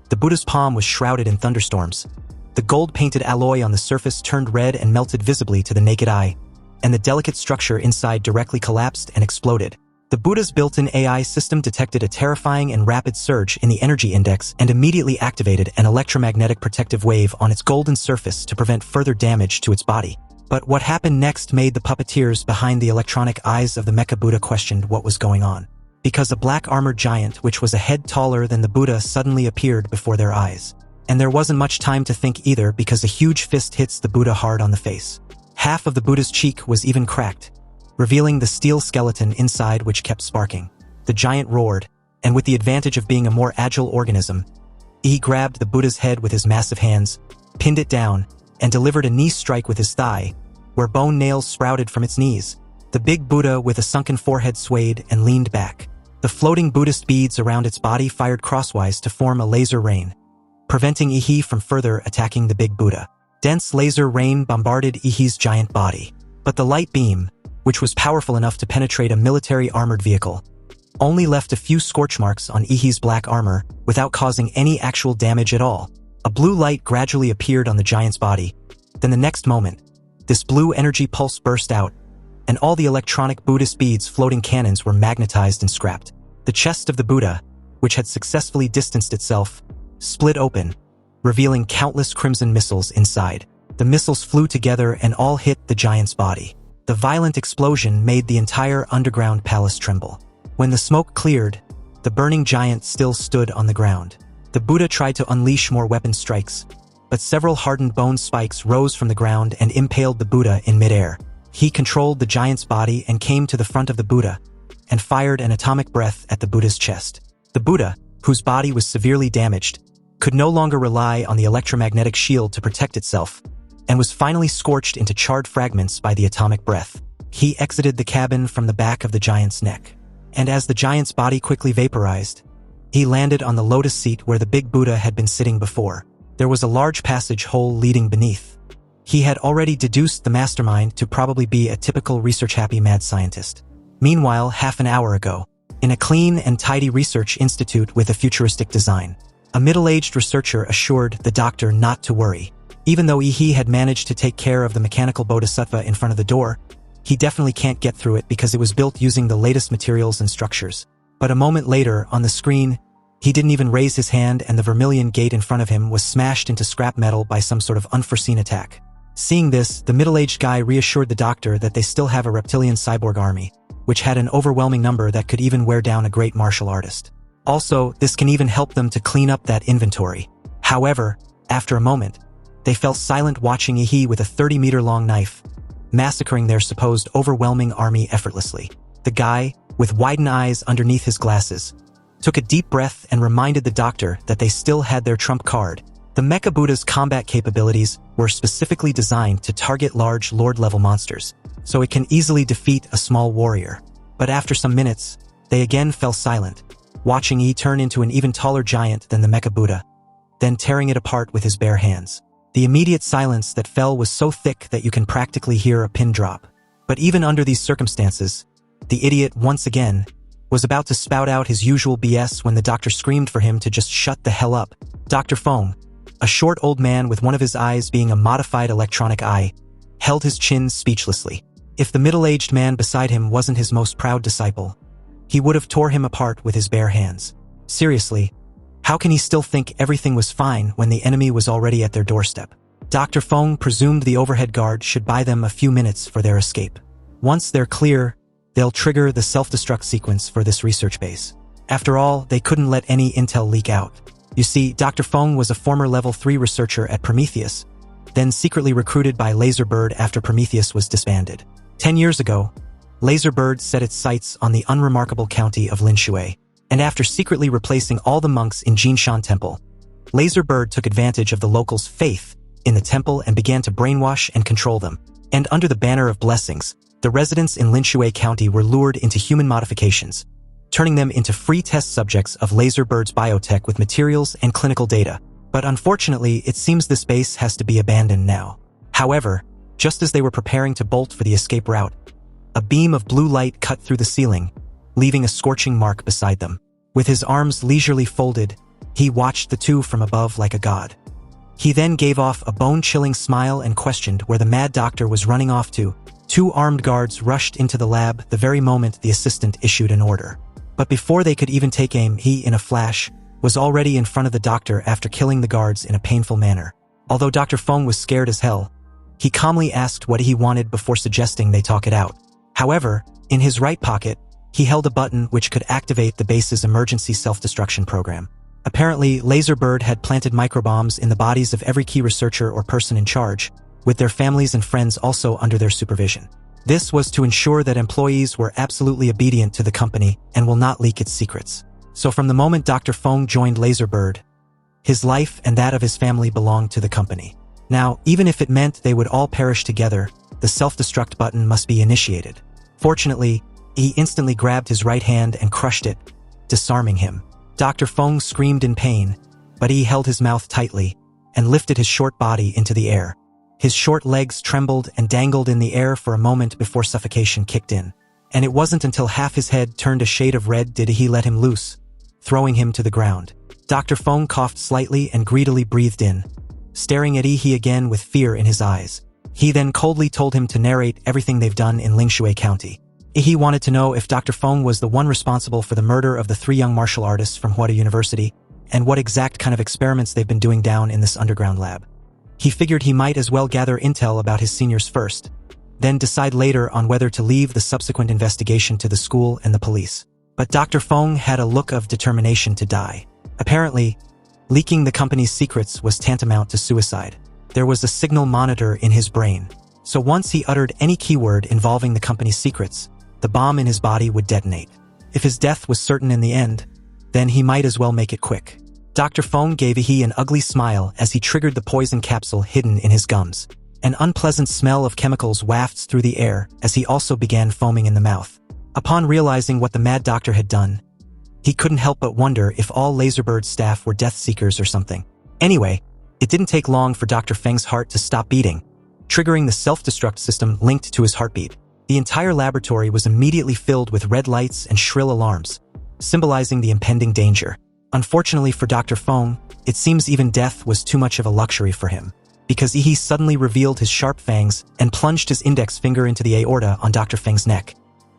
The Buddha's palm was shrouded in thunderstorms. The gold-painted alloy on the surface turned red and melted visibly to the naked eye, and the delicate structure inside directly collapsed and exploded. The Buddha's built-in AI system detected a terrifying and rapid surge in the energy index and immediately activated an electromagnetic protective wave on its golden surface to prevent further damage to its body. But what happened next made the puppeteers behind the electronic eyes of the Mecha Buddha questioned what was going on. Because a black armored giant which was a head taller than the Buddha suddenly appeared before their eyes. And there wasn't much time to think either because a huge fist hits the Buddha hard on the face. Half of the Buddha's cheek was even cracked, revealing the steel skeleton inside which kept sparking. The giant roared, and with the advantage of being a more agile organism, he grabbed the Buddha's head with his massive hands, pinned it down, and delivered a knee strike with his thigh, where bone nails sprouted from its knees. The big Buddha with a sunken forehead swayed and leaned back. The floating Buddhist beads around its body fired crosswise to form a laser rain, preventing Ehi from further attacking the big Buddha. Dense laser rain bombarded Ehi's giant body, but the light beam, which was powerful enough to penetrate a military armored vehicle, only left a few scorch marks on Ehi's black armor without causing any actual damage at all. A blue light gradually appeared on the giant's body. Then the next moment, this blue energy pulse burst out, and all the electronic Buddhist beads floating cannons were magnetized and scrapped. The chest of the Buddha, which had successfully distanced itself, split open, revealing countless crimson missiles inside. The missiles flew together and all hit the giant's body. The violent explosion made the entire underground palace tremble. When the smoke cleared, the burning giant still stood on the ground. The Buddha tried to unleash more weapon strikes, but several hardened bone spikes rose from the ground and impaled the Buddha in midair. He controlled the giant's body and came to the front of the Buddha and fired an atomic breath at the Buddha's chest. The Buddha, whose body was severely damaged, could no longer rely on the electromagnetic shield to protect itself, and was finally scorched into charred fragments by the atomic breath. He exited the cabin from the back of the giant's neck. And as the giant's body quickly vaporized, he landed on the lotus seat where the big Buddha had been sitting before. There was a large passage hole leading beneath. He had already deduced the mastermind to probably be a typical research-happy mad scientist. Meanwhile, half an hour ago, in a clean and tidy research institute with a futuristic design, a middle-aged researcher assured the doctor not to worry. Even though Ehi had managed to take care of the mechanical bodhisattva in front of the door, he definitely can't get through it because it was built using the latest materials and structures. But a moment later, on the screen, he didn't even raise his hand and the vermilion gate in front of him was smashed into scrap metal by some sort of unforeseen attack. Seeing this, the middle-aged guy reassured the doctor that they still have a reptilian cyborg army, which had an overwhelming number that could even wear down a great martial artist. Also, this can even help them to clean up that inventory. However, after a moment, they fell silent watching Ehi with a 30-meter-long knife, massacring their supposed overwhelming army effortlessly. The guy, with widened eyes underneath his glasses, took a deep breath and reminded the doctor that they still had their trump card. The Mecha Buddha's combat capabilities were specifically designed to target large Lord-level monsters, so it can easily defeat a small warrior. But after some minutes, they again fell silent, watching Ehi turn into an even taller giant than the Mecha Buddha, then tearing it apart with his bare hands. The immediate silence that fell was so thick that you can practically hear a pin drop. But even under these circumstances, the idiot, once again, was about to spout out his usual BS when the doctor screamed for him to just shut the hell up. Dr. Fong, a short old man with one of his eyes being a modified electronic eye, held his chin speechlessly. If the middle-aged man beside him wasn't his most proud disciple, he would have tore him apart with his bare hands. Seriously, how can he still think everything was fine when the enemy was already at their doorstep? Dr. Fong presumed the overhead guard should buy them a few minutes for their escape. Once they're clear, they'll trigger the self-destruct sequence for this research base. After all, they couldn't let any intel leak out. You see, Dr. Fong was a former level 3 researcher at Prometheus, then secretly recruited by Laserbird after Prometheus was disbanded. 10 years ago, Laserbird set its sights on the unremarkable county of Linshui, and after secretly replacing all the monks in Jinshan Temple, Laserbird took advantage of the locals' faith in the temple and began to brainwash and control them. And under the banner of blessings, the residents in Linshui County were lured into human modifications, turning them into free test subjects of Laserbird's biotech with materials and clinical data. But unfortunately, it seems this base has to be abandoned now. However, just as they were preparing to bolt for the escape route, A beam of blue light cut through the ceiling, leaving a scorching mark beside them. With his arms leisurely folded, he watched the two from above like a god. He then gave off a bone-chilling smile and questioned where the mad doctor was running off to. Two armed guards rushed into the lab the very moment the assistant issued an order. But before they could even take aim, he, in a flash, was already in front of the doctor after killing the guards in a painful manner. Although Dr. Feng was scared as hell, he calmly asked what he wanted before suggesting they talk it out. However, in his right pocket, he held a button which could activate the base's emergency self-destruction program. Apparently, Laserbird had planted microbombs in the bodies of every key researcher or person in charge, with their families and friends also under their supervision. This was to ensure that employees were absolutely obedient to the company and will not leak its secrets. So from the moment Dr. Feng joined Laserbird, his life and that of his family belonged to the company. Now, even if it meant they would all perish together, the self-destruct button must be initiated. Fortunately, he instantly grabbed his right hand and crushed it, disarming him. Dr. Feng screamed in pain, but he held his mouth tightly and lifted his short body into the air. His short legs trembled and dangled in the air for a moment before suffocation kicked in. And it wasn't until half his head turned a shade of red did he let him loose, throwing him to the ground. Dr. Feng coughed slightly and greedily breathed in, staring at Ehi again with fear in his eyes. He then coldly told him to narrate everything they've done in Lingshui County. Ehi wanted to know if Dr. Feng was the one responsible for the murder of the 3 young martial artists from Huada University, and what exact kind of experiments they've been doing down in this underground lab. He figured he might as well gather intel about his seniors first, then decide later on whether to leave the subsequent investigation to the school and the police. But Dr. Feng had a look of determination to die. Apparently, leaking the company's secrets was tantamount to suicide. There was a signal monitor in his brain, so once he uttered any keyword involving the company's secrets, the bomb in his body would detonate. If his death was certain in the end, then he might as well make it quick. Dr. Feng gave Ehi an ugly smile as he triggered the poison capsule hidden in his gums. An unpleasant smell of chemicals wafts through the air as he also began foaming in the mouth. Upon realizing what the mad doctor had done, he couldn't help but wonder if all Laserbird's staff were death seekers or something. Anyway, it didn't take long for Dr. Feng's heart to stop beating, triggering the self-destruct system linked to his heartbeat. The entire laboratory was immediately filled with red lights and shrill alarms, symbolizing the impending danger. Unfortunately for Dr. Feng, it seems even death was too much of a luxury for him, because Ehi suddenly revealed his sharp fangs and plunged his index finger into the aorta on Dr. Feng's neck,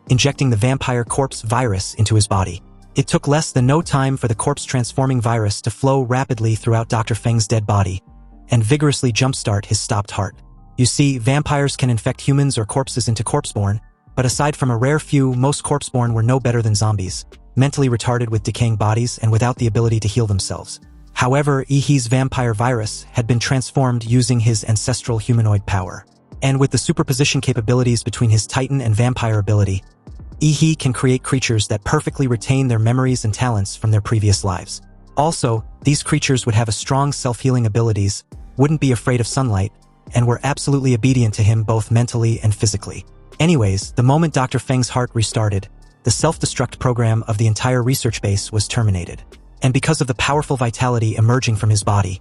injecting the vampire corpse virus into his body. It took less than no time for the corpse-transforming virus to flow rapidly throughout Dr. Feng's dead body and vigorously jumpstart his stopped heart. You see, vampires can infect humans or corpses into corpseborn, but aside from a rare few, most corpseborn were no better than zombies, mentally retarded with decaying bodies and without the ability to heal themselves. However, Ehi's vampire virus had been transformed using his ancestral humanoid power. And with the superposition capabilities between his Titan and vampire ability, Ehi can create creatures that perfectly retain their memories and talents from their previous lives. Also, these creatures would have a strong self-healing abilities, wouldn't be afraid of sunlight, and were absolutely obedient to him both mentally and physically. Anyways, the moment Dr. Feng's heart restarted, the self-destruct program of the entire research base was terminated. And because of the powerful vitality emerging from his body,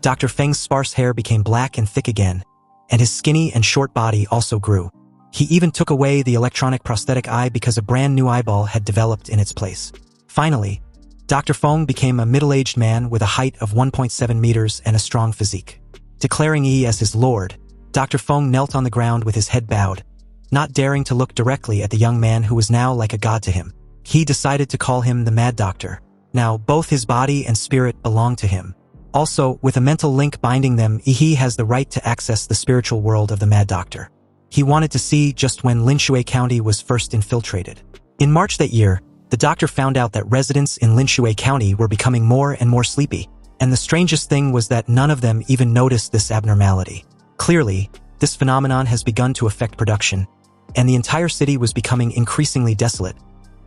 Dr. Feng's sparse hair became black and thick again, and his skinny and short body also grew. He even took away the electronic prosthetic eye because a brand new eyeball had developed in its place. Finally, Dr. Feng became a middle-aged man with a height of 1.7 meters and a strong physique. Declaring Ehi as his lord, Dr. Feng knelt on the ground with his head bowed, not daring to look directly at the young man who was now like a god to him. He decided to call him the Mad Doctor. Now, both his body and spirit belong to him. Also, with a mental link binding them, Ehi has the right to access the spiritual world of the Mad Doctor. He wanted to see just when Lingshui County was first infiltrated. In March that year, the doctor found out that residents in Lingshui County were becoming more and more sleepy, and the strangest thing was that none of them even noticed this abnormality. Clearly, this phenomenon has begun to affect production, and the entire city was becoming increasingly desolate.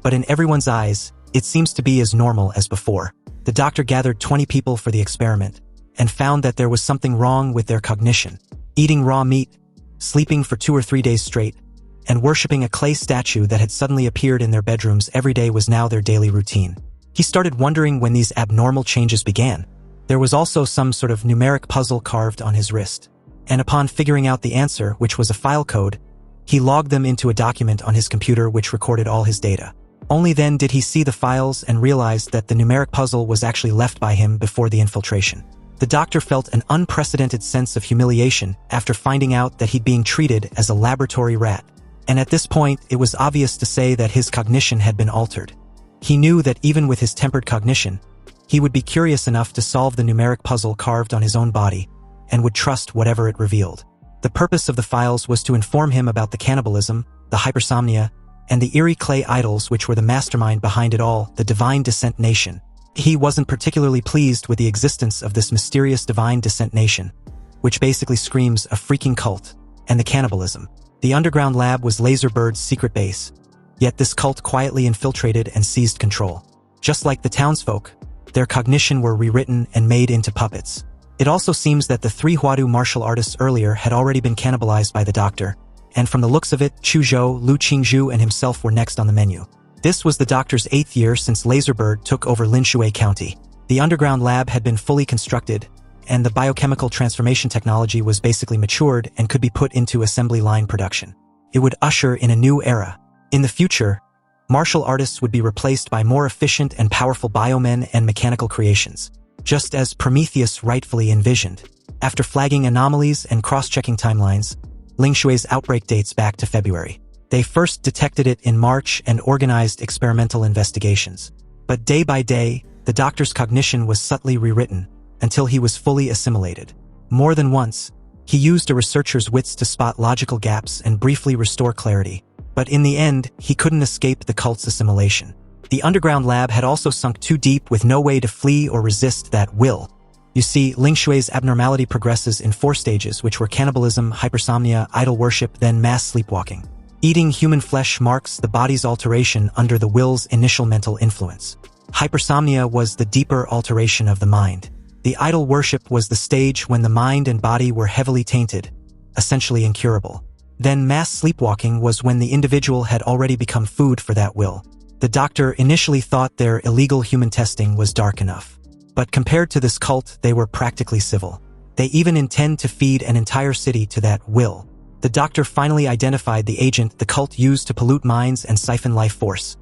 But in everyone's eyes, it seems to be as normal as before. The doctor gathered 20 people for the experiment, and found that there was something wrong with their cognition. Eating raw meat, sleeping for 2 or 3 days straight, and worshipping a clay statue that had suddenly appeared in their bedrooms every day was now their daily routine. He started wondering when these abnormal changes began. There was also some sort of numeric puzzle carved on his wrist, and upon figuring out the answer, which was a file code, He logged them into a document on his computer which recorded all his data. Only then did he see the files and realized that the numeric puzzle was actually left by him before the infiltration. The doctor felt an unprecedented sense of humiliation after finding out that he'd being treated as a laboratory rat. And at this point, it was obvious to say that his cognition had been altered. He knew that even with his tempered cognition, he would be curious enough to solve the numeric puzzle carved on his own body, and would trust whatever it revealed. The purpose of the files was to inform him about the cannibalism, the hypersomnia, and the eerie clay idols which were the mastermind behind it all, the Divine Descent Nation. He wasn't particularly pleased with the existence of this mysterious Divine Descent Nation, which basically screams a freaking cult, and the cannibalism. The underground lab was Laserbird's secret base, yet this cult quietly infiltrated and seized control. Just like the townsfolk, their cognition were rewritten and made into puppets. It also seems that the 3 Huadu martial artists earlier had already been cannibalized by the doctor, and from the looks of it, Chuzhou, Lu Qingzhu, and himself were next on the menu. This was the doctor's 8th year since Laserbird took over Linshui County. The underground lab had been fully constructed, and the biochemical transformation technology was basically matured and could be put into assembly line production. It would usher in a new era. In the future, martial artists would be replaced by more efficient and powerful biomen and mechanical creations, just as Prometheus rightfully envisioned. After flagging anomalies and cross-checking timelines, Lingshui's outbreak dates back to February. They first detected it in March and organized experimental investigations. But day by day, the doctor's cognition was subtly rewritten until he was fully assimilated. More than once, he used a researcher's wits to spot logical gaps and briefly restore clarity. But in the end, he couldn't escape the cult's assimilation. The underground lab had also sunk too deep with no way to flee or resist that will. You see, Lingshui's abnormality progresses in 4 stages, which were cannibalism, hypersomnia, idol worship, then mass sleepwalking. Eating human flesh marks the body's alteration under the will's initial mental influence. Hypersomnia was the deeper alteration of the mind. The idol worship was the stage when the mind and body were heavily tainted, essentially incurable. Then mass sleepwalking was when the individual had already become food for that will. The doctor initially thought their illegal human testing was dark enough. But compared to this cult, they were practically civil. They even intend to feed an entire city to that will. The doctor finally identified the agent the cult used to pollute minds and siphon life force.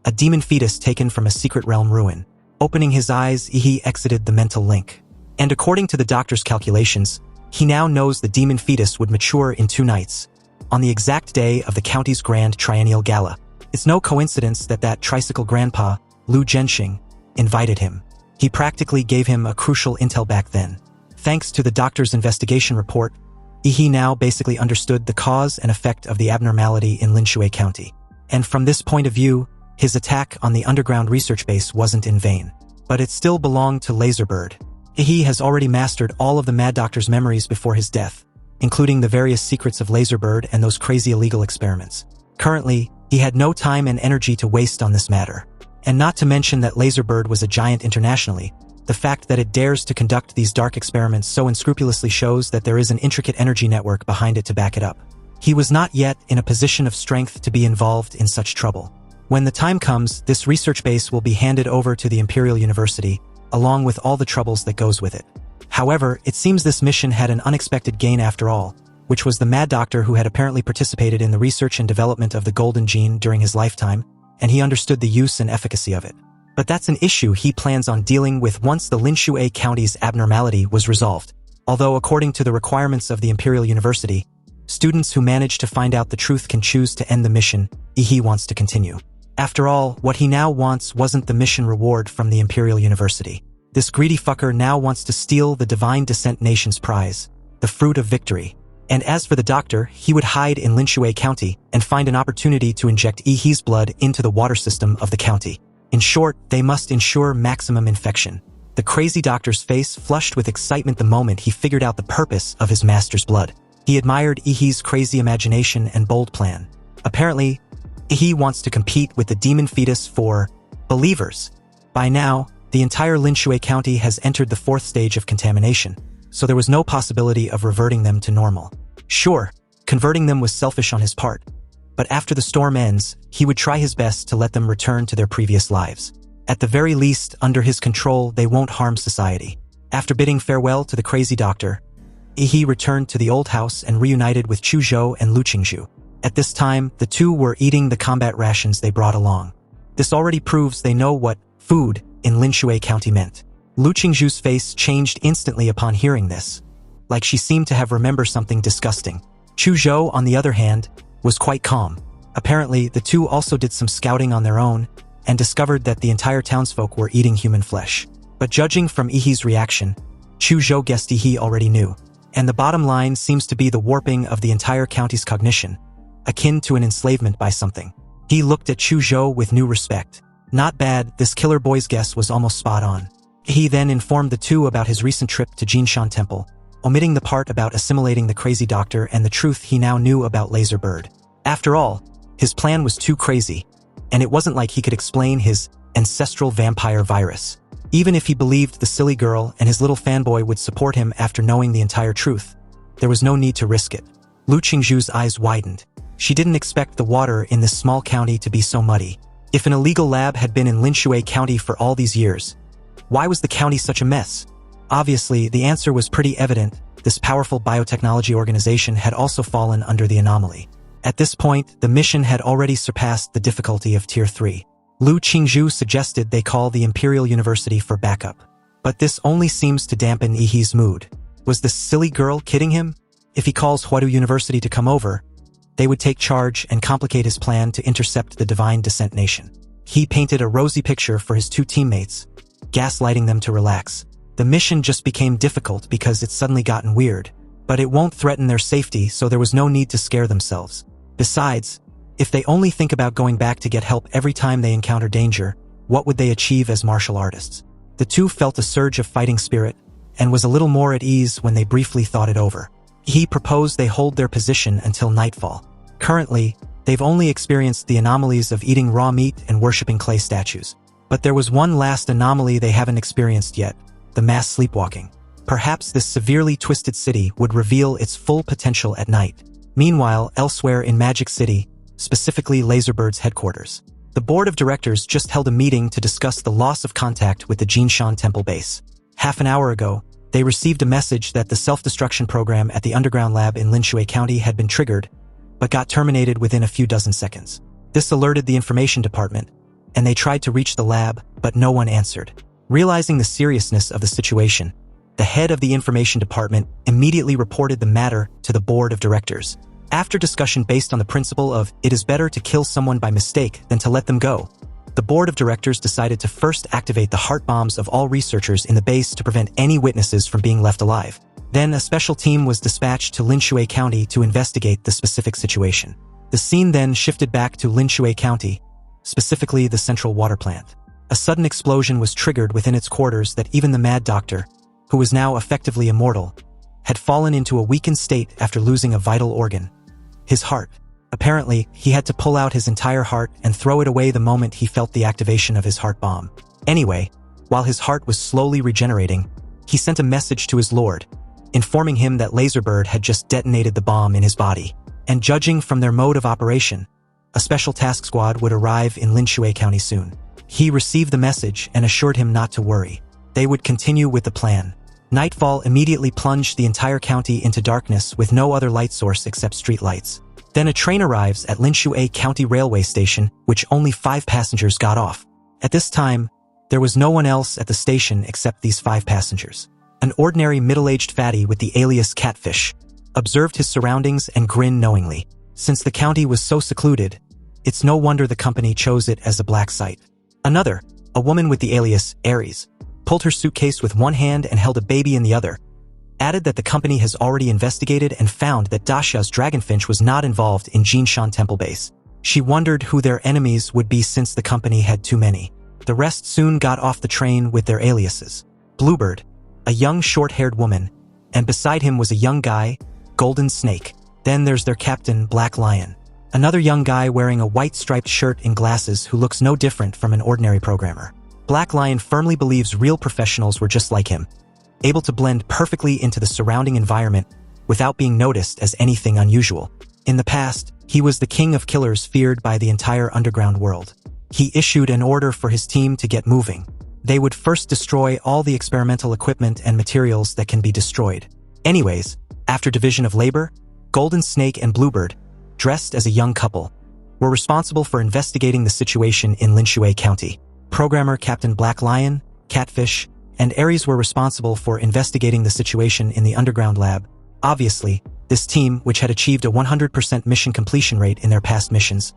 A demon fetus taken from a secret realm ruin. Opening his eyes, Ehi exited the mental link. And according to the doctor's calculations, he now knows the demon fetus would mature in 2 nights, on the exact day of the county's grand triennial gala. It's no coincidence that that tricycle grandpa, Lu Zhenxing, invited him. He practically gave him a crucial intel back then. Thanks to the doctor's investigation report, Ehi now basically understood the cause and effect of the abnormality in Linshui County. And from this point of view, his attack on the underground research base wasn't in vain. But it still belonged to Laserbird. Ehi has already mastered all of the Mad Doctor's memories before his death, including the various secrets of Laserbird and those crazy illegal experiments. Currently, he had no time and energy to waste on this matter. And not to mention that Laserbird was a giant internationally, the fact that it dares to conduct these dark experiments so unscrupulously shows that there is an intricate energy network behind it to back it up. He was not yet in a position of strength to be involved in such trouble. When the time comes, this research base will be handed over to the Imperial University, along with all the troubles that goes with it. However, it seems this mission had an unexpected gain after all, which was the Mad Doctor who had apparently participated in the research and development of the Golden Gene during his lifetime, and he understood the use and efficacy of it. But that's an issue he plans on dealing with once the Linshui County's abnormality was resolved. Although according to the requirements of the Imperial University, students who manage to find out the truth can choose to end the mission, Ehi wants to continue. After all, what he now wants wasn't the mission reward from the Imperial University. This greedy fucker now wants to steal the Divine Descent Nation's prize, the fruit of victory. And as for the doctor, he would hide in Linshui County and find an opportunity to inject Ehi's blood into the water system of the county. In short, they must ensure maximum infection. The crazy doctor's face flushed with excitement the moment he figured out the purpose of his master's blood. He admired Ehi's crazy imagination and bold plan. Apparently, Ehi wants to compete with the demon fetus for believers. By now, the entire Linshui County has entered the 4th stage of contamination, so there was no possibility of reverting them to normal. Sure, converting them was selfish on his part, but after the storm ends, he would try his best to let them return to their previous lives. At the very least, under his control, they won't harm society. After bidding farewell to the crazy doctor, Ehi returned to the old house and reunited with Chuzhou and Lu Qingzhu. At this time, the two were eating the combat rations they brought along. This already proves they know what food in Linshui County meant. Lu Qingzhu's face changed instantly upon hearing this, like she seemed to have remembered something disgusting. Chu Zhou, on the other hand, was quite calm. Apparently, the two also did some scouting on their own and discovered that the entire townsfolk were eating human flesh. But judging from Ehi's reaction, Chu Zhou guessed Ehi already knew. And the bottom line seems to be the warping of the entire county's cognition, akin to an enslavement by something. He looked at Chu Zhou with new respect. Not bad, this killer boy's guess was almost spot on. He then informed the two about his recent trip to Jinshan Temple, omitting the part about assimilating the crazy doctor and the truth he now knew about Laserbird. After all, his plan was too crazy, and it wasn't like he could explain his ancestral vampire virus. Even if he believed the silly girl and his little fanboy would support him after knowing the entire truth, there was no need to risk it. Lu Qingzhu's eyes widened. She didn't expect the water in this small county to be so muddy. If an illegal lab had been in Linshui County for all these years, why was the county such a mess? Obviously, the answer was pretty evident. This powerful biotechnology organization had also fallen under the anomaly. At this point, the mission had already surpassed the difficulty of Tier 3. Lu Qingzhu suggested they call the Imperial University for backup. But this only seems to dampen Ehi's mood. Was this silly girl kidding him? If he calls Huadu University to come over, they would take charge and complicate his plan to intercept the Divine Descent Nation. He painted a rosy picture for his two teammates, gaslighting them to relax. The mission just became difficult because it's suddenly gotten weird, but it won't threaten their safety, so there was no need to scare themselves. Besides, if they only think about going back to get help every time they encounter danger, what would they achieve as martial artists? The two felt a surge of fighting spirit and was a little more at ease when they briefly thought it over. He proposed they hold their position until nightfall. Currently, they've only experienced the anomalies of eating raw meat and worshipping clay statues. But there was one last anomaly they haven't experienced yet, the mass sleepwalking. Perhaps this severely twisted city would reveal its full potential at night. Meanwhile, elsewhere in Magic City, specifically Laserbird's headquarters, the board of directors just held a meeting to discuss the loss of contact with the Jinshan Temple base. Half an hour ago, they received a message that the self-destruction program at the underground lab in Linshui County had been triggered, but got terminated within a few dozen seconds. This alerted the information department, and they tried to reach the lab, but no one answered. Realizing the seriousness of the situation, the head of the information department immediately reported the matter to the board of directors. After discussion based on the principle of it is better to kill someone by mistake than to let them go, the board of directors decided to first activate the heart bombs of all researchers in the base to prevent any witnesses from being left alive. Then a special team was dispatched to Linshui County to investigate the specific situation. The scene then shifted back to Linshui County, specifically the central water plant. A sudden explosion was triggered within its quarters that even the Mad Doctor, who was now effectively immortal, had fallen into a weakened state after losing a vital organ, his heart. Apparently, he had to pull out his entire heart and throw it away the moment he felt the activation of his heart bomb. Anyway, while his heart was slowly regenerating, he sent a message to his lord, informing him that Laserbird had just detonated the bomb in his body. And judging from their mode of operation, a special task squad would arrive in Linshui County soon. He received the message and assured him not to worry. They would continue with the plan. Nightfall immediately plunged the entire county into darkness with no other light source except street lights. Then a train arrives at Linshui County Railway Station, which only 5 passengers got off. At this time, there was no one else at the station except these 5 passengers. An ordinary middle-aged fatty with the alias Catfish observed his surroundings and grinned knowingly. Since the county was so secluded, it's no wonder the company chose it as a black site. Another, a woman with the alias Aries, pulled her suitcase with one hand and held a baby in the other, added that the company has already investigated and found that Dasha's Dragonfinch was not involved in Jinshan Temple base. She wondered who their enemies would be since the company had too many. The rest soon got off the train with their aliases. Bluebird, a young short-haired woman, and beside him was a young guy, Golden Snake. Then there's their captain, Black Lion, another young guy wearing a white striped shirt and glasses who looks no different from an ordinary programmer. Black Lion firmly believes real professionals were just like him, able to blend perfectly into the surrounding environment without being noticed as anything unusual. In the past, he was the king of killers feared by the entire underground world. He issued an order for his team to get moving. They would first destroy all the experimental equipment and materials that can be destroyed. Anyways, after division of labor, Golden Snake and Bluebird dressed as a young couple, were responsible for investigating the situation in Linshui County. Programmer Captain Black Lion, Catfish, and Ares were responsible for investigating the situation in the underground lab. Obviously, this team, which had achieved a 100% mission completion rate in their past missions,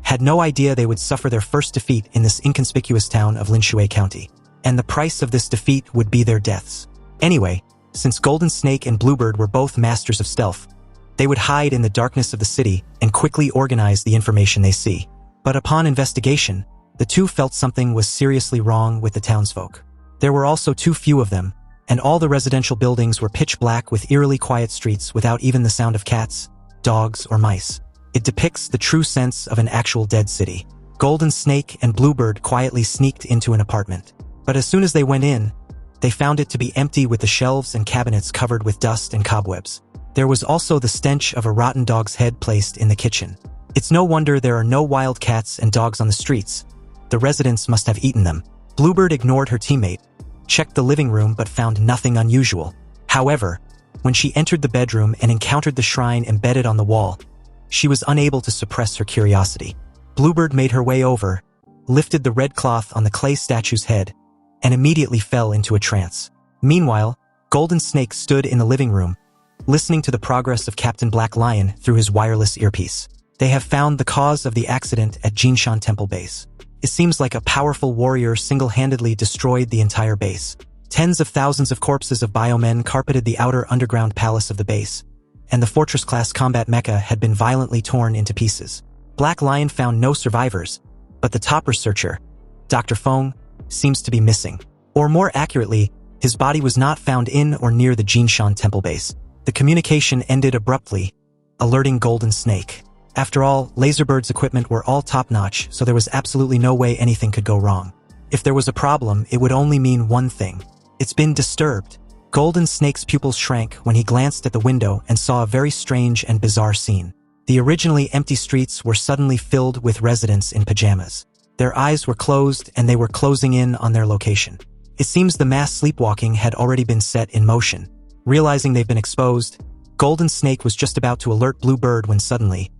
had no idea they would suffer their first defeat in this inconspicuous town of Linshui County. And the price of this defeat would be their deaths. Anyway, since Golden Snake and Bluebird were both masters of stealth, they would hide in the darkness of the city and quickly organize the information they see. But upon investigation, the two felt something was seriously wrong with the townsfolk. There were also too few of them, and all the residential buildings were pitch black with eerily quiet streets without even the sound of cats, dogs, or mice. It depicts the true sense of an actual dead city. Golden Snake and Bluebird quietly sneaked into an apartment. But as soon as they went in, they found it to be empty with the shelves and cabinets covered with dust and cobwebs. There was also the stench of a rotten dog's head placed in the kitchen. It's no wonder there are no wild cats and dogs on the streets. The residents must have eaten them. Bluebird ignored her teammate, checked the living room but found nothing unusual. However, when she entered the bedroom and encountered the shrine embedded on the wall, she was unable to suppress her curiosity. Bluebird made her way over, lifted the red cloth on the clay statue's head, and immediately fell into a trance. Meanwhile, Golden Snake stood in the living room, listening to the progress of Captain Black Lion through his wireless earpiece. They have found the cause of the accident at Jinshan Temple Base. It seems like a powerful warrior single-handedly destroyed the entire base. Tens of thousands of corpses of biomen carpeted the outer underground palace of the base, and the Fortress-class combat mecha had been violently torn into pieces. Black Lion found no survivors, but the top researcher, Dr. Feng, seems to be missing. Or more accurately, his body was not found in or near the Jinshan Temple Base. The communication ended abruptly, alerting Golden Snake. After all, Laserbird's equipment were all top-notch, so there was absolutely no way anything could go wrong. If there was a problem, it would only mean one thing. It's been disturbed. Golden Snake's pupils shrank when he glanced at the window and saw a very strange and bizarre scene. The originally empty streets were suddenly filled with residents in pajamas. Their eyes were closed and they were closing in on their location. It seems the mass sleepwalking had already been set in motion. Realizing they've been exposed, Golden Snake was just about to alert Bluebird when suddenly,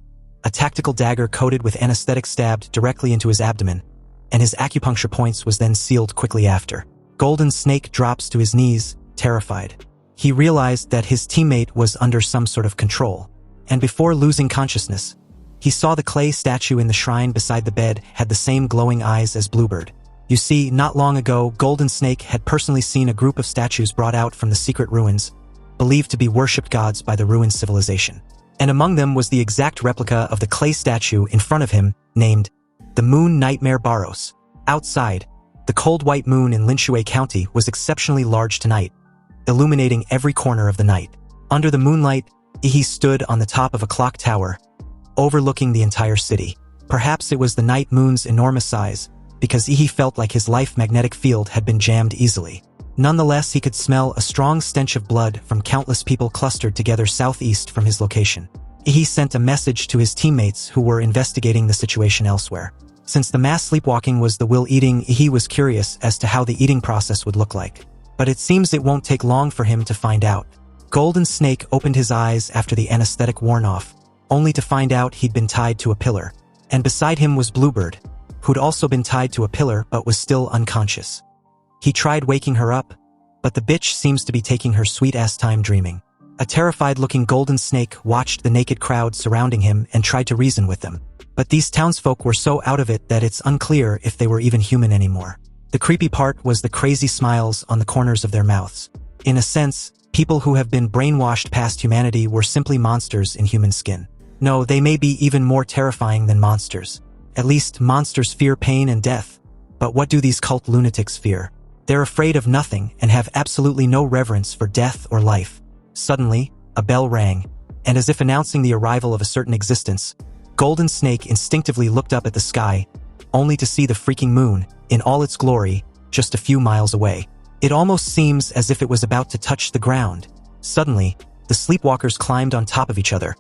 a tactical dagger coated with anesthetic stabbed directly into his abdomen, and his acupuncture points was then sealed quickly after. Golden Snake drops to his knees, terrified. He realized that his teammate was under some sort of control, and before losing consciousness, he saw the clay statue in the shrine beside the bed had the same glowing eyes as Bluebird. You see, not long ago, Golden Snake had personally seen a group of statues brought out from the secret ruins, believed to be worshipped gods by the ruined civilization. And among them was the exact replica of the clay statue in front of him, named the Moon Nightmare Baros. Outside, the cold white moon in Linshui County was exceptionally large tonight, illuminating every corner of the night. Under the moonlight, Ehi stood on the top of a clock tower, overlooking the entire city. Perhaps it was the night moon's enormous size, because Ehi felt like his life magnetic field had been jammed easily. Nonetheless, he could smell a strong stench of blood from countless people clustered together southeast from his location. Ehi sent a message to his teammates who were investigating the situation elsewhere. Since the mass sleepwalking was the will eating, Ehi was curious as to how the eating process would look like. But it seems it won't take long for him to find out. Golden Snake opened his eyes after the anesthetic worn off, only to find out he'd been tied to a pillar. And beside him was Bluebird, who'd also been tied to a pillar but was still unconscious. He tried waking her up, but the bitch seems to be taking her sweet-ass time dreaming. A terrified-looking Golden Snake watched the naked crowd surrounding him and tried to reason with them. But these townsfolk were so out of it that it's unclear if they were even human anymore. The creepy part was the crazy smiles on the corners of their mouths. In a sense, people who have been brainwashed past humanity were simply monsters in human skin. No, they may be even more terrifying than monsters. At least monsters fear pain and death. But what do these cult lunatics fear? They're afraid of nothing and have absolutely no reverence for death or life. Suddenly, a bell rang, and as if announcing the arrival of a certain existence, Golden Snake instinctively looked up at the sky, only to see the freaking moon, in all its glory, just a few miles away. It almost seems as if it was about to touch the ground. Suddenly, the sleepwalkers climbed on top of each other,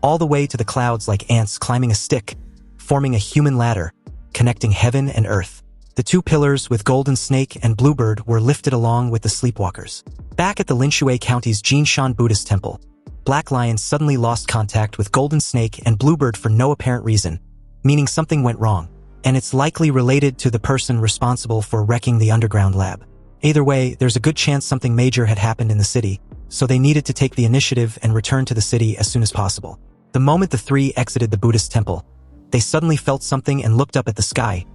all the way to the clouds like ants climbing a stick, forming a human ladder, connecting heaven and earth. The two pillars with Golden Snake and Bluebird were lifted along with the sleepwalkers. Back at the Linshui County's Jinshan Buddhist Temple, Black Lion suddenly lost contact with Golden Snake and Bluebird for no apparent reason, meaning something went wrong, and it's likely related to the person responsible for wrecking the underground lab. Either way, there's a good chance something major had happened in the city, so they needed to take the initiative and return to the city as soon as possible. The moment the three exited the Buddhist temple, they suddenly felt something and looked up at the sky,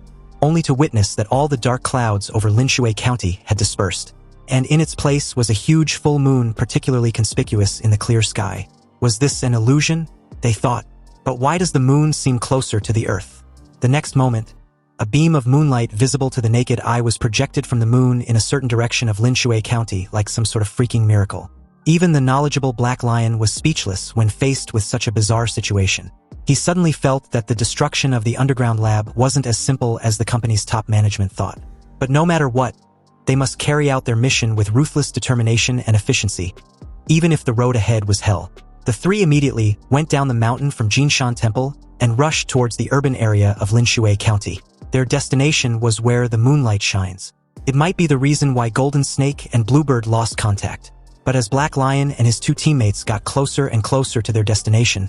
only to witness that all the dark clouds over Linshui County had dispersed, and in its place was a huge full moon particularly conspicuous in the clear sky. Was this an illusion? They thought. But why does the moon seem closer to the earth? The next moment, a beam of moonlight visible to the naked eye was projected from the moon in a certain direction of Linshui County like some sort of freaking miracle. Even the knowledgeable Black Lion was speechless when faced with such a bizarre situation. He suddenly felt that the destruction of the underground lab wasn't as simple as the company's top management thought. But no matter what, they must carry out their mission with ruthless determination and efficiency, even if the road ahead was hell. The three immediately went down the mountain from Jinshan Temple and rushed towards the urban area of Linshui County. Their destination was where the moonlight shines. It might be the reason why Golden Snake and Bluebird lost contact. But as Black Lion and his two teammates got closer and closer to their destination,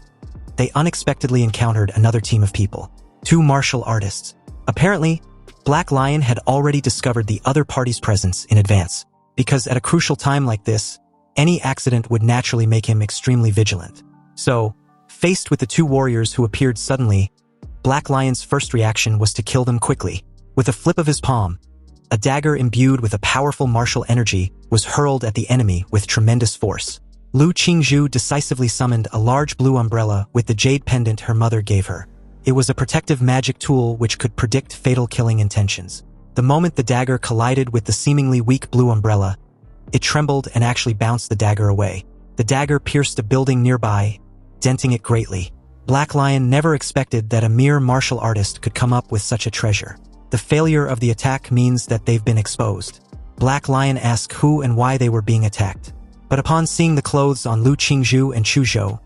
they unexpectedly encountered another team of people. Two martial artists. Apparently, Black Lion had already discovered the other party's presence in advance, because at a crucial time like this, any accident would naturally make him extremely vigilant. So, faced with the two warriors who appeared suddenly, Black Lion's first reaction was to kill them quickly. With a flip of his palm, a dagger imbued with a powerful martial energy was hurled at the enemy with tremendous force. Lu Qingzhu decisively summoned a large blue umbrella with the jade pendant her mother gave her. It was a protective magic tool which could predict fatal killing intentions. The moment the dagger collided with the seemingly weak blue umbrella, it trembled and actually bounced the dagger away. The dagger pierced a building nearby, denting it greatly. Black Lion never expected that a mere martial artist could come up with such a treasure. The failure of the attack means that they've been exposed. Black Lion asked who and why they were being attacked. But upon seeing the clothes on Lu Qingzhu and Chu Zhou,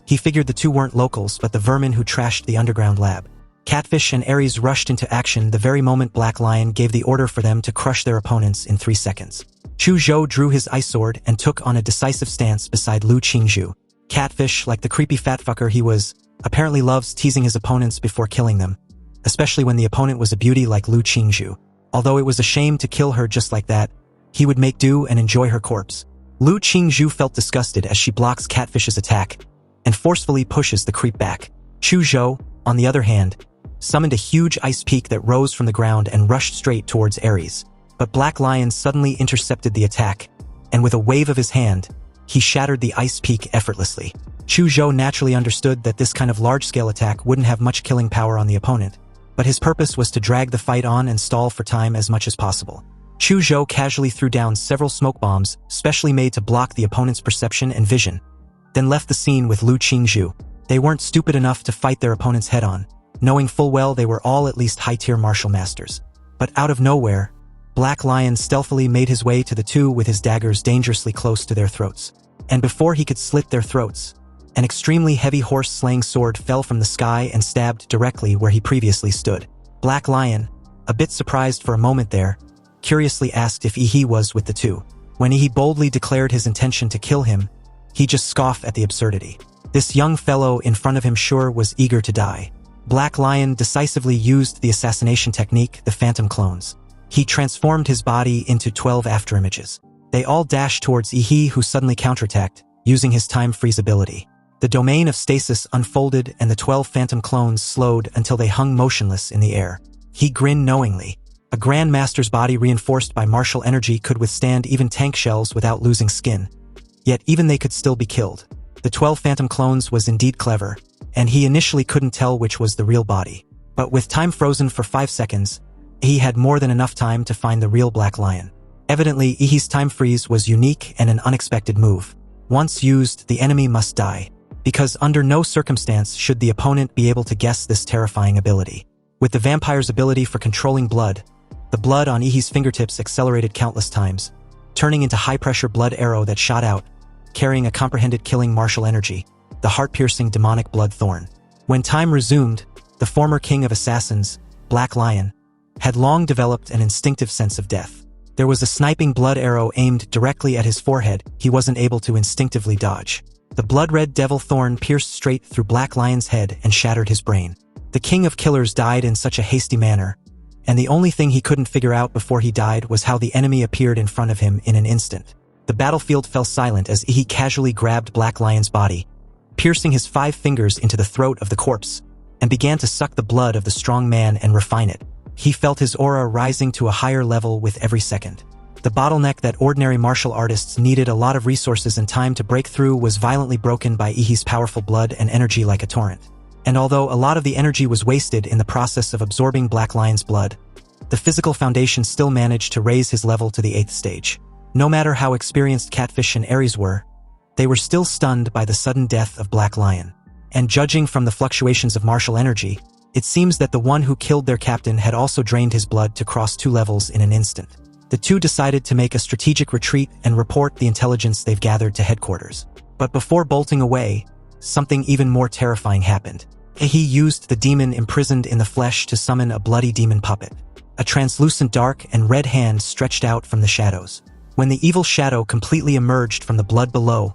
he figured the two weren't locals but the vermin who trashed the underground lab. Catfish and Ares rushed into action the very moment Black Lion gave the order for them to crush their opponents in 3 seconds. Chu Zhou drew his ice sword and took on a decisive stance beside Lu Qingzhu. Catfish, like the creepy fat fucker he was, apparently loves teasing his opponents before killing them, especially when the opponent was a beauty like Lu Qingzhu. Although it was a shame to kill her just like that, he would make do and enjoy her corpse. Lu Qingzhu felt disgusted as she blocks Catfish's attack and forcefully pushes the creep back. Chu Zhou, on the other hand, summoned a huge ice peak that rose from the ground and rushed straight towards Ares. But Black Lion suddenly intercepted the attack, and with a wave of his hand, he shattered the ice peak effortlessly. Chu Zhou naturally understood that this kind of large-scale attack wouldn't have much killing power on the opponent, but his purpose was to drag the fight on and stall for time as much as possible. Chu Zhou casually threw down several smoke bombs, specially made to block the opponent's perception and vision, then left the scene with Lu Qingzhu. They weren't stupid enough to fight their opponents head-on, knowing full well they were all at least high-tier martial masters. But out of nowhere, Black Lion stealthily made his way to the two with his daggers dangerously close to their throats. And before he could slit their throats, an extremely heavy horse-slaying sword fell from the sky and stabbed directly where he previously stood. Black Lion, a bit surprised for a moment there, curiously asked if Ehi was with the two. When Ehi boldly declared his intention to kill him, he just scoffed at the absurdity. This young fellow in front of him sure was eager to die. Black Lion decisively used the assassination technique, the Phantom Clones. He transformed his body into 12 afterimages. They all dashed towards Ehi, who suddenly counterattacked, using his time freeze ability. The domain of stasis unfolded and the 12 Phantom Clones slowed until they hung motionless in the air. He grinned knowingly. A Grandmaster's body reinforced by martial energy could withstand even tank shells without losing skin. Yet even they could still be killed. The 12 Phantom Clones was indeed clever, and he initially couldn't tell which was the real body. But with time frozen for 5 seconds, he had more than enough time to find the real Black Lion. Evidently, Ehi's time freeze was unique and an unexpected move. Once used, the enemy must die, because under no circumstance should the opponent be able to guess this terrifying ability. With the vampire's ability for controlling blood, the blood on Ehi's fingertips accelerated countless times, turning into high-pressure blood arrow that shot out, carrying a comprehended killing martial energy, the heart-piercing demonic blood thorn. When time resumed, the former king of assassins, Black Lion, had long developed an instinctive sense of death. There was a sniping blood arrow aimed directly at his forehead he wasn't able to instinctively dodge. The blood-red devil thorn pierced straight through Black Lion's head and shattered his brain. The king of killers died in such a hasty manner, and the only thing he couldn't figure out before he died was how the enemy appeared in front of him in an instant. The battlefield fell silent as Ehi casually grabbed Black Lion's body, piercing his 5 fingers into the throat of the corpse, and began to suck the blood of the strong man and refine it. He felt his aura rising to a higher level with every second. The bottleneck that ordinary martial artists needed a lot of resources and time to break through was violently broken by Ehi's powerful blood and energy like a torrent. And although a lot of the energy was wasted in the process of absorbing Black Lion's blood, the physical foundation still managed to raise his level to the 8th stage. No matter how experienced Catfish and Ares were, they were still stunned by the sudden death of Black Lion. And judging from the fluctuations of martial energy, it seems that the one who killed their captain had also drained his blood to cross 2 levels in an instant. The two decided to make a strategic retreat and report the intelligence they've gathered to headquarters. But before bolting away, something even more terrifying happened. Ehi used the demon imprisoned in the flesh to summon a bloody demon puppet. A translucent dark and red hand stretched out from the shadows. When the evil shadow completely emerged from the blood below,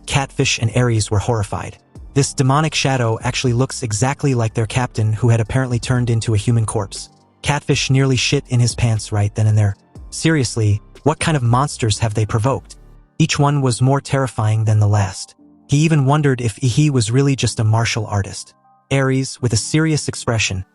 Catfish and Ares were horrified. This demonic shadow actually looks exactly like their captain, who had apparently turned into a human corpse. Catfish nearly shit in his pants right then and there. Seriously, what kind of monsters have they provoked? Each one was more terrifying than the last. He even wondered if Ehi was really just a martial artist. Ares, with a serious expression,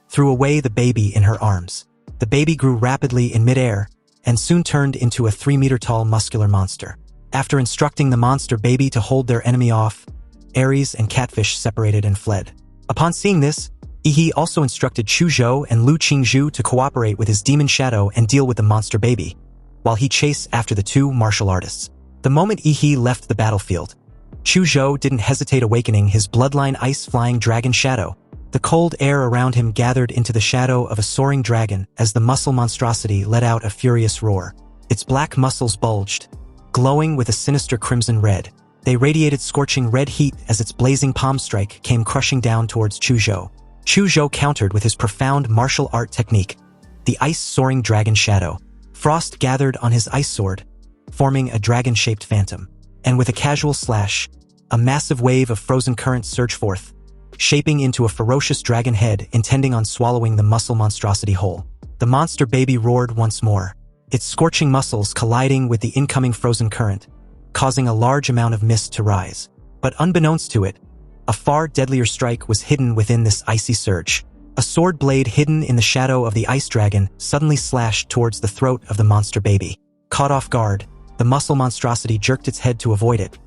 threw away the baby in her arms. The baby grew rapidly in midair and soon turned into a 3-meter-tall muscular monster. After instructing the monster baby to hold their enemy off, Ares and Catfish separated and fled. Upon seeing this, Ehi also instructed Chuzhou and Lu Qingzhu to cooperate with his demon shadow and deal with the monster baby, while he chased after the 2 martial artists. The moment Ehi left the battlefield, Chuzhou didn't hesitate, awakening his bloodline ice-flying dragon shadow. The cold air around him gathered into the shadow of a soaring dragon as the muscle monstrosity let out a furious roar. Its black muscles bulged, glowing with a sinister crimson red. They radiated scorching red heat as its blazing palm strike came crushing down towards Chuzhou. Chuzhou countered with his profound martial art technique, the ice-soaring dragon shadow. Frost gathered on his ice sword, forming a dragon-shaped phantom. And with a casual slash, a massive wave of frozen current surged forth, shaping into a ferocious dragon head intending on swallowing the muscle monstrosity whole. The monster baby roared once more, its scorching muscles colliding with the incoming frozen current, causing a large amount of mist to rise. But unbeknownst to it, a far deadlier strike was hidden within this icy surge. A sword blade hidden in the shadow of the ice dragon suddenly slashed towards the throat of the monster baby. Caught off guard, the muscle monstrosity jerked its head to avoid it,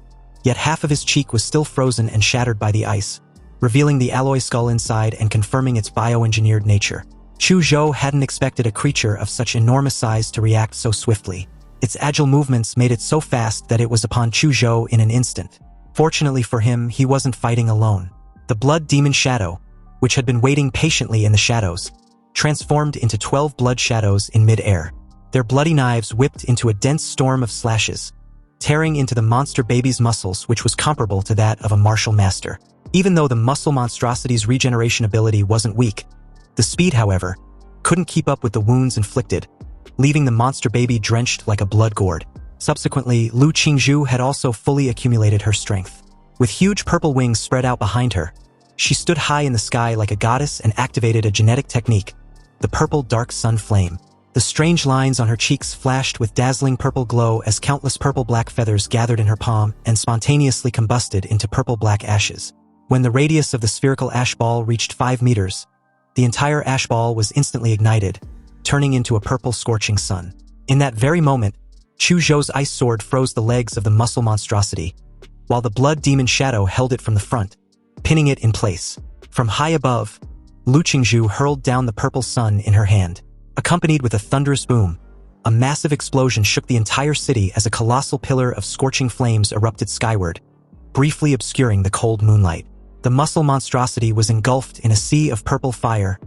yet half of his cheek was still frozen and shattered by the ice, revealing the alloy skull inside and confirming its bioengineered nature. Chuzhou hadn't expected a creature of such enormous size to react so swiftly. Its agile movements made it so fast that it was upon Chuzhou in an instant. Fortunately for him, he wasn't fighting alone. The blood demon shadow, which had been waiting patiently in the shadows, transformed into 12 blood shadows in mid-air. Their bloody knives whipped into a dense storm of slashes, tearing into the monster baby's muscles, which was comparable to that of a martial master. Even though the muscle monstrosity's regeneration ability wasn't weak, the speed, however, couldn't keep up with the wounds inflicted, leaving the monster baby drenched like a blood gourd. Subsequently, Lu Qingzhu had also fully accumulated her strength. With huge purple wings spread out behind her, she stood high in the sky like a goddess and activated a genetic technique, the purple dark sun flame. The strange lines on her cheeks flashed with dazzling purple glow as countless purple-black feathers gathered in her palm and spontaneously combusted into purple-black ashes. When the radius of the spherical ash ball reached 5 meters, the entire ash ball was instantly ignited, turning into a purple scorching sun. In that very moment, Chuzhou's ice sword froze the legs of the muscle monstrosity, while the blood demon shadow held it from the front, pinning it in place. From high above, Lu Qingzhu hurled down the purple sun in her hand. Accompanied with a thunderous boom, a massive explosion shook the entire city as a colossal pillar of scorching flames erupted skyward, briefly obscuring the cold moonlight. The muscle monstrosity was engulfed in a sea of purple fire,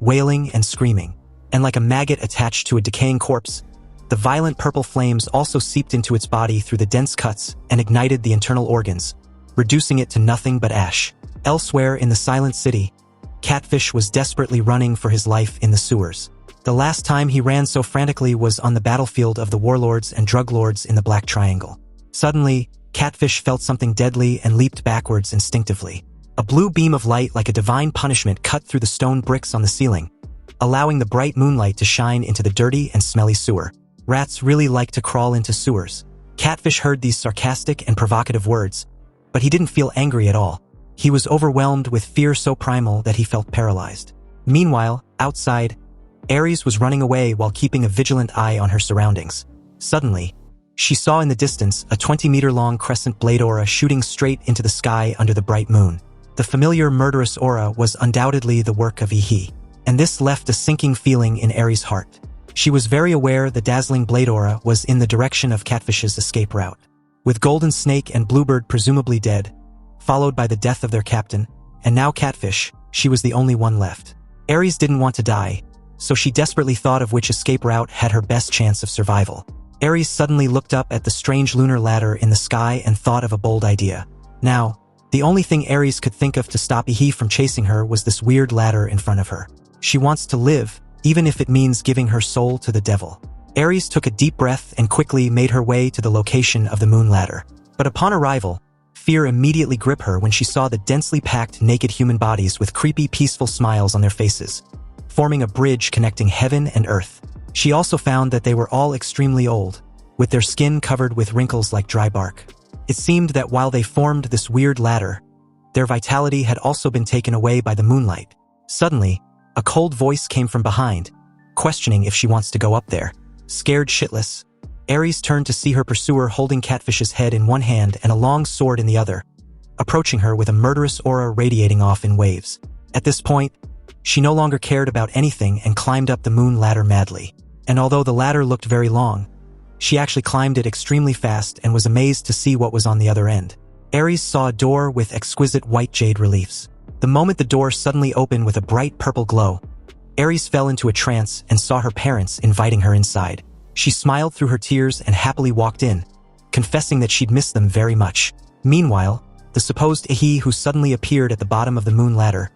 wailing and screaming. And like a maggot attached to a decaying corpse, the violent purple flames also seeped into its body through the dense cuts and ignited the internal organs, reducing it to nothing but ash. Elsewhere in the silent city, Catfish was desperately running for his life in the sewers. The last time he ran so frantically was on the battlefield of the warlords and drug lords in the Black Triangle. Suddenly, Catfish felt something deadly and leaped backwards instinctively. A blue beam of light like a divine punishment cut through the stone bricks on the ceiling, allowing the bright moonlight to shine into the dirty and smelly sewer. Rats really like to crawl into sewers. Catfish heard these sarcastic and provocative words, but he didn't feel angry at all. He was overwhelmed with fear so primal that he felt paralyzed. Meanwhile, outside, Ares was running away while keeping a vigilant eye on her surroundings. Suddenly, she saw in the distance a 20-meter-long crescent blade aura shooting straight into the sky under the bright moon. The familiar murderous aura was undoubtedly the work of Ehi, and this left a sinking feeling in Ares' heart. She was very aware the dazzling blade aura was in the direction of Catfish's escape route. With Golden Snake and Bluebird presumably dead, followed by the death of their captain, and now Catfish, she was the only one left. Ares didn't want to die, so she desperately thought of which escape route had her best chance of survival. Ares suddenly looked up at the strange lunar ladder in the sky and thought of a bold idea. Now, the only thing Ares could think of to stop Ehi from chasing her was this weird ladder in front of her. She wants to live, even if it means giving her soul to the devil. Ares took a deep breath and quickly made her way to the location of the moon ladder. But upon arrival, fear immediately gripped her when she saw the densely packed naked human bodies with creepy peaceful smiles on their faces, forming a bridge connecting heaven and earth. She also found that they were all extremely old, with their skin covered with wrinkles like dry bark. It seemed that while they formed this weird ladder, their vitality had also been taken away by the moonlight. Suddenly, a cold voice came from behind, questioning if she wants to go up there. Scared shitless, Ares turned to see her pursuer holding Catfish's head in one hand and a long sword in the other, approaching her with a murderous aura radiating off in waves. At this point, she no longer cared about anything and climbed up the moon ladder madly. And although the ladder looked very long, she actually climbed it extremely fast and was amazed to see what was on the other end. Ares saw a door with exquisite white jade reliefs. The moment the door suddenly opened with a bright purple glow, Ares fell into a trance and saw her parents inviting her inside. She smiled through her tears and happily walked in, confessing that she'd missed them very much. Meanwhile, the supposed Ehi who suddenly appeared at the bottom of the moon ladder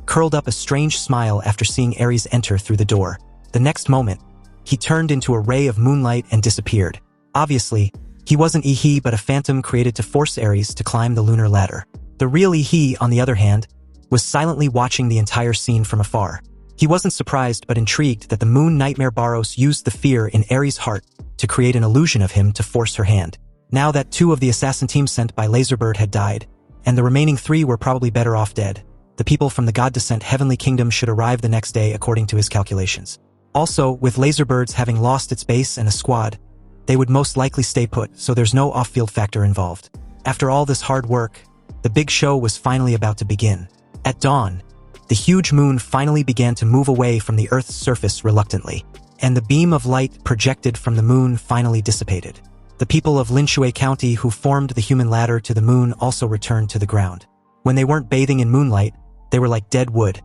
curled up a strange smile after seeing Ares enter through the door. The next moment, he turned into a ray of moonlight and disappeared. Obviously, he wasn't Ehi but a phantom created to force Ares to climb the lunar ladder. The real Ehi, on the other hand, was silently watching the entire scene from afar. He wasn't surprised but intrigued that the moon nightmare Baros used the fear in Ares' heart to create an illusion of him to force her hand. Now that 2 of the assassin team sent by Laserbird had died, and the remaining 3 were probably better off dead, the people from the God-descent Heavenly Kingdom should arrive the next day according to his calculations. Also, with Laserbird's having lost its base and a squad, they would most likely stay put, so there's no off-field factor involved. After all this hard work, the big show was finally about to begin. At dawn, the huge moon finally began to move away from the Earth's surface reluctantly, and the beam of light projected from the moon finally dissipated. The people of Linshui County who formed the human ladder to the moon also returned to the ground. When they weren't bathing in moonlight, they were like dead wood.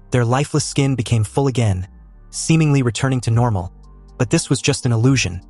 Their lifeless skin became full again, seemingly returning to normal, but this was just an illusion.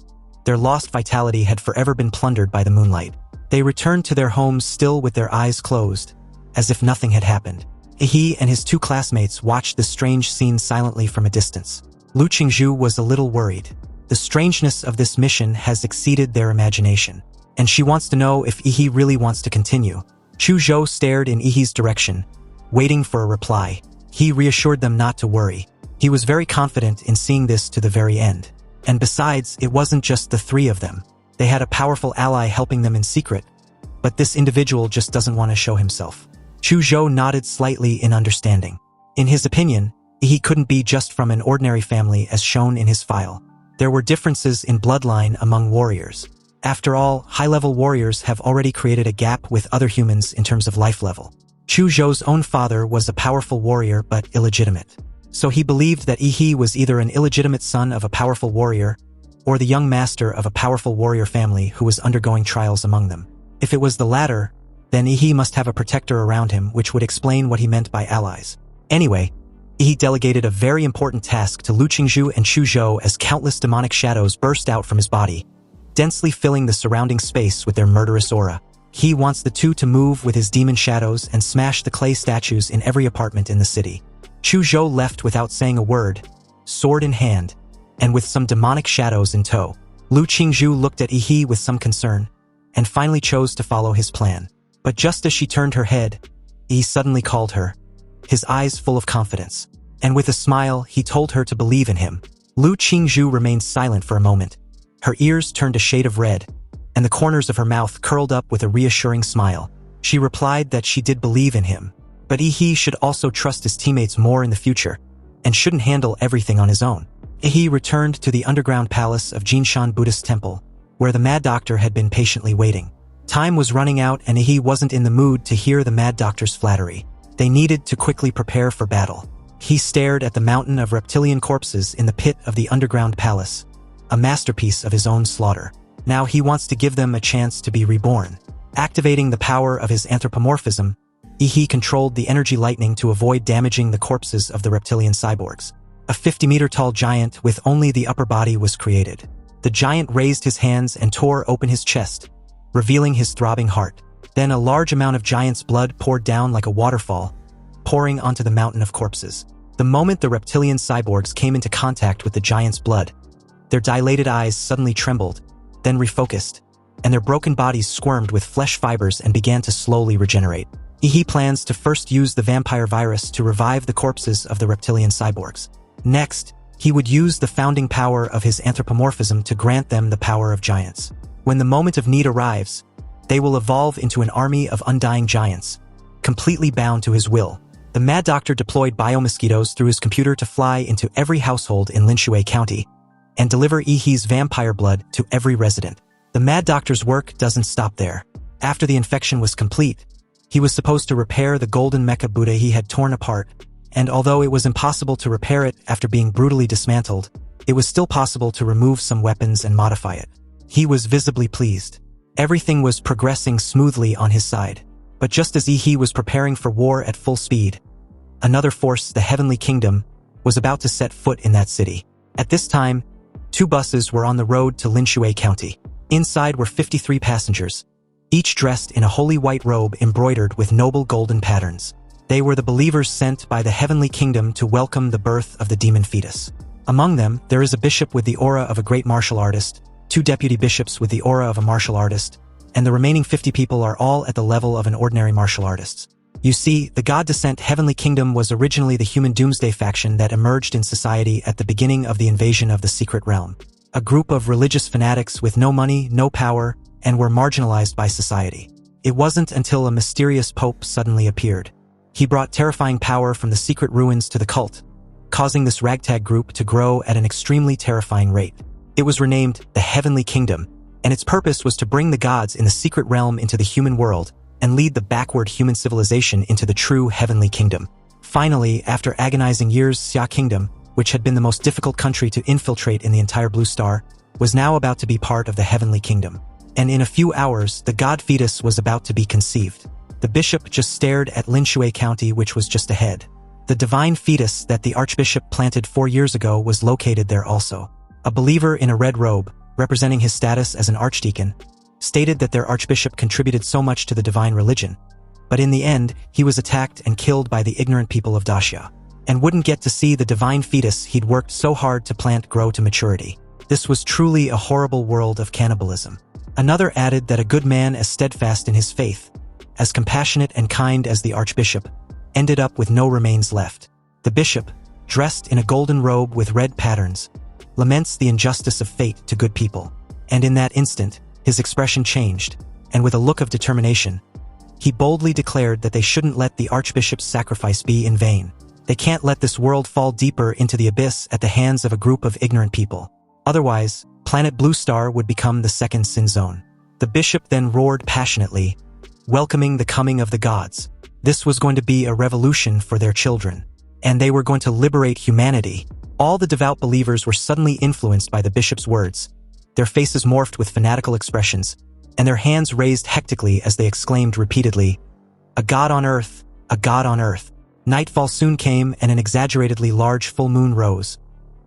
Their lost vitality had forever been plundered by the moonlight. They returned to their homes still with their eyes closed, as if nothing had happened. Ehi and his 2 classmates watched this strange scene silently from a distance. Lu Qingzhu was a little worried. The strangeness of this mission has exceeded their imagination, and she wants to know if Ehi really wants to continue. Chu Zhou stared in Ehi's direction, waiting for a reply. He reassured them not to worry. He was very confident in seeing this to the very end. And besides, it wasn't just the 3 of them. They had a powerful ally helping them in secret, but this individual just doesn't want to show himself. Chu Zhou nodded slightly in understanding. In his opinion, Ehi couldn't be just from an ordinary family as shown in his file. There were differences in bloodline among warriors. After all, high-level warriors have already created a gap with other humans in terms of life level. Chu Zhou's own father was a powerful warrior but illegitimate. So he believed that Ehi was either an illegitimate son of a powerful warrior, or the young master of a powerful warrior family who was undergoing trials among them. If it was the latter, then Ehi must have a protector around him, which would explain what he meant by allies. Anyway, Ehi delegated a very important task to Lu Qingzhu and Chu Zhou as countless demonic shadows burst out from his body, densely filling the surrounding space with their murderous aura. He wants the 2 to move with his demon shadows and smash the clay statues in every apartment in the city. Chu Zhou left without saying a word, sword in hand, and with some demonic shadows in tow. Lu Qingzhu looked at Ehi with some concern, and finally chose to follow his plan. But just as she turned her head, he suddenly called her, his eyes full of confidence. And with a smile, he told her to believe in him. Lu Qingzhu remained silent for a moment. Her ears turned a shade of red, and the corners of her mouth curled up with a reassuring smile. She replied that she did believe in him, but Ehi should also trust his teammates more in the future, and shouldn't handle everything on his own. Ehi returned to the underground palace of Jinshan Buddhist Temple, where the Mad Doctor had been patiently waiting. Time was running out and Ehi wasn't in the mood to hear the Mad Doctor's flattery. They needed to quickly prepare for battle. He stared at the mountain of reptilian corpses in the pit of the underground palace, a masterpiece of his own slaughter. Now he wants to give them a chance to be reborn. Activating the power of his anthropomorphism, Ehi controlled the energy lightning to avoid damaging the corpses of the reptilian cyborgs. A 50-meter-tall giant with only the upper body was created. The giant raised his hands and tore open his chest, revealing his throbbing heart. Then a large amount of giant's blood poured down like a waterfall, pouring onto the mountain of corpses. The moment the reptilian cyborgs came into contact with the giant's blood, their dilated eyes suddenly trembled, then refocused, and their broken bodies squirmed with flesh fibers and began to slowly regenerate. Ehi plans to first use the vampire virus to revive the corpses of the reptilian cyborgs. Next, he would use the founding power of his anthropomorphism to grant them the power of giants. When the moment of need arrives, they will evolve into an army of undying giants, completely bound to his will. The Mad Doctor deployed biomosquitoes through his computer to fly into every household in Linshui County and deliver Ehi's vampire blood to every resident. The Mad Doctor's work doesn't stop there. After the infection was complete, he was supposed to repair the golden mecha Buddha he had torn apart, and although it was impossible to repair it after being brutally dismantled, it was still possible to remove some weapons and modify it. He was visibly pleased. Everything was progressing smoothly on his side. But just as Ehi was preparing for war at full speed, another force, the Heavenly Kingdom, was about to set foot in that city. At this time, 2 buses were on the road to Linshui County. Inside were 53 passengers, each dressed in a holy white robe embroidered with noble golden patterns. They were the believers sent by the Heavenly Kingdom to welcome the birth of the demon fetus. Among them, there is a bishop with the aura of a great martial artist, 2 deputy bishops with the aura of a martial artist, and the remaining 50 people are all at the level of an ordinary martial artist. You see, the God Descent Heavenly Kingdom was originally the human doomsday faction that emerged in society at the beginning of the invasion of the Secret Realm. A group of religious fanatics with no money, no power, and were marginalized by society. It wasn't until a mysterious pope suddenly appeared. He brought terrifying power from the secret ruins to the cult, causing this ragtag group to grow at an extremely terrifying rate. It was renamed the Heavenly Kingdom, and its purpose was to bring the gods in the secret realm into the human world and lead the backward human civilization into the true Heavenly Kingdom. Finally, after agonizing years, Xia Kingdom, which had been the most difficult country to infiltrate in the entire Blue Star, was now about to be part of the Heavenly Kingdom. And in a few hours, the god fetus was about to be conceived. The bishop just stared at Linshui County, which was just ahead. The Divine Fetus that the archbishop planted 4 years ago was located there also. A believer in a red robe, representing his status as an archdeacon, stated that their archbishop contributed so much to the divine religion, but in the end, he was attacked and killed by the ignorant people of Daxia, and wouldn't get to see the divine fetus he'd worked so hard to plant grow to maturity. This was truly a horrible world of cannibalism. Another added that a good man as steadfast in his faith, as compassionate and kind as the archbishop, ended up with no remains left. The bishop, dressed in a golden robe with red patterns, laments the injustice of fate to good people, and in that instant, his expression changed, and with a look of determination, he boldly declared that they shouldn't let the archbishop's sacrifice be in vain. They can't let this world fall deeper into the abyss at the hands of a group of ignorant people. Otherwise, planet Blue Star would become the second sin zone. The bishop then roared passionately, welcoming the coming of the gods. This was going to be a revolution for their children, and they were going to liberate humanity. All the devout believers were suddenly influenced by the bishop's words. Their faces morphed with fanatical expressions, and their hands raised hectically as they exclaimed repeatedly, "A god on earth, a god on earth." Nightfall soon came and an exaggeratedly large full moon rose,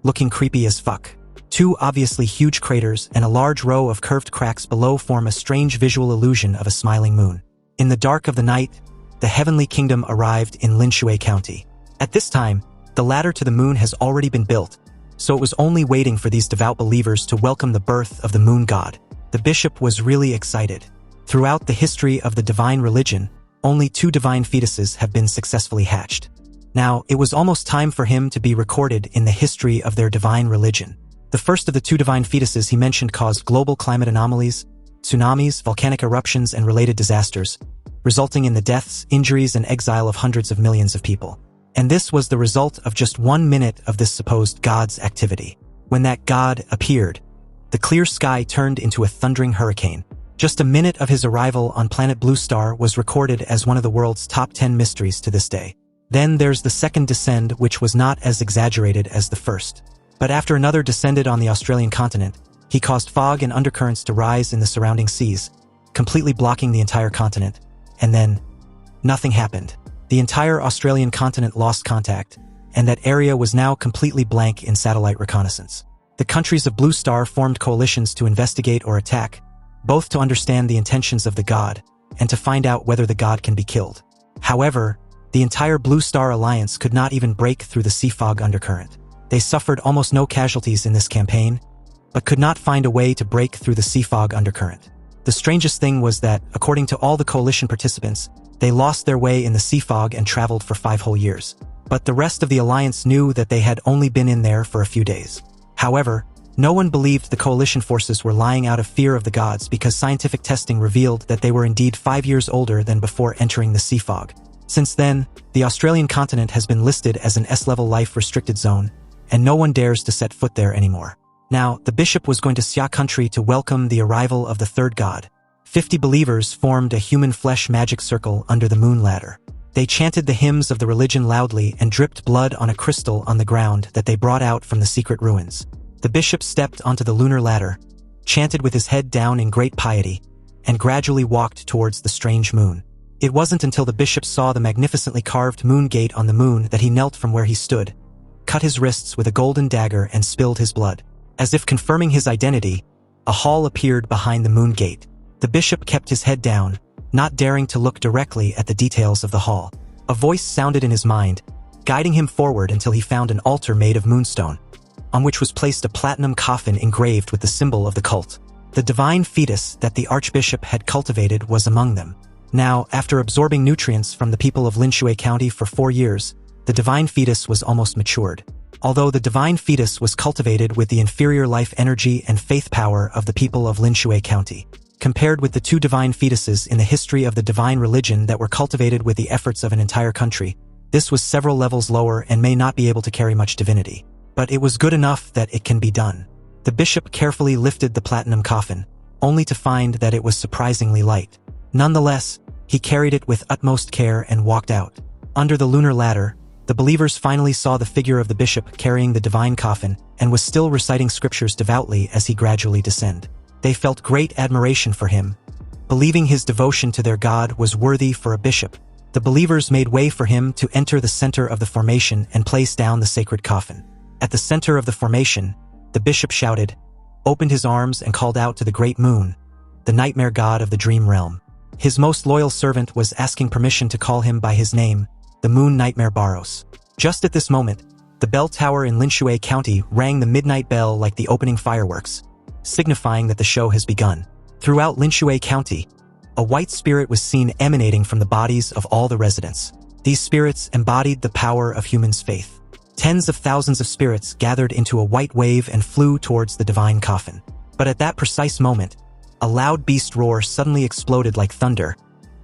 looking creepy as fuck. 2 obviously huge craters and a large row of curved cracks below form a strange visual illusion of a smiling moon. In the dark of the night, the Heavenly Kingdom arrived in Linshui County. At this time, the ladder to the moon has already been built, so it was only waiting for these devout believers to welcome the birth of the moon god. The bishop was really excited. Throughout the history of the divine religion, only 2 divine fetuses have been successfully hatched. Now, it was almost time for him to be recorded in the history of their divine religion. The first of the 2 divine fetuses he mentioned caused global climate anomalies, tsunamis, volcanic eruptions, and related disasters, resulting in the deaths, injuries, and exile of hundreds of millions of people. And this was the result of just 1 minute of this supposed god's activity. When that god appeared, the clear sky turned into a thundering hurricane. Just a minute of his arrival on planet Blue Star was recorded as one of the world's top 10 mysteries to this day. Then there's the second descend, which was not as exaggerated as the first. But after another descended on the Australian continent, he caused fog and undercurrents to rise in the surrounding seas, completely blocking the entire continent. And then, nothing happened. The entire Australian continent lost contact, and that area was now completely blank in satellite reconnaissance. The countries of Blue Star formed coalitions to investigate or attack, both to understand the intentions of the god, and to find out whether the god can be killed. However, the entire Blue Star Alliance could not even break through the sea fog undercurrent. They suffered almost no casualties in this campaign, but could not find a way to break through the sea fog undercurrent. The strangest thing was that, according to all the coalition participants, they lost their way in the sea fog and traveled for 5 whole years. But the rest of the alliance knew that they had only been in there for a few days. However, no one believed the coalition forces were lying out of fear of the gods because scientific testing revealed that they were indeed 5 years older than before entering the sea fog. Since then, the Australian continent has been listed as an S-level life restricted zone, and no one dares to set foot there anymore. Now, the bishop was going to Xia country to welcome the arrival of the third god. 50 believers formed a human flesh magic circle under the moon ladder. They chanted the hymns of the religion loudly and dripped blood on a crystal on the ground that they brought out from the secret ruins. The bishop stepped onto the lunar ladder, chanted with his head down in great piety, and gradually walked towards the strange moon. It wasn't until the bishop saw the magnificently carved moon gate on the moon that he knelt from where he stood, cut his wrists with a golden dagger, and spilled his blood. As if confirming his identity, a hall appeared behind the moon gate. The bishop kept his head down, not daring to look directly at the details of the hall. A voice sounded in his mind, guiding him forward until he found an altar made of moonstone, on which was placed a platinum coffin engraved with the symbol of the cult. The divine fetus that the archbishop had cultivated was among them. Now, after absorbing nutrients from the people of Linshui County for 4 years, the divine fetus was almost matured. Although the divine fetus was cultivated with the inferior life energy and faith power of the people of Linshui County, compared with the 2 divine fetuses in the history of the divine religion that were cultivated with the efforts of an entire country, this was several levels lower and may not be able to carry much divinity. But it was good enough that it can be done. The bishop carefully lifted the platinum coffin, only to find that it was surprisingly light. Nonetheless, he carried it with utmost care and walked out. Under the lunar ladder, the believers finally saw the figure of the bishop carrying the divine coffin and was still reciting scriptures devoutly as he gradually descended. They felt great admiration for him, believing his devotion to their god was worthy for a bishop. The believers made way for him to enter the center of the formation and place down the sacred coffin. At the center of the formation, the bishop shouted, opened his arms, and called out to the great moon, the nightmare god of the dream realm. His most loyal servant was asking permission to call him by his name, the moon nightmare Baros. Just at this moment, the bell tower in Linshui County rang the midnight bell like the opening fireworks, signifying that the show has begun. Throughout Linshui County, a white spirit was seen emanating from the bodies of all the residents. These spirits embodied the power of humans' faith. Tens of thousands of spirits gathered into a white wave and flew towards the divine coffin. But at that precise moment, a loud beast roar suddenly exploded like thunder,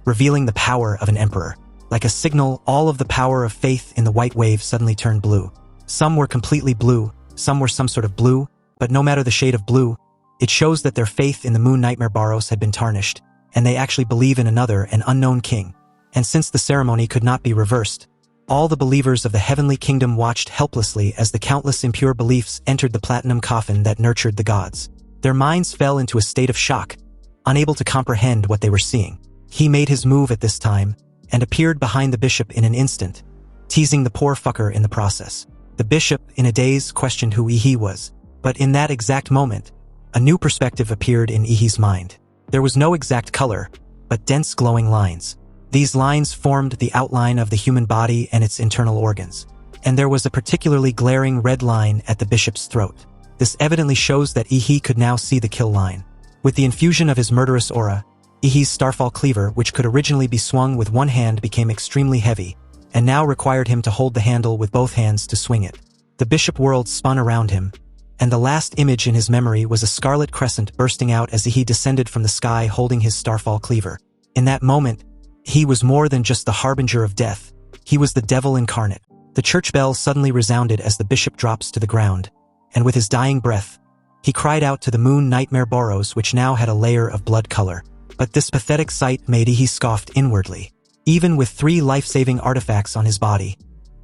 revealing the power of an emperor. Like a signal, all of the power of faith in the white wave suddenly turned blue. Some were completely blue, some were some sort of blue, but no matter the shade of blue, it shows that their faith in the moon nightmare Baros had been tarnished, and they actually believe in another, an unknown king. And since the ceremony could not be reversed, all the believers of the heavenly kingdom watched helplessly as the countless impure beliefs entered the platinum coffin that nurtured the gods. Their minds fell into a state of shock, unable to comprehend what they were seeing. He made his move at this time, and appeared behind the bishop in an instant, teasing the poor fucker in the process. The bishop, in a daze, questioned who Ehi was. But in that exact moment, a new perspective appeared in Ehi's mind. There was no exact color, but dense glowing lines. These lines formed the outline of the human body and its internal organs. And there was a particularly glaring red line at the bishop's throat. This evidently shows that Ehi could now see the kill line. With the infusion of his murderous aura, Ehi's starfall cleaver, which could originally be swung with one hand, became extremely heavy, and now required him to hold the handle with both hands to swing it. The bishop world spun around him, and the last image in his memory was a scarlet crescent bursting out as Ehi descended from the sky holding his starfall cleaver. In that moment, he was more than just the harbinger of death. He was the devil incarnate. The church bell suddenly resounded as the bishop drops to the ground, and with his dying breath, he cried out to the moon nightmare Boros, which now had a layer of blood color. But this pathetic sight made Ehi scoffed inwardly. Even with 3 life-saving artifacts on his body,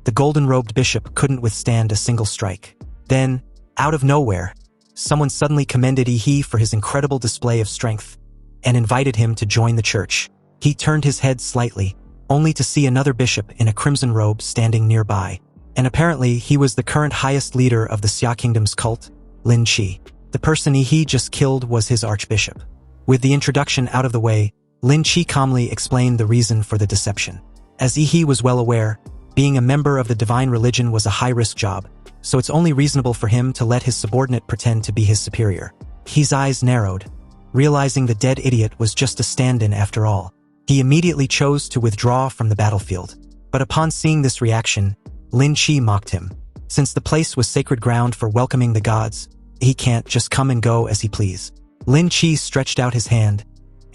the golden-robed bishop couldn't withstand a single strike. Then, out of nowhere, someone suddenly commended Ehi for his incredible display of strength and invited him to join the church. He turned his head slightly, only to see another bishop in a crimson robe standing nearby. And apparently he was the current highest leader of the Xia Kingdom's cult, Lin Qi. The person Ehi just killed was his archbishop. With the introduction out of the way, Lin Qi calmly explained the reason for the deception. As Ehi was well aware, being a member of the divine religion was a high-risk job, so it's only reasonable for him to let his subordinate pretend to be his superior. Ehi's eyes narrowed, realizing the dead idiot was just a stand-in after all. He immediately chose to withdraw from the battlefield. But upon seeing this reaction, Lin Qi mocked him. Since the place was sacred ground for welcoming the gods, he can't just come and go as he please. Lin Qi stretched out his hand,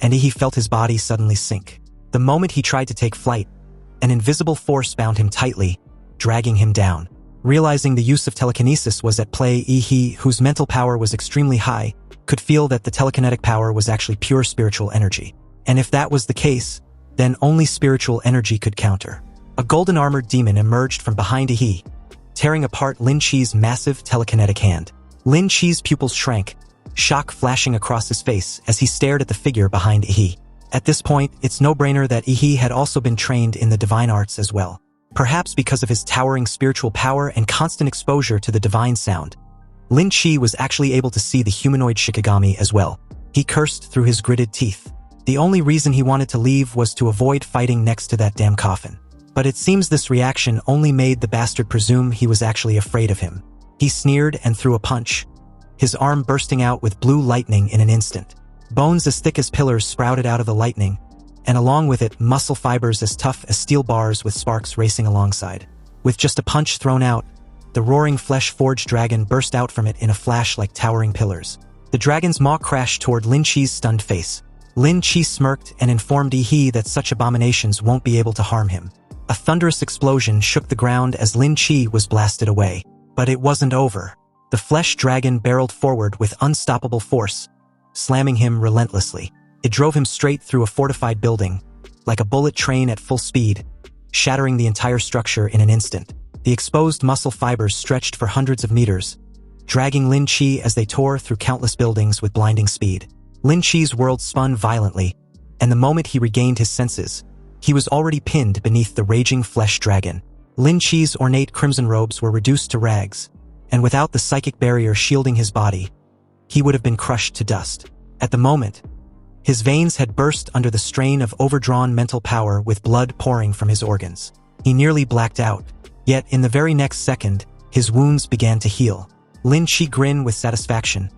and Ehi felt his body suddenly sink. The moment he tried to take flight, an invisible force bound him tightly, dragging him down. Realizing the use of telekinesis was at play, Ehi, whose mental power was extremely high, could feel that the telekinetic power was actually pure spiritual energy. And if that was the case, then only spiritual energy could counter. A golden-armored demon emerged from behind Ehi, tearing apart Lin Qi's massive telekinetic hand. Lin Qi's pupils shrank, shock flashing across his face as he stared at the figure behind Ehi. At this point, it's no-brainer that Ehi had also been trained in the divine arts as well. Perhaps because of his towering spiritual power and constant exposure to the divine sound, Lin Qi was actually able to see the humanoid Shikigami as well. He cursed through his gritted teeth. The only reason he wanted to leave was to avoid fighting next to that damn coffin. But it seems this reaction only made the bastard presume he was actually afraid of him. He sneered and threw a punch, his arm bursting out with blue lightning in an instant. Bones as thick as pillars sprouted out of the lightning, and along with it, muscle fibers as tough as steel bars with sparks racing alongside. With just a punch thrown out, the roaring flesh-forged dragon burst out from it in a flash like towering pillars. The dragon's maw crashed toward Lin Qi's stunned face. Lin Qi smirked and informed Ehi that such abominations won't be able to harm him. A thunderous explosion shook the ground as Lin Qi was blasted away. But it wasn't over. The flesh dragon barreled forward with unstoppable force, slamming him relentlessly. It drove him straight through a fortified building, like a bullet train at full speed, shattering the entire structure in an instant. The exposed muscle fibers stretched for hundreds of meters, dragging Lin Qi as they tore through countless buildings with blinding speed. Lin Qi's world spun violently, and the moment he regained his senses, he was already pinned beneath the raging flesh dragon. Lin Qi's ornate crimson robes were reduced to rags, and without the psychic barrier shielding his body, he would have been crushed to dust. At the moment, his veins had burst under the strain of overdrawn mental power with blood pouring from his organs. He nearly blacked out, yet in the very next second, his wounds began to heal. Lin Qi grinned with satisfaction,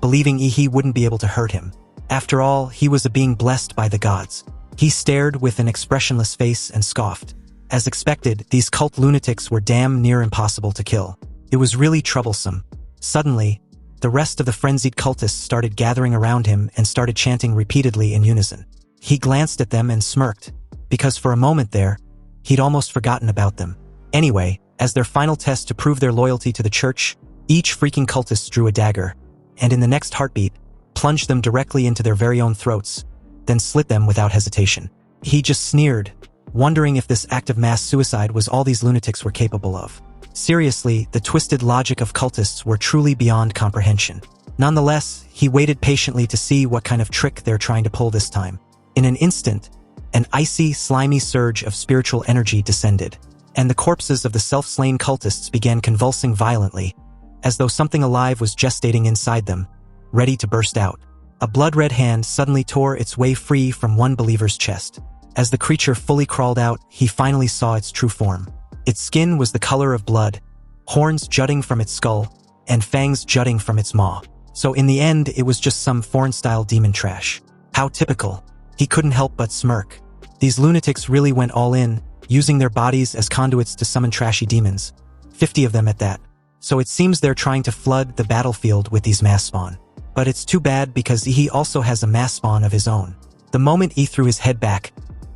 believing Ehi wouldn't be able to hurt him. After all, he was a being blessed by the gods. He stared with an expressionless face and scoffed. As expected, these cult lunatics were damn near impossible to kill. It was really troublesome. Suddenly, the rest of the frenzied cultists started gathering around him and started chanting repeatedly in unison. He glanced at them and smirked, because for a moment there, he'd almost forgotten about them. Anyway, as their final test to prove their loyalty to the church, each freaking cultist drew a dagger, and in the next heartbeat, plunged them directly into their very own throats, then slit them without hesitation. He just sneered, wondering if this act of mass suicide was all these lunatics were capable of. Seriously, the twisted logic of cultists were truly beyond comprehension. Nonetheless, he waited patiently to see what kind of trick they're trying to pull this time. In an instant, an icy, slimy surge of spiritual energy descended, and the corpses of the self-slain cultists began convulsing violently, as though something alive was gestating inside them, ready to burst out. A blood-red hand suddenly tore its way free from one believer's chest. As the creature fully crawled out, he finally saw its true form. Its skin was the color of blood, horns jutting from its skull, and fangs jutting from its maw. So in the end, it was just some foreign-style demon trash. How typical. He couldn't help but smirk. These lunatics really went all in, using their bodies as conduits to summon trashy demons. 50 of them at that. So it seems they're trying to flood the battlefield with these mass spawn. But it's too bad because he also has a mass spawn of his own. The moment he threw his head back,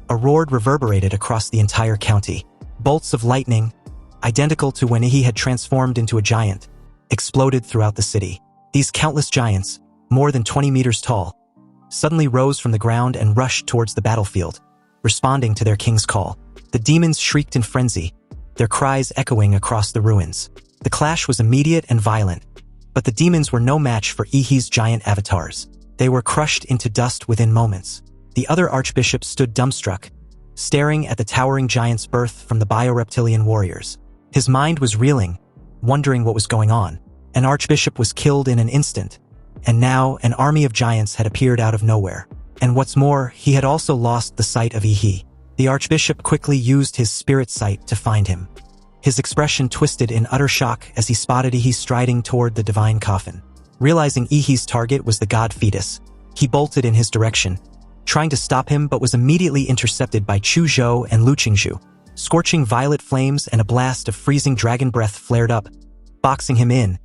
a roar reverberated across the entire county. Bolts of lightning, identical to when he had transformed into a giant, exploded throughout the city. These countless giants, more than 20 meters tall, suddenly rose from the ground and rushed towards the battlefield, responding to their king's call. The demons shrieked in frenzy, their cries echoing across the ruins. The clash was immediate and violent, but the demons were no match for Ehi's giant avatars. They were crushed into dust within moments. The other archbishop stood dumbstruck, staring at the towering giant's birth from the bioreptilian warriors. His mind was reeling, wondering what was going on. An archbishop was killed in an instant, and now an army of giants had appeared out of nowhere. And what's more, he had also lost the sight of Ehi. The archbishop quickly used his spirit sight to find him. His expression twisted in utter shock as he spotted Ehi striding toward the divine coffin. Realizing Ehi's target was the god Fetus, he bolted in his direction, trying to stop him but was immediately intercepted by Chu Zhou and Lu Qingzhu. Scorching violet flames and a blast of freezing dragon breath flared up, boxing him in,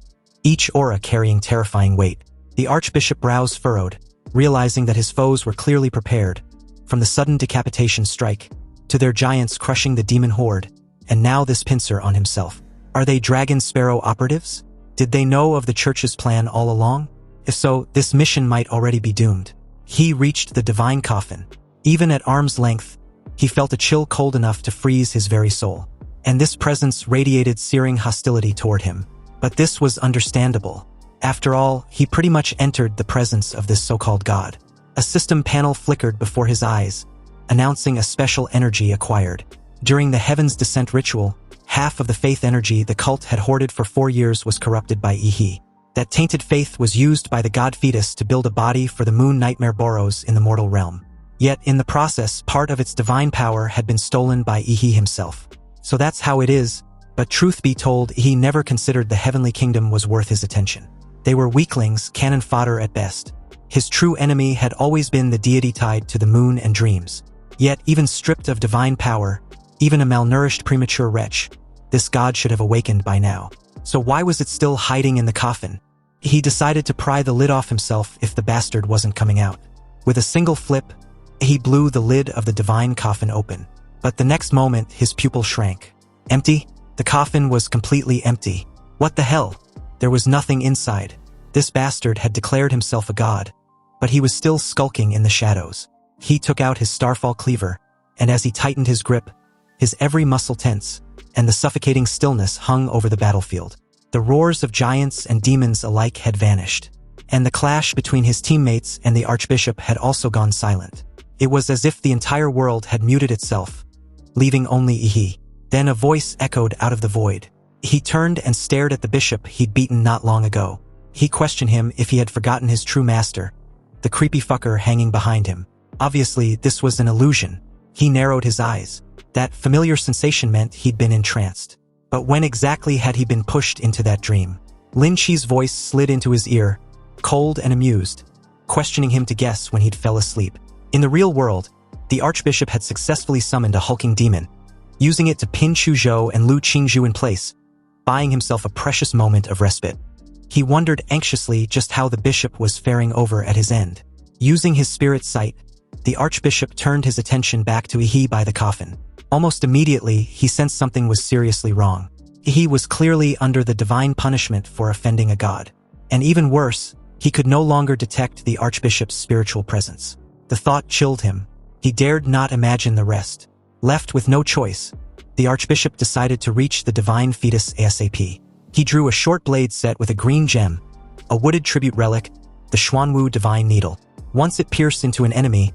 each aura carrying terrifying weight. The archbishop brows furrowed, realizing that his foes were clearly prepared, from the sudden decapitation strike, to their giants crushing the demon horde, and now this pincer on himself. Are they Dragon Sparrow operatives? Did they know of the church's plan all along? If so, this mission might already be doomed. He reached the divine coffin. Even at arm's length, he felt a chill cold enough to freeze his very soul. And this presence radiated searing hostility toward him. But this was understandable. After all, he pretty much entered the presence of this so-called god. A system panel flickered before his eyes, announcing a special energy acquired. During the Heaven's Descent ritual, half of the faith energy the cult had hoarded for 4 years was corrupted by Ehi. That tainted faith was used by the god Fetus to build a body for the moon nightmare Boros in the mortal realm. Yet, in the process, part of its divine power had been stolen by Ehi himself. So that's how it is, but truth be told, Ehi never considered the heavenly kingdom was worth his attention. They were weaklings, cannon fodder at best. His true enemy had always been the deity tied to the moon and dreams. Yet, even stripped of divine power, even a malnourished premature wretch, this god should have awakened by now. So why was it still hiding in the coffin? He decided to pry the lid off himself if the bastard wasn't coming out. With a single flip, he blew the lid of the divine coffin open. But the next moment, his pupil shrank. Empty? The coffin was completely empty. What the hell? There was nothing inside. This bastard had declared himself a god, but he was still skulking in the shadows. He took out his starfall cleaver, and as he tightened his grip, his every muscle tense, and the suffocating stillness hung over the battlefield. The roars of giants and demons alike had vanished, and the clash between his teammates and the archbishop had also gone silent. It was as if the entire world had muted itself, leaving only Ehi. Then a voice echoed out of the void. He turned and stared at the bishop he'd beaten not long ago. He questioned him if he had forgotten his true master, the creepy fucker hanging behind him. Obviously, this was an illusion. He narrowed his eyes. That familiar sensation meant he'd been entranced. But when exactly had he been pushed into that dream? Lin Chi's voice slid into his ear, cold and amused, questioning him to guess when he'd fell asleep. In the real world, the archbishop had successfully summoned a hulking demon, using it to pin Chu Zhou and Lu Qingzhu in place, buying himself a precious moment of respite. He wondered anxiously just how the bishop was faring over at his end. Using his spirit sight, the archbishop turned his attention back to Ehi by the coffin. Almost immediately, he sensed something was seriously wrong. Ehi was clearly under the divine punishment for offending a god. And even worse, he could no longer detect the archbishop's spiritual presence. The thought chilled him. He dared not imagine the rest. Left with no choice, the archbishop decided to reach the Divine Fetus ASAP. He drew a short blade set with a green gem, a wooded tribute relic, the Xuanwu Divine Needle. Once it pierced into an enemy,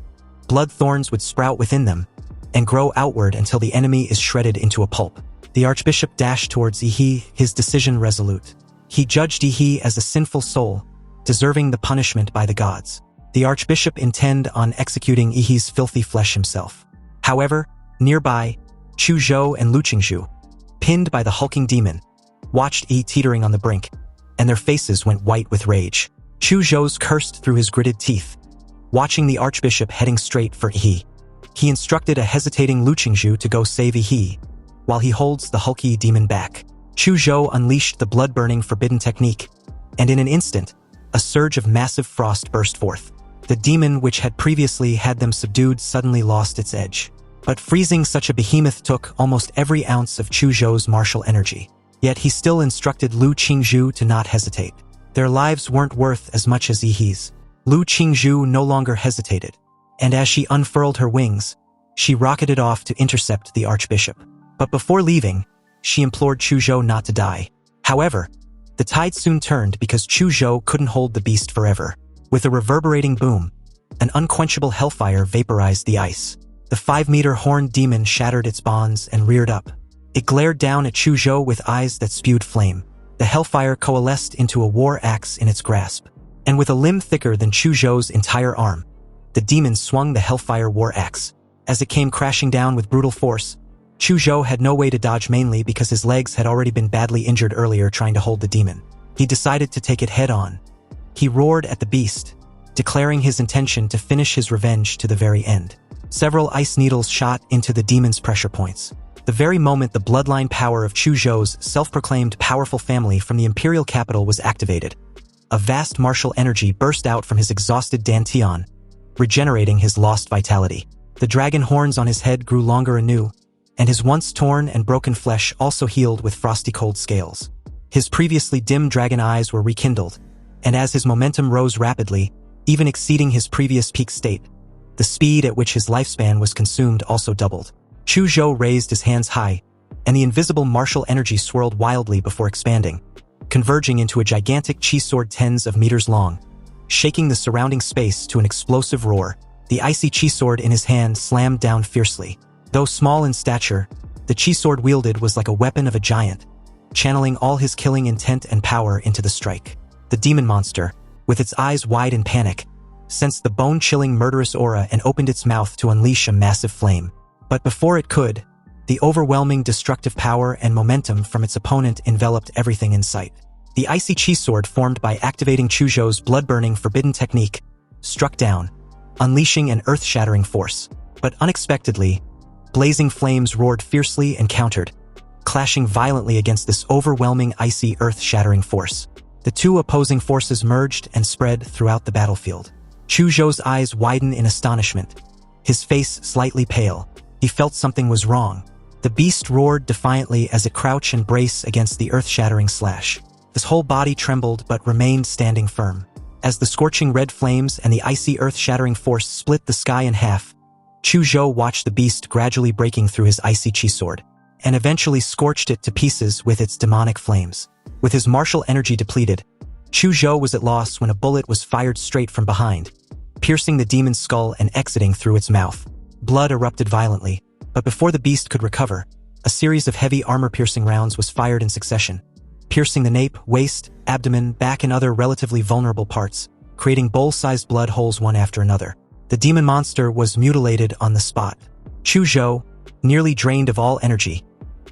blood thorns would sprout within them and grow outward until the enemy is shredded into a pulp. The archbishop dashed towards Ehi, his decision resolute. He judged Ehi as a sinful soul, deserving the punishment by the gods. The archbishop intended on executing Ehi's filthy flesh himself. However, nearby, Chu Zhou and Lu Qingzhu, pinned by the hulking demon, watched Ehi teetering on the brink, and their faces went white with rage. Chu Zhou's cursed through his gritted teeth, watching the Archbishop heading straight for Ehi. He instructed a hesitating Lu Qingzhu to go save Ehi, while he holds the hulky demon back. Chu Zhou unleashed the blood-burning forbidden technique, and in an instant, a surge of massive frost burst forth. The demon which had previously had them subdued suddenly lost its edge. But freezing such a behemoth took almost every ounce of Chu Zhou's martial energy. Yet he still instructed Lu Qingzhu to not hesitate. Their lives weren't worth as much as Ehi's. Lu Qingzhu no longer hesitated, and as she unfurled her wings, she rocketed off to intercept the Archbishop. But before leaving, she implored Chu Zhou not to die. However, the tide soon turned because Chu Zhou couldn't hold the beast forever. With a reverberating boom, an unquenchable hellfire vaporized the ice. The 5-meter horned demon shattered its bonds and reared up. It glared down at Chu Zhou with eyes that spewed flame. The hellfire coalesced into a war axe in its grasp. And with a limb thicker than Chu Zhou's entire arm, the demon swung the hellfire war axe. As it came crashing down with brutal force, Chu Zhou had no way to dodge, mainly because his legs had already been badly injured earlier trying to hold the demon. He decided to take it head-on. He roared at the beast, declaring his intention to finish his revenge to the very end. Several ice needles shot into the demon's pressure points. The very moment the bloodline power of Chu Zhou's self-proclaimed powerful family from the imperial capital was activated, a vast martial energy burst out from his exhausted dantian, regenerating his lost vitality. The dragon horns on his head grew longer anew, and his once torn and broken flesh also healed with frosty cold scales. His previously dim dragon eyes were rekindled, and as his momentum rose rapidly, even exceeding his previous peak state, the speed at which his lifespan was consumed also doubled. Chu Zhou raised his hands high, and the invisible martial energy swirled wildly before expanding, converging into a gigantic chi sword tens of meters long. Shaking the surrounding space to an explosive roar, the icy chi sword in his hand slammed down fiercely. Though small in stature, the chi sword wielded was like a weapon of a giant, channeling all his killing intent and power into the strike. The demon monster, with its eyes wide in panic, sensed the bone-chilling murderous aura and opened its mouth to unleash a massive flame. But before it could, the overwhelming destructive power and momentum from its opponent enveloped everything in sight. The icy chi sword, formed by activating Chu Zhou's blood-burning forbidden technique, struck down, unleashing an earth-shattering force. But unexpectedly, blazing flames roared fiercely and countered, clashing violently against this overwhelming icy earth-shattering force. The two opposing forces merged and spread throughout the battlefield. Chu Zhou's eyes widened in astonishment, his face slightly pale. He felt something was wrong. The beast roared defiantly as it crouched and braced against the earth-shattering slash. His whole body trembled but remained standing firm. As the scorching red flames and the icy earth-shattering force split the sky in half, Chu Zhou watched the beast gradually breaking through his icy chi sword, and eventually scorched it to pieces with its demonic flames. With his martial energy depleted, Chu Zhou was at loss when a bullet was fired straight from behind, piercing the demon's skull and exiting through its mouth. Blood erupted violently, but before the beast could recover, a series of heavy armor-piercing rounds was fired in succession, piercing the nape, waist, abdomen, back and other relatively vulnerable parts, creating bowl-sized blood holes one after another. The demon monster was mutilated on the spot. Chu Zhou, nearly drained of all energy,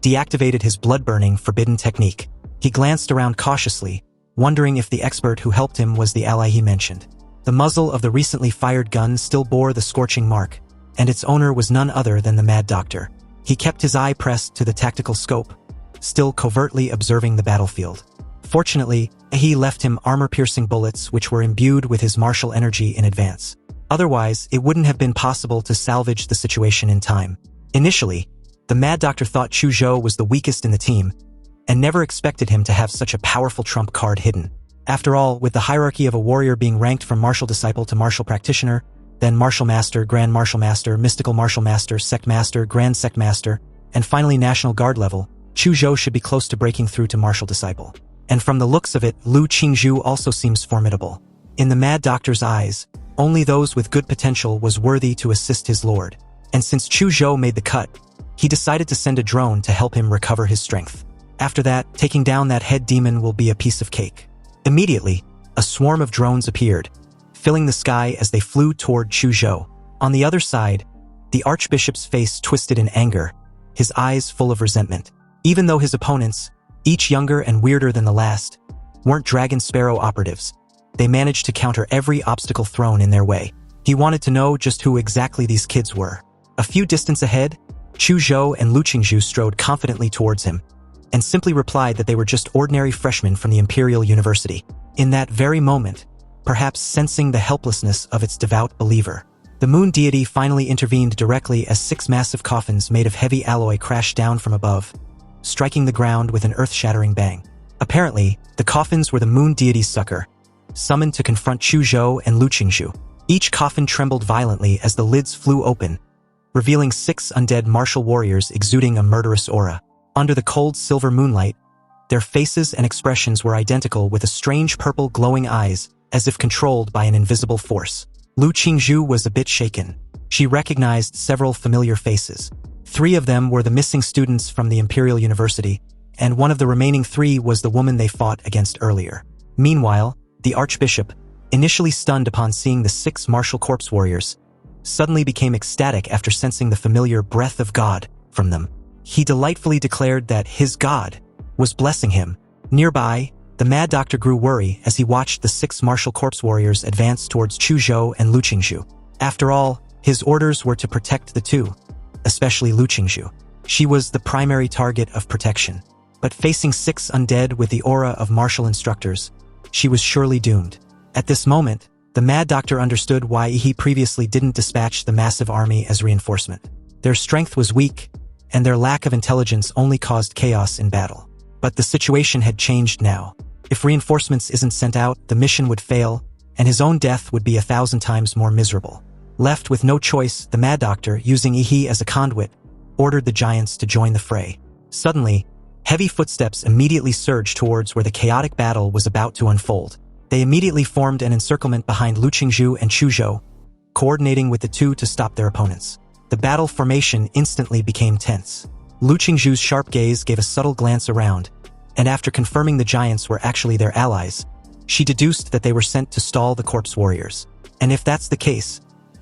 deactivated his blood-burning forbidden technique. He glanced around cautiously, wondering if the expert who helped him was the ally he mentioned. The muzzle of the recently fired gun still bore the scorching mark, and its owner was none other than the Mad Doctor. He kept his eye pressed to the tactical scope, still covertly observing the battlefield. Fortunately, Ehi left him armor-piercing bullets which were imbued with his martial energy in advance. Otherwise, it wouldn't have been possible to salvage the situation in time. Initially, the Mad Doctor thought Chu Zhou was the weakest in the team, and never expected him to have such a powerful trump card hidden. After all, with the hierarchy of a warrior being ranked from martial disciple to martial practitioner, then martial master, grand martial master, mystical martial master, sect master, grand sect master, and finally National Guard level, Chu Zhou should be close to breaking through to martial disciple. And from the looks of it, Lu Qingzhu also seems formidable. In the Mad Doctor's eyes, only those with good potential was worthy to assist his lord. And since Chu Zhou made the cut, he decided to send a drone to help him recover his strength. After that, taking down that head demon will be a piece of cake. Immediately, a swarm of drones appeared, filling the sky as they flew toward Chu Zhou. On the other side, the Archbishop's face twisted in anger, his eyes full of resentment. Even though his opponents, each younger and weirder than the last, weren't Dragon Sparrow operatives, they managed to counter every obstacle thrown in their way. He wanted to know just who exactly these kids were. A few distance ahead, Chu Zhou and Lu Qingzhu strode confidently towards him, and simply replied that they were just ordinary freshmen from the Imperial University. In that very moment, perhaps sensing the helplessness of its devout believer, the moon deity finally intervened directly as 6 massive coffins made of heavy alloy crashed down from above, striking the ground with an earth-shattering bang. Apparently, the coffins were the moon deity's succor, summoned to confront Chu Zhou and Lu Qingzhu. Each coffin trembled violently as the lids flew open, revealing 6 undead martial warriors exuding a murderous aura. Under the cold silver moonlight, their faces and expressions were identical, with a strange purple glowing eyes, as if controlled by an invisible force. Lu Qingzhu was a bit shaken. She recognized several familiar faces. 3 of them were the missing students from the Imperial University, and one of the remaining 3 was the woman they fought against earlier. Meanwhile, the Archbishop, initially stunned upon seeing the 6 martial corpse warriors, suddenly became ecstatic after sensing the familiar breath of God from them. He delightfully declared that his God was blessing him. Nearby, the Mad Doctor grew worried as he watched the 6 martial corpse warriors advance towards Chu Zhou and Lu Qingzhu. After all, his orders were to protect the 2, especially Lu Qingzhu. She was the primary target of protection. But facing 6 undead with the aura of martial instructors, she was surely doomed. At this moment, the Mad Doctor understood why he previously didn't dispatch the massive army as reinforcement. Their strength was weak, and their lack of intelligence only caused chaos in battle. But the situation had changed now. If reinforcements isn't sent out, the mission would fail, and his own death would be 1,000 times more miserable. Left with no choice, the Mad Doctor, using Ehi as a conduit, ordered the giants to join the fray. Suddenly, heavy footsteps immediately surged towards where the chaotic battle was about to unfold. They immediately formed an encirclement behind Lu Qingzhu and Chu Zhou, coordinating with the 2 to stop their opponents. The battle formation instantly became tense. Lu Qingzhu's sharp gaze gave a subtle glance around, and after confirming the giants were actually their allies, she deduced that they were sent to stall the corpse warriors. And if that's the case,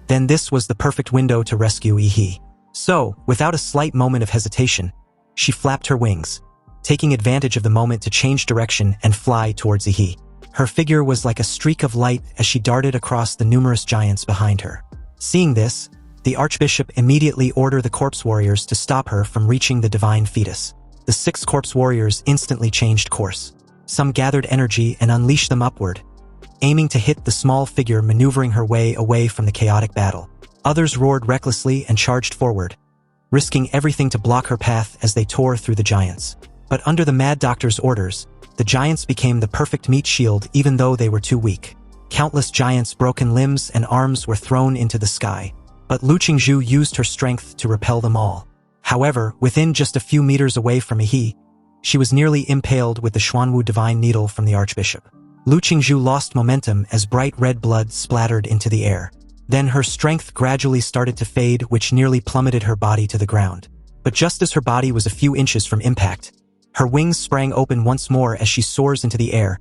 then this was the perfect window to rescue Ehi. So, without a slight moment of hesitation, she flapped her wings, taking advantage of the moment to change direction and fly towards Ehi. Her figure was like a streak of light as she darted across the numerous giants behind her. Seeing this, the Archbishop immediately ordered the corpse warriors to stop her from reaching the Divine Fetus. The 6 corpse warriors instantly changed course. Some gathered energy and unleashed them upward, aiming to hit the small figure maneuvering her way away from the chaotic battle. Others roared recklessly and charged forward, risking everything to block her path as they tore through the giants. But under the Mad Doctor's orders, the giants became the perfect meat shield even though they were too weak. Countless giants' broken limbs and arms were thrown into the sky, but Lu Qingzhu used her strength to repel them all. However, within just a few meters away from Ehi, she was nearly impaled with the Xuanwu divine needle from the Archbishop. Lu Qingzhu lost momentum as bright red blood splattered into the air. Then her strength gradually started to fade, which nearly plummeted her body to the ground. But just as her body was a few inches from impact, her wings sprang open once more as she soars into the air,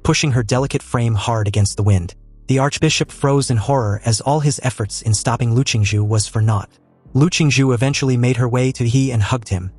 pushing her delicate frame hard against the wind. The Archbishop froze in horror as all his efforts in stopping Lu Qingzhu was for naught. Lu Qingzhu eventually made her way to Ehi and hugged him,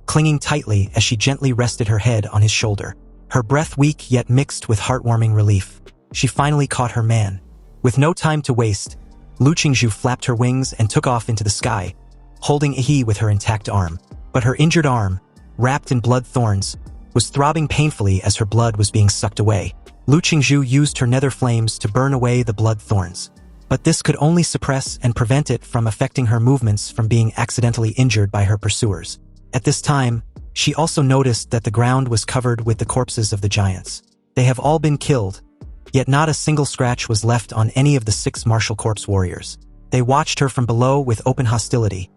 clinging tightly as she gently rested her head on his shoulder. Her breath weak yet mixed with heartwarming relief. She finally caught her man. With no time to waste, Lu Qingzhu flapped her wings and took off into the sky, holding Ehi with her intact arm. But her injured arm, wrapped in blood thorns, was throbbing painfully as her blood was being sucked away. Lu Qingzhu used her nether flames to burn away the blood thorns, but this could only suppress and prevent it from affecting her movements from being accidentally injured by her pursuers. At this time, she also noticed that the ground was covered with the corpses of the giants. They have all been killed, yet not a single scratch was left on any of the 6 martial corpse warriors. They watched her from below with open hostility,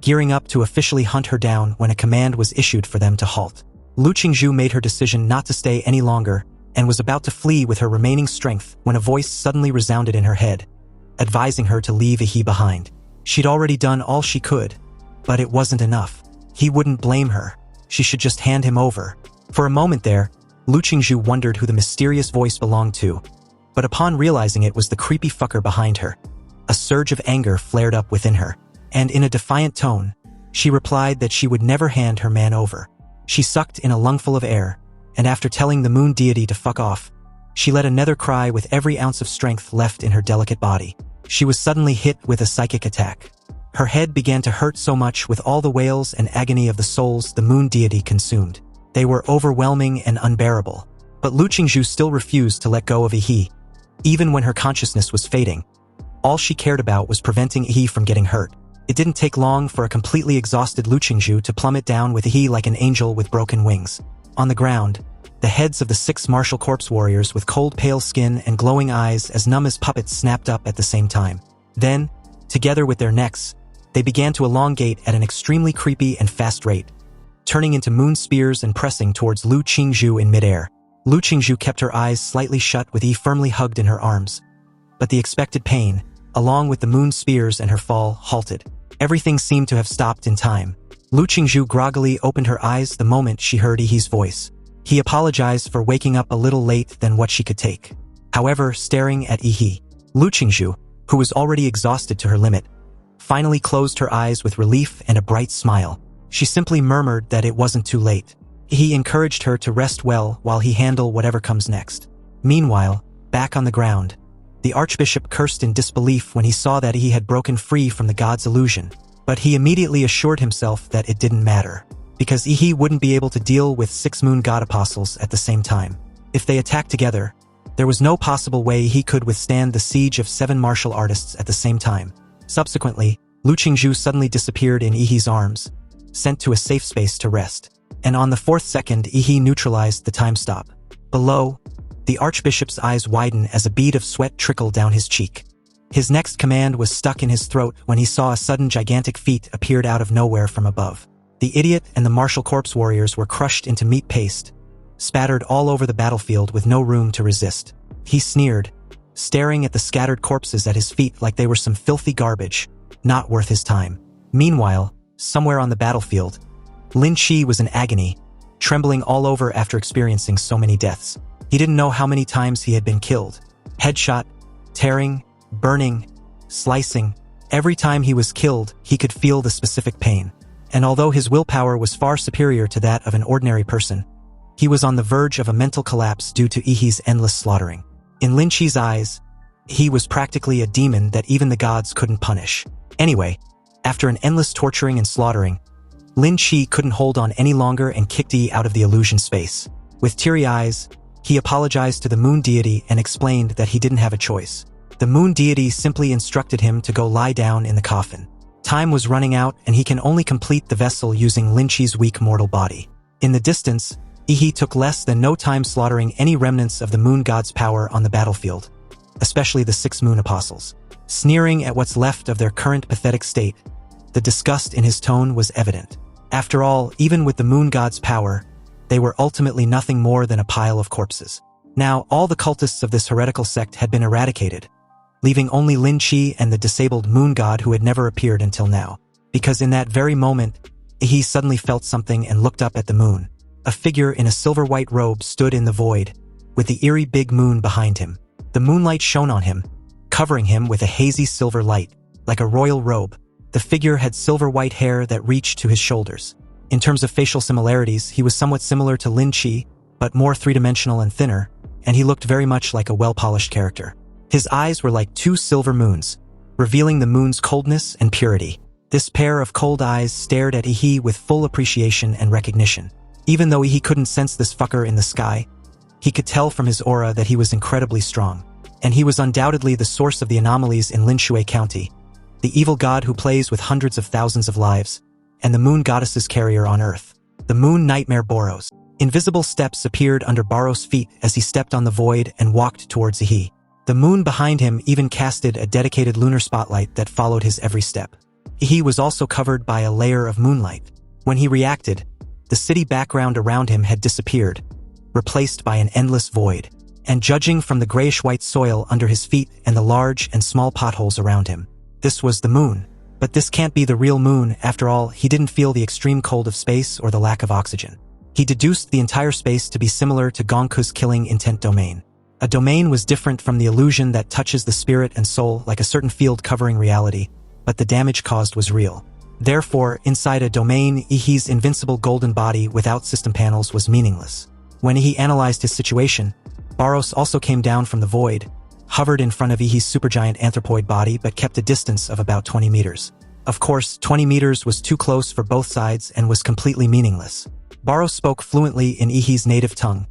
gearing up to officially hunt her down when a command was issued for them to halt. Lu Qingzhu made her decision not to stay any longer and was about to flee with her remaining strength when a voice suddenly resounded in her head, advising her to leave Ehi behind. She'd already done all she could, but it wasn't enough. He wouldn't blame her. She should just hand him over. For a moment there, Lu Qingzhu wondered who the mysterious voice belonged to, but upon realizing it was the creepy fucker behind her, a surge of anger flared up within her, and in a defiant tone, she replied that she would never hand her man over. She sucked in a lungful of air, and after telling the moon deity to fuck off, she let a nether cry with every ounce of strength left in her delicate body. she was suddenly hit with a psychic attack. Her head began to hurt so much with all the wails and agony of the souls the moon deity consumed. They were overwhelming and unbearable. But Lu Qingzhu still refused to let go of Ehi. Even when her consciousness was fading, all she cared about was preventing Ehi from getting hurt. It didn't take long for a completely exhausted Lu Qingzhu to plummet down with Ehi like an angel with broken wings. On the ground, the heads of the 6 martial corpse warriors with cold pale skin and glowing eyes as numb as puppets snapped up at the same time. Then, together with their necks, they began to elongate at an extremely creepy and fast rate, turning into moon spears and pressing towards Lu Qingzhu in midair. Lu Qingzhu kept her eyes slightly shut with Ehi firmly hugged in her arms. But the expected pain, along with the moon spears and her fall, halted. Everything seemed to have stopped in time. Lu Qingzhu groggily opened her eyes the moment she heard Ehi's voice. He apologized for waking up a little late than what she could take. However, staring at Ehi, Lu Qingzhu, who was already exhausted to her limit, finally closed her eyes with relief and a bright smile. She simply murmured that it wasn't too late. He encouraged her to rest well while he handled whatever comes next. Meanwhile, back on the ground, the archbishop cursed in disbelief when he saw that he had broken free from the god's illusion. But he immediately assured himself that it didn't matter, because Ehi wouldn't be able to deal with 6 moon god apostles at the same time. If they attacked together, there was no possible way he could withstand the siege of 7 martial artists at the same time. Subsequently, Lu Qingzhu suddenly disappeared in Ehi's arms, sent to a safe space to rest. And on the 4th second, Ehi neutralized the time stop. Below, the archbishop's eyes widened as a bead of sweat trickled down his cheek. His next command was stuck in his throat when he saw a sudden gigantic feet appeared out of nowhere from above. The idiot and the martial corpse warriors were crushed into meat paste, spattered all over the battlefield with no room to resist. He sneered, staring at the scattered corpses at his feet like they were some filthy garbage, not worth his time. Meanwhile, somewhere on the battlefield, Lin Qi was in agony, trembling all over after experiencing so many deaths. He didn't know how many times he had been killed. Headshot, tearing, burning, slicing. Every time he was killed, he could feel the specific pain. And although his willpower was far superior to that of an ordinary person, he was on the verge of a mental collapse due to Ehi's endless slaughtering. In Lin Qi's eyes, he was practically a demon that even the gods couldn't punish. Anyway, after an endless torturing and slaughtering, Lin Qi couldn't hold on any longer and kicked Ehi out of the illusion space. With teary eyes, he apologized to the moon deity and explained that he didn't have a choice. The moon deity simply instructed him to go lie down in the coffin. Time was running out and he can only complete the vessel using Lin Qi's weak mortal body. In the distance, Ehi took less than no time slaughtering any remnants of the moon god's power on the battlefield, especially the 6 moon apostles. Sneering at what's left of their current pathetic state, the disgust in his tone was evident. After all, even with the moon god's power, they were ultimately nothing more than a pile of corpses. Now, all the cultists of this heretical sect had been eradicated, leaving only Lin Qi and the disabled moon god who had never appeared until now. Because in that very moment, he suddenly felt something and looked up at the moon. A figure in a silver-white robe stood in the void, with the eerie big moon behind him. The moonlight shone on him, covering him with a hazy silver light, like a royal robe. The figure had silver-white hair that reached to his shoulders. In terms of facial similarities, he was somewhat similar to Lin Qi, but more three-dimensional and thinner, and he looked very much like a well-polished character. His eyes were like 2 silver moons, revealing the moon's coldness and purity. This pair of cold eyes stared at Ehi with full appreciation and recognition. Even though Ehi couldn't sense this fucker in the sky, he could tell from his aura that he was incredibly strong. And he was undoubtedly the source of the anomalies in Linshui County, the evil god who plays with hundreds of thousands of lives, and the moon goddess's carrier on Earth, the moon nightmare Boros. Invisible steps appeared under Boros' feet as he stepped on the void and walked towards Ehi. The moon behind him even casted a dedicated lunar spotlight that followed his every step. Ehi was also covered by a layer of moonlight. When he reacted, the city background around him had disappeared, replaced by an endless void. And judging from the grayish-white soil under his feet and the large and small potholes around him, this was the moon. But this can't be the real moon. After all, he didn't feel the extreme cold of space or the lack of oxygen. He deduced the entire space to be similar to Gongku's killing intent domain. A domain was different from the illusion that touches the spirit and soul like a certain field covering reality, but the damage caused was real. Therefore, inside a domain, Ehi's invincible golden body without system panels was meaningless. When he analyzed his situation, Boros also came down from the void, hovered in front of Ehi's supergiant anthropoid body but kept a distance of about 20 meters. Of course, 20 meters was too close for both sides and was completely meaningless. Barros spoke fluently in Ehi's native tongue,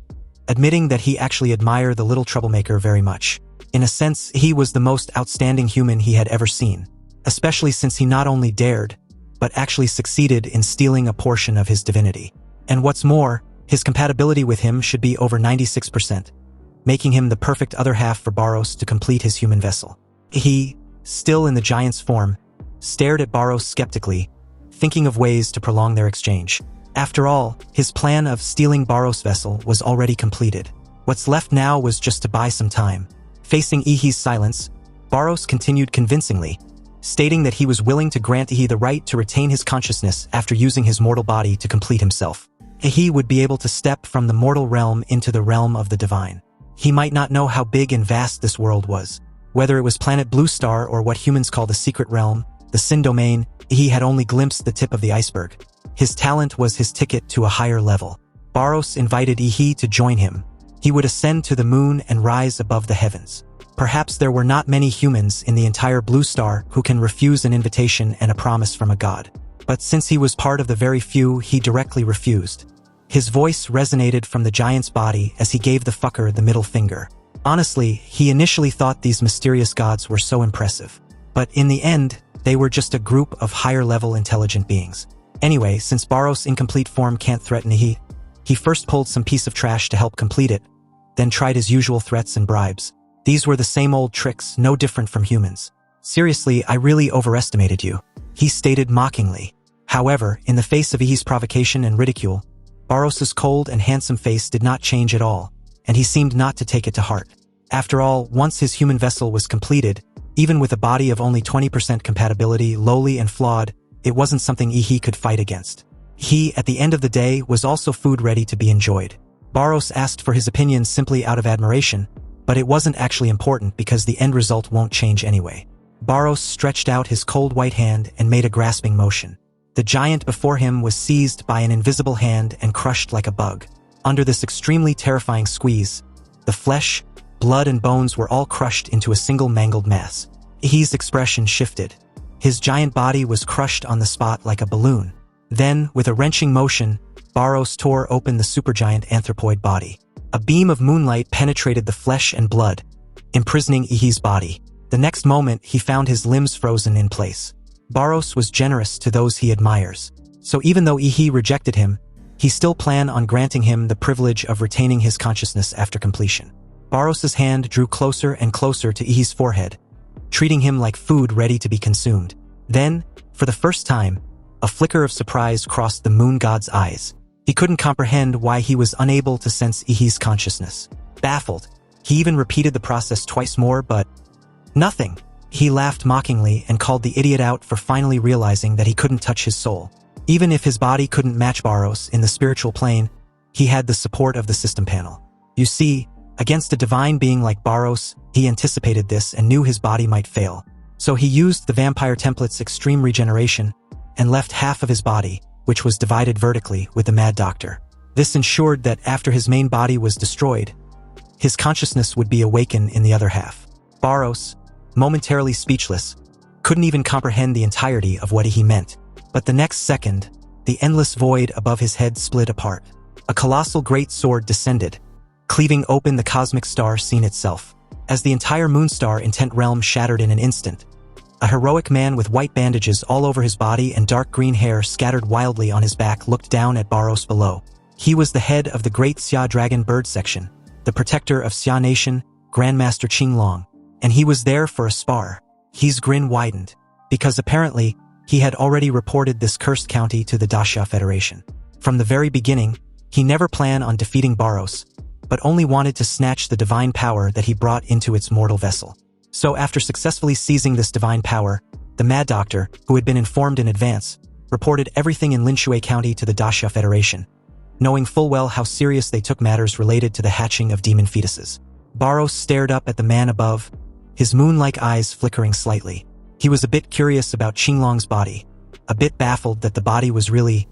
admitting that he actually admired the little troublemaker very much. In a sense, he was the most outstanding human he had ever seen, especially since he not only dared, but actually succeeded in stealing a portion of his divinity. And what's more, his compatibility with him should be over 96%, making him the perfect other half for Barros to complete his human vessel. He, still in the giant's form, stared at Barros skeptically, thinking of ways to prolong their exchange. After all, his plan of stealing Barros' vessel was already completed. What's left now was just to buy some time. Facing Ehi's silence, Barros continued convincingly, stating that he was willing to grant Ehi the right to retain his consciousness after using his mortal body to complete himself. Ehi would be able to step from the mortal realm into the realm of the divine. He might not know how big and vast this world was. Whether it was planet Blue Star or what humans call the secret realm, the Sin domain, Ehi had only glimpsed the tip of the iceberg. His talent was his ticket to a higher level. Barros invited Ehi to join him. He would ascend to the moon and rise above the heavens. Perhaps there were not many humans in the entire Blue Star who can refuse an invitation and a promise from a god. But since he was part of the very few, he directly refused. His voice resonated from the giant's body as he gave the fucker the middle finger. Honestly, he initially thought these mysterious gods were so impressive. But in the end, they were just a group of higher-level intelligent beings. Anyway, since Barros' incomplete form can't threaten Ehi, he first pulled some piece of trash to help complete it, then tried his usual threats and bribes. These were the same old tricks, no different from humans. Seriously, I really overestimated you, he stated mockingly. However, in the face of Ehi's provocation and ridicule, Barros' cold and handsome face did not change at all, and he seemed not to take it to heart. After all, once his human vessel was completed, even with a body of only 20% compatibility, lowly and flawed, it wasn't something Ehi could fight against. He, at the end of the day, was also food ready to be enjoyed. Barros asked for his opinion simply out of admiration, but it wasn't actually important because the end result won't change anyway. Barros stretched out his cold white hand and made a grasping motion. The giant before him was seized by an invisible hand and crushed like a bug. Under this extremely terrifying squeeze, the flesh, blood and bones were all crushed into a single mangled mass. Ehi's expression shifted. His giant body was crushed on the spot like a balloon. Then, with a wrenching motion, Barros tore open the supergiant anthropoid body. A beam of moonlight penetrated the flesh and blood, imprisoning Ehi's body. The next moment, he found his limbs frozen in place. Barros was generous to those he admires. So even though Ehi rejected him, he still planned on granting him the privilege of retaining his consciousness after completion. Barros' hand drew closer and closer to Ehi's forehead, treating him like food ready to be consumed. Then, for the first time, a flicker of surprise crossed the moon god's eyes. He couldn't comprehend why he was unable to sense Ehi's consciousness. Baffled, he even repeated the process twice more, but nothing. He laughed mockingly and called the idiot out for finally realizing that he couldn't touch his soul. Even if his body couldn't match Barros in the spiritual plane, he had the support of the system panel. You see, against a divine being like Barros, he anticipated this and knew his body might fail. So he used the vampire template's extreme regeneration and left half of his body, which was divided vertically, with the Mad Doctor. This ensured that after his main body was destroyed, his consciousness would be awakened in the other half. Barros, momentarily speechless, couldn't even comprehend the entirety of what he meant. But the next second, the endless void above his head split apart. A colossal great sword descended, cleaving open the cosmic star scene itself. As the entire Moonstar intent realm shattered in an instant, a heroic man with white bandages all over his body and dark green hair scattered wildly on his back looked down at Barros below. He was the head of the Great Xia Dragon Bird Section, the protector of Xia Nation, Grandmaster Qinglong, and he was there for a spar. His grin widened, because apparently, he had already reported this cursed county to the Daxia Federation. From the very beginning, he never planned on defeating Barros, but only wanted to snatch the divine power that he brought into its mortal vessel. So after successfully seizing this divine power, the Mad Doctor, who had been informed in advance, reported everything in Linshui County to the Daxia Federation, knowing full well how serious they took matters related to the hatching of demon fetuses. Barros stared up at the man above, his moon-like eyes flickering slightly. He was a bit curious about Qinglong's body, a bit baffled that the body was really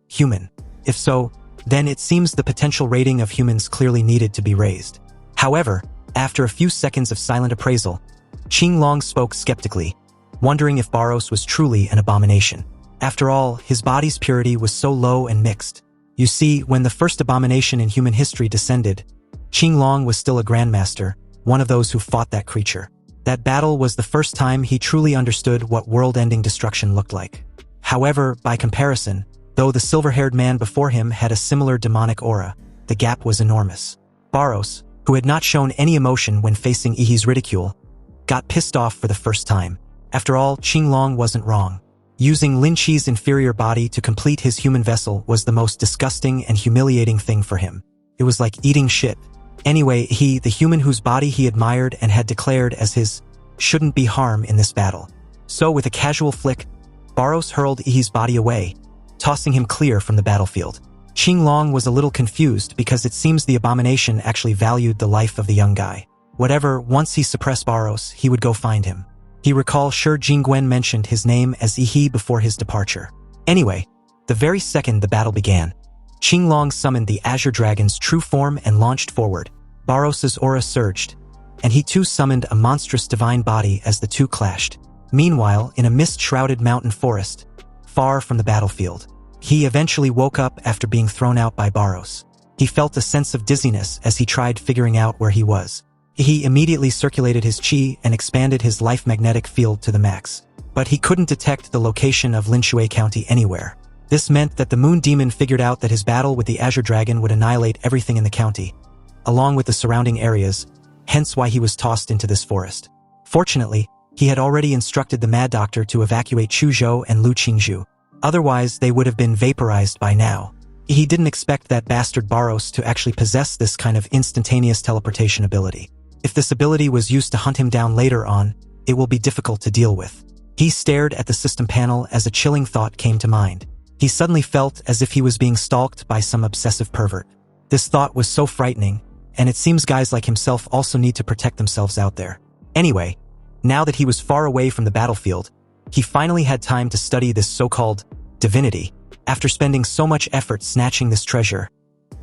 human. If so, then it seems the potential rating of humans clearly needed to be raised. However, After a few seconds of silent appraisal, Qinglong spoke skeptically, wondering if Barros was truly an abomination. After all, his body's purity was so low and mixed. You see, when the first abomination in human history descended, Qinglong was still a grandmaster, one of those who fought that creature. That battle was the first time he truly understood what world-ending destruction looked like. However, by comparison, though the silver-haired man before him had a similar demonic aura, the gap was enormous. Barros, who had not shown any emotion when facing Ehi's ridicule, got pissed off for the first time. After all, Qinglong wasn't wrong. Using Lin Chi's inferior body to complete his human vessel was the most disgusting and humiliating thing for him. It was like eating shit. Anyway, he, the human whose body he admired and had declared as his, shouldn't be harm in this battle. So with a casual flick, Barros hurled Ehi's body away, tossing him clear from the battlefield. Qinglong was a little confused because it seems the abomination actually valued the life of the young guy. Whatever, once he suppressed Barros, he would go find him. He recalled sure Jingwen mentioned his name as Ehi before his departure. Anyway, the very second the battle began, Qinglong summoned the Azure Dragon's true form and launched forward. Barros's aura surged, and he too summoned a monstrous divine body as the two clashed. Meanwhile, in a mist-shrouded mountain forest, far from the battlefield, he eventually woke up after being thrown out by Barros. He felt a sense of dizziness as he tried figuring out where he was. He immediately circulated his chi and expanded his life magnetic field to the max. But he couldn't detect the location of Linshui County anywhere. This meant that the Moon Demon figured out that his battle with the Azure Dragon would annihilate everything in the county, along with the surrounding areas, hence why he was tossed into this forest. Fortunately, he had already instructed the Mad Doctor to evacuate Chuzhou and Lu Qingzhu. Otherwise, they would have been vaporized by now. He didn't expect that bastard Barros to actually possess this kind of instantaneous teleportation ability. If this ability was used to hunt him down later on, it will be difficult to deal with. He stared at the system panel as a chilling thought came to mind. He suddenly felt as if he was being stalked by some obsessive pervert. This thought was so frightening, and it seems guys like himself also need to protect themselves out there. Anyway, now that he was far away from the battlefield, he finally had time to study this so-called divinity. After spending so much effort snatching this treasure,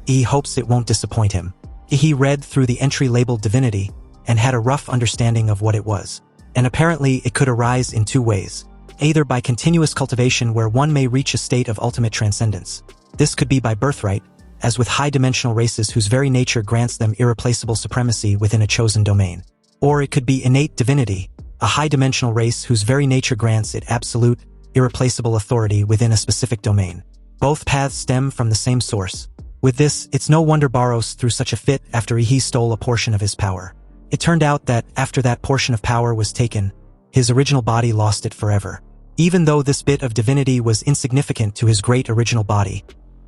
he hopes it won't disappoint him. He read through the entry labeled divinity and had a rough understanding of what it was. And apparently it could arise in two ways. Either by continuous cultivation where one may reach a state of ultimate transcendence. This could be by birthright, as with high-dimensional races whose very nature grants them irreplaceable supremacy within a chosen domain. Or it could be innate divinity, a high-dimensional race whose very nature grants it absolute, irreplaceable authority within a specific domain. Both paths stem from the same source. With this, it's no wonder Barros threw such a fit after he stole a portion of his power. It turned out that, after that portion of power was taken, his original body lost it forever. Even though this bit of divinity was insignificant to his great original body,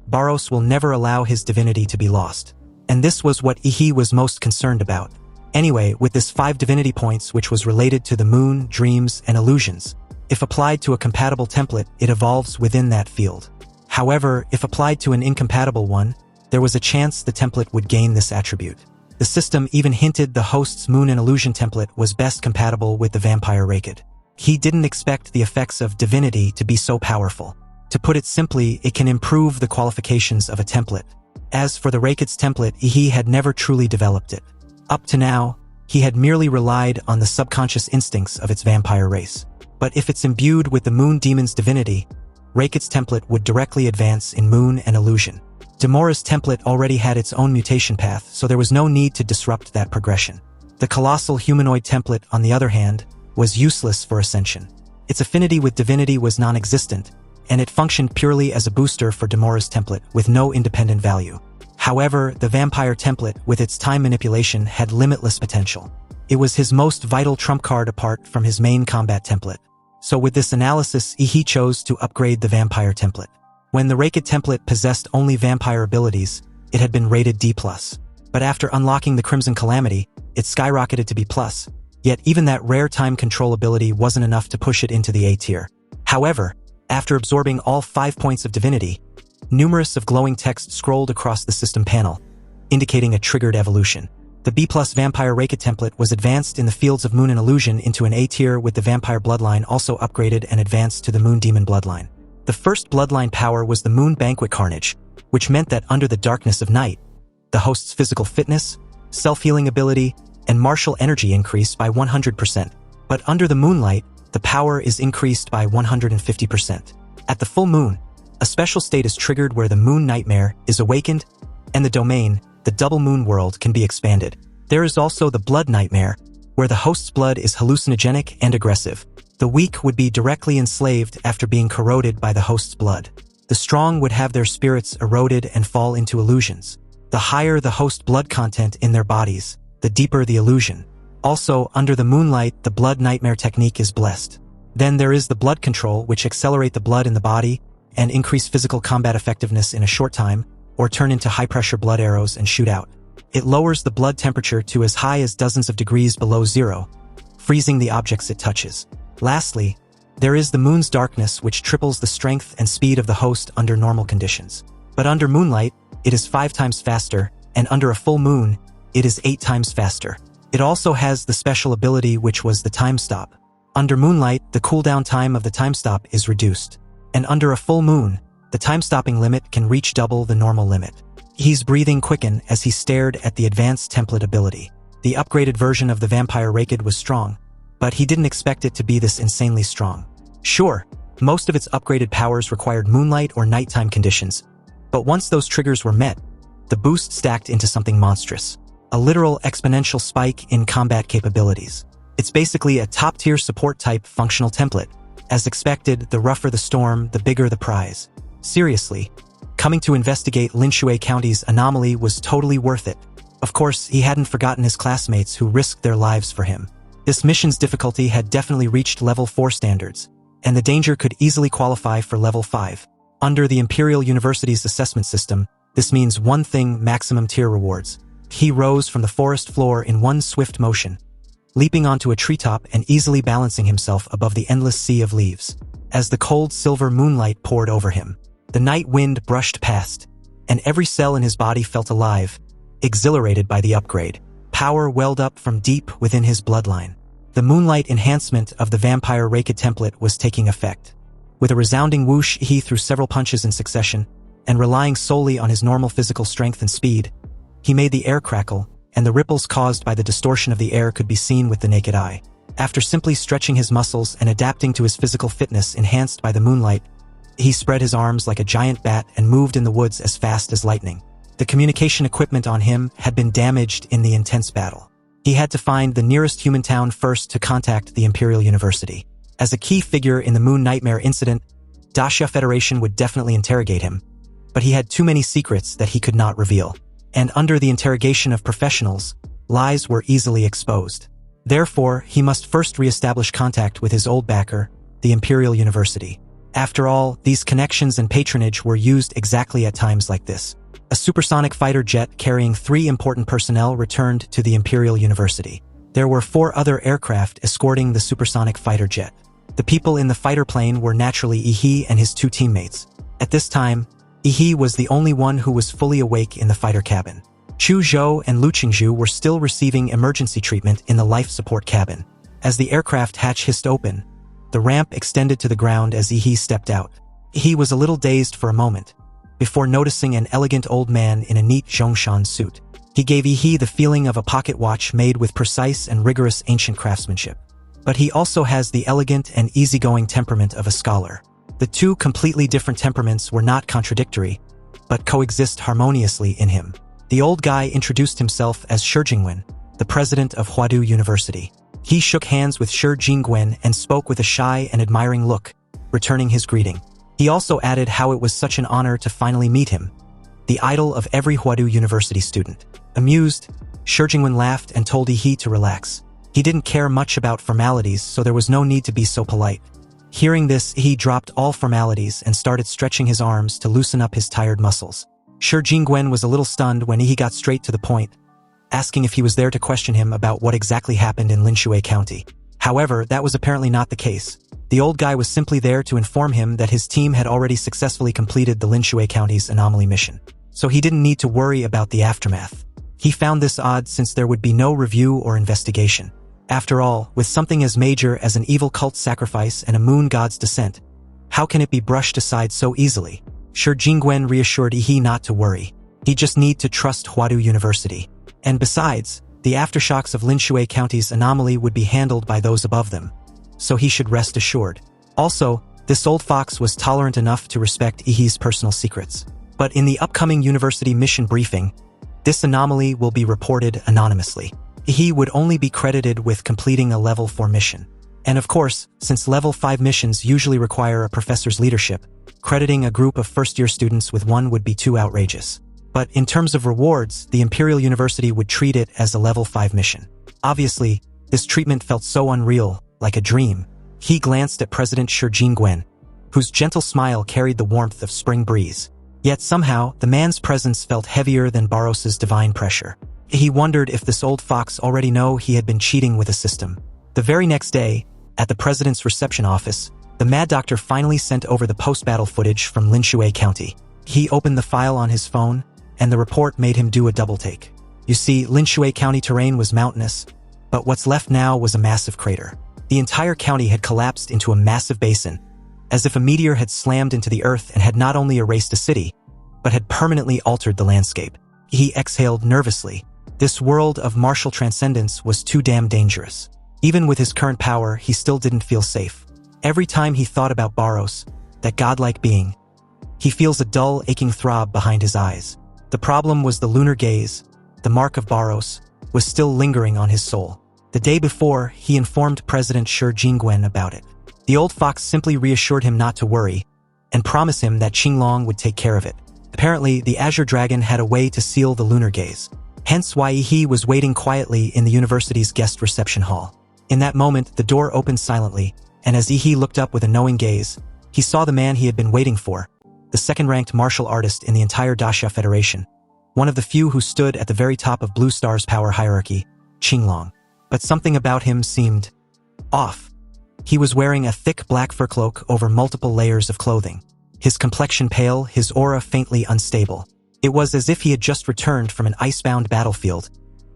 Barros will never allow his divinity to be lost. And this was what Ehi was most concerned about. Anyway, with this 5 divinity points which was related to the moon, dreams, and illusions, if applied to a compatible template, it evolves within that field. However, if applied to an incompatible one, there was a chance the template would gain this attribute. The system even hinted the host's moon and illusion template was best compatible with the vampire Raked. He didn't expect the effects of divinity to be so powerful. To put it simply, it can improve the qualifications of a template. As for the Raked's template, he had never truly developed it. Up to now, he had merely relied on the subconscious instincts of its vampire race. But if it's imbued with the Moon Demon's divinity, Raked's template would directly advance in moon and illusion. Demora's template already had its own mutation path, so there was no need to disrupt that progression. The Colossal humanoid template, on the other hand, was useless for ascension. Its affinity with divinity was non-existent, and it functioned purely as a booster for Demora's template with no independent value. However, the vampire template, with its time manipulation, had limitless potential. It was his most vital trump card apart from his main combat template. So with this analysis, Ehi chose to upgrade the vampire template. When the Raked template possessed only vampire abilities, it had been rated D+. But after unlocking the Crimson Calamity, it skyrocketed to B+. Yet even that rare time control ability wasn't enough to push it into the A tier. However, after absorbing all 5 points of divinity, numerous of glowing text scrolled across the system panel, indicating a triggered evolution. The B+ Vampire Raked template was advanced in the fields of Moon and Illusion into an A tier, with the Vampire Bloodline also upgraded and advanced to the Moon Demon Bloodline. The first Bloodline power was the Moon Banquet Carnage, which meant that under the darkness of night, the host's physical fitness, self-healing ability, and martial energy increase by 100%. But under the moonlight, the power is increased by 150%. At the full moon, a special state is triggered where the moon nightmare is awakened, and the domain, the double moon world, can be expanded. There is also the blood nightmare, where the host's blood is hallucinogenic and aggressive. The weak would be directly enslaved after being corroded by the host's blood. The strong would have their spirits eroded and fall into illusions. The higher the host blood content in their bodies, the deeper the illusion. Also, under the moonlight, the blood nightmare technique is blessed. Then there is the blood control, which accelerate the blood in the body and increase physical combat effectiveness in a short time, or turn into high-pressure blood arrows and shoot out. It lowers the blood temperature to as high as dozens of degrees below zero, freezing the objects it touches. Lastly, there is the moon's darkness, which triples the strength and speed of the host under normal conditions. But under moonlight, it is 5 times faster, and under a full moon, it is 8 times faster. It also has the special ability, which was the time stop. Under moonlight, the cooldown time of the time stop is reduced. And under a full moon, the time-stopping limit can reach double the normal limit. He's breathing quicken as he stared at the advanced template ability. The upgraded version of the vampire Raked was strong, but he didn't expect it to be this insanely strong. Sure, most of its upgraded powers required moonlight or nighttime conditions, but once those triggers were met, the boost stacked into something monstrous. A literal exponential spike in combat capabilities. It's basically a top-tier support-type functional template. As expected, the rougher the storm, the bigger the prize. Seriously, coming to investigate Linshui County's anomaly was totally worth it. Of course, he hadn't forgotten his classmates who risked their lives for him. This mission's difficulty had definitely reached level 4 standards, and the danger could easily qualify for level 5. Under the Imperial University's assessment system, this means one thing: maximum tier rewards. He rose from the forest floor in one swift motion, leaping onto a treetop and easily balancing himself above the endless sea of leaves. As the cold silver moonlight poured over him, the night wind brushed past, and every cell in his body felt alive, exhilarated by the upgrade. Power welled up from deep within his bloodline. The moonlight enhancement of the vampire Raked template was taking effect. With a resounding whoosh, he threw several punches in succession, and relying solely on his normal physical strength and speed, he made the air crackle, and the ripples caused by the distortion of the air could be seen with the naked eye. After simply stretching his muscles and adapting to his physical fitness enhanced by the moonlight, he spread his arms like a giant bat and moved in the woods as fast as lightning. The communication equipment on him had been damaged in the intense battle. He had to find the nearest human town first to contact the Imperial University. As a key figure in the Moon Nightmare incident, Dacia Federation would definitely interrogate him, but he had too many secrets that he could not reveal. And under the interrogation of professionals, lies were easily exposed. Therefore, he must first re-establish contact with his old backer, the Imperial University. After all, these connections and patronage were used exactly at times like this. A supersonic fighter jet carrying 3 important personnel returned to the Imperial University. There were 4 other aircraft escorting the supersonic fighter jet. The people in the fighter plane were naturally Ehi and his 2 teammates. At this time, Ehi was the only one who was fully awake in the fighter cabin. Chu Zhou and Lu Qingzhu were still receiving emergency treatment in the life support cabin. As the aircraft hatch hissed open, the ramp extended to the ground as Ehi stepped out. Ehi was a little dazed for a moment, before noticing an elegant old man in a neat Zhongshan suit. He gave Ehi the feeling of a pocket watch made with precise and rigorous ancient craftsmanship. But he also has the elegant and easygoing temperament of a scholar. The 2 completely different temperaments were not contradictory, but coexist harmoniously in him. The old guy introduced himself as Shi Jingwen, the president of Huadu University. He shook hands with Shi Jingwen and spoke with a shy and admiring look, returning his greeting. He also added how it was such an honor to finally meet him, the idol of every Huadu University student. Amused, Shi Jingwen laughed and told Ehi to relax. He didn't care much about formalities, so there was no need to be so polite. Hearing this, he dropped all formalities and started stretching his arms to loosen up his tired muscles. Shi Jingwen was a little stunned when he got straight to the point, asking if he was there to question him about what exactly happened in Linshui County. However, that was apparently not the case. The old guy was simply there to inform him that his team had already successfully completed the Linshui County's anomaly mission, so he didn't need to worry about the aftermath. He found this odd since there would be no review or investigation. After all, with something as major as an evil cult sacrifice and a moon god's descent, how can it be brushed aside so easily? Shi Jingwen reassured Ehi not to worry. He just need to trust Huadu University. And besides, The aftershocks of Lin Shui County's anomaly would be handled by those above them, so he should rest assured. Also, this old fox was tolerant enough to respect Ehi's personal secrets. But in the upcoming university mission briefing, this anomaly will be reported anonymously. Ehi would only be credited with completing a level 4 mission. And of course, since level 5 missions usually require a professor's leadership, crediting a group of first-year students with one would be too outrageous. But in terms of rewards, the Imperial University would treat it as a level 5 mission. Obviously, this treatment felt so unreal, like a dream. He glanced at President Shi Jingwen, whose gentle smile carried the warmth of spring breeze. Yet somehow, the man's presence felt heavier than Barros's divine pressure. He wondered if this old fox already knew he had been cheating with a system. The very next day, at the president's reception office, the Mad Doctor finally sent over the post-battle footage from Lin Shui County. He opened the file on his phone, and the report made him do a double-take. You see, Lin Shui County terrain was mountainous, but what's left now was a massive crater. The entire county had collapsed into a massive basin, as if a meteor had slammed into the earth and had not only erased a city, but had permanently altered the landscape. He exhaled nervously. This world of martial transcendence was too damn dangerous. Even with his current power, he still didn't feel safe. Every time he thought about Barros, that godlike being, he feels a dull, aching throb behind his eyes. The problem was the lunar gaze, the mark of Barros, was still lingering on his soul. The day before, he informed President Shi Jingwen about it. The old fox simply reassured him not to worry, and promised him that Qinglong would take care of it. Apparently, the Azure Dragon had a way to seal the lunar gaze. Hence why Ehi was waiting quietly in the university's guest reception hall. In that moment, the door opened silently, and as Ehi looked up with a knowing gaze, he saw the man he had been waiting for, the second-ranked martial artist in the entire Daxia Federation, one of the few who stood at the very top of Blue Star's power hierarchy, Qinglong. But something about him seemed off. He was wearing a thick black fur cloak over multiple layers of clothing. His complexion pale, his aura faintly unstable. It was as if he had just returned from an icebound battlefield,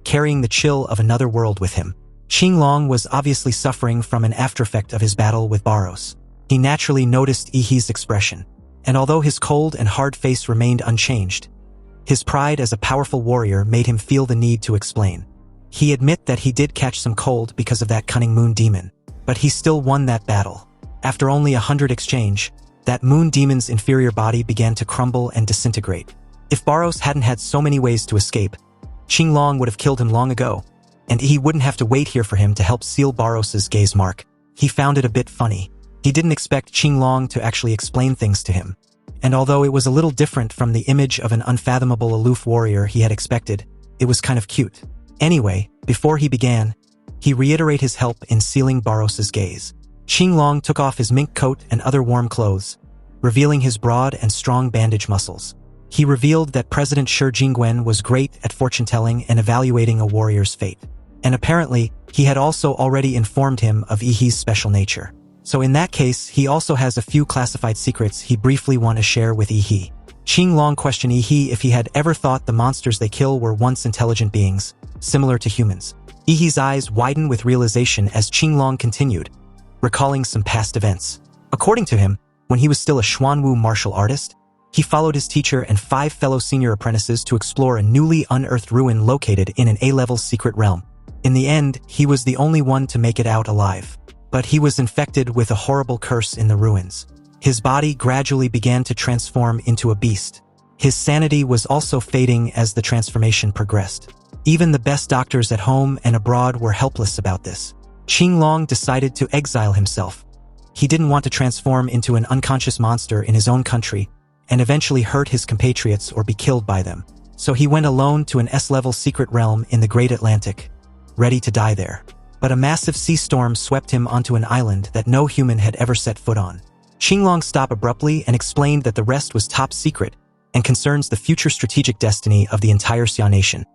carrying the chill of another world with him. Qinglong was obviously suffering from an aftereffect of his battle with Barros. He naturally noticed Ehi's expression, and although his cold and hard face remained unchanged, his pride as a powerful warrior made him feel the need to explain. He admitted that he did catch some cold because of that cunning moon demon, but he still won that battle. After only 100 exchange, that moon demon's inferior body began to crumble and disintegrate. If Barros hadn't had so many ways to escape, Qinglong would have killed him long ago, and he wouldn't have to wait here for him to help seal Barros's gaze mark. He found it a bit funny. He didn't expect Qinglong to actually explain things to him, and although it was a little different from the image of an unfathomable aloof warrior he had expected, it was kind of cute. Anyway, before he began, he reiterated his help in sealing Barros's gaze. Qinglong took off his mink coat and other warm clothes, revealing his broad and strong bandage muscles. He revealed that President Shi Jingwen was great at fortune-telling and evaluating a warrior's fate. And apparently, he had also already informed him of Ehi's special nature. So in that case, he also has a few classified secrets he briefly want to share with Ehi. Qinglong questioned Ehi if he had ever thought the monsters they kill were once intelligent beings, similar to humans. Ehi's eyes widened with realization as Qinglong continued, recalling some past events. According to him, when he was still a Xuanwu martial artist, he followed his teacher and 5 fellow senior apprentices to explore a newly unearthed ruin located in an A-level secret realm. In the end, he was the only one to make it out alive. But he was infected with a horrible curse in the ruins. His body gradually began to transform into a beast. His sanity was also fading as the transformation progressed. Even the best doctors at home and abroad were helpless about this. Qinglong decided to exile himself. He didn't want to transform into an unconscious monster in his own country and eventually hurt his compatriots or be killed by them. So he went alone to an S-level secret realm in the Great Atlantic, ready to die there. But a massive sea storm swept him onto an island that no human had ever set foot on. Qinglong stopped abruptly and explained that the rest was top secret and concerns the future strategic destiny of the entire Xia nation.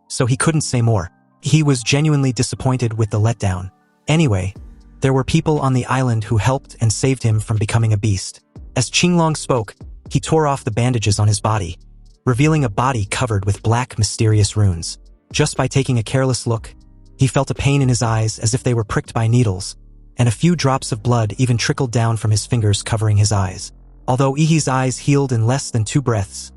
So he couldn't say more. He was genuinely disappointed with the letdown. Anyway, there were people on the island who helped and saved him from becoming a beast. As Qinglong spoke, he tore off the bandages on his body, revealing a body covered with black, mysterious runes. Just by taking a careless look, he felt a pain in his eyes as if they were pricked by needles, and a few drops of blood even trickled down from his fingers covering his eyes. Although Ehi's eyes healed in less than 2 breaths,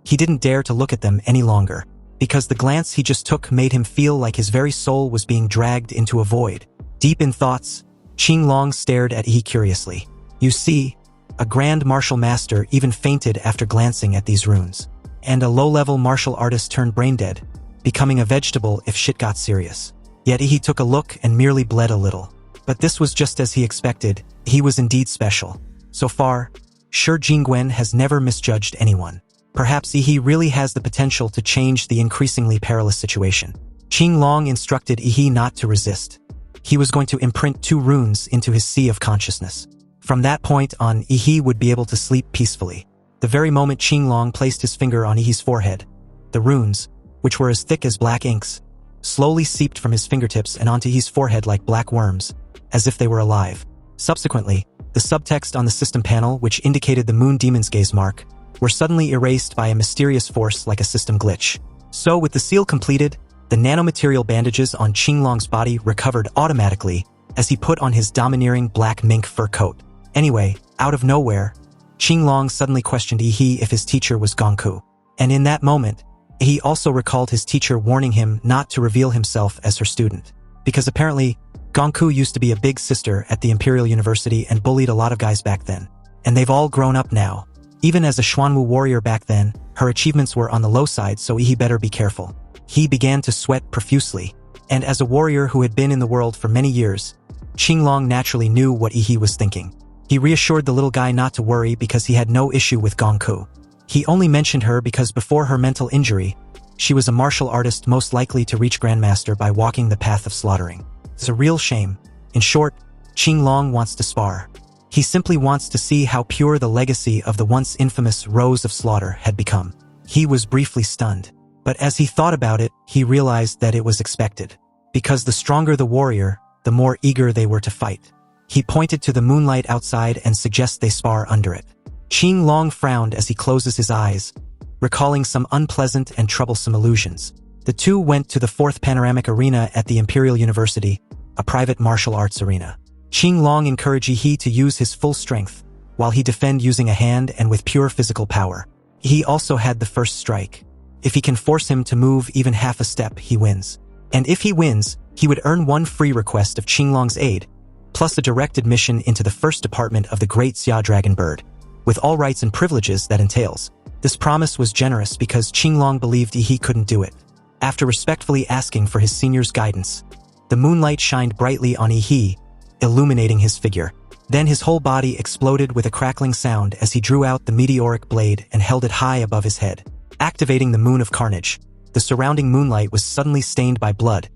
he didn't dare to look at them any longer. because the glance he just took made him feel like his very soul was being dragged into a void. Deep in thoughts, Qinglong stared at Ehi curiously. You see, a grand martial master even fainted after glancing at these runes. And a low-level martial artist turned brain-dead, becoming a vegetable if shit got serious. Yet Ehi took a look and merely bled a little. But this was just as he expected. He was indeed special. So far, Shi Jingwen has never misjudged anyone. Perhaps Ehi really has the potential to change the increasingly perilous situation. Qinglong instructed Ehi not to resist. He was going to imprint 2 runes into his sea of consciousness. From that point on, Ehi would be able to sleep peacefully. The very moment Qinglong placed his finger on Ehi's forehead, the runes, which were as thick as black inks, slowly seeped from his fingertips and onto Ehi's forehead like black worms, as if they were alive. Subsequently, the subtext on the system panel, which indicated the Moon Demon's Gaze mark, were suddenly erased by a mysterious force like a system glitch. So, with the seal completed, the nanomaterial bandages on Qinglong's body recovered automatically as he put on his domineering black mink fur coat. Anyway, out of nowhere, Qinglong suddenly questioned Ehi if his teacher was Gongku. And in that moment, he also recalled his teacher warning him not to reveal himself as her student. Because apparently, Gongku used to be a big sister at the Imperial University and bullied a lot of guys back then. And they've all grown up now. Even as a Xuanwu warrior back then, her achievements were on the low side, so Ehi better be careful. He began to sweat profusely. And as a warrior who had been in the world for many years, Qinglong naturally knew what Ehi was thinking. He reassured the little guy not to worry because he had no issue with Gongku. He only mentioned her because before her mental injury, she was a martial artist most likely to reach Grandmaster by walking the path of slaughtering. It's a real shame. In short, Qinglong wants to spar. He simply wants to see how pure the legacy of the once infamous Rose of Slaughter had become. He was briefly stunned. But as he thought about it, he realized that it was expected. Because the stronger the warrior, the more eager they were to fight. He pointed to the moonlight outside and suggested they spar under it. Qinglong frowned as he closes his eyes, recalling some unpleasant and troublesome illusions. The two went to the 4th Panoramic Arena at the Imperial University, a private martial arts arena. Qinglong encouraged Ehi to use his full strength, while he defended using a hand and with pure physical power. He also had the first strike. If he can force him to move even half a step, he wins. And if he wins, he would earn 1 free request of Qinglong's aid, plus a direct admission into the first department of the Great Xia Dragon Bird, with all rights and privileges that entails. This promise was generous because Qinglong believed Ehi couldn't do it. After respectfully asking for his senior's guidance, the moonlight shined brightly on Ehi, illuminating his figure. Then his whole body exploded with a crackling sound as he drew out the meteoric blade and held it high above his head. Activating the Moon of Carnage, the surrounding moonlight was suddenly stained by blood,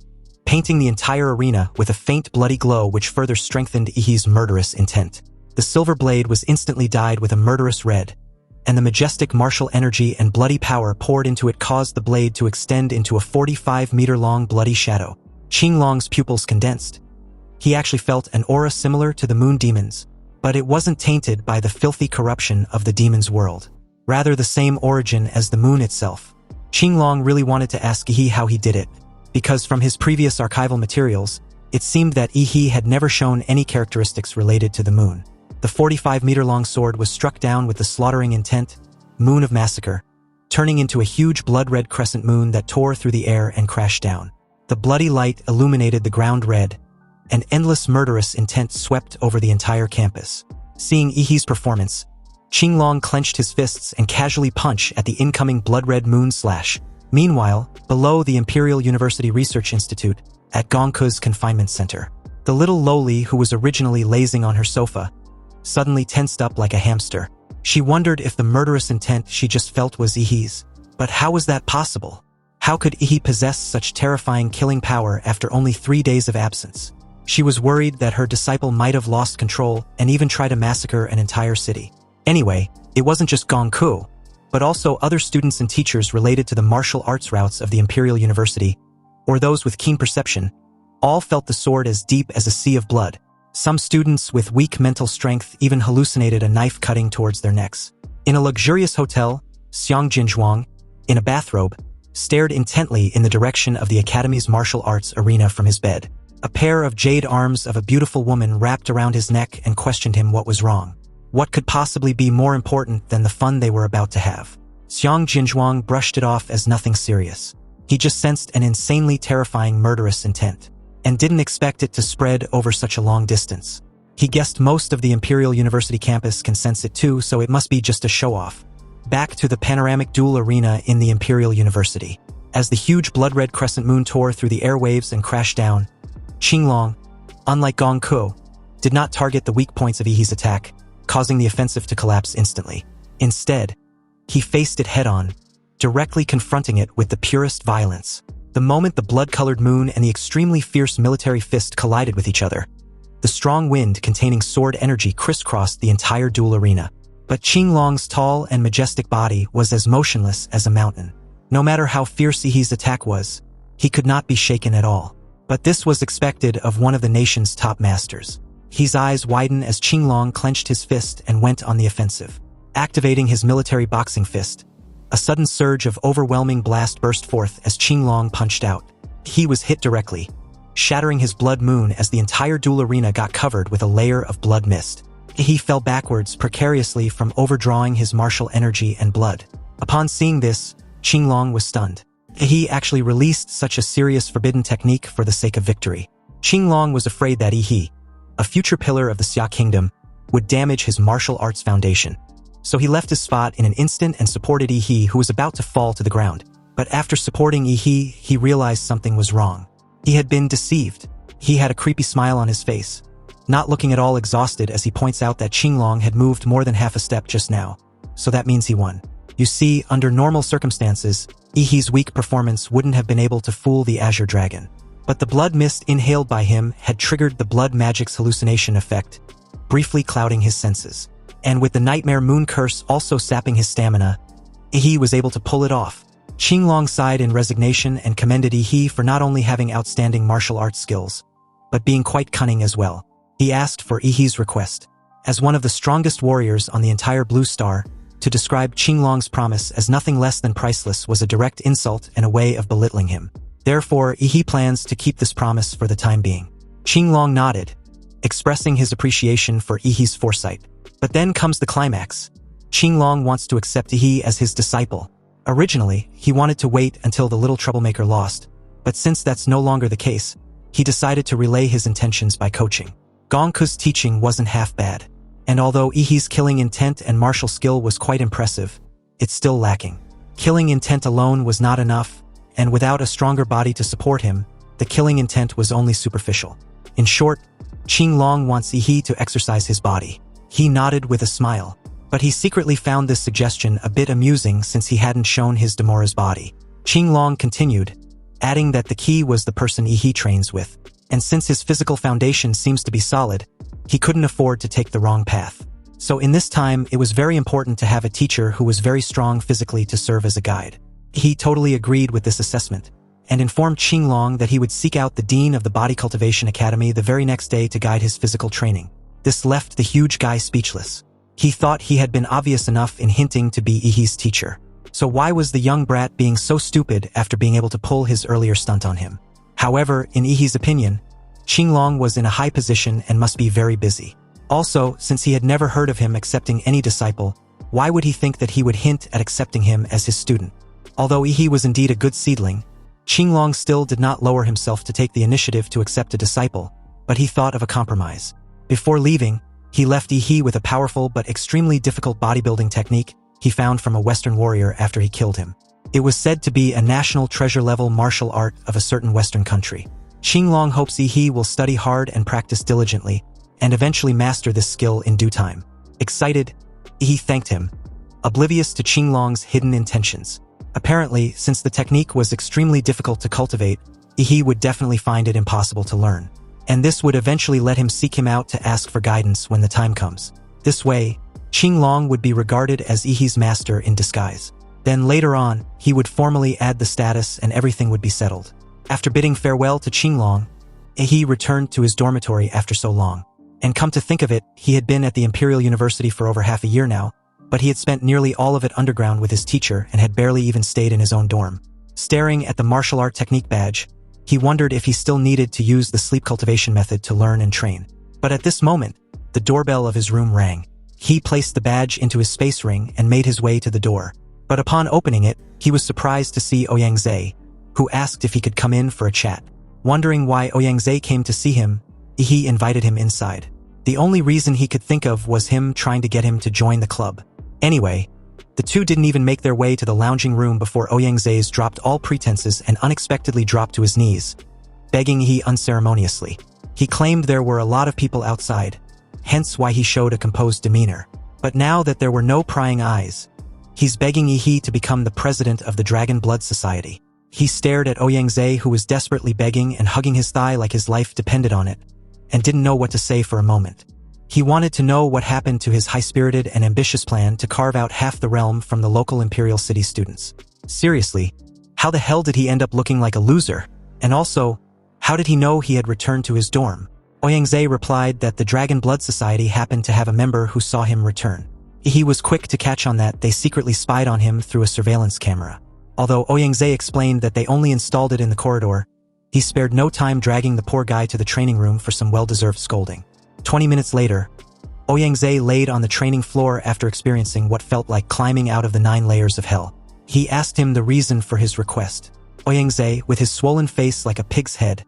painting the entire arena with a faint bloody glow which further strengthened Ehi's murderous intent. The silver blade was instantly dyed with a murderous red, and the majestic martial energy and bloody power poured into it caused the blade to extend into a 45-meter-long bloody shadow. Qinglong's pupils condensed. He actually felt an aura similar to the moon demons, but it wasn't tainted by the filthy corruption of the demon's world. Rather the same origin as the moon itself. Qinglong really wanted to ask Ehi how he did it, because from his previous archival materials, it seemed that Ehi had never shown any characteristics related to the moon. The 45-meter-long sword was struck down with the slaughtering intent, Moon of Massacre, turning into a huge blood-red crescent moon that tore through the air and crashed down. The bloody light illuminated the ground red, and endless murderous intent swept over the entire campus. Seeing Ehi's performance, Qinglong clenched his fists and casually punched at the incoming blood-red moon slash. Meanwhile, below the Imperial University Research Institute, at Gongku's confinement center, the little lowly who was originally lazing on her sofa suddenly tensed up like a hamster. She wondered if the murderous intent she just felt was Ehi's. But how was that possible? How could Ehi possess such terrifying killing power after only 3 days of absence? She was worried that her disciple might have lost control and even tried to massacre an entire city. Anyway, it wasn't just Gongku, but also other students and teachers related to the martial arts routes of the Imperial University, or those with keen perception, all felt the sword as deep as a sea of blood. Some students with weak mental strength even hallucinated a knife cutting towards their necks. In a luxurious hotel, Xiang Jinzhuang, in a bathrobe, stared intently in the direction of the Academy's martial arts arena from his bed. A pair of jade arms of a beautiful woman wrapped around his neck and questioned him what was wrong. What could possibly be more important than the fun they were about to have? Xiang Jinzhuang brushed it off as nothing serious. He just sensed an insanely terrifying murderous intent, and didn't expect it to spread over such a long distance. He guessed most of the Imperial University campus can sense it too, so it must be just a show-off. Back to the panoramic duel arena in the Imperial University. As the huge blood-red crescent moon tore through the airwaves and crashed down, Qinglong, unlike Gong Ku, did not target the weak points of Ehi's attack, causing the offensive to collapse instantly. Instead, he faced it head-on, directly confronting it with the purest violence. The moment the blood-colored moon and the extremely fierce military fist collided with each other, the strong wind containing sword energy crisscrossed the entire duel arena. But Qinglong's tall and majestic body was as motionless as a mountain. No matter how fierce Ehi's attack was, he could not be shaken at all. But this was expected of one of the nation's top masters. His eyes widened as Qinglong clenched his fist and went on the offensive. Activating his military boxing fist, a sudden surge of overwhelming blast burst forth as Qinglong punched out. He was hit directly, shattering his blood moon as the entire duel arena got covered with a layer of blood mist. He fell backwards precariously from overdrawing his martial energy and blood. Upon seeing this, Qinglong was stunned. He actually released such a serious forbidden technique for the sake of victory. Qinglong was afraid that Ehi, a future pillar of the Xia Kingdom, would damage his martial arts foundation. So he left his spot in an instant and supported Ehi, who was about to fall to the ground. But after supporting Ehi, he realized something was wrong. He had been deceived. He had a creepy smile on his face, not looking at all exhausted as he points out that Qinglong had moved more than half a step just now. So that means he won. You see, under normal circumstances, Ehi's weak performance wouldn't have been able to fool the Azure Dragon. But the blood mist inhaled by him had triggered the blood magic's hallucination effect, briefly clouding his senses. And with the Nightmare Moon Curse also sapping his stamina, Ehi was able to pull it off. Qinglong sighed in resignation and commended Ehi for not only having outstanding martial arts skills, but being quite cunning as well. He asked for Ehi's request, as one of the strongest warriors on the entire Blue Star, to describe Qinglong's promise as nothing less than priceless was a direct insult and a way of belittling him. Therefore, Ehi plans to keep this promise for the time being. Qinglong nodded, expressing his appreciation for Ehi's foresight. But then comes the climax. Qinglong wants to accept Ehi as his disciple. Originally, he wanted to wait until the little troublemaker lost, but since that's no longer the case, he decided to relay his intentions by coaching. Gongku's teaching wasn't half bad, and although Ehi's killing intent and martial skill was quite impressive, it's still lacking. Killing intent alone was not enough, and without a stronger body to support him, the killing intent was only superficial. In short, Qinglong wants Ehi to exercise his body. He nodded with a smile, but he secretly found this suggestion a bit amusing since he hadn't shown his Demora's body. Qinglong continued, adding that the key was the person Ehi trains with, and since his physical foundation seems to be solid, he couldn't afford to take the wrong path. So in this time, it was very important to have a teacher who was very strong physically to serve as a guide. He totally agreed with this assessment, and informed Qinglong that he would seek out the dean of the Body Cultivation Academy the very next day to guide his physical training. This left the huge guy speechless. He thought he had been obvious enough in hinting to be Ehi's teacher. So why was the young brat being so stupid after being able to pull his earlier stunt on him? However, in Ehi's opinion, Qinglong was in a high position and must be very busy. Also, since he had never heard of him accepting any disciple, why would he think that he would hint at accepting him as his student? Although Ehi was indeed a good seedling, Qinglong still did not lower himself to take the initiative to accept a disciple, but he thought of a compromise. Before leaving, he left Ehi with a powerful but extremely difficult bodybuilding technique he found from a Western warrior after he killed him. It was said to be a national treasure-level martial art of a certain Western country. Qinglong hopes Ehi will study hard and practice diligently, and eventually master this skill in due time. Excited, Ehi thanked him, oblivious to Qinglong's hidden intentions. Apparently, since the technique was extremely difficult to cultivate, Ehi would definitely find it impossible to learn. And this would eventually let him seek him out to ask for guidance when the time comes. This way, Qinglong would be regarded as Ehi's master in disguise. Then later on, he would formally add the status and everything would be settled. After bidding farewell to Qinglong, Ehi returned to his dormitory after so long. And come to think of it, he had been at the Imperial University for over half a year now, but he had spent nearly all of it underground with his teacher and had barely even stayed in his own dorm. Staring at the martial art technique badge, he wondered if he still needed to use the sleep cultivation method to learn and train. But at this moment, the doorbell of his room rang. He placed the badge into his space ring and made his way to the door. But upon opening it, he was surprised to see Ouyang Zhe, who asked if he could come in for a chat. Wondering why Ouyangze came to see him, Ehi invited him inside. The only reason he could think of was him trying to get him to join the club. Anyway, the two didn't even make their way to the lounging room before Ouyangze dropped all pretenses and unexpectedly dropped to his knees, begging Ehi unceremoniously. He claimed there were a lot of people outside, hence why he showed a composed demeanor. But now that there were no prying eyes, he's begging Ehi to become the president of the Dragon Blood Society. He stared at Ouyangze, who was desperately begging and hugging his thigh like his life depended on it, and didn't know what to say for a moment. He wanted to know what happened to his high-spirited and ambitious plan to carve out half the realm from the local Imperial City students. Seriously, how the hell did he end up looking like a loser? And also, how did he know he had returned to his dorm? Ouyangze replied that the Dragon Blood Society happened to have a member who saw him return. He was quick to catch on that they secretly spied on him through a surveillance camera. Although Ouyangze explained that they only installed it in the corridor, he spared no time dragging the poor guy to the training room for some well-deserved scolding. 20 minutes later, Ouyangze laid on the training floor after experiencing what felt like climbing out of the 9 layers of hell. He asked him the reason for his request. Ouyangze, with his swollen face like a pig's head,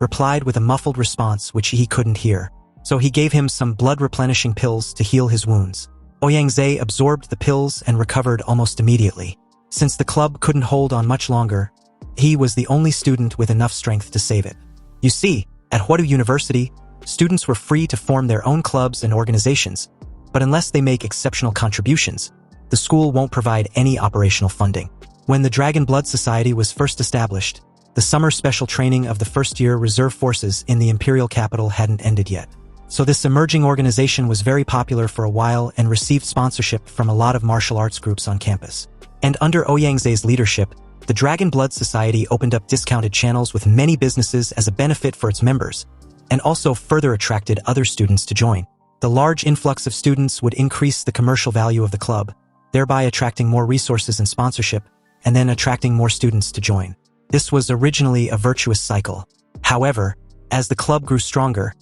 replied with a muffled response which he couldn't hear. So he gave him some blood-replenishing pills to heal his wounds. Ouyangze absorbed the pills and recovered almost immediately. Since the club couldn't hold on much longer, he was the only student with enough strength to save it. You see, at Huadu University, students were free to form their own clubs and organizations, but unless they make exceptional contributions, the school won't provide any operational funding. When the Dragon Blood Society was first established, the summer special training of the first-year reserve forces in the imperial capital hadn't ended yet. So this emerging organization was very popular for a while and received sponsorship from a lot of martial arts groups on campus. And under Ouyangze's leadership, the Dragon Blood Society opened up discounted channels with many businesses as a benefit for its members, and also further attracted other students to join. The large influx of students would increase the commercial value of the club, thereby attracting more resources and sponsorship, and then attracting more students to join. This was originally a virtuous cycle. However, as the club grew stronger,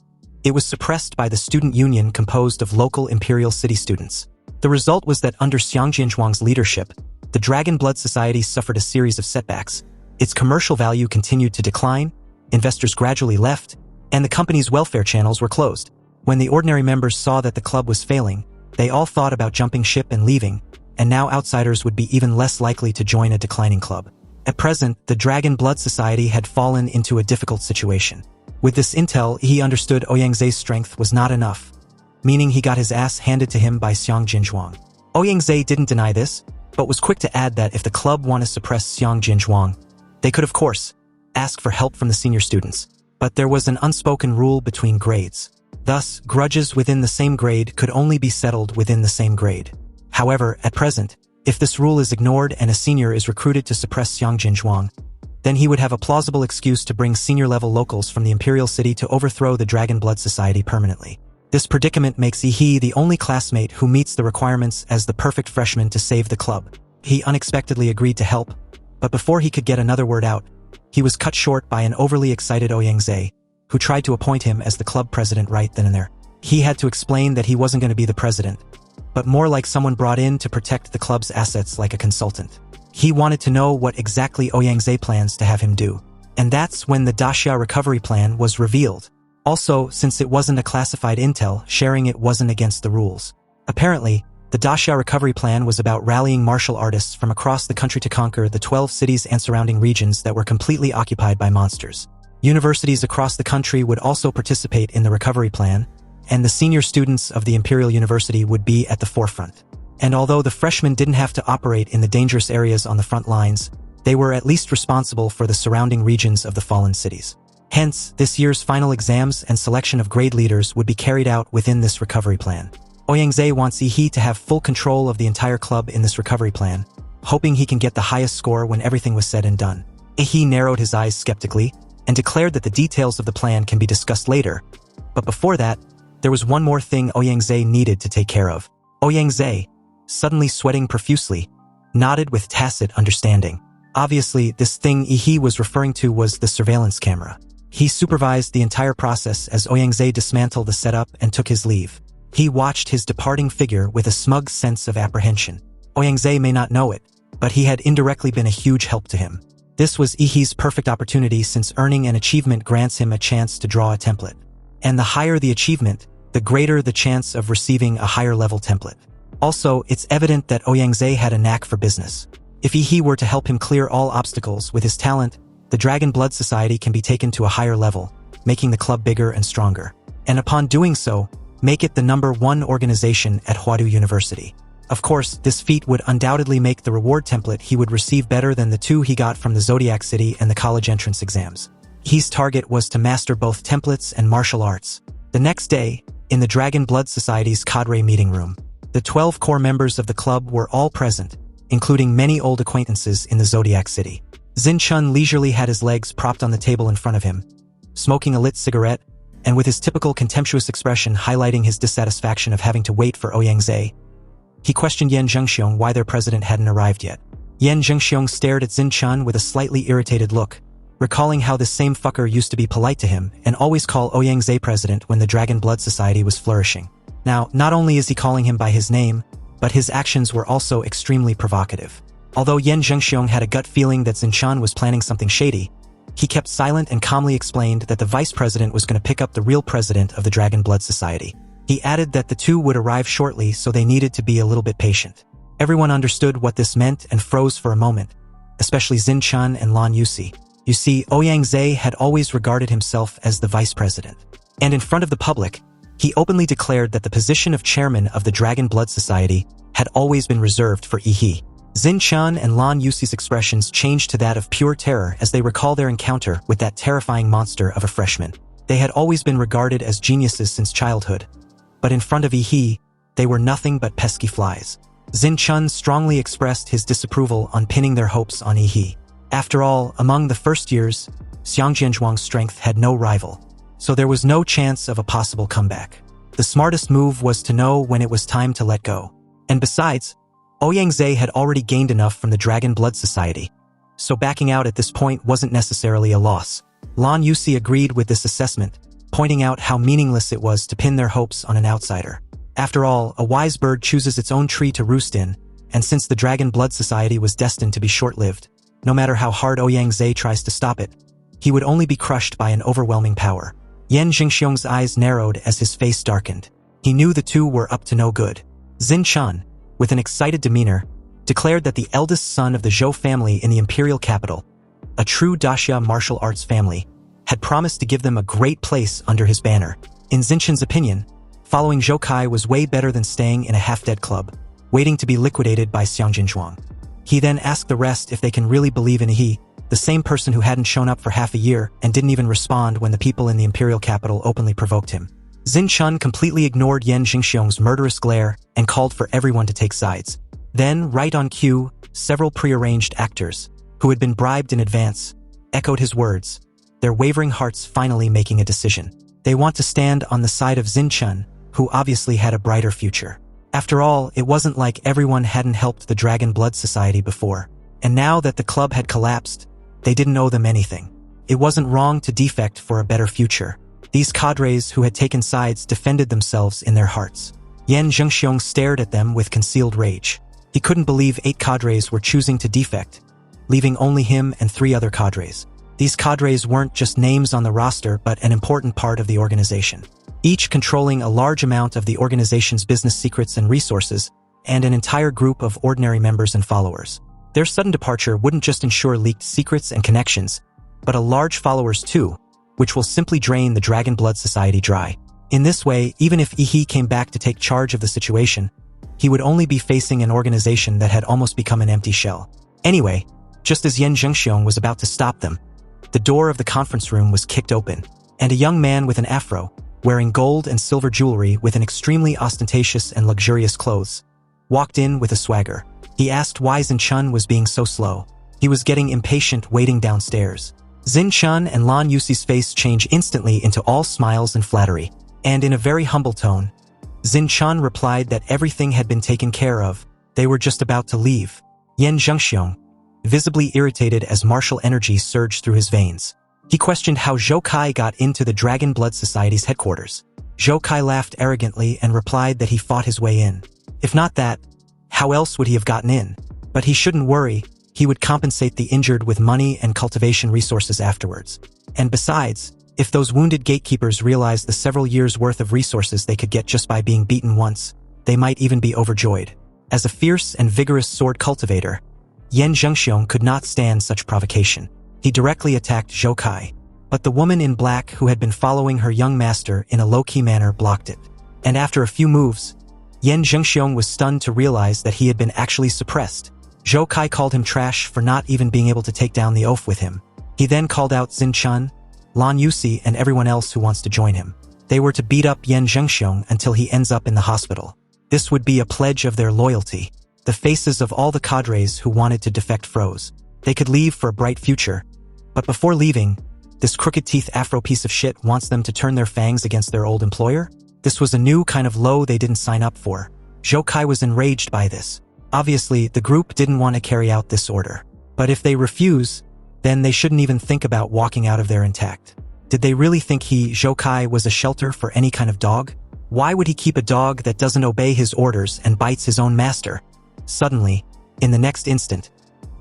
it was suppressed by the student union composed of local Imperial City students. The result was that under Xiang Jinzhuang's leadership, the Dragon Blood Society suffered a series of setbacks. Its commercial value continued to decline, investors gradually left, and the company's welfare channels were closed. When the ordinary members saw that the club was failing, they all thought about jumping ship and leaving, and now outsiders would be even less likely to join a declining club. At present, the Dragon Blood Society had fallen into a difficult situation. With this intel, he understood Ouyangze's strength was not enough, meaning he got his ass handed to him by Xiang Jinzhuang. Ouyangze didn't deny this, but was quick to add that if the club wanted to suppress Xiang Jinzhuang, they could of course ask for help from the senior students. But there was an unspoken rule between grades. Thus, grudges within the same grade could only be settled within the same grade. However, at present, if this rule is ignored and a senior is recruited to suppress Xiang Jinzhuang, then he would have a plausible excuse to bring senior-level locals from the Imperial City to overthrow the Dragon Blood Society permanently. This predicament makes Ehi the only classmate who meets the requirements as the perfect freshman to save the club. He unexpectedly agreed to help, but before he could get another word out, he was cut short by an overly excited Ouyangze, who tried to appoint him as the club president right then and there. He had to explain that he wasn't going to be the president, but more like someone brought in to protect the club's assets like a consultant. He wanted to know what exactly Ouyangze plans to have him do. And that's when the Daxia recovery plan was revealed. Also, since it wasn't a classified intel, sharing it wasn't against the rules. Apparently, the Daxia recovery plan was about rallying martial artists from across the country to conquer the 12 cities and surrounding regions that were completely occupied by monsters. Universities across the country would also participate in the recovery plan, and the senior students of the Imperial University would be at the forefront. And although the freshmen didn't have to operate in the dangerous areas on the front lines, they were at least responsible for the surrounding regions of the fallen cities. Hence, this year's final exams and selection of grade leaders would be carried out within this recovery plan. Ouyangze wants Ehi to have full control of the entire club in this recovery plan, hoping he can get the highest score when everything was said and done. Ehi narrowed his eyes skeptically and declared that the details of the plan can be discussed later. But before that, there was one more thing Ouyangze needed to take care of. Ouyangze, suddenly sweating profusely, nodded with tacit understanding. Obviously, this thing Ehi was referring to was the surveillance camera. He supervised the entire process as Ouyangze dismantled the setup and took his leave. He watched his departing figure with a smug sense of apprehension. Ouyangze may not know it, but he had indirectly been a huge help to him. This was Ehi's perfect opportunity since earning an achievement grants him a chance to draw a template. And the higher the achievement, the greater the chance of receiving a higher level template. Also, it's evident that Ouyangze had a knack for business. If Ehi were to help him clear all obstacles with his talent, the Dragon Blood Society can be taken to a higher level, making the club bigger and stronger. And upon doing so, make it the #1 organization at Huadu University. Of course, this feat would undoubtedly make the reward template he would receive better than the 2 he got from the Zodiac City and the college entrance exams. Ehi's target was to master both templates and martial arts. The next day, in the Dragon Blood Society's cadre meeting room, the 12 core members of the club were all present, including many old acquaintances in the Zodiac City. Xin Chun leisurely had his legs propped on the table in front of him, smoking a lit cigarette, and with his typical contemptuous expression highlighting his dissatisfaction of having to wait for Ouyangze, he questioned Yan Zhengxiong why their president hadn't arrived yet. Yan Zhengxiong stared at Xin Chun with a slightly irritated look, recalling how this same fucker used to be polite to him and always call Ouyangze president when the Dragon Blood Society was flourishing. Now, not only is he calling him by his name, but his actions were also extremely provocative. Although Yan Zhengxiong had a gut feeling that Xin Chun was planning something shady, he kept silent and calmly explained that the vice president was going to pick up the real president of the Dragon Blood Society. He added that the 2 would arrive shortly, so they needed to be a little bit patient. Everyone understood what this meant and froze for a moment, especially Xin Chun and Lan Yusi. You see, Ouyangze had always regarded himself as the vice president. And in front of the public, he openly declared that the position of chairman of the Dragon Blood Society had always been reserved for Ehi. Xin Chun and Lan Yusi's expressions changed to that of pure terror as they recall their encounter with that terrifying monster of a freshman. They had always been regarded as geniuses since childhood, but in front of Ehi, they were nothing but pesky flies. Xin Chun strongly expressed his disapproval on pinning their hopes on Ehi. After all, among the first years, Xiang Jianzhuang's strength had no rival, so there was no chance of a possible comeback. The smartest move was to know when it was time to let go. And besides, Ouyangze had already gained enough from the Dragon Blood Society, so backing out at this point wasn't necessarily a loss. Lan Yusi agreed with this assessment, pointing out how meaningless it was to pin their hopes on an outsider. After all, a wise bird chooses its own tree to roost in, and since the Dragon Blood Society was destined to be short-lived, no matter how hard Ouyangze tries to stop it, he would only be crushed by an overwhelming power. Yan Zhengxiong's eyes narrowed as his face darkened. He knew the 2 were up to no good. Xin Chun, with an excited demeanor, declared that the eldest son of the Zhou family in the imperial capital, a true Daxia martial arts family, had promised to give them a great place under his banner. In Xin Chun's opinion, following Zhou Kai was way better than staying in a half-dead club, waiting to be liquidated by Xiang Jinzhuang. He then asked the rest if they can really believe in Ehi, the same person who hadn't shown up for half a year and didn't even respond when the people in the imperial capital openly provoked him. Xin Chun completely ignored Yan Zhengxiong's murderous glare and called for everyone to take sides. Then, right on cue, several prearranged actors, who had been bribed in advance, echoed his words, their wavering hearts finally making a decision. They want to stand on the side of Xin Chun, who obviously had a brighter future. After all, it wasn't like everyone hadn't helped the Dragon Blood Society before, and now that the club had collapsed, they didn't owe them anything. It wasn't wrong to defect for a better future. These cadres who had taken sides defended themselves in their hearts. Yan Zhengxiong stared at them with concealed rage. He couldn't believe 8 cadres were choosing to defect, leaving only him and 3 other cadres. These cadres weren't just names on the roster but an important part of the organization, each controlling a large amount of the organization's business secrets and resources, and an entire group of ordinary members and followers. Their sudden departure wouldn't just ensure leaked secrets and connections, but a large followers too, which will simply drain the Dragon Blood Society dry. In this way, even if Ehi came back to take charge of the situation, he would only be facing an organization that had almost become an empty shell. Anyway, just as Yan Zhengxiong was about to stop them, the door of the conference room was kicked open, and a young man with an afro, wearing gold and silver jewelry with an extremely ostentatious and luxurious clothes, walked in with a swagger. He asked why Xin Chun was being so slow. He was getting impatient waiting downstairs. Xin Chun and Lan Yusi's face changed instantly into all smiles and flattery, and in a very humble tone, Xin Chun replied that everything had been taken care of, they were just about to leave. Yan Zhengxiong, visibly irritated as martial energy surged through his veins. He questioned how Zhou Kai got into the Dragon Blood Society's headquarters. Zhou Kai laughed arrogantly and replied that he fought his way in. If not that, how else would he have gotten in? But he shouldn't worry, he would compensate the injured with money and cultivation resources afterwards. And besides, if those wounded gatekeepers realized the several years' worth of resources they could get just by being beaten once, they might even be overjoyed. As a fierce and vigorous sword cultivator, Yan Zhengxiong could not stand such provocation. He directly attacked Zhou Kai, but the woman in black who had been following her young master in a low-key manner blocked it. And after a few moves, Yan Zhengxiong was stunned to realize that he had been actually suppressed. Zhou Kai called him trash for not even being able to take down the oaf with him. He then called out Xin Chun, Lan Yusi, and everyone else who wants to join him. They were to beat up Yan Zhengxiong until he ends up in the hospital. This would be a pledge of their loyalty. The faces of all the cadres who wanted to defect froze. They could leave for a bright future. But before leaving, this crooked teeth Afro piece of shit wants them to turn their fangs against their old employer? This was a new kind of low they didn't sign up for. Zhou Kai was enraged by this. Obviously, the group didn't want to carry out this order. But if they refuse, then they shouldn't even think about walking out of there intact. Did they really think Zhou Kai was a shelter for any kind of dog? Why would he keep a dog that doesn't obey his orders and bites his own master? Suddenly, in the next instant,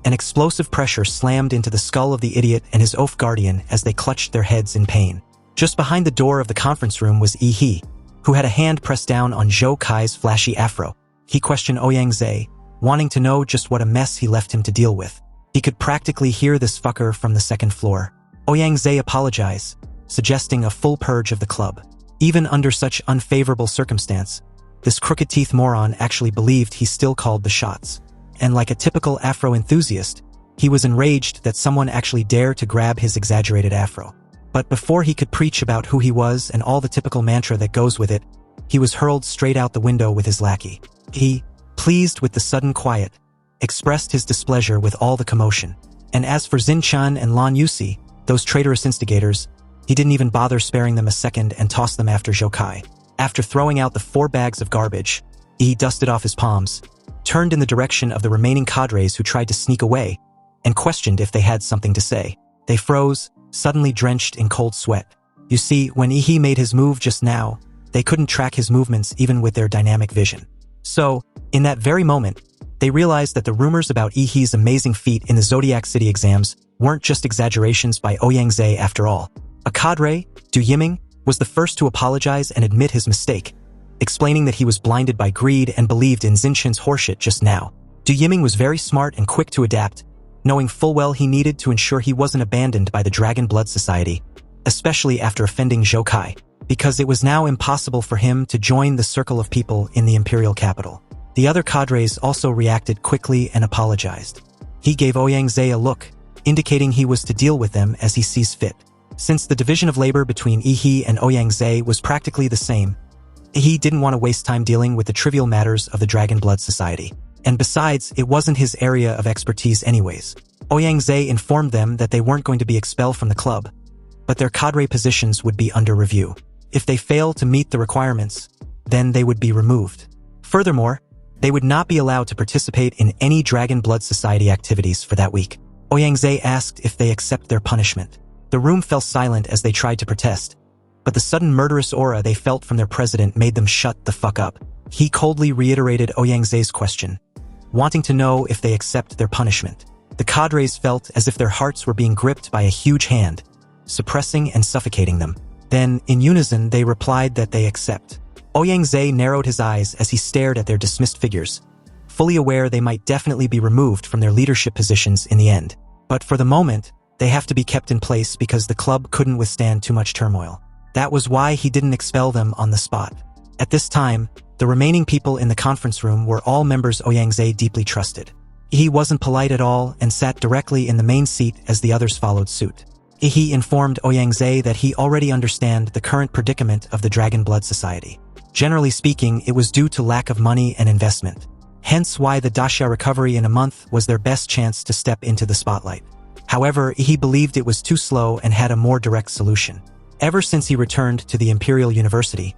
an explosive pressure slammed into the skull of the idiot and his oaf guardian as they clutched their heads in pain. Just behind the door of the conference room was Ehi, who had a hand pressed down on Zhou Kai's flashy afro. He questioned Ouyang, wanting to know just what a mess he left him to deal with. He could practically hear this fucker from the second floor. Ouyang apologized, suggesting a full purge of the club. Even under such unfavorable circumstance, this crooked teeth moron actually believed he still called the shots. And like a typical afro enthusiast, he was enraged that someone actually dared to grab his exaggerated afro. But before he could preach about who he was and all the typical mantra that goes with it, he was hurled straight out the window with his lackey. He, pleased with the sudden quiet, expressed his displeasure with all the commotion. And as for Xin Chan and Lan Yusi, those traitorous instigators, he didn't even bother sparing them a second and tossed them after Zhou Kai. After throwing out the 4 bags of garbage, he dusted off his palms, turned in the direction of the remaining cadres who tried to sneak away, and questioned if they had something to say. They froze, suddenly drenched in cold sweat. You see, when Ehi made his move just now, they couldn't track his movements even with their dynamic vision. So, in that very moment, they realized that the rumors about Ehi's amazing feat in the Zodiac City exams weren't just exaggerations by Ouyang after all. A cadre, Du Yiming, was the first to apologize and admit his mistake, explaining that he was blinded by greed and believed in Zinchen's horseshit just now. Du Yiming was very smart and quick to adapt, knowing full well he needed to ensure he wasn't abandoned by the Dragon Blood Society, especially after offending Zhou Kai, because it was now impossible for him to join the circle of people in the imperial capital. The other cadres also reacted quickly and apologized. He gave Ouyang a look, indicating he was to deal with them as he sees fit. Since the division of labor between Ehi and Ouyang was practically the same, Ehi didn't want to waste time dealing with the trivial matters of the Dragon Blood Society. And besides, it wasn't his area of expertise anyways. Ouyang informed them that they weren't going to be expelled from the club, but their cadre positions would be under review. If they failed to meet the requirements, then they would be removed. Furthermore, they would not be allowed to participate in any Dragon Blood Society activities for that week. Ouyang asked if they accept their punishment. The room fell silent as they tried to protest, but the sudden murderous aura they felt from their president made them shut the fuck up. He coldly reiterated Ouyang question, wanting to know if they accept their punishment. The cadres felt as if their hearts were being gripped by a huge hand, suppressing and suffocating them. Then, in unison, they replied that they accept. Ouyang narrowed his eyes as he stared at their dismissed figures, fully aware they might definitely be removed from their leadership positions in the end. But for the moment, they have to be kept in place because the club couldn't withstand too much turmoil. That was why he didn't expel them on the spot. At this time, the remaining people in the conference room were all members Ouyang deeply trusted. He wasn't polite at all and sat directly in the main seat as the others followed suit. He informed Ouyang that he already understand the current predicament of the Dragon Blood Society. Generally speaking, it was due to lack of money and investment. Hence why the Daxia recovery in a month was their best chance to step into the spotlight. However, he believed it was too slow and had a more direct solution. Ever since he returned to the Imperial University,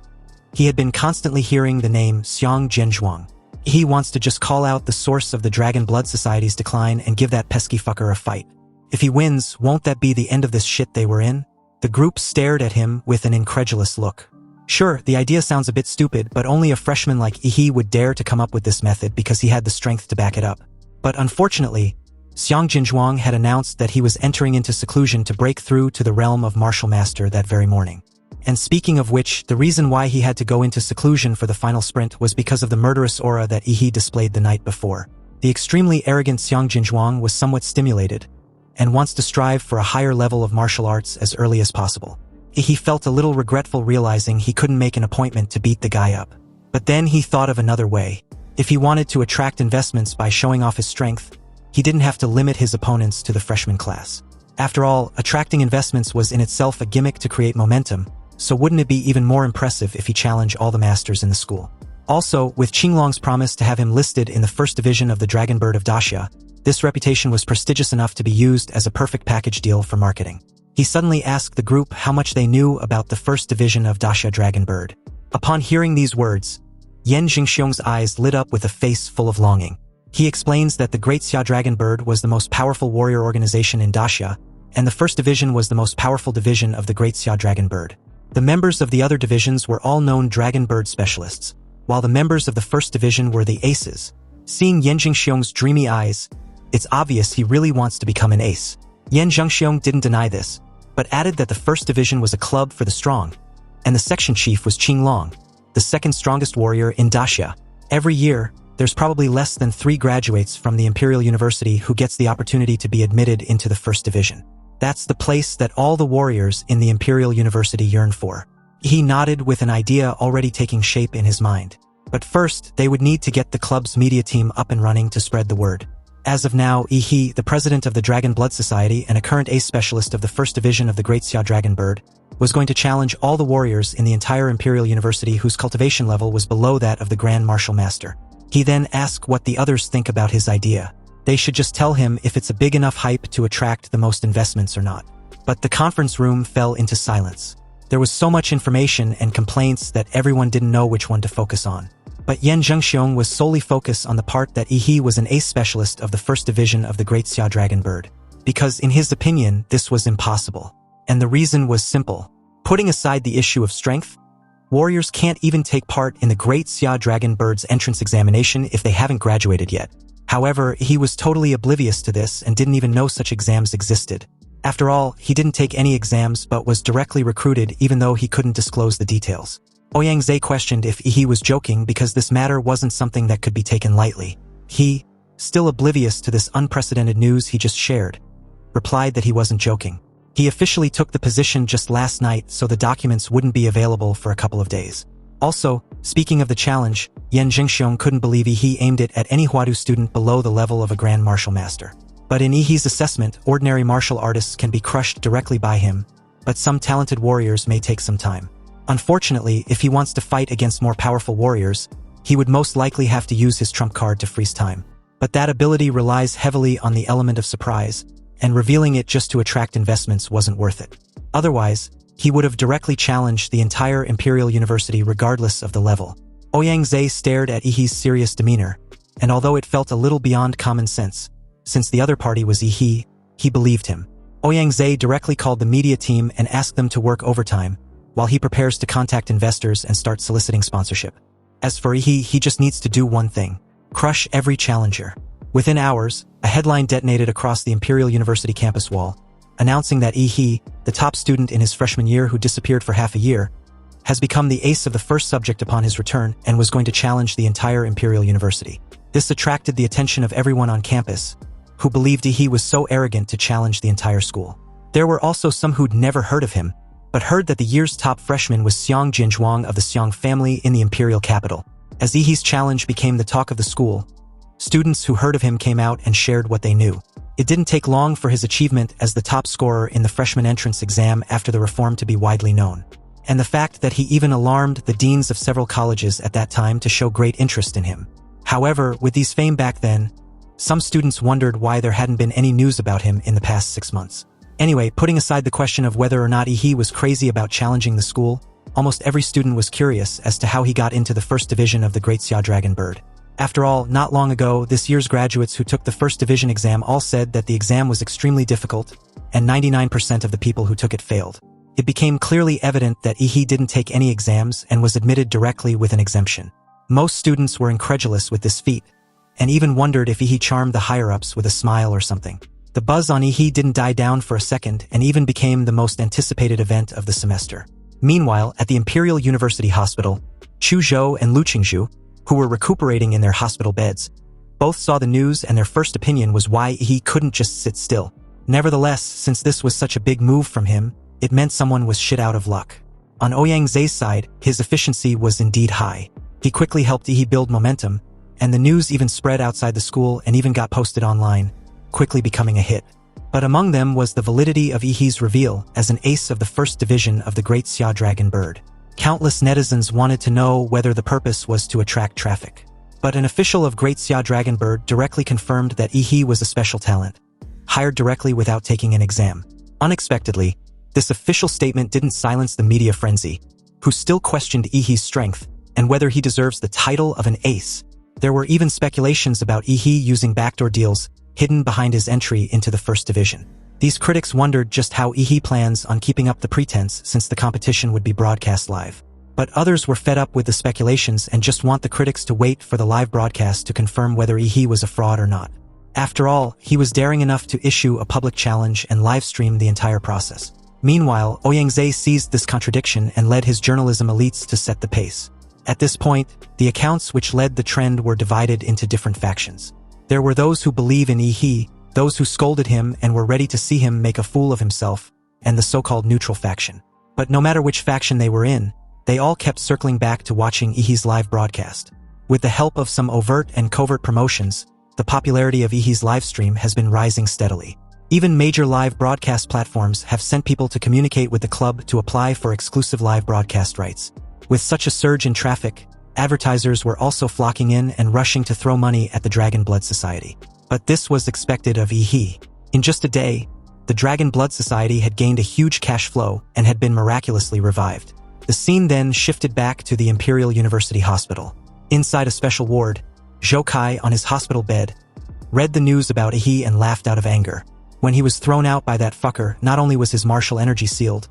he had been constantly hearing the name Xiang Zhenzhuang. He wants to just call out the source of the Dragon Blood Society's decline and give that pesky fucker a fight. If he wins, won't that be the end of this shit they were in? The group stared at him with an incredulous look. Sure, the idea sounds a bit stupid, but only a freshman like Ehi would dare to come up with this method because he had the strength to back it up. But unfortunately, Xiang Jinzhuang had announced that he was entering into seclusion to break through to the realm of Martial Master that very morning. And speaking of which, the reason why he had to go into seclusion for the final sprint was because of the murderous aura that Ehi displayed the night before. The extremely arrogant Xiang Jinzhuang was somewhat stimulated, and wants to strive for a higher level of martial arts as early as possible. He felt a little regretful realizing he couldn't make an appointment to beat the guy up. But then he thought of another way. If he wanted to attract investments by showing off his strength, he didn't have to limit his opponents to the freshman class. After all, attracting investments was in itself a gimmick to create momentum, so wouldn't it be even more impressive if he challenged all the masters in the school? Also, with Qinglong's promise to have him listed in the first division of the Dragon Bird of Daxia, this reputation was prestigious enough to be used as a perfect package deal for marketing. He suddenly asked the group how much they knew about the first division of Daxia Dragon Bird. Upon hearing these words, Yan Jingxiong's eyes lit up with a face full of longing. He explains that the Great Xia Dragon Bird was the most powerful warrior organization in Daxia, and the first division was the most powerful division of the Great Xia Dragon Bird. The members of the other divisions were all known Dragon Bird specialists, while the members of the first division were the aces. Seeing Yan Jingxiong's dreamy eyes, it's obvious he really wants to become an ace. Yan Jingxiong didn't deny this, but added that the first division was a club for the strong, and the section chief was Qinglong, the second strongest warrior in Daxia. Every year, there's probably less than 3 graduates from the Imperial University who gets the opportunity to be admitted into the first division. That's the place that all the warriors in the Imperial University yearn for. He nodded with an idea already taking shape in his mind. But first, they would need to get the club's media team up and running to spread the word. As of now, Ehi, the president of the Dragon Blood Society and a current ace specialist of the first division of the Great Xia Dragon Bird, was going to challenge all the warriors in the entire Imperial University whose cultivation level was below that of the Grand Martial Master. He then asked what the others think about his idea. They should just tell him if it's a big enough hype to attract the most investments or not. But the conference room fell into silence. There was so much information and complaints that everyone didn't know which one to focus on. But Yan Jingxiong was solely focused on the part that Ehi was an ace specialist of the first division of the Great Xia Dragon Bird. Because in his opinion, this was impossible. And the reason was simple. Putting aside the issue of strength, warriors can't even take part in the Great Xia Dragon Bird's entrance examination if they haven't graduated yet. However, he was totally oblivious to this and didn't even know such exams existed. After all, he didn't take any exams but was directly recruited even though he couldn't disclose the details. Ouyang questioned if Ehi was joking because this matter wasn't something that could be taken lightly. He, still oblivious to this unprecedented news he just shared, replied that he wasn't joking. He officially took the position just last night so the documents wouldn't be available for a couple of days. Also, speaking of the challenge, Yan Jingxiong couldn't believe Ehi aimed it at any Huadu student below the level of a Grand Martial Master. But in Ehi's assessment, ordinary martial artists can be crushed directly by him, but some talented warriors may take some time. Unfortunately, if he wants to fight against more powerful warriors, he would most likely have to use his trump card to freeze time. But that ability relies heavily on the element of surprise, and revealing it just to attract investments wasn't worth it. Otherwise, he would have directly challenged the entire Imperial University regardless of the level. Ouyang stared at Ehi's serious demeanor, and although it felt a little beyond common sense, since the other party was Ehi, he believed him. Ouyang directly called the media team and asked them to work overtime, while he prepares to contact investors and start soliciting sponsorship. As for Ehi, he just needs to do one thing: crush every challenger. Within hours, a headline detonated across the Imperial University campus wall, announcing that Ehi, the top student in his freshman year who disappeared for half a year, has become the ace of the first subject upon his return and was going to challenge the entire Imperial University. This attracted the attention of everyone on campus, who believed Ehi was so arrogant to challenge the entire school. There were also some who'd never heard of him, but heard that the year's top freshman was Xiang Jinzhuang of the Xiang family in the imperial capital. As Ehi's challenge became the talk of the school, students who heard of him came out and shared what they knew. It didn't take long for his achievement as the top scorer in the freshman entrance exam after the reform to be widely known. And the fact that he even alarmed the deans of several colleges at that time to show great interest in him. However, with Ehi's fame back then, some students wondered why there hadn't been any news about him in the past 6 months. Anyway, putting aside the question of whether or not Ehi was crazy about challenging the school, almost every student was curious as to how he got into the first division of the Great Xia Dragon Bird. After all, not long ago, this year's graduates who took the first division exam all said that the exam was extremely difficult, and 99% of the people who took it failed. It became clearly evident that Ehi didn't take any exams and was admitted directly with an exemption. Most students were incredulous with this feat, and even wondered if Ehi charmed the higher-ups with a smile or something. The buzz on Ehi didn't die down for a second and even became the most anticipated event of the semester. Meanwhile, at the Imperial University Hospital, Chu Zhou and Lu Qingzhu, who were recuperating in their hospital beds, both saw the news and their first opinion was why Ehi couldn't just sit still. Nevertheless, since this was such a big move from him, it meant someone was shit out of luck. On Ouyang's side, his efficiency was indeed high. He quickly helped Ehi build momentum, and the news even spread outside the school and even got posted online, quickly becoming a hit. But among them was the validity of Ehi's reveal as an ace of the first division of the Great Xia Dragon Bird. Countless netizens wanted to know whether the purpose was to attract traffic. But an official of Great Xia Dragon Bird directly confirmed that Ehi was a special talent, hired directly without taking an exam. Unexpectedly, this official statement didn't silence the media frenzy, who still questioned Ehi's strength and whether he deserves the title of an ace. There were even speculations about Ehi using backdoor deals hidden behind his entry into the first division. These critics wondered just how Ehi plans on keeping up the pretense since the competition would be broadcast live. But others were fed up with the speculations and just want the critics to wait for the live broadcast to confirm whether Ehi was a fraud or not. After all, he was daring enough to issue a public challenge and live stream the entire process. Meanwhile, Ouyangze seized this contradiction and led his journalism elites to set the pace. At this point, the accounts which led the trend were divided into different factions. There were those who believe in Ehi, those who scolded him and were ready to see him make a fool of himself, and the so-called neutral faction. But no matter which faction they were in, they all kept circling back to watching Ehi's live broadcast. With the help of some overt and covert promotions, the popularity of Ehi's livestream has been rising steadily. Even major live broadcast platforms have sent people to communicate with the club to apply for exclusive live broadcast rights. With such a surge in traffic, advertisers were also flocking in and rushing to throw money at the Dragon Blood Society. But this was expected of Ehi. In just a day, the Dragon Blood Society had gained a huge cash flow and had been miraculously revived. The scene then shifted back to the Imperial University Hospital. Inside a special ward, Zhou Kai on his hospital bed read the news about Ehi and laughed out of anger. When he was thrown out by that fucker, not only was his martial energy sealed,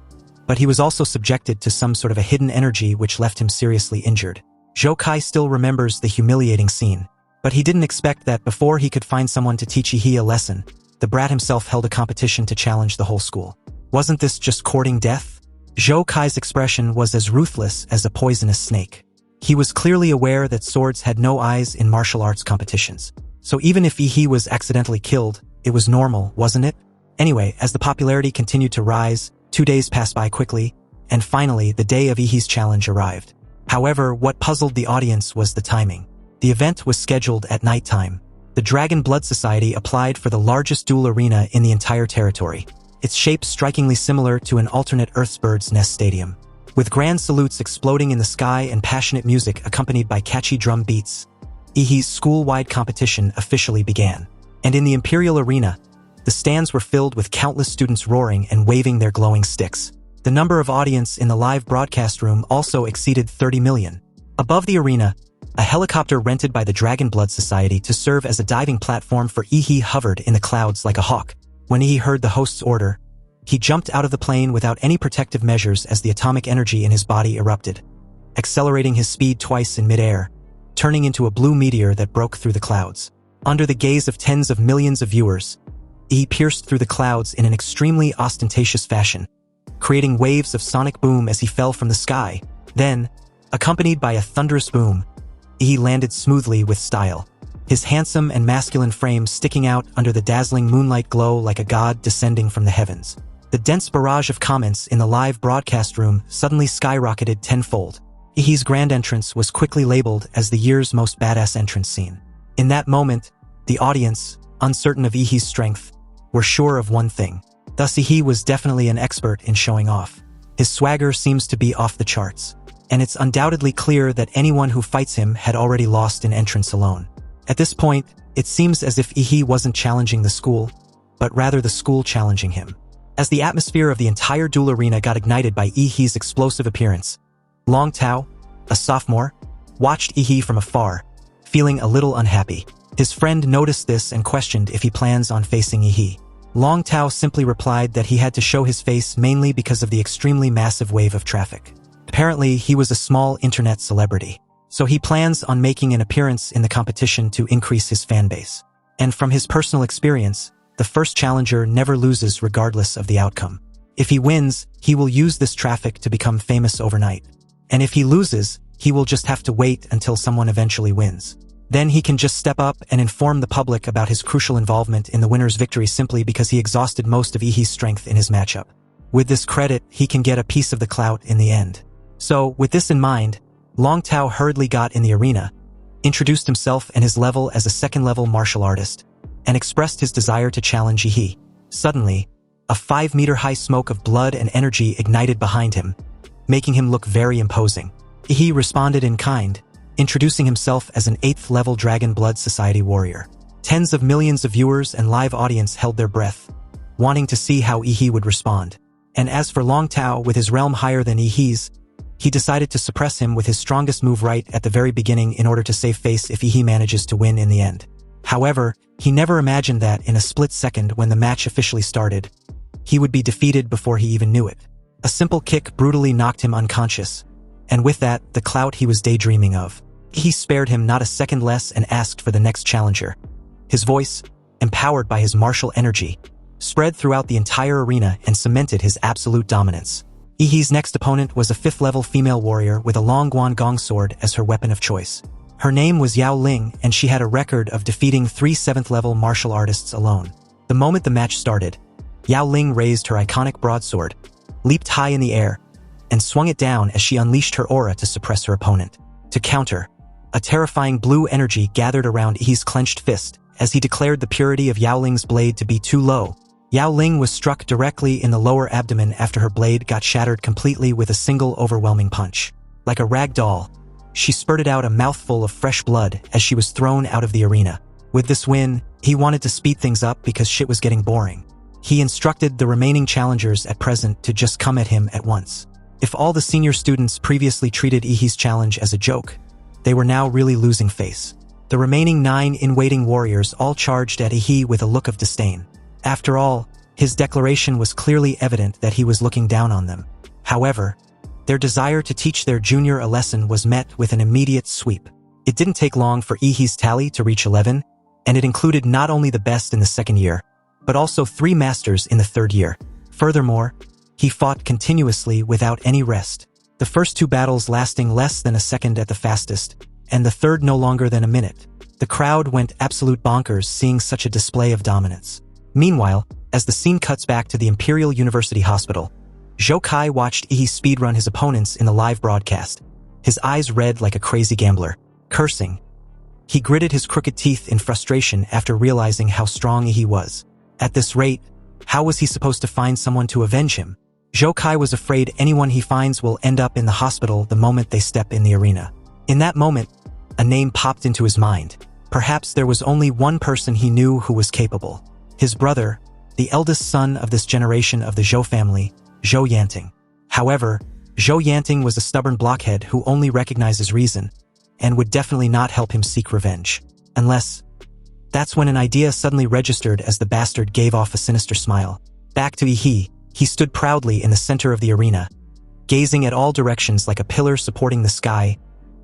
but he was also subjected to some sort of a hidden energy which left him seriously injured. Zhou Kai still remembers the humiliating scene, but he didn't expect that before he could find someone to teach Ehi a lesson, the brat himself held a competition to challenge the whole school. Wasn't this just courting death? Zhou Kai's expression was as ruthless as a poisonous snake. He was clearly aware that swords had no eyes in martial arts competitions. So even if Ehi was accidentally killed, it was normal, wasn't it? Anyway, as the popularity continued to rise, 2 days passed by quickly, and finally the day of Ehi's challenge arrived. However, what puzzled the audience was the timing. The event was scheduled at nighttime. The Dragon Blood Society applied for the largest duel arena in the entire territory, its shape strikingly similar to an alternate Earthsbird's Nest Stadium. With grand salutes exploding in the sky and passionate music accompanied by catchy drum beats, Ehi's school-wide competition officially began. And in the Imperial Arena, the stands were filled with countless students roaring and waving their glowing sticks. The number of audience in the live broadcast room also exceeded 30 million. Above the arena, a helicopter rented by the Dragon Blood Society to serve as a diving platform for Ehi hovered in the clouds like a hawk. When Ehi heard the host's order, he jumped out of the plane without any protective measures as the atomic energy in his body erupted, accelerating his speed twice in midair, turning into a blue meteor that broke through the clouds. Under the gaze of tens of millions of viewers, Ehi pierced through the clouds in an extremely ostentatious fashion, creating waves of sonic boom as he fell from the sky. Then, accompanied by a thunderous boom, Ehi landed smoothly with style, his handsome and masculine frame sticking out under the dazzling moonlight glow like a god descending from the heavens. The dense barrage of comments in the live broadcast room suddenly skyrocketed tenfold. Ehi's grand entrance was quickly labeled as the year's most badass entrance scene. In that moment, the audience, uncertain of Ehi's strength, were sure of one thing. Thus Ehi was definitely an expert in showing off. His swagger seems to be off the charts, and it's undoubtedly clear that anyone who fights him had already lost in entrance alone. At this point, it seems as if Ehi wasn't challenging the school, but rather the school challenging him. As the atmosphere of the entire duel arena got ignited by Ehi's explosive appearance, Long Tao, a sophomore, watched Ehi from afar, feeling a little unhappy. His friend noticed this and questioned if he plans on facing Ehi. Long Tao simply replied that he had to show his face mainly because of the extremely massive wave of traffic. Apparently, he was a small internet celebrity. so he plans on making an appearance in the competition to increase his fan base. And from his personal experience, the first challenger never loses regardless of the outcome. If he wins, he will use this traffic to become famous overnight. And if he loses, he will just have to wait until someone eventually wins. Then he can just step up and inform the public about his crucial involvement in the winner's victory simply because he exhausted most of Ehi's strength in his matchup. With this credit, he can get a piece of the clout in the end. So, with this in mind, Long Tao hurriedly got in the arena, introduced himself and his level as a second-level martial artist, and expressed his desire to challenge Ehi. Suddenly, a 5-meter-high smoke of blood and energy ignited behind him, making him look very imposing. Ehi responded in kind, introducing himself as an 8th-level Dragon Blood Society warrior. Tens of millions of viewers and live audience held their breath, wanting to see how Ehi would respond. And as for Long Tao, with his realm higher than Ehi's, he decided to suppress him with his strongest move right at the very beginning in order to save face if Ehi manages to win in the end. However, he never imagined that in a split second when the match officially started, he would be defeated before he even knew it. A simple kick brutally knocked him unconscious, and with that, the clout he was daydreaming of. He spared him not a second less and asked for the next challenger. His voice, empowered by his martial energy, spread throughout the entire arena and cemented his absolute dominance. Ehi's next opponent was a 5th-level female warrior with a long Guangong sword as her weapon of choice. Her name was Yao Ling, and she had a record of defeating 3 7th-level martial artists alone. The moment the match started, Yao Ling raised her iconic broadsword, leaped high in the air, and swung it down as she unleashed her aura to suppress her opponent. To counter, a terrifying blue energy gathered around Ehi's clenched fist as he declared the purity of Yao Ling's blade to be too low. Yao Ling was struck directly in the lower abdomen after her blade got shattered completely with a single overwhelming punch. Like a rag doll, she spurted out a mouthful of fresh blood as she was thrown out of the arena. With this win, he wanted to speed things up because shit was getting boring. He instructed the remaining challengers at present to just come at him at once. If all the senior students previously treated Ehi's challenge as a joke, they were now really losing face. The remaining 9 in-waiting warriors all charged at Ehi with a look of disdain. After all, his declaration was clearly evident that he was looking down on them. However, their desire to teach their junior a lesson was met with an immediate sweep. It didn't take long for Ehi's tally to reach 11, and it included not only the best in the 2nd year, but also 3 masters in the 3rd year. Furthermore, he fought continuously without any rest, the first 2 battles lasting less than a second at the fastest, and the 3rd no longer than a minute. The crowd went absolute bonkers seeing such a display of dominance. Meanwhile, as the scene cuts back to the Imperial University Hospital, Zhou Kai watched Ehi speedrun his opponents in the live broadcast, his eyes red like a crazy gambler. Cursing, he gritted his crooked teeth in frustration after realizing how strong Ehi was. At this rate, how was he supposed to find someone to avenge him? Zhou Kai was afraid anyone he finds will end up in the hospital the moment they step in the arena. In that moment, a name popped into his mind. Perhaps there was only one person he knew who was capable. His brother, the eldest son of this generation of the Zhou family, Zhou Yanting. However, Zhou Yanting was a stubborn blockhead who only recognizes reason, and would definitely not help him seek revenge. Unless... That's when an idea suddenly registered as the bastard gave off a sinister smile. Back to Ehi, he stood proudly in the center of the arena, gazing at all directions like a pillar supporting the sky,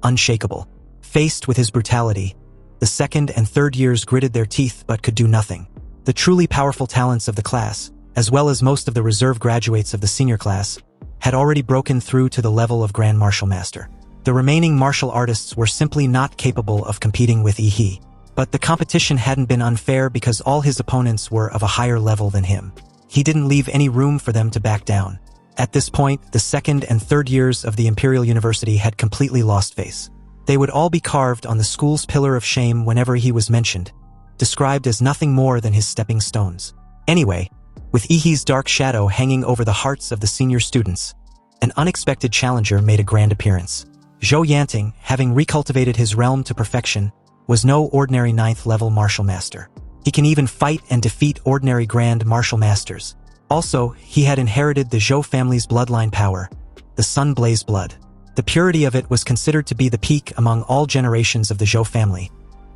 unshakable. Faced with his brutality, the 2nd and 3rd years gritted their teeth but could do nothing. The truly powerful talents of the class, as well as most of the reserve graduates of the senior class, had already broken through to the level of Grand Martial Master. The remaining martial artists were simply not capable of competing with Ehi. But the competition hadn't been unfair because all his opponents were of a higher level than him. He didn't leave any room for them to back down. At this point, the 2nd and 3rd years of the Imperial University had completely lost face. They would all be carved on the school's pillar of shame whenever he was mentioned, described as nothing more than his stepping stones. Anyway, with Ehi's dark shadow hanging over the hearts of the senior students, an unexpected challenger made a grand appearance. Zhou Yanting, having recultivated his realm to perfection, was no ordinary 9th-level martial master. He can even fight and defeat ordinary grand martial masters. Also, he had inherited the Zhou family's bloodline power, the Sun Blaze blood. The purity of it was considered to be the peak among all generations of the Zhou family,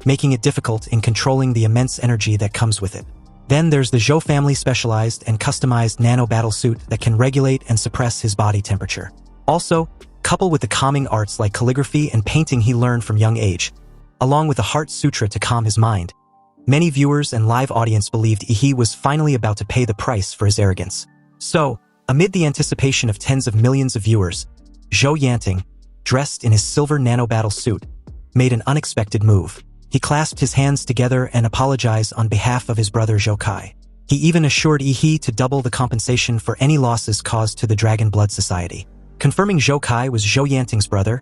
making it difficult in controlling the immense energy that comes with it. Then there's the Zhou family specialized and customized nano battlesuit that can regulate and suppress his body temperature. Also, coupled with the calming arts like calligraphy and painting he learned from young age, along with a heart sutra to calm his mind. Many viewers and live audience believed Ehi was finally about to pay the price for his arrogance. So, amid the anticipation of tens of millions of viewers, Zhou Yanting, dressed in his silver nanobattle suit, made an unexpected move. He clasped his hands together and apologized on behalf of his brother Zhou Kai. He even assured Ehi to double the compensation for any losses caused to the Dragon Blood Society. Confirming Zhou Kai was Zhou Yanting's brother,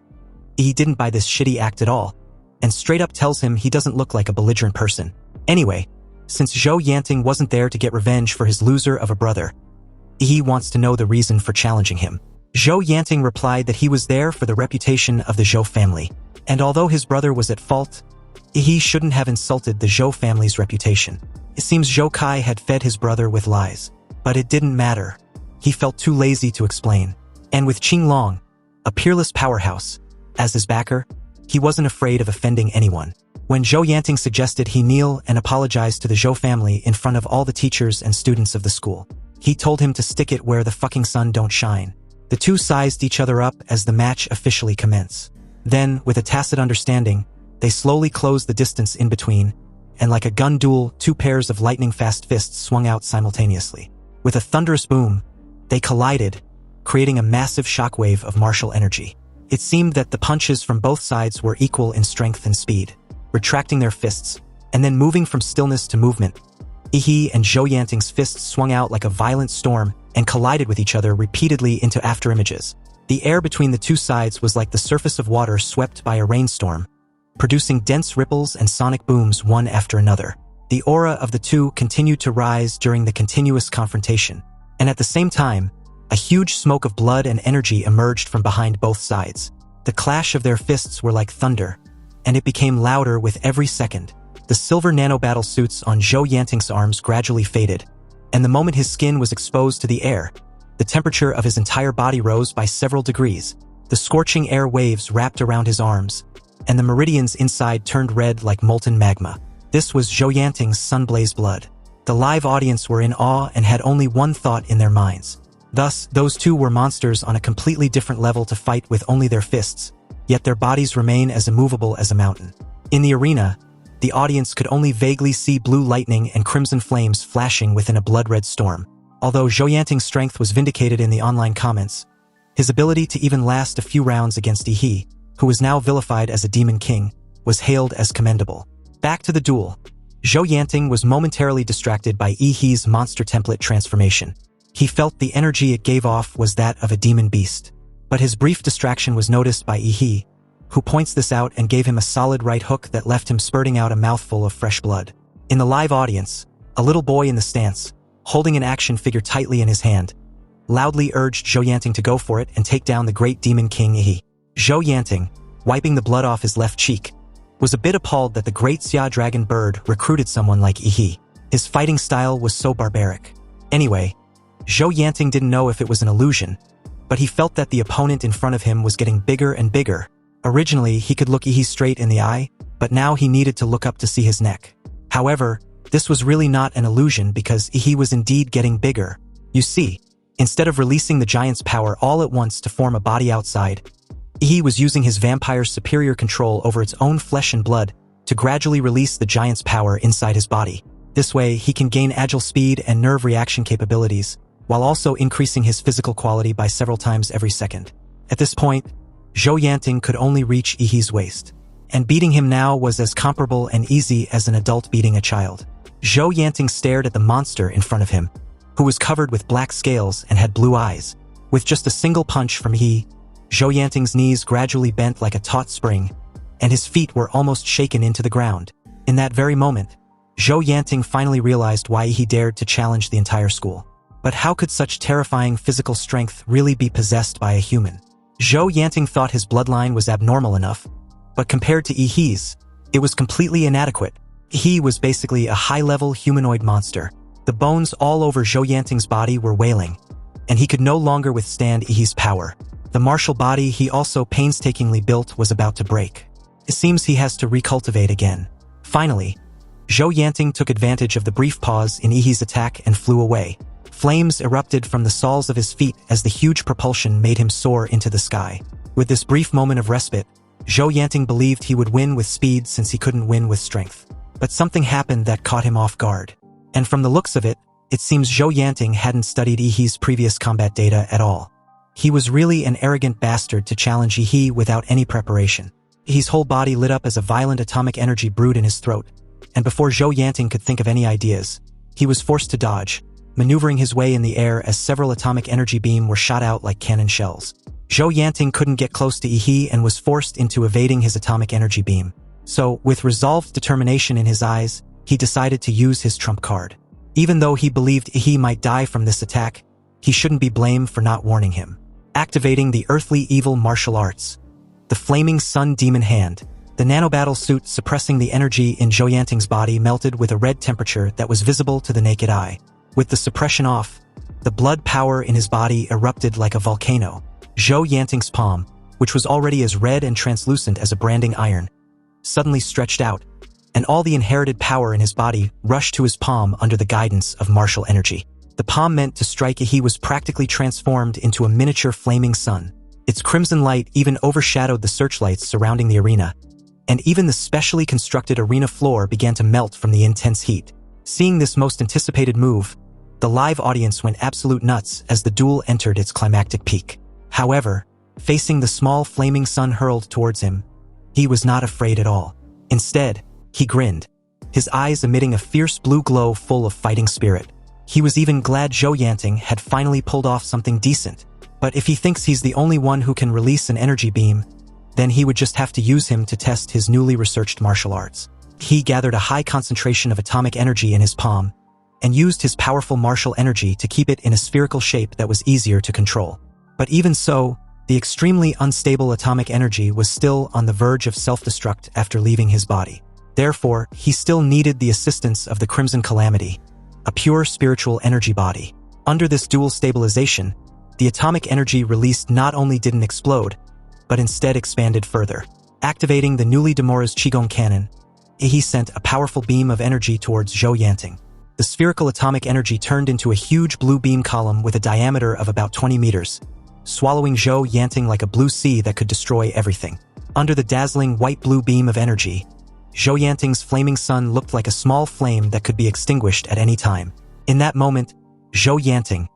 Ehi didn't buy this shitty act at all, and straight up tells him he doesn't look like a belligerent person. Anyway, since Zhou Yanting wasn't there to get revenge for his loser of a brother, Ehi wants to know the reason for challenging him. Zhou Yanting replied that he was there for the reputation of the Zhou family, and although his brother was at fault, Ehi shouldn't have insulted the Zhou family's reputation. It seems Zhou Kai had fed his brother with lies, but it didn't matter. He felt too lazy to explain. And with Qing Long, a peerless powerhouse, as his backer, he wasn't afraid of offending anyone. When Zhou Yanting suggested he kneel and apologize to the Zhou family in front of all the teachers and students of the school, he told him to stick it where the fucking sun don't shine. The two sized each other up as the match officially commenced. Then, with a tacit understanding, they slowly closed the distance in between, and like a gun duel, two pairs of lightning-fast fists swung out simultaneously. With a thunderous boom, they collided, creating a massive shockwave of martial energy. It seemed that the punches from both sides were equal in strength and speed, retracting their fists, and then moving from stillness to movement. Ehi and Zhou Yanting's fists swung out like a violent storm and collided with each other repeatedly into afterimages. The air between the two sides was like the surface of water swept by a rainstorm, producing dense ripples and sonic booms one after another. The aura of the two continued to rise during the continuous confrontation, and at the same time, a huge smoke of blood and energy emerged from behind both sides. The clash of their fists were like thunder, and it became louder with every second. The silver nanobattle suits on Zhou Yanting's arms gradually faded, and the moment his skin was exposed to the air, the temperature of his entire body rose by several degrees. The scorching air waves wrapped around his arms, and the meridians inside turned red like molten magma. This was Zhou Yanting's sun-blazed blood. The live audience were in awe and had only one thought in their minds. Thus, those two were monsters on a completely different level to fight with only their fists, yet their bodies remain as immovable as a mountain. In the arena, the audience could only vaguely see blue lightning and crimson flames flashing within a blood-red storm. Although Zhou Yanting's strength was vindicated in the online comments, his ability to even last a few rounds against Ehi, who was now vilified as a demon king, was hailed as commendable. Back to the duel. Zhou Yanting was momentarily distracted by Ehi's monster template transformation. He felt the energy it gave off was that of a demon beast. But his brief distraction was noticed by Ehi, who points this out and gave him a solid right hook that left him spurting out a mouthful of fresh blood. In the live audience, a little boy in the stance, holding an action figure tightly in his hand, loudly urged Zhou Yanting to go for it and take down the great demon king Ehi. Zhou Yanting, wiping the blood off his left cheek, was a bit appalled that the great Xia Dragon Bird recruited someone like Ehi. His fighting style was so barbaric. Anyway, Zhou Yanting didn't know if it was an illusion, but he felt that the opponent in front of him was getting bigger and bigger. Originally, he could look Ehi straight in the eye, but now he needed to look up to see his neck. However, this was really not an illusion because Ehi was indeed getting bigger. You see, instead of releasing the giant's power all at once to form a body outside, Ehi was using his vampire's superior control over its own flesh and blood to gradually release the giant's power inside his body. This way, he can gain agile speed and nerve reaction capabilities, while also increasing his physical quality by several times every second. At this point, Zhou Yanting could only reach Ehi's waist, and beating him now was as comparable and easy as an adult beating a child. Zhou Yanting stared at the monster in front of him, who was covered with black scales and had blue eyes. With just a single punch from Ehi, Zhou Yanting's knees gradually bent like a taut spring, and his feet were almost shaken into the ground. In that very moment, Zhou Yanting finally realized why Ehi dared to challenge the entire school. But how could such terrifying physical strength really be possessed by a human? Zhou Yanting thought his bloodline was abnormal enough, but compared to Ehi's, it was completely inadequate. Ehi was basically a high-level humanoid monster. The bones all over Zhou Yanting's body were wailing, and he could no longer withstand Ehi's power. The martial body he also painstakingly built was about to break. It seems he has to recultivate again. Finally, Zhou Yanting took advantage of the brief pause in Ehi's attack and flew away. Flames erupted from the soles of his feet as the huge propulsion made him soar into the sky. With this brief moment of respite, Zhou Yanting believed he would win with speed since he couldn't win with strength. But something happened that caught him off guard. And from the looks of it, it seems Zhou Yanting hadn't studied Ehi's previous combat data at all. He was really an arrogant bastard to challenge Ehi without any preparation. Ehi's whole body lit up as a violent atomic energy brewed in his throat, and before Zhou Yanting could think of any ideas, he was forced to dodge, maneuvering his way in the air as several atomic energy beams were shot out like cannon shells. Zhou Yanting couldn't get close to Ehi and was forced into evading his atomic energy beam. So, with resolved determination in his eyes, he decided to use his trump card. Even though he believed Ehi might die from this attack, he shouldn't be blamed for not warning him. Activating the earthly evil martial arts. The Flaming Sun Demon Hand. The nanobattle suit suppressing the energy in Zhou Yanting's body melted with a red temperature that was visible to the naked eye. With the suppression off, the blood power in his body erupted like a volcano. Zhou Yanting's palm, which was already as red and translucent as a branding iron, suddenly stretched out, and all the inherited power in his body rushed to his palm under the guidance of martial energy. The palm meant to strike Ehi was practically transformed into a miniature flaming sun. Its crimson light even overshadowed the searchlights surrounding the arena, and even the specially constructed arena floor began to melt from the intense heat. Seeing this most anticipated move, the live audience went absolute nuts as the duel entered its climactic peak. However, facing the small flaming sun hurled towards him, he was not afraid at all. Instead, he grinned, his eyes emitting a fierce blue glow full of fighting spirit. He was even glad Zhou Yanting had finally pulled off something decent. But if he thinks he's the only one who can release an energy beam, then he would just have to use him to test his newly researched martial arts. He gathered a high concentration of atomic energy in his palm, and used his powerful martial energy to keep it in a spherical shape that was easier to control. But even so, the extremely unstable atomic energy was still on the verge of self-destruct after leaving his body. Therefore, he still needed the assistance of the Crimson Calamity, a pure spiritual energy body. Under this dual stabilization, the atomic energy released not only didn't explode, but instead expanded further. Activating the newly demorized Qigong cannon, Ehi sent a powerful beam of energy towards Zhou Yanting. The spherical atomic energy turned into a huge blue beam column with a diameter of about 20 meters, swallowing Zhou Yanting like a blue sea that could destroy everything. Under the dazzling white-blue beam of energy, Zhou Yanting's flaming sun looked like a small flame that could be extinguished at any time. In that moment, Zhou Yanting,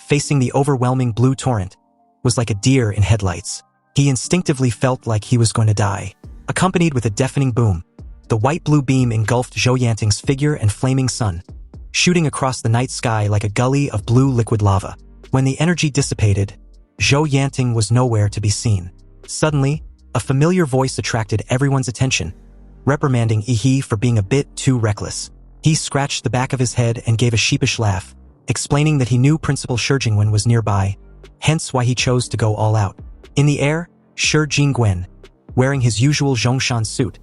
facing the overwhelming blue torrent, was like a deer in headlights. He instinctively felt like he was going to die. Accompanied with a deafening boom, the white-blue beam engulfed Zhou Yanting's figure and flaming sun, shooting across the night sky like a gully of blue liquid lava. When the energy dissipated, Zhou Yanting was nowhere to be seen. Suddenly, a familiar voice attracted everyone's attention, reprimanding Ehi for being a bit too reckless. He scratched the back of his head and gave a sheepish laugh, explaining that he knew Principal Shi Jingwen was nearby, hence why he chose to go all out. In the air, Shi Jingwen, wearing his usual Zhongshan suit,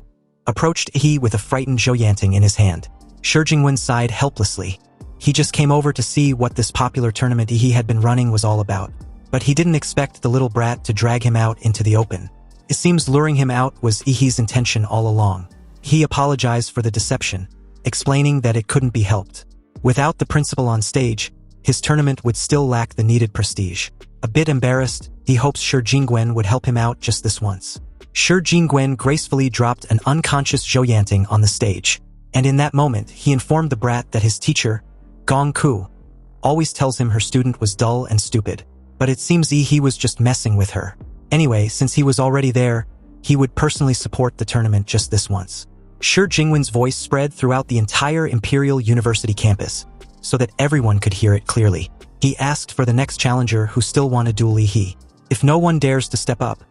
approached Ehi with a frightened Zhou Yanting in his hand. Shi Jingwen sighed helplessly. He just came over to see what this popular tournament Ehi had been running was all about. But he didn't expect the little brat to drag him out into the open. It seems luring him out was Ehi's intention all along. He apologized for the deception, explaining that it couldn't be helped. Without the principal on stage, his tournament would still lack the needed prestige. A bit embarrassed, he hopes Shi Jingwen would help him out just this once. Shi Jingwen gracefully dropped an unconscious Zhou Yanting on the stage, and in that moment he informed the brat that his teacher, Gong Ku, always tells him her student was dull and stupid. But it seems Ehi was just messing with her. Anyway, since he was already there, he would personally support the tournament just this once. Shi Jingwen's voice spread throughout the entire Imperial University campus, so that everyone could hear it clearly. He asked for the next challenger who still wanted duel Ehi. If no one dares to step up,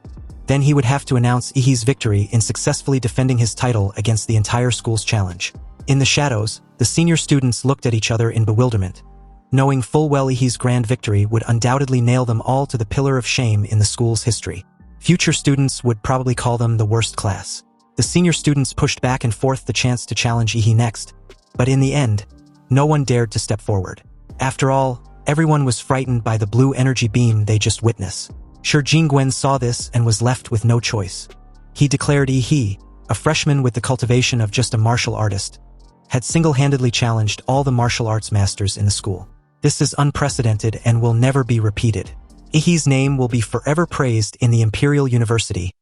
then he would have to announce Ehi's victory in successfully defending his title against the entire school's challenge. In the shadows, the senior students looked at each other in bewilderment, knowing full well Ehi's grand victory would undoubtedly nail them all to the pillar of shame in the school's history. Future students would probably call them the worst class. The senior students pushed back and forth the chance to challenge Ehi next, but in the end, no one dared to step forward. After all, everyone was frightened by the blue energy beam they just witnessed. Shi Jingwen saw this and was left with no choice. He declared Ehi, a freshman with the cultivation of just a martial artist, had single-handedly challenged all the martial arts masters in the school. This is unprecedented and will never be repeated. Ehi's name will be forever praised in the Imperial University,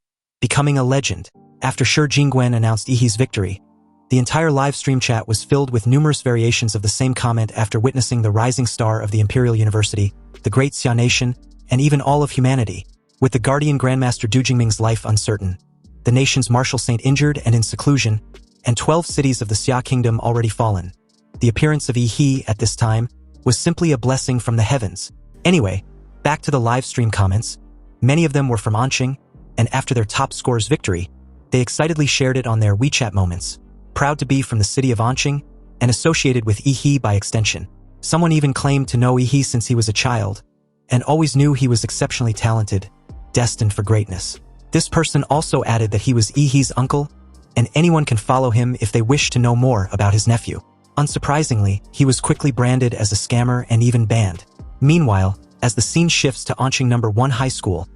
becoming a legend. After Shi Jingwen announced Ehi's victory, the entire live stream chat was filled with numerous variations of the same comment after witnessing the rising star of the Imperial University, the Great Xia Nation, and even all of humanity. With the Guardian Grandmaster Du Jingming's life uncertain, the nation's martial saint injured and in seclusion, and 12 cities of the Xia Kingdom already fallen, the appearance of Ehi at this time was simply a blessing from the heavens. Anyway, back to the live stream comments. Many of them were from Anqing, and after their top scorer's victory, they excitedly shared it on their WeChat moments, proud to be from the city of Anqing and associated with Ehi by extension. Someone even claimed to know Ehi since he was a child, and always knew he was exceptionally talented, destined for greatness. This person also added that he was Ehi's uncle, and anyone can follow him if they wish to know more about his nephew. Unsurprisingly, he was quickly branded as a scammer and even banned. Meanwhile, as the scene shifts to Anqing No. 1 High School,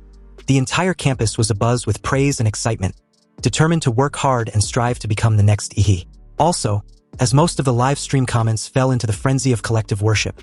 the entire campus was abuzz with praise and excitement, determined to work hard and strive to become the next Ehi. Also, as most of the live stream comments fell into the frenzy of collective worship,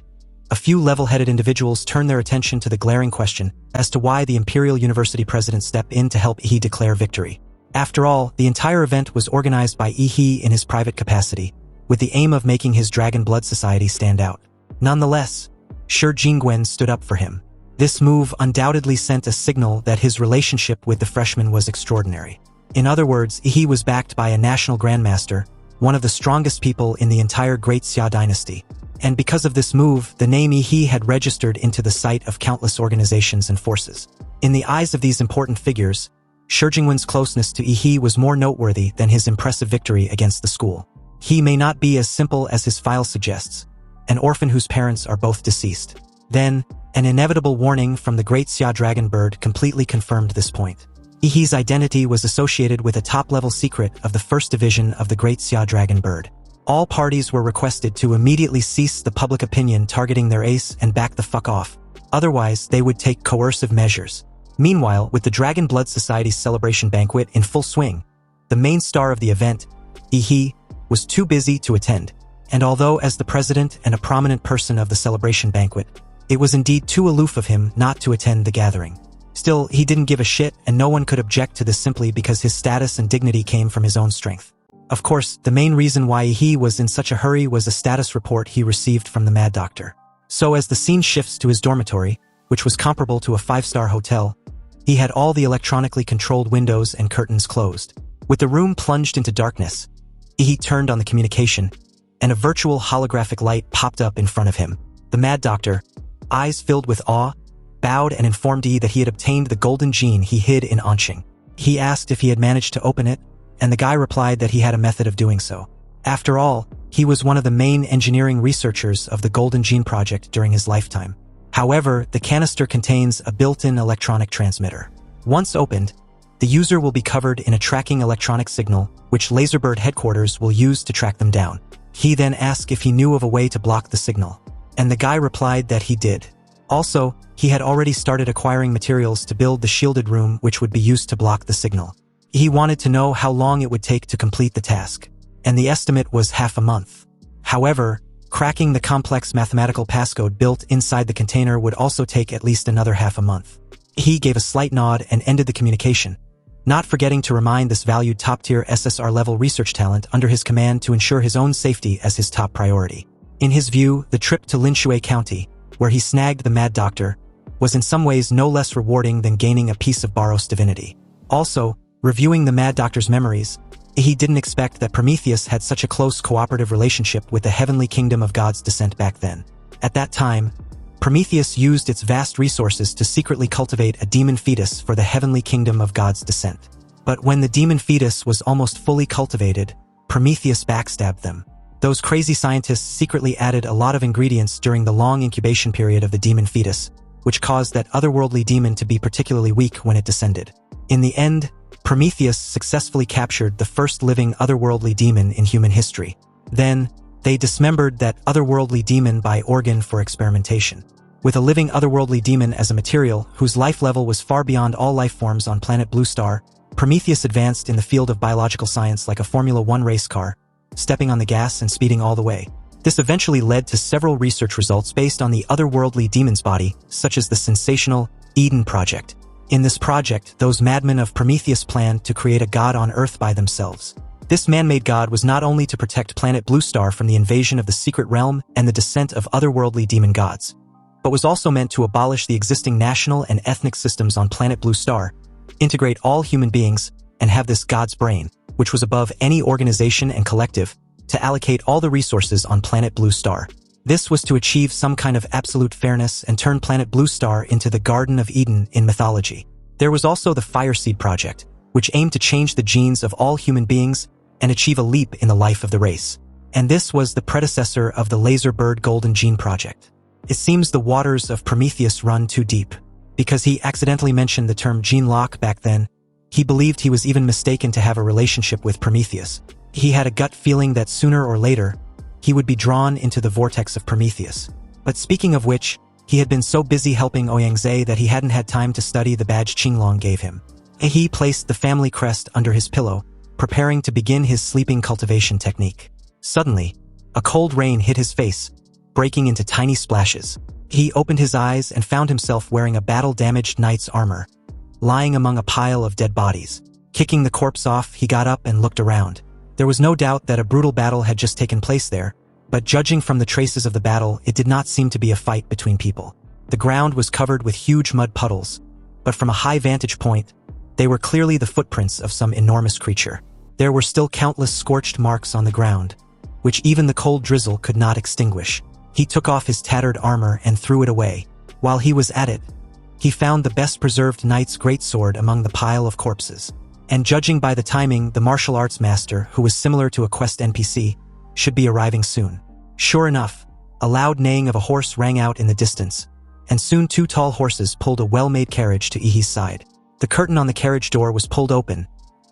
a few level-headed individuals turned their attention to the glaring question as to why the Imperial University president stepped in to help Ehi declare victory. After all, the entire event was organized by Ehi in his private capacity, with the aim of making his Dragon Blood Society stand out. Nonetheless, Shi Jingwen stood up for him. This move undoubtedly sent a signal that his relationship with the freshman was extraordinary. In other words, Ehi was backed by a national grandmaster, one of the strongest people in the entire Great Xia dynasty. And because of this move, the name Ehi had registered into the sight of countless organizations and forces. In the eyes of these important figures, Shi Jingwen's closeness to Ehi was more noteworthy than his impressive victory against the school. He may not be as simple as his file suggests, an orphan whose parents are both deceased. Then, an inevitable warning from the Great Xia Dragon Bird completely confirmed this point. Ehi's identity was associated with a top-level secret of the First Division of the Great Xia Dragon Bird. All parties were requested to immediately cease the public opinion targeting their ace and back the fuck off. Otherwise, they would take coercive measures. Meanwhile, with the Dragon Blood Society's celebration banquet in full swing, the main star of the event, Ehi, was too busy to attend. And although as the president and a prominent person of the celebration banquet, it was indeed too aloof of him not to attend the gathering. Still, he didn't give a shit, and no one could object to this simply because his status and dignity came from his own strength. Of course, the main reason why he was in such a hurry was a status report he received from the Mad Doctor. So as the scene shifts to his dormitory, which was comparable to a 5-star hotel, he had all the electronically controlled windows and curtains closed. With the room plunged into darkness, he turned on the communication, and a virtual holographic light popped up in front of him. The Mad Doctor, eyes filled with awe, bowed and informed Yi that he had obtained the golden gene he hid in Anqing. He asked if he had managed to open it, and the guy replied that he had a method of doing so. After all, he was one of the main engineering researchers of the Golden Gene Project during his lifetime. However, the canister contains a built-in electronic transmitter. Once opened, the user will be covered in a tracking electronic signal, which Laserbird headquarters will use to track them down. He then asked if he knew of a way to block the signal, and the guy replied that he did. Also, he had already started acquiring materials to build the shielded room which would be used to block the signal. He wanted to know how long it would take to complete the task, and the estimate was half a month. However, cracking the complex mathematical passcode built inside the container would also take at least another half a month. He gave a slight nod and ended the communication, not forgetting to remind this valued top-tier SSR-level research talent under his command to ensure his own safety as his top priority. In his view, the trip to Linshui County, where he snagged the Mad Doctor, was in some ways no less rewarding than gaining a piece of Baros divinity. Also, reviewing the Mad Doctor's memories, he didn't expect that Prometheus had such a close cooperative relationship with the heavenly kingdom of God's descent back then. At that time, Prometheus used its vast resources to secretly cultivate a demon fetus for the heavenly kingdom of God's descent. But when the demon fetus was almost fully cultivated, Prometheus backstabbed them. Those crazy scientists secretly added a lot of ingredients during the long incubation period of the demon fetus, which caused that otherworldly demon to be particularly weak when it descended. In the end, Prometheus successfully captured the first living otherworldly demon in human history. Then, they dismembered that otherworldly demon by organ for experimentation. With a living otherworldly demon as a material whose life level was far beyond all life forms on planet Blue Star, Prometheus advanced in the field of biological science like a Formula 1 race car, stepping on the gas and speeding all the way. This eventually led to several research results based on the otherworldly demon's body, such as the sensational, Eden Project. In this project, those madmen of Prometheus planned to create a god on Earth by themselves. This man-made god was not only to protect planet Bluestar from the invasion of the secret realm and the descent of otherworldly demon gods, but was also meant to abolish the existing national and ethnic systems on planet Bluestar, integrate all human beings, and have this god's brain, which was above any organization and collective, to allocate all the resources on planet Bluestar. This was to achieve some kind of absolute fairness and turn planet Bluestar into the Garden of Eden in mythology. There was also the Fireseed Project, which aimed to change the genes of all human beings and achieve a leap in the life of the race. And this was the predecessor of the Laserbird Golden Gene Project. It seems the waters of Prometheus run too deep. Because he accidentally mentioned the term gene lock back then, he believed he was even mistaken to have a relationship with Prometheus. He had a gut feeling that sooner or later, he would be drawn into the vortex of Prometheus. But speaking of which, he had been so busy helping Ouyangze that he hadn't had time to study the badge Qinglong gave him. Ehi placed the family crest under his pillow, preparing to begin his sleeping cultivation technique. Suddenly, a cold rain hit his face, breaking into tiny splashes. He opened his eyes and found himself wearing a battle-damaged knight's armor, lying among a pile of dead bodies. Kicking the corpse off, he got up and looked around. There was no doubt that a brutal battle had just taken place there, but judging from the traces of the battle, it did not seem to be a fight between people. The ground was covered with huge mud puddles, but from a high vantage point, they were clearly the footprints of some enormous creature. There were still countless scorched marks on the ground, which even the cold drizzle could not extinguish. He took off his tattered armor and threw it away. While he was at it, he found the best-preserved knight's greatsword among the pile of corpses. And judging by the timing, the martial arts master, who was similar to a quest NPC, should be arriving soon. Sure enough, a loud neighing of a horse rang out in the distance, and soon two tall horses pulled a well-made carriage to Ehi's side. The curtain on the carriage door was pulled open,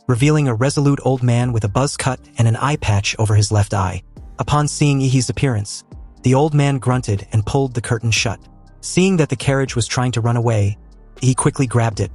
revealing a resolute old man with a buzz cut and an eye patch over his left eye. Upon seeing Ehi's appearance, the old man grunted and pulled the curtain shut. Seeing that the carriage was trying to run away, he quickly grabbed it,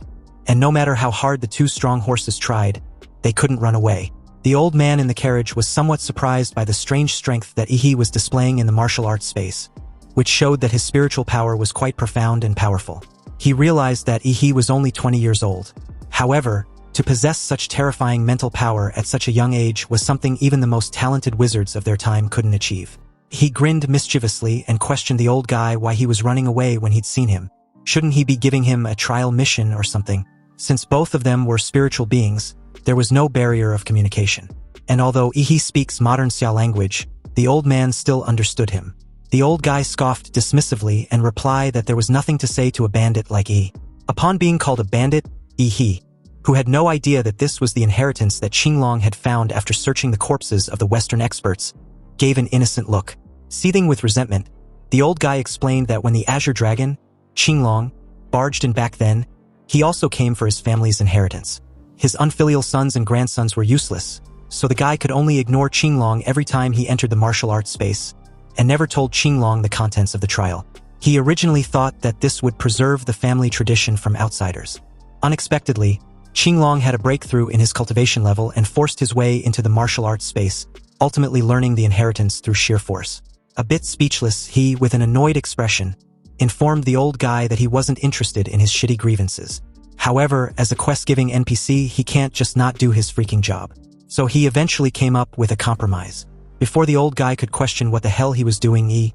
and no matter how hard the two strong horses tried, they couldn't run away. The old man in the carriage was somewhat surprised by the strange strength that Ehi was displaying in the martial arts space, which showed that his spiritual power was quite profound and powerful. He realized that Ehi was only 20 years old. However, to possess such terrifying mental power at such a young age was something even the most talented wizards of their time couldn't achieve. He grinned mischievously and questioned the old guy why he was running away when he'd seen him. Shouldn't he be giving him a trial mission or something? Since both of them were spiritual beings, there was no barrier of communication. And although Ehi speaks modern Xia language, the old man still understood him. The old guy scoffed dismissively and replied that there was nothing to say to a bandit like Ehi. Upon being called a bandit, Ehi, who had no idea that this was the inheritance that Qinglong had found after searching the corpses of the Western experts, gave an innocent look. Seething with resentment, the old guy explained that when the Azure Dragon, Qinglong, barged in back then, he also came for his family's inheritance. His unfilial sons and grandsons were useless, so the guy could only ignore Qinglong every time he entered the martial arts space, and never told Qinglong the contents of the trial. He originally thought that this would preserve the family tradition from outsiders. Unexpectedly, Qinglong had a breakthrough in his cultivation level and forced his way into the martial arts space, ultimately learning the inheritance through sheer force. A bit speechless, he, with an annoyed expression, informed the old guy that he wasn't interested in his shitty grievances. However, as a quest-giving NPC, he can't just not do his freaking job. So he eventually came up with a compromise. Before the old guy could question what the hell he was doing, he,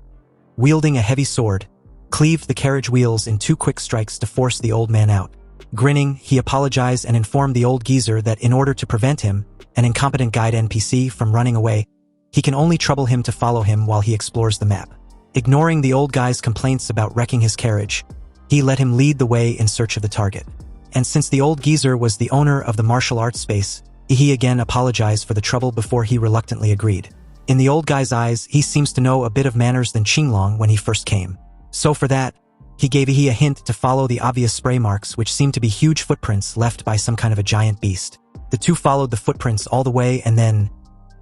wielding a heavy sword, cleaved the carriage wheels in 2 quick strikes to force the old man out. Grinning, he apologized and informed the old geezer that in order to prevent him, an incompetent guide NPC, from running away, he can only trouble him to follow him while he explores the map. Ignoring the old guy's complaints about wrecking his carriage, he let him lead the way in search of the target. And since the old geezer was the owner of the martial arts space, he again apologized for the trouble before he reluctantly agreed. In the old guy's eyes, he seems to know a bit of manners than Qinglong when he first came. So for that, he gave Ehi a hint to follow the obvious spray marks, which seemed to be huge footprints left by some kind of a giant beast. The two followed the footprints all the way and then...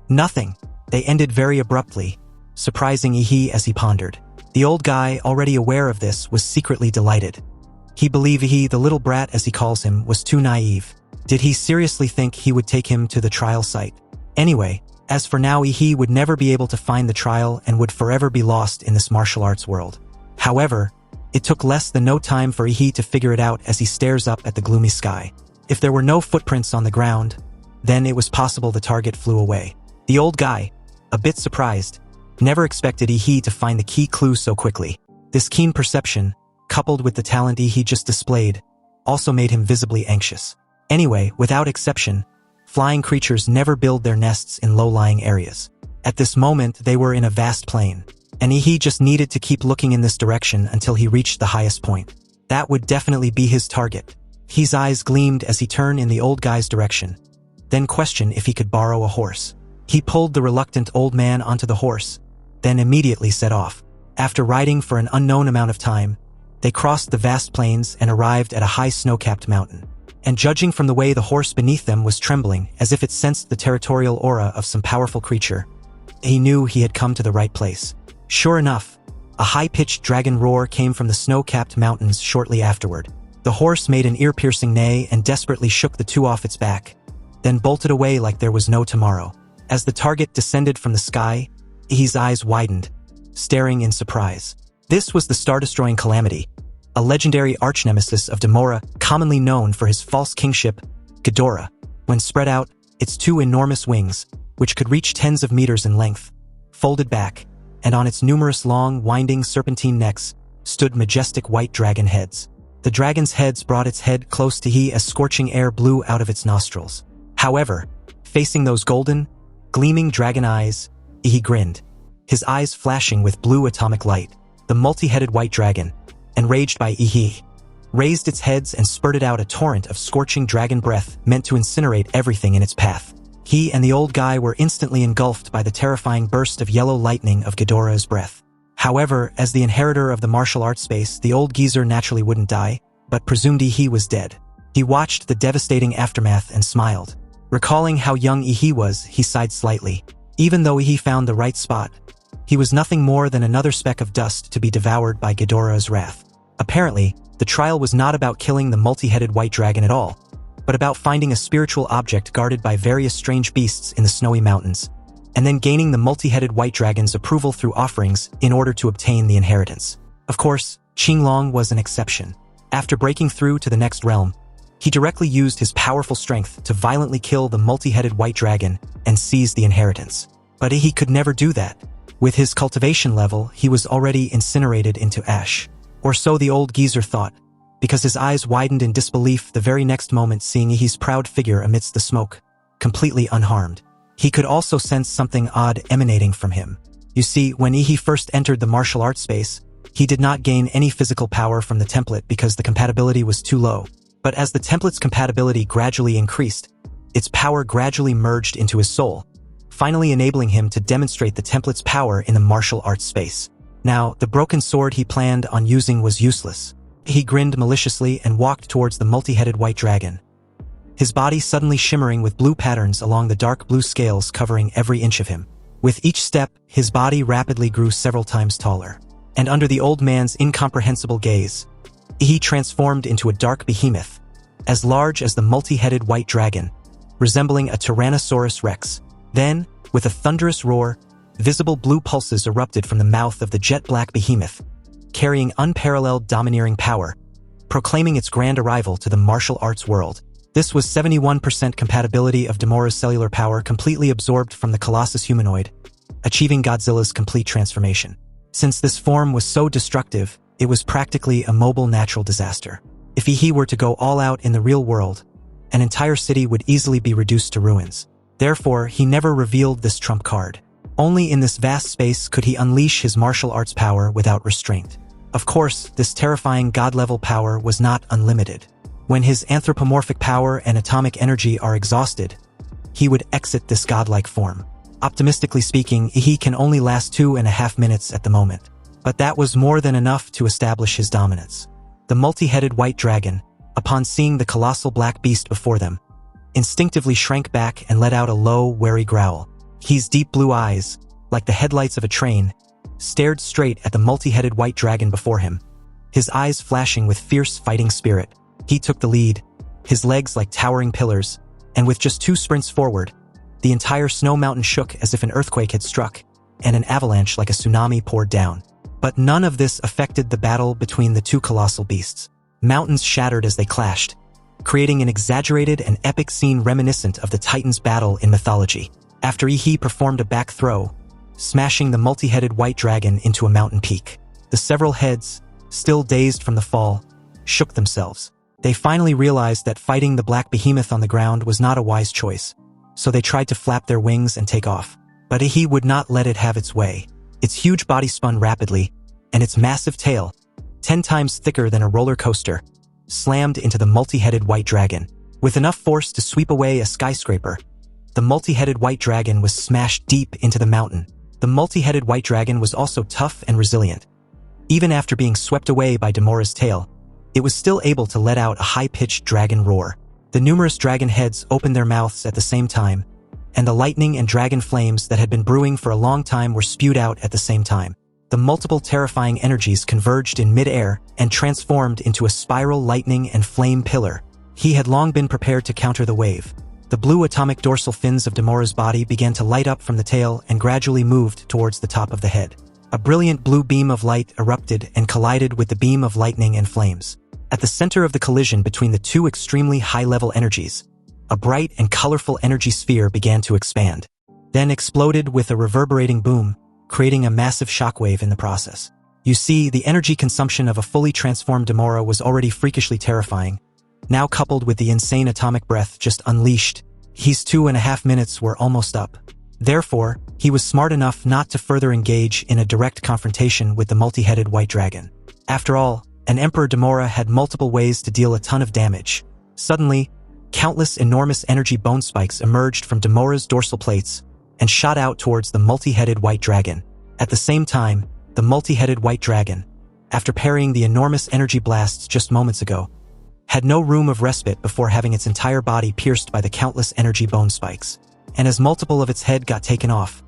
nothing. They ended very abruptly, surprising Ehi as he pondered. The old guy, already aware of this, was secretly delighted. He believed Ehi, the little brat as he calls him, was too naive. Did he seriously think he would take him to the trial site? Anyway, as for now, Ehi would never be able to find the trial and would forever be lost in this martial arts world. However, It took less than no time for Ehi to figure it out as he stares up at the gloomy sky. If there were no footprints on the ground, then it was possible the target flew away. The old guy, a bit surprised, never expected Ehi to find the key clue so quickly. This keen perception, coupled with the talent Ehi just displayed, also made him visibly anxious. Anyway, without exception, flying creatures never build their nests in low-lying areas. At this moment, they were in a vast plain, and Ehi just needed to keep looking in this direction until he reached the highest point. That would definitely be his target. Ehi's eyes gleamed as he turned in the old guy's direction, then questioned if he could borrow a horse. He pulled the reluctant old man onto the horse, then immediately set off. After riding for an unknown amount of time, they crossed the vast plains and arrived at a high snow-capped mountain. And judging from the way the horse beneath them was trembling as if it sensed the territorial aura of some powerful creature, he knew he had come to the right place. Sure enough, a high-pitched dragon roar came from the snow-capped mountains shortly afterward. The horse made an ear-piercing neigh and desperately shook the two off its back, then bolted away like there was no tomorrow. As the target descended from the sky, Ehi's eyes widened, staring in surprise. This was the star-destroying Calamity, a legendary arch-nemesis of Demora, commonly known for his false kingship, Ghidorah. When spread out, its two enormous wings, which could reach tens of meters in length, folded back, and on its numerous long, winding serpentine necks stood majestic white dragon heads. The dragon's heads brought its head close to Ehi as scorching air blew out of its nostrils. However, facing those golden, gleaming dragon eyes, Ehi grinned, his eyes flashing with blue atomic light. The multi-headed white dragon, enraged by Ehi, raised its heads and spurted out a torrent of scorching dragon breath meant to incinerate everything in its path. He and the old guy were instantly engulfed by the terrifying burst of yellow lightning of Ghidorah's breath. However, as the inheritor of the martial arts space, the old geezer naturally wouldn't die, but presumed Ehi was dead. He watched the devastating aftermath and smiled. Recalling how young Ehi was, he sighed slightly. Even though Ehi found the right spot, he was nothing more than another speck of dust to be devoured by Ghidorah's wrath. Apparently, the trial was not about killing the multi-headed white dragon at all, but about finding a spiritual object guarded by various strange beasts in the snowy mountains, and then gaining the multi-headed white dragon's approval through offerings in order to obtain the inheritance. Of course, Qinglong was an exception. After breaking through to the next realm, he directly used his powerful strength to violently kill the multi-headed white dragon and seize the inheritance. But he could never do that. With his cultivation level, he was already incinerated into ash. Or so the old geezer thought, because his eyes widened in disbelief the very next moment seeing Ehi's proud figure amidst the smoke, completely unharmed. He could also sense something odd emanating from him. You see, when Ehi first entered the martial arts space, he did not gain any physical power from the template because the compatibility was too low. But as the template's compatibility gradually increased, its power gradually merged into his soul, finally enabling him to demonstrate the template's power in the martial arts space. Now, the broken sword he planned on using was useless. He grinned maliciously and walked towards the multi-headed white dragon, his body suddenly shimmering with blue patterns along the dark blue scales covering every inch of him. With each step, his body rapidly grew several times taller, and under the old man's incomprehensible gaze, he transformed into a dark behemoth, as large as the multi-headed white dragon, resembling a Tyrannosaurus Rex. Then, with a thunderous roar, visible blue pulses erupted from the mouth of the jet-black behemoth, carrying unparalleled domineering power, proclaiming its grand arrival to the martial arts world. This was 71% compatibility of Demora's cellular power completely absorbed from the Colossus humanoid, achieving Godzilla's complete transformation. Since this form was so destructive, it was practically a mobile natural disaster. If Ehi were to go all out in the real world, an entire city would easily be reduced to ruins. Therefore, he never revealed this trump card. Only in this vast space could he unleash his martial arts power without restraint. Of course, this terrifying god-level power was not unlimited. When his anthropomorphic power and atomic energy are exhausted, he would exit this godlike form. Optimistically speaking, Ehi can only last 2.5 minutes at the moment. But that was more than enough to establish his dominance. The multi-headed white dragon, upon seeing the colossal black beast before them, instinctively shrank back and let out a low, wary growl. Ehi's deep blue eyes, like the headlights of a train, stared straight at the multi-headed white dragon before him, his eyes flashing with fierce fighting spirit. He took the lead, his legs like towering pillars, and with just 2 sprints forward, the entire snow mountain shook as if an earthquake had struck, and an avalanche like a tsunami poured down. But none of this affected the battle between the two colossal beasts. Mountains shattered as they clashed, creating an exaggerated and epic scene reminiscent of the Titans' battle in mythology. After Ehi performed a back throw, smashing the multi-headed white dragon into a mountain peak. The several heads, still dazed from the fall, shook themselves. They finally realized that fighting the black behemoth on the ground was not a wise choice, so they tried to flap their wings and take off. But Ehi would not let it have its way. Its huge body spun rapidly, and its massive tail, 10 times thicker than a roller coaster, slammed into the multi-headed white dragon. With enough force to sweep away a skyscraper, the multi-headed white dragon was smashed deep into the mountain. The multi-headed white dragon was also tough and resilient. Even after being swept away by Demora's tail, it was still able to let out a high-pitched dragon roar. The numerous dragon heads opened their mouths at the same time, and the lightning and dragon flames that had been brewing for a long time were spewed out at the same time. The multiple terrifying energies converged in mid-air and transformed into a spiral lightning and flame pillar. He had long been prepared to counter the wave. The blue atomic dorsal fins of Demora's body began to light up from the tail and gradually moved towards the top of the head. A brilliant blue beam of light erupted and collided with the beam of lightning and flames. At the center of the collision between the two extremely high-level energies, a bright and colorful energy sphere began to expand, then exploded with a reverberating boom, creating a massive shockwave in the process. You see, the energy consumption of a fully transformed Demora was already freakishly terrifying. Now coupled with the insane atomic breath just unleashed, his 2.5 minutes were almost up. Therefore, he was smart enough not to further engage in a direct confrontation with the multi-headed white dragon. After all, an Emperor Demora had multiple ways to deal a ton of damage. Suddenly, countless enormous energy bone spikes emerged from Demora's dorsal plates and shot out towards the multi-headed white dragon. At the same time, the multi-headed white dragon, after parrying the enormous energy blasts just moments ago, had no room of respite before having its entire body pierced by the countless energy bone spikes. And as multiple of its head got taken off,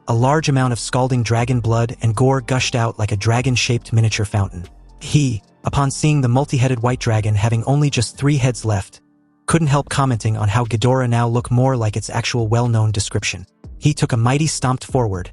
a large amount of scalding dragon blood and gore gushed out like a dragon-shaped miniature fountain. He, upon seeing the multi-headed white dragon having only just 3 heads left, couldn't help commenting on how Ghidorah now looked more like its actual well-known description. He took a mighty stomp forward,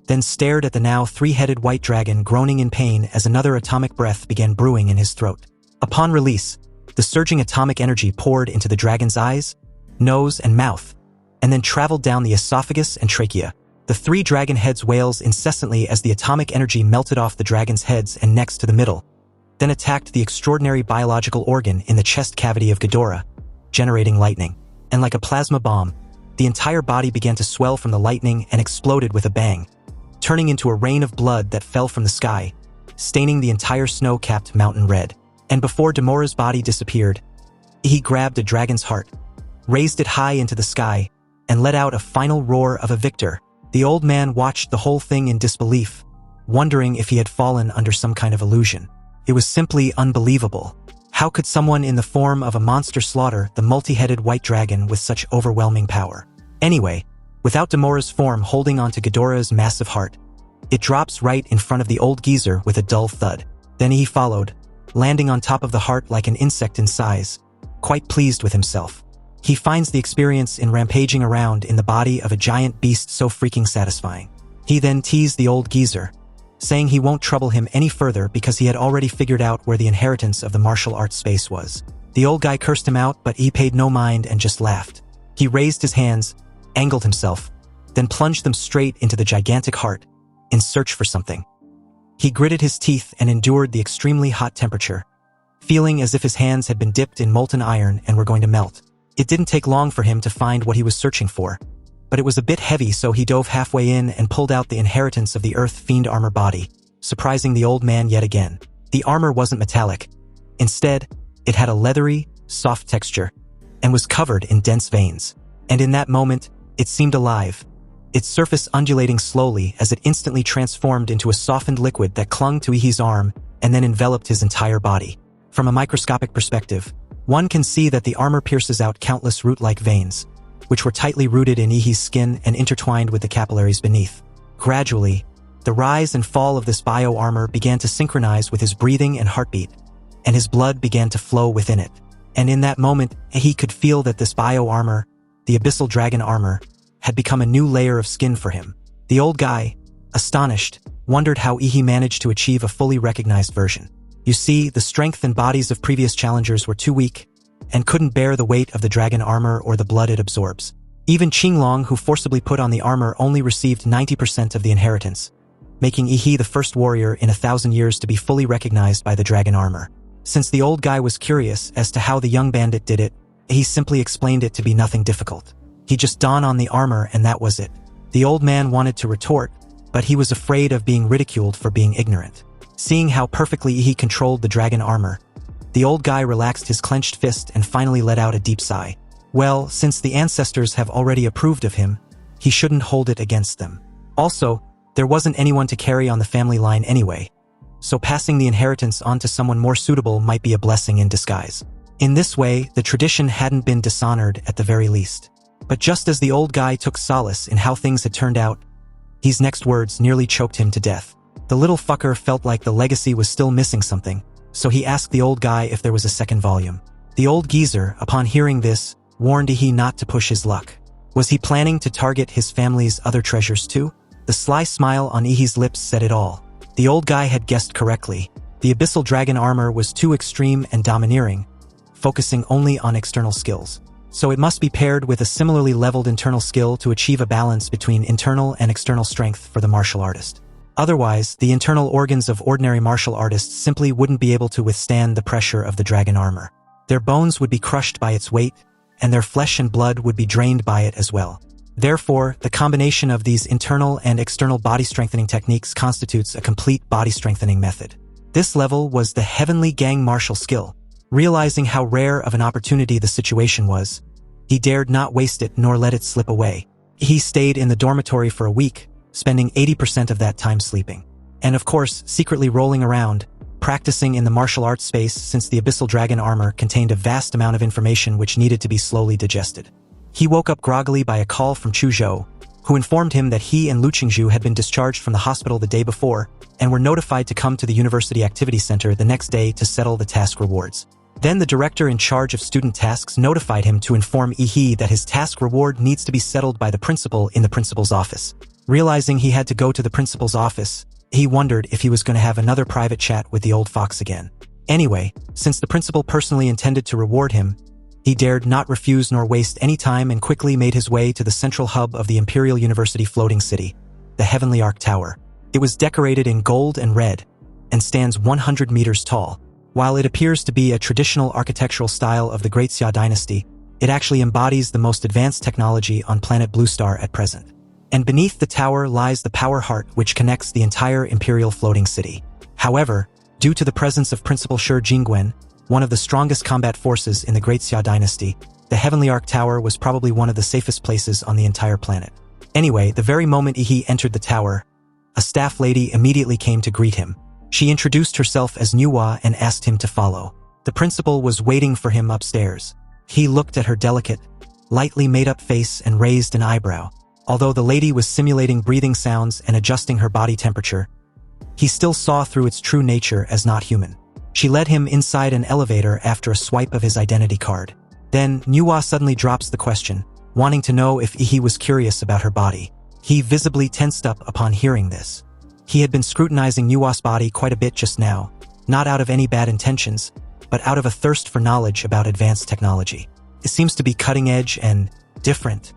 then stared at the now 3-headed white dragon groaning in pain as another atomic breath began brewing in his throat. Upon release, the surging atomic energy poured into the dragon's eyes, nose, and mouth, and then traveled down the esophagus and trachea. The 3 dragon heads wailed incessantly as the atomic energy melted off the dragon's heads and necks to the middle, then attacked the extraordinary biological organ in the chest cavity of Ghidorah, generating lightning. And like a plasma bomb, the entire body began to swell from the lightning and exploded with a bang, turning into a rain of blood that fell from the sky, staining the entire snow-capped mountain red. And before Demora's body disappeared, he grabbed a dragon's heart, raised it high into the sky, and let out a final roar of a victor. The old man watched the whole thing in disbelief, wondering if he had fallen under some kind of illusion. It was simply unbelievable. How could someone in the form of a monster slaughter the multi-headed white dragon with such overwhelming power? Anyway, without Demora's form holding onto Ghidorah's massive heart, it drops right in front of the old geezer with a dull thud. Then he followed, landing on top of the heart like an insect in size, quite pleased with himself. He finds the experience in rampaging around in the body of a giant beast so freaking satisfying. He then teased the old geezer, saying he won't trouble him any further because he had already figured out where the inheritance of the martial arts space was. The old guy cursed him out, but he paid no mind and just laughed. He raised his hands, angled himself, then plunged them straight into the gigantic heart, in search for something. He gritted his teeth and endured the extremely hot temperature, feeling as if his hands had been dipped in molten iron and were going to melt. It didn't take long for him to find what he was searching for, but it was a bit heavy, so he dove halfway in and pulled out the inheritance of the Earth Fiend armor body, surprising the old man yet again. The armor wasn't metallic. Instead, it had a leathery, soft texture, and was covered in dense veins. And in that moment, it seemed alive, its surface undulating slowly as it instantly transformed into a softened liquid that clung to Ehi's arm and then enveloped his entire body. From a microscopic perspective, one can see that the armor pierces out countless root-like veins, which were tightly rooted in Ehi's skin and intertwined with the capillaries beneath. Gradually, the rise and fall of this bio-armor began to synchronize with his breathing and heartbeat, and his blood began to flow within it. And in that moment, Ehi could feel that this bio-armor, the abyssal dragon armor, had become a new layer of skin for him. The old guy, astonished, wondered how Ehi managed to achieve a fully recognized version. You see, the strength and bodies of previous challengers were too weak and couldn't bear the weight of the dragon armor or the blood it absorbs. Even Qinglong, who forcibly put on the armor, only received 90% of the inheritance, making Ehi the first warrior in 1,000 years to be fully recognized by the dragon armor. Since the old guy was curious as to how the young bandit did it, he simply explained it to be nothing difficult. He just donned on the armor and that was it. The old man wanted to retort, but he was afraid of being ridiculed for being ignorant. Seeing how perfectly Ehi controlled the dragon armor, the old guy relaxed his clenched fist and finally let out a deep sigh. Well, since the ancestors have already approved of him, he shouldn't hold it against them. Also, there wasn't anyone to carry on the family line anyway, so passing the inheritance on to someone more suitable might be a blessing in disguise. In this way, the tradition hadn't been dishonored at the very least. But just as the old guy took solace in how things had turned out, his next words nearly choked him to death. The little fucker felt like the legacy was still missing something, so he asked the old guy if there was a second volume. The old geezer, upon hearing this, warned Ehi not to push his luck. Was he planning to target his family's other treasures too? The sly smile on Ehi's lips said it all. The old guy had guessed correctly. The abyssal dragon armor was too extreme and domineering, focusing only on external skills. So it must be paired with a similarly leveled internal skill to achieve a balance between internal and external strength for the martial artist. Otherwise, the internal organs of ordinary martial artists simply wouldn't be able to withstand the pressure of the dragon armor. Their bones would be crushed by its weight, and their flesh and blood would be drained by it as well. Therefore, the combination of these internal and external body strengthening techniques constitutes a complete body strengthening method. This level was the heavenly gang martial skill. Realizing how rare of an opportunity the situation was, he dared not waste it nor let it slip away. He stayed in the dormitory for a week, spending 80% of that time sleeping. And of course, secretly rolling around, practicing in the martial arts space since the abyssal dragon armor contained a vast amount of information which needed to be slowly digested. He woke up groggily by a call from Chuzhou, who informed him that he and Lu Qingzhu had been discharged from the hospital the day before and were notified to come to the University Activity Center the next day to settle the task rewards. Then the director in charge of student tasks notified him to inform Ehi that his task reward needs to be settled by the principal in the principal's office. Realizing he had to go to the principal's office, he wondered if he was going to have another private chat with the old fox again. Anyway, since the principal personally intended to reward him, he dared not refuse nor waste any time and quickly made his way to the central hub of the Imperial University floating city, the Heavenly Arc Tower. It was decorated in gold and red, and stands 100 meters tall. While it appears to be a traditional architectural style of the Great Xia dynasty, it actually embodies the most advanced technology on planet Blue Star at present. And beneath the tower lies the power heart which connects the entire Imperial floating city. However, due to the presence of Principal Shi Jingguan, one of the strongest combat forces in the Great Xia dynasty, the Heavenly Arc Tower was probably one of the safest places on the entire planet. Anyway, the very moment Ehi entered the tower, a staff lady immediately came to greet him. She introduced herself as Nuwa and asked him to follow. The principal was waiting for him upstairs. He looked at her delicate, lightly made-up face and raised an eyebrow. Although the lady was simulating breathing sounds and adjusting her body temperature, he still saw through its true nature as not human. She led him inside an elevator after a swipe of his identity card. Then, Nuwa suddenly drops the question, wanting to know if Ehi was curious about her body. He visibly tensed up upon hearing this. He had been scrutinizing Nuwa's body quite a bit just now, not out of any bad intentions, but out of a thirst for knowledge about advanced technology. It seems to be cutting-edge and different.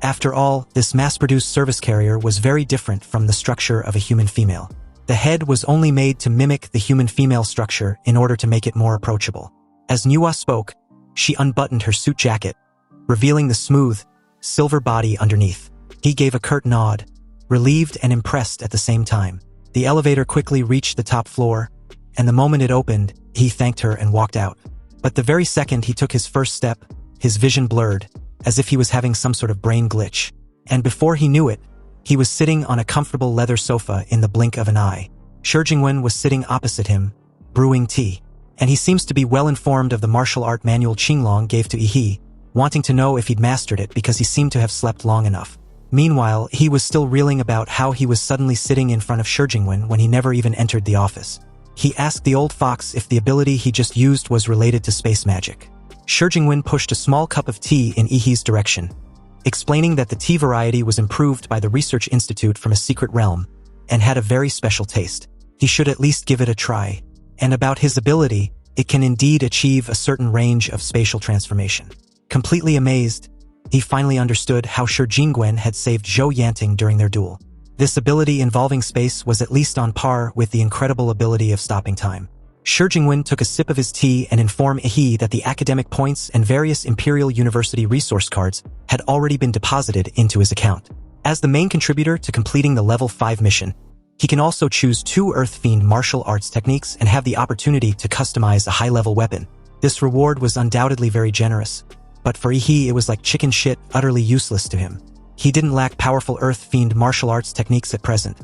After all, this mass-produced service carrier was very different from the structure of a human female. The head was only made to mimic the human female structure in order to make it more approachable. As Nuwa spoke, she unbuttoned her suit jacket, revealing the smooth, silver body underneath. He gave a curt nod, relieved and impressed at the same time. The elevator quickly reached the top floor, and the moment it opened, he thanked her and walked out. But the very second he took his first step, his vision blurred, as if he was having some sort of brain glitch. And before he knew it, he was sitting on a comfortable leather sofa in the blink of an eye. Shi Jingwen was sitting opposite him, brewing tea. And he seems to be well informed of the martial art manual Qinglong gave to Ehi, wanting to know if he'd mastered it because he seemed to have slept long enough. Meanwhile, he was still reeling about how he was suddenly sitting in front of Shi Jingwen when he never even entered the office. He asked the old fox if the ability he just used was related to space magic. Shi Jingwen pushed a small cup of tea in Ehi's direction, explaining that the tea variety was improved by the research institute from a secret realm, and had a very special taste. He should at least give it a try. And about his ability, it can indeed achieve a certain range of spatial transformation. Completely amazed, he finally understood how Shi Jingwen had saved Zhou Yanting during their duel. This ability involving space was at least on par with the incredible ability of stopping time. Shi Jingwen took a sip of his tea and informed Ehi that the academic points and various Imperial University resource cards had already been deposited into his account. As the main contributor to completing the level 5 mission, he can also choose 2 Earth Fiend martial arts techniques and have the opportunity to customize a high-level weapon. This reward was undoubtedly very generous, but for Ehi it was like chicken shit, utterly useless to him. He didn't lack powerful Earth Fiend martial arts techniques at present,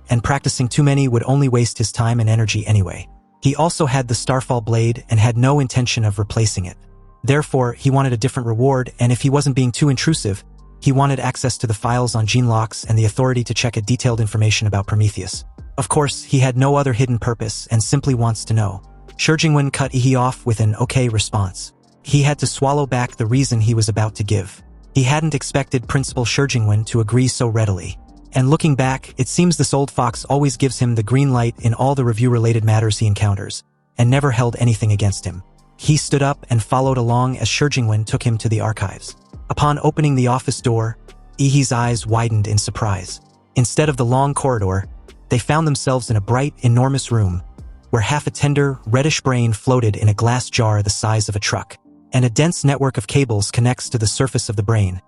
and practicing too many would only waste his time and energy anyway. He also had the Starfall Blade and had no intention of replacing it. Therefore, he wanted a different reward, and if he wasn't being too intrusive, he wanted access to the files on Gene Locks and the authority to check detailed information about Prometheus. Of course, he had no other hidden purpose and simply wants to know. Shi Jingwen cut Ehi off with an okay response. He had to swallow back the reason he was about to give. He hadn't expected Principal Shi Jingwen to agree so readily. And looking back, it seems this old fox always gives him the green light in all the review-related matters he encounters, and never held anything against him. He stood up and followed along as Shi Jingwen took him to the archives. Upon opening the office door, Ehi's eyes widened in surprise. Instead of the long corridor, they found themselves in a bright, enormous room, where half a tender, reddish brain floated in a glass jar the size of a truck, and a dense network of cables connects to the surface of the brain,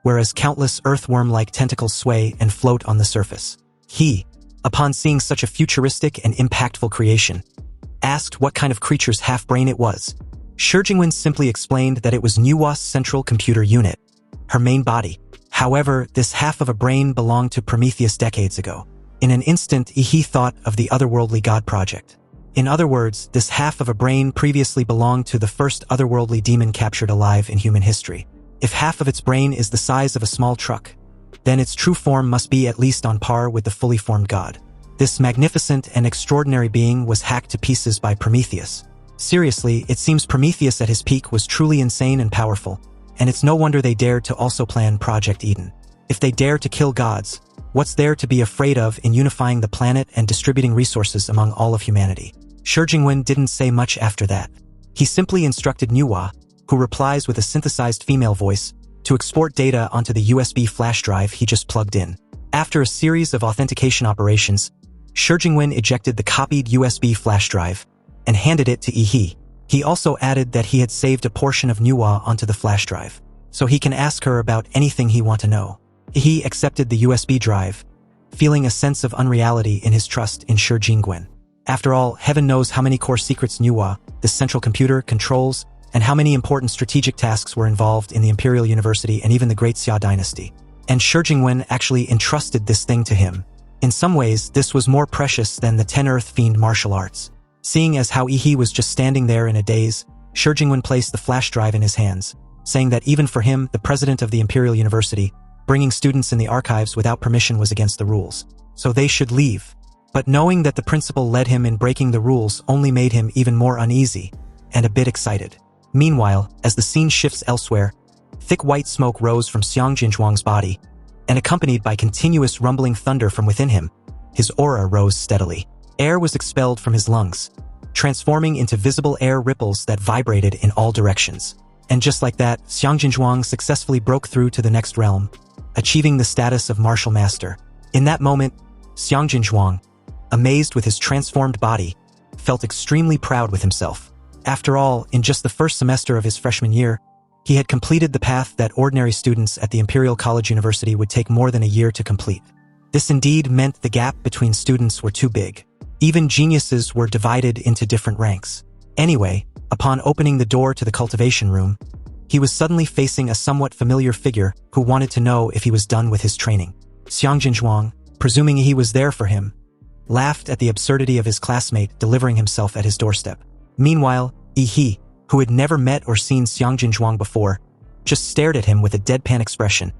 whereas countless earthworm-like tentacles sway and float on the surface. He, upon seeing such a futuristic and impactful creation, asked what kind of creature's half-brain it was. Shi Jingwen simply explained that it was Nuwa's Central Computer Unit, her main body. However, this half of a brain belonged to Prometheus decades ago. In an instant, Ehi thought of the Otherworldly God Project. In other words, this half of a brain previously belonged to the first otherworldly demon captured alive in human history. If half of its brain is the size of a small truck, then its true form must be at least on par with the fully formed god. This magnificent and extraordinary being was hacked to pieces by Prometheus. Seriously, it seems Prometheus at his peak was truly insane and powerful, and it's no wonder they dared to also plan Project Eden. If they dare to kill gods, what's there to be afraid of in unifying the planet and distributing resources among all of humanity? Shi Jingwen didn't say much after that. He simply instructed Nuwa, who replies with a synthesized female voice, to export data onto the USB flash drive he just plugged in. After a series of authentication operations, Shi Jingwen ejected the copied USB flash drive and handed it to Ehi. He also added that he had saved a portion of Nuwa onto the flash drive, so he can ask her about anything he wants to know. Ehi accepted the USB drive, feeling a sense of unreality in his trust in Shi Jingwen. After all, heaven knows how many core secrets Nuwa, the central computer, controls, and how many important strategic tasks were involved in the Imperial University and even the Great Xia dynasty. And Shi Jingwen actually entrusted this thing to him. In some ways, this was more precious than the 10 Earth Fiend martial arts. Seeing as how Ehi was just standing there in a daze, Shi Jingwen placed the flash drive in his hands, saying that even for him, the president of the Imperial University, bringing students in the archives without permission was against the rules, so they should leave. But knowing that the principal led him in breaking the rules only made him even more uneasy and a bit excited. Meanwhile, as the scene shifts elsewhere, thick white smoke rose from Xiang Jinzhuang's body, and accompanied by continuous rumbling thunder from within him, his aura rose steadily. Air was expelled from his lungs, transforming into visible air ripples that vibrated in all directions. And just like that, Xiang Jinzhuang successfully broke through to the next realm, achieving the status of martial master. In that moment, Xiang Jinzhuang, amazed with his transformed body, felt extremely proud with himself. After all, in just the first semester of his freshman year, he had completed the path that ordinary students at the Imperial College University would take more than a year to complete. This indeed meant the gap between students were too big. Even geniuses were divided into different ranks. Anyway, upon opening the door to the cultivation room, he was suddenly facing a somewhat familiar figure who wanted to know if he was done with his training. Xiang Jinzhuang, presuming he was there for him, laughed at the absurdity of his classmate delivering himself at his doorstep. Meanwhile, Ehi, who had never met or seen Xiang Jinzhuang before, just stared at him with a deadpan expression,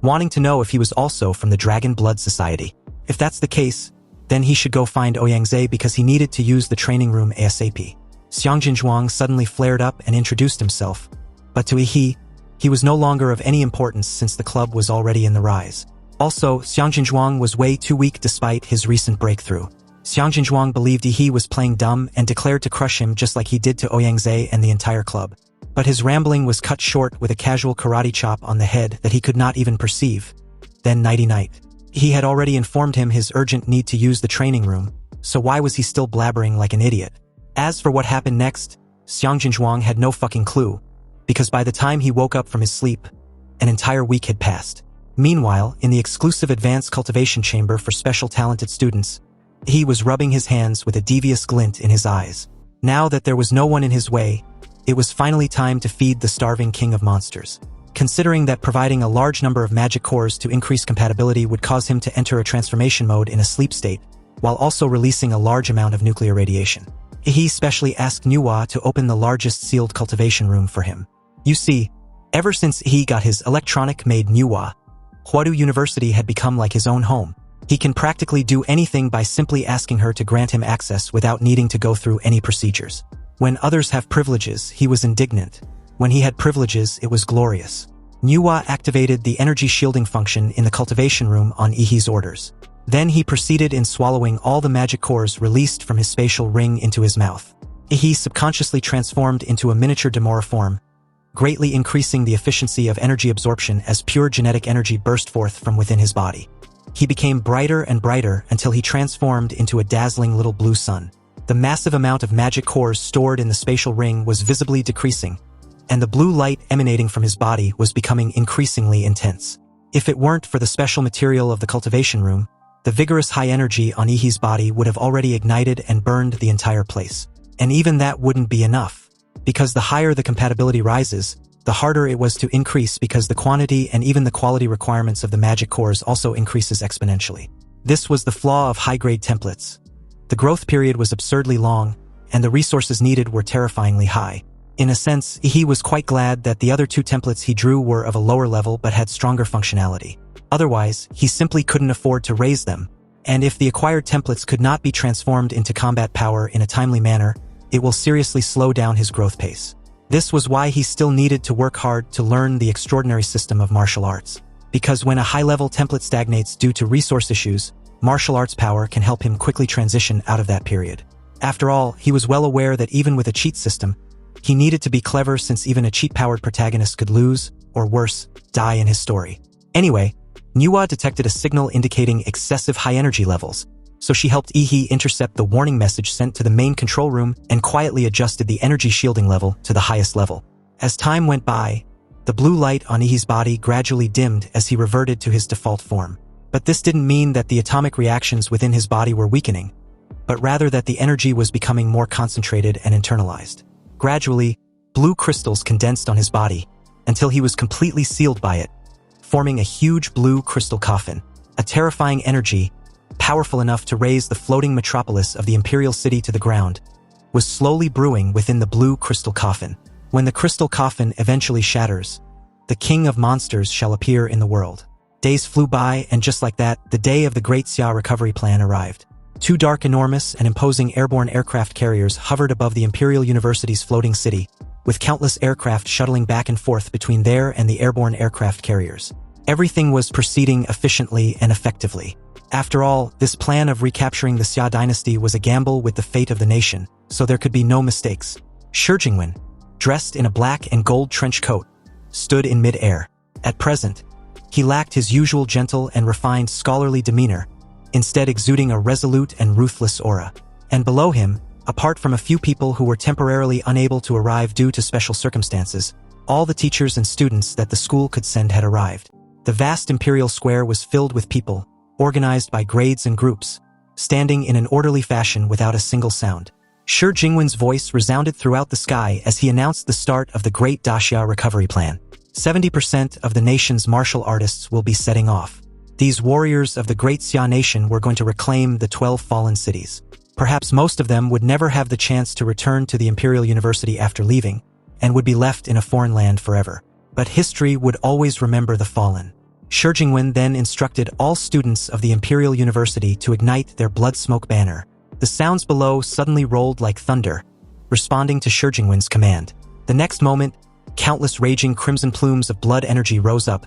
wanting to know if he was also from the Dragon Blood Society. If that's the case, then he should go find Ouyangze because he needed to use the training room ASAP. Xiang Jinzhuang suddenly flared up and introduced himself, but to Ehi, he was no longer of any importance since the club was already in the rise. Also, Xiang Jinzhuang was way too weak despite his recent breakthrough. Xiang Jinzhuang believed Ehi was playing dumb and declared to crush him just like he did to Ouyangze and the entire club. But his rambling was cut short with a casual karate chop on the head that he could not even perceive. Then nighty-night. He had already informed him his urgent need to use the training room, so why was he still blabbering like an idiot? As for what happened next, Xiang Jinzhuang had no fucking clue, because by the time he woke up from his sleep, an entire week had passed. Meanwhile, in the exclusive advanced cultivation chamber for special talented students, he was rubbing his hands with a devious glint in his eyes. Now that there was no one in his way, it was finally time to feed the starving king of monsters. Considering that providing a large number of magic cores to increase compatibility would cause him to enter a transformation mode in a sleep state, while also releasing a large amount of nuclear radiation. He specially asked Nuwa to open the largest sealed cultivation room for him. You see, ever since he got his electronic-made Nuwa, Huadu University had become like his own home. He can practically do anything by simply asking her to grant him access without needing to go through any procedures. When others have privileges, he was indignant. When he had privileges, it was glorious. Nuwa activated the energy shielding function in the cultivation room on Ehi's orders. Then he proceeded in swallowing all the magic cores released from his spatial ring into his mouth. Ehi subconsciously transformed into a miniature Demora form, greatly increasing the efficiency of energy absorption as pure genetic energy burst forth from within his body. He became brighter and brighter until he transformed into a dazzling little blue sun. The massive amount of magic cores stored in the spatial ring was visibly decreasing, and the blue light emanating from his body was becoming increasingly intense. If it weren't for the special material of the cultivation room, the vigorous high energy on Ehi's body would have already ignited and burned the entire place. And even that wouldn't be enough, because the higher the compatibility rises, the harder it was to increase because the quantity and even the quality requirements of the magic cores also increases exponentially. This was the flaw of high-grade templates. The growth period was absurdly long, and the resources needed were terrifyingly high. In a sense, he was quite glad that the other two templates he drew were of a lower level but had stronger functionality. Otherwise, he simply couldn't afford to raise them, and if the acquired templates could not be transformed into combat power in a timely manner, it will seriously slow down his growth pace. This was why he still needed to work hard to learn the extraordinary system of martial arts. Because when a high-level template stagnates due to resource issues, martial arts power can help him quickly transition out of that period. After all, he was well aware that even with a cheat system, he needed to be clever since even a cheat-powered protagonist could lose, or worse, die in his story. Anyway, Nuwa detected a signal indicating excessive high energy levels, so she helped Ehi intercept the warning message sent to the main control room and quietly adjusted the energy shielding level to the highest level. As time went by, the blue light on Ehi's body gradually dimmed as he reverted to his default form. But this didn't mean that the atomic reactions within his body were weakening, but rather that the energy was becoming more concentrated and internalized. Gradually, blue crystals condensed on his body until he was completely sealed by it, forming a huge blue crystal coffin. A terrifying energy, powerful enough to raise the floating metropolis of the imperial city to the ground, was slowly brewing within the blue crystal coffin. When the crystal coffin eventually shatters, the king of monsters shall appear in the world. Days flew by, and just like that, the day of the Great Xia recovery plan arrived. Two dark, enormous, and imposing airborne aircraft carriers hovered above the Imperial University's floating city, with countless aircraft shuttling back and forth between there and the airborne aircraft carriers. Everything was proceeding efficiently and effectively. After all, this plan of recapturing the Xia dynasty was a gamble with the fate of the nation, so there could be no mistakes. Shi Jingwen, dressed in a black and gold trench coat, stood in mid-air. At present, he lacked his usual gentle and refined scholarly demeanor, instead exuding a resolute and ruthless aura. And below him, apart from a few people who were temporarily unable to arrive due to special circumstances, all the teachers and students that the school could send had arrived. The vast imperial square was filled with people, organized by grades and groups, standing in an orderly fashion without a single sound. Shi Jingwen's voice resounded throughout the sky as he announced the start of the Great Daxia recovery plan. 70% of the nation's martial artists will be setting off. These warriors of the Great Xia nation were going to reclaim the 12 fallen cities. Perhaps most of them would never have the chance to return to the Imperial University after leaving, and would be left in a foreign land forever. But history would always remember the fallen. Shi Jingwen then instructed all students of the Imperial University to ignite their blood smoke banner. The sounds below suddenly rolled like thunder, responding to Shi Jingwen's command. The next moment, countless raging crimson plumes of blood energy rose up,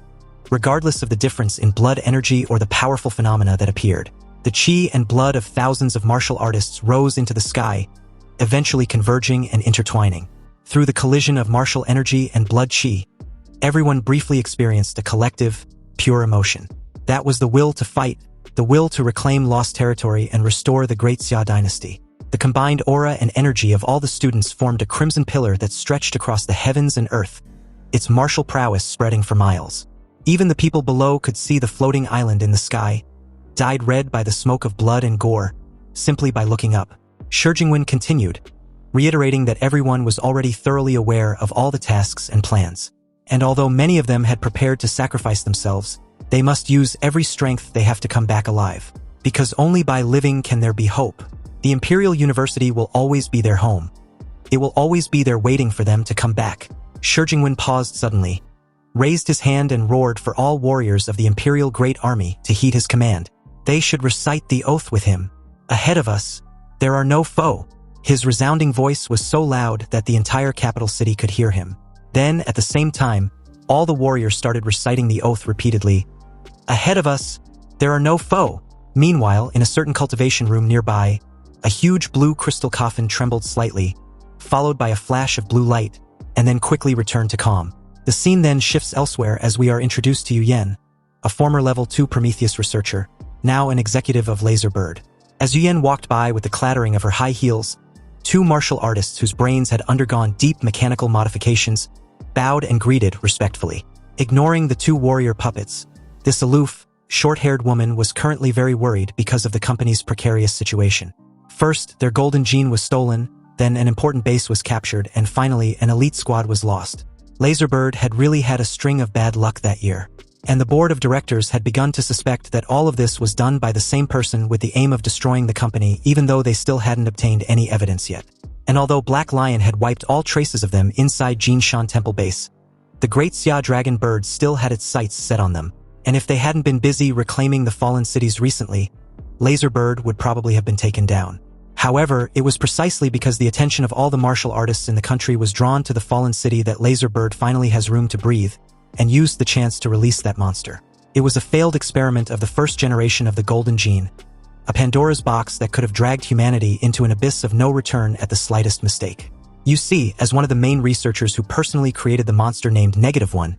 regardless of the difference in blood energy or the powerful phenomena that appeared. The chi and blood of thousands of martial artists rose into the sky, eventually converging and intertwining. Through the collision of martial energy and blood chi, everyone briefly experienced a collective, pure emotion. That was the will to fight, the will to reclaim lost territory and restore the Great Xia dynasty. The combined aura and energy of all the students formed a crimson pillar that stretched across the heavens and earth, its martial prowess spreading for miles. Even the people below could see the floating island in the sky, dyed red by the smoke of blood and gore, simply by looking up. Shi Jingwen continued, reiterating that everyone was already thoroughly aware of all the tasks and plans. And although many of them had prepared to sacrifice themselves, they must use every strength they have to come back alive. Because only by living can there be hope. The Imperial University will always be their home. It will always be there waiting for them to come back. Shi Jingwen paused suddenly, raised his hand and roared for all warriors of the Imperial Great Army to heed his command. They should recite the oath with him. Ahead of us, there are no foe. His resounding voice was so loud that the entire capital city could hear him. Then, at the same time, all the warriors started reciting the oath repeatedly. Ahead of us, there are no foe. Meanwhile, in a certain cultivation room nearby, a huge blue crystal coffin trembled slightly, followed by a flash of blue light, and then quickly returned to calm. The scene then shifts elsewhere as we are introduced to Yu Yan, a former Level 2 Prometheus researcher, now an executive of Laserbird. As Yu Yan walked by with the clattering of her high heels, two martial artists whose brains had undergone deep mechanical modifications bowed and greeted respectfully. Ignoring the two warrior puppets, this aloof, short-haired woman was currently very worried because of the company's precarious situation. First, their golden gene was stolen, then an important base was captured, and finally an elite squad was lost. Laserbird had really had a string of bad luck that year, and the board of directors had begun to suspect that all of this was done by the same person with the aim of destroying the company, even though they still hadn't obtained any evidence yet. And although Black Lion had wiped all traces of them inside Jinshan Temple base, the Great Xia Dragon Bird still had its sights set on them, and if they hadn't been busy reclaiming the fallen cities recently, Laserbird would probably have been taken down. However, it was precisely because the attention of all the martial artists in the country was drawn to the fallen city that Laserbird finally has room to breathe, and used the chance to release that monster. It was a failed experiment of the first generation of the Golden Gene, a Pandora's box that could have dragged humanity into an abyss of no return at the slightest mistake. You see, as one of the main researchers who personally created the monster named -1,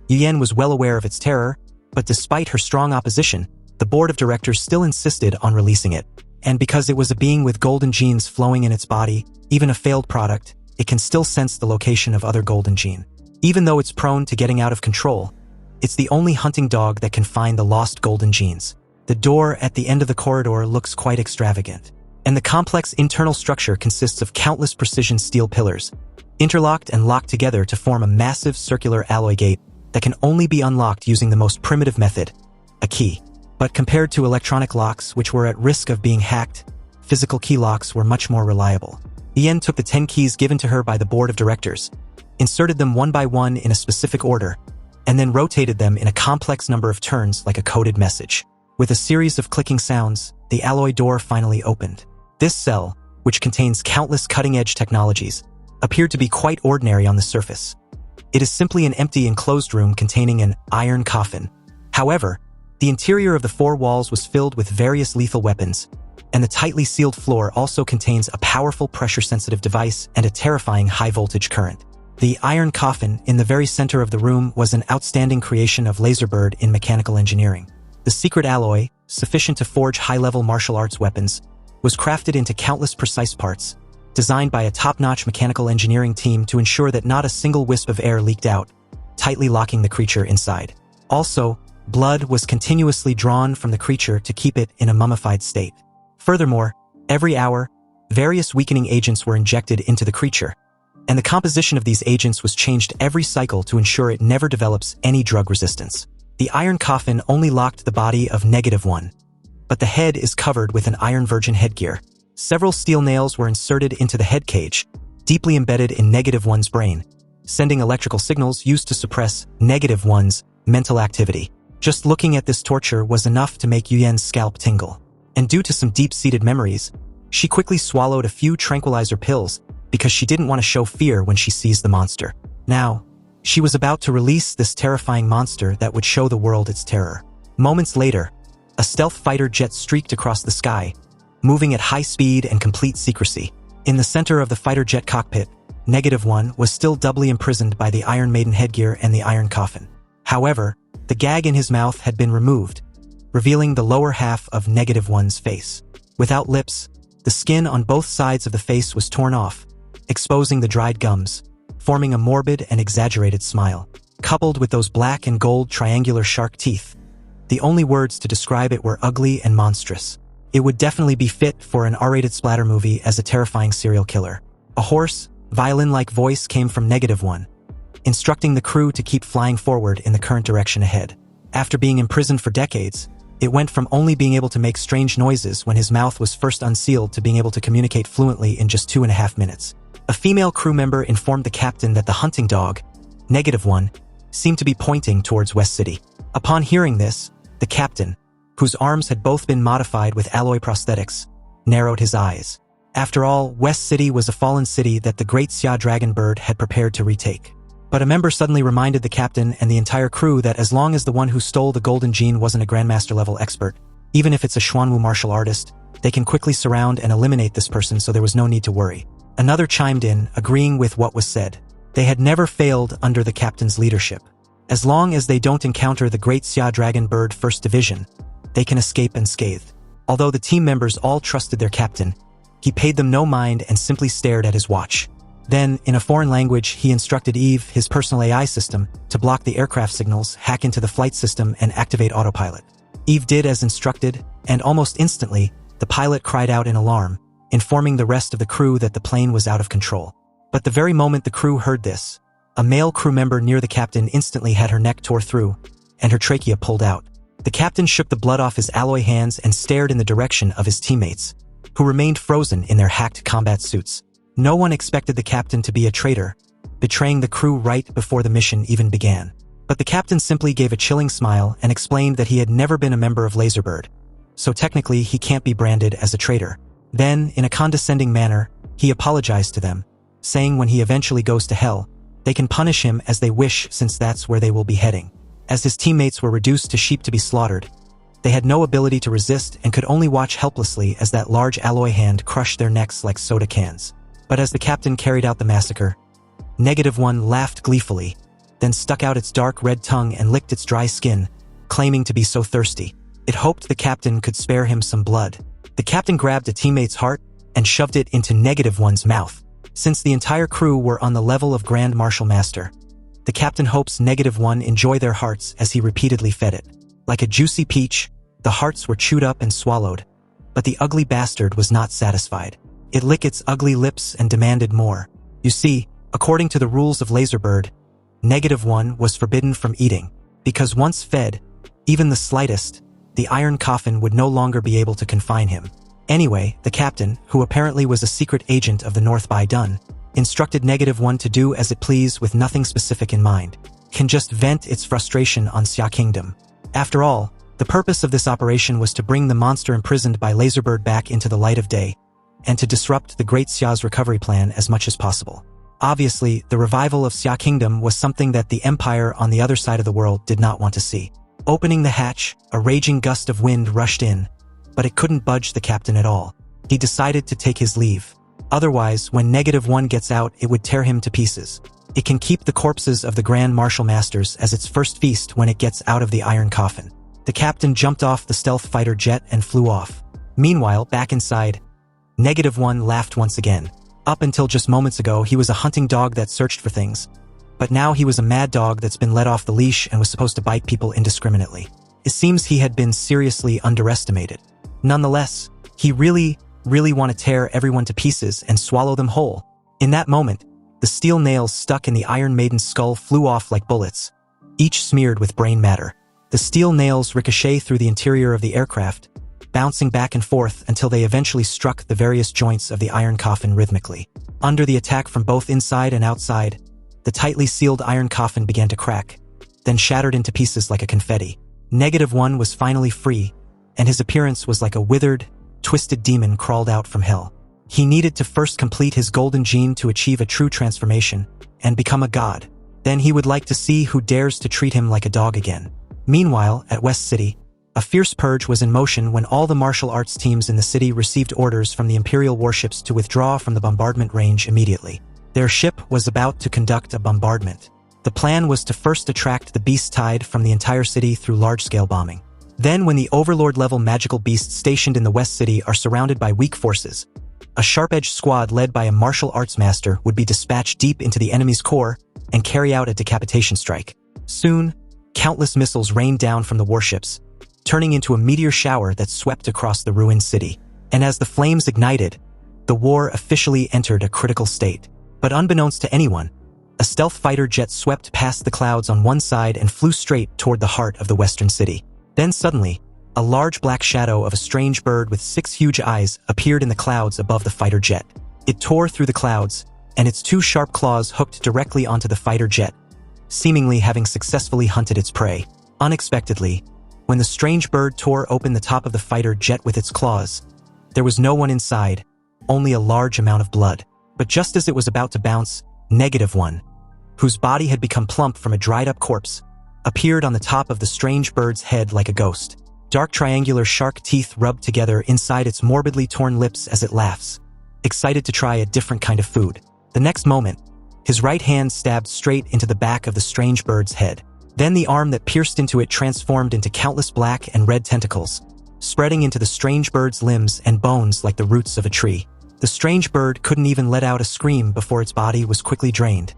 Yu Yan was well aware of its terror, but despite her strong opposition, the board of directors still insisted on releasing it. And because it was a being with golden genes flowing in its body, even a failed product, it can still sense the location of other golden gene. Even though it's prone to getting out of control, it's the only hunting dog that can find the lost golden genes. The door at the end of the corridor looks quite extravagant, and the complex internal structure consists of countless precision steel pillars, interlocked and locked together to form a massive circular alloy gate that can only be unlocked using the most primitive method, a key. But compared to electronic locks, which were at risk of being hacked, physical key locks were much more reliable. Yen took the 10 keys given to her by the board of directors, inserted them one by one in a specific order, and then rotated them in a complex number of turns like a coded message. With a series of clicking sounds, the alloy door finally opened. This cell, which contains countless cutting-edge technologies, appeared to be quite ordinary on the surface. It is simply an empty enclosed room containing an iron coffin. However, the interior of the four walls was filled with various lethal weapons, and the tightly sealed floor also contains a powerful pressure-sensitive device and a terrifying high-voltage current. The iron coffin in the very center of the room was an outstanding creation of Laserbird in mechanical engineering. The secret alloy, sufficient to forge high-level martial arts weapons, was crafted into countless precise parts, designed by a top-notch mechanical engineering team to ensure that not a single wisp of air leaked out, tightly locking the creature inside. Also, blood was continuously drawn from the creature to keep it in a mummified state. Furthermore, every hour, various weakening agents were injected into the creature, and the composition of these agents was changed every cycle to ensure it never develops any drug resistance. The iron coffin only locked the body of -1, but the head is covered with an iron virgin headgear. Several steel nails were inserted into the head cage, deeply embedded in -1's brain, sending electrical signals used to suppress -1's mental activity. Just looking at this torture was enough to make Yu Yan's scalp tingle. And due to some deep-seated memories, she quickly swallowed a few tranquilizer pills because she didn't want to show fear when she sees the monster. Now, She was about to release this terrifying monster that would show the world its terror. Moments later, a stealth fighter jet streaked across the sky, moving at high speed and complete secrecy. In the center of the fighter jet cockpit, -1 was still doubly imprisoned by the Iron Maiden headgear and the iron coffin. However, the gag in his mouth had been removed, revealing the lower half of -1's face. Without lips, the skin on both sides of the face was torn off, exposing the dried gums, forming a morbid and exaggerated smile. Coupled with those black and gold triangular shark teeth, the only words to describe it were ugly and monstrous. It would definitely be fit for an R-rated splatter movie as a terrifying serial killer. A hoarse, violin-like voice came from -1, instructing the crew to keep flying forward in the current direction ahead. After being imprisoned for decades, it went from only being able to make strange noises when his mouth was first unsealed to being able to communicate fluently in just 2.5 minutes. A female crew member informed the captain that the hunting dog, -1, seemed to be pointing towards West City. Upon hearing this, the captain, whose arms had both been modified with alloy prosthetics, narrowed his eyes. After all, West City was a fallen city that the great Xia Dragon Bird had prepared to retake. But a member suddenly reminded the captain and the entire crew that as long as the one who stole the golden gene wasn't a Grandmaster-level expert, even if it's a Xuanwu martial artist, they can quickly surround and eliminate this person, so there was no need to worry. Another chimed in, agreeing with what was said. They had never failed under the captain's leadership. As long as they don't encounter the great Xia Dragon Bird First Division, they can escape unscathed. Although the team members all trusted their captain, he paid them no mind and simply stared at his watch. Then, in a foreign language, he instructed Eve, his personal AI system, to block the aircraft signals, hack into the flight system, and activate autopilot. Eve did as instructed, and almost instantly, the pilot cried out in alarm, informing the rest of the crew that the plane was out of control. But the very moment the crew heard this, a male crew member near the captain instantly had her neck tore through, and her trachea pulled out. The captain shook the blood off his alloy hands and stared in the direction of his teammates, who remained frozen in their hacked combat suits. No one expected the captain to be a traitor, betraying the crew right before the mission even began. But the captain simply gave a chilling smile and explained that he had never been a member of Laserbird, so technically he can't be branded as a traitor. Then, in a condescending manner, he apologized to them, saying when he eventually goes to hell, they can punish him as they wish since that's where they will be heading. As his teammates were reduced to sheep to be slaughtered, they had no ability to resist and could only watch helplessly as that large alloy hand crushed their necks like soda cans. But as the captain carried out the massacre, -1 laughed gleefully, then stuck out its dark red tongue and licked its dry skin, claiming to be so thirsty. It hoped the captain could spare him some blood. The captain grabbed a teammate's heart and shoved it into -1's mouth. Since the entire crew were on the level of Grand Martial Master, the captain hopes -1 enjoy their hearts as he repeatedly fed it. Like a juicy peach, the hearts were chewed up and swallowed, but the ugly bastard was not satisfied. It licked its ugly lips and demanded more. You see, according to the rules of Laserbird, -1 was forbidden from eating, because once fed, even the slightest, the iron coffin would no longer be able to confine him. Anyway, the captain, who apparently was a secret agent of the North by Dun, instructed -1 to do as it pleased with nothing specific in mind, can just vent its frustration on Xia Kingdom. After all, the purpose of this operation was to bring the monster imprisoned by Laserbird back into the light of day, and to disrupt the Great Xia's recovery plan as much as possible. Obviously, the revival of Xia Kingdom was something that the Empire on the other side of the world did not want to see. Opening the hatch, a raging gust of wind rushed in, but it couldn't budge the captain at all. He decided to take his leave. Otherwise, when -1 gets out, it would tear him to pieces. It can keep the corpses of the Grand Martial Masters as its first feast when it gets out of the iron coffin. The captain jumped off the stealth fighter jet and flew off. Meanwhile, back inside, -1 laughed once again. Up until just moments ago, he was a hunting dog that searched for things. But now he was a mad dog that's been let off the leash and was supposed to bite people indiscriminately. It seems he had been seriously underestimated. Nonetheless, he really want to tear everyone to pieces and swallow them whole. In that moment, the steel nails stuck in the Iron Maiden's skull flew off like bullets, each smeared with brain matter. The steel nails ricocheted through the interior of the aircraft, bouncing back and forth until they eventually struck the various joints of the iron coffin rhythmically. Under the attack from both inside and outside, the tightly sealed iron coffin began to crack, then shattered into pieces like a confetti. -1 was finally free, and his appearance was like a withered, twisted demon crawled out from hell. He needed to first complete his golden gene to achieve a true transformation and become a god. Then he would like to see who dares to treat him like a dog again. Meanwhile, at West City, a fierce purge was in motion when all the martial arts teams in the city received orders from the Imperial warships to withdraw from the bombardment range immediately. Their ship was about to conduct a bombardment. The plan was to first attract the beast tide from the entire city through large-scale bombing. Then, when the Overlord-level magical beasts stationed in the West City are surrounded by weak forces, a sharp-edged squad led by a martial arts master would be dispatched deep into the enemy's core and carry out a decapitation strike. Soon, countless missiles rained down from the warships, turning into a meteor shower that swept across the ruined city. And as the flames ignited, the war officially entered a critical state. But unbeknownst to anyone, a stealth fighter jet swept past the clouds on one side and flew straight toward the heart of the western city. Then suddenly, a large black shadow of a strange bird with 6 huge eyes appeared in the clouds above the fighter jet. It tore through the clouds, and its 2 sharp claws hooked directly onto the fighter jet, seemingly having successfully hunted its prey. Unexpectedly, when the strange bird tore open the top of the fighter jet with its claws, there was no one inside, only a large amount of blood. But just as it was about to bounce, -1, whose body had become plump from a dried-up corpse, appeared on the top of the strange bird's head like a ghost. Dark triangular shark teeth rubbed together inside its morbidly torn lips as it laughs, excited to try a different kind of food. The next moment, his right hand stabbed straight into the back of the strange bird's head. Then the arm that pierced into it transformed into countless black and red tentacles, spreading into the strange bird's limbs and bones like the roots of a tree. The strange bird couldn't even let out a scream before its body was quickly drained,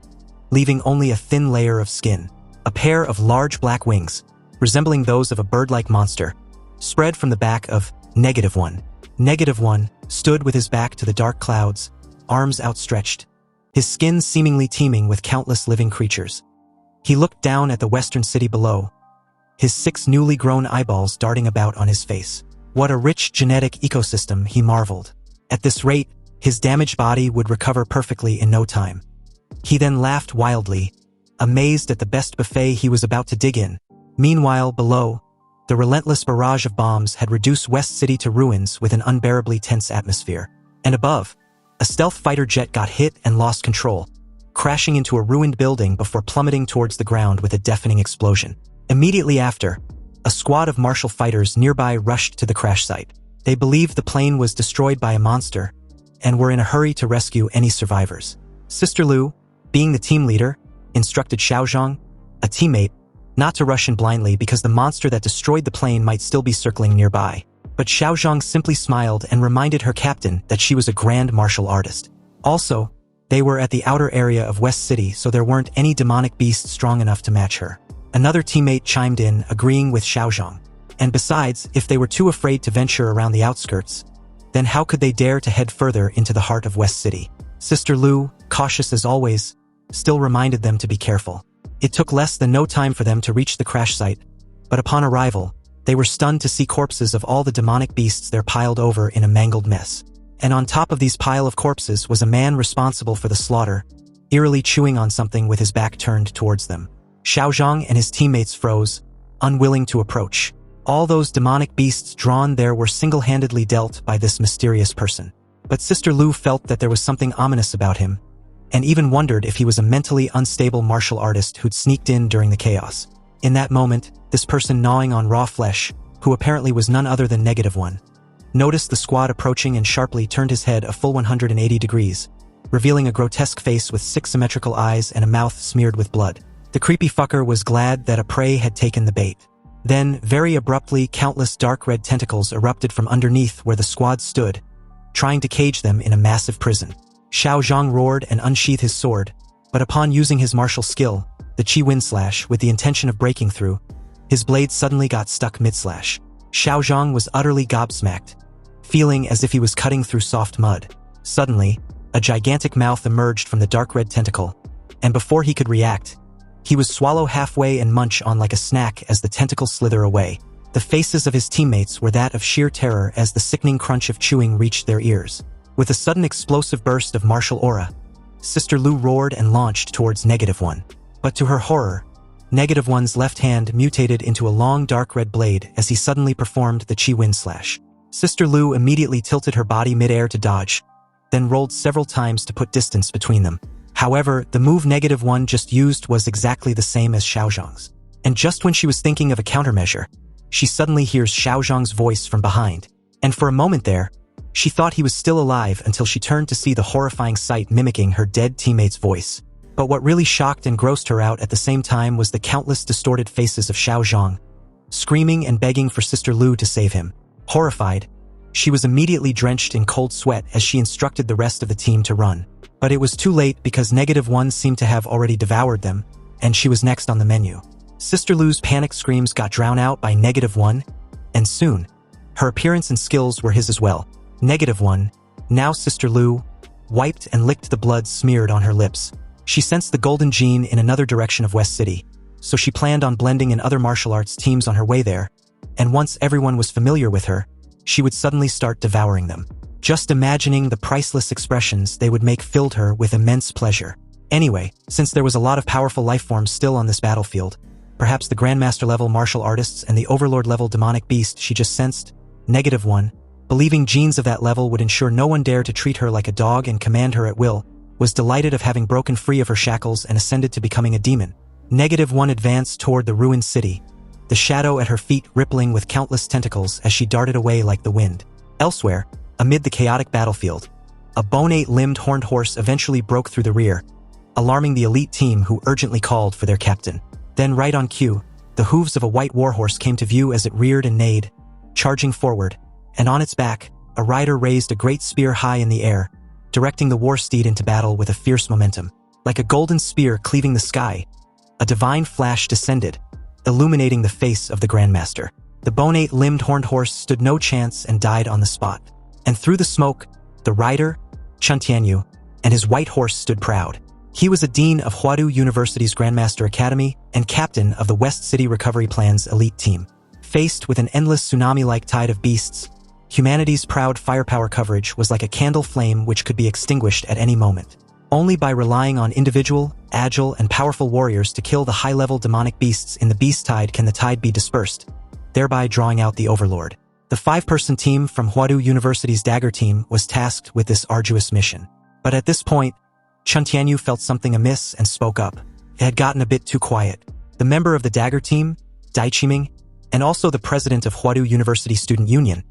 leaving only a thin layer of skin. A pair of large black wings, resembling those of a bird-like monster, spread from the back of -1. -1 stood with his back to the dark clouds, arms outstretched, his skin seemingly teeming with countless living creatures. He looked down at the western city below, his 6 newly grown eyeballs darting about on his face. What a rich genetic ecosystem, he marveled. At this rate, his damaged body would recover perfectly in no time. He then laughed wildly, amazed at the best buffet he was about to dig in. Meanwhile, below, the relentless barrage of bombs had reduced West City to ruins with an unbearably tense atmosphere. And above, a stealth fighter jet got hit and lost control, crashing into a ruined building before plummeting towards the ground with a deafening explosion. Immediately after, a squad of martial fighters nearby rushed to the crash site. They believed the plane was destroyed by a monster and were in a hurry to rescue any survivors. Sister Lu, being the team leader, instructed Xiaozhang, a teammate, not to rush in blindly because the monster that destroyed the plane might still be circling nearby. But Xiaozhang simply smiled and reminded her captain that she was a grand martial artist. Also, they were at the outer area of West City, so there weren't any demonic beasts strong enough to match her. Another teammate chimed in, agreeing with Xiaozhang. And besides, if they were too afraid to venture around the outskirts, then how could they dare to head further into the heart of West City? Sister Lu, cautious as always, still reminded them to be careful. It took less than no time for them to reach the crash site, but upon arrival, they were stunned to see corpses of all the demonic beasts there piled over in a mangled mess. And on top of these pile of corpses was a man responsible for the slaughter, eerily chewing on something with his back turned towards them. Xiaozhang and his teammates froze, unwilling to approach. All those demonic beasts drawn there were single-handedly dealt by this mysterious person. But Sister Lu felt that there was something ominous about him, and even wondered if he was a mentally unstable martial artist who'd sneaked in during the chaos. In that moment, this person gnawing on raw flesh, who apparently was none other than -1, noticed the squad approaching and sharply turned his head a full 180 degrees, revealing a grotesque face with 6 symmetrical eyes and a mouth smeared with blood. The creepy fucker was glad that a prey had taken the bait. Then, very abruptly, countless dark red tentacles erupted from underneath where the squad stood, trying to cage them in a massive prison. Xiaozhang roared and unsheathed his sword, but upon using his martial skill, the Qi Wind Slash, with the intention of breaking through, his blade suddenly got stuck mid-slash. Xiaozhang was utterly gobsmacked, feeling as if he was cutting through soft mud. Suddenly, a gigantic mouth emerged from the dark red tentacle, and before he could react, he was swallow halfway and munch on like a snack as the tentacle slither away. The faces of his teammates were that of sheer terror as the sickening crunch of chewing reached their ears. With a sudden explosive burst of martial aura, Sister Lu roared and launched towards -1. But to her horror, -1's left hand mutated into a long dark red blade as he suddenly performed the Qi Wind Slash. Sister Lu immediately tilted her body mid-air to dodge, then rolled several times to put distance between them. However, the move -1 just used was exactly the same as Xiaozhang's. And just when she was thinking of a countermeasure, she suddenly hears Xiaozhang's voice from behind. And for a moment there, she thought he was still alive until she turned to see the horrifying sight mimicking her dead teammate's voice. But what really shocked and grossed her out at the same time was the countless distorted faces of Xiaozhang, screaming and begging for Sister Lu to save him. Horrified, she was immediately drenched in cold sweat as she instructed the rest of the team to run. But it was too late because -1 seemed to have already devoured them, and she was next on the menu. Sister Lu's panic screams got drowned out by -1, and soon, her appearance and skills were his as well. -1, now Sister Lu, wiped and licked the blood smeared on her lips. She sensed the golden gene in another direction of West City, so she planned on blending in other martial arts teams on her way there, and once everyone was familiar with her, she would suddenly start devouring them. Just imagining the priceless expressions they would make filled her with immense pleasure. Anyway, since there was a lot of powerful life forms still on this battlefield, perhaps the Grandmaster-level martial artists and the Overlord-level demonic beast she just sensed, -1, believing genes of that level would ensure no one dare to treat her like a dog and command her at will, was delighted of having broken free of her shackles and ascended to becoming a demon. -1 advanced toward the ruined city, the shadow at her feet rippling with countless tentacles as she darted away like the wind. Elsewhere, amid the chaotic battlefield, a bone 8-limbed horned horse eventually broke through the rear, alarming the elite team who urgently called for their captain. Then right on cue, the hooves of a white warhorse came to view as it reared and neighed, charging forward, and on its back, a rider raised a great spear high in the air, directing the war steed into battle with a fierce momentum. Like a golden spear cleaving the sky, a divine flash descended, illuminating the face of the Grandmaster. The bone 8-limbed horned horse stood no chance and died on the spot. And through the smoke, the rider, Chen Tianyu, and his white horse stood proud. He was a dean of Huadu University's Grandmaster Academy and captain of the West City Recovery Plan's elite team. Faced with an endless tsunami-like tide of beasts, humanity's proud firepower coverage was like a candle flame which could be extinguished at any moment. Only by relying on individual, agile, and powerful warriors to kill the high-level demonic beasts in the beast tide can the tide be dispersed, thereby drawing out the Overlord. The 5-person team from Huadu University's Dagger team was tasked with this arduous mission. But at this point, Chen Tianyu felt something amiss and spoke up. It had gotten a bit too quiet. The member of the Dagger team, Dai Qiming, and also the president of Huadu University Student Union,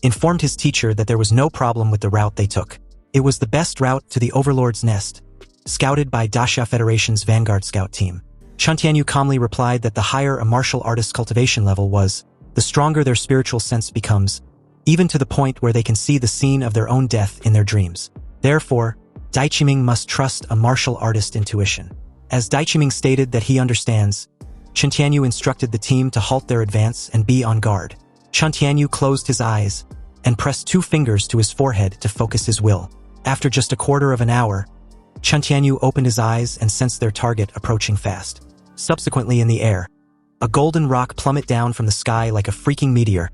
informed his teacher that there was no problem with the route they took. It was the best route to the Overlord's nest, scouted by Daxia Federation's Vanguard Scout team. Chen Tianyu calmly replied that the higher a martial artist's cultivation level was, the stronger their spiritual sense becomes, even to the point where they can see the scene of their own death in their dreams. Therefore, Dai Qiming must trust a martial artist intuition. As Dai Qiming stated that he understands, Chen Tianyu instructed the team to halt their advance and be on guard. Chen Tianyu closed his eyes and pressed 2 fingers to his forehead to focus his will. After just a quarter of an hour, Chen Tianyu opened his eyes and sensed their target approaching fast. Subsequently in the air, a golden rock plummeted down from the sky like a freaking meteor,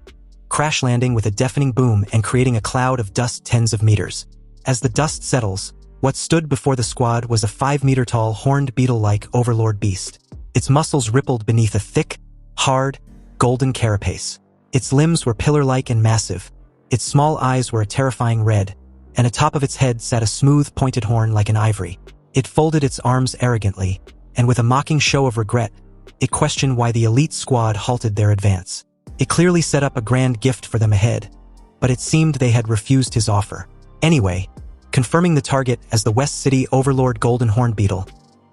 crash landing with a deafening boom and creating a cloud of dust tens of meters. As the dust settles, what stood before the squad was a 5-meter-tall horned beetle-like overlord beast. Its muscles rippled beneath a thick, hard, golden carapace. Its limbs were pillar-like and massive. Its small eyes were a terrifying red, and atop of its head sat a smooth, pointed horn like an ivory. It folded its arms arrogantly, and with a mocking show of regret, it questioned why the elite squad halted their advance. It clearly set up a grand gift for them ahead, but it seemed they had refused his offer. Anyway, confirming the target as the West City Overlord Golden Horn Beetle,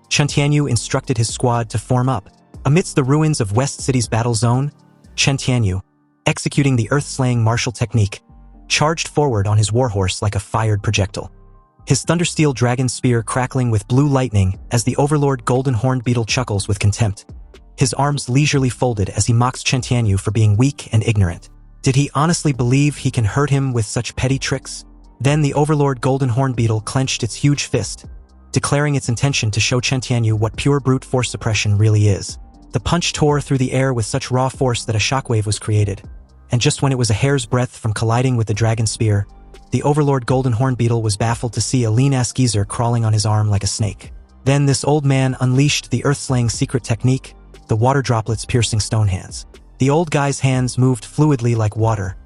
Chen Tianyu instructed his squad to form up. Amidst the ruins of West City's battle zone, Chen Tianyu, executing the earth-slaying martial technique, charged forward on his warhorse like a fired projectile. His Thundersteel dragon spear crackling with blue lightning as the Overlord Golden Horned Beetle chuckles with contempt. His arms leisurely folded as he mocks Chen Tianyu for being weak and ignorant. Did he honestly believe he can hurt him with such petty tricks? Then the Overlord Golden Horned Beetle clenched its huge fist, declaring its intention to show Chen Tianyu what pure brute force suppression really is. The punch tore through the air with such raw force that a shockwave was created, and just when it was a hair's breadth from colliding with the dragon spear, the Overlord Golden Horn Beetle was baffled to see a lean-ass geezer crawling on his arm like a snake. Then this old man unleashed the earth-slaying secret technique, the water droplets piercing stone hands. The old guy's hands moved fluidly like water,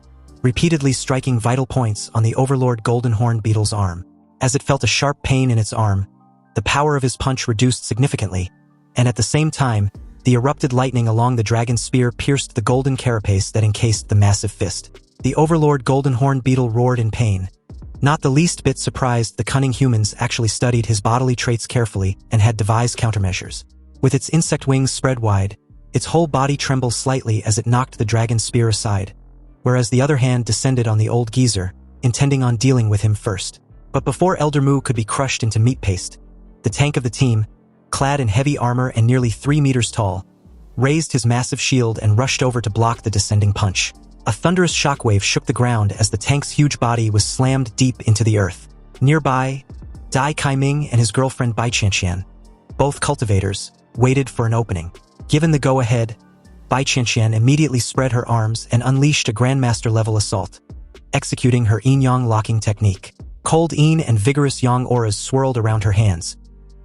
repeatedly striking vital points on the Overlord Golden Horn Beetle's arm. As it felt a sharp pain in its arm, the power of his punch reduced significantly, and at the same time, the erupted lightning along the dragon's spear pierced the golden carapace that encased the massive fist. The Overlord golden horned beetle roared in pain. Not the least bit surprised, the cunning humans actually studied his bodily traits carefully and had devised countermeasures. With its insect wings spread wide, its whole body trembled slightly as it knocked the dragon's spear aside, whereas the other hand descended on the old geezer, intending on dealing with him first. But before Elder Mu could be crushed into meat paste, the tank of the team, clad in heavy armor and nearly 3 meters tall, raised his massive shield and rushed over to block the descending punch. A thunderous shockwave shook the ground as the tank's huge body was slammed deep into the earth. Nearby, Dai Kaiming and his girlfriend Bai Qianqian, both cultivators, waited for an opening. Given the go-ahead, Bai Qianqian immediately spread her arms and unleashed a Grandmaster-level assault, executing her yin-yang locking technique. Cold yin and vigorous yang auras swirled around her hands,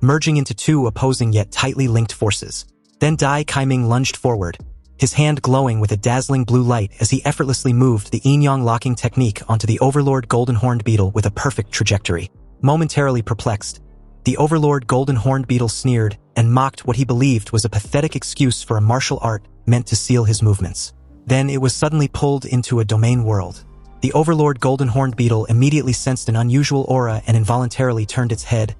merging into two opposing yet tightly linked forces. Then Dai Kaiming lunged forward, his hand glowing with a dazzling blue light as he effortlessly moved the yin-yang locking technique onto the Overlord golden horned beetle with a perfect trajectory. Momentarily perplexed, the Overlord golden horned beetle sneered and mocked what he believed was a pathetic excuse for a martial art meant to seal his movements. Then it was suddenly pulled into a domain world. The Overlord golden horned beetle immediately sensed an unusual aura and involuntarily turned its head,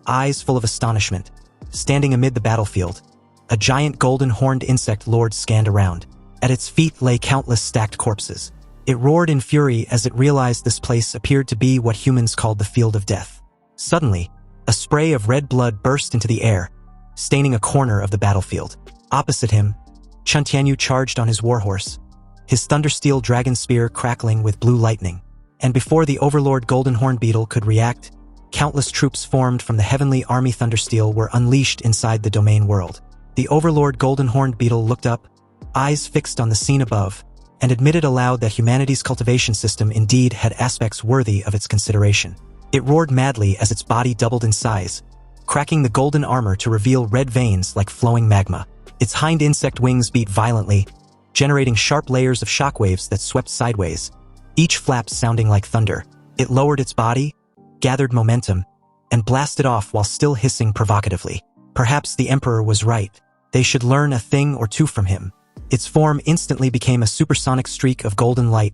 eyes full of astonishment. Standing amid the battlefield, a giant golden horned insect lord scanned around. At its feet lay countless stacked corpses. It roared in fury as it realized this place appeared to be what humans called the field of death. Suddenly, a spray of red blood burst into the air, staining a corner of the battlefield. Opposite him, Chun Tianyu charged on his warhorse, his thundersteel dragon spear crackling with blue lightning. And before the Overlord golden horned beetle could react, countless troops formed from the heavenly army Thundersteel were unleashed inside the domain world. The Overlord golden horned beetle looked up, eyes fixed on the scene above, and admitted aloud that humanity's cultivation system indeed had aspects worthy of its consideration. It roared madly as its body doubled in size, cracking the golden armor to reveal red veins like flowing magma. Its hind insect wings beat violently, generating sharp layers of shockwaves that swept sideways, each flap sounding like thunder. It lowered its body, gathered momentum, and blasted off while still hissing provocatively. Perhaps the Emperor was right. They should learn a thing or two from him. Its form instantly became a supersonic streak of golden light,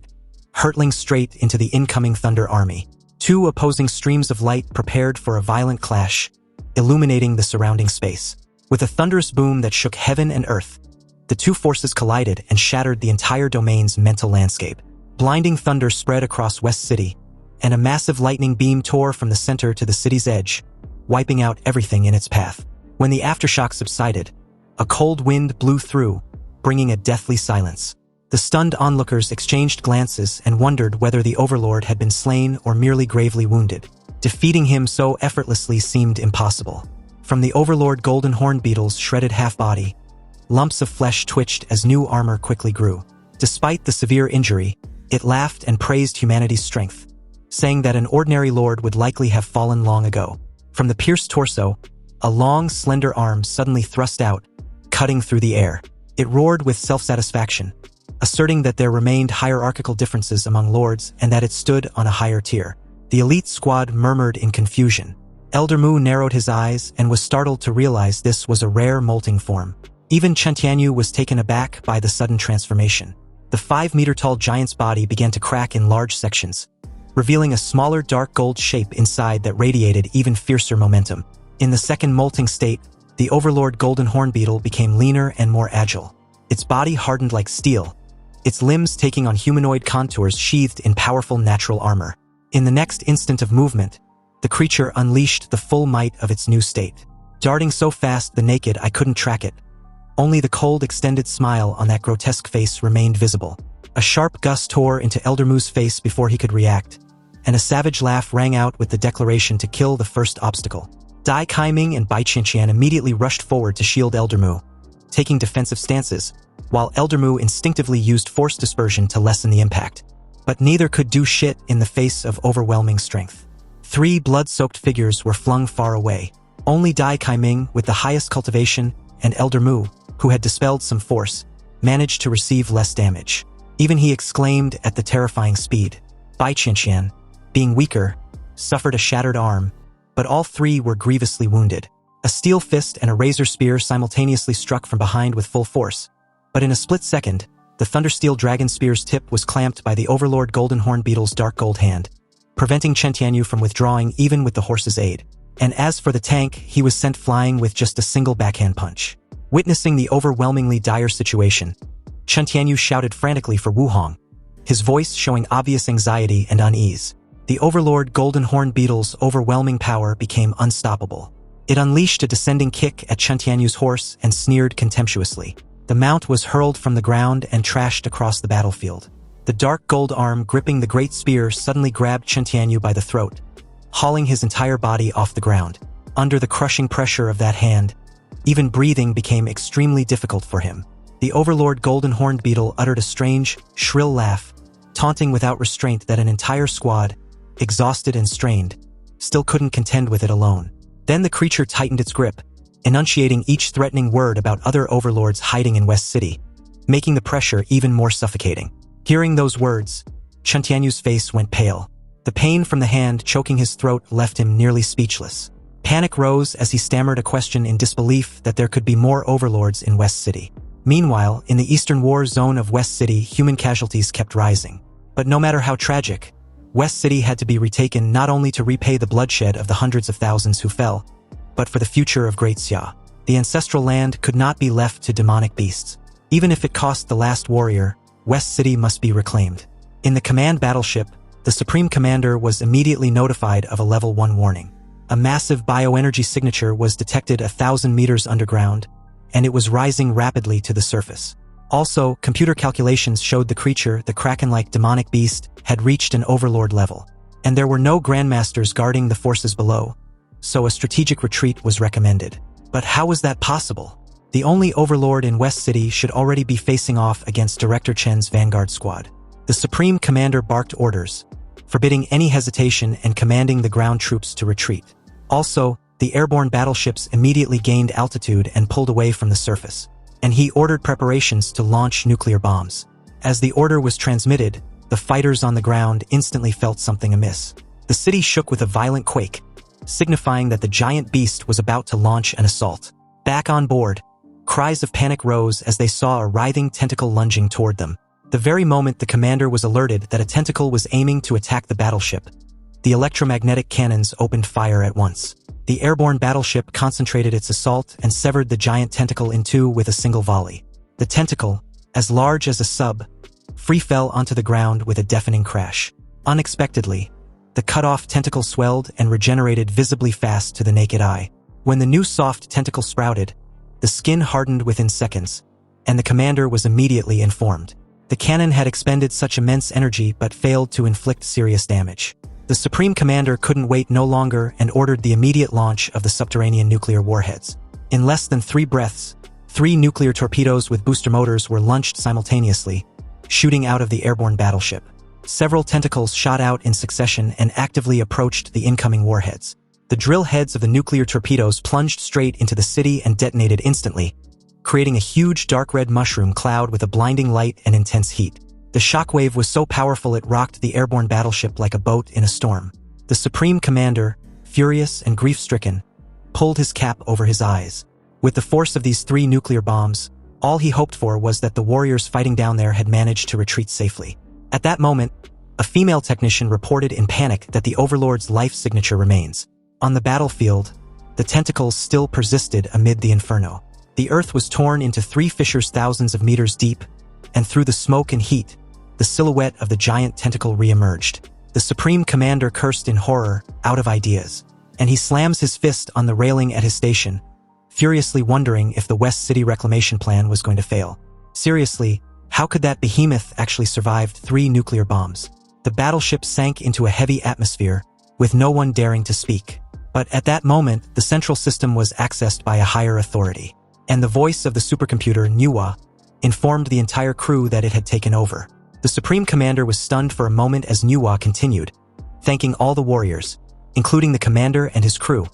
hurtling straight into the incoming Thunder Army. Two opposing streams of light prepared for a violent clash, illuminating the surrounding space. With a thunderous boom that shook heaven and earth, the two forces collided and shattered the entire domain's mental landscape. Blinding thunder spread across West City, and a massive lightning beam tore from the center to the city's edge, wiping out everything in its path. When the aftershock subsided, a cold wind blew through, bringing a deathly silence. The stunned onlookers exchanged glances and wondered whether the Overlord had been slain or merely gravely wounded. Defeating him so effortlessly seemed impossible. From the Overlord golden horned beetle's shredded half-body, lumps of flesh twitched as new armor quickly grew. Despite the severe injury, it laughed and praised humanity's strength, saying that an ordinary lord would likely have fallen long ago. From the pierced torso, a long, slender arm suddenly thrust out, cutting through the air. It roared with self-satisfaction, asserting that there remained hierarchical differences among lords and that it stood on a higher tier. The elite squad murmured in confusion. Elder Mu narrowed his eyes and was startled to realize this was a rare molting form. Even Chun Tianyu was taken aback by the sudden transformation. The 5-meter-tall giant's body began to crack in large sections, revealing a smaller dark gold shape inside that radiated even fiercer momentum. In the second molting state, the Overlord golden horn beetle became leaner and more agile. Its body hardened like steel, its limbs taking on humanoid contours sheathed in powerful natural armor. In the next instant of movement, the creature unleashed the full might of its new state. Darting so fast the naked eye couldn't track it. Only the cold extended smile on that grotesque face remained visible. A sharp gust tore into Elder Mu's face before he could react, and a savage laugh rang out with the declaration to kill the first obstacle. Dai Kaiming and Bai Qianqian immediately rushed forward to shield Elder Mu, taking defensive stances, while Elder Mu instinctively used force dispersion to lessen the impact. But neither could do shit in the face of overwhelming strength. 3 blood-soaked figures were flung far away. Only Dai Kaiming, with the highest cultivation, and Elder Mu, who had dispelled some force, managed to receive less damage. Even he exclaimed at the terrifying speed. Bai Qianqian, being weaker, suffered a shattered arm, but all three were grievously wounded. A steel fist and a razor spear simultaneously struck from behind with full force, but in a split second, the Thundersteel Dragon Spear's tip was clamped by the Overlord Golden Horn Beetle's dark gold hand, preventing Chen Tianyu from withdrawing even with the horse's aid. And as for the tank, he was sent flying with just a single backhand punch. Witnessing the overwhelmingly dire situation, Chen Tianyu shouted frantically for Wu Hong, his voice showing obvious anxiety and unease. The Overlord Golden Horn Beetle's overwhelming power became unstoppable. It unleashed a descending kick at Chen Tianyu's horse and sneered contemptuously. The mount was hurled from the ground and trashed across the battlefield. The dark gold arm gripping the great spear suddenly grabbed Chen Tianyu by the throat, hauling his entire body off the ground. Under the crushing pressure of that hand, even breathing became extremely difficult for him. The Overlord Golden Horned Beetle uttered a strange, shrill laugh, taunting without restraint that an entire squad, exhausted and strained, still couldn't contend with it alone. Then the creature tightened its grip, enunciating each threatening word about other overlords hiding in West City, making the pressure even more suffocating. Hearing those words, Chen Tianyu's face went pale. The pain from the hand choking his throat left him nearly speechless. Panic rose as he stammered a question in disbelief that there could be more overlords in West City. Meanwhile, in the eastern war zone of West City, human casualties kept rising. But no matter how tragic, West City had to be retaken not only to repay the bloodshed of the hundreds of thousands who fell, but for the future of Great Xia. The ancestral land could not be left to demonic beasts. Even if it cost the last warrior, West City must be reclaimed. In the command battleship, the Supreme Commander was immediately notified of a Level 1 warning. A massive bioenergy signature was detected 1,000 meters underground, and it was rising rapidly to the surface. Also, computer calculations showed the creature, the kraken-like demonic beast, had reached an overlord level, and there were no grandmasters guarding the forces below, so a strategic retreat was recommended. But how was that possible? The only overlord in West City should already be facing off against Director Chen's vanguard squad. The Supreme Commander barked orders, forbidding any hesitation and commanding the ground troops to retreat. Also, the airborne battleships immediately gained altitude and pulled away from the surface, and he ordered preparations to launch nuclear bombs. As the order was transmitted, the fighters on the ground instantly felt something amiss. The city shook with a violent quake, signifying that the giant beast was about to launch an assault. Back on board, cries of panic rose as they saw a writhing tentacle lunging toward them. The very moment the commander was alerted that a tentacle was aiming to attack the battleship, the electromagnetic cannons opened fire at once. The airborne battleship concentrated its assault and severed the giant tentacle in two with a single volley. The tentacle, as large as a sub, free fell onto the ground with a deafening crash. Unexpectedly, the cut-off tentacle swelled and regenerated visibly fast to the naked eye. When the new soft tentacle sprouted, the skin hardened within seconds, and the commander was immediately informed. The cannon had expended such immense energy but failed to inflict serious damage. The Supreme Commander couldn't wait no longer and ordered the immediate launch of the subterranean nuclear warheads. In less than 3 breaths, 3 nuclear torpedoes with booster motors were launched simultaneously, shooting out of the airborne battleship. Several tentacles shot out in succession and actively approached the incoming warheads. The drill heads of the nuclear torpedoes plunged straight into the city and detonated instantly, creating a huge dark red mushroom cloud with a blinding light and intense heat. The shockwave was so powerful it rocked the airborne battleship like a boat in a storm. The Supreme Commander, furious and grief-stricken, pulled his cap over his eyes. With the force of these 3 nuclear bombs, all he hoped for was that the warriors fighting down there had managed to retreat safely. At that moment, a female technician reported in panic that the Overlord's life signature remains. On the battlefield, the tentacles still persisted amid the inferno. The earth was torn into 3 fissures thousands of meters deep, and through the smoke and heat, the silhouette of the giant tentacle re-emerged. The Supreme Commander cursed in horror, out of ideas, and he slams his fist on the railing at his station, furiously wondering if the West City reclamation plan was going to fail. Seriously, how could that behemoth actually survive 3 nuclear bombs? The battleship sank into a heavy atmosphere, with no one daring to speak. But at that moment, the central system was accessed by a higher authority, and the voice of the supercomputer, Netherbird, informed the entire crew that it had taken over. The Supreme Commander was stunned for a moment as Netherbird continued, thanking all the warriors, including the commander and his crew,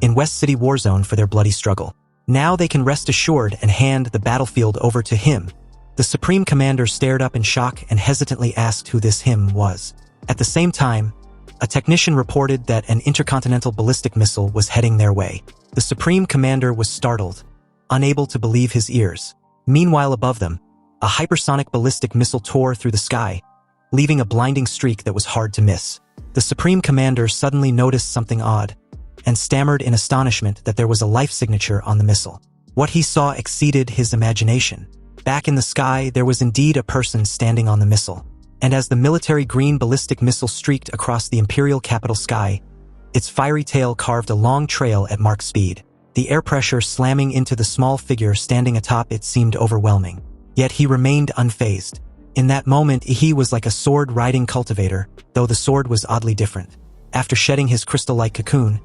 in West City Warzone for their bloody struggle. Now they can rest assured and hand the battlefield over to him. The Supreme Commander stared up in shock and hesitantly asked who this him was. At the same time, A technician reported that an intercontinental ballistic missile was heading their way. The Supreme Commander was startled, unable to believe his ears. Meanwhile, above them, a hypersonic ballistic missile tore through the sky, leaving a blinding streak that was hard to miss. The Supreme Commander suddenly noticed something odd, and stammered in astonishment that there was a life signature on the missile. What he saw exceeded his imagination. Back in the sky, there was indeed a person standing on the missile. And as the military green ballistic missile streaked across the Imperial capital sky, its fiery tail carved a long trail at Mach speed. The air pressure slamming into the small figure standing atop it seemed overwhelming. Yet he remained unfazed. In that moment, Ehi was like a sword-riding cultivator, though the sword was oddly different. After shedding his crystal-like cocoon,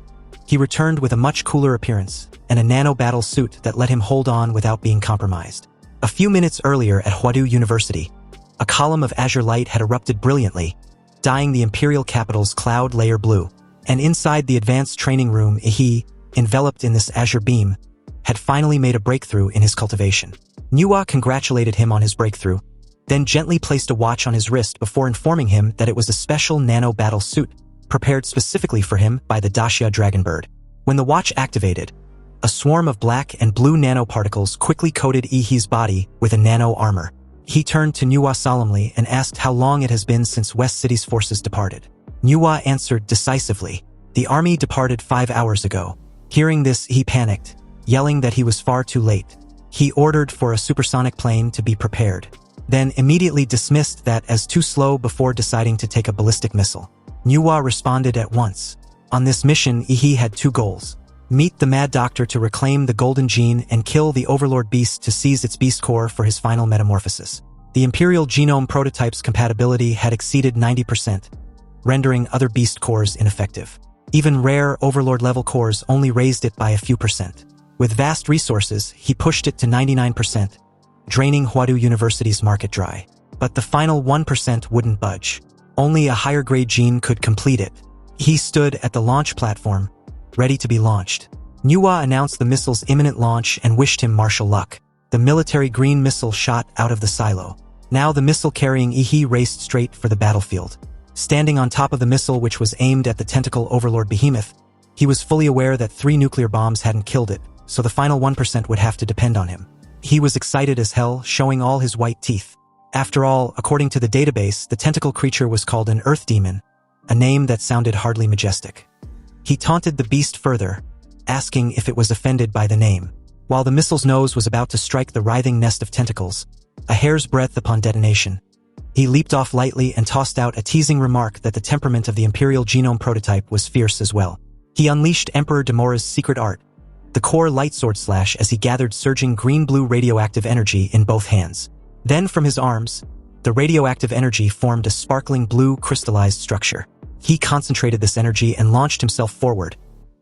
he returned with a much cooler appearance and a nano-battle suit that let him hold on without being compromised. A few minutes earlier at Huadu University, a column of azure light had erupted brilliantly, dyeing the Imperial capital's cloud layer blue. And inside the advanced training room, Ehi, enveloped in this azure beam, had finally made a breakthrough in his cultivation. Netherbird congratulated him on his breakthrough, then gently placed a watch on his wrist before informing him that it was a special nano-battle suit, prepared specifically for him by the Dacia Dragonbird. When the watch activated, a swarm of black and blue nanoparticles quickly coated Ehi's body with a nano-armor. He turned to Netherbird solemnly and asked how long it has been since West City's forces departed. Netherbird answered decisively, "The army departed 5 hours ago." Hearing this, he panicked, yelling that he was far too late. He ordered for a supersonic plane to be prepared, then immediately dismissed that as too slow before deciding to take a ballistic missile. Netherbird responded at once. On this mission, Ehi had 2 goals. Meet the Mad Doctor to reclaim the Golden Gene and kill the Overlord beast to seize its beast core for his final metamorphosis. The Imperial genome prototype's compatibility had exceeded 90%, rendering other beast cores ineffective. Even rare Overlord-level cores only raised it by a few percent. With vast resources, he pushed it to 99%, draining Huadu University's market dry. But the final 1% wouldn't budge. Only a higher-grade gene could complete it. He stood at the launch platform, ready to be launched. Netherbird announced the missile's imminent launch and wished him martial luck. The military green missile shot out of the silo. Now the missile carrying Ehi raced straight for the battlefield. Standing on top of the missile, which was aimed at the tentacle Overlord behemoth, he was fully aware that 3 nuclear bombs hadn't killed it, so the final 1% would have to depend on him. He was excited as hell, showing all his white teeth. After all, according to the database, the tentacle creature was called an Earth Demon, a name that sounded hardly majestic. He taunted the beast further, asking if it was offended by the name. While the missile's nose was about to strike the writhing nest of tentacles, a hair's breadth upon detonation, he leaped off lightly and tossed out a teasing remark that the temperament of the Imperial genome prototype was fierce as well. He unleashed Emperor Demora's secret art, the core lightsword slash, as he gathered surging green-blue radioactive energy in both hands. Then from his arms, the radioactive energy formed a sparkling blue crystallized structure. He concentrated this energy and launched himself forward,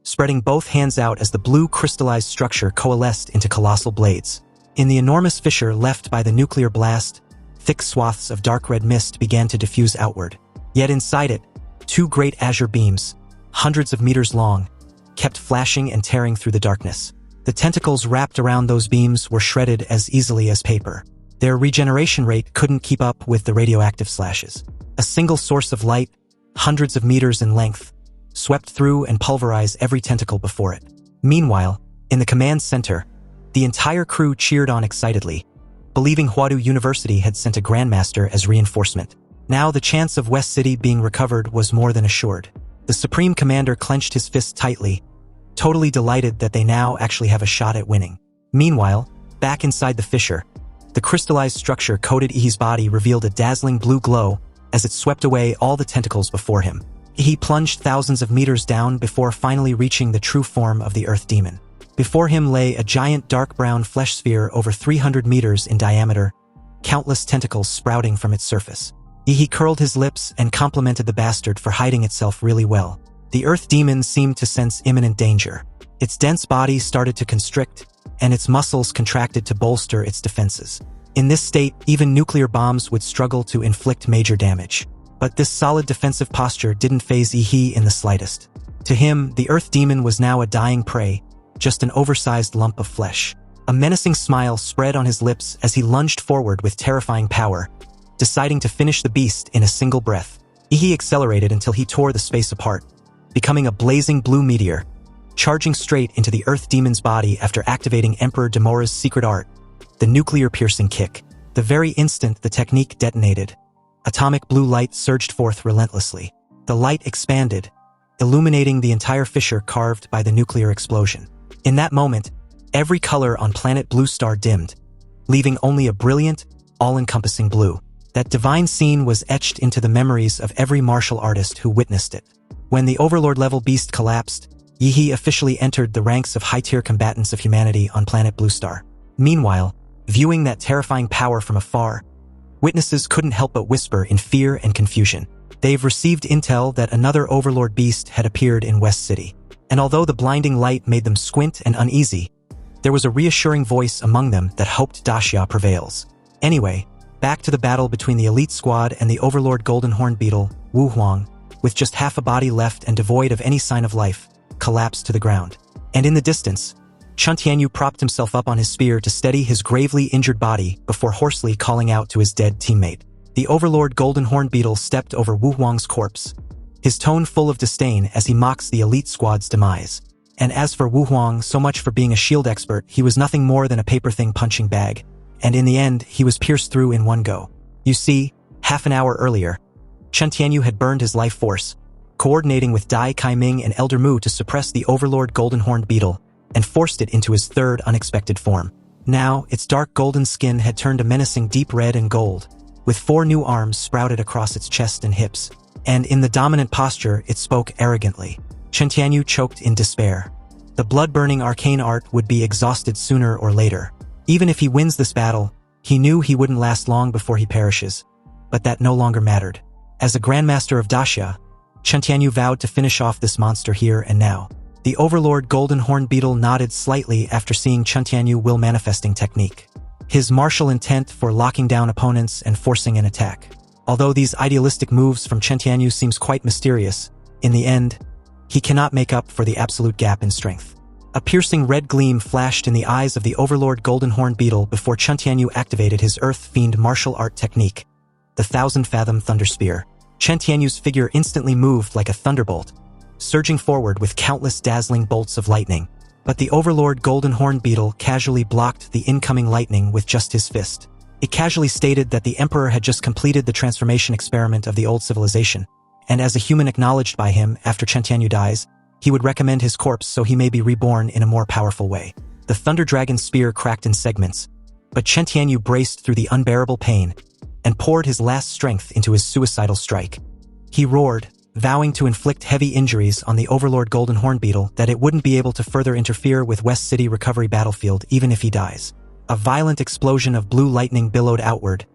spreading both hands out as the blue crystallized structure coalesced into colossal blades. In the enormous fissure left by the nuclear blast, thick swaths of dark red mist began to diffuse outward. Yet inside it, 2 great azure beams, hundreds of meters long, kept flashing and tearing through the darkness. The tentacles wrapped around those beams were shredded as easily as paper. Their regeneration rate couldn't keep up with the radioactive slashes. A single source of light, hundreds of meters in length, swept through and pulverized every tentacle before it. Meanwhile, in the command center, the entire crew cheered on excitedly, believing Huadu University had sent a Grandmaster as reinforcement. Now the chance of West City being recovered was more than assured. The Supreme Commander clenched his fists tightly, totally delighted that they now actually have a shot at winning. Meanwhile, back inside the fissure, the crystallized structure coated Ehi's body revealed a dazzling blue glow as it swept away all the tentacles before him. He plunged thousands of meters down before finally reaching the true form of the Earth Demon. Before him lay a giant dark brown flesh sphere over 300 meters in diameter, countless tentacles sprouting from its surface. Ehi curled his lips and complimented the bastard for hiding itself really well. The Earth Demon seemed to sense imminent danger. Its dense body started to constrict, and its muscles contracted to bolster its defenses. In this state, even nuclear bombs would struggle to inflict major damage. But this solid defensive posture didn't faze Ehi in the slightest. To him, the Earth Demon was now a dying prey, just an oversized lump of flesh. A menacing smile spread on his lips as he lunged forward with terrifying power, deciding to finish the beast in a single breath. Ehi accelerated until he tore the space apart, becoming a blazing blue meteor, charging straight into the Earth Demon's body after activating Emperor Demora's secret art, the nuclear-piercing kick. The very instant the technique detonated, atomic blue light surged forth relentlessly. The light expanded, illuminating the entire fissure carved by the nuclear explosion. In that moment, every color on planet Blue Star dimmed, leaving only a brilliant, all-encompassing blue. That divine scene was etched into the memories of every martial artist who witnessed it. When the Overlord-level beast collapsed, Ehi officially entered the ranks of high-tier combatants of humanity on planet Blue Star. Meanwhile, viewing that terrifying power from afar, witnesses couldn't help but whisper in fear and confusion. They've received intel that another Overlord beast had appeared in West City. And although the blinding light made them squint and uneasy, there was a reassuring voice among them that hoped Daxia prevails. Anyway, back to the battle between the elite squad and the Overlord Golden Horn Beetle, Wu Huang, with just half a body left and devoid of any sign of life, collapsed to the ground. And in the distance, Chen Tianyu propped himself up on his spear to steady his gravely injured body before hoarsely calling out to his dead teammate. The Overlord Golden Horn Beetle stepped over Wu Huang's corpse, his tone full of disdain as he mocks the elite squad's demise. And as for Wu Huang, so much for being a shield expert, he was nothing more than a paper-thin punching bag, and in the end, he was pierced through in one go. You see, half an hour earlier, Chen Tianyu had burned his life force, coordinating with Dai Kaiming and Elder Mu to suppress the Overlord Golden Horned Beetle, and forced it into his third unexpected form. Now, its dark golden skin had turned a menacing deep red and gold, with 4 new arms sprouted across its chest and hips, and in the dominant posture, it spoke arrogantly. Chen Tianyu choked in despair. The blood-burning arcane art would be exhausted sooner or later. Even if he wins this battle, he knew he wouldn't last long before he perishes, but that no longer mattered. As a Grandmaster of Daxia, Chen Tianyu vowed to finish off this monster here and now. The Overlord Golden Horn Beetle nodded slightly after seeing Chen Tianyu will manifesting technique. His martial intent for locking down opponents and forcing an attack. Although these idealistic moves from Chen Tianyu seems quite mysterious, in the end, he cannot make up for the absolute gap in strength. A piercing red gleam flashed in the eyes of the Overlord Golden Horn Beetle before Chen Tianyu activated his Earth Fiend martial art technique, the 1,000-fathom Thunder Spear. Chen Tianyu's figure instantly moved like a thunderbolt, surging forward with countless dazzling bolts of lightning. But the Overlord Golden Horn Beetle casually blocked the incoming lightning with just his fist. It casually stated that the Emperor had just completed the transformation experiment of the old civilization, and as a human acknowledged by him after Chen Tianyu dies, he would recommend his corpse so he may be reborn in a more powerful way. The Thunder Dragon's spear cracked in segments, but Chen Tianyu braced through the unbearable pain and poured his last strength into his suicidal strike. He roared, vowing to inflict heavy injuries on the Overlord Golden Horn Beetle that it wouldn't be able to further interfere with West City recovery battlefield even if he dies. A violent explosion of blue lightning billowed outward,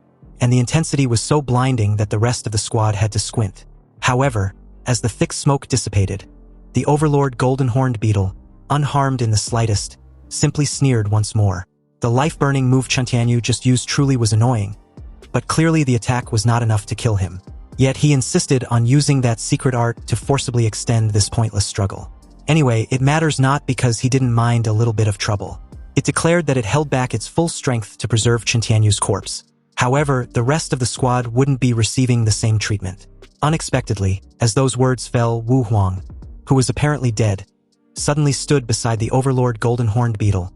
and the intensity was so blinding that the rest of the squad had to squint. However, as the thick smoke dissipated, the Overlord Golden Horned Beetle, unharmed in the slightest, simply sneered once more. The life-burning move Chen Tianyu just used truly was annoying, but clearly the attack was not enough to kill him. Yet he insisted on using that secret art to forcibly extend this pointless struggle. Anyway, it matters not because he didn't mind a little bit of trouble. It declared that it held back its full strength to preserve Chen Tianyu's corpse. However, the rest of the squad wouldn't be receiving the same treatment. Unexpectedly, as those words fell, Wu Huang, who was apparently dead, suddenly stood beside the Overlord Golden Horned Beetle,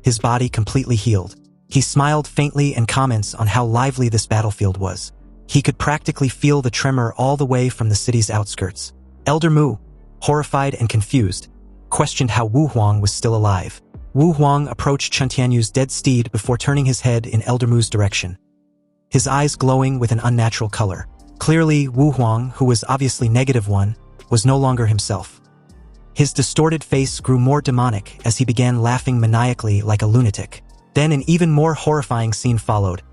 his body completely healed. He smiled faintly and comments on how lively this battlefield was. He could practically feel the tremor all the way from the city's outskirts. Elder Mu, horrified and confused, questioned how Wu Huang was still alive. Wu Huang approached Chen Tianyu's dead steed before turning his head in Elder Mu's direction, his eyes glowing with an unnatural color. Clearly, Wu Huang, who was obviously -1, was no longer himself. His distorted face grew more demonic as he began laughing maniacally like a lunatic. Then an even more horrifying scene followed.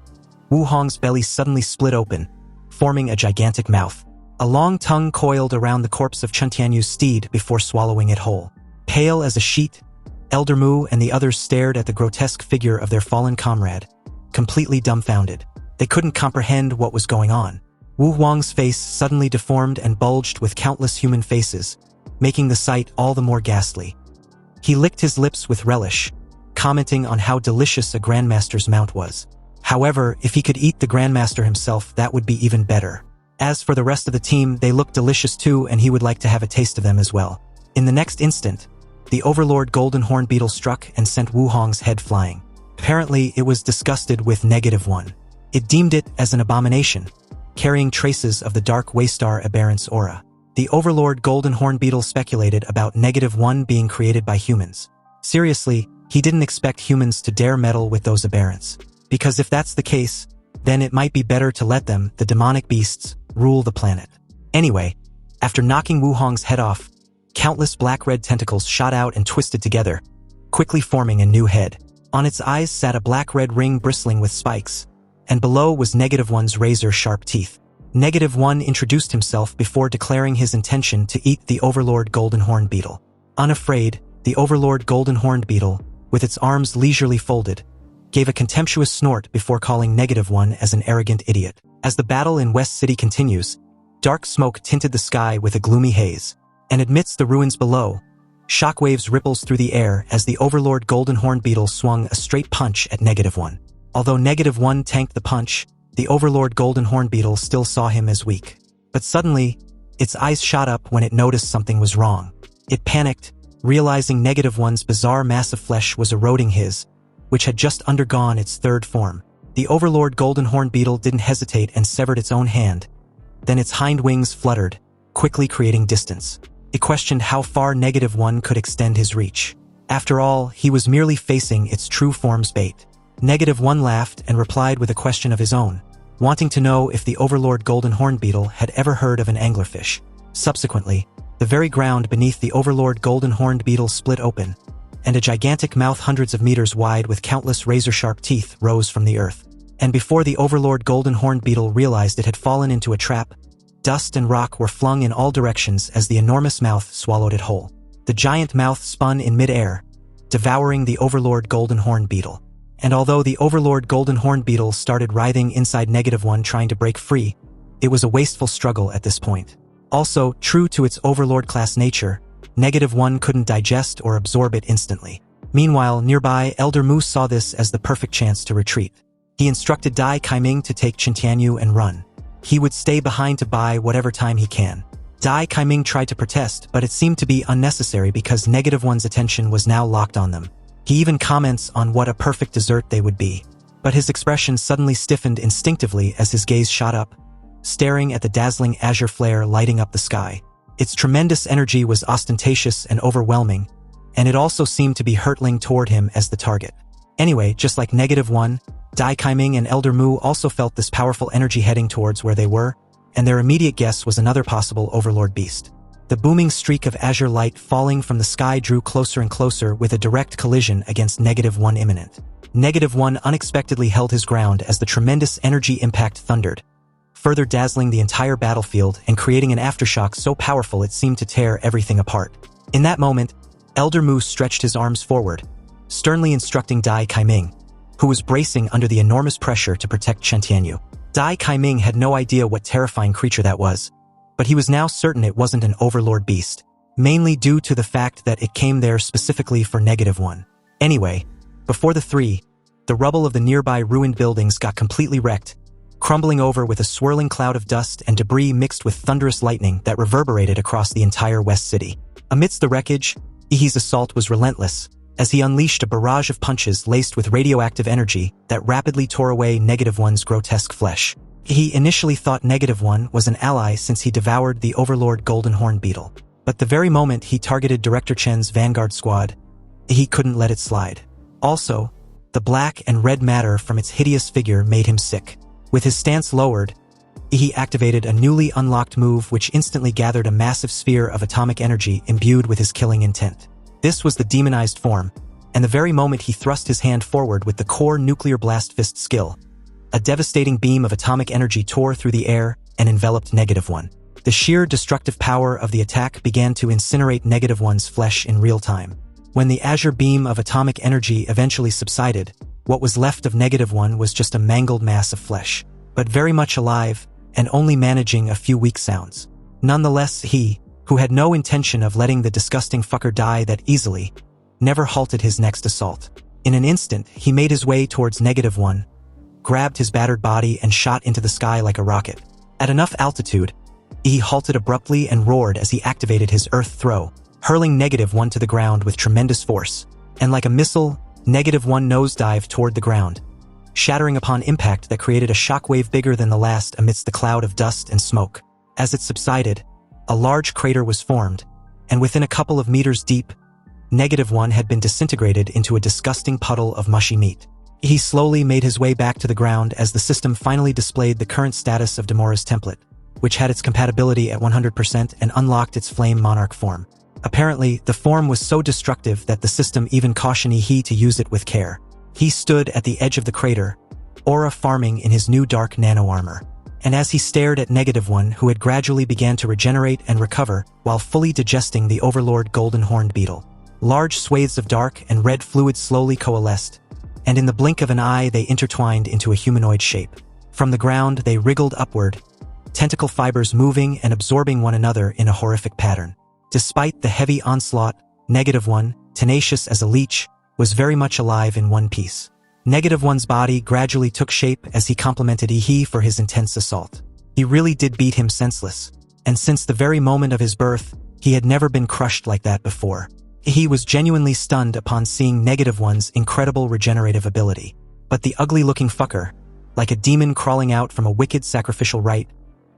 Wu Huang's belly suddenly split open, forming a gigantic mouth. A long tongue coiled around the corpse of Chen Tianyu's steed before swallowing it whole. Pale as a sheet, Elder Mu and the others stared at the grotesque figure of their fallen comrade, completely dumbfounded. They couldn't comprehend what was going on. Wu Huang's face suddenly deformed and bulged with countless human faces, making the sight all the more ghastly. He licked his lips with relish, commenting on how delicious a Grandmaster's mount was. However, if he could eat the Grandmaster himself, that would be even better. As for the rest of the team, they looked delicious too, and he would like to have a taste of them as well. In the next instant, the Overlord Golden Horn Beetle struck and sent Wuhong's head flying. Apparently, it was disgusted with -1. It deemed it as an abomination, carrying traces of the dark Waystar aberrance aura. The Overlord Golden Horn Beetle speculated about -1 being created by humans. Seriously, he didn't expect humans to dare meddle with those aberrants. Because if that's the case, then it might be better to let them, the demonic beasts, rule the planet. Anyway, after knocking Wuhong's head off, countless black-red tentacles shot out and twisted together, quickly forming a new head. On its eyes sat a black-red ring bristling with spikes, and below was -1's razor-sharp teeth. -1 introduced himself before declaring his intention to eat the Overlord Golden Horn Beetle. Unafraid, the Overlord Golden Horned Beetle, with its arms leisurely folded, gave a contemptuous snort before calling -1 as an arrogant idiot. As the battle in West City continues, dark smoke tinted the sky with a gloomy haze, and amidst the ruins below, shockwaves ripples through the air as the Overlord Golden Horned Beetle swung a straight punch at -1. Although -1 tanked the punch, the Overlord Golden Horn Beetle still saw him as weak. But suddenly, its eyes shot up when it noticed something was wrong. It panicked, realizing -1's bizarre mass of flesh was eroding his, which had just undergone its third form. The Overlord Golden Horn Beetle didn't hesitate and severed its own hand. Then its hind wings fluttered, quickly creating distance. It questioned how far -1 could extend his reach. After all, he was merely facing its true form's bait. -1 laughed and replied with a question of his own, wanting to know if the Overlord Golden Horn Beetle had ever heard of an anglerfish. Subsequently, the very ground beneath the Overlord Golden Horned Beetle split open, and a gigantic mouth hundreds of meters wide with countless razor-sharp teeth rose from the earth. And before the Overlord Golden Horned Beetle realized it had fallen into a trap, dust and rock were flung in all directions as the enormous mouth swallowed it whole. The giant mouth spun in mid-air, devouring the Overlord Golden Horned Beetle. And although the Overlord Golden Horned Beetle started writhing inside -1 trying to break free, it was a wasteful struggle at this point. Also, true to its Overlord-class nature, -1 couldn't digest or absorb it instantly. Meanwhile, nearby, Elder Moose saw this as the perfect chance to retreat. He instructed Dai Kaiming to take Chintianyu and run. He would stay behind to buy whatever time he can. Dai Kaiming tried to protest, but it seemed to be unnecessary because -1's attention was now locked on them. He even comments on what a perfect dessert they would be. But his expression suddenly stiffened instinctively as his gaze shot up, staring at the dazzling azure flare lighting up the sky. Its tremendous energy was ostentatious and overwhelming, and it also seemed to be hurtling toward him as the target. Anyway, just like -1, Dai Kaiming and Elder Mu also felt this powerful energy heading towards where they were, and their immediate guess was another possible Overlord beast. The booming streak of azure light falling from the sky drew closer and closer with a direct collision against -1 imminent. -1 unexpectedly held his ground as the tremendous energy impact thundered, further dazzling the entire battlefield and creating an aftershock so powerful it seemed to tear everything apart. In that moment, Elder Mu stretched his arms forward, sternly instructing Dai Kaiming, who was bracing under the enormous pressure to protect Chintianyu. Dai Kaiming had no idea what terrifying creature that was, but he was now certain it wasn't an Overlord beast, mainly due to the fact that it came there specifically for -1. Anyway, before the three, the rubble of the nearby ruined buildings got completely wrecked, crumbling over with a swirling cloud of dust and debris mixed with thunderous lightning that reverberated across the entire West City. Amidst the wreckage, Ehi's assault was relentless, as he unleashed a barrage of punches laced with radioactive energy that rapidly tore away -1's grotesque flesh. He initially thought -1 was an ally since he devoured the Overlord Golden Horn Beetle, but the very moment he targeted Director Chen's Vanguard squad, he couldn't let it slide. Also, the black and red matter from its hideous figure made him sick. With his stance lowered, he activated a newly unlocked move which instantly gathered a massive sphere of atomic energy imbued with his killing intent. This was the demonized form, and the very moment he thrust his hand forward with the core nuclear blast fist skill, a devastating beam of atomic energy tore through the air and enveloped -1. The sheer destructive power of the attack began to incinerate -1's flesh in real time. When the azure beam of atomic energy eventually subsided, what was left of -1 was just a mangled mass of flesh, but very much alive and only managing a few weak sounds. Nonetheless, he, who had no intention of letting the disgusting fucker die that easily, never halted his next assault. In an instant, he made his way towards -1, grabbed his battered body and shot into the sky like a rocket. At enough altitude, Ehi halted abruptly and roared as he activated his Earth Throw, hurling -1 to the ground with tremendous force. And like a missile, -1 nosedived toward the ground, shattering upon impact that created a shockwave bigger than the last amidst the cloud of dust and smoke. As it subsided, a large crater was formed, and within a couple of meters deep, -1 had been disintegrated into a disgusting puddle of mushy meat. He slowly made his way back to the ground as the system finally displayed the current status of Demora's template, which had its compatibility at 100% and unlocked its Flame Monarch form. Apparently, the form was so destructive that the system even cautioned Ehi to use it with care. He stood at the edge of the crater, aura farming in his new dark nano armor. And as he stared at -1, who had gradually began to regenerate and recover while fully digesting the Overlord golden horned beetle, large swathes of dark and red fluid slowly coalesced, and in the blink of an eye they intertwined into a humanoid shape. From the ground they wriggled upward, tentacle fibers moving and absorbing one another in a horrific pattern. Despite the heavy onslaught, -1, tenacious as a leech, was very much alive in one piece. -1's body gradually took shape as he complimented Ehi for his intense assault. He really did beat him senseless, and since the very moment of his birth, he had never been crushed like that before. He was genuinely stunned upon seeing -1's incredible regenerative ability. But the ugly-looking fucker, like a demon crawling out from a wicked sacrificial rite,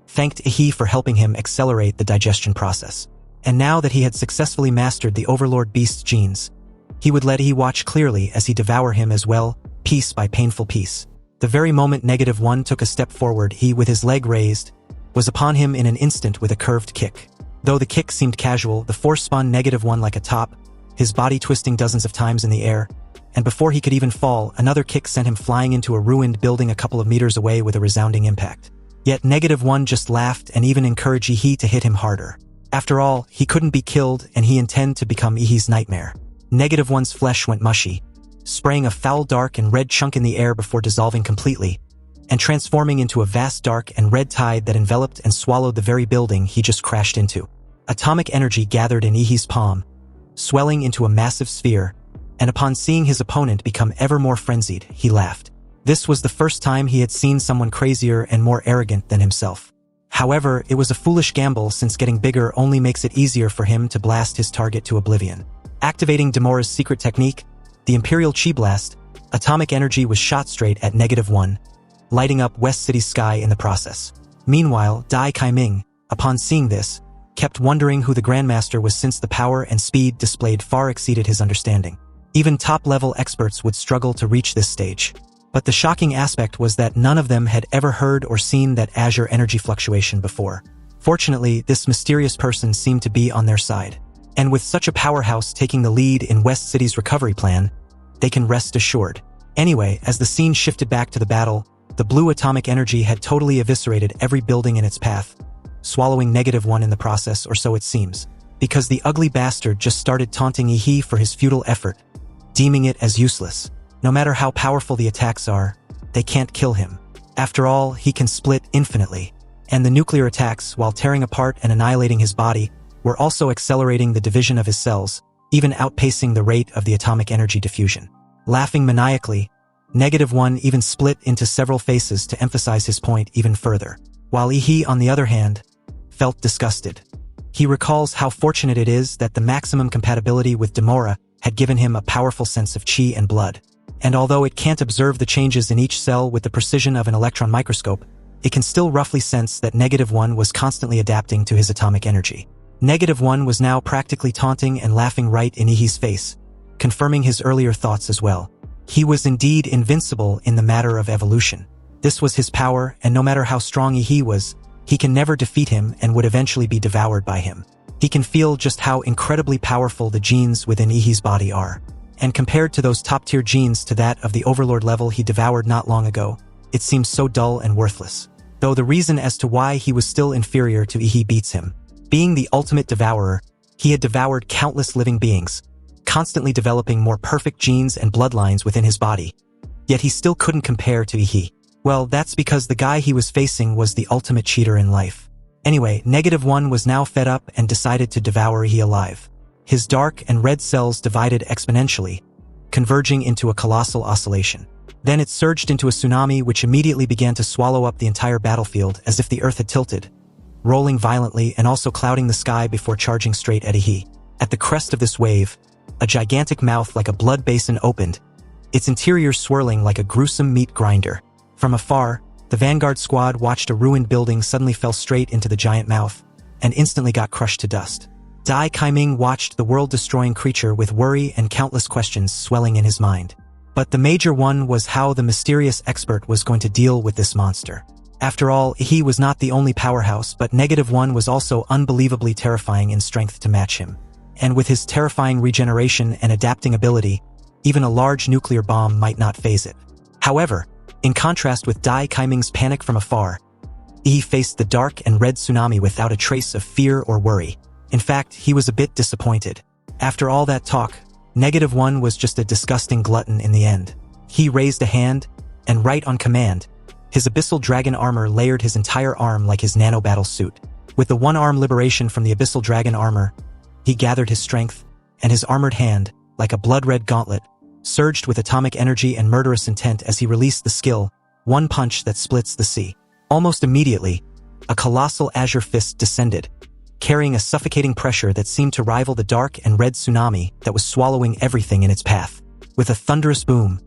thanked Ehi for helping him accelerate the digestion process. And now that he had successfully mastered the Overlord beast's genes, he would let Ehi watch clearly as he devour him as well, piece by painful piece. The very moment -1 took a step forward, he, with his leg raised, was upon him in an instant with a curved kick. Though the kick seemed casual, the force spun -1 like a top, his body twisting dozens of times in the air, and before he could even fall, another kick sent him flying into a ruined building a couple of meters away with a resounding impact. Yet -1 just laughed and even encouraged Ehi to hit him harder. After all, he couldn't be killed and he intended to become Ehi's nightmare. -1's flesh went mushy, spraying a foul dark and red chunk in the air before dissolving completely, and transforming into a vast dark and red tide that enveloped and swallowed the very building he just crashed into. Atomic energy gathered in Ehi's palm, swelling into a massive sphere, and upon seeing his opponent become ever more frenzied, he laughed. This was the first time he had seen someone crazier and more arrogant than himself. However, it was a foolish gamble since getting bigger only makes it easier for him to blast his target to oblivion. Activating Demora's secret technique, the Imperial Chi Blast, atomic energy was shot straight at -1, lighting up West City's sky in the process. Meanwhile, Dai Kaiming, upon seeing this, kept wondering who the Grandmaster was since the power and speed displayed far exceeded his understanding. Even top-level experts would struggle to reach this stage. But the shocking aspect was that none of them had ever heard or seen that azure energy fluctuation before. Fortunately, this mysterious person seemed to be on their side. And with such a powerhouse taking the lead in West City's recovery plan, they can rest assured. Anyway, as the scene shifted back to the battle, the blue atomic energy had totally eviscerated every building in its path, swallowing -1 in the process, or so it seems, because the ugly bastard just started taunting Ehi for his futile effort, deeming it as useless. No matter how powerful the attacks are, they can't kill him. After all, he can split infinitely. And the nuclear attacks, while tearing apart and annihilating his body, were also accelerating the division of his cells, even outpacing the rate of the atomic energy diffusion. Laughing maniacally, -1 even split into several faces to emphasize his point even further, while Ehi, on the other hand, felt disgusted. He recalls how fortunate it is that the maximum compatibility with Demora had given him a powerful sense of chi and blood. And although it can't observe the changes in each cell with the precision of an electron microscope, it can still roughly sense that -1 was constantly adapting to his atomic energy. -1 was now practically taunting and laughing right in Ehi's face, confirming his earlier thoughts as well. He was indeed invincible in the matter of evolution. This was his power, and no matter how strong Ehi was, he can never defeat him and would eventually be devoured by him. He can feel just how incredibly powerful the genes within Ehi's body are. And compared to those top-tier genes to that of the Overlord level he devoured not long ago, it seems so dull and worthless. Though the reason as to why he was still inferior to Ehi beats him. Being the ultimate devourer, he had devoured countless living beings, constantly developing more perfect genes and bloodlines within his body. Yet he still couldn't compare to Ehi. Well, that's because the guy he was facing was the ultimate cheater in life. Anyway, -1 was now fed up and decided to devour Ehi alive. His dark and red cells divided exponentially, converging into a colossal oscillation. Then it surged into a tsunami which immediately began to swallow up the entire battlefield as if the earth had tilted, rolling violently and also clouding the sky before charging straight at Ehi. At the crest of this wave, a gigantic mouth like a blood basin opened, its interior swirling like a gruesome meat grinder. From afar, the vanguard squad watched a ruined building suddenly fell straight into the giant mouth, and instantly got crushed to dust. Dai Kaiming watched the world-destroying creature with worry and countless questions swelling in his mind. But the major one was how the mysterious expert was going to deal with this monster. After all, he was not the only powerhouse, but -1 was also unbelievably terrifying in strength to match him. And with his terrifying regeneration and adapting ability, even a large nuclear bomb might not faze it. However, in contrast with Dai Kaiming's panic from afar, he faced the dark and red tsunami without a trace of fear or worry. In fact, he was a bit disappointed. After all that talk, -1 was just a disgusting glutton in the end. He raised a hand, and right on command, his abyssal dragon armor layered his entire arm like his nano-battle suit. With the one-arm liberation from the abyssal dragon armor, he gathered his strength, and his armored hand, like a blood-red gauntlet, surged with atomic energy and murderous intent as he released the skill, one punch that splits the sea. Almost immediately, a colossal azure fist descended, carrying a suffocating pressure that seemed to rival the dark and red tsunami that was swallowing everything in its path. With a thunderous boom,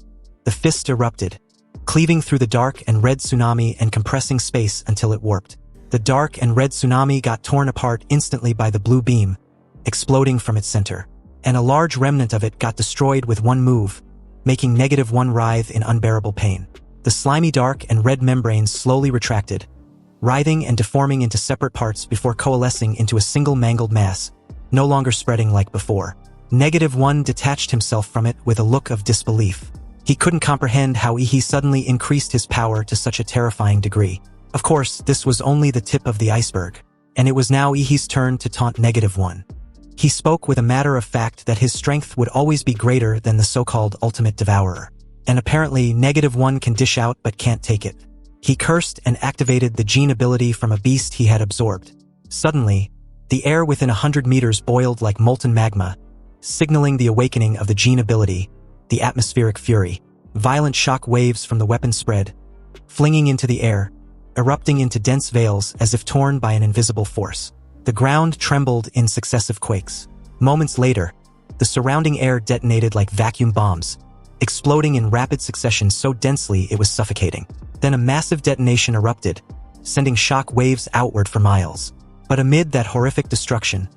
the fist erupted, cleaving through the dark and red tsunami and compressing space until it warped. The dark and red tsunami got torn apart instantly by the blue beam, exploding from its center, and a large remnant of it got destroyed with one move, making -1 writhe in unbearable pain. The slimy dark and red membranes slowly retracted, writhing and deforming into separate parts before coalescing into a single mangled mass, no longer spreading like before. -1 detached himself from it with a look of disbelief. He couldn't comprehend how Ehi suddenly increased his power to such a terrifying degree. Of course, this was only the tip of the iceberg, and it was now Ehi's turn to taunt -1. He spoke with a matter of fact that his strength would always be greater than the so-called ultimate devourer. And apparently -1 can dish out but can't take it. He cursed and activated the gene ability from a beast he had absorbed. Suddenly, the air within 100 meters boiled like molten magma, signaling the awakening of the gene ability, the atmospheric fury. Violent shock waves from the weapon spread, flinging into the air, erupting into dense veils as if torn by an invisible force. The ground trembled in successive quakes. Moments later, the surrounding air detonated like vacuum bombs, exploding in rapid succession so densely it was suffocating. Then a massive detonation erupted, sending shock waves outward for miles. But amid that horrific destruction,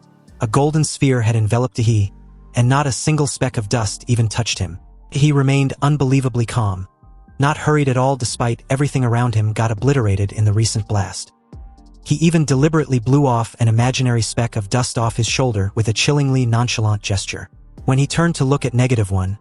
a golden sphere had enveloped Ehi, and not a single speck of dust even touched him. He remained unbelievably calm, not hurried at all despite everything around him got obliterated in the recent blast. He even deliberately blew off an imaginary speck of dust off his shoulder with a chillingly nonchalant gesture. When he turned to look at -1,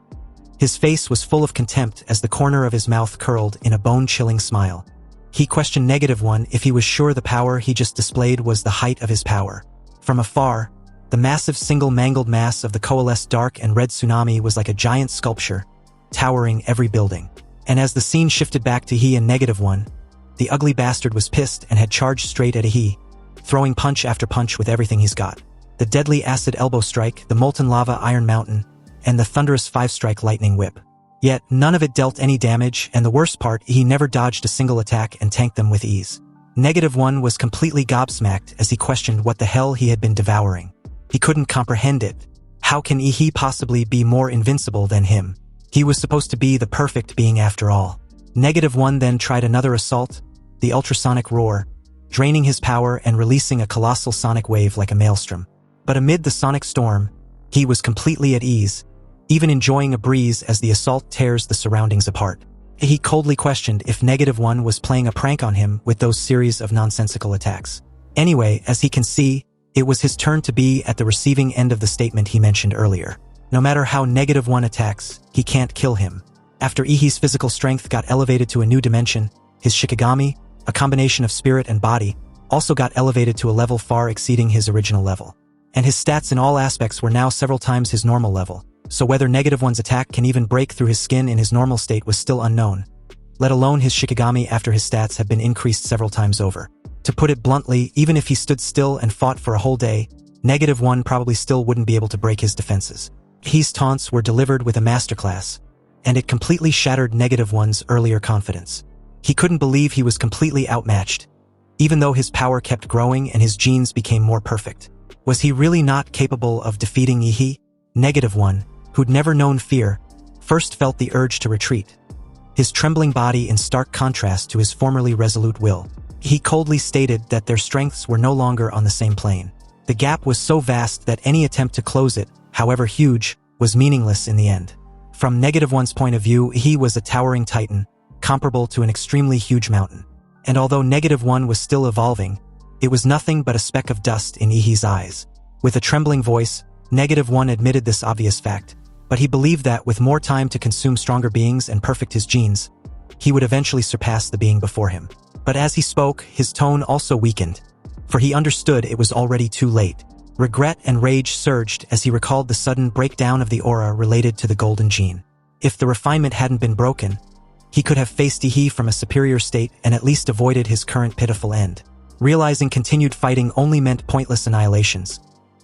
his face was full of contempt as the corner of his mouth curled in a bone-chilling smile. He questioned -1 if he was sure the power he just displayed was the height of his power. From afar, the massive single mangled mass of the coalesced dark and red tsunami was like a giant sculpture, towering every building. And as the scene shifted back to he and -1, the ugly bastard was pissed and had charged straight at Ehi, throwing punch after punch with everything he's got. The deadly acid elbow strike, the molten lava iron mountain, and the thunderous 5-strike lightning whip. Yet, none of it dealt any damage, and the worst part, he never dodged a single attack and tanked them with ease. -1 was completely gobsmacked as he questioned what the hell he had been devouring. He couldn't comprehend it. How can Ehi possibly be more invincible than him? He was supposed to be the perfect being after all. -1 then tried another assault, the ultrasonic roar, draining his power and releasing a colossal sonic wave like a maelstrom. But amid the sonic storm, he was completely at ease, even enjoying a breeze as the assault tears the surroundings apart. He coldly questioned if -1 was playing a prank on him with those series of nonsensical attacks. Anyway, as he can see, it was his turn to be at the receiving end of the statement he mentioned earlier. No matter how -1 attacks, he can't kill him. After Ehi's physical strength got elevated to a new dimension, his Shikigami, a combination of spirit and body, also got elevated to a level far exceeding his original level. And his stats in all aspects were now several times his normal level, so whether -1's attack can even break through his skin in his normal state was still unknown, let alone his Shikigami after his stats had been increased several times over. To put it bluntly, even if he stood still and fought for a whole day, -1 probably still wouldn't be able to break his defenses. Ehi's taunts were delivered with a masterclass, and it completely shattered -1's earlier confidence. He couldn't believe he was completely outmatched, even though his power kept growing and his genes became more perfect. Was he really not capable of defeating Ehi? -1, who'd never known fear, first felt the urge to retreat, his trembling body in stark contrast to his formerly resolute will. He coldly stated that their strengths were no longer on the same plane. The gap was so vast that any attempt to close it, however huge, was meaningless in the end. From -1's point of view, he was a towering titan, comparable to an extremely huge mountain. And although -1 was still evolving, it was nothing but a speck of dust in Ehi's eyes. With a trembling voice, -1 admitted this obvious fact, but he believed that with more time to consume stronger beings and perfect his genes, he would eventually surpass the being before him. But as he spoke, his tone also weakened, for he understood it was already too late. Regret and rage surged as he recalled the sudden breakdown of the aura related to the golden gene. If the refinement hadn't been broken, he could have faced Ehi from a superior state and at least avoided his current pitiful end. Realizing continued fighting only meant pointless annihilations,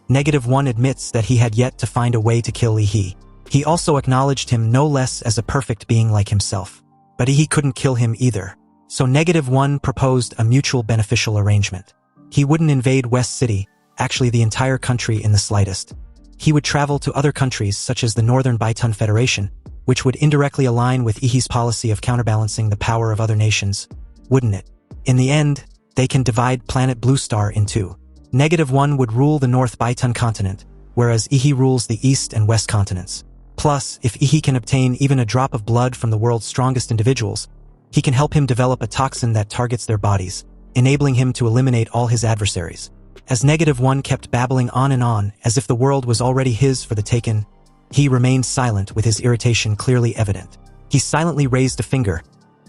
-1 admits that he had yet to find a way to kill Ehi. He also acknowledged him no less as a perfect being like himself. But Ehi couldn't kill him either. So -1 proposed a mutual beneficial arrangement. He wouldn't invade West City, actually the entire country in the slightest. He would travel to other countries such as the Northern Baitun Federation, which would indirectly align with Ehi's policy of counterbalancing the power of other nations, wouldn't it? In the end, they can divide planet Blue Star in two. -1 would rule the North Baitun continent, whereas Ehi rules the East and West continents. Plus, if Ehi can obtain even a drop of blood from the world's strongest individuals, he can help him develop a toxin that targets their bodies, enabling him to eliminate all his adversaries. As -1 kept babbling on and on, as if the world was already his for the taking, he remained silent with his irritation clearly evident. He silently raised a finger,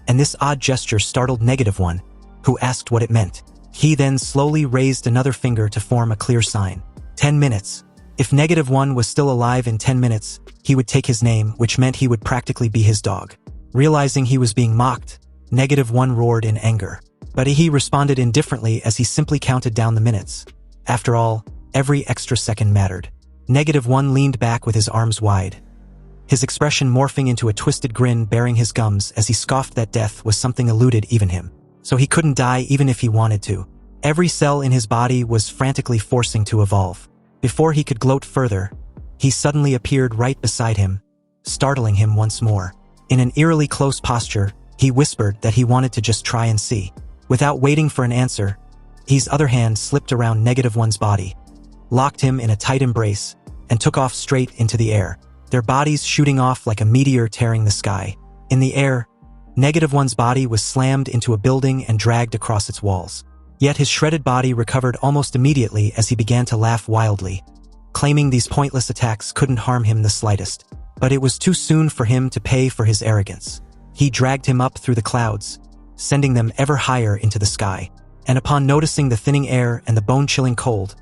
and this odd gesture startled -1, who asked what it meant. He then slowly raised another finger to form a clear sign. 10 minutes. If -1 was still alive in 10 minutes, he would take his name, which meant he would practically be his dog. Realizing he was being mocked, -1 roared in anger. But Ehi responded indifferently as he simply counted down the minutes. After all, every extra second mattered. -1 leaned back with his arms wide, his expression morphing into a twisted grin bearing his gums as he scoffed that death was something eluded even him. So he couldn't die even if he wanted to. Every cell in his body was frantically forcing to evolve. Before he could gloat further, he suddenly appeared right beside him, startling him once more. In an eerily close posture, he whispered that he wanted to just try and see. Without waiting for an answer, Ehi's other hand slipped around -1's body, locked him in a tight embrace, and took off straight into the air, their bodies shooting off like a meteor tearing the sky. In the air, -1's body was slammed into a building and dragged across its walls. Yet his shredded body recovered almost immediately as he began to laugh wildly, claiming these pointless attacks couldn't harm him the slightest. But it was too soon for him to pay for his arrogance. He dragged him up through the clouds, sending them ever higher into the sky. And upon noticing the thinning air and the bone-chilling cold,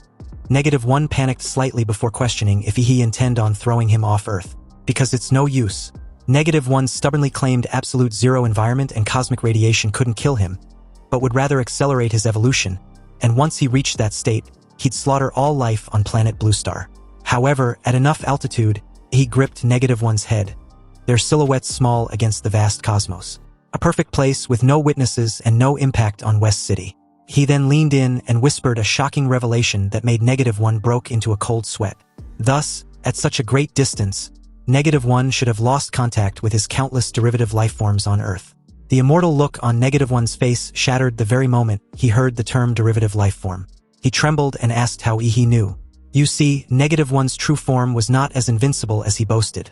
-1 panicked slightly before questioning if he intended on throwing him off Earth. Because it's no use. -1 stubbornly claimed absolute zero environment and cosmic radiation couldn't kill him, but would rather accelerate his evolution, and once he reached that state, he'd slaughter all life on planet Blue Star. However, at enough altitude, he gripped -1's head, their silhouettes small against the vast cosmos. A perfect place with no witnesses and no impact on West City. He then leaned in and whispered a shocking revelation that made -1 broke into a cold sweat. Thus, at such a great distance, -1 should have lost contact with his countless derivative lifeforms on Earth. The immortal look on -1's face shattered the very moment he heard the term derivative lifeform. He trembled and asked how Ehi knew. You see, -1's true form was not as invincible as he boasted.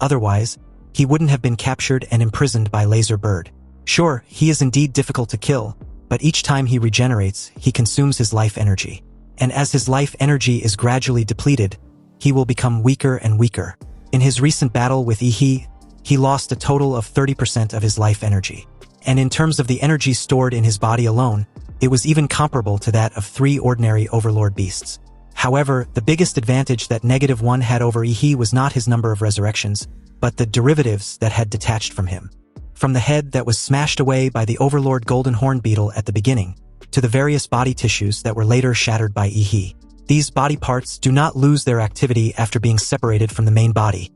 Otherwise, he wouldn't have been captured and imprisoned by Laser Bird. Sure, he is indeed difficult to kill, but each time he regenerates, he consumes his life energy. And as his life energy is gradually depleted, he will become weaker and weaker. In his recent battle with Ehi, he lost a total of 30% of his life energy. And in terms of the energy stored in his body alone, it was even comparable to that of 3 ordinary Overlord beasts. However, the biggest advantage that -1 had over Ehi was not his number of resurrections, but the derivatives that had detached from him. From the head that was smashed away by the Overlord Golden Horn Beetle at the beginning, to the various body tissues that were later shattered by Ehi. These body parts do not lose their activity after being separated from the main body.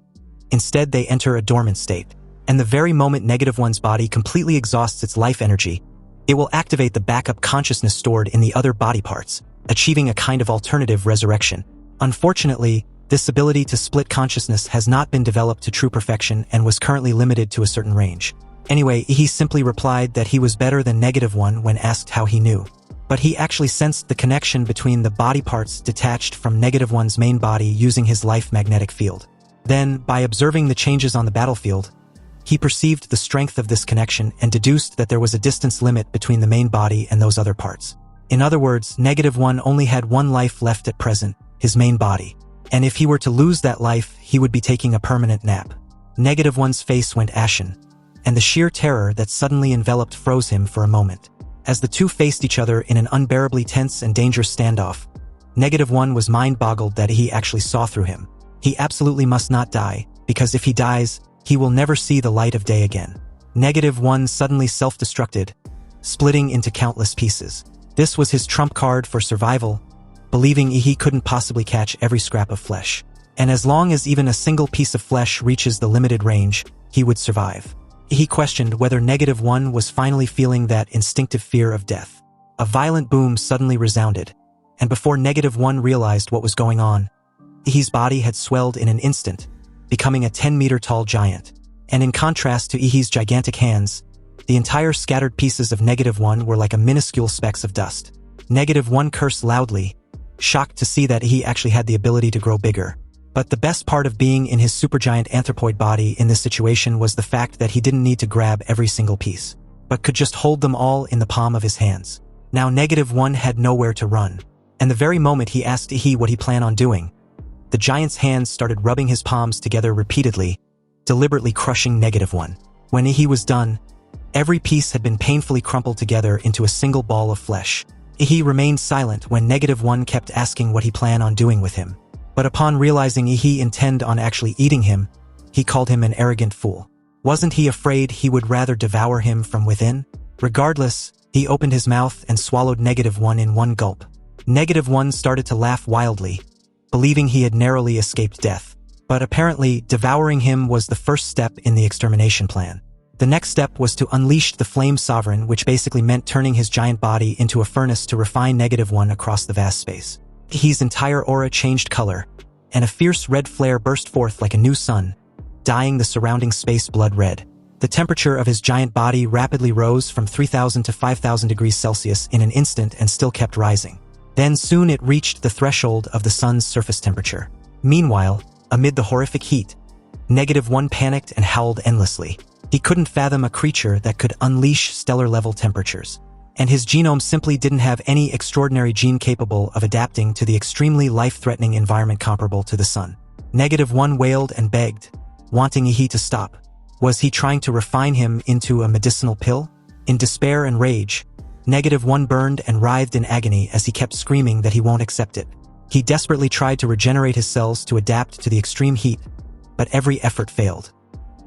Instead, they enter a dormant state. And the very moment -1's body completely exhausts its life energy, it will activate the backup consciousness stored in the other body parts, achieving a kind of alternative resurrection. Unfortunately, this ability to split consciousness has not been developed to true perfection and was currently limited to a certain range. Anyway, he simply replied that he was better than -1 when asked how he knew. But he actually sensed the connection between the body parts detached from -1's main body using his life magnetic field. Then, by observing the changes on the battlefield, he perceived the strength of this connection and deduced that there was a distance limit between the main body and those other parts. In other words, -1 only had one life left at present, his main body. And if he were to lose that life, he would be taking a permanent nap. -1's face went ashen, and the sheer terror that suddenly enveloped froze him for a moment. As the two faced each other in an unbearably tense and dangerous standoff, -1 was mind-boggled that he actually saw through him. He absolutely must not die, because if he dies, he will never see the light of day again. -1 suddenly self-destructed, splitting into countless pieces. This was his trump card for survival, believing he couldn't possibly catch every scrap of flesh. And as long as even a single piece of flesh reaches the limited range, he would survive. He questioned whether -1 was finally feeling that instinctive fear of death. A violent boom suddenly resounded, and before -1 realized what was going on, Ehi's body had swelled in an instant, becoming a 10-meter-tall giant. And in contrast to Ehi's gigantic hands, the entire scattered pieces of -1 were like a minuscule specks of dust. -1 cursed loudly, shocked to see that Ehi actually had the ability to grow bigger. But the best part of being in his supergiant anthropoid body in this situation was the fact that he didn't need to grab every single piece, but could just hold them all in the palm of his hands. Now -1 had nowhere to run, and the very moment he asked Ehi what he planned on doing, the giant's hands started rubbing his palms together repeatedly, deliberately crushing -1. When Ehi was done, every piece had been painfully crumpled together into a single ball of flesh. Ehi remained silent when -1 kept asking what he planned on doing with him. But upon realizing Ehi intended on actually eating him, he called him an arrogant fool. Wasn't he afraid he would rather devour him from within? Regardless, he opened his mouth and swallowed -1 in one gulp. -1 started to laugh wildly, believing he had narrowly escaped death. But apparently, devouring him was the first step in the extermination plan. The next step was to unleash the Flame Sovereign, which basically meant turning his giant body into a furnace to refine -1 across the vast space. Ehi's entire aura changed color, and a fierce red flare burst forth like a new sun, dyeing the surrounding space blood red. The temperature of his giant body rapidly rose from 3,000 to 5,000 degrees Celsius in an instant and still kept rising. Then soon it reached the threshold of the sun's surface temperature. Meanwhile, amid the horrific heat, -1 panicked and howled endlessly. He couldn't fathom a creature that could unleash stellar-level temperatures, and his genome simply didn't have any extraordinary gene capable of adapting to the extremely life-threatening environment comparable to the sun. -1 wailed and begged, wanting Ehi to stop. Was he trying to refine him into a medicinal pill? In despair and rage, -1 burned and writhed in agony as he kept screaming that he won't accept it. He desperately tried to regenerate his cells to adapt to the extreme heat, but every effort failed.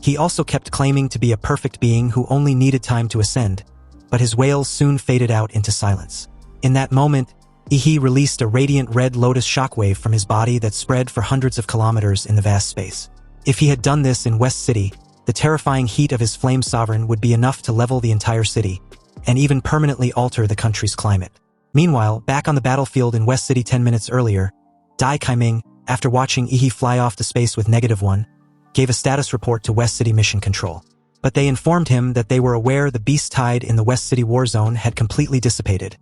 He also kept claiming to be a perfect being who only needed time to ascend, but his wails soon faded out into silence. In that moment, Ehi released a radiant red lotus shockwave from his body that spread for hundreds of kilometers in the vast space. If he had done this in West City, the terrifying heat of his Flame Sovereign would be enough to level the entire city, and even permanently alter the country's climate. Meanwhile, back on the battlefield in West City 10 minutes earlier, Dai Kaiming, after watching Ehi fly off to space with -1, gave a status report to West City Mission Control. But they informed him that they were aware the beast tide in the West City war zone had completely dissipated,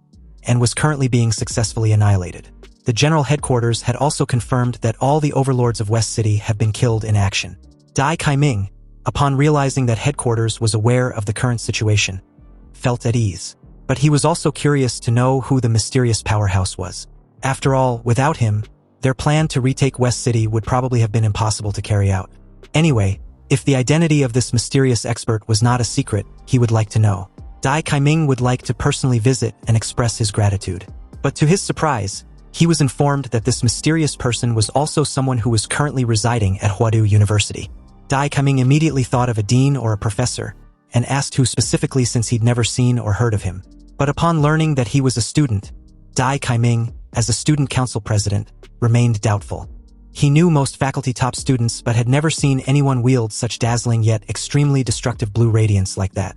and was currently being successfully annihilated. The general headquarters had also confirmed that all the overlords of West City have been killed in action. Dai Kaiming, upon realizing that headquarters was aware of the current situation, felt at ease. But he was also curious to know who the mysterious powerhouse was. After all, without him, their plan to retake West City would probably have been impossible to carry out. Anyway, if the identity of this mysterious expert was not a secret, he would like to know. Dai Kaiming would like to personally visit and express his gratitude. But to his surprise, he was informed that this mysterious person was also someone who was currently residing at Huadu University. Dai Kaiming immediately thought of a dean or a professor, and asked who specifically since he'd never seen or heard of him. But upon learning that he was a student, Dai Kaiming, as a student council president, remained doubtful. He knew most faculty top students but had never seen anyone wield such dazzling yet extremely destructive blue radiance like that.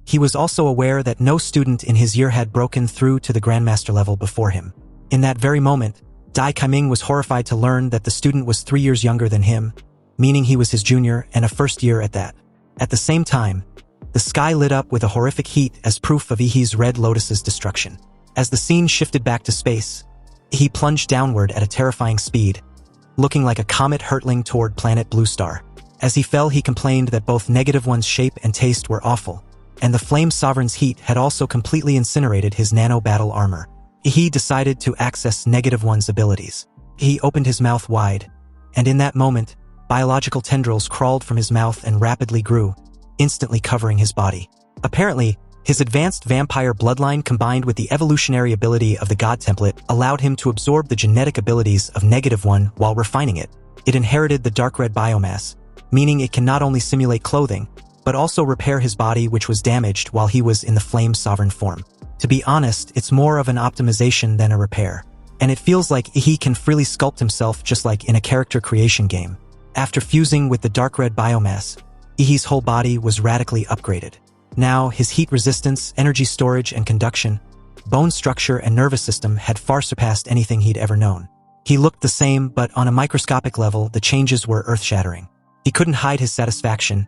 He was also aware that no student in his year had broken through to the Grandmaster level before him. In that very moment, Dai Kaiming was horrified to learn that the student was 3 years younger than him, meaning he was his junior and a first year at that. At the same time, the sky lit up with a horrific heat as proof of Ehi's Red Lotus's destruction. As the scene shifted back to space, Ehi plunged downward at a terrifying speed, looking like a comet hurtling toward planet Blue Star. As he fell, he complained that both Negative One's shape and taste were awful, and the Flame Sovereign's heat had also completely incinerated his nano-battle armor. Ehi decided to access Negative One's abilities. He opened his mouth wide, and in that moment, biological tendrils crawled from his mouth and rapidly grew, instantly covering his body. Apparently, his advanced vampire bloodline combined with the evolutionary ability of the God Template allowed him to absorb the genetic abilities of Negative One while refining it. It inherited the dark red biomass, meaning it can not only simulate clothing, but also repair his body which was damaged while he was in the Flame Sovereign form. To be honest, it's more of an optimization than a repair. And it feels like Ehi can freely sculpt himself just like in a character creation game. After fusing with the dark red biomass, Ehi's whole body was radically upgraded. Now, his heat resistance, energy storage and conduction, bone structure and nervous system had far surpassed anything he'd ever known. He looked the same, but on a microscopic level, the changes were earth-shattering. He couldn't hide his satisfaction,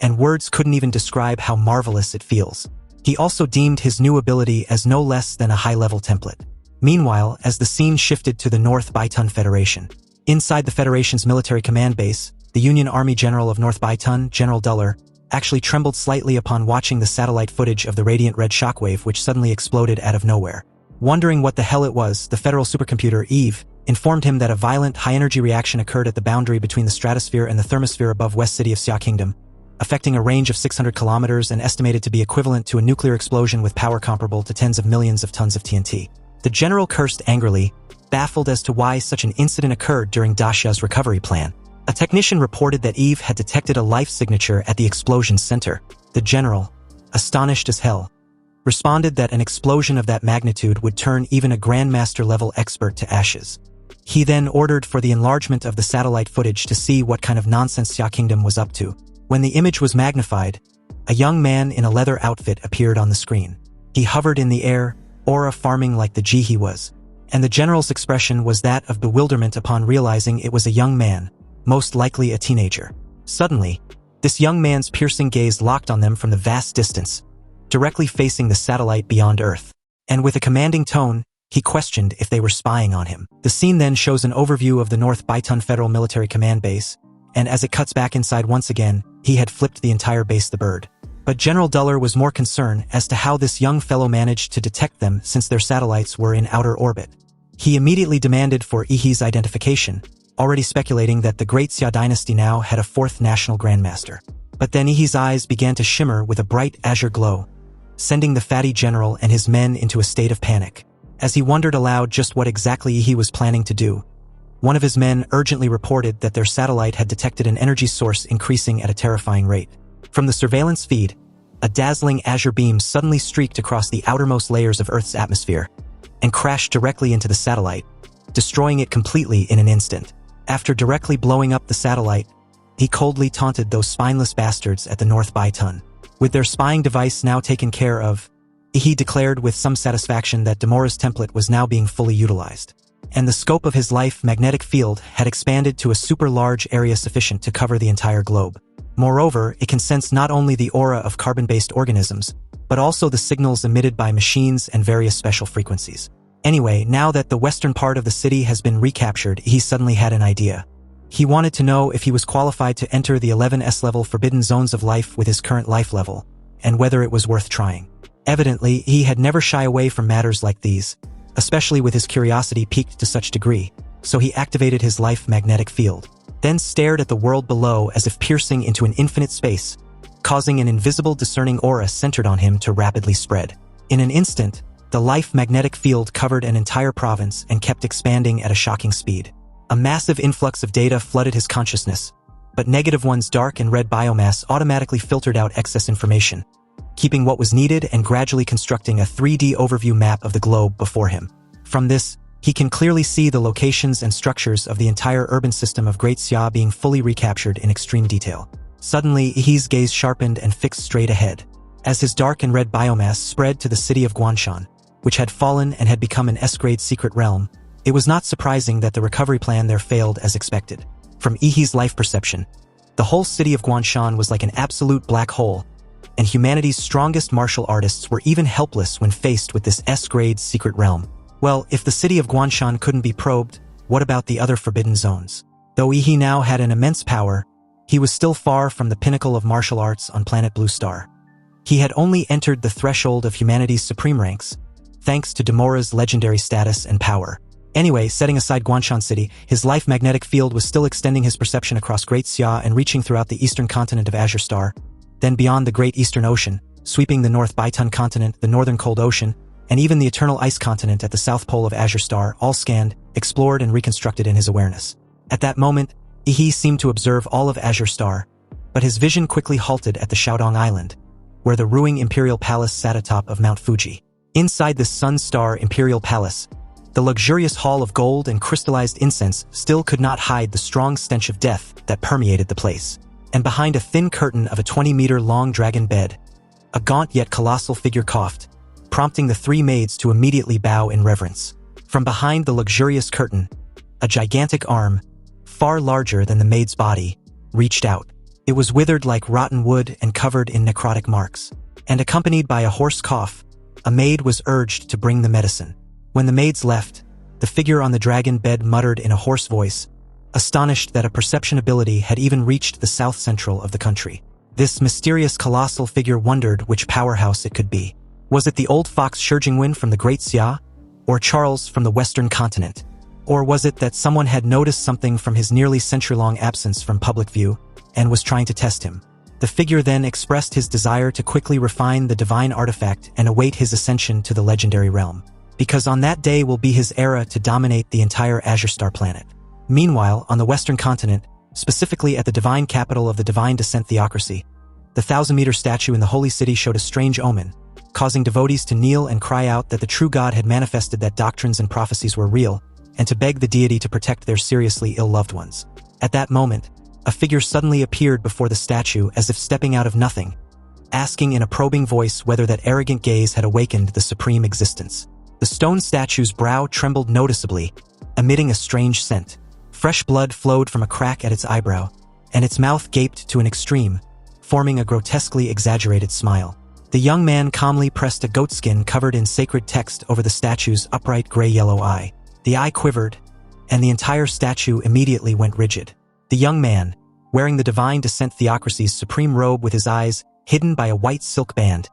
and words couldn't even describe how marvelous it feels. He also deemed his new ability as no less than a high-level template. Meanwhile, as the scene shifted to the North Baitun Federation, inside the Federation's military command base, the Union Army General of North Baitun, General Duller, actually trembled slightly upon watching the satellite footage of the radiant red shockwave which suddenly exploded out of nowhere. Wondering what the hell it was, the federal supercomputer, Eve, informed him that a violent, high-energy reaction occurred at the boundary between the stratosphere and the thermosphere above West City of Xia Kingdom, affecting a range of 600 kilometers and estimated to be equivalent to a nuclear explosion with power comparable to tens of millions of tons of TNT. The general cursed angrily, baffled as to why such an incident occurred during Dacia's recovery plan. A technician reported that Eve had detected a life signature at the explosion's center. The general, astonished as hell, responded that an explosion of that magnitude would turn even a Grandmaster-level expert to ashes. He then ordered for the enlargement of the satellite footage to see what kind of nonsense Xia Kingdom was up to. When the image was magnified, a young man in a leather outfit appeared on the screen. He hovered in the air, aura farming like the G he was, and the general's expression was that of bewilderment upon realizing it was a young man, most likely a teenager. Suddenly, this young man's piercing gaze locked on them from the vast distance, directly facing the satellite beyond Earth. And with a commanding tone, he questioned if they were spying on him. The scene then shows an overview of the North Baitun Federal Military Command Base, and as it cuts back inside once again, he had flipped the entire base the bird. But General Duller was more concerned as to how this young fellow managed to detect them since their satellites were in outer orbit. He immediately demanded for Ehi's identification, already speculating that the Great Xia dynasty now had a fourth national grandmaster. But then Ehi's eyes began to shimmer with a bright azure glow, sending the fatty general and his men into a state of panic. As he wondered aloud just what exactly Ehi was planning to do, one of his men urgently reported that their satellite had detected an energy source increasing at a terrifying rate. From the surveillance feed, a dazzling azure beam suddenly streaked across the outermost layers of Earth's atmosphere and crashed directly into the satellite, destroying it completely in an instant. After directly blowing up the satellite, he coldly taunted those spineless bastards at the North Baitun. With their spying device now taken care of, Ehi declared with some satisfaction that Demora's template was now being fully utilized, and the scope of his life magnetic field had expanded to a super large area sufficient to cover the entire globe. Moreover, it can sense not only the aura of carbon-based organisms, but also the signals emitted by machines and various special frequencies. Anyway, now that the western part of the city has been recaptured, he suddenly had an idea. He wanted to know if he was qualified to enter the 11S level forbidden zones of life with his current life level, and whether it was worth trying. Evidently, he had never shy away from matters like these, especially with his curiosity piqued to such degree, so he activated his life magnetic field, then stared at the world below as if piercing into an infinite space, causing an invisible discerning aura centered on him to rapidly spread. In an instant, the life magnetic field covered an entire province and kept expanding at a shocking speed. A massive influx of data flooded his consciousness, but Negative One's dark and red biomass automatically filtered out excess information, keeping what was needed and gradually constructing a 3D overview map of the globe before him. From this, He can clearly see the locations and structures of the entire urban system of Great Xia being fully recaptured in extreme detail. Suddenly, Ehi's gaze sharpened and fixed straight ahead, as his dark and red biomass spread to the city of Guanshan, which had fallen and had become an S-grade secret realm. It was not surprising that the recovery plan there failed as expected. From Ehi's life perception, the whole city of Guanshan was like an absolute black hole, and humanity's strongest martial artists were even helpless when faced with this S-grade secret realm. Well, if the city of Guanshan couldn't be probed, what about the other forbidden zones? Though Ehi now had an immense power, he was still far from the pinnacle of martial arts on planet Blue Star. He had only entered the threshold of humanity's supreme ranks, thanks to Demora's legendary status and power. Anyway, setting aside Guanshan City, his life magnetic field was still extending his perception across Great Xia and reaching throughout the eastern continent of Azure Star, then beyond the Great Eastern Ocean, sweeping the North Baitun continent, the Northern Cold Ocean, and even the Eternal Ice continent at the south pole of Azure Star, all scanned, explored, and reconstructed in his awareness. At that moment, Ehi seemed to observe all of Azure Star, but his vision quickly halted at the Shaodong Island, where the ruling Imperial Palace sat atop of Mount Fuji. Inside this Sun Star Imperial Palace, the luxurious hall of gold and crystallized incense still could not hide the strong stench of death that permeated the place. And behind a thin curtain of a 20-meter-long dragon bed, a gaunt yet colossal figure coughed, prompting the three maids to immediately bow in reverence. From behind the luxurious curtain, a gigantic arm, far larger than the maid's body, reached out. It was withered like rotten wood and covered in necrotic marks. And accompanied by a hoarse cough, a maid was urged to bring the medicine. When the maids left, the figure on the dragon bed muttered in a hoarse voice, astonished that a perception ability had even reached the south central of the country. This mysterious colossal figure wondered which powerhouse it could be. Was it the old fox Shijingwen from the Great Xia? Or Charles from the western continent? Or was it that someone had noticed something from his nearly century-long absence from public view and was trying to test him? The figure then expressed his desire to quickly refine the divine artifact and await his ascension to the legendary realm, because on that day will be his era to dominate the entire Azure Star planet. Meanwhile, on the western continent, specifically at the divine capital of the Divine Descent Theocracy, the 1,000-meter statue in the holy city showed a strange omen, causing devotees to kneel and cry out that the true God had manifested, that doctrines and prophecies were real, and to beg the deity to protect their seriously ill loved ones. At that moment, a figure suddenly appeared before the statue as if stepping out of nothing, asking in a probing voice whether that arrogant gaze had awakened the supreme existence. The stone statue's brow trembled noticeably, emitting a strange scent. Fresh blood flowed from a crack at its eyebrow, and its mouth gaped to an extreme, forming a grotesquely exaggerated smile. The young man calmly pressed a goatskin covered in sacred text over the statue's upright gray-yellow eye. The eye quivered, and the entire statue immediately went rigid. The young man, wearing the Divine Descent Theocracy's supreme robe with his eyes hidden by a white silk band,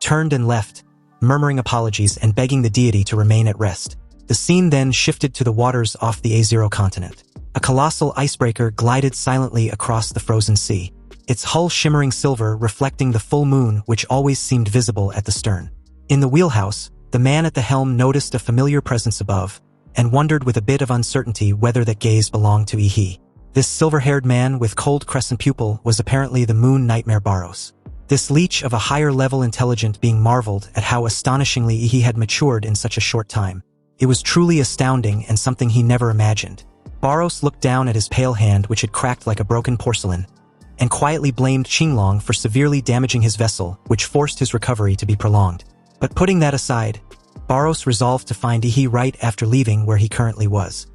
turned and left, murmuring apologies and begging the deity to remain at rest. The scene then shifted to the waters off the A0 continent. A colossal icebreaker glided silently across the frozen sea, its hull shimmering silver reflecting the full moon which always seemed visible at the stern. In the wheelhouse, the man at the helm noticed a familiar presence above, and wondered with a bit of uncertainty whether that gaze belonged to Ehi. This silver-haired man with cold crescent pupil was apparently the Moon Nightmare Barros. This leech of a higher-level intelligent being marveled at how astonishingly he had matured in such a short time. It was truly astounding and something he never imagined. Barros looked down at his pale hand which had cracked like a broken porcelain, and quietly blamed Qinglong for severely damaging his vessel, which forced his recovery to be prolonged. But putting that aside, Barros resolved to find Ehi right after leaving where he currently was.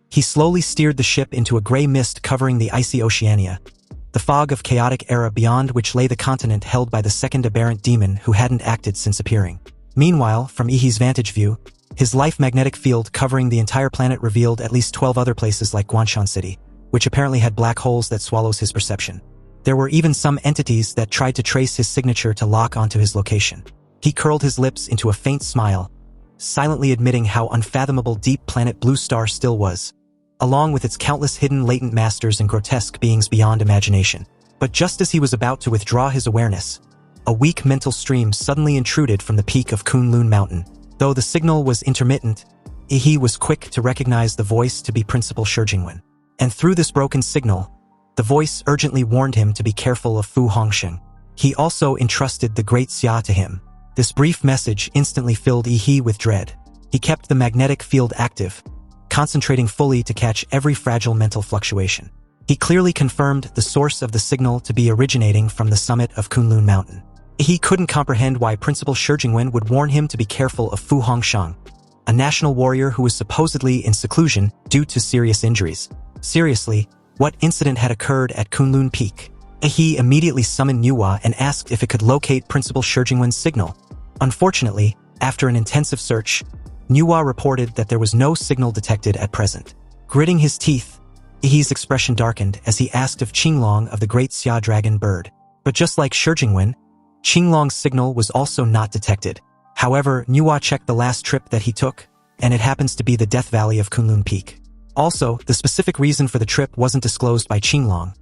He slowly steered the ship into a gray mist covering the icy Oceania, the fog of chaotic era beyond which lay the continent held by the second aberrant demon who hadn't acted since appearing. Meanwhile, from Ehi's vantage view, his life magnetic field covering the entire planet revealed at least 12 other places like Guanshan City, which apparently had black holes that swallows his perception. There were even some entities that tried to trace his signature to lock onto his location. He curled his lips into a faint smile, silently admitting how unfathomable deep planet Blue Star still was, along with its countless hidden latent masters and grotesque beings beyond imagination. But just as he was about to withdraw his awareness, a weak mental stream suddenly intruded from the peak of Kunlun Mountain. Though the signal was intermittent, Ehi was quick to recognize the voice to be Principal Shijingwen. And through this broken signal, the voice urgently warned him to be careful of Fu Hongsheng. He also entrusted the Great Xia to him. This brief message instantly filled Ehi with dread. He kept the magnetic field active, concentrating fully to catch every fragile mental fluctuation. He clearly confirmed the source of the signal to be originating from the summit of Kunlun Mountain. He couldn't comprehend why Principal Shi Jingwen would warn him to be careful of Fu Hongxiang, a national warrior who was supposedly in seclusion due to serious injuries. Seriously, what incident had occurred at Kunlun Peak? He immediately summoned Nuwa and asked if it could locate Principal Shi Jingwen's signal. Unfortunately, after an intensive search, Nuwa reported that there was no signal detected at present. Gritting his teeth, Ehi's expression darkened as he asked of Qinglong of the Great Xia Dragon Bird. But just like Shi Jingwen, Qinglong's signal was also not detected. However, Nuwa checked the last trip that he took, and it happens to be the Death Valley of Kunlun Peak. Also, the specific reason for the trip wasn't disclosed by Qinglong.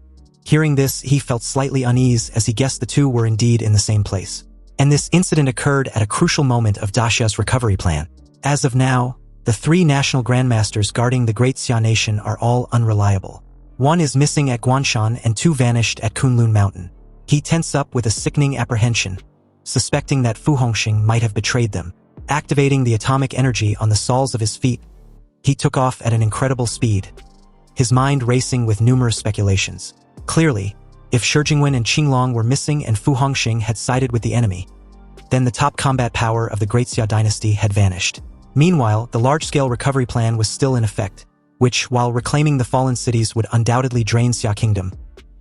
Hearing this, he felt slightly uneasy as he guessed the two were indeed in the same place. And this incident occurred at a crucial moment of Daxia's recovery plan. As of now, the 3 national grandmasters guarding the Great Xia Nation are all unreliable. 1 is missing at Guanshan and 2 vanished at Kunlun Mountain. He tense up with a sickening apprehension, suspecting that Fu Hongxing might have betrayed them. Activating the atomic energy on the soles of his feet, he took off at an incredible speed, his mind racing with numerous speculations. Clearly, if Shi Jingwen and Qinglong were missing and Fu Hongxing had sided with the enemy, then the top combat power of the Great Xia dynasty had vanished. Meanwhile, the large-scale recovery plan was still in effect, which, while reclaiming the fallen cities, would undoubtedly drain Xia Kingdom,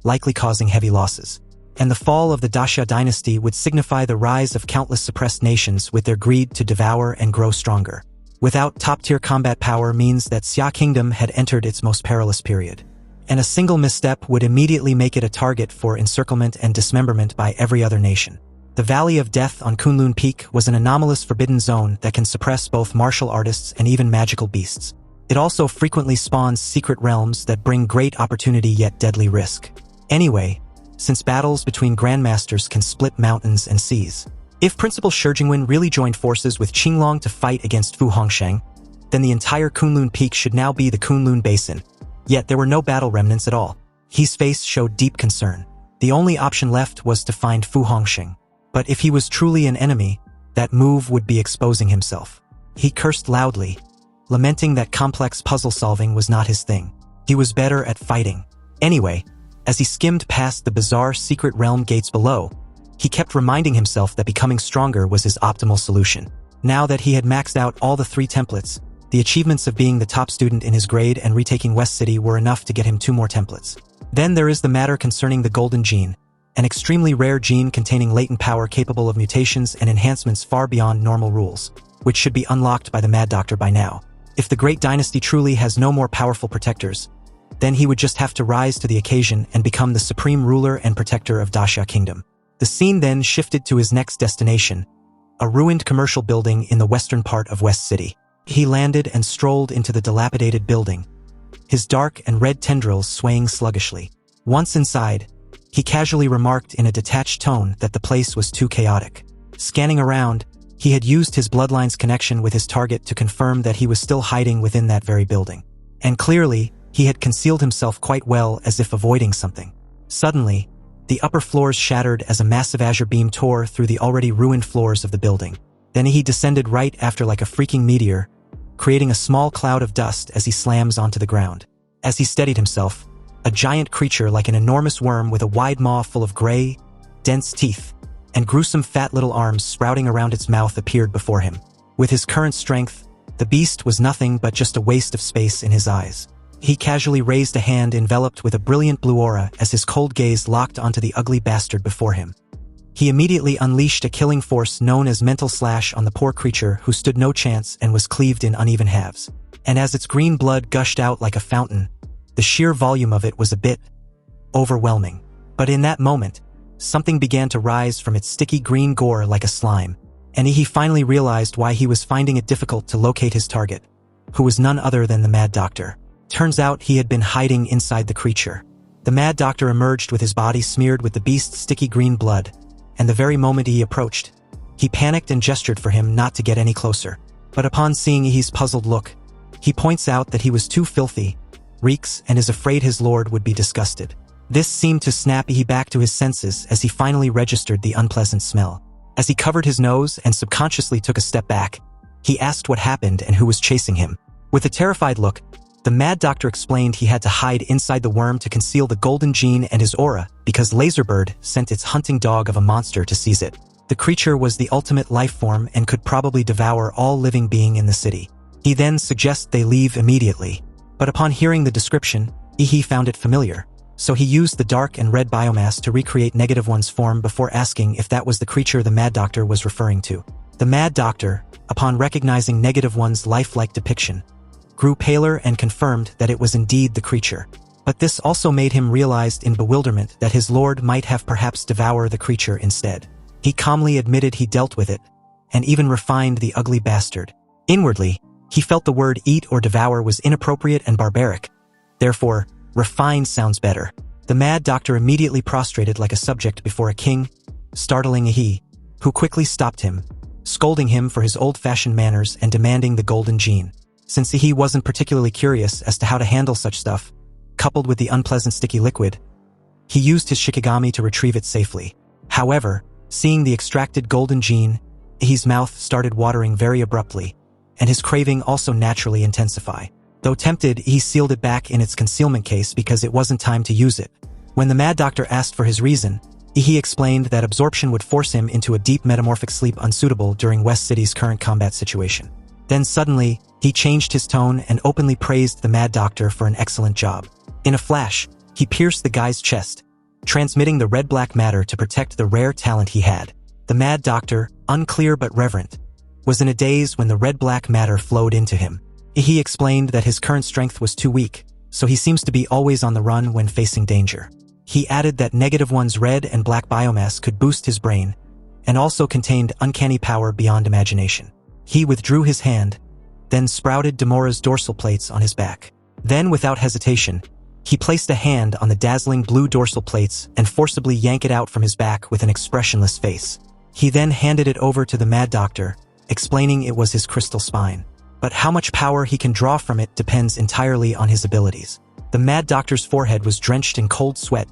likely causing heavy losses. And the fall of the Daxia dynasty would signify the rise of countless suppressed nations with their greed to devour and grow stronger. Without top-tier combat power means that Xia Kingdom had entered its most perilous period. And a single misstep would immediately make it a target for encirclement and dismemberment by every other nation. The Valley of Death on Kunlun Peak was an anomalous forbidden zone that can suppress both martial artists and even magical beasts. It also frequently spawns secret realms that bring great opportunity yet deadly risk. Anyway, since battles between grandmasters can split mountains and seas, if Principal Shi Jingwen really joined forces with Qinglong to fight against Fu Hongxiang, then the entire Kunlun Peak should now be the Kunlun Basin. Yet there were no battle remnants at all. His face showed deep concern. The only option left was to find Fu Hongxing. But if he was truly an enemy, that move would be exposing himself. He cursed loudly, lamenting that complex puzzle solving was not his thing. He was better at fighting. Anyway, as he skimmed past the bizarre secret realm gates below, he kept reminding himself that becoming stronger was his optimal solution. Now that he had maxed out all the 3 templates, the achievements of being the top student in his grade and retaking West City were enough to get him 2 more templates. Then there is the matter concerning the Golden Gene, an extremely rare gene containing latent power capable of mutations and enhancements far beyond normal rules, which should be unlocked by the Mad Doctor by now. If the Great Dynasty truly has no more powerful protectors, then he would just have to rise to the occasion and become the supreme ruler and protector of Daxia Kingdom. The scene then shifted to his next destination, a ruined commercial building in the western part of West City. He landed and strolled into the dilapidated building, his dark and red tendrils swaying sluggishly. Once inside, he casually remarked in a detached tone that the place was too chaotic. Scanning around, he had used his bloodline's connection with his target to confirm that he was still hiding within that very building. And clearly, he had concealed himself quite well, as if avoiding something. Suddenly, the upper floors shattered as a massive azure beam tore through the already ruined floors of the building. Then he descended right after like a freaking meteor, creating a small cloud of dust as he slams onto the ground. As he steadied himself, a giant creature like an enormous worm with a wide maw full of gray, dense teeth, and gruesome fat little arms sprouting around its mouth appeared before him. With his current strength, the beast was nothing but just a waste of space in his eyes. He casually raised a hand enveloped with a brilliant blue aura as his cold gaze locked onto the ugly bastard before him. He immediately unleashed a killing force known as Mental Slash on the poor creature, who stood no chance and was cleaved in uneven halves. And as its green blood gushed out like a fountain, the sheer volume of it was a bit overwhelming. But in that moment, something began to rise from its sticky green gore like a slime, and he finally realized why he was finding it difficult to locate his target, who was none other than the Mad Doctor. Turns out he had been hiding inside the creature. The Mad Doctor emerged with his body smeared with the beast's sticky green blood, and the very moment he approached, he panicked and gestured for him not to get any closer. But upon seeing Ehi's puzzled look, he points out that he was too filthy, reeks, and is afraid his lord would be disgusted. This seemed to snap Ehi back to his senses as he finally registered the unpleasant smell. As he covered his nose and subconsciously took a step back, He asked what happened and who was chasing him. With a terrified look, the Mad Doctor explained he had to hide inside the worm to conceal the golden gene and his aura because Laserbird sent its hunting dog of a monster to seize it. The creature was the ultimate life form and could probably devour all living being in the city. He then suggests they leave immediately. But upon hearing the description, Ehi found it familiar. So he used the dark and red biomass to recreate Negative One's form before asking if that was the creature the Mad Doctor was referring to. The Mad Doctor, upon recognizing Negative One's lifelike depiction, grew paler and confirmed that it was indeed the creature. But this also made him realize in bewilderment that his lord might have perhaps devoured the creature instead. He calmly admitted he dealt with it, and even refined the ugly bastard. Inwardly, he felt the word eat or devour was inappropriate and barbaric. Therefore, refined sounds better. The Mad Doctor immediately prostrated like a subject before a king, startling Ehi, who quickly stopped him, scolding him for his old-fashioned manners and demanding the golden gene. Since Ehi wasn't particularly curious as to how to handle such stuff, coupled with the unpleasant sticky liquid, he used his Shikigami to retrieve it safely. However, seeing the extracted golden gene, Ehi's mouth started watering very abruptly, and his craving also naturally intensified. Though tempted, he sealed it back in its concealment case because it wasn't time to use it. When the Mad Doctor asked for his reason, Ehi explained that absorption would force him into a deep metamorphic sleep unsuitable during West City's current combat situation. Then suddenly, he changed his tone and openly praised the Mad Doctor for an excellent job. In a flash, he pierced the guy's chest, transmitting the red-black matter to protect the rare talent he had. The Mad Doctor, unclear but reverent, was in a daze when the red-black matter flowed into him. He explained that his current strength was too weak, so he seems to be always on the run when facing danger. He added that Negative One's red and black biomass could boost his brain, and also contained uncanny power beyond imagination. He withdrew his hand, then sprouted Demora's dorsal plates on his back. Then, without hesitation, he placed a hand on the dazzling blue dorsal plates and forcibly yanked it out from his back with an expressionless face. He then handed it over to the Mad Doctor, explaining it was his crystal spine. But how much power he can draw from it depends entirely on his abilities. The Mad Doctor's forehead was drenched in cold sweat,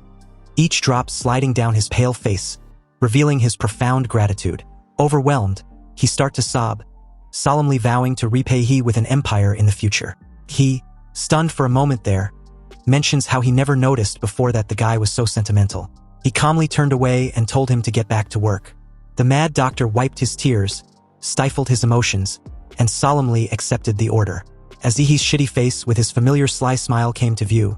each drop sliding down his pale face, revealing his profound gratitude. Overwhelmed, he started to sob, solemnly vowing to repay he with an empire in the future. He, stunned for a moment there, mentions how he never noticed before that the guy was so sentimental. He calmly turned away and told him to get back to work. The Mad Doctor wiped his tears, stifled his emotions, and solemnly accepted the order. As Ehi's shitty face with his familiar sly smile came to view,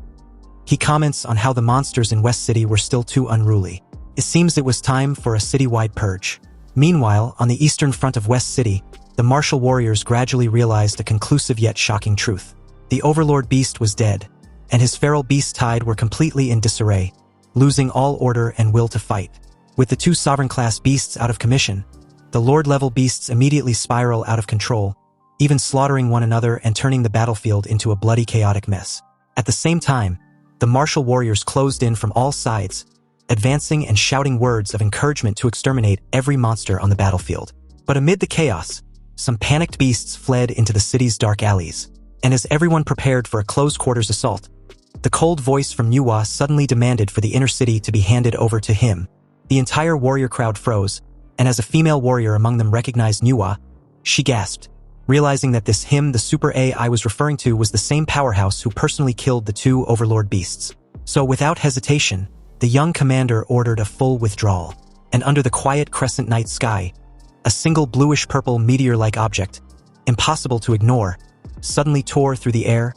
he comments on how the monsters in West City were still too unruly. It seems it was time for a citywide purge. Meanwhile, on the eastern front of West City, the martial warriors gradually realized a conclusive yet shocking truth. The Overlord beast was dead, and his feral beast tide were completely in disarray, losing all order and will to fight. With the two sovereign-class beasts out of commission, the Lord-level beasts immediately spiral out of control, even slaughtering one another and turning the battlefield into a bloody chaotic mess. At the same time, the martial warriors closed in from all sides, advancing and shouting words of encouragement to exterminate every monster on the battlefield. But amid the chaos, some panicked beasts fled into the city's dark alleys. And as everyone prepared for a close-quarters assault, the cold voice from Nuwa suddenly demanded for the inner city to be handed over to him. The entire warrior crowd froze, and as a female warrior among them recognized Nuwa, she gasped, realizing that this him the Super A I was referring to was the same powerhouse who personally killed the two Overlord beasts. So without hesitation, the young commander ordered a full withdrawal, and under the quiet crescent night sky, a single bluish-purple meteor-like object, impossible to ignore, suddenly tore through the air,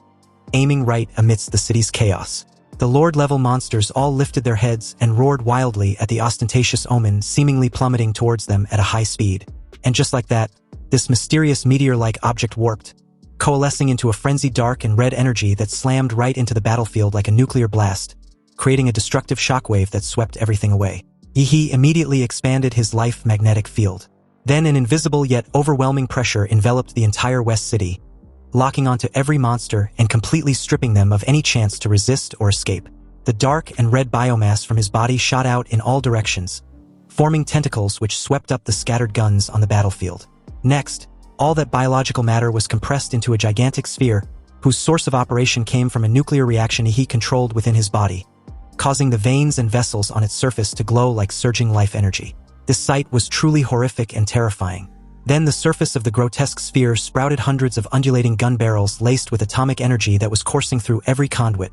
aiming right amidst the city's chaos. The Lord-level monsters all lifted their heads and roared wildly at the ostentatious omen seemingly plummeting towards them at a high speed. And just like that, this mysterious meteor-like object warped, coalescing into a frenzied dark and red energy that slammed right into the battlefield like a nuclear blast, creating a destructive shockwave that swept everything away. Ehi immediately expanded his life magnetic field. Then an invisible yet overwhelming pressure enveloped the entire West City, locking onto every monster and completely stripping them of any chance to resist or escape. The dark and red biomass from his body shot out in all directions, forming tentacles which swept up the scattered guns on the battlefield. Next, all that biological matter was compressed into a gigantic sphere whose source of operation came from a nuclear reaction he controlled within his body, causing the veins and vessels on its surface to glow like surging life energy. This sight was truly horrific and terrifying. Then the surface of the grotesque sphere sprouted hundreds of undulating gun barrels laced with atomic energy that was coursing through every conduit,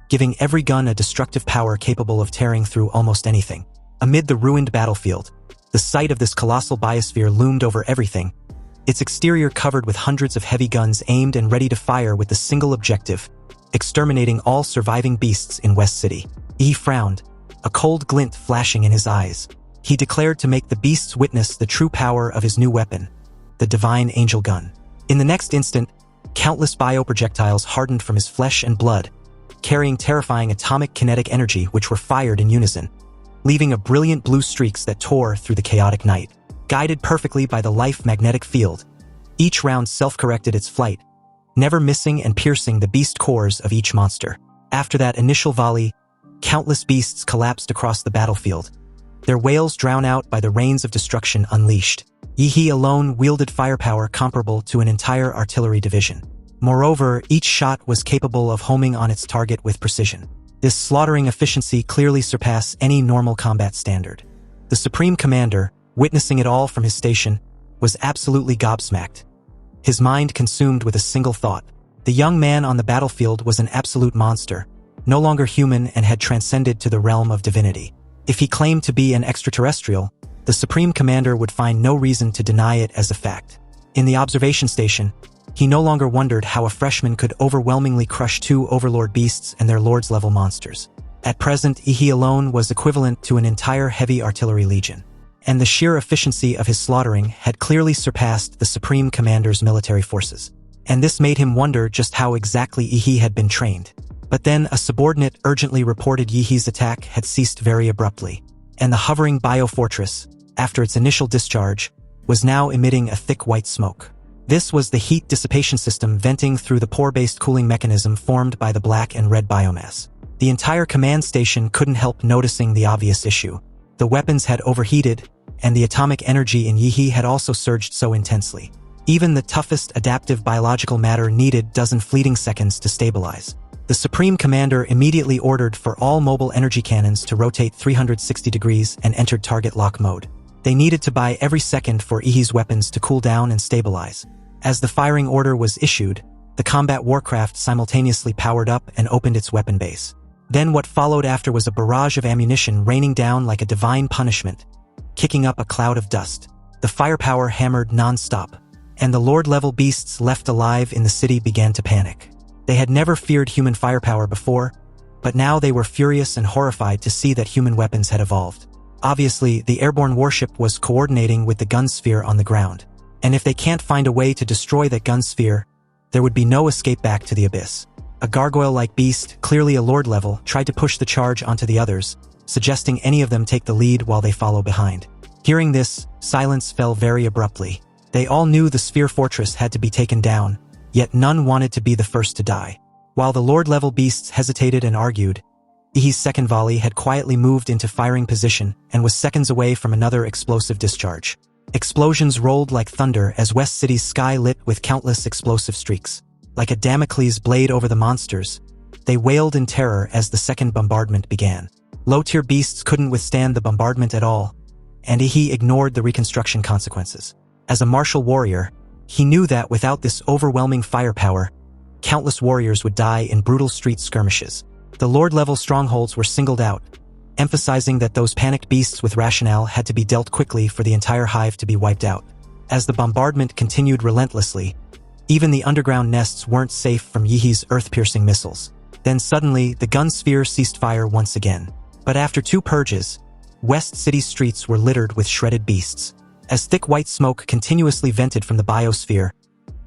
giving every gun a destructive power capable of tearing through almost anything. Amid the ruined battlefield, the sight of this colossal biosphere loomed over everything, its exterior covered with hundreds of heavy guns aimed and ready to fire with the single objective, exterminating all surviving beasts in West City. He frowned, a cold glint flashing in his eyes. He declared to make the beasts witness the true power of his new weapon, the Divine Angel Gun. In the next instant, countless bioprojectiles hardened from his flesh and blood, carrying terrifying atomic kinetic energy which were fired in unison, leaving a brilliant blue streaks that tore through the chaotic night. Guided perfectly by the life magnetic field, each round self-corrected its flight, never missing and piercing the beast cores of each monster. After that initial volley, countless beasts collapsed across the battlefield, their wails drowned out by the rains of destruction unleashed. Ehi alone wielded firepower comparable to an entire artillery division. Moreover, each shot was capable of homing on its target with precision. This slaughtering efficiency clearly surpassed any normal combat standard. The Supreme Commander, witnessing it all from his station, was absolutely gobsmacked, his mind consumed with a single thought. The young man on the battlefield was an absolute monster, no longer human and had transcended to the realm of divinity. If he claimed to be an extraterrestrial, the Supreme Commander would find no reason to deny it as a fact. In the observation station, he no longer wondered how a freshman could overwhelmingly crush two Overlord beasts and their Lords-level monsters. At present, Ehi alone was equivalent to an entire heavy artillery legion, and the sheer efficiency of his slaughtering had clearly surpassed the Supreme Commander's military forces. And this made him wonder just how exactly Ehi had been trained. But then a subordinate urgently reported Ehi's attack had ceased very abruptly, and the hovering biofortress, after its initial discharge, was now emitting a thick white smoke. This was the heat dissipation system venting through the pore-based cooling mechanism formed by the black and red biomass. The entire command station couldn't help noticing the obvious issue. The weapons had overheated, and the atomic energy in Ehi had also surged so intensely. Even the toughest adaptive biological matter needed dozen fleeting seconds to stabilize. The Supreme Commander immediately ordered for all mobile energy cannons to rotate 360 degrees and entered target lock mode. They needed to buy every second for Ehi's weapons to cool down and stabilize. As the firing order was issued, the combat warcraft simultaneously powered up and opened its weapon base. Then what followed after was a barrage of ammunition raining down like a divine punishment, kicking up a cloud of dust. The firepower hammered non-stop, and the Lord-level beasts left alive in the city began to panic. They had never feared human firepower before, but now they were furious and horrified to see that human weapons had evolved. Obviously, the airborne warship was coordinating with the gun sphere on the ground, and if they can't find a way to destroy that gun sphere, there would be no escape back to the abyss. A gargoyle-like beast, clearly a lord level, tried to push the charge onto the others, suggesting any of them take the lead while they follow behind. Hearing this, silence fell very abruptly. They all knew the sphere fortress had to be taken down, yet none wanted to be the first to die. While the lord-level beasts hesitated and argued, Ehi's second volley had quietly moved into firing position and was seconds away from another explosive discharge. Explosions rolled like thunder as West City's sky lit with countless explosive streaks. Like a Damocles blade over the monsters, they wailed in terror as the second bombardment began. Low-tier beasts couldn't withstand the bombardment at all, and Ehi ignored the reconstruction consequences. As a martial warrior, he knew that without this overwhelming firepower, countless warriors would die in brutal street skirmishes. The Lord-level strongholds were singled out, emphasizing that those panicked beasts with rationale had to be dealt quickly for the entire hive to be wiped out. As the bombardment continued relentlessly, even the underground nests weren't safe from Ehi's earth-piercing missiles. Then suddenly, the gun sphere ceased fire once again. But after 2 purges, West City's streets were littered with shredded beasts. As thick white smoke continuously vented from the biosphere,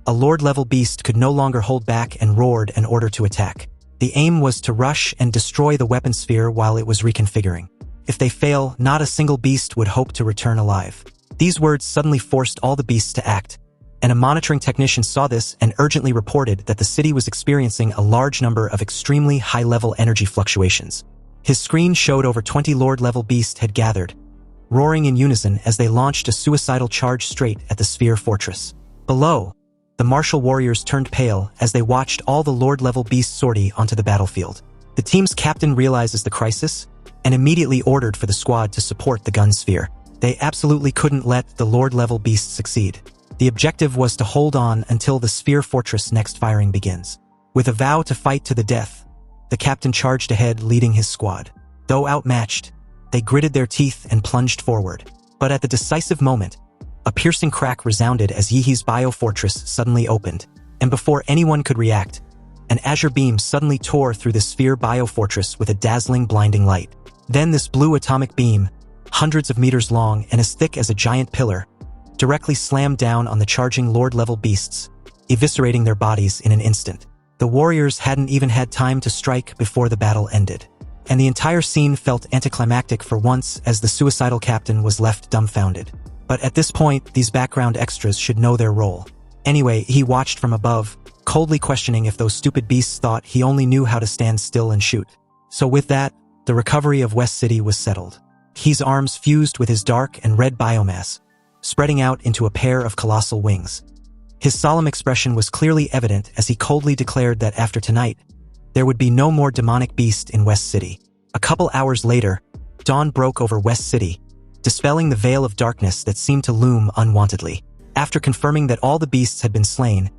a lord-level beast could no longer hold back and roared in order to attack. The aim was to rush and destroy the weapon sphere while it was reconfiguring. If they fail, not a single beast would hope to return alive. These words suddenly forced all the beasts to act, and a monitoring technician saw this and urgently reported that the city was experiencing a large number of extremely high-level energy fluctuations. His screen showed over 20 lord-level beasts had gathered, roaring in unison as they launched a suicidal charge straight at the sphere fortress. Below, the martial warriors turned pale as they watched all the lord-level beasts sortie onto the battlefield. The team's captain realizes the crisis and immediately ordered for the squad to support the gun sphere. They absolutely couldn't let the Lord-level beast succeed. The objective was to hold on until the Sphere Fortress next firing begins. With a vow to fight to the death, the captain charged ahead leading his squad. Though outmatched, they gritted their teeth and plunged forward. But at the decisive moment, a piercing crack resounded as Ehi's biofortress suddenly opened, and before anyone could react, an azure beam suddenly tore through the sphere biofortress with a dazzling, blinding light. Then this blue atomic beam, hundreds of meters long and as thick as a giant pillar, directly slammed down on the charging Lord-level beasts, eviscerating their bodies in an instant. The warriors hadn't even had time to strike before the battle ended, and the entire scene felt anticlimactic for once as the suicidal captain was left dumbfounded. But at this point, these background extras should know their role. Anyway, he watched from above, coldly questioning if those stupid beasts thought he only knew how to stand still and shoot. So with that, the recovery of West City was settled. Ehi's arms fused with his dark and red biomass, spreading out into a pair of colossal wings. His solemn expression was clearly evident as he coldly declared that after tonight, there would be no more demonic beast in West City. A couple hours later, dawn broke over West City, dispelling the veil of darkness that seemed to loom unwantedly. After confirming that all the beasts had been slain,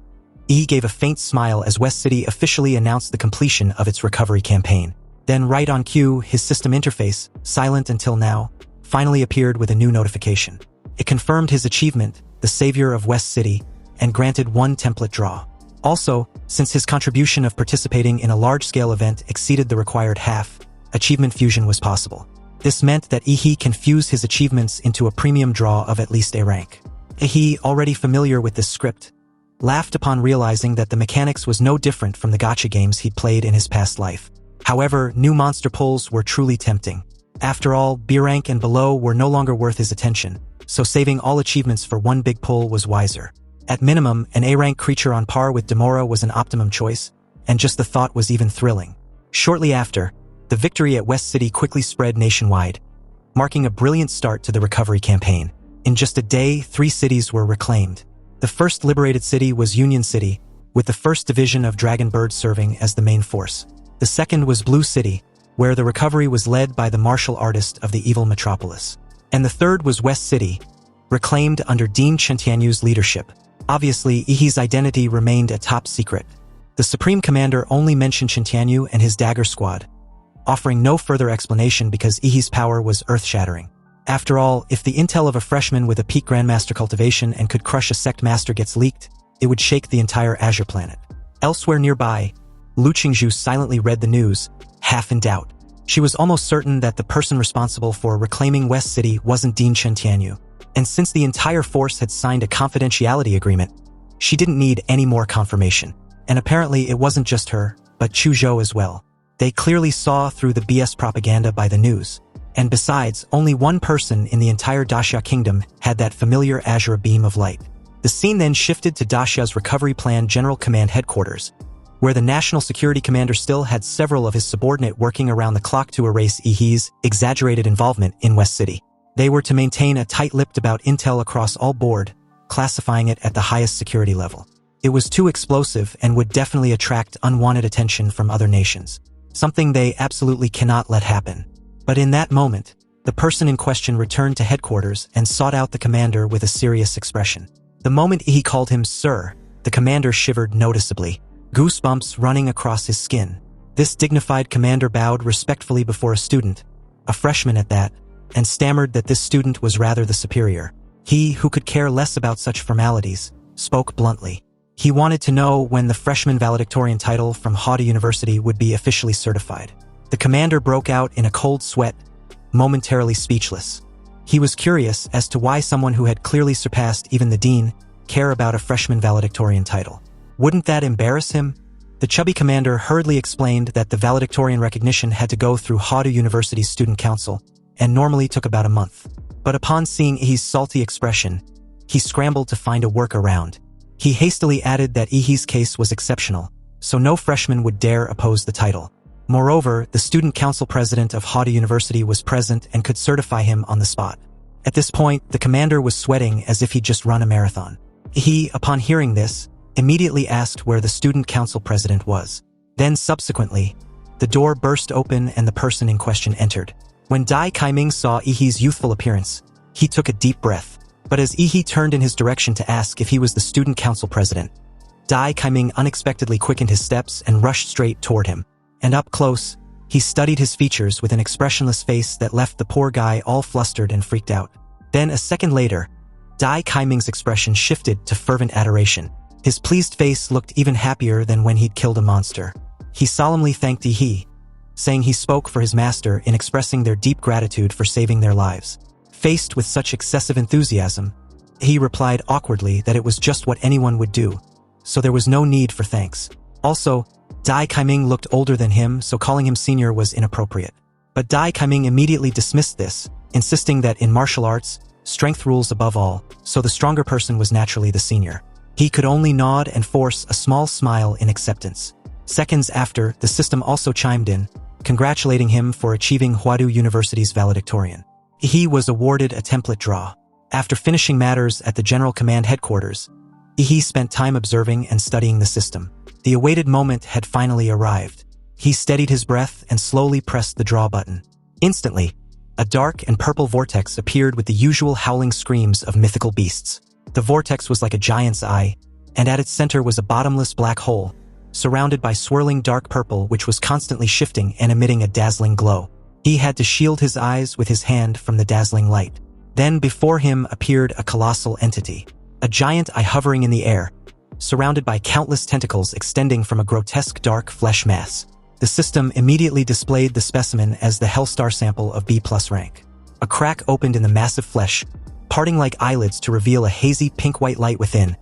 Ehi gave a faint smile as West City officially announced the completion of its recovery campaign. Then right on cue, his system interface, silent until now, finally appeared with a new notification. It confirmed his achievement, the savior of West City, and granted one template draw. Also, since his contribution of participating in a large-scale event exceeded the required half, achievement fusion was possible. This meant that Ehi can fuse his achievements into a premium draw of at least A rank. Ehi, already familiar with this script, laughed upon realizing that the mechanics was no different from the gacha games he'd played in his past life. However, new monster pulls were truly tempting. After all, B rank and below were no longer worth his attention, so saving all achievements for one big pull was wiser. At minimum, an A-rank creature on par with Demora was an optimum choice, and just the thought was even thrilling. Shortly after, the victory at West City quickly spread nationwide, marking a brilliant start to the recovery campaign. In just a day, 3 cities were reclaimed. The first liberated city was Union City, with the 1st Division of Dragonbird serving as the main force. The second was Blue City, where the recovery was led by the martial artist of the evil metropolis. And the third was West City, reclaimed under Dean Chintianyu's leadership. Obviously, Ehi's identity remained a top secret. The Supreme Commander only mentioned Chintianyu and his Dagger Squad, offering no further explanation because Ehi's power was earth-shattering. After all, if the intel of a freshman with a peak Grandmaster cultivation and could crush a sect master gets leaked, it would shake the entire Azure planet. Elsewhere nearby, Lu Qingzhu silently read the news, half in doubt. She was almost certain that the person responsible for reclaiming West City wasn't Dean Chintianyu. And since the entire force had signed a confidentiality agreement, she didn't need any more confirmation. And apparently it wasn't just her, but Chu Zhou as well. They clearly saw through the BS propaganda by the news. And besides, only one person in the entire Daxia kingdom had that familiar azure beam of light. The scene then shifted to Daxia's Recovery Plan General Command Headquarters, where the National Security Commander still had several of his subordinates working around the clock to erase Ehi's exaggerated involvement in West City. They were to maintain a tight-lipped about intel across all board, classifying it at the highest security level. It was too explosive and would definitely attract unwanted attention from other nations, something they absolutely cannot let happen. But in that moment, the person in question returned to headquarters and sought out the commander with a serious expression. The moment he called him Sir, the commander shivered noticeably, goosebumps running across his skin. This dignified commander bowed respectfully before a student, a freshman at that, and stammered that this student was rather the superior. He, who could care less about such formalities, spoke bluntly. He wanted to know when the freshman valedictorian title from Hada University would be officially certified. The commander broke out in a cold sweat, momentarily speechless. He was curious as to why someone who had clearly surpassed even the dean care about a freshman valedictorian title. Wouldn't that embarrass him? The chubby commander hurriedly explained that the valedictorian recognition had to go through Hada University's student council, and normally took about a month. But upon seeing Ehi's salty expression, he scrambled to find a workaround. He hastily added that Ehi's case was exceptional, so no freshman would dare oppose the title. Moreover, the student council president of Hada University was present and could certify him on the spot. At this point, the commander was sweating as if he'd just run a marathon. He, upon hearing this, immediately asked where the student council president was. Then subsequently, the door burst open and the person in question entered. When Dai Kaiming saw Ehi's youthful appearance, He took a deep breath. But as Ehi turned in his direction to ask if he was the student council president, Dai Kaiming unexpectedly quickened his steps and rushed straight toward him. And up close, he studied his features with an expressionless face that left the poor guy all flustered and freaked out. Then a second later, Dai Kaiming's expression shifted to fervent adoration. His pleased face looked even happier than when he'd killed a monster. He solemnly thanked Ehi, saying he spoke for his master in expressing their deep gratitude for saving their lives. Faced with such excessive enthusiasm, he replied awkwardly that it was just what anyone would do, so there was no need for thanks. Also, Dai Kaiming looked older than him, so calling him senior was inappropriate. But Dai Kaiming immediately dismissed this, insisting that in martial arts, strength rules above all, so the stronger person was naturally the senior. He could only nod and force a small smile in acceptance. Seconds after, the system also chimed in, congratulating him for achieving Huadu University's valedictorian. He was awarded a template draw. After finishing matters at the General Command Headquarters, Ehi spent time observing and studying the system. The awaited moment had finally arrived. He steadied his breath and slowly pressed the draw button. Instantly, a dark and purple vortex appeared with the usual howling screams of mythical beasts. The vortex was like a giant's eye, and at its center was a bottomless black hole, surrounded by swirling dark purple which was constantly shifting and emitting a dazzling glow. He had to shield his eyes with his hand from the dazzling light. Then before him appeared a colossal entity, a giant eye hovering in the air, surrounded by countless tentacles extending from a grotesque dark flesh mass. The system immediately displayed the specimen as the Hellstar sample of B+ rank. A crack opened in the massive flesh, parting like eyelids to reveal a hazy pink-white light within,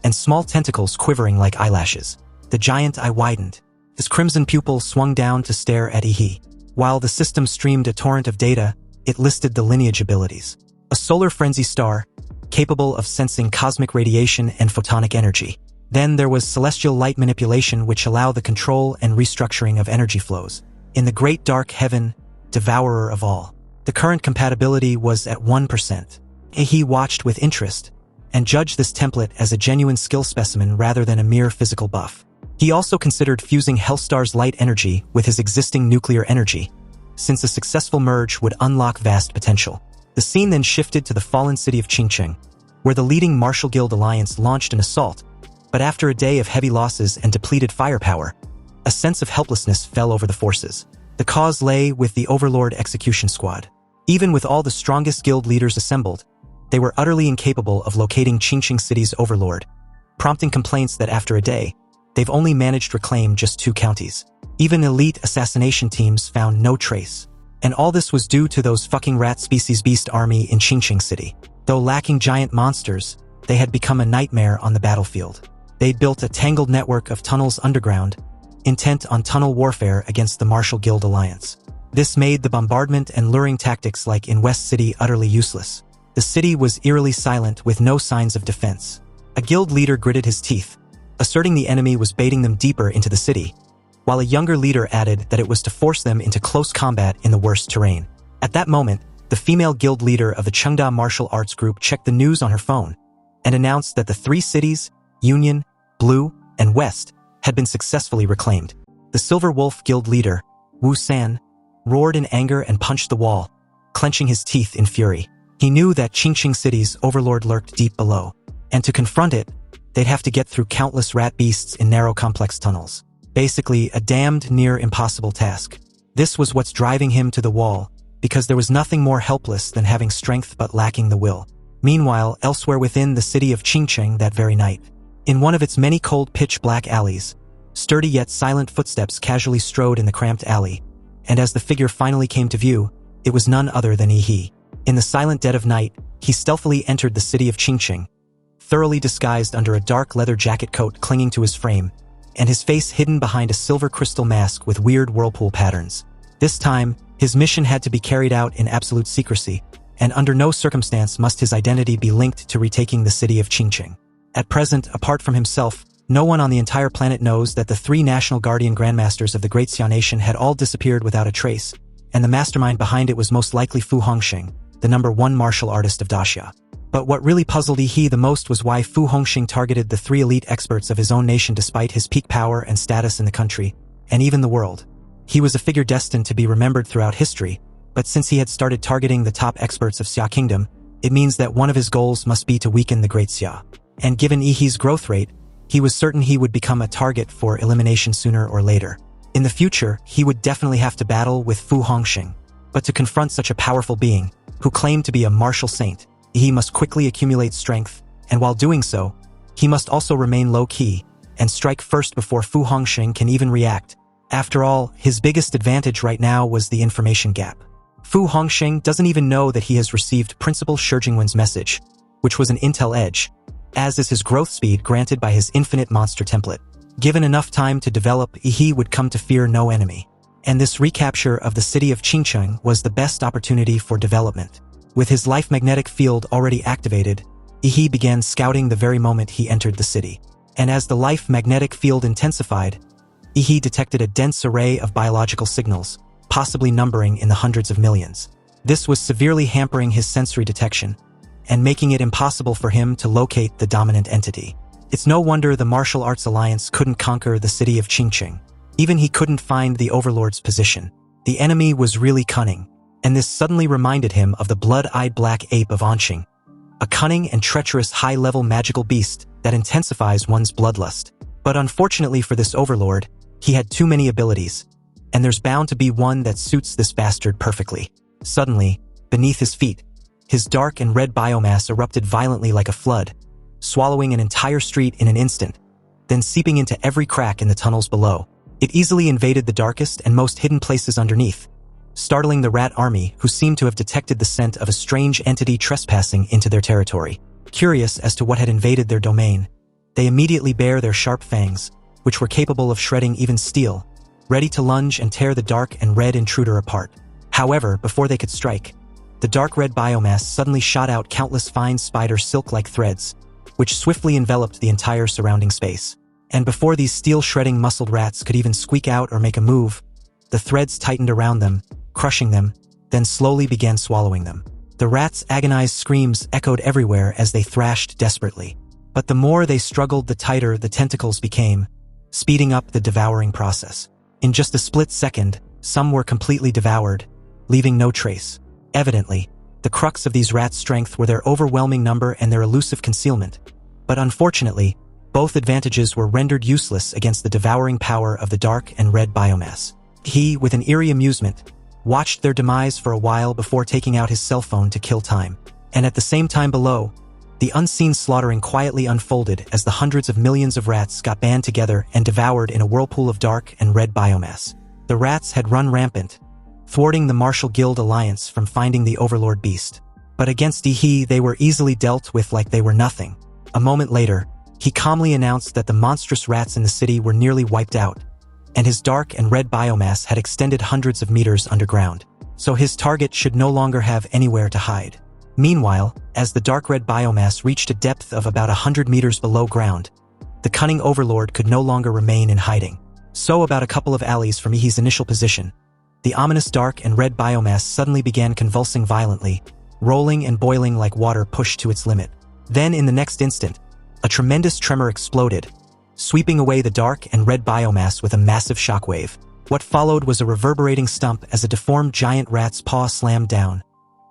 and small tentacles quivering like eyelashes. The giant eye widened. His crimson pupil swung down to stare at Ehi. While the system streamed a torrent of data, it listed the lineage abilities. A solar frenzy star, capable of sensing cosmic radiation and photonic energy. Then there was celestial light manipulation, which allowed the control and restructuring of energy flows. In the great dark heaven, devourer of all, the current compatibility was at 1%. Ehi watched with interest and judged this template as a genuine skill specimen rather than a mere physical buff. He also considered fusing Hellstar's light energy with his existing nuclear energy, since a successful merge would unlock vast potential. The scene then shifted to the fallen city of Qingcheng, where the leading Martial Guild alliance launched an assault, but after a day of heavy losses and depleted firepower, a sense of helplessness fell over the forces. The cause lay with the Overlord execution squad. Even with all the strongest guild leaders assembled, they were utterly incapable of locating Qingcheng City's Overlord, prompting complaints that after a day, they've only managed to reclaim just 2 counties. Even elite assassination teams found no trace. And all this was due to those fucking rat species beast army in Qingcheng City. Though lacking giant monsters, they had become a nightmare on the battlefield. They'd built a tangled network of tunnels underground, intent on tunnel warfare against the Martial Guild alliance. This made the bombardment and luring tactics like in West City utterly useless. The city was eerily silent with no signs of defense. A guild leader gritted his teeth, asserting the enemy was baiting them deeper into the city, while a younger leader added that it was to force them into close combat in the worst terrain. At that moment, the female guild leader of the Chengda martial arts group checked the news on her phone and announced that the 3 cities, Union, Blue, and West, had been successfully reclaimed. The Silver Wolf guild leader, Wu San, roared in anger and punched the wall, clenching his teeth in fury. He knew that Qingcheng City's overlord lurked deep below, and to confront it, they'd have to get through countless rat beasts in narrow complex tunnels. Basically, a damned near impossible task. This was what's driving him to the wall, because there was nothing more helpless than having strength but lacking the will. Meanwhile, elsewhere within the city of Qingcheng that very night, in one of its many cold pitch-black alleys, sturdy yet silent footsteps casually strode in the cramped alley, and as the figure finally came to view, it was none other than Ehi. In the silent dead of night, he stealthily entered the city of Qingcheng, thoroughly disguised under a dark leather jacket coat clinging to his frame, and his face hidden behind a silver crystal mask with weird whirlpool patterns. This time, his mission had to be carried out in absolute secrecy, and under no circumstance must his identity be linked to retaking the city of Qingcheng. At present, apart from himself, no one on the entire planet knows that the 3 National Guardian Grandmasters of the Great Xia Nation had all disappeared without a trace, and the mastermind behind it was most likely Fu Hongxing, the #1 martial artist of Daxia. But what really puzzled Ehi the most was why Fu Hongxing targeted the 3 elite experts of his own nation despite his peak power and status in the country, and even the world. He was a figure destined to be remembered throughout history, but since he had started targeting the top experts of Xia Kingdom, It means that one of his goals must be to weaken the Great Xia. And given Ehi's growth rate, he was certain he would become a target for elimination sooner or later. In the future, he would definitely have to battle with Fu Hongxing. But to confront such a powerful being, who claimed to be a martial saint, he must quickly accumulate strength, and while doing so, he must also remain low-key and strike first before Fu Hongxing can even react. After all, his biggest advantage right now was the information gap. Fu Hongxing doesn't even know that he has received Principal Shijingwen's message, which was an intel edge, as is his growth speed granted by his infinite monster template. Given enough time to develop, Ehi would come to fear no enemy. And this recapture of the city of Qingcheng was the best opportunity for development. With his life magnetic field already activated, Ehi began scouting the very moment he entered the city. And as the life magnetic field intensified, Ehi detected a dense array of biological signals, possibly numbering in the hundreds of millions. This was severely hampering his sensory detection, and making it impossible for him to locate the dominant entity. It's no wonder the Martial Arts Alliance couldn't conquer the city of Qingcheng. Even he couldn't find the Overlord's position. The enemy was really cunning, and this suddenly reminded him of the blood-eyed black ape of Anqing, a cunning and treacherous high-level magical beast that intensifies one's bloodlust. But unfortunately for this Overlord, he had too many abilities, and there's bound to be one that suits this bastard perfectly. Suddenly, beneath his feet, his dark and red biomass erupted violently like a flood, swallowing an entire street in an instant, then seeping into every crack in the tunnels below. It easily invaded the darkest and most hidden places underneath, startling the rat army, who seemed to have detected the scent of a strange entity trespassing into their territory. Curious as to what had invaded their domain, they immediately bare their sharp fangs, which were capable of shredding even steel, ready to lunge and tear the dark and red intruder apart. However, before they could strike, the dark red biomass suddenly shot out countless fine spider silk-like threads, which swiftly enveloped the entire surrounding space. And before these steel-shredding muscled rats could even squeak out or make a move, the threads tightened around them, crushing them, then slowly began swallowing them. The rats' agonized screams echoed everywhere as they thrashed desperately. But the more they struggled, the tighter the tentacles became, speeding up the devouring process. In just a split second, some were completely devoured, leaving no trace. Evidently, the crux of these rats' strength were their overwhelming number and their elusive concealment. But unfortunately, both advantages were rendered useless against the devouring power of the dark and red biomass. He, with an eerie amusement, watched their demise for a while before taking out his cell phone to kill time. And at the same time below, the unseen slaughtering quietly unfolded as the hundreds of millions of rats got band together and devoured in a whirlpool of dark and red biomass. The rats had run rampant, thwarting the Martial Guild Alliance from finding the Overlord beast. But against Ehi, they were easily dealt with like they were nothing. A moment later, he calmly announced that the monstrous rats in the city were nearly wiped out, and his dark and red biomass had extended hundreds of meters underground, so his target should no longer have anywhere to hide. Meanwhile, as the dark red biomass reached a depth of about 100 meters below ground, the cunning Overlord could no longer remain in hiding. So about a couple of alleys from Ehi's initial position, the ominous dark and red biomass suddenly began convulsing violently, rolling and boiling like water pushed to its limit. Then in the next instant, a tremendous tremor exploded, sweeping away the dark and red biomass with a massive shockwave. What followed was a reverberating stump as a deformed giant rat's paw slammed down,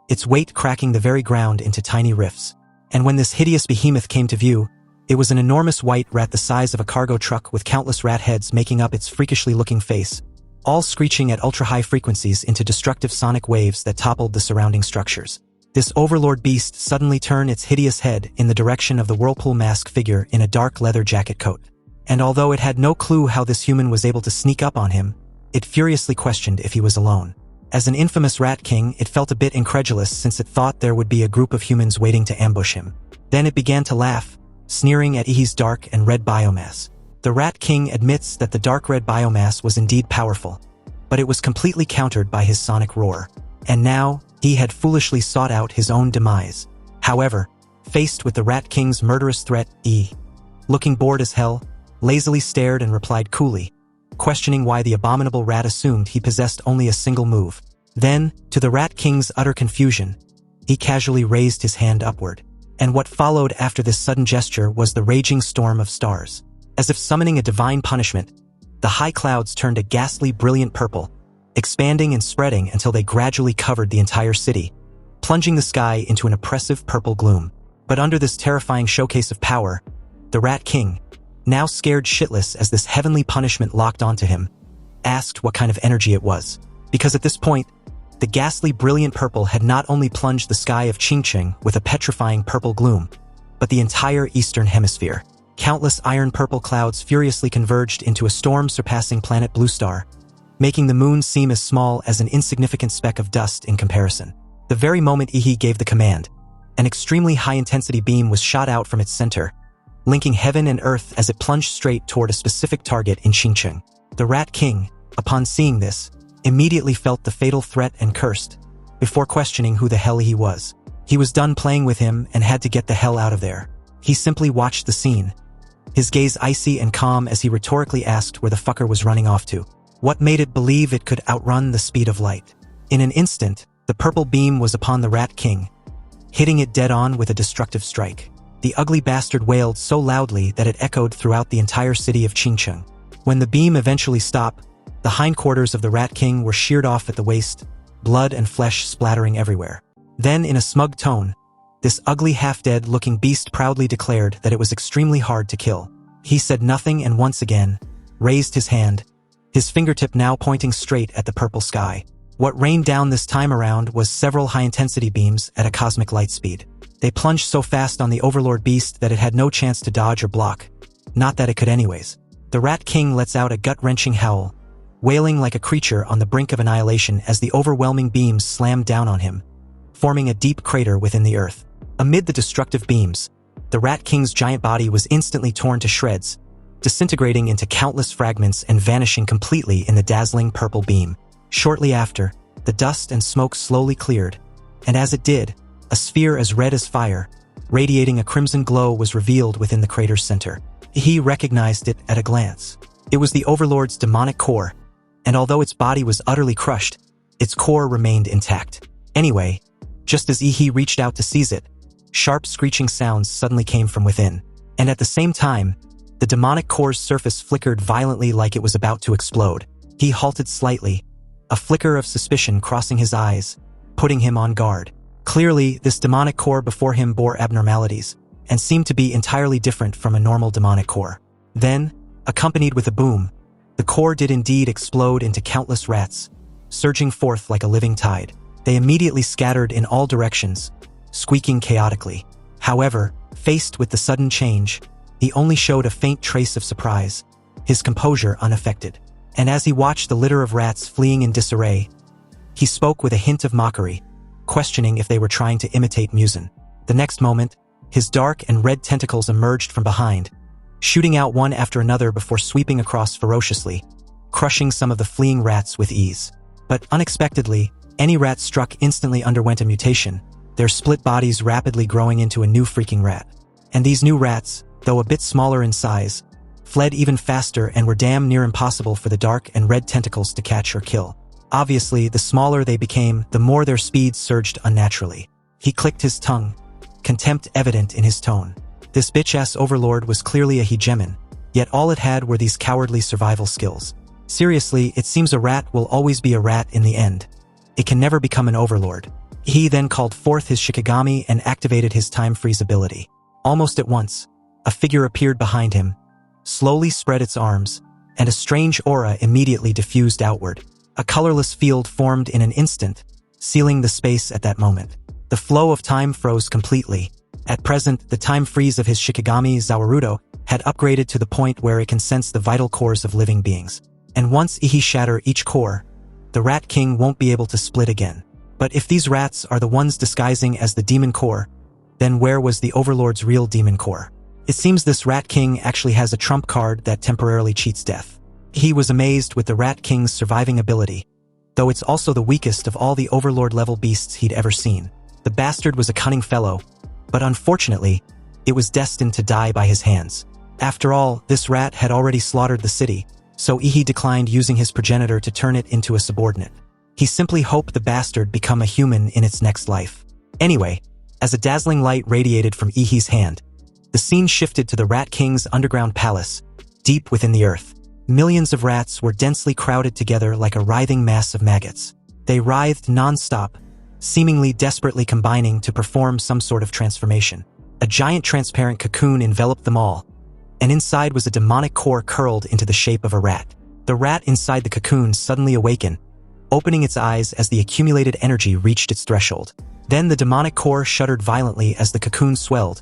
its weight cracking the very ground into tiny rifts. And when this hideous behemoth came to view, it was an enormous white rat the size of a cargo truck with countless rat heads making up its freakishly looking face, all screeching at ultra-high frequencies into destructive sonic waves that toppled the surrounding structures. This Overlord beast suddenly turned its hideous head in the direction of the whirlpool mask figure in a dark leather jacket coat. And although it had no clue how this human was able to sneak up on him, it furiously questioned if he was alone. As an infamous rat king, it felt a bit incredulous since it thought there would be a group of humans waiting to ambush him. Then it began to laugh, sneering at Ehi's dark and red biomass. The Rat King admits that the dark red biomass was indeed powerful, but it was completely countered by his sonic roar. And now, he had foolishly sought out his own demise. However, faced with the Rat King's murderous threat, Ehi, looking bored as hell, lazily stared and replied coolly, questioning why the abominable rat assumed he possessed only a single move. Then, to the Rat King's utter confusion, he casually raised his hand upward. And what followed after this sudden gesture was the raging storm of stars. As if summoning a divine punishment, the high clouds turned a ghastly brilliant purple, expanding and spreading until they gradually covered the entire city, plunging the sky into an oppressive purple gloom. But under this terrifying showcase of power, the Rat King, now scared shitless as this heavenly punishment locked onto him, asked what kind of energy it was. Because at this point, the ghastly brilliant purple had not only plunged the sky of Qingqing with a petrifying purple gloom, but the entire eastern hemisphere. Countless iron-purple clouds furiously converged into a storm-surpassing planet Blue Star, making the moon seem as small as an insignificant speck of dust in comparison. The very moment Ehi gave the command, an extremely high-intensity beam was shot out from its center, linking heaven and earth as it plunged straight toward a specific target in Qingqing. The Rat King, upon seeing this, immediately felt the fatal threat and cursed, before questioning who the hell he was. He was done playing with him and had to get the hell out of there. He simply watched the scene, his gaze icy and calm as he rhetorically asked where the fucker was running off to. What made it believe it could outrun the speed of light? In an instant, the purple beam was upon the Rat King, hitting it dead on with a destructive strike. The ugly bastard wailed so loudly that it echoed throughout the entire city of Qingqing. When the beam eventually stopped, the hindquarters of the Rat King were sheared off at the waist, blood and flesh splattering everywhere. Then, in a smug tone, this ugly half-dead looking beast proudly declared that it was extremely hard to kill. He said nothing and once again raised his hand, his fingertip now pointing straight at the purple sky. What rained down this time around was several high-intensity beams at a cosmic light speed. They plunged so fast on the Overlord beast that it had no chance to dodge or block. Not that it could anyways. The Rat King lets out a gut-wrenching howl, wailing like a creature on the brink of annihilation as the overwhelming beams slammed down on him, forming a deep crater within the earth. Amid the destructive beams, the Rat King's giant body was instantly torn to shreds, disintegrating into countless fragments and vanishing completely in the dazzling purple beam. Shortly after, the dust and smoke slowly cleared, and as it did, a sphere as red as fire, radiating a crimson glow, was revealed within the crater's center. He recognized it at a glance. It was the Overlord's demonic core, and although its body was utterly crushed, its core remained intact. Anyway, just as Ehi reached out to seize it, sharp screeching sounds suddenly came from within, and at the same time, the demonic core's surface flickered violently like it was about to explode. He halted slightly, a flicker of suspicion crossing his eyes, putting him on guard. Clearly, this demonic core before him bore abnormalities, and seemed to be entirely different from a normal demonic core. Then, accompanied with a boom, the core did indeed explode into countless rats, surging forth like a living tide. They immediately scattered in all directions, squeaking chaotically. However, faced with the sudden change, he only showed a faint trace of surprise, his composure unaffected. And as he watched the litter of rats fleeing in disarray, he spoke with a hint of mockery, questioning if they were trying to imitate Musin. The next moment, his dark and red tentacles emerged from behind, shooting out one after another before sweeping across ferociously, crushing some of the fleeing rats with ease. But unexpectedly, any rat struck instantly underwent a mutation, their split bodies rapidly growing into a new freaking rat. And these new rats, though a bit smaller in size, fled even faster and were damn near impossible for the dark and red tentacles to catch or kill. Obviously, the smaller they became, the more their speed surged unnaturally. He clicked his tongue, contempt evident in his tone. This bitch-ass Overlord was clearly a hegemon, yet all it had were these cowardly survival skills. Seriously, it seems a rat will always be a rat in the end. It can never become an Overlord. He then called forth his Shikigami and activated his time freeze ability. Almost at once, a figure appeared behind him, slowly spread its arms, and a strange aura immediately diffused outward. A colorless field formed in an instant, sealing the space at that moment. The flow of time froze completely. At present, the time freeze of his Shikigami Zawarudo had upgraded to the point where it can sense the vital cores of living beings. And once Ehi shatter each core, the Rat King won't be able to split again. But if these rats are the ones disguising as the demon core, then where was the Overlord's real demon core? It seems this Rat King actually has a trump card that temporarily cheats death. He was amazed with the Rat King's surviving ability, though it's also the weakest of all the Overlord-level beasts he'd ever seen. The bastard was a cunning fellow, but unfortunately, it was destined to die by his hands. After all, this rat had already slaughtered the city, so Ehi declined using his progenitor to turn it into a subordinate. He simply hoped the bastard become a human in its next life. Anyway, as a dazzling light radiated from Ehi's hand, the scene shifted to the Rat King's underground palace, deep within the earth. Millions of rats were densely crowded together like a writhing mass of maggots. They writhed non-stop, seemingly desperately combining to perform some sort of transformation. A giant transparent cocoon enveloped them all, and inside was a demonic core curled into the shape of a rat. The rat inside the cocoon suddenly awakened, opening its eyes as the accumulated energy reached its threshold. Then the demonic core shuddered violently as the cocoon swelled,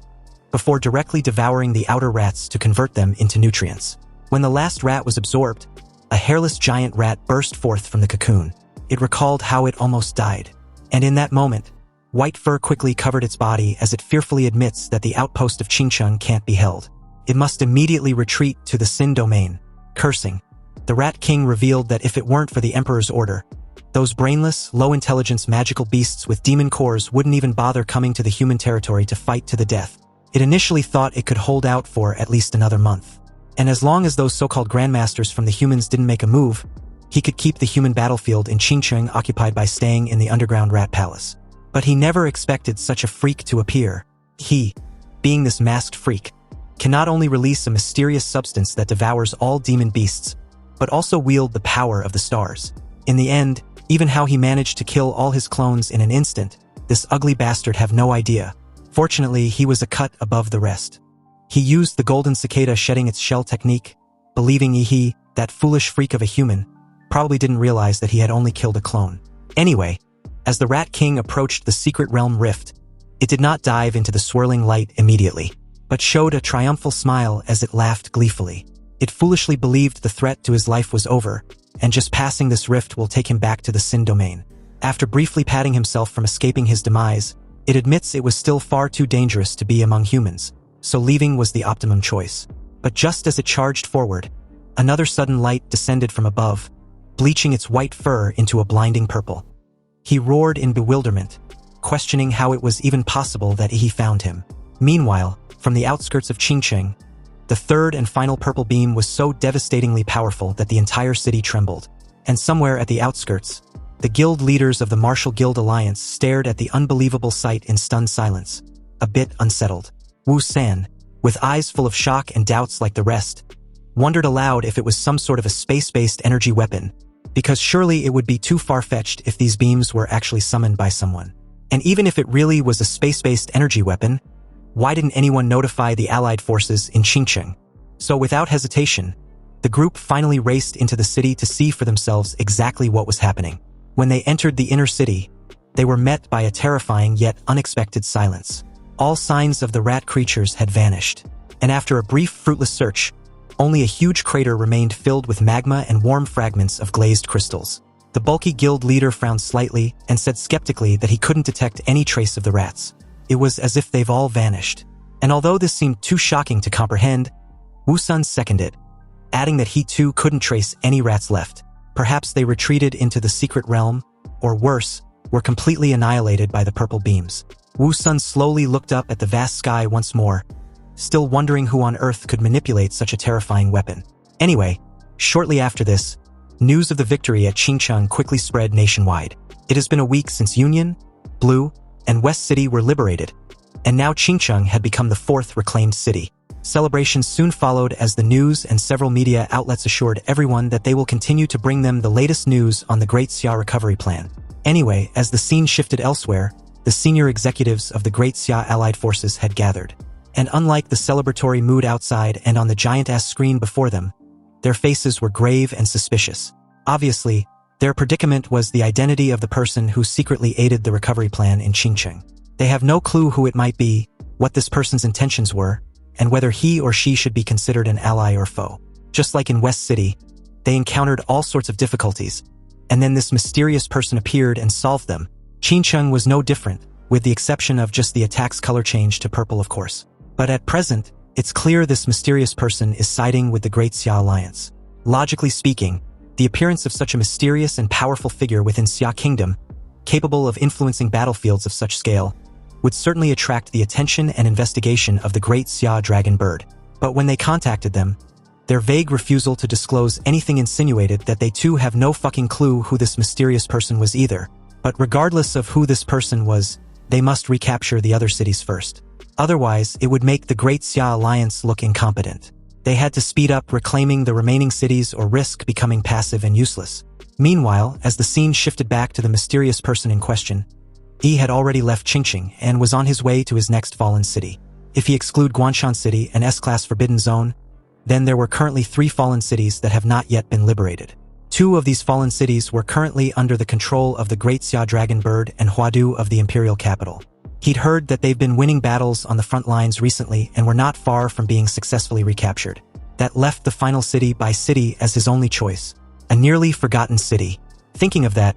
before directly devouring the outer rats to convert them into nutrients. When the last rat was absorbed, a hairless giant rat burst forth from the cocoon. It recalled how it almost died. And in that moment, white fur quickly covered its body as it fearfully admits that the outpost of Qingcheng can't be held. It must immediately retreat to the Sin domain. Cursing, the Rat King revealed that if it weren't for the Emperor's order, those brainless, low-intelligence magical beasts with demon cores wouldn't even bother coming to the human territory to fight to the death. It initially thought it could hold out for at least another month. And as long as those so-called grandmasters from the humans didn't make a move, he could keep the human battlefield in Qingcheng occupied by staying in the underground rat palace. But he never expected such a freak to appear. He, being this masked freak, can not only release a mysterious substance that devours all demon beasts, but also wield the power of the stars. In the end, even how he managed to kill all his clones in an instant, this ugly bastard have no idea. Fortunately, he was a cut above the rest. He used the golden cicada shedding its shell technique, believing Ehi, that foolish freak of a human, probably didn't realize that he had only killed a clone. Anyway, as the Rat King approached the secret realm rift, it did not dive into the swirling light immediately, but showed a triumphal smile as it laughed gleefully. It foolishly believed the threat to his life was over, and just passing this rift will take him back to the Sin domain. After briefly patting himself from escaping his demise, it admits it was still far too dangerous to be among humans, so leaving was the optimum choice. But just as it charged forward, another sudden light descended from above, bleaching its white fur into a blinding purple. He roared in bewilderment, questioning how it was even possible that he found him. Meanwhile, from the outskirts of Qingcheng, the third and final purple beam was so devastatingly powerful that the entire city trembled. And somewhere at the outskirts, the guild leaders of the Martial Guild Alliance stared at the unbelievable sight in stunned silence, a bit unsettled. Wu San, with eyes full of shock and doubts like the rest, wondered aloud if it was some sort of a space-based energy weapon, because surely it would be too far-fetched if these beams were actually summoned by someone. And even if it really was a space-based energy weapon, why didn't anyone notify the allied forces in Qingcheng? So without hesitation, the group finally raced into the city to see for themselves exactly what was happening. When they entered the inner city, they were met by a terrifying yet unexpected silence. All signs of the rat creatures had vanished, and after a brief fruitless search, only a huge crater remained filled with magma and warm fragments of glazed crystals. The bulky guild leader frowned slightly and said skeptically that he couldn't detect any trace of the rats. It was as if they've all vanished. And although this seemed too shocking to comprehend, Wu Sun seconded, adding that he too couldn't trace any rats left. Perhaps they retreated into the secret realm, or worse, were completely annihilated by the purple beams. Wu Sun slowly looked up at the vast sky once more, still wondering who on earth could manipulate such a terrifying weapon. Anyway, shortly after this, news of the victory at Qingcheng quickly spread nationwide. It has been a week since Union, Blue, and West City were liberated, and now Qingcheng had become the fourth reclaimed city. Celebrations soon followed as the news and several media outlets assured everyone that they will continue to bring them the latest news on the Great Xia recovery plan. Anyway, as the scene shifted elsewhere, the senior executives of the Great Xia allied forces had gathered. And unlike the celebratory mood outside and on the giant-ass screen before them, their faces were grave and suspicious. Obviously, their predicament was the identity of the person who secretly aided the recovery plan in Qingcheng. They have no clue who it might be, what this person's intentions were, and whether he or she should be considered an ally or foe. Just like in West City, they encountered all sorts of difficulties, and then this mysterious person appeared and solved them. Qingcheng was no different, with the exception of just the attack's color change to purple, of course. But at present, it's clear this mysterious person is siding with the Great Xia Alliance. Logically speaking, the appearance of such a mysterious and powerful figure within Xia Kingdom, capable of influencing battlefields of such scale, would certainly attract the attention and investigation of the Great Xia Dragon Bird. But when they contacted them, their vague refusal to disclose anything insinuated that they too have no fucking clue who this mysterious person was either. But regardless of who this person was, they must recapture the other cities first. Otherwise, it would make the Great Xia Alliance look incompetent. They had to speed up reclaiming the remaining cities or risk becoming passive and useless. Meanwhile, as the scene shifted back to the mysterious person in question, Ehi had already left Qingqing and was on his way to his next fallen city. If he exclude Guanshan City and S-Class Forbidden Zone, then there were currently 3 fallen cities that have not yet been liberated. 2 of these fallen cities were currently under the control of the Great Xia Dragon Bird and Huadu of the Imperial Capital. He'd heard that they've been winning battles on the front lines recently and were not far from being successfully recaptured. That left the final city by city as his only choice, a nearly forgotten city. Thinking of that,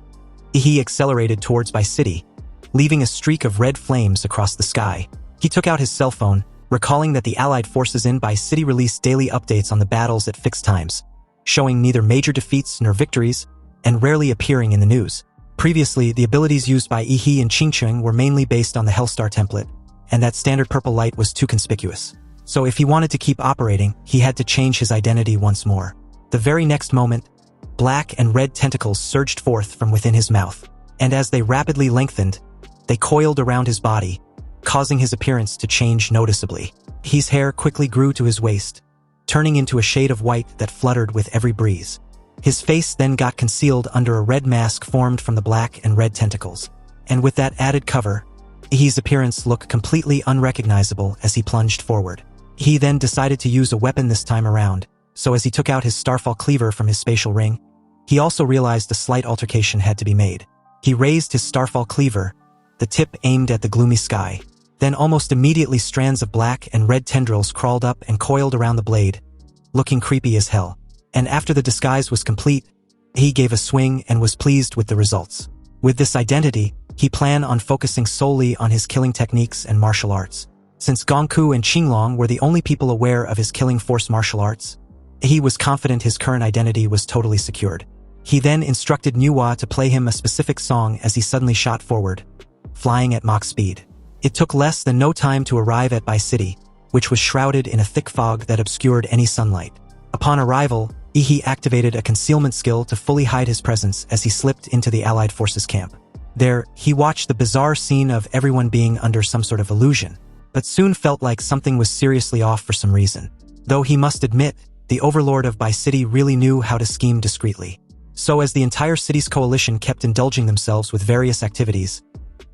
he accelerated towards Bai City, leaving a streak of red flames across the sky. He took out his cell phone, recalling that the Allied forces in Bai City released daily updates on the battles at fixed times, showing neither major defeats nor victories, and rarely appearing in the news. Previously, the abilities used by Ehi and Qingqing were mainly based on the Hellstar template, and that standard purple light was too conspicuous. So if he wanted to keep operating, he had to change his identity once more. The very next moment, black and red tentacles surged forth from within his mouth, and as they rapidly lengthened, they coiled around his body, causing his appearance to change noticeably. His hair quickly grew to his waist, turning into a shade of white that fluttered with every breeze. His face then got concealed under a red mask formed from the black and red tentacles, and with that added cover, Ehi's appearance looked completely unrecognizable as he plunged forward. He then decided to use a weapon this time around, so as he took out his Starfall Cleaver from his spatial ring, he also realized a slight altercation had to be made. He raised his Starfall Cleaver, the tip aimed at the gloomy sky. Then almost immediately strands of black and red tendrils crawled up and coiled around the blade, looking creepy as hell. And after the disguise was complete, he gave a swing and was pleased with the results. With this identity, he planned on focusing solely on his killing techniques and martial arts. Since Gongku and Qinglong were the only people aware of his killing force martial arts, he was confident his current identity was totally secured. He then instructed Nuwa to play him a specific song as he suddenly shot forward, flying at Mach speed. It took less than no time to arrive at Bai City, which was shrouded in a thick fog that obscured any sunlight. Upon arrival, Ehi activated a concealment skill to fully hide his presence as he slipped into the Allied forces camp. There, he watched the bizarre scene of everyone being under some sort of illusion, but soon felt like something was seriously off for some reason. Though he must admit, the Overlord of Bai City really knew how to scheme discreetly. So as the entire city's coalition kept indulging themselves with various activities,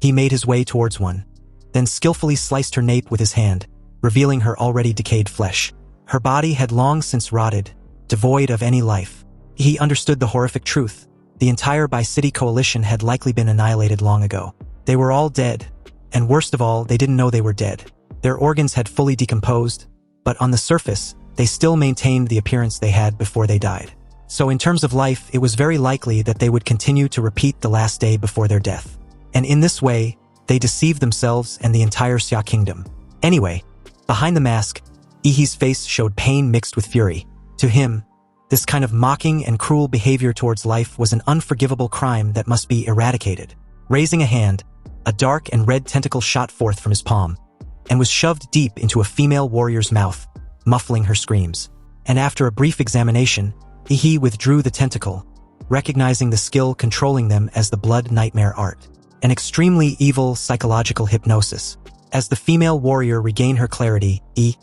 he made his way towards one, then skillfully sliced her nape with his hand, revealing her already decayed flesh. Her body had long since rotted, devoid of any life. He understood the horrific truth. The entire Bai City coalition had likely been annihilated long ago. They were all dead, and worst of all, they didn't know they were dead. Their organs had fully decomposed, but on the surface, they still maintained the appearance they had before they died. So in terms of life, it was very likely that they would continue to repeat the last day before their death. And in this way, they deceived themselves and the entire Xia kingdom. Anyway, behind the mask, Ehi's face showed pain mixed with fury. To him, this kind of mocking and cruel behavior towards life was an unforgivable crime that must be eradicated. Raising a hand, a dark and red tentacle shot forth from his palm, and was shoved deep into a female warrior's mouth, muffling her screams. And after a brief examination, Ehi withdrew the tentacle, recognizing the skill controlling them as the blood nightmare art. An extremely evil psychological hypnosis. As the female warrior regained her clarity, Ehi,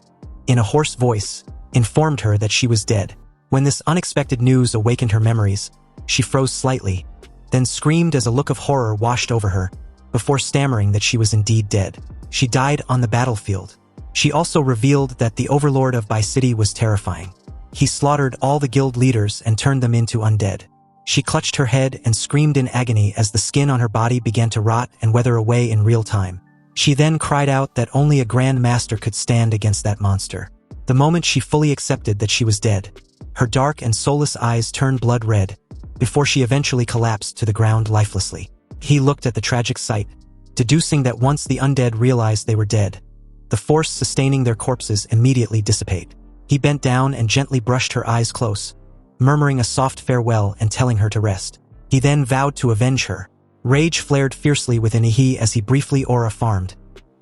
in a hoarse voice, informed her that she was dead. When this unexpected news awakened her memories, she froze slightly, then screamed as a look of horror washed over her, before stammering that she was indeed dead. She died on the battlefield. She also revealed that the Overlord of Bai City was terrifying. He slaughtered all the guild leaders and turned them into undead. She clutched her head and screamed in agony as the skin on her body began to rot and wither away in real time. She then cried out that only a Grand Master could stand against that monster. The moment she fully accepted that she was dead, her dark and soulless eyes turned blood red, before she eventually collapsed to the ground lifelessly. He looked at the tragic sight, deducing that once the undead realized they were dead, the force sustaining their corpses immediately dissipate. He bent down and gently brushed her eyes close, murmuring a soft farewell and telling her to rest. He then vowed to avenge her. Rage flared fiercely within Ehi as he briefly aura farmed,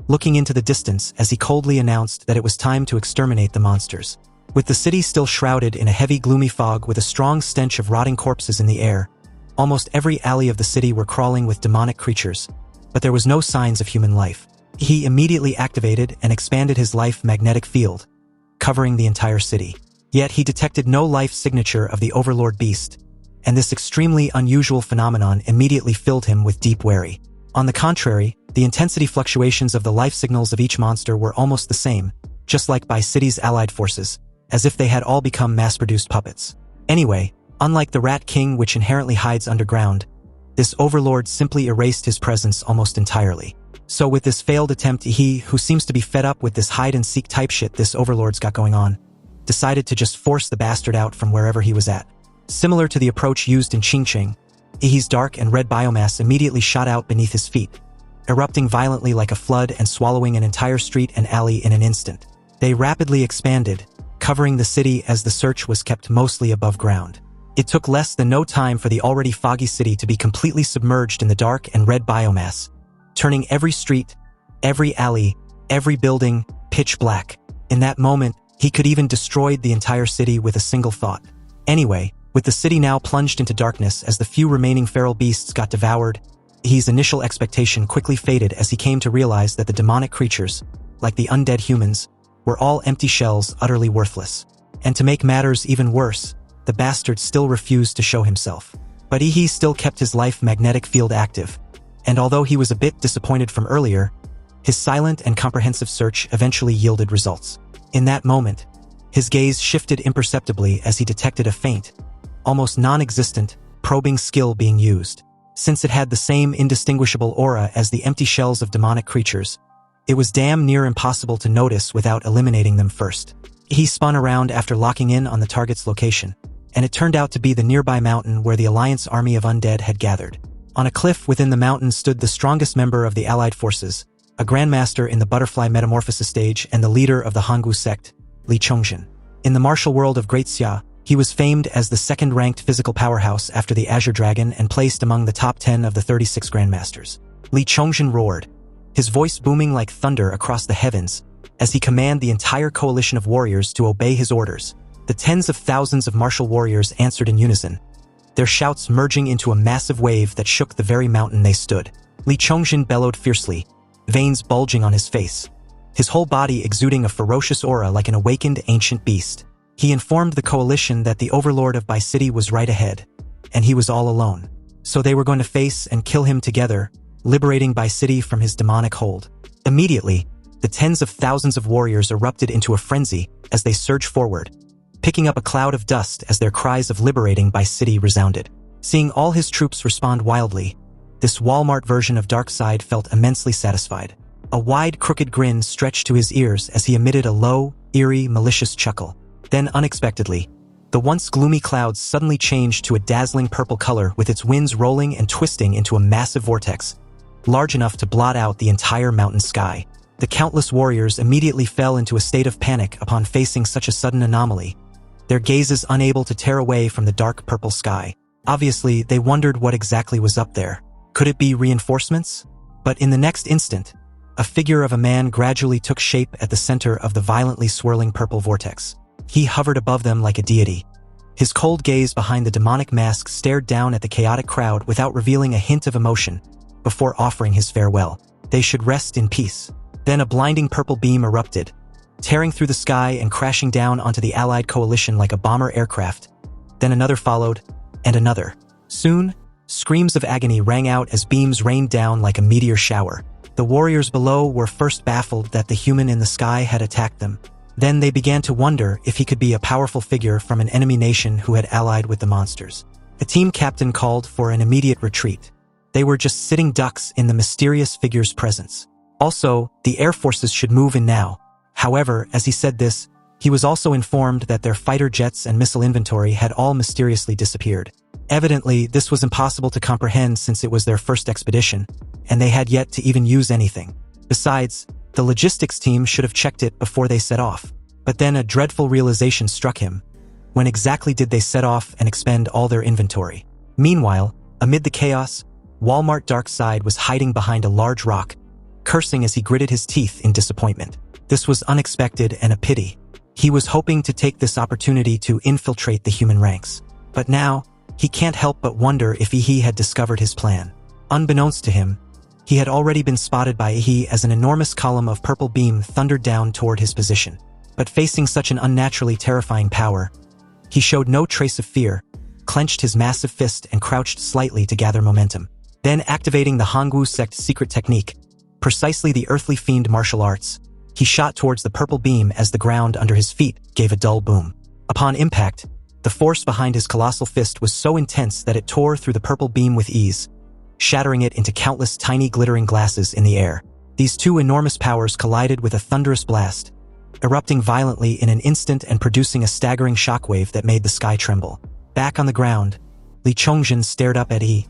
looking into the distance as he coldly announced that it was time to exterminate the monsters. With the city still shrouded in a heavy gloomy fog with a strong stench of rotting corpses in the air, almost every alley of the city were crawling with demonic creatures, but there was no signs of human life. He immediately activated and expanded his life magnetic field, covering the entire city. Yet he detected no life signature of the Overlord beast, and this extremely unusual phenomenon immediately filled him with deep worry. On the contrary, the intensity fluctuations of the life signals of each monster were almost the same, just like by City's allied forces, as if they had all become mass-produced puppets. Anyway, unlike the Rat King which inherently hides underground, this Overlord simply erased his presence almost entirely. So with this failed attempt, he, who seems to be fed up with this hide-and-seek type shit this Overlord's got going on, decided to just force the bastard out from wherever he was at. Similar to the approach used in Qingqing, Ehi's dark and red biomass immediately shot out beneath his feet, erupting violently like a flood and swallowing an entire street and alley in an instant. They rapidly expanded, covering the city as the search was kept mostly above ground. It took less than no time for the already foggy city to be completely submerged in the dark and red biomass, turning every street, every alley, every building, pitch black. In that moment, he could even destroyed the entire city with a single thought. Anyway, with the city now plunged into darkness as the few remaining feral beasts got devoured, his initial expectation quickly faded as he came to realize that the demonic creatures, like the undead humans, were all empty shells utterly worthless. And to make matters even worse, the bastard still refused to show himself. But Ehi still kept his life magnetic field active, and although he was a bit disappointed from earlier, his silent and comprehensive search eventually yielded results. In that moment, his gaze shifted imperceptibly as he detected a faint, almost non-existent, probing skill being used. Since it had the same indistinguishable aura as the empty shells of demonic creatures, it was damn near impossible to notice without eliminating them first. He spun around after locking in on the target's location, and it turned out to be the nearby mountain where the Alliance army of undead had gathered. On a cliff within the mountain stood the strongest member of the allied forces, a grandmaster in the butterfly metamorphosis stage and the leader of the Hanggu sect, Li Chongzhen. In the martial world of Great Xia, he was famed as the second-ranked physical powerhouse after the Azure Dragon and placed among the top 10 of the 36 grandmasters. Li Chongzhen roared, his voice booming like thunder across the heavens, as he commanded the entire coalition of warriors to obey his orders. The tens of thousands of martial warriors answered in unison, their shouts merging into a massive wave that shook the very mountain they stood. Li Chongzhen bellowed fiercely, veins bulging on his face, his whole body exuding a ferocious aura like an awakened ancient beast. He informed the coalition that the Overlord of Bai City was right ahead, and he was all alone. So they were going to face and kill him together, liberating Bai City from his demonic hold. Immediately, the tens of thousands of warriors erupted into a frenzy as they surged forward, picking up a cloud of dust as their cries of liberating Bai City resounded. Seeing all his troops respond wildly, this Walmart version of Darkseid felt immensely satisfied. A wide, crooked grin stretched to his ears as he emitted a low, eerie, malicious chuckle. Then, unexpectedly, the once gloomy clouds suddenly changed to a dazzling purple color with its winds rolling and twisting into a massive vortex, large enough to blot out the entire mountain sky. The countless warriors immediately fell into a state of panic upon facing such a sudden anomaly, their gazes unable to tear away from the dark purple sky. Obviously, they wondered what exactly was up there. Could it be reinforcements? But in the next instant, a figure of a man gradually took shape at the center of the violently swirling purple vortex. He hovered above them like a deity. His cold gaze behind the demonic mask stared down at the chaotic crowd without revealing a hint of emotion, before offering his farewell. They should rest in peace. Then a blinding purple beam erupted, tearing through the sky and crashing down onto the allied coalition like a bomber aircraft. Then another followed, and another. Soon, screams of agony rang out as beams rained down like a meteor shower. The warriors below were first baffled that the human in the sky had attacked them. Then they began to wonder if he could be a powerful figure from an enemy nation who had allied with the monsters. The team captain called for an immediate retreat. They were just sitting ducks in the mysterious figure's presence. Also, the air forces should move in now. However, as he said this, he was also informed that their fighter jets and missile inventory had all mysteriously disappeared. Evidently, this was impossible to comprehend since it was their first expedition, and they had yet to even use anything. Besides, the logistics team should have checked it before they set off. But then a dreadful realization struck him. When exactly did they set off and expend all their inventory? Meanwhile, amid the chaos, Walmart Darkseid was hiding behind a large rock, cursing as he gritted his teeth in disappointment. This was unexpected and a pity. He was hoping to take this opportunity to infiltrate the human ranks. But now, he can't help but wonder if Ehi had discovered his plan. Unbeknownst to him, he had already been spotted by Ehi as an enormous column of purple beam thundered down toward his position. But facing such an unnaturally terrifying power, he showed no trace of fear, clenched his massive fist and crouched slightly to gather momentum. Then activating the Hangwu sect secret technique, precisely the earthly fiend martial arts, he shot towards the purple beam as the ground under his feet gave a dull boom. Upon impact, the force behind his colossal fist was so intense that it tore through the purple beam with ease, shattering it into countless tiny glittering glasses in the air. These two enormous powers collided with a thunderous blast, erupting violently in an instant and producing a staggering shockwave that made the sky tremble. Back on the ground, Li Chongjin stared up at Ehi,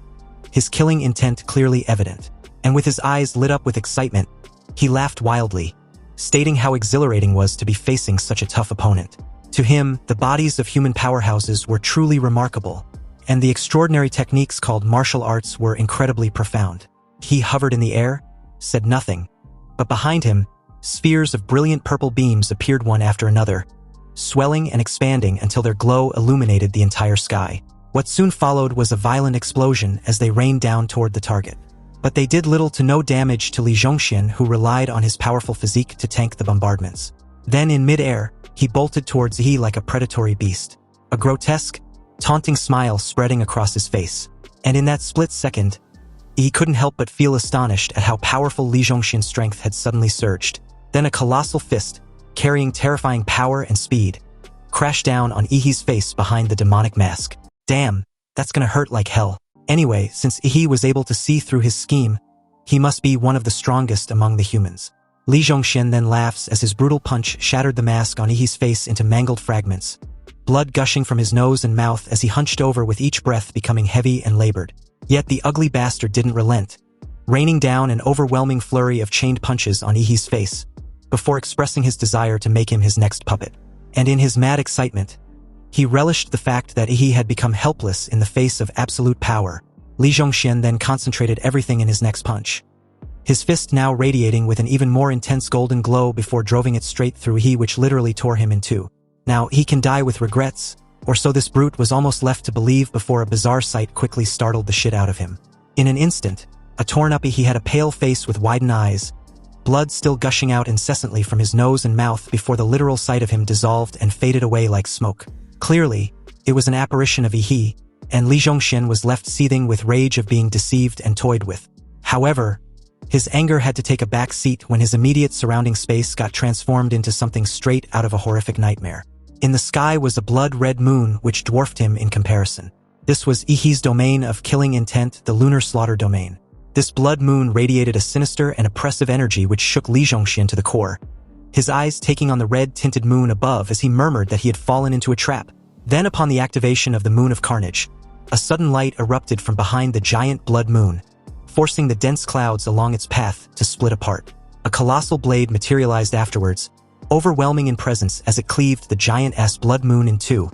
his killing intent clearly evident, and with his eyes lit up with excitement, he laughed wildly, stating how exhilarating was to be facing such a tough opponent. To him, the bodies of human powerhouses were truly remarkable, and the extraordinary techniques called martial arts were incredibly profound. He hovered in the air, said nothing, but behind him, spheres of brilliant purple beams appeared one after another, swelling and expanding until their glow illuminated the entire sky. What soon followed was a violent explosion as they rained down toward the target. But they did little to no damage to Li Zhongxian, who relied on his powerful physique to tank the bombardments. Then in mid-air, he bolted towards Ehi like a predatory beast, a grotesque, taunting smile spreading across his face. And in that split second, Ehi couldn't help but feel astonished at how powerful Li Zhongxian's strength had suddenly surged. Then a colossal fist, carrying terrifying power and speed, crashed down on Ehi's face behind the demonic mask. Damn, that's gonna hurt like hell. Anyway, since Ehi was able to see through his scheme, he must be one of the strongest among the humans. Li Zhongxian then laughs as his brutal punch shattered the mask on Ehi's face into mangled fragments, blood gushing from his nose and mouth as he hunched over with each breath becoming heavy and labored. Yet the ugly bastard didn't relent, raining down an overwhelming flurry of chained punches on Ehi's face, before expressing his desire to make him his next puppet. And in his mad excitement, he relished the fact that Ehi had become helpless in the face of absolute power. Li Zhongxian then concentrated everything in his next punch, his fist now radiating with an even more intense golden glow before droving it straight through Ehi, which literally tore him in two. Now, he can die with regrets, or so this brute was almost left to believe before a bizarre sight quickly startled the shit out of him. In an instant, a torn-up Ehi had a pale face with widened eyes, blood still gushing out incessantly from his nose and mouth before the literal sight of him dissolved and faded away like smoke. Clearly, it was an apparition of Ehi, and Li Zhongxian was left seething with rage of being deceived and toyed with. However, his anger had to take a back seat when his immediate surrounding space got transformed into something straight out of a horrific nightmare. In the sky was a blood-red moon which dwarfed him in comparison. This was Ehi's domain of killing intent, the lunar slaughter domain. This blood moon radiated a sinister and oppressive energy which shook Li Zhongxian to the core, his eyes taking on the red-tinted moon above as he murmured that he had fallen into a trap. Then upon the activation of the Moon of Carnage, a sudden light erupted from behind the giant blood moon, forcing the dense clouds along its path to split apart. A colossal blade materialized afterwards, overwhelming in presence as it cleaved the giant-ass blood moon in two,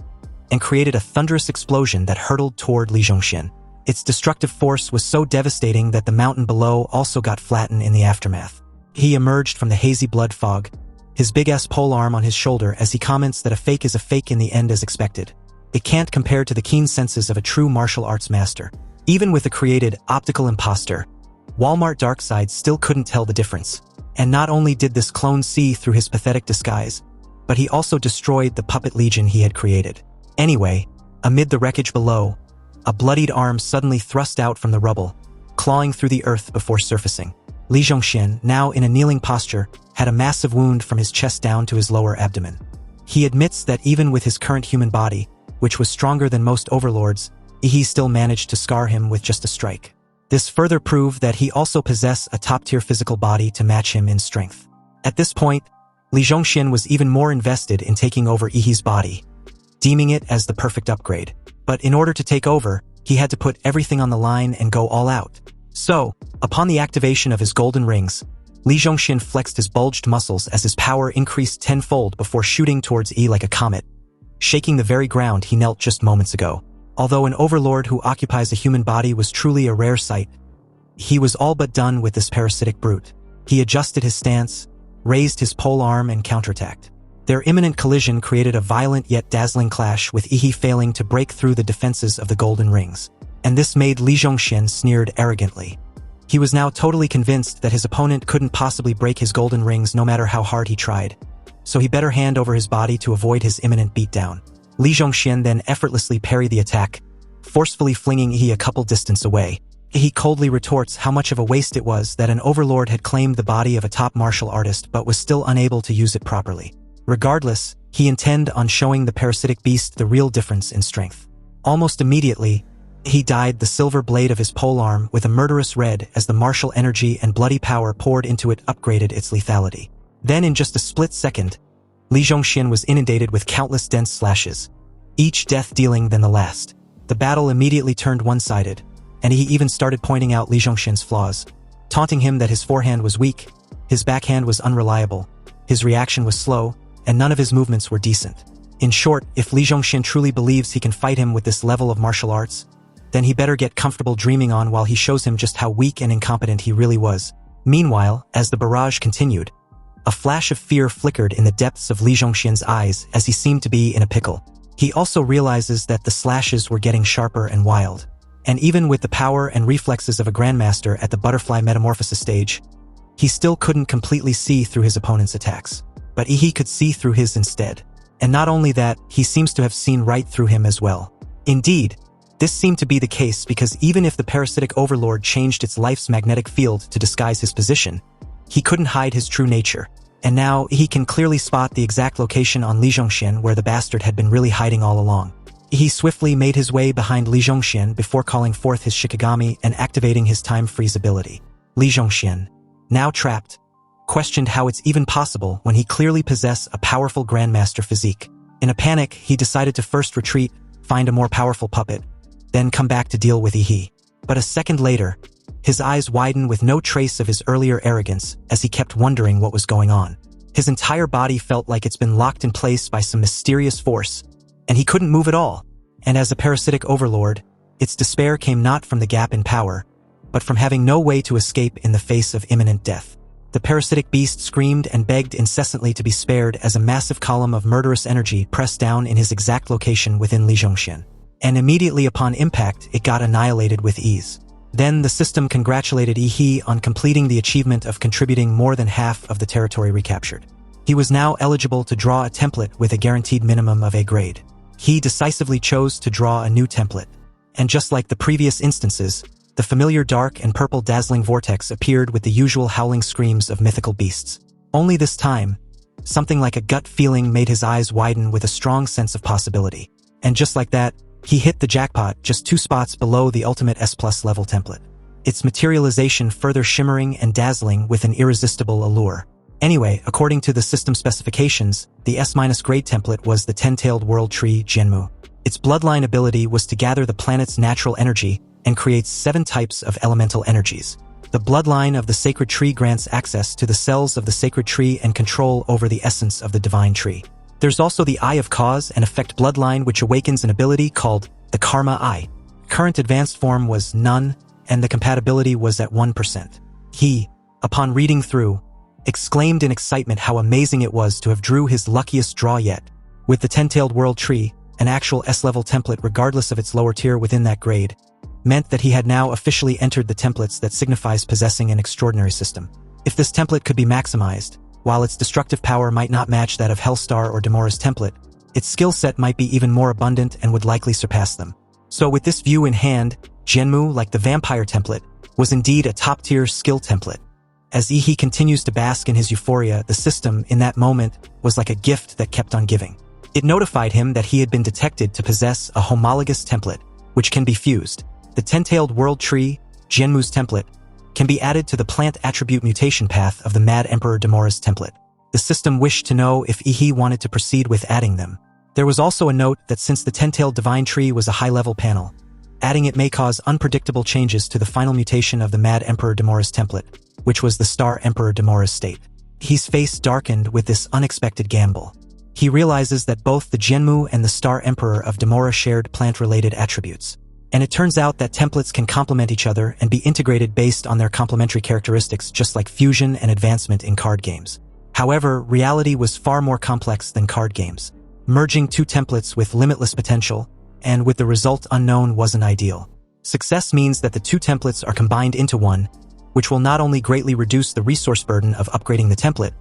and created a thunderous explosion that hurtled toward Li Zhongxian. Its destructive force was so devastating that the mountain below also got flattened in the aftermath. He emerged from the hazy blood fog, his big-ass polearm on his shoulder as he comments that a fake is a fake in the end as expected. It can't compare to the keen senses of a true martial arts master. Even with a created optical imposter, Walmart Darkseid still couldn't tell the difference. And not only did this clone see through his pathetic disguise, but he also destroyed the puppet legion he had created. Anyway, amid the wreckage below, a bloodied arm suddenly thrust out from the rubble, clawing through the earth before surfacing. Li Zhongxian, now in a kneeling posture, had a massive wound from his chest down to his lower abdomen. He admits that even with his current human body, which was stronger than most overlords, Ehi still managed to scar him with just a strike. This further proved that he also possessed a top-tier physical body to match him in strength. At this point, Li Zhongxian was even more invested in taking over Ehi's body, deeming it as the perfect upgrade. But in order to take over, he had to put everything on the line and go all out. So, upon the activation of his golden rings, Li Zhongxian flexed his bulged muscles as his power increased tenfold before shooting towards Ehi like a comet, shaking the very ground he knelt just moments ago. Although an overlord who occupies a human body was truly a rare sight, he was all but done with this parasitic brute. He adjusted his stance, raised his polearm and counterattacked. Their imminent collision created a violent yet dazzling clash, with Ehi failing to break through the defenses of the golden rings. And this made Li Zhongxian sneered arrogantly. He was now totally convinced that his opponent couldn't possibly break his golden rings no matter how hard he tried, so he better hand over his body to avoid his imminent beatdown. Li Zhongxian then effortlessly parried the attack, forcefully flinging Ehi a couple distance away. He coldly retorts how much of a waste it was that an overlord had claimed the body of a top martial artist but was still unable to use it properly. Regardless, he intended on showing the parasitic beast the real difference in strength. Almost immediately, he dyed the silver blade of his polearm with a murderous red as the martial energy and bloody power poured into it upgraded its lethality. Then in just a split second, Li Zhongxian was inundated with countless dense slashes, each death-dealing than the last. The battle immediately turned one-sided, and he even started pointing out Li Zhongxian's flaws, taunting him that his forehand was weak, his backhand was unreliable, his reaction was slow, and none of his movements were decent. In short, if Li Zhongxian truly believes he can fight him with this level of martial arts, then he better get comfortable dreaming on while he shows him just how weak and incompetent he really was. Meanwhile, as the barrage continued, a flash of fear flickered in the depths of Li Zhongxian's eyes as he seemed to be in a pickle. He also realizes that the slashes were getting sharper and wild. And even with the power and reflexes of a grandmaster at the butterfly metamorphosis stage, he still couldn't completely see through his opponent's attacks. But Ehi could see through his instead. And not only that, he seems to have seen right through him as well. Indeed, this seemed to be the case because even if the parasitic overlord changed its life's magnetic field to disguise his position, he couldn't hide his true nature. And now he can clearly spot the exact location on Li Zhongxian where the bastard had been really hiding all along. He swiftly made his way behind Li Zhongxian before calling forth his Shikigami and activating his time freeze ability. Li Zhongxian, now trapped, questioned how it's even possible when he clearly possessed a powerful grandmaster physique. In a panic, he decided to first retreat, find a more powerful puppet, then come back to deal with Ehi. But a second later, his eyes widened with no trace of his earlier arrogance as he kept wondering what was going on. His entire body felt like it's been locked in place by some mysterious force, and he couldn't move at all. And as a parasitic overlord, its despair came not from the gap in power, but from having no way to escape in the face of imminent death. The parasitic beast screamed and begged incessantly to be spared as a massive column of murderous energy pressed down in his exact location within Li Zhongxian. And immediately upon impact, it got annihilated with ease. Then the system congratulated Ehi on completing the achievement of contributing more than half of the territory recaptured. He was now eligible to draw a template with a guaranteed minimum of A grade. He decisively chose to draw a new template. And just like the previous instances, the familiar dark and purple dazzling vortex appeared with the usual howling screams of mythical beasts. Only this time, something like a gut feeling made his eyes widen with a strong sense of possibility. And just like that, he hit the jackpot just 2 spots below the ultimate S+ level template. Its materialization further shimmering and dazzling with an irresistible allure. Anyway, according to the system specifications, the S- grade template was the 10-tailed world tree Zhenmu. Its bloodline ability was to gather the planet's natural energy and creates 7 types of elemental energies. The bloodline of the sacred tree grants access to the cells of the sacred tree and control over the essence of the divine tree. There's also the Eye of Cause and Effect bloodline, which awakens an ability called the Karma Eye. Current advanced form was none, and the compatibility was at 1%. He, upon reading through, exclaimed in excitement how amazing it was to have drew his luckiest draw yet. With the 10-tailed world tree, an actual S-level template regardless of its lower tier within that grade, meant that he had now officially entered the templates that signifies possessing an extraordinary system. If this template could be maximized, while its destructive power might not match that of Hellstar or Demora's template, its skill set might be even more abundant and would likely surpass them. So with this view in hand, Zhenmu, like the vampire template, was indeed a top-tier skill template. As Ehi continues to bask in his euphoria, the system, in that moment, was like a gift that kept on giving. It notified him that he had been detected to possess a homologous template, which can be fused. The 10-tailed world tree, Zhenmu's template, can be added to the plant attribute mutation path of the Mad Emperor Demora's template. The system wished to know if Ehi wanted to proceed with adding them. There was also a note that since the 10-tailed divine tree was a high-level panel, adding it may cause unpredictable changes to the final mutation of the Mad Emperor Demora's template, which was the Star Emperor Demora's state. His face darkened with this unexpected gamble. He realizes that both the Zhenmu and the Star Emperor of Demora shared plant-related attributes. And it turns out that templates can complement each other and be integrated based on their complementary characteristics, just like fusion and advancement in card games. However, reality was far more complex than card games. Merging 2 templates with limitless potential, and with the result unknown, wasn't ideal. Success means that the 2 templates are combined into one, which will not only greatly reduce the resource burden of upgrading the template,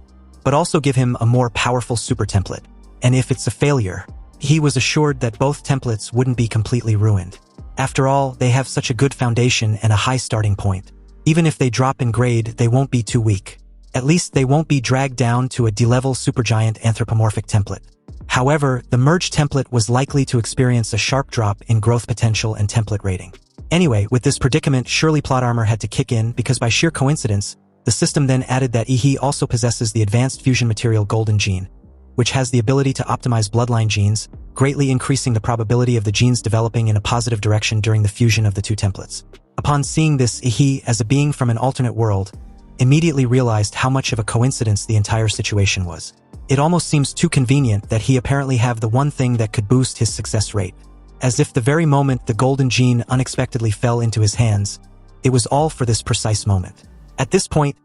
but also give him a more powerful super template. And if it's a failure, he was assured that both templates wouldn't be completely ruined. After all, they have such a good foundation and a high starting point. Even if they drop in grade, they won't be too weak. At least they won't be dragged down to a D-level supergiant anthropomorphic template. However, the merged template was likely to experience a sharp drop in growth potential and template rating. Anyway, with this predicament, surely plot armor had to kick in because by sheer coincidence, the system then added that Ehi also possesses the advanced fusion material golden gene, which has the ability to optimize bloodline genes, greatly increasing the probability of the genes developing in a positive direction during the fusion of the two templates. Upon seeing this, Ehi, as a being from an alternate world, immediately realized how much of a coincidence the entire situation was. It almost seems too convenient that he apparently have the one thing that could boost his success rate. As if the very moment the golden gene unexpectedly fell into his hands, it was all for this precise moment. At this point,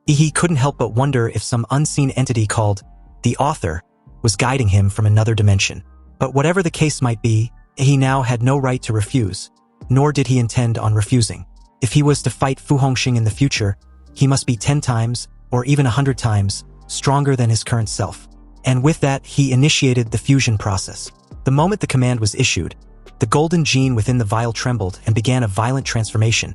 Ehi couldn't help but wonder if some unseen entity called the Author was guiding him from another dimension. But whatever the case might be, Ehi now had no right to refuse, nor did he intend on refusing. If he was to fight Fu Hongxing in the future, he must be 10 times, or even 100 times, stronger than his current self. And with that, he initiated the fusion process. The moment the command was issued, the golden gene within the vial trembled and began a violent transformation,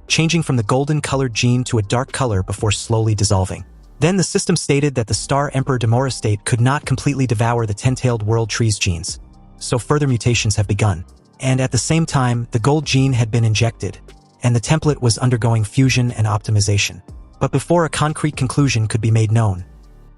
changing from the golden-colored gene to a dark color before slowly dissolving. Then the system stated that the Star Emperor Demora state could not completely devour the 10-tailed world tree's genes, so further mutations have begun. And at the same time, the gold gene had been injected, and the template was undergoing fusion and optimization. But before a concrete conclusion could be made known,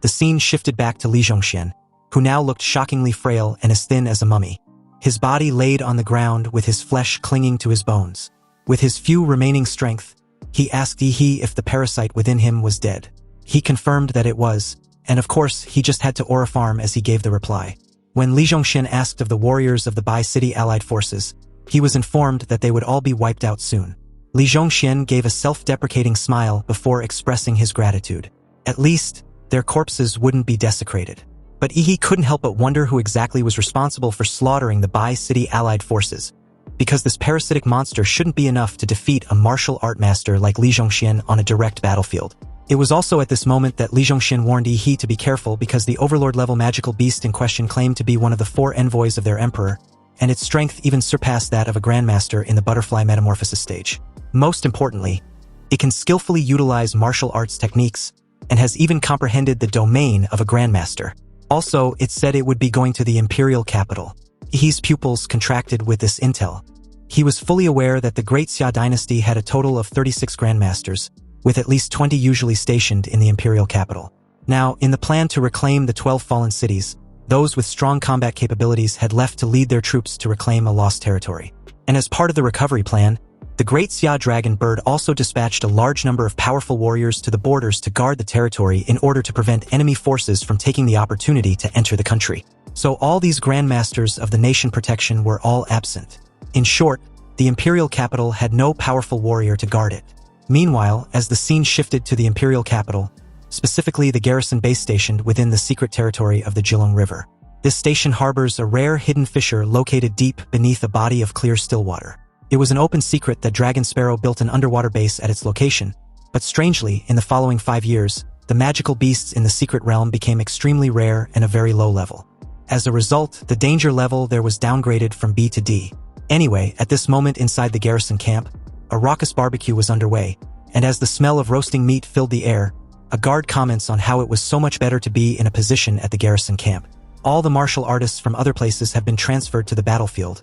the scene shifted back to Li Zhongxian, who now looked shockingly frail and as thin as a mummy. His body laid on the ground with his flesh clinging to his bones. With his few remaining strength, he asked Ehi if the parasite within him was dead. He confirmed that it was, and of course, he just had to aura farm as he gave the reply. When Li Zhongxian asked of the warriors of the Bi-City allied forces, he was informed that they would all be wiped out soon. Li Zhongxian gave a self-deprecating smile before expressing his gratitude. At least, their corpses wouldn't be desecrated. But Ehi couldn't help but wonder who exactly was responsible for slaughtering the Bi-City allied forces, because this parasitic monster shouldn't be enough to defeat a martial art master like Li Zhongxian on a direct battlefield. It was also at this moment that Li Zhongxian warned Ehi to be careful because the Overlord-level magical beast in question claimed to be one of the 4 envoys of their emperor, and its strength even surpassed that of a grandmaster in the butterfly metamorphosis stage. Most importantly, it can skillfully utilize martial arts techniques, and has even comprehended the domain of a grandmaster. Also, it said it would be going to the imperial capital. Ehi's pupils contracted with this intel. He was fully aware that the Great Xia dynasty had a total of 36 grandmasters, with at least 20 usually stationed in the imperial capital. Now, in the plan to reclaim the 12 fallen cities, those with strong combat capabilities had left to lead their troops to reclaim a lost territory. And as part of the recovery plan, the Great Xia Dragon Bird also dispatched a large number of powerful warriors to the borders to guard the territory in order to prevent enemy forces from taking the opportunity to enter the country. So all these grandmasters of the nation protection were all absent. In short, the imperial capital had no powerful warrior to guard it. Meanwhile, as the scene shifted to the imperial capital, specifically the garrison base stationed within the secret territory of the Jilong River. This station harbors a rare hidden fissure located deep beneath a body of clear still water. It was an open secret that Dragon Sparrow built an underwater base at its location, but strangely, in the following 5 years, the magical beasts in the secret realm became extremely rare and a very low level. As a result, the danger level there was downgraded from B to D. Anyway, at this moment inside the garrison camp, a raucous barbecue was underway, and as the smell of roasting meat filled the air, a guard comments on how it was so much better to be in a position at the garrison camp. All the martial artists from other places have been transferred to the battlefield,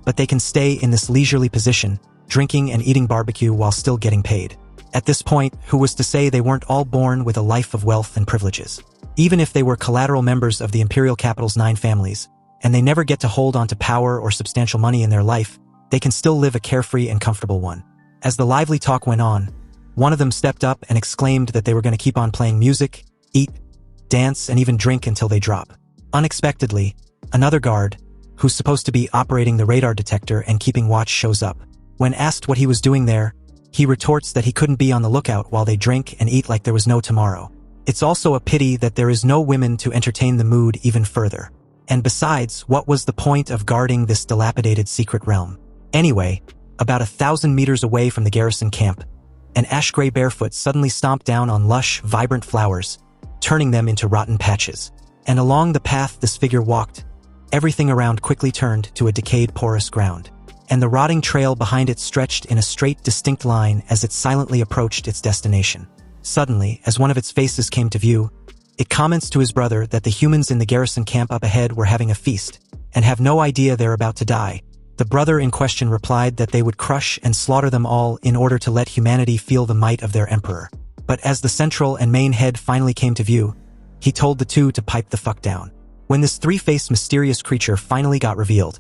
but they can stay in this leisurely position, drinking and eating barbecue while still getting paid. At this point, who was to say they weren't all born with a life of wealth and privileges? Even if they were collateral members of the imperial capital's 9 families, and they never get to hold on to power or substantial money in their life, they can still live a carefree and comfortable one. As the lively talk went on, one of them stepped up and exclaimed that they were going to keep on playing music, eat, dance, and even drink until they drop. Unexpectedly, another guard, who's supposed to be operating the radar detector and keeping watch, shows up. When asked what he was doing there, he retorts that he couldn't be on the lookout while they drink and eat like there was no tomorrow. It's also a pity that there is no women to entertain the mood even further. And besides, what was the point of guarding this dilapidated secret realm? Anyway, about 1,000 meters away from the garrison camp, an ash-gray barefoot suddenly stomped down on lush, vibrant flowers, turning them into rotten patches. And along the path this figure walked, everything around quickly turned to a decayed, porous ground. and the rotting trail behind it stretched in a straight, distinct line as it silently approached its destination. Suddenly, as one of its faces came to view, it comments to his brother that the humans in the garrison camp up ahead were having a feast, and have no idea they're about to die. The brother in question replied that they would crush and slaughter them all in order to let humanity feel the might of their emperor. But as the central and main head finally came to view, he told the two to pipe the fuck down. When this three-faced mysterious creature finally got revealed,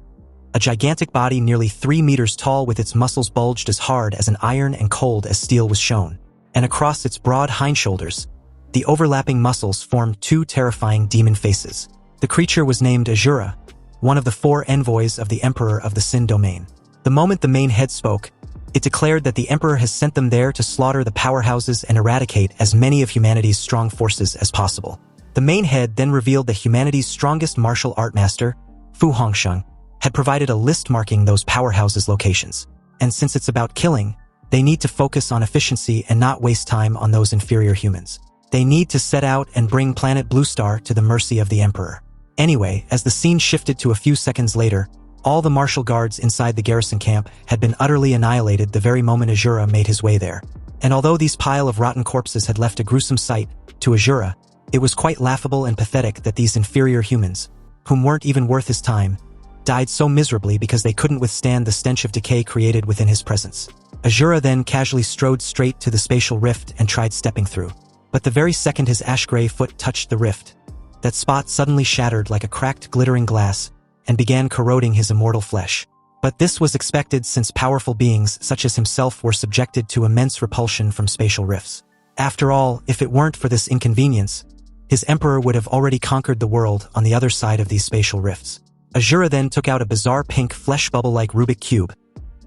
a gigantic body nearly 3 meters tall with its muscles bulged as hard as an iron and cold as steel was shown, and across its broad hindshoulders, the overlapping muscles formed 2 terrifying demon faces. The creature was named Azura, one of the 4 envoys of the Emperor of the Sin Domain. The moment the main head spoke, it declared that the Emperor has sent them there to slaughter the powerhouses and eradicate as many of humanity's strong forces as possible. The main head then revealed that humanity's strongest martial art master, Fu Hongsheng, had provided a list marking those powerhouses' locations. And since it's about killing, they need to focus on efficiency and not waste time on those inferior humans. They need to set out and bring planet Blue Star to the mercy of the Emperor. Anyway, as the scene shifted to a few seconds later, all the martial guards inside the garrison camp had been utterly annihilated the very moment Azura made his way there. And although these pile of rotten corpses had left a gruesome sight, to Azura, it was quite laughable and pathetic that these inferior humans, whom weren't even worth his time, died so miserably because they couldn't withstand the stench of decay created within his presence. Azura then casually strode straight to the spatial rift and tried stepping through. But the very second his ash-gray foot touched the rift, that spot suddenly shattered like a cracked glittering glass and began corroding his immortal flesh. But this was expected since powerful beings such as himself were subjected to immense repulsion from spatial rifts. After all, if it weren't for this inconvenience, his emperor would have already conquered the world on the other side of these spatial rifts. Azura then took out a bizarre pink flesh bubble-like Rubik cube,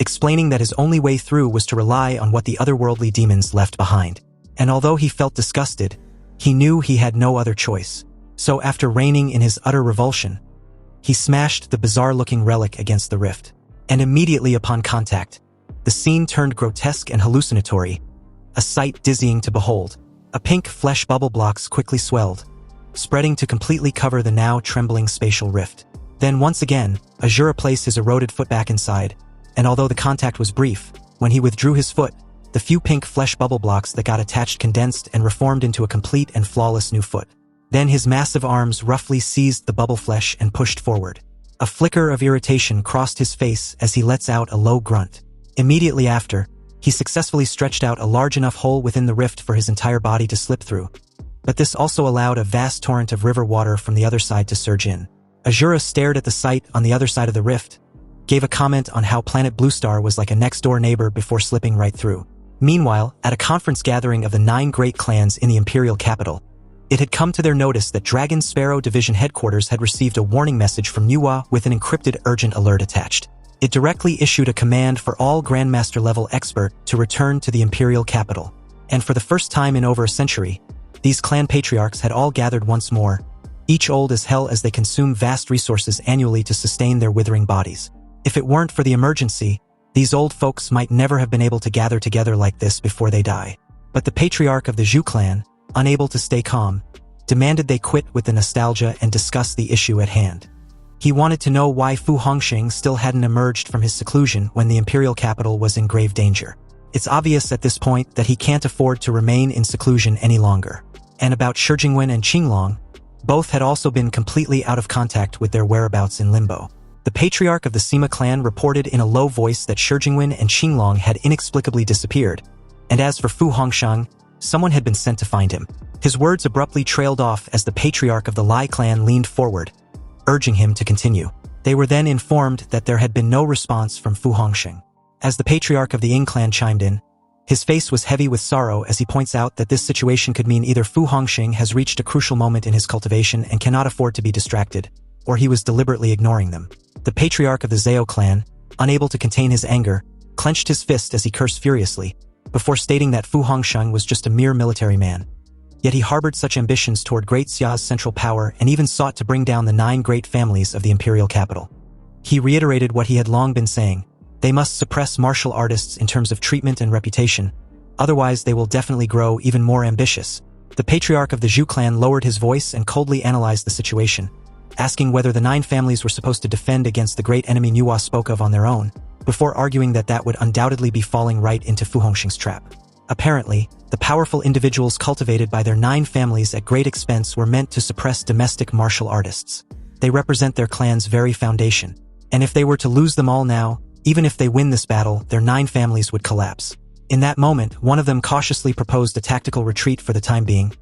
explaining that his only way through was to rely on what the otherworldly demons left behind. And although he felt disgusted, he knew he had no other choice. So after reigning in his utter revulsion, he smashed the bizarre-looking relic against the rift. And immediately upon contact, the scene turned grotesque and hallucinatory, a sight dizzying to behold. A pink flesh bubble blocks quickly swelled, spreading to completely cover the now trembling spatial rift. Then once again, Azura placed his eroded foot back inside, and although the contact was brief, when he withdrew his foot, the few pink flesh bubble blocks that got attached condensed and reformed into a complete and flawless new foot. Then his massive arms roughly seized the bubble flesh and pushed forward. A flicker of irritation crossed his face as he lets out a low grunt. Immediately after, he successfully stretched out a large enough hole within the rift for his entire body to slip through. But this also allowed a vast torrent of river water from the other side to surge in. Azura stared at the sight on the other side of the rift, gave a comment on how planet Blue Star was like a next-door neighbor before slipping right through. Meanwhile, at a conference gathering of the 9 great clans in the imperial capital, it had come to their notice that Dragon Sparrow Division headquarters had received a warning message from Netherbird with an encrypted urgent alert attached. It directly issued a command for all Grandmaster-level expert to return to the imperial capital. And for the first time in over a century, these clan patriarchs had all gathered once more, each old as hell as they consume vast resources annually to sustain their withering bodies. If it weren't for the emergency, these old folks might never have been able to gather together like this before they die. But the patriarch of the Zhu clan, unable to stay calm, demanded they quit with the nostalgia and discuss the issue at hand. He wanted to know why Fu Hongsheng still hadn't emerged from his seclusion when the imperial capital was in grave danger. It's obvious at this point that he can't afford to remain in seclusion any longer. And about Shi Jingwen and Qinglong, both had also been completely out of contact with their whereabouts in limbo. The patriarch of the Sima clan reported in a low voice that Shi Jingwen and Qinglong had inexplicably disappeared, and as for Fu Hongsheng, someone had been sent to find him. His words abruptly trailed off as the patriarch of the Lai clan leaned forward, urging him to continue. They were then informed that there had been no response from Fu Hongsheng. As the patriarch of the Ying clan chimed in, his face was heavy with sorrow as he points out that this situation could mean either Fu Hongsheng has reached a crucial moment in his cultivation and cannot afford to be distracted, or he was deliberately ignoring them. The patriarch of the Zhao clan, unable to contain his anger, clenched his fist as he cursed furiously, before stating that Fu Hongsheng was just a mere military man. Yet he harbored such ambitions toward Great Xia's central power and even sought to bring down the 9 great families of the imperial capital. He reiterated what he had long been saying: they must suppress martial artists in terms of treatment and reputation, otherwise they will definitely grow even more ambitious. The patriarch of the Zhu clan lowered his voice and coldly analyzed the situation, asking whether the 9 families were supposed to defend against the great enemy Netherbird spoke of on their own, before arguing that that would undoubtedly be falling right into Fu Hongxing's trap. Apparently, the powerful individuals cultivated by their 9 families at great expense were meant to suppress domestic martial artists. They represent their clan's very foundation, and if they were to lose them all now, even if they win this battle, their 9 families would collapse. In that moment, one of them cautiously proposed a tactical retreat for the time being,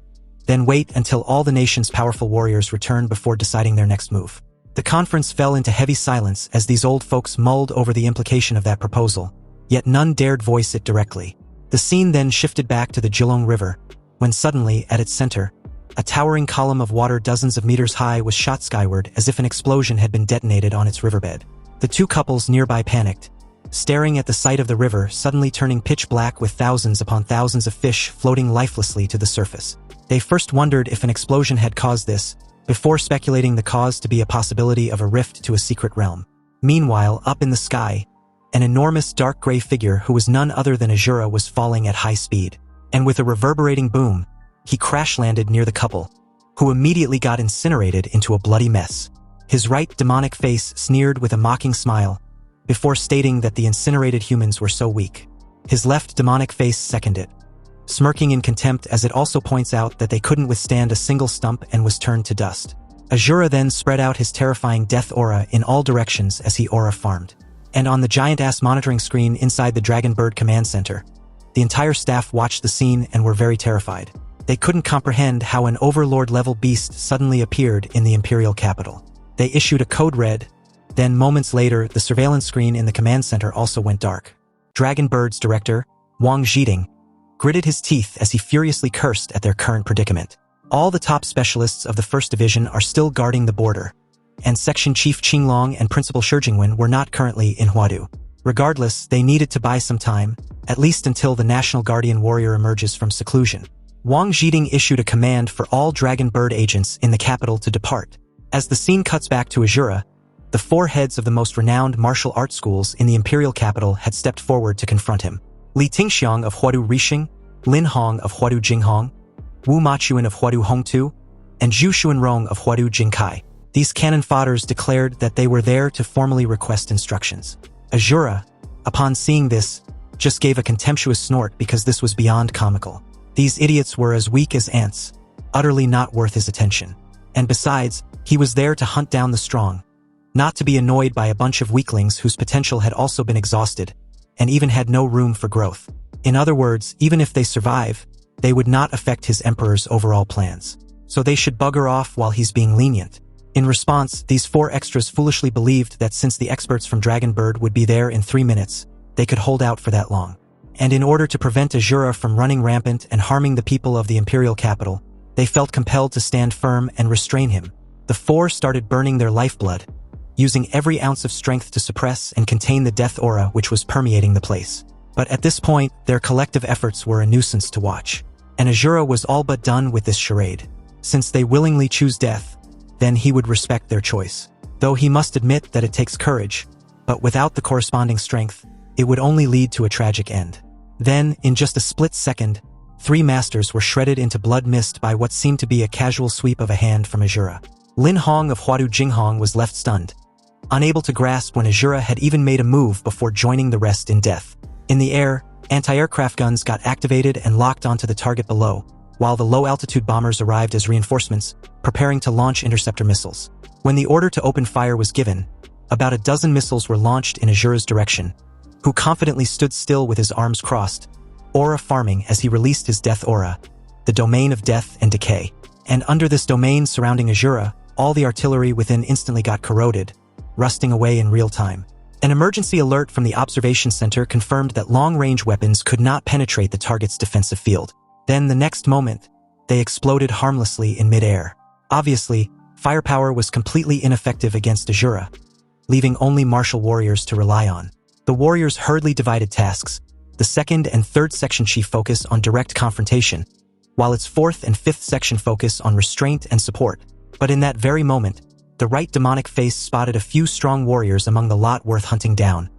then wait until all the nation's powerful warriors returned before deciding their next move. The conference fell into heavy silence as these old folks mulled over the implication of that proposal, yet none dared voice it directly. The scene then shifted back to the Jilong River, when suddenly, at its center, a towering column of water dozens of meters high was shot skyward as if an explosion had been detonated on its riverbed. The 2 couples nearby panicked, staring at the sight of the river suddenly turning pitch black with thousands upon thousands of fish floating lifelessly to the surface. They first wondered if an explosion had caused this, before speculating the cause to be a possibility of a rift to a secret realm. Meanwhile, up in the sky, an enormous dark gray figure who was none other than Azura was falling at high speed, and with a reverberating boom, he crash-landed near the couple, who immediately got incinerated into a bloody mess. His right demonic face sneered with a mocking smile, before stating that the incinerated humans were so weak. His left demonic face seconded it, smirking in contempt as it also points out that they couldn't withstand a single stump and was turned to dust. Azura then spread out his terrifying death aura in all directions as he aura farmed. And on the giant-ass monitoring screen inside the Dragon Bird Command Center, the entire staff watched the scene and were very terrified. They couldn't comprehend how an Overlord-level beast suddenly appeared in the Imperial capital. They issued a code red, then moments later the surveillance screen in the command center also went dark. Dragon Bird's director, Wang Zhiding, gritted his teeth as he furiously cursed at their current predicament. All the top specialists of the 1st Division are still guarding the border, and Section Chief Qinglong and Principal Shi Jingwen were not currently in Huadu. Regardless, they needed to buy some time, at least until the National Guardian Warrior emerges from seclusion. Wang Zhiding issued a command for all Dragon Bird agents in the capital to depart. As the scene cuts back to Azura, the 4 heads of the most renowned martial arts schools in the Imperial capital had stepped forward to confront him. Li Tingxiang of Huadu Rixing, Lin Hong of Huadu Jinghong, Wu Machuan of Huadu Hongtu, and Zhu Xuanrong of Huadu Jingkai. These cannon fodders declared that they were there to formally request instructions. Azura, upon seeing this, just gave a contemptuous snort because this was beyond comical. These idiots were as weak as ants, utterly not worth his attention. And besides, he was there to hunt down the strong, not to be annoyed by a bunch of weaklings whose potential had also been exhausted, and even had no room for growth. In other words, even if they survive, they would not affect his emperor's overall plans. So they should bugger off while he's being lenient. In response, these 4 extras foolishly believed that since the experts from Dragon Bird would be there in 3 minutes, they could hold out for that long. And in order to prevent Azura from running rampant and harming the people of the Imperial capital, they felt compelled to stand firm and restrain him. The 4 started burning their lifeblood, using every ounce of strength to suppress and contain the death aura which was permeating the place. But at this point, their collective efforts were a nuisance to watch. And Azura was all but done with this charade. Since they willingly choose death, then he would respect their choice. Though he must admit that it takes courage, but without the corresponding strength, it would only lead to a tragic end. Then, in just a split second, 3 masters were shredded into blood mist by what seemed to be a casual sweep of a hand from Azura. Lin Hong of Huadu Jinghong was left stunned, unable to grasp when Azura had even made a move before joining the rest in death. In the air, anti-aircraft guns got activated and locked onto the target below, while the low-altitude bombers arrived as reinforcements, preparing to launch interceptor missiles. When the order to open fire was given, about a dozen missiles were launched in Azura's direction, who confidently stood still with his arms crossed, aura farming as he released his death aura, the domain of death and decay. And under this domain surrounding Azura, all the artillery within instantly got corroded, rusting away in real time. An emergency alert from the observation center confirmed that long-range weapons could not penetrate the target's defensive field. Then, the next moment, they exploded harmlessly in mid-air. Obviously, firepower was completely ineffective against Azura, leaving only martial warriors to rely on. The warriors hurriedly divided tasks. The 2nd and 3rd section chief focus on direct confrontation, while its 4th and 5th section focus on restraint and support. But in that very moment, the right demonic face spotted a few strong warriors among the lot worth hunting down,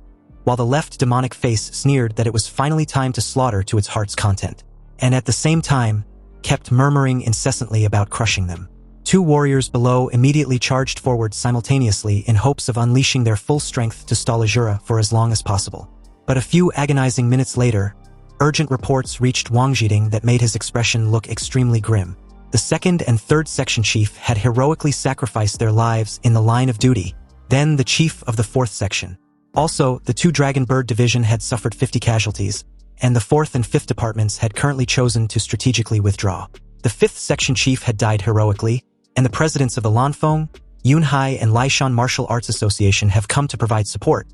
while the left demonic face sneered that it was finally time to slaughter to its heart's content, and at the same time, kept murmuring incessantly about crushing them. two warriors below immediately charged forward simultaneously in hopes of unleashing their full strength to stall Azura for as long as possible. But a few agonizing minutes later, urgent reports reached Wang Jiding that made his expression look extremely grim. The second and third section chief had heroically sacrificed their lives in the line of duty, then the chief of the fourth section. Also, the two Dragon Bird division had suffered 50 casualties, and the fourth and fifth departments had currently chosen to strategically withdraw. The fifth section chief had died heroically, and the presidents of the Lanfeng, Yunhai, and Laishan Martial Arts Association have come to provide support.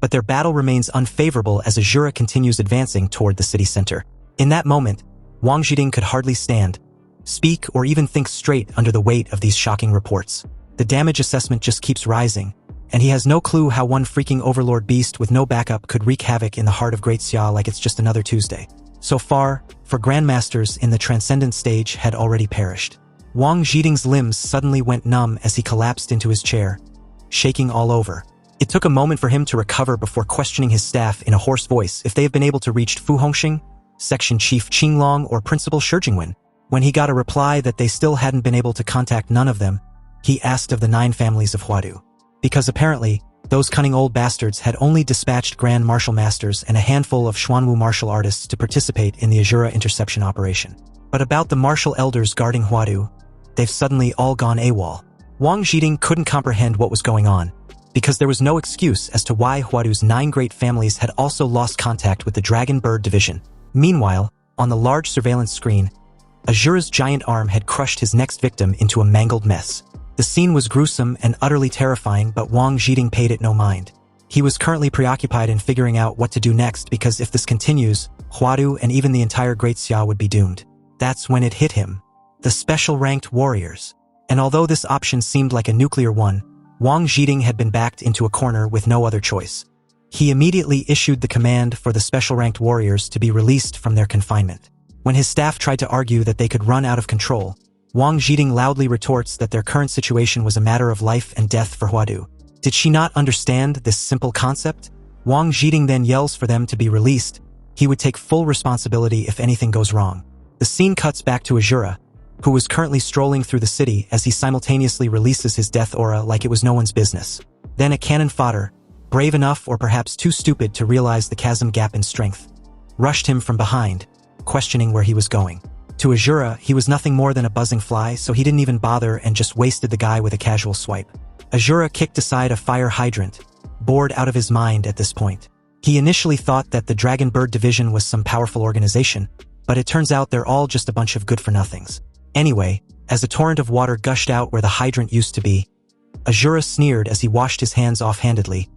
But their battle remains unfavorable as Azura continues advancing toward the city center. In that moment, Wang Jiding could hardly stand, speak, or even think straight under the weight of these shocking reports. The damage assessment just keeps rising, and he has no clue how one freaking Overlord beast with no backup could wreak havoc in the heart of Great Xia like it's just another Tuesday. So far, for Grandmasters in the Transcendent stage had already perished. Wang Jiding's limbs suddenly went numb as he collapsed into his chair, shaking all over. It took a moment for him to recover before questioning his staff in a hoarse voice if they have been able to reach Fu Hongxing, Section Chief Qinglong, or Principal Shijingwen. When he got a reply that they still hadn't been able to contact none of them, he asked of the 9 families of Huadu. Because apparently, those cunning old bastards had only dispatched Grand Martial Masters and a handful of Xuanwu martial artists to participate in the Azura interception operation. But about the martial elders guarding Huadu, they've suddenly all gone AWOL. Wang Jiding couldn't comprehend what was going on, because there was no excuse as to why Huadu's 9 great families had also lost contact with the Dragon Bird division. Meanwhile, on the large surveillance screen, Azura's giant arm had crushed his next victim into a mangled mess. The scene was gruesome and utterly terrifying, but Wang Jiding paid it no mind. He was currently preoccupied in figuring out what to do next because if this continues, Huadu and even the entire Great Xia would be doomed. That's when it hit him. The special ranked warriors. And although this option seemed like a nuclear one, Wang Jiding had been backed into a corner with no other choice. He immediately issued the command for the special ranked warriors to be released from their confinement. When his staff tried to argue that they could run out of control, Wang Jiding loudly retorts that their current situation was a matter of life and death for Huadu. Did she not understand this simple concept? Wang Jiding then yells for them to be released. He would take full responsibility if anything goes wrong. The scene cuts back to Azura, who was currently strolling through the city as he simultaneously releases his death aura like it was no one's business. Then a cannon fodder, brave enough or perhaps too stupid to realize the chasm gap in strength, rushed him from behind, questioning where he was going. To Azura, he was nothing more than a buzzing fly, so he didn't even bother and just wasted the guy with a casual swipe. Azura kicked aside a fire hydrant, bored out of his mind at this point. He initially thought that the Dragon Bird division was some powerful organization, but it turns out they're all just a bunch of good-for-nothings. Anyway, as a torrent of water gushed out where the hydrant used to be, Azura sneered as he washed his hands offhandedly,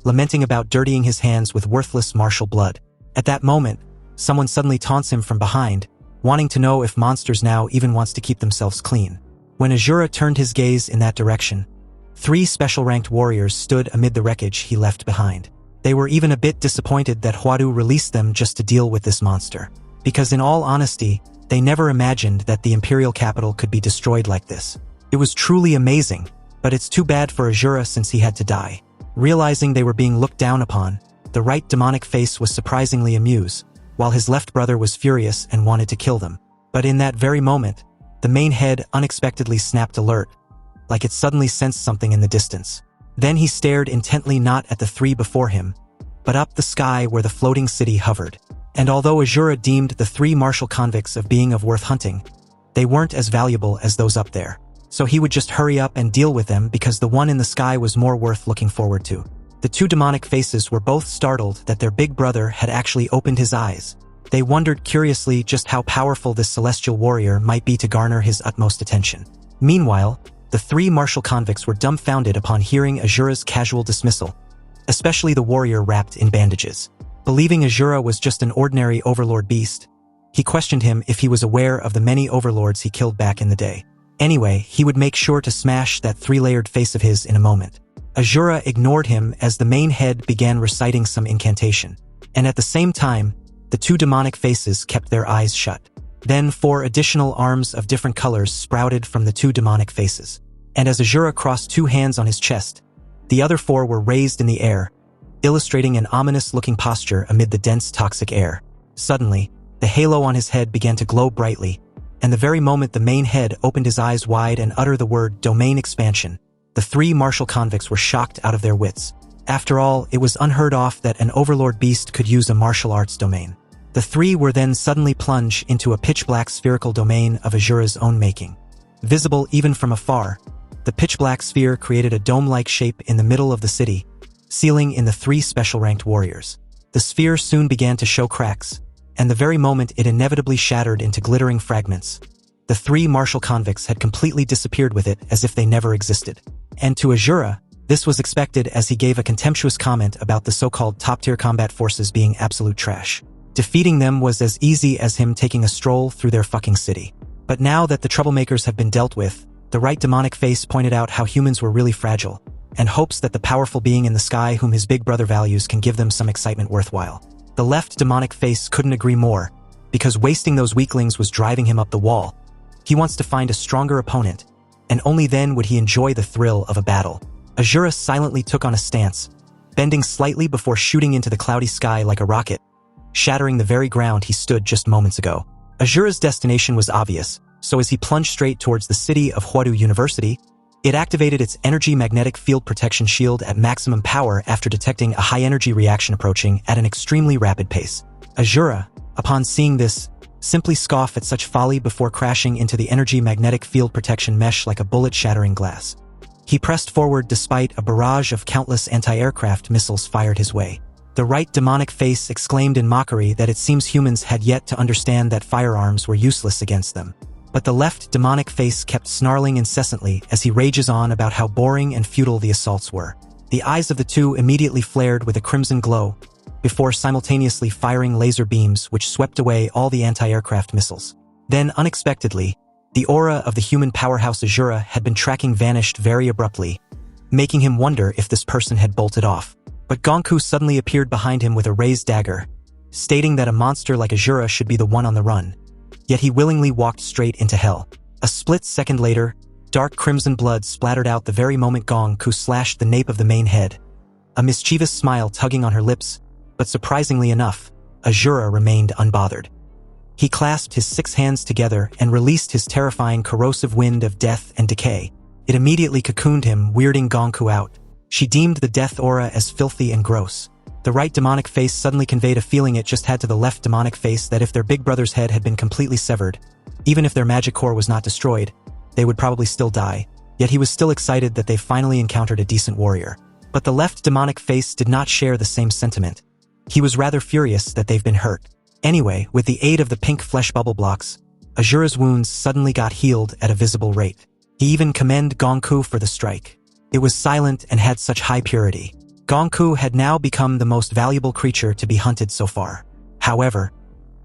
lamenting about dirtying his hands with worthless martial blood. At that moment, someone suddenly taunts him from behind, wanting to know if monsters now even wants to keep themselves clean. When Azura turned his gaze in that direction, 3 special-ranked warriors stood amid the wreckage he left behind. They were even a bit disappointed that Huadu released them just to deal with this monster. Because in all honesty, they never imagined that the imperial capital could be destroyed like this. It was truly amazing, but it's too bad for Azura since he had to die. Realizing they were being looked down upon, the right demonic face was surprisingly amused, while his left brother was furious and wanted to kill them. But in that very moment, the main head unexpectedly snapped alert, like it suddenly sensed something in the distance. Then he stared intently not at the 3 before him, but up the sky where the floating city hovered. And although Azura deemed the 3 martial convicts of being of worth hunting, they weren't as valuable as those up there. So he would just hurry up and deal with them because the one in the sky was more worth looking forward to. The 2 demonic faces were both startled that their big brother had actually opened his eyes. They wondered curiously just how powerful this celestial warrior might be to garner his utmost attention. Meanwhile, the 3 martial convicts were dumbfounded upon hearing Azura's casual dismissal, especially the warrior wrapped in bandages. Believing Azura was just an ordinary overlord beast, he questioned him if he was aware of the many overlords he killed back in the day. Anyway, he would make sure to smash that 3-layered face of his in a moment. Azura ignored him as the main head began reciting some incantation, and at the same time, the 2 demonic faces kept their eyes shut. Then 4 additional arms of different colors sprouted from the 2 demonic faces, and as Azura crossed 2 hands on his chest, the other 4 were raised in the air, illustrating an ominous-looking posture amid the dense toxic air. Suddenly, the halo on his head began to glow brightly, and the very moment the main head opened his eyes wide and uttered the word domain expansion, the three martial convicts were shocked out of their wits. After all, it was unheard of that an overlord beast could use a martial arts domain. The three were then suddenly plunged into a pitch-black spherical domain of Azura's own making. Visible even from afar, the pitch-black sphere created a dome-like shape in the middle of the city, sealing in the three special-ranked warriors. The sphere soon began to show cracks, and the very moment it inevitably shattered into glittering fragments, the three martial convicts had completely disappeared with it as if they never existed. And to Azura, this was expected as he gave a contemptuous comment about the so-called top-tier combat forces being absolute trash. Defeating them was as easy as him taking a stroll through their fucking city. But now that the troublemakers have been dealt with, the right demonic face pointed out how humans were really fragile, and hopes that the powerful being in the sky whom his big brother values can give them some excitement worthwhile. The left demonic face couldn't agree more, because wasting those weaklings was driving him up the wall. He wants to find a stronger opponent, and only then would he enjoy the thrill of a battle. Azura silently took on a stance, bending slightly before shooting into the cloudy sky like a rocket, shattering the very ground he stood just moments ago. Azura's destination was obvious, so as he plunged straight towards the city of Huadu University, it activated its energy magnetic field protection shield at maximum power after detecting a high-energy reaction approaching at an extremely rapid pace. Azura, upon seeing this, simply scoffed at such folly before crashing into the energy magnetic field protection mesh like a bullet shattering glass. He pressed forward despite a barrage of countless anti-aircraft missiles fired his way. The right demonic face exclaimed in mockery that it seems humans had yet to understand that firearms were useless against them. But the left demonic face kept snarling incessantly as he rages on about how boring and futile the assaults were. The eyes of the two immediately flared with a crimson glow, before simultaneously firing laser beams which swept away all the anti-aircraft missiles. Then, unexpectedly, the aura of the human powerhouse Azura had been tracking vanished very abruptly, making him wonder if this person had bolted off. But Gonku suddenly appeared behind him with a raised dagger, stating that a monster like Azura should be the one on the run. Yet he willingly walked straight into hell. A split second later, dark crimson blood splattered out the very moment Gonku slashed the nape of the main head, a mischievous smile tugging on her lips, but surprisingly enough, Azura remained unbothered. He clasped his 6 hands together and released his terrifying corrosive wind of death and decay. It immediately cocooned him, weirding Gonku out. She deemed the death aura as filthy and gross. The right demonic face suddenly conveyed a feeling it just had to the left demonic face that if their big brother's head had been completely severed, even if their magic core was not destroyed, they would probably still die. Yet he was still excited that they finally encountered a decent warrior. But the left demonic face did not share the same sentiment. He was rather furious that they've been hurt. Anyway, with the aid of the pink flesh bubble blocks, Azura's wounds suddenly got healed at a visible rate. He even commended Gonku for the strike. It was silent and had such high purity. Gonku had now become the most valuable creature to be hunted so far. However,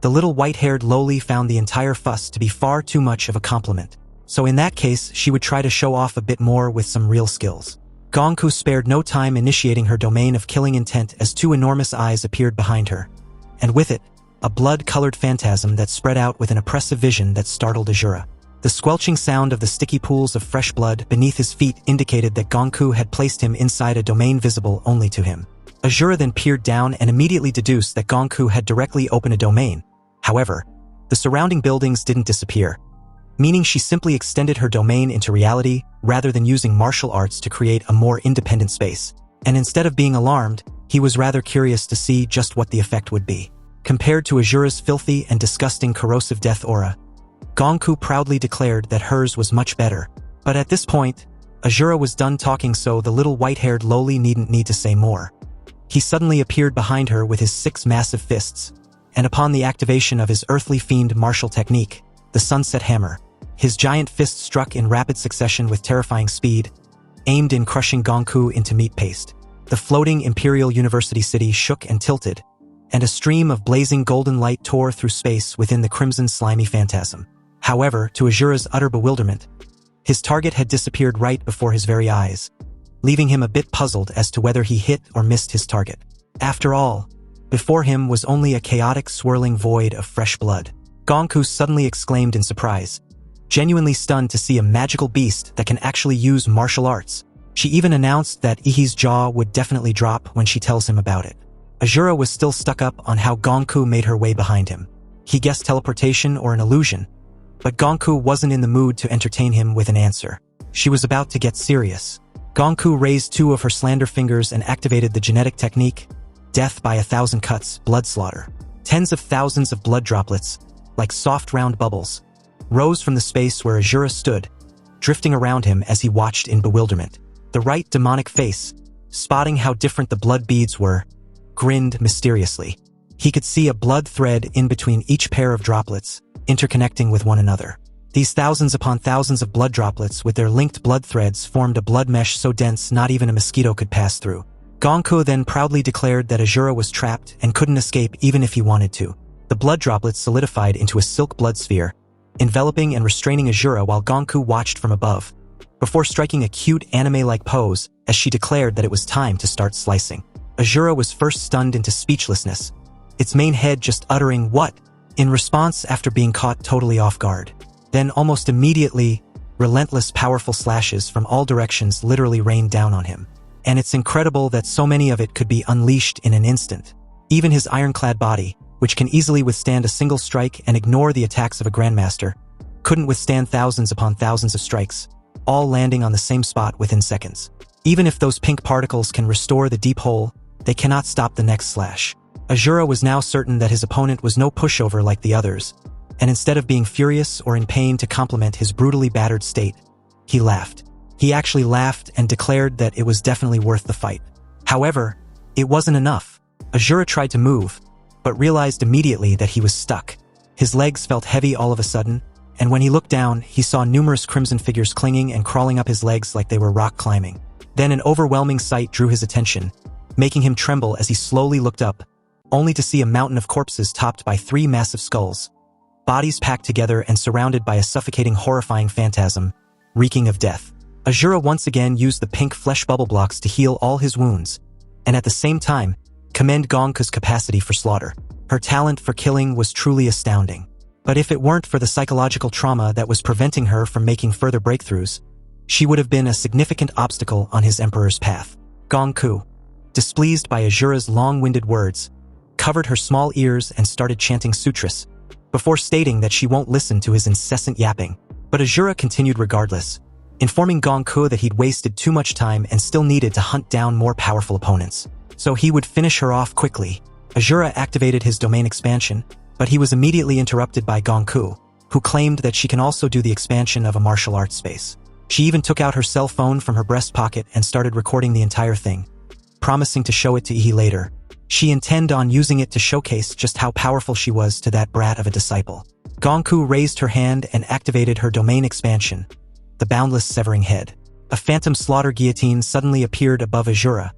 the little white-haired lowly found the entire fuss to be far too much of a compliment. So in that case, she would try to show off a bit more with some real skills. Gonku spared no time initiating her domain of killing intent as 2 enormous eyes appeared behind her, and with it, a blood-colored phantasm that spread out with an oppressive vision that startled Azura. The squelching sound of the sticky pools of fresh blood beneath his feet indicated that Gonku had placed him inside a domain visible only to him. Azura then peered down and immediately deduced that Gonku had directly opened a domain. However, the surrounding buildings didn't disappear, meaning she simply extended her domain into reality rather than using martial arts to create a more independent space. And instead of being alarmed, he was rather curious to see just what the effect would be. Compared to Azura's filthy and disgusting corrosive death aura, Gonku proudly declared that hers was much better. But at this point, Azura was done talking, so the little white-haired lowly needn't need to say more. He suddenly appeared behind her with his 6 massive fists, and upon the activation of his earthly fiend martial technique, the Sunset Hammer, his giant fist struck in rapid succession with terrifying speed, aimed in crushing Gonku into meat paste. The floating Imperial University city shook and tilted, and a stream of blazing golden light tore through space within the crimson slimy phantasm. However, to Azura's utter bewilderment, his target had disappeared right before his very eyes, leaving him a bit puzzled as to whether he hit or missed his target. After all, before him was only a chaotic swirling void of fresh blood. Gonku suddenly exclaimed in surprise, genuinely stunned to see a magical beast that can actually use martial arts. She even announced that Ehi's jaw would definitely drop when she tells him about it. Azura was still stuck up on how Gonku made her way behind him. He guessed teleportation or an illusion, But Gonku wasn't in the mood to entertain him with an answer. She was about to get serious. Gonku raised 2 of her slender fingers and activated the genetic technique, death by 1,000 cuts, blood slaughter. Tens of thousands of blood droplets, like soft round bubbles, rose from the space where Azura stood, drifting around him as he watched in bewilderment. The right demonic face, spotting how different the blood beads were, grinned mysteriously. He could see a blood thread in between each pair of droplets, interconnecting with one another. These thousands upon thousands of blood droplets with their linked blood threads formed a blood mesh so dense not even a mosquito could pass through. Gonku then proudly declared that Azura was trapped and couldn't escape even if he wanted to. The blood droplets solidified into a silk blood sphere, enveloping and restraining Azura while Gonku watched from above, before striking a cute anime-like pose as she declared that it was time to start slicing. Azura was first stunned into speechlessness, its main head just uttering "what?" in response after being caught totally off guard. Then almost immediately, relentless powerful slashes from all directions literally rained down on him. And it's incredible that so many of it could be unleashed in an instant. Even his ironclad body, which can easily withstand a single strike and ignore the attacks of a grandmaster, couldn't withstand thousands upon thousands of strikes, all landing on the same spot within seconds. Even if those pink particles can restore the deep hole, they cannot stop the next slash. Azura was now certain that his opponent was no pushover like the others, and instead of being furious or in pain to complement his brutally battered state, he laughed. He actually laughed and declared that it was definitely worth the fight. However, it wasn't enough. Azura tried to move, but realized immediately that he was stuck. His legs felt heavy all of a sudden, and when he looked down, he saw numerous crimson figures clinging and crawling up his legs like they were rock climbing. Then an overwhelming sight drew his attention, making him tremble as he slowly looked up, only to see a mountain of corpses topped by 3 massive skulls, bodies packed together and surrounded by a suffocating, horrifying phantasm, reeking of death. Azura once again used the pink flesh bubble blocks to heal all his wounds, and at the same time, commend Gonku's capacity for slaughter. Her talent for killing was truly astounding. But if it weren't for the psychological trauma that was preventing her from making further breakthroughs, she would have been a significant obstacle on his emperor's path. Gonku, displeased by Azura's long-winded words, covered her small ears and started chanting sutras, before stating that she won't listen to his incessant yapping. But Azura continued regardless, informing Gonku that he'd wasted too much time and still needed to hunt down more powerful opponents, so he would finish her off quickly. Azura activated his domain expansion, but he was immediately interrupted by Gonku, who claimed that she can also do the expansion of a martial arts space. She even took out her cell phone from her breast pocket and started recording the entire thing, promising to show it to Ehi later. She intended on using it to showcase just how powerful she was to that brat of a disciple. Gonku raised her hand and activated her domain expansion, the boundless severing head. A phantom slaughter guillotine suddenly appeared above Azura,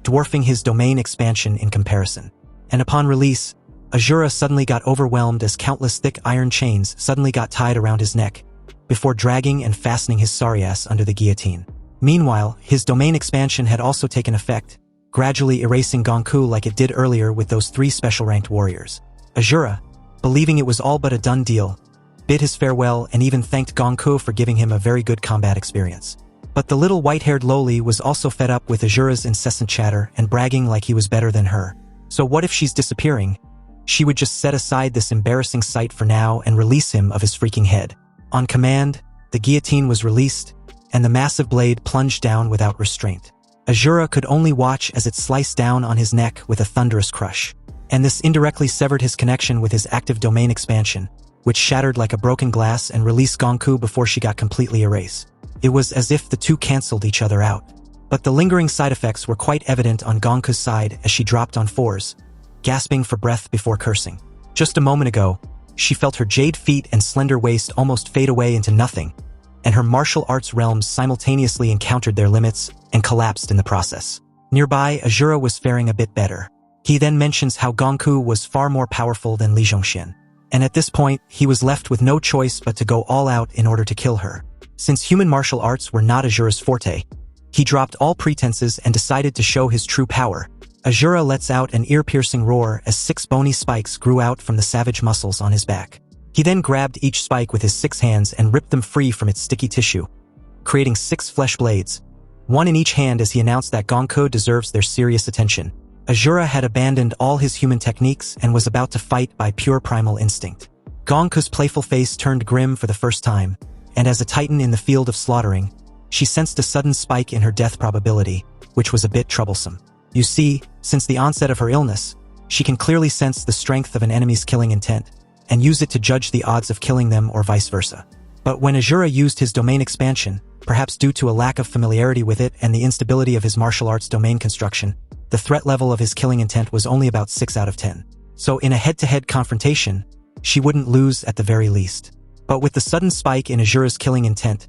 dwarfing his domain expansion in comparison. And upon release, Azura suddenly got overwhelmed as countless thick iron chains suddenly got tied around his neck, before dragging and fastening his sorry ass under the guillotine. Meanwhile, his domain expansion had also taken effect, gradually erasing Gonku like it did earlier with those 3 special-ranked warriors. Azura, believing it was all but a done deal, bid his farewell and even thanked Gonku for giving him a very good combat experience. But the little white-haired loli was also fed up with Azura's incessant chatter and bragging like he was better than her. So what if she's disappearing? She would just set aside this embarrassing sight for now and release him of his freaking head. On command, the guillotine was released, and the massive blade plunged down without restraint. Azura could only watch as it sliced down on his neck with a thunderous crush. And this indirectly severed his connection with his active domain expansion, which shattered like a broken glass and released Gonku before she got completely erased. It was as if the two canceled each other out. But the lingering side effects were quite evident on Gonku's side as she dropped on 4s, gasping for breath before cursing. Just a moment ago, she felt her jade feet and slender waist almost fade away into nothing, and her martial arts realms simultaneously encountered their limits and collapsed in the process. Nearby, Azura was faring a bit better. He then mentions how Gonku was far more powerful than Li Zhongxian, and at this point, he was left with no choice but to go all out in order to kill her. Since human martial arts were not Azura's forte, he dropped all pretenses and decided to show his true power. Azura lets out an ear-piercing roar as 6 bony spikes grew out from the savage muscles on his back. He then grabbed each spike with his 6 hands and ripped them free from its sticky tissue, creating 6 flesh blades, one in each hand as he announced that Gonku deserves their serious attention. Azura had abandoned all his human techniques and was about to fight by pure primal instinct. Gonku's playful face turned grim for the first time, and as a titan in the field of slaughtering, she sensed a sudden spike in her death probability, which was a bit troublesome. You see, since the onset of her illness, she can clearly sense the strength of an enemy's killing intent, and use it to judge the odds of killing them or vice versa. But when Asura used his domain expansion, perhaps due to a lack of familiarity with it and the instability of his martial arts domain construction, the threat level of his killing intent was only about 6 out of 10. So in a head-to-head confrontation, she wouldn't lose at the very least. But with the sudden spike in Asura's killing intent,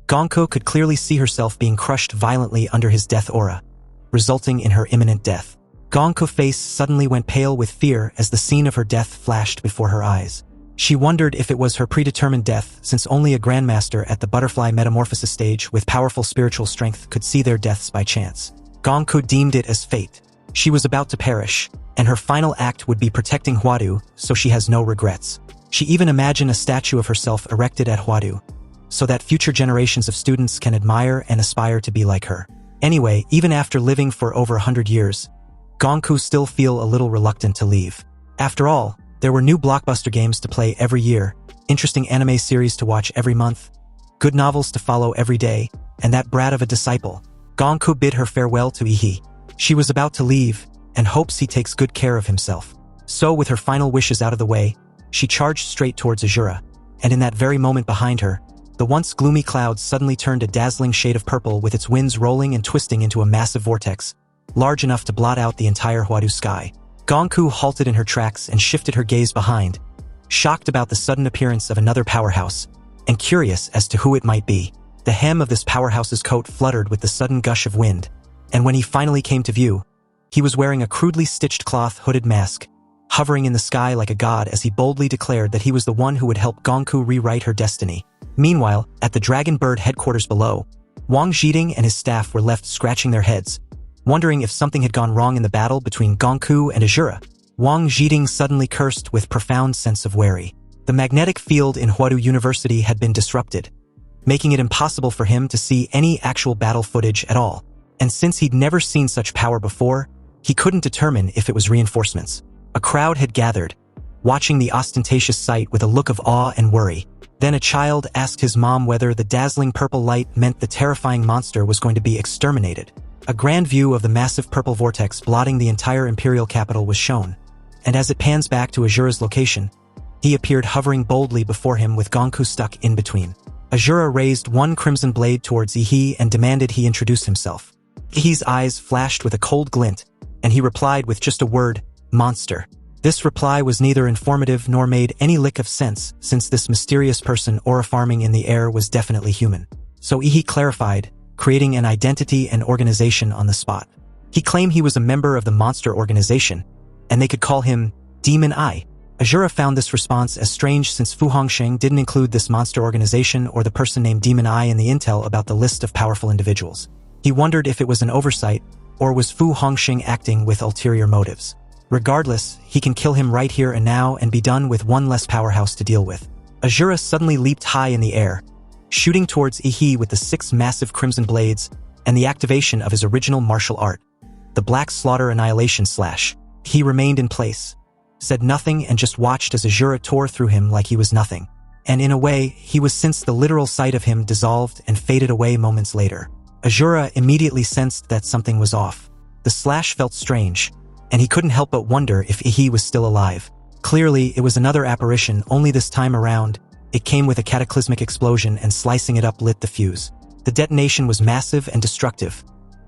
Gonku could clearly see herself being crushed violently under his death aura, resulting in her imminent death. Gonku's face suddenly went pale with fear as the scene of her death flashed before her eyes. She wondered if it was her predetermined death, since only a grandmaster at the butterfly metamorphosis stage with powerful spiritual strength could see their deaths by chance. Gonku deemed it as fate. She was about to perish, and her final act would be protecting Huadu, so she has no regrets. She even imagined a statue of herself erected at Huadu, so that future generations of students can admire and aspire to be like her. Anyway, even after living for over 100 years, Gonku still feel a little reluctant to leave. After all, there were new blockbuster games to play every year, interesting anime series to watch every month, good novels to follow every day, and that brat of a disciple. Gonku bid her farewell to Ehi. She was about to leave, and hopes he takes good care of himself. So with her final wishes out of the way, she charged straight towards Asura, and in that very moment behind her, the once gloomy clouds suddenly turned a dazzling shade of purple with its winds rolling and twisting into a massive vortex, large enough to blot out the entire Huadu sky. Gonku halted in her tracks and shifted her gaze behind, shocked about the sudden appearance of another powerhouse, and curious as to who it might be. The hem of this powerhouse's coat fluttered with the sudden gush of wind, and when he finally came to view, he was wearing a crudely stitched cloth hooded mask, hovering in the sky like a god as he boldly declared that he was the one who would help Gonku rewrite her destiny. Meanwhile, at the Dragon Bird headquarters below, Wang Zhiding and his staff were left scratching their heads, wondering if something had gone wrong in the battle between Gonku and Asura. Wang Zhiding suddenly cursed with profound sense of worry. The magnetic field in Huadu University had been disrupted, making it impossible for him to see any actual battle footage at all. And since he'd never seen such power before, he couldn't determine if it was reinforcements. A crowd had gathered, watching the ostentatious sight with a look of awe and worry. Then a child asked his mom whether the dazzling purple light meant the terrifying monster was going to be exterminated. A grand view of the massive purple vortex blotting the entire imperial capital was shown, and as it pans back to Asura's location, he appeared hovering boldly before him with Gonku stuck in between. Asura raised one crimson blade towards Ehi and demanded he introduce himself. Ehi's eyes flashed with a cold glint, and he replied with just a word, "Monster." This reply was neither informative nor made any lick of sense, since this mysterious person aura farming in the air was definitely human. So Ehi clarified, creating an identity and organization on the spot. He claimed he was a member of the monster organization, and they could call him Demon Eye. Asura found this response as strange since Fu Hongsheng didn't include this monster organization or the person named Demon Eye in the intel about the list of powerful individuals. He wondered if it was an oversight, or was Fu Hongsheng acting with ulterior motives. Regardless, he can kill him right here and now and be done with one less powerhouse to deal with. Asura suddenly leaped high in the air, shooting towards Ehi with the 6 massive crimson blades and the activation of his original martial art, the Black Slaughter Annihilation Slash. He remained in place, said nothing, and just watched as Asura tore through him like he was nothing. And in a way, he was, since the literal sight of him dissolved and faded away moments later. Asura immediately sensed that something was off. The slash felt strange, and he couldn't help but wonder if Ehi was still alive. Clearly, it was another apparition, only this time around, it came with a cataclysmic explosion and slicing it up lit the fuse. The detonation was massive and destructive,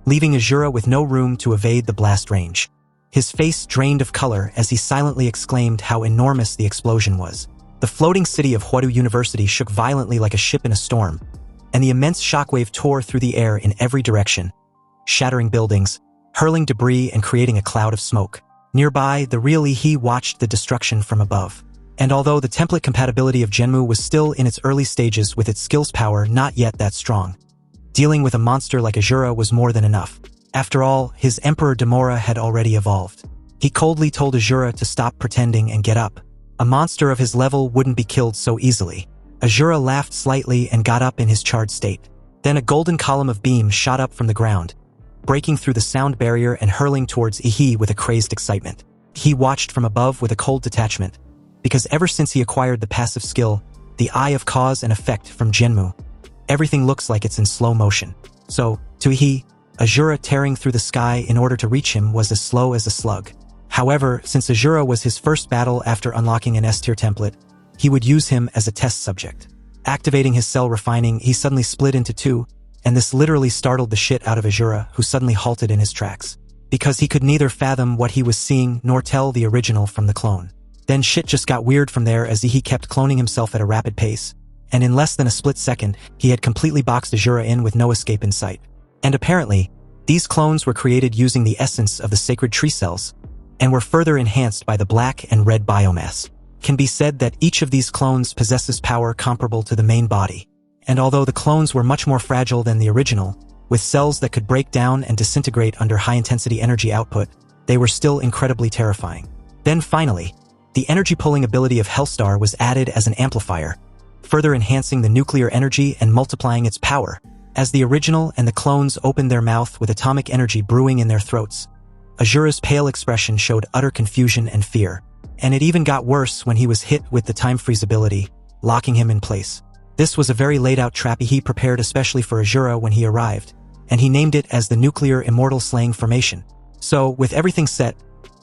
leaving Asura with no room to evade the blast range. His face drained of color as he silently exclaimed how enormous the explosion was. The floating city of Huadu University shook violently like a ship in a storm, and the immense shockwave tore through the air in every direction, shattering buildings, hurling debris and creating a cloud of smoke. Nearby, the real Ehi watched the destruction from above. And although the template compatibility of Genmu was still in its early stages with its skills power not yet that strong, dealing with a monster like Asura was more than enough. After all, his Emperor Demora had already evolved. He coldly told Asura to stop pretending and get up. A monster of his level wouldn't be killed so easily. Asura laughed slightly and got up in his charred state. Then a golden column of beam shot up from the ground, breaking through the sound barrier and hurling towards Ehi with a crazed excitement. He watched from above with a cold detachment, because ever since he acquired the passive skill, the Eye of Cause and Effect from Genmu, everything looks like it's in slow motion. So, to Ehi, Azura tearing through the sky in order to reach him was as slow as a slug. However, since Azura was his first battle after unlocking an S-tier template, he would use him as a test subject. Activating his cell refining, he suddenly split into two, and this literally startled the shit out of Azura, who suddenly halted in his tracks, because he could neither fathom what he was seeing nor tell the original from the clone. Then shit just got weird from there as he kept cloning himself at a rapid pace, and in less than a split second, he had completely boxed Azura in with no escape in sight. And apparently, these clones were created using the essence of the sacred tree cells, and were further enhanced by the black and red biomass. Can be said that each of these clones possesses power comparable to the main body, and although the clones were much more fragile than the original, with cells that could break down and disintegrate under high-intensity energy output, they were still incredibly terrifying. Then finally, the energy-pulling ability of Hellstar was added as an amplifier, further enhancing the nuclear energy and multiplying its power. As the original and the clones opened their mouth with atomic energy brewing in their throats, Azura's pale expression showed utter confusion and fear, and it even got worse when he was hit with the time freeze ability, locking him in place. This was a very laid-out trap he prepared especially for Azura when he arrived, and he named it as the Nuclear Immortal Slaying Formation. So, with everything set,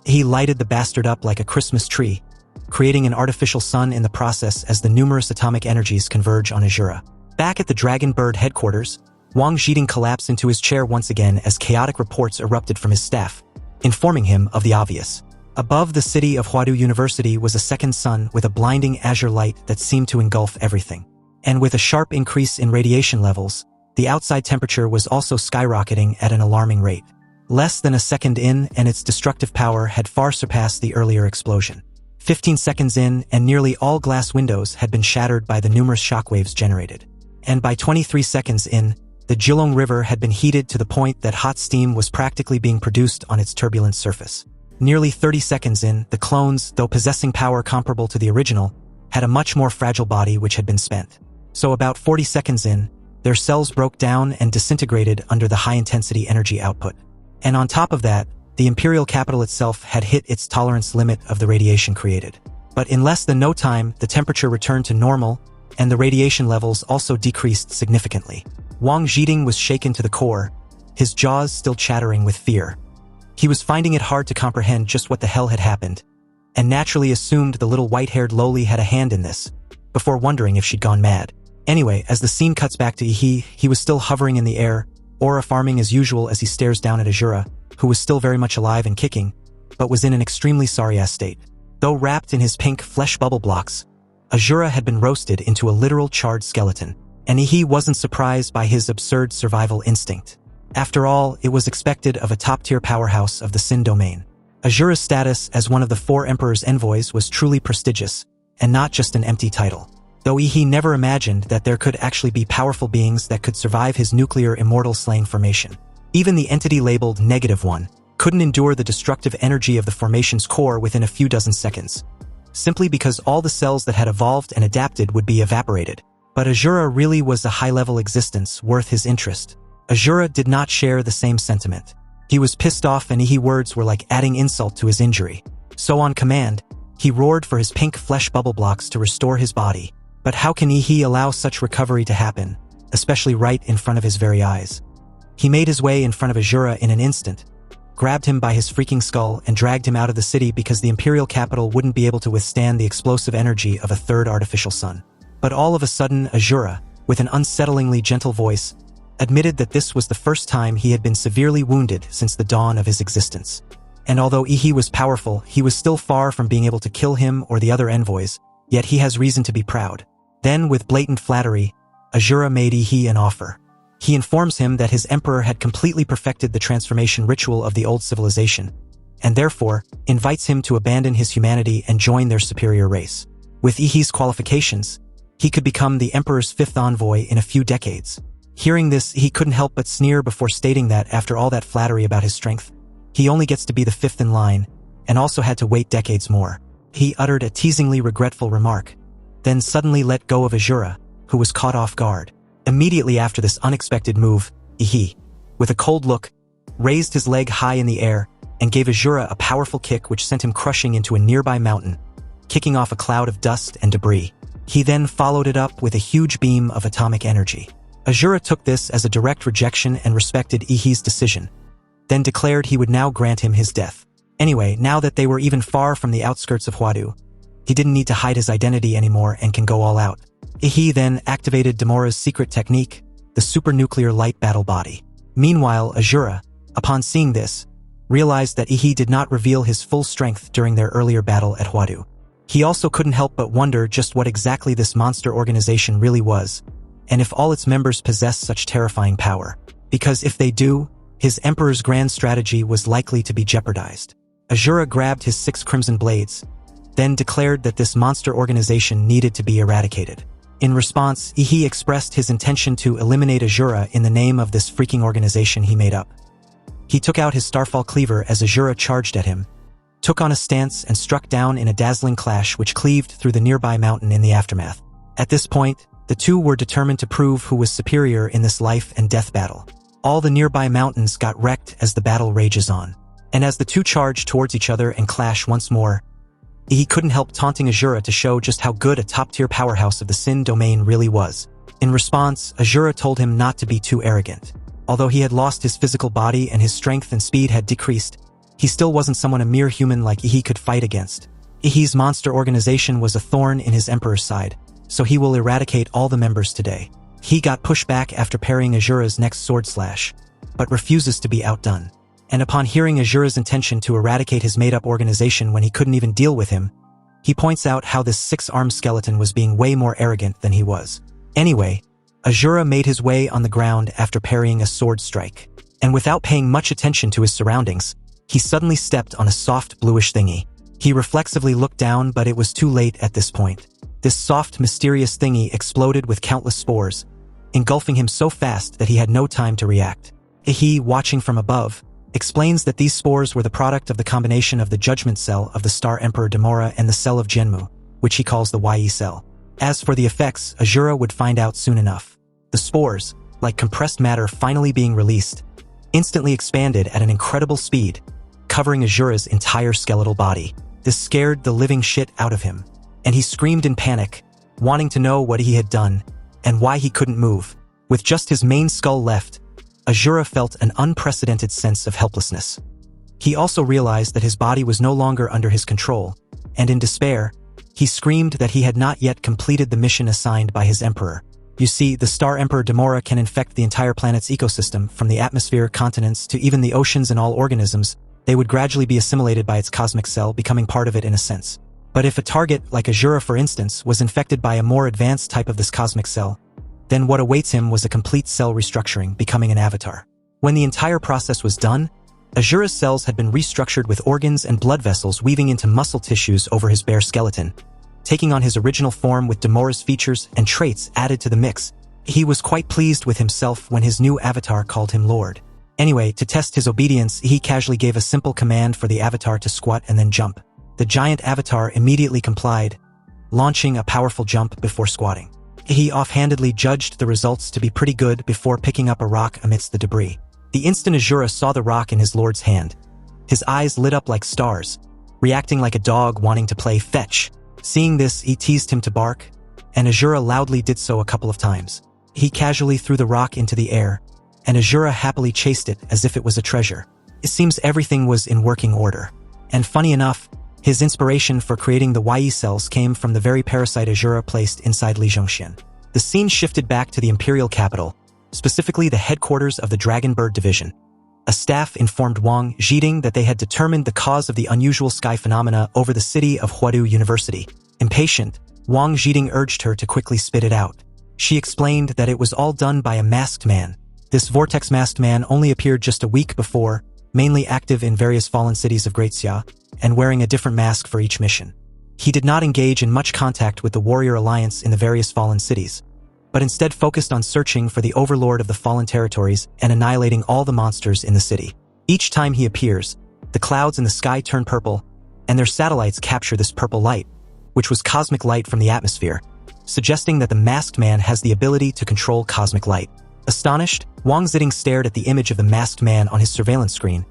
he lighted the bastard up like a Christmas tree, creating an artificial sun in the process as the numerous atomic energies converge on Azura. Back at the Dragon Bird headquarters, Wang Zhiding collapsed into his chair once again as chaotic reports erupted from his staff, informing him of the obvious. Above the city of Huadu University was a second sun with a blinding azure light that seemed to engulf everything. And with a sharp increase in radiation levels, the outside temperature was also skyrocketing at an alarming rate. Less than a second in, and its destructive power had far surpassed the earlier explosion. 15 seconds in, and nearly all glass windows had been shattered by the numerous shockwaves generated. And by 23 seconds in, the Jilong River had been heated to the point that hot steam was practically being produced on its turbulent surface. Nearly 30 seconds in, the clones, though possessing power comparable to the original, had a much more fragile body which had been spent. So about 40 seconds in, their cells broke down and disintegrated under the high-intensity energy output. And on top of that, the Imperial capital itself had hit its tolerance limit of the radiation created. But in less than no time, the temperature returned to normal, and the radiation levels also decreased significantly. Wang Zhiding was shaken to the core, his jaws still chattering with fear. He was finding it hard to comprehend just what the hell had happened, and naturally assumed the little white-haired loli had a hand in this, before wondering if she'd gone mad. Anyway, as the scene cuts back to Ehi, he was still hovering in the air, aura farming as usual as he stares down at Azura, who was still very much alive and kicking, but was in an extremely sorry-ass state. Though wrapped in his pink flesh bubble blocks, Azura had been roasted into a literal charred skeleton, and Ehi wasn't surprised by his absurd survival instinct. After all, it was expected of a top-tier powerhouse of the Sin domain. Azura's status as one of the 4 Emperor's envoys was truly prestigious, and not just an empty title. Though Ehi never imagined that there could actually be powerful beings that could survive his nuclear immortal slaying formation. Even the entity labeled -1 couldn't endure the destructive energy of the formation's core within a few dozen seconds, simply because all the cells that had evolved and adapted would be evaporated. But Azura really was a high-level existence worth his interest. Azura did not share the same sentiment. He was pissed off, and Ehi's words were like adding insult to his injury. So on command, he roared for his pink flesh bubble blocks to restore his body. But how can Ehi allow such recovery to happen, especially right in front of his very eyes? He made his way in front of Azura in an instant, grabbed him by his freaking skull and dragged him out of the city because the Imperial capital wouldn't be able to withstand the explosive energy of a third artificial sun. But all of a sudden, Azura, with an unsettlingly gentle voice, admitted that this was the first time he had been severely wounded since the dawn of his existence. And although Ehi was powerful, he was still far from being able to kill him or the other envoys, yet he has reason to be proud. Then, with blatant flattery, Azura made Ehi an offer. He informs him that his emperor had completely perfected the transformation ritual of the old civilization, and therefore invites him to abandon his humanity and join their superior race. With Ehi's qualifications, he could become the emperor's 5th envoy in a few decades. Hearing this, he couldn't help but sneer before stating that after all that flattery about his strength, he only gets to be the 5th in line, and also had to wait decades more. He uttered a teasingly regretful remark, then suddenly let go of Azura, who was caught off guard. Immediately after this unexpected move, Ehi, with a cold look, raised his leg high in the air and gave Azura a powerful kick which sent him crushing into a nearby mountain, kicking off a cloud of dust and debris. He then followed it up with a huge beam of atomic energy. Azura took this as a direct rejection and respected Ehi's decision, then declared he would now grant him his death. Anyway, now that they were even far from the outskirts of Huadu, he didn't need to hide his identity anymore and can go all out. Ehi then activated Demora's secret technique, the supernuclear light battle body. Meanwhile, Azura, upon seeing this, realized that Ehi did not reveal his full strength during their earlier battle at Huadu. He also couldn't help but wonder just what exactly this monster organization really was, and if all its members possess such terrifying power. Because if they do, his Emperor's grand strategy was likely to be jeopardized. Azura grabbed his 6 crimson blades, then declared that this monster organization needed to be eradicated. In response, Ehi expressed his intention to eliminate Azura in the name of this freaking organization he made up. He took out his Starfall Cleaver as Azura charged at him, took on a stance and struck down in a dazzling clash which cleaved through the nearby mountain in the aftermath. At this point, the two were determined to prove who was superior in this life and death battle. All the nearby mountains got wrecked as the battle rages on. And as the two charge towards each other and clash once more, he couldn't help taunting Azura to show just how good a top-tier powerhouse of the Sin domain really was. In response, Azura told him not to be too arrogant. Although he had lost his physical body and his strength and speed had decreased, he still wasn't someone a mere human like Ehi could fight against. Ehi's monster organization was a thorn in his Emperor's side, so he will eradicate all the members today. He got pushed back after parrying Azura's next sword slash, but refuses to be outdone. And upon hearing Azura's intention to eradicate his made-up organization when he couldn't even deal with him, he points out how this 6-armed skeleton was being way more arrogant than he was. Anyway, Azura made his way on the ground after parrying a sword strike, and without paying much attention to his surroundings, he suddenly stepped on a soft bluish thingy. He reflexively looked down, but it was too late at this point. This soft, mysterious thingy exploded with countless spores, engulfing him so fast that he had no time to react. Ehi, watching from above, explains that these spores were the product of the combination of the Judgment Cell of the Star Emperor Demora and the Cell of Genmu, which he calls the Ye Cell. As for the effects, Azura would find out soon enough. The spores, like compressed matter finally being released, instantly expanded at an incredible speed, covering Azura's entire skeletal body. This scared the living shit out of him, and he screamed in panic, wanting to know what he had done and why he couldn't move. With just his main skull left, Azura felt an unprecedented sense of helplessness. He also realized that his body was no longer under his control, and in despair, he screamed that he had not yet completed the mission assigned by his Emperor. You see, the Star Emperor Demora can infect the entire planet's ecosystem, from the atmosphere, continents, to even the oceans and all organisms. They would gradually be assimilated by its cosmic cell, becoming part of it in a sense. But if a target, like Azura for instance, was infected by a more advanced type of this cosmic cell, then what awaits him was a complete cell restructuring, becoming an avatar. When the entire process was done, Azura's cells had been restructured with organs and blood vessels weaving into muscle tissues over his bare skeleton, taking on his original form with Demora's features and traits added to the mix. He was quite pleased with himself when his new avatar called him Lord. Anyway, to test his obedience, he casually gave a simple command for the avatar to squat and then jump. The giant avatar immediately complied, launching a powerful jump before squatting. He offhandedly judged the results to be pretty good before picking up a rock amidst the debris. The instant Azura saw the rock in his lord's hand, his eyes lit up like stars, reacting like a dog wanting to play fetch. Seeing this, he teased him to bark, and Azura loudly did so a couple of times. He casually threw the rock into the air, and Azura happily chased it as if it was a treasure. It seems everything was in working order. And funny enough, his inspiration for creating the Ye cells came from the very parasite Azura placed inside Li Zhongxian. The scene shifted back to the Imperial capital, specifically the headquarters of the Dragonbird Division. A staff informed Wang Zhiding that they had determined the cause of the unusual sky phenomena over the city of Huadu University. Impatient, Wang Zhiding urged her to quickly spit it out. She explained that it was all done by a masked man. This vortex masked man only appeared just a week before, mainly active in various fallen cities of Great Xia, and wearing a different mask for each mission. He did not engage in much contact with the warrior alliance in the various fallen cities, but instead focused on searching for the overlord of the fallen territories and annihilating all the monsters in the city. Each time he appears, the clouds in the sky turn purple, and their satellites capture this purple light, which was cosmic light from the atmosphere, suggesting that the masked man has the ability to control cosmic light. Astonished, Wang Zhiding stared at the image of the masked man on his surveillance screen,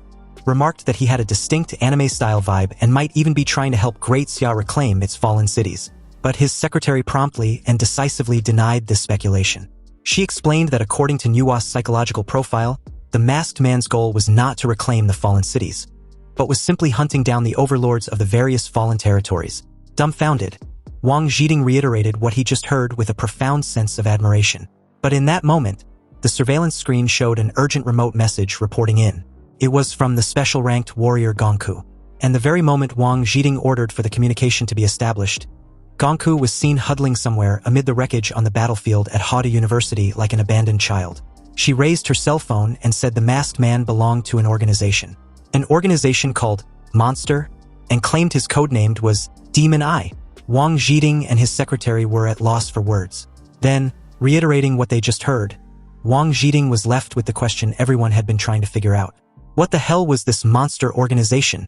remarked that he had a distinct anime-style vibe and might even be trying to help Great Xia reclaim its fallen cities. But his secretary promptly and decisively denied this speculation. She explained that according to Nuwa's psychological profile, the masked man's goal was not to reclaim the fallen cities, but was simply hunting down the overlords of the various fallen territories. Dumbfounded, Wang Zhiding reiterated what he just heard with a profound sense of admiration. But in that moment, the surveillance screen showed an urgent remote message reporting in. It was from the special-ranked warrior Gongku. And the very moment Wang Zhiding ordered for the communication to be established, Gongku was seen huddling somewhere amid the wreckage on the battlefield at Hada University like an abandoned child. She raised her cell phone and said the masked man belonged to an organization called Monster, and claimed his codenamed was Demon Eye. Wang Zhiding and his secretary were at loss for words. Then, reiterating what they just heard, Wang Zhiding was left with the question everyone had been trying to figure out. What the hell was this monster organization?